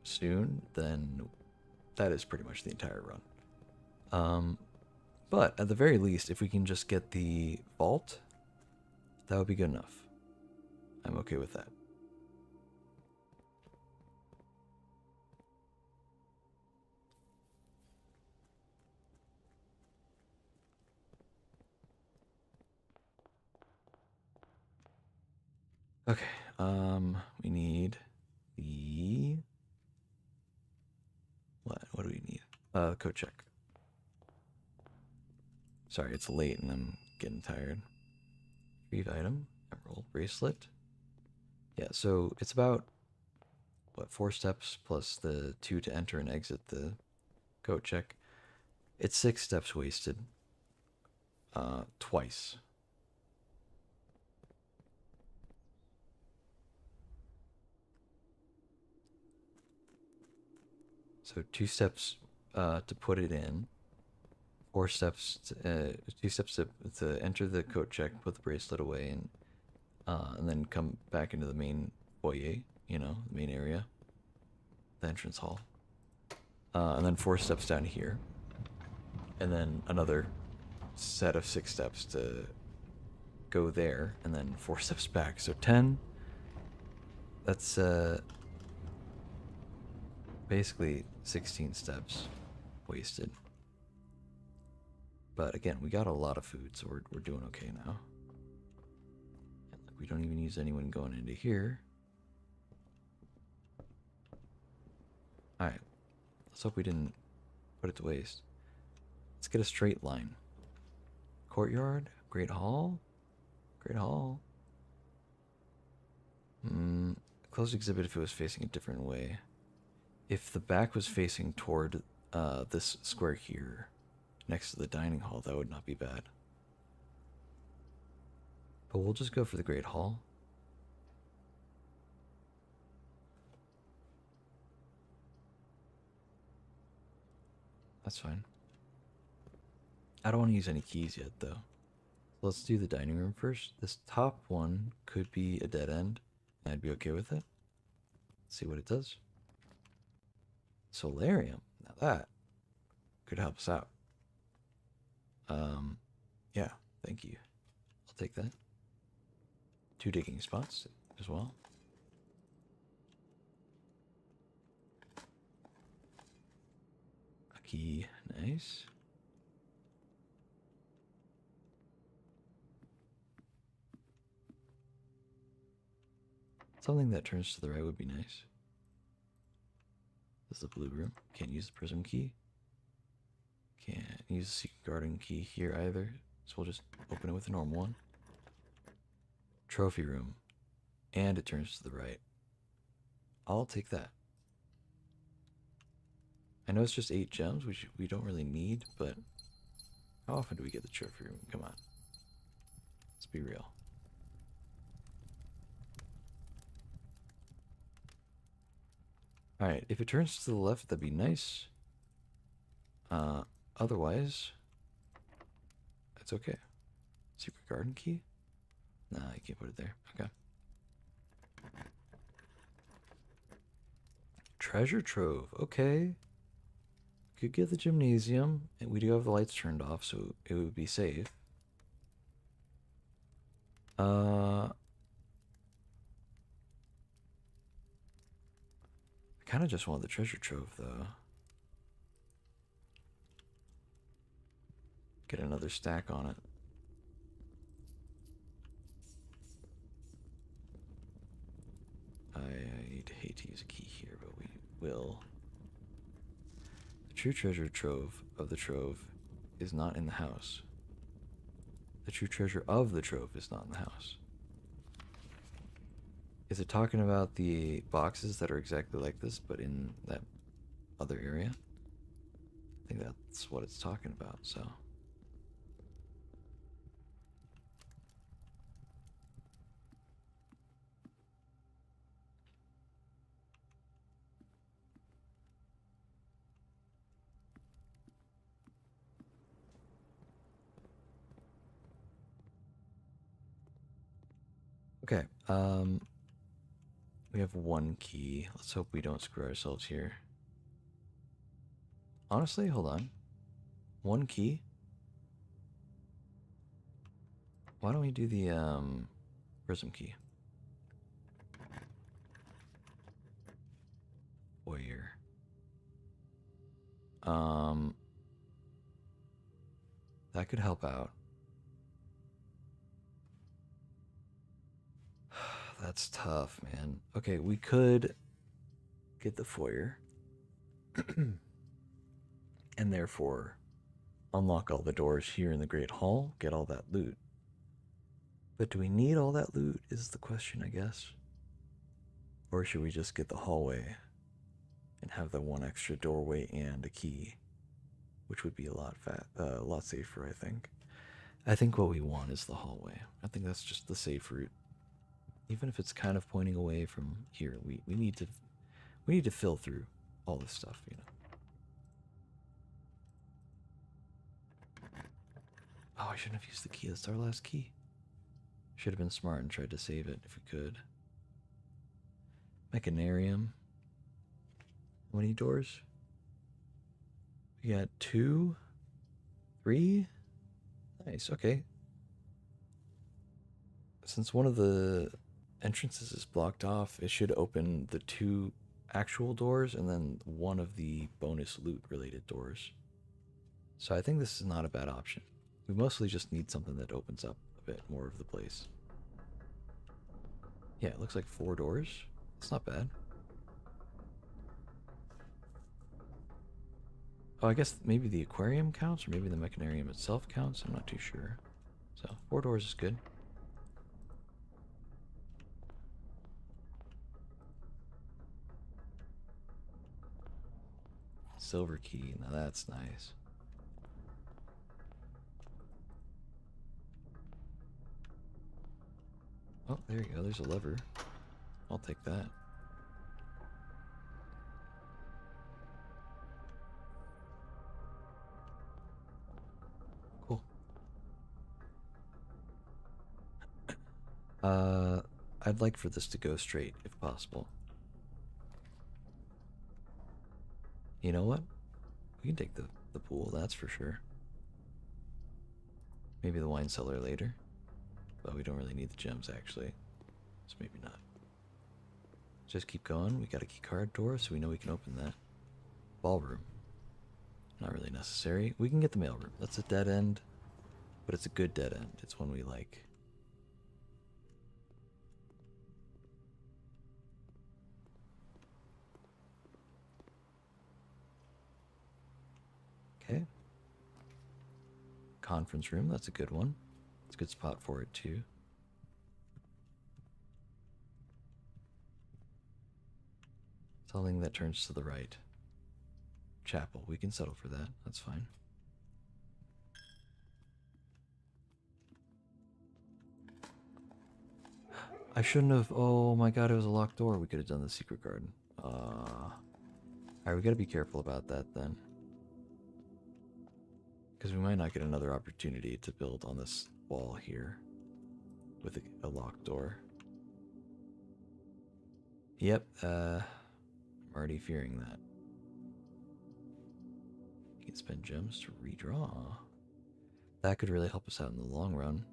soon, then that is pretty much the entire run. But at the very least, if we can just get the vault, that would be good enough. I'm okay with that. Okay, we need the... What do we need? Code check. Sorry, it's late and I'm getting tired. Retrieve item, emerald bracelet. Yeah, so it's about, what, 4 steps plus the 2 to enter and exit the code check. It's 6 steps wasted. Twice. So 2 steps to put it in. 4 steps, 2 steps to enter the coat check, put the bracelet away, and then come back into the main foyer, you know, the main area, the entrance hall. And then 4 steps down here. And then another set of 6 steps to go there, and then 4 steps back. So 10. That's basically 16 steps wasted. But again, we got a lot of food, so we're doing okay now. And we don't even use anyone going into here. Alright. Let's hope we didn't put it to waste. Let's get a straight line. Courtyard, Great Hall. Great Hall. Closed exhibit if it was facing a different way. If the back was facing toward this square here, next to the dining hall, that would not be bad. But we'll just go for the Great Hall. That's fine. I don't want to use any keys yet, though. So let's do the dining room first. This top one could be a dead end. And I'd be okay with it. Let's see what it does. Solarium. Now that could help us out. Yeah, thank you. I'll take that. 2 digging spots as well. A key, nice. Something that turns to the right would be nice. This is the blue room. Can't use the prism key. Can't use the secret garden key here either. So we'll just open it with a normal one. Trophy room. And it turns to the right. I'll take that. I know it's just 8 gems, which we don't really need, but how often do we get the trophy room? Come on. Let's be real. Alright, if it turns to the left, that'd be nice. Otherwise, it's okay. Secret garden key? Nah, I can't put it there. Okay. Treasure trove. Okay. Could get the gymnasium, and we do have the lights turned off, so it would be safe. I kind of just want the treasure trove, though. Get another stack on it. I'd hate to use a key here, but we will. The true treasure trove of the trove is not in the house. The true treasure of the trove is not in the house. Is it talking about the boxes that are exactly like this, but in that other area? I think that's what it's talking about, so. Okay, we have 1 key. Let's hope we don't screw ourselves here. Honestly, hold on. 1 key? Why don't we do the, prism key? Warrior. That could help out. That's tough, man. Okay, we could get the foyer. And therefore unlock all the doors here in the Great Hall, get all that loot. But do we need all that loot is the question, I guess. Or should we just get the hallway and have the 1 extra doorway and a key, which would be a lot safer, I think. I think what we want is the hallway. I think that's just the safe route. Even if it's kind of pointing away from here, we need to fill through all this stuff, you know. Oh, I shouldn't have used the key. That's our last key. Should have been smart and tried to save it if we could. Mechanarium. How many doors? We got 2, 3. Nice, okay. Since one of the entrances is blocked off, it should open the 2 actual doors and then 1 of the bonus loot related doors. So I think this is not a bad option. We mostly just need something that opens up a bit more of the place. Yeah, it looks like 4 doors. It's not bad. Oh, I guess maybe the aquarium counts, or maybe the mechanarium itself counts. I'm not too sure. So 4 doors is good. Silver key. Now that's nice. Oh, there you go. There's a lever. I'll take that. I'd like for this to go straight, if possible. You know what? We can take the pool, that's for sure. Maybe the wine cellar later. But we don't really need the gems, actually. So maybe not. Just keep going. We got a key card door, so we know we can open that. Ballroom. Not really necessary. We can get the mailroom. That's a dead end, but it's a good dead end. It's one we like. Okay. Conference room. That's a good one. It's a good spot for it, too. Something that turns to the right. Chapel. We can settle for that. That's fine. I shouldn't have. Oh my god, it was a locked door. We could have done the secret garden. Alright, we gotta be careful about that then. Because we might not get another opportunity to build on this wall here with a locked door. Yep, I'm already fearing that. You can spend gems to redraw. That could really help us out in the long run.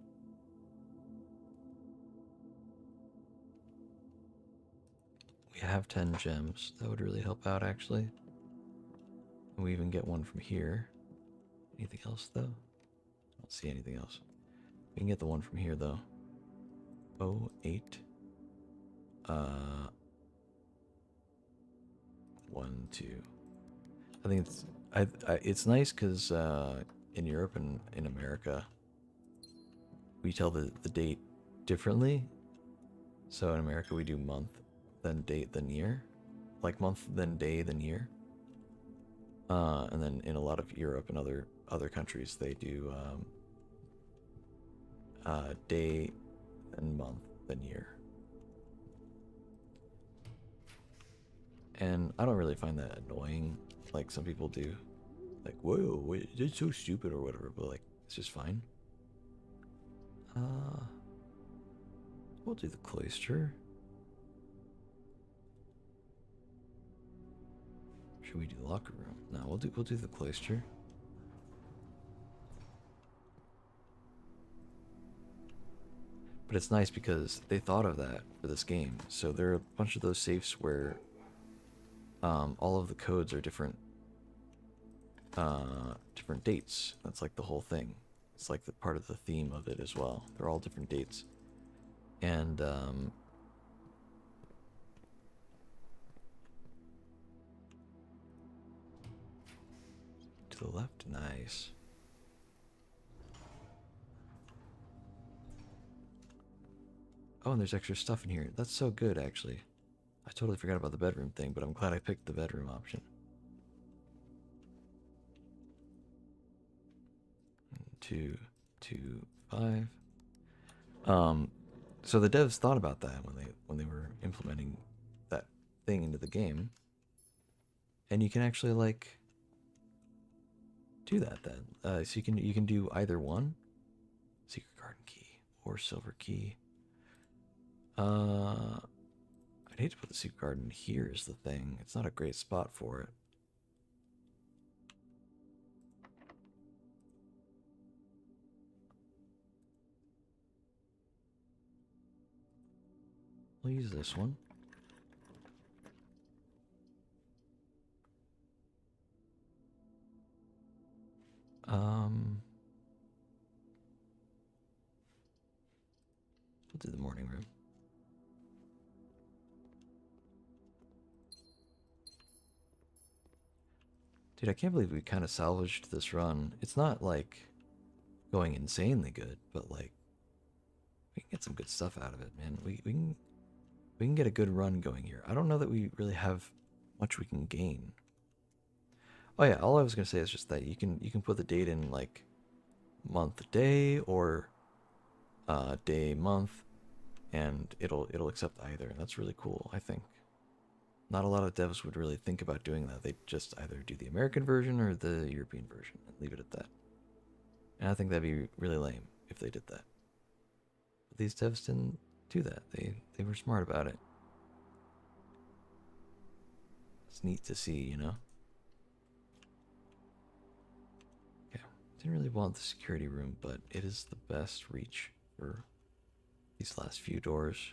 We have 10 gems. That would really help out, actually. And we even get one from here. Anything else, though? I don't see anything else. We can get the one from here, though. 08. 1, 2. I think it's nice because in Europe and in America, we tell the date differently. So in America, we do month, then date, then year. Like month, then day, then year. And then in a lot of Europe and other countries, they do day, then month, then year. And I don't really find that annoying, like some people do. Like, whoa, wait, it's so stupid or whatever, but like, it's just fine. We'll do the cloister. Should we do the locker room? No, we'll do the cloister. But it's nice because they thought of that for this game. So there are a bunch of those safes where all of the codes are different dates. That's like the whole thing. It's like the part of the theme of it as well. They're all different dates. And to the left, nice. Oh, and there's extra stuff in here. That's so good, actually. I totally forgot about the bedroom thing, but I'm glad I picked the bedroom option. 2, 2, 5. So the devs thought about that when they were implementing that thing into the game, and you can actually like do that then. So you can do either one, secret garden key or silver key. I'd hate to put the secret garden here is the thing. It's not a great spot for it. We'll use this one. We'll do the morning room. Dude, I can't believe we kind of salvaged this run. It's not like going insanely good, but like we can get some good stuff out of it, man. We can get a good run going here. I don't know that we really have much we can gain. Oh yeah, all I was gonna say is just that you can put the date in like month day or day month, and it'll accept either. That's really cool, I think. Not a lot of devs would really think about doing that. They'd just either do the American version or the European version and leave it at that. And I think that'd be really lame if they did that. But these devs didn't do that. They were smart about it. It's neat to see, you know? Okay. Didn't really want the security room, but it is the best reach for these last few doors.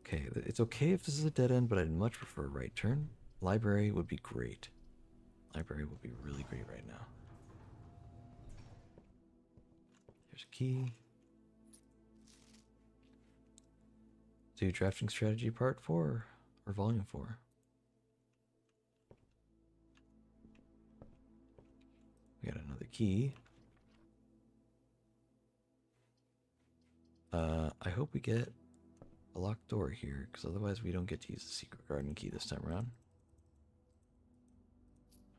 Okay, it's okay if this is a dead end, but I'd much prefer a right turn. Library would be great. Library would be really great right now. Here's a key. Do drafting strategy part 4 or volume 4? We got another key. I hope we get a locked door here, because otherwise we don't get to use the secret garden key this time around.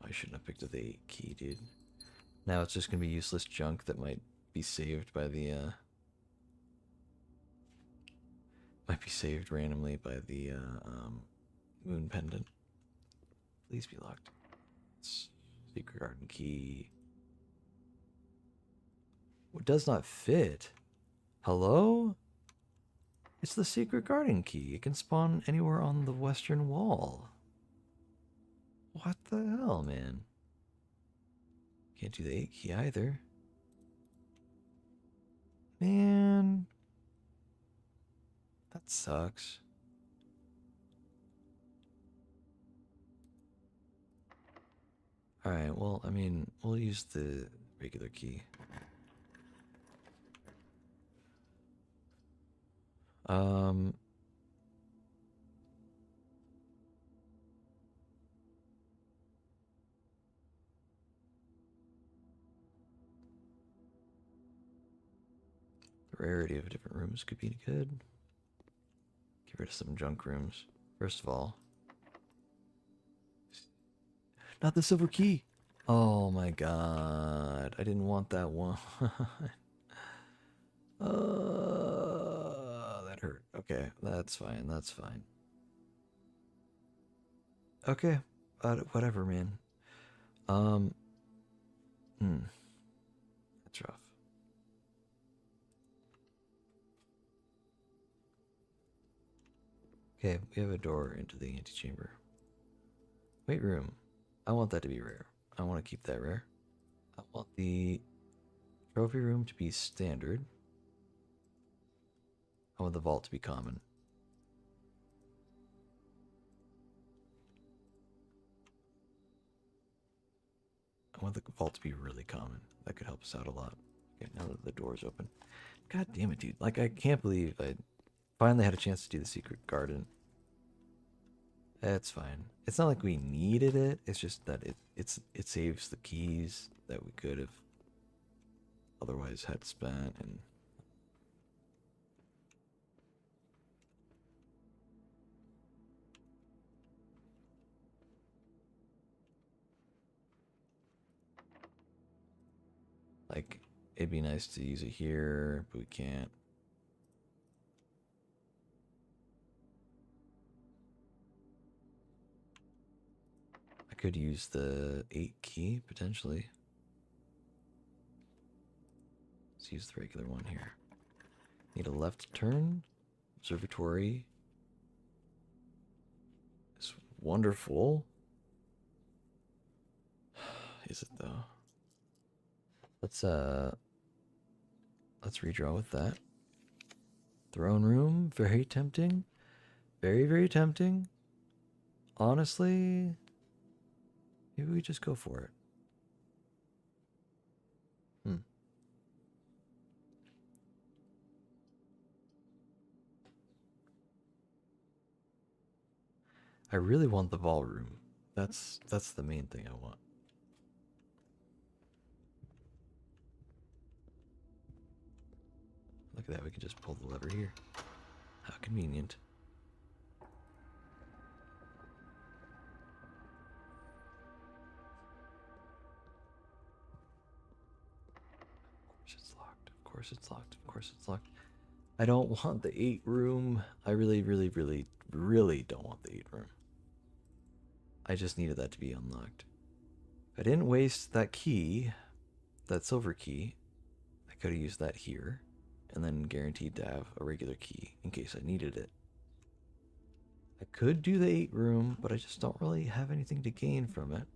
I shouldn't have picked up the 8 key, dude. Now it's just gonna be useless junk that might be saved by the, might be saved randomly by the, moon pendant. Please be locked. Secret garden key. It does not fit. Hello? It's the secret garden key. It can spawn anywhere on the western wall. What the hell, man? Can't do the 8 key either. Man. That sucks. Alright, well, I mean, we'll use the regular key. Um... The rarity of different rooms could be good. Get rid of some junk rooms. First of all. Not the silver key! Oh my god. I didn't want that one. That hurt. Okay, that's fine. That's fine. Okay, whatever, man. Um, that's rough. Okay, we have a door into the antechamber. Weight room. I want that to be rare. I want to keep that rare. I want the trophy room to be standard. I want the vault to be common. I want the vault to be really common. That could help us out a lot. Okay, now that the door's open. God damn it, dude. Like, I can't believe I finally had a chance to do the secret garden. That's fine. It's not like we needed it. It's just that it saves the keys that we could have otherwise had spent. And like, it'd be nice to use it here, but we can't. I could use the 8 key, potentially. Let's use the regular one here. Need a left turn. Observatory is wonderful. Is it though? Let's redraw with that. Throne room, very tempting. Very, very tempting. Honestly, maybe we just go for it. I really want the ballroom. That's the main thing I want. Look at that, we can just pull the lever here. How convenient. Of course it's locked. Of course it's locked. Of course it's locked. I don't want the 8 room. I really, really, really, really don't want the 8 room. I just needed that to be unlocked. If I didn't waste that key, that silver key, I could have used that here. and then guaranteed to have a regular key in case I needed it. I could do the 8 room, but I just don't really have anything to gain from it.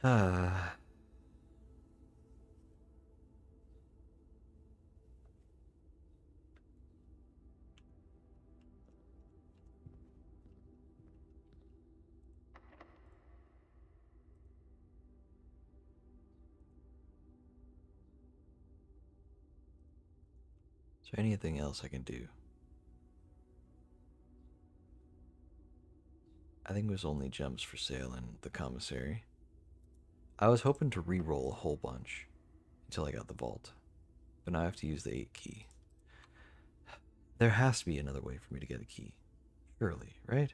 Ah. Is there anything else I can do? I think it was only gems for sale in the commissary. I was hoping to re-roll a whole bunch until I got the vault, but now I have to use the 8 key. There has to be another way for me to get a key. Surely, right?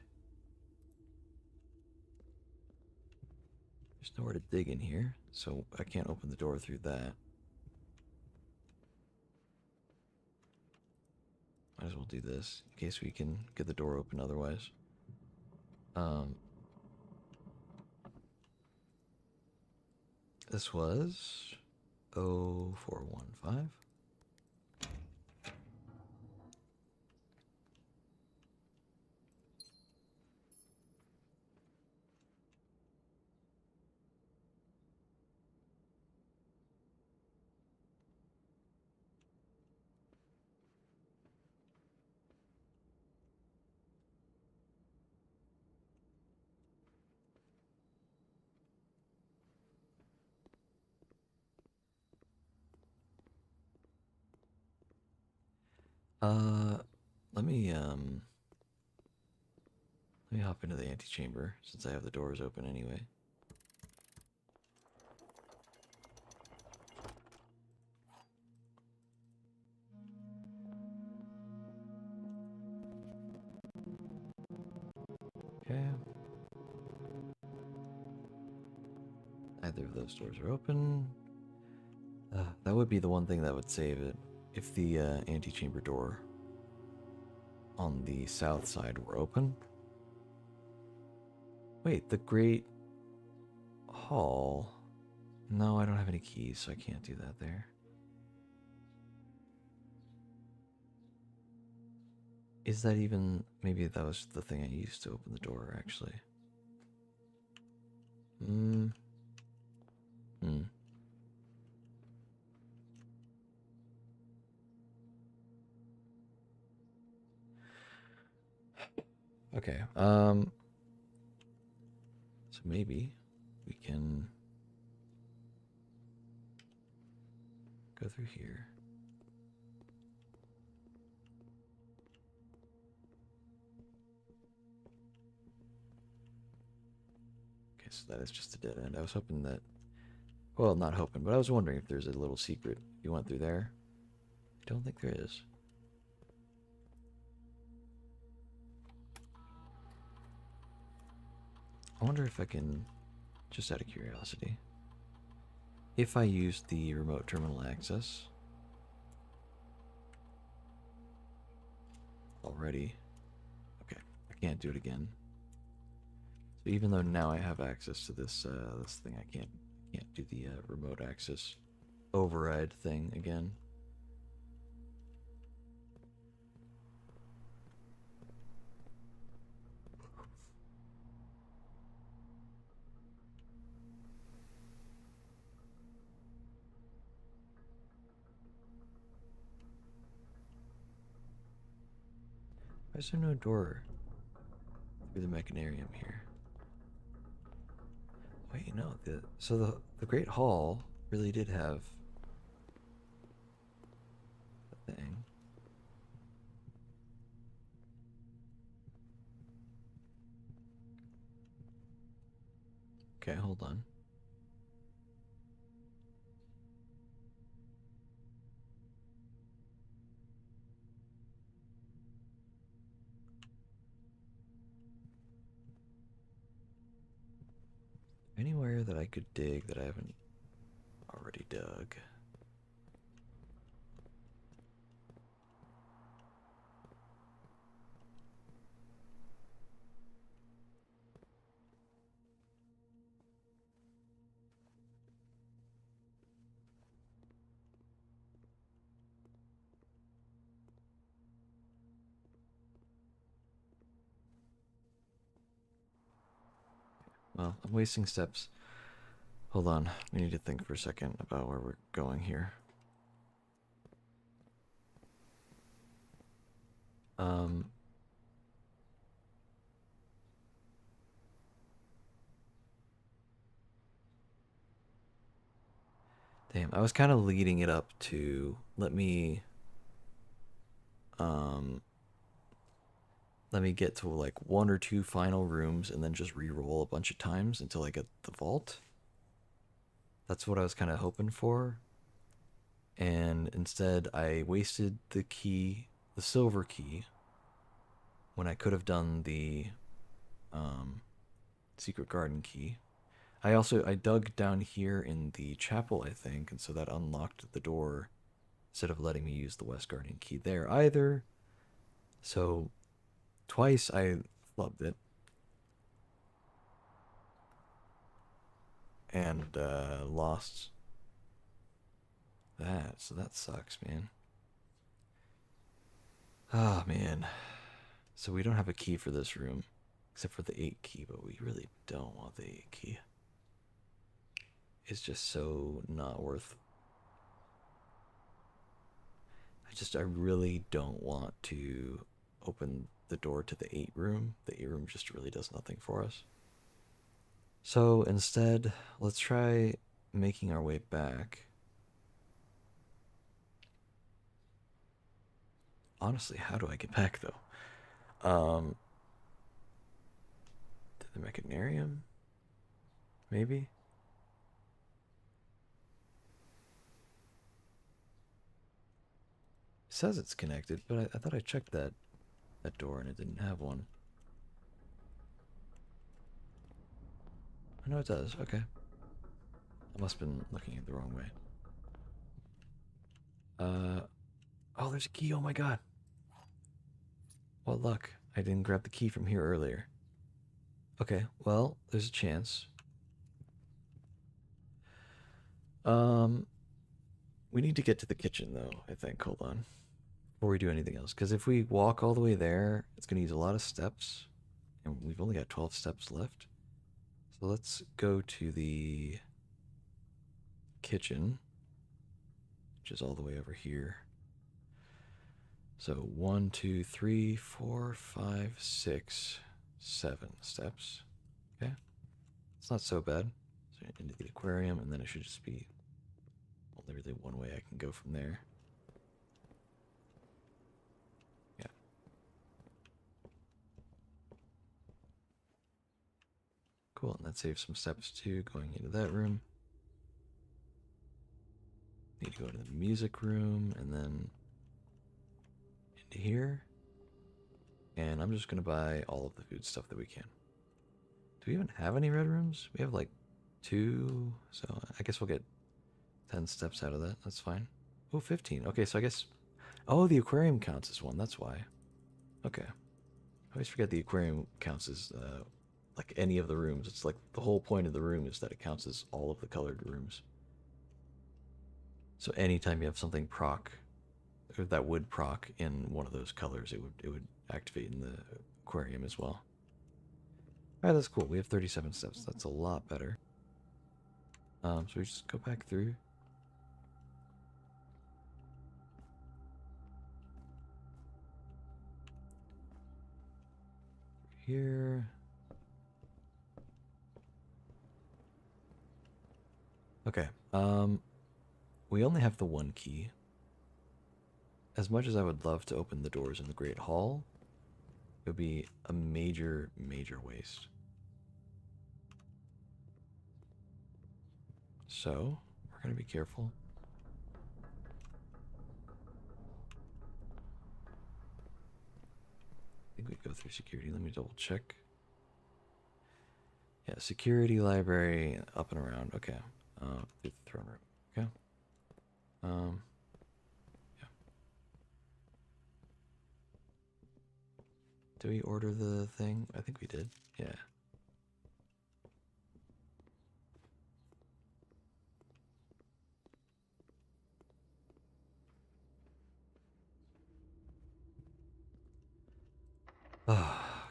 There's nowhere to dig in here, so I can't open the door through that. Might as well do this in case we can get the door open otherwise. This was 0415. Uh, let me hop into the antechamber since I have the doors open anyway. Okay. Neither of those doors are open. That would be the one thing that would save it if the antechamber door on the south side were open. Wait, the Great Hall. No, I don't have any keys, so I can't do that there. Is that even... Maybe that was the thing I used to open the door, actually. Hmm. Okay, so maybe we can go through here. Okay, so that is just a dead end. I was hoping that... Well, not hoping, but I was wondering if there's a little secret if you went through there. I don't think there is. I wonder if I can, just out of curiosity, if I use the remote terminal access already. Okay, I can't do it again. So even though now I have access to this this thing, I can't do the remote access override thing again. Why is there no door through the mechanarium here? Wait, no. The Great Hall really did have a thing. Okay, hold on. Anywhere that I could dig that I haven't already dug. Well, I'm wasting steps. Hold on. We need to think for a second about where we're going here. Damn, I was kind of leading it up to um let me get to like one or two final rooms and then just re-roll a bunch of times until I get the vault. That's what I was kind of hoping for. And instead I wasted the key, the silver key, when I could have done the um secret garden key. I dug down here in the chapel, I think, and so that unlocked the door instead of letting me use the West Guardian key there either. So twice I flubbed it. And lost that, so that sucks, man. Ah, man. So we don't have a key for this room, except for the 8 key, but we really don't want the 8 key. It's just so not worth. I really don't want to open the door to the 8 room. The 8 room just really does nothing for us. So instead, let's try making our way back. Honestly, how do I get back though? To the mechanarium? Maybe? It says it's connected, but I thought I checked that door and it didn't have one. I know it does. Okay. I must have been looking at the wrong way. Oh, there's a key. Oh my god. What luck. I didn't grab the key from here earlier. Okay, well, there's a chance. Um, we need to get to the kitchen though, I think. Hold on. Before we do anything else. Because if we walk all the way there, it's going to use a lot of steps. And we've only got 12 steps left. So let's go to the kitchen, which is all the way over here. So 1, 2, 3, 4, 5, 6, 7 steps. Okay. It's not so bad. So into the aquarium, and then it should just be only really one way I can go from there. Yeah. Cool, and that saves some steps too, going into that room. Need to go to the music room, and then into here. And I'm just gonna buy all of the food stuff that we can. Do we even have any red rooms? We have like 2, so I guess we'll get 10 steps out of that. That's fine. Oh, 15. Okay, so I guess... Oh, the aquarium counts as one. That's why. Okay. I always forget the aquarium counts as like any of the rooms. It's like the whole point of the room is that it counts as all of the colored rooms. So anytime you have something proc, or that would proc in one of those colors, it would activate in the aquarium as well. Alright, that's cool. We have 37 steps. That's a lot better. So we just go back through. Here. Okay. We only have the one key. As much as I would love to open the doors in the Great Hall, it would be a major, major waste. So, we're going to be careful. I think we go through security. Let me double check. Yeah, security, library, up and around. Okay. Through the throne room. Okay. Yeah. Did we order the thing? I think we did. Yeah.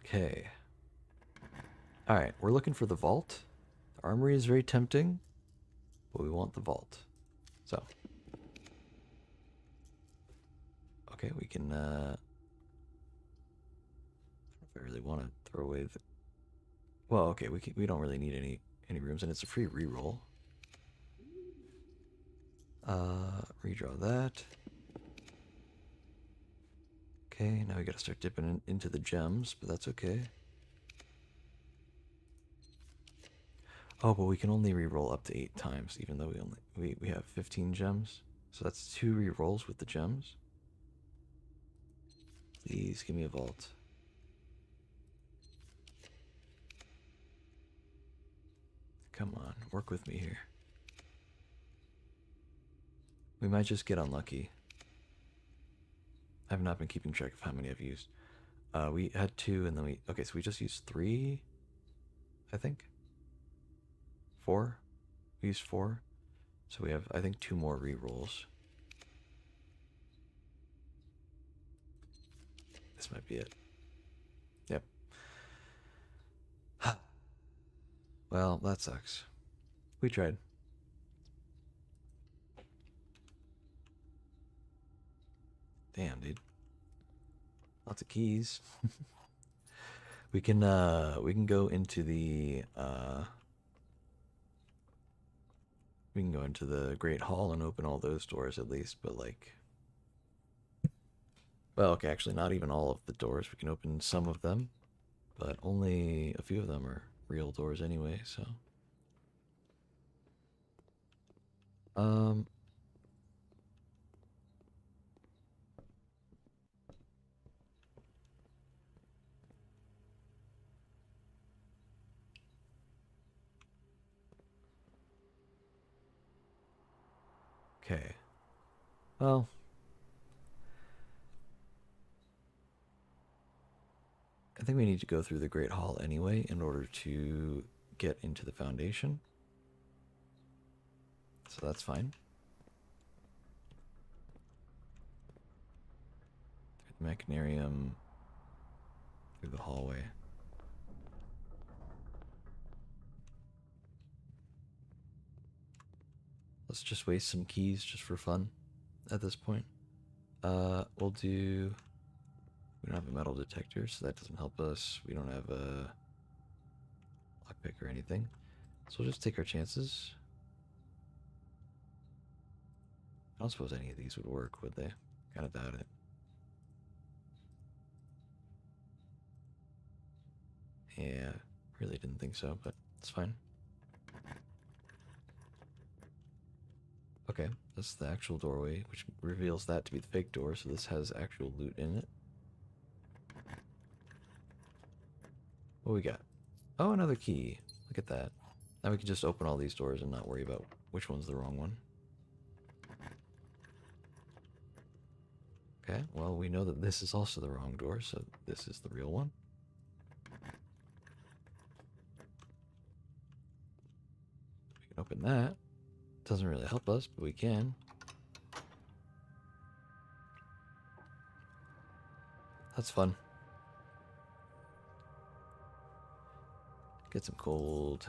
Okay. Alright, we're looking for the vault. The armory is very tempting, but we want the vault. So. Okay, we can, I don't know if I really want to throw away the... Well, okay, we don't really need any rooms, and it's a free reroll. Redraw that. Okay, now we gotta start dipping into the gems, but that's okay. Oh, but we can only reroll up to 8 times, even though we have 15 gems. So that's 2 rerolls with the gems. Please give me a vault. Come on, work with me here. We might just get unlucky. I have not been keeping track of how many I've used. We had 2 and then we... Okay, so we just used 3, I think. 4? We used 4. So we have, I think, 2 more rerolls. This might be it. Yep. Well, that sucks. We tried. Damn, dude. Lots of keys. We can go into the we can go into the Great Hall and open all those doors at least, but like, well, okay, actually not even all of the doors. We can open some of them, but only a few of them are real doors anyway, so um okay. Well, I think we need to go through the Great Hall anyway in order to get into the Foundation. So that's fine. Through the Mechanarium, through the hallway. Let's just waste some keys just for fun at this point. We'll do... We don't have a metal detector, so that doesn't help us. We don't have a lockpick or anything. So we'll just take our chances. I don't suppose any of these would work, would they? Kind of doubt it. Yeah, really didn't think so, but it's fine. Okay, that's the actual doorway, which reveals that to be the fake door, so this has actual loot in it. What we got? Oh, another key. Look at that. Now we can just open all these doors and not worry about which one's the wrong one. Okay, well, we know that this is also the wrong door, so this is the real one. We can open that. Doesn't really help us, but we can. That's fun. Get some gold.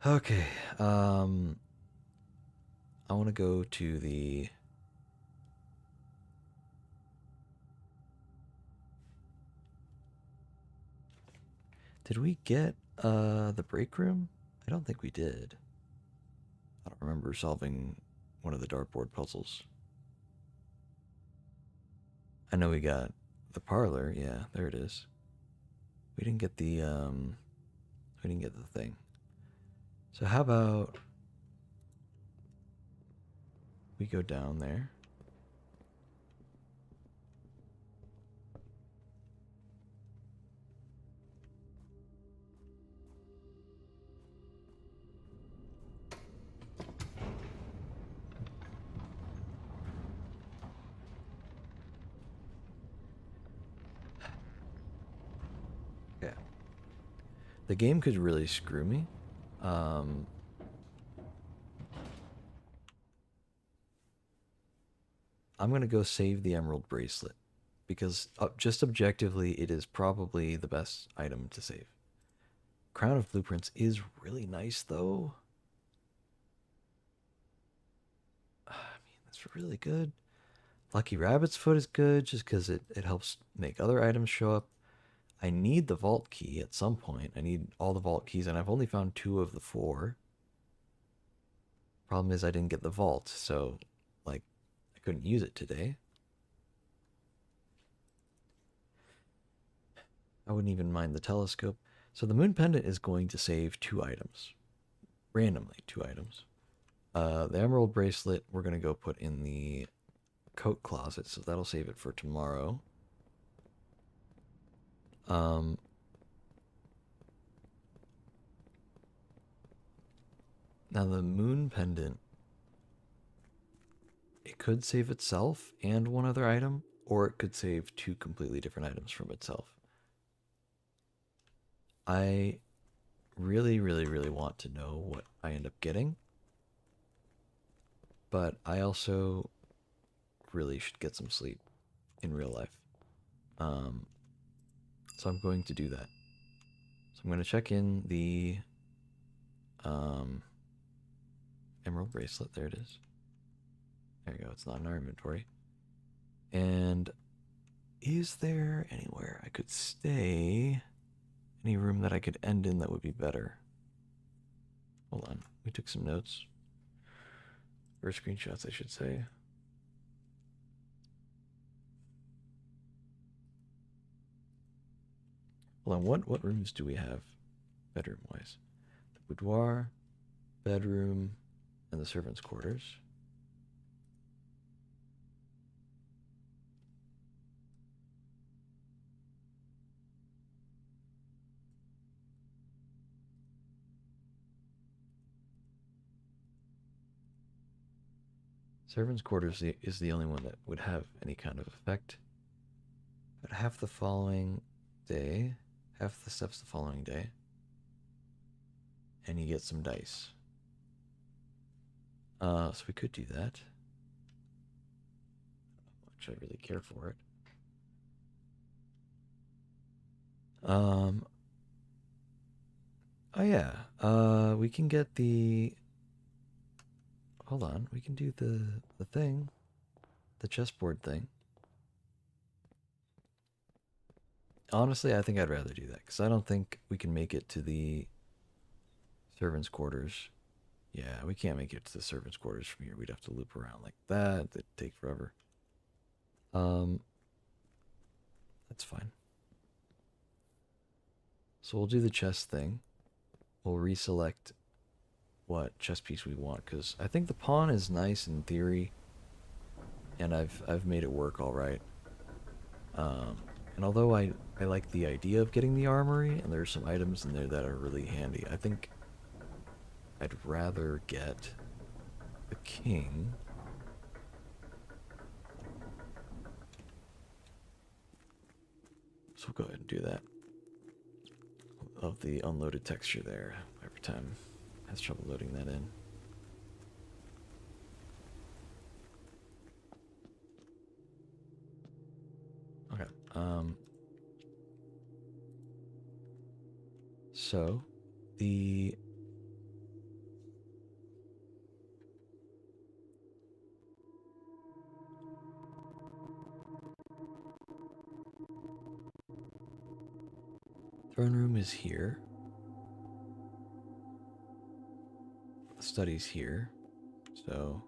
Okay, I want to go to the... Did we get, the break room? I don't think we did. I don't remember solving one of the dartboard puzzles. I know we got the parlor, yeah, there it is. We didn't get the, we didn't get the thing. So how about we go down there? Yeah. The game could really screw me. I'm gonna go save the emerald bracelet because just objectively, it is probably the best item to save. Crown of Blueprints is really nice though. I mean, that's really good. Lucky Rabbit's Foot is good just because it helps make other items show up. I need the vault key at some point. I need all the vault keys, and I've only found 2 of the 4. Problem is I didn't get the vault, so like I couldn't use it today. I wouldn't even mind the telescope. So the moon pendant is going to save 2 items. Randomly 2 items. The emerald bracelet we're going to go put in the coat closet, so that'll save it for tomorrow. Now the moon pendant, it could save itself and one other item, or it could save 2 completely different items from itself. I really, really, really want to know what I end up getting, but I also really should get some sleep in real life. So I'm going to do that. So I'm going to check in the emerald bracelet. There it is. There you go. It's not in our inventory. And is there anywhere I could stay? Any room that I could end in that would be better? Hold on. We took some notes. Or screenshots, I should say. Hold on. What rooms do we have bedroom-wise? The boudoir, bedroom, and the servants' quarters. Servants' quarters is the only one that would have any kind of effect. But half the following day, half the steps the following day, and you get some dice. So we could do that. Much I really care for it. Oh yeah. We can get the. Hold on. We can do the thing, the chessboard thing. Honestly, I think I'd rather do that because I don't think we can make it to the servants' quarters. Yeah, we can't make it to the servants' quarters from here. We'd have to loop around like that. It'd take forever. That's fine. So we'll do the chess thing. We'll reselect what chess piece we want because I think the pawn is nice in theory, and I've made it work all right. And although I like the idea of getting the armory, and there's some items in there that are really handy, I think I'd rather get the king. So we'll go ahead and do that. Love the unloaded texture there. Every time has trouble loading that in. Okay. So the throne room is here. The study's here. So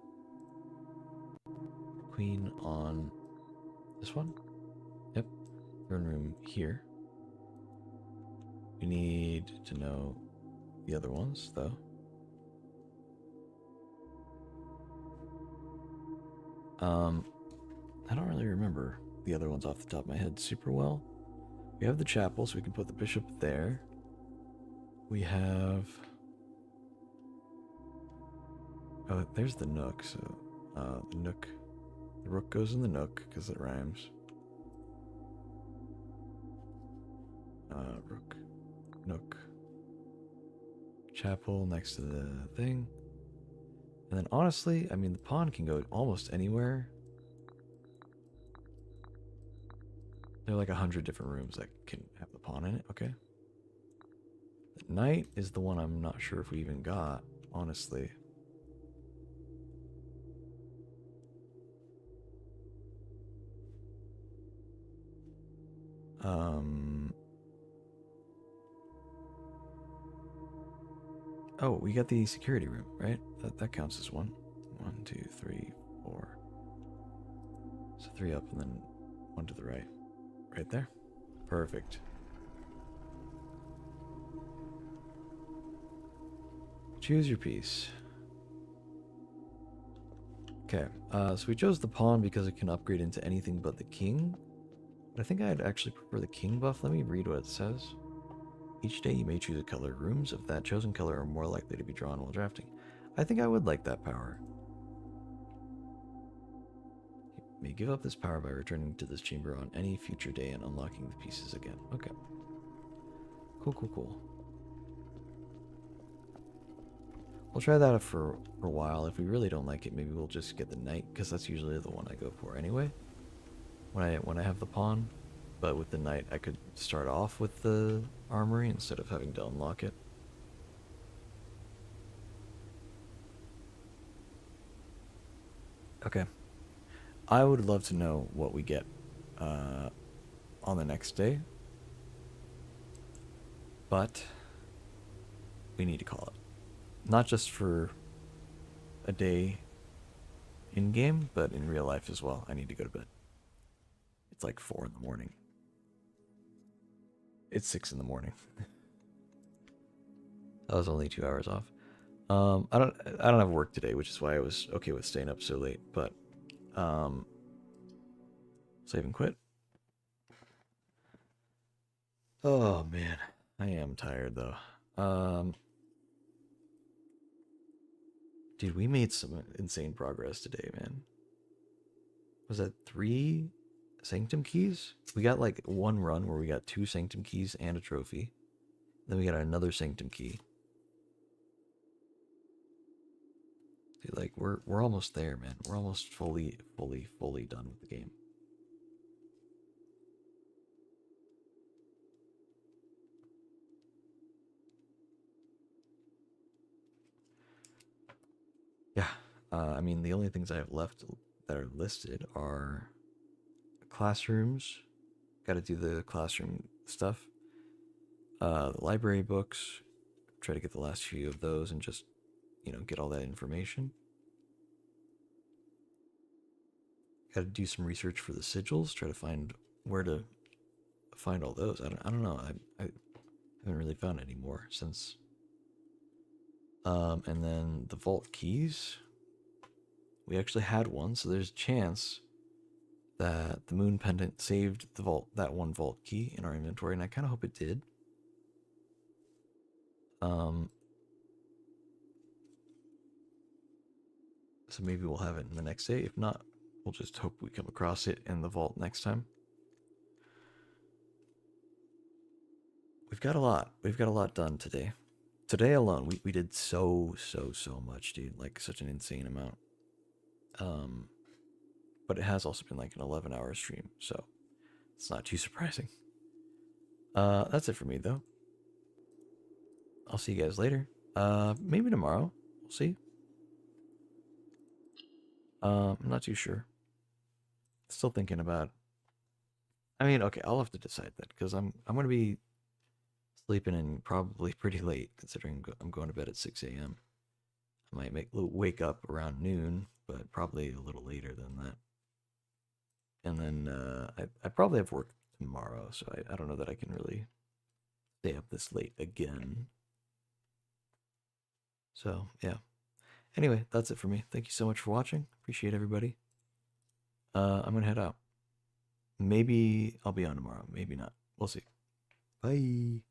queen on this one. Yep. Throne room here. We need to know the other ones, though. I don't really remember the other ones off the top of my head super well. We have the chapel, so we can put the bishop there. We have... Oh, there's the nook, so... the nook... The rook goes in the nook, because it rhymes. Rook. Nook. Chapel next to the thing. And then honestly, I mean, the pawn can go almost anywhere. There are like 100 different rooms that can have the pawn in it. Okay. The knight is the one I'm not sure if we even got, honestly. Oh, we got the security room, right? That counts as one. 1, 2, 3, 4. So 3 up and then 1 to the right. Right there. Perfect. Choose your piece. Okay, so we chose the pawn because it can upgrade into anything but the king. But I think I'd actually prefer the king buff. Let me read what it says. Each day you may choose a color. Rooms of that chosen color are more likely to be drawn while drafting. I think I would like that power. You may give up this power by returning to this chamber on any future day and unlocking the pieces again. Okay. Cool, cool, cool. We'll try that for a while. If we really don't like it, maybe we'll just get the knight, because that's usually the one I go for anyway. When I have the pawn. But with the knight, I could start off with the armory instead of having to unlock it. Okay. I would love to know what we get on the next day. But we need to call it. Not just for a day in-game, but in real life as well. I need to go to bed. It's like 4 in the morning. It's 6 in the morning. I was only 2 hours off. I don't have work today, which is why I was okay with staying up so late. But save and quit. Oh man, I am tired though. Dude, we made some insane progress today, man. Was that 3 Sanctum keys? We got like one run where we got 2 Sanctum keys and a trophy. Then we got another Sanctum key. Dude, like we're almost there, man. We're almost fully done with the game. Yeah. I mean, the only things I have left that are listed are classrooms. Got to do the classroom stuff. The library books. Try to get the last few of those and just, get all that information. Got to do some research for the sigils. Try to find where to find all those. I don't know. I haven't really found any more since. And then the vault keys. We actually had one, so there's a chance that the moon pendant saved that one vault key in our inventory, and I kind of hope it did. So maybe we'll have it in the next day. If not, we'll just hope we come across it in the vault next time. We've got a lot. We've got a lot done today. Today alone, we did so much, dude. Like such an insane amount. But it has also been like an 11-hour stream, so it's not too surprising. That's it for me though. I'll see you guys later. Maybe tomorrow. We'll see. I'm not too sure. Still thinking about. I mean, okay, I'll have to decide that because I'm gonna be sleeping in probably pretty late considering I'm going to bed at 6 a.m. I might wake up around noon, but probably a little later than that. And then I probably have work tomorrow, so I don't know that I can really stay up this late again. So, yeah. Anyway, that's it for me. Thank you so much for watching. Appreciate everybody. I'm going to head out. Maybe I'll be on tomorrow. Maybe not. We'll see. Bye.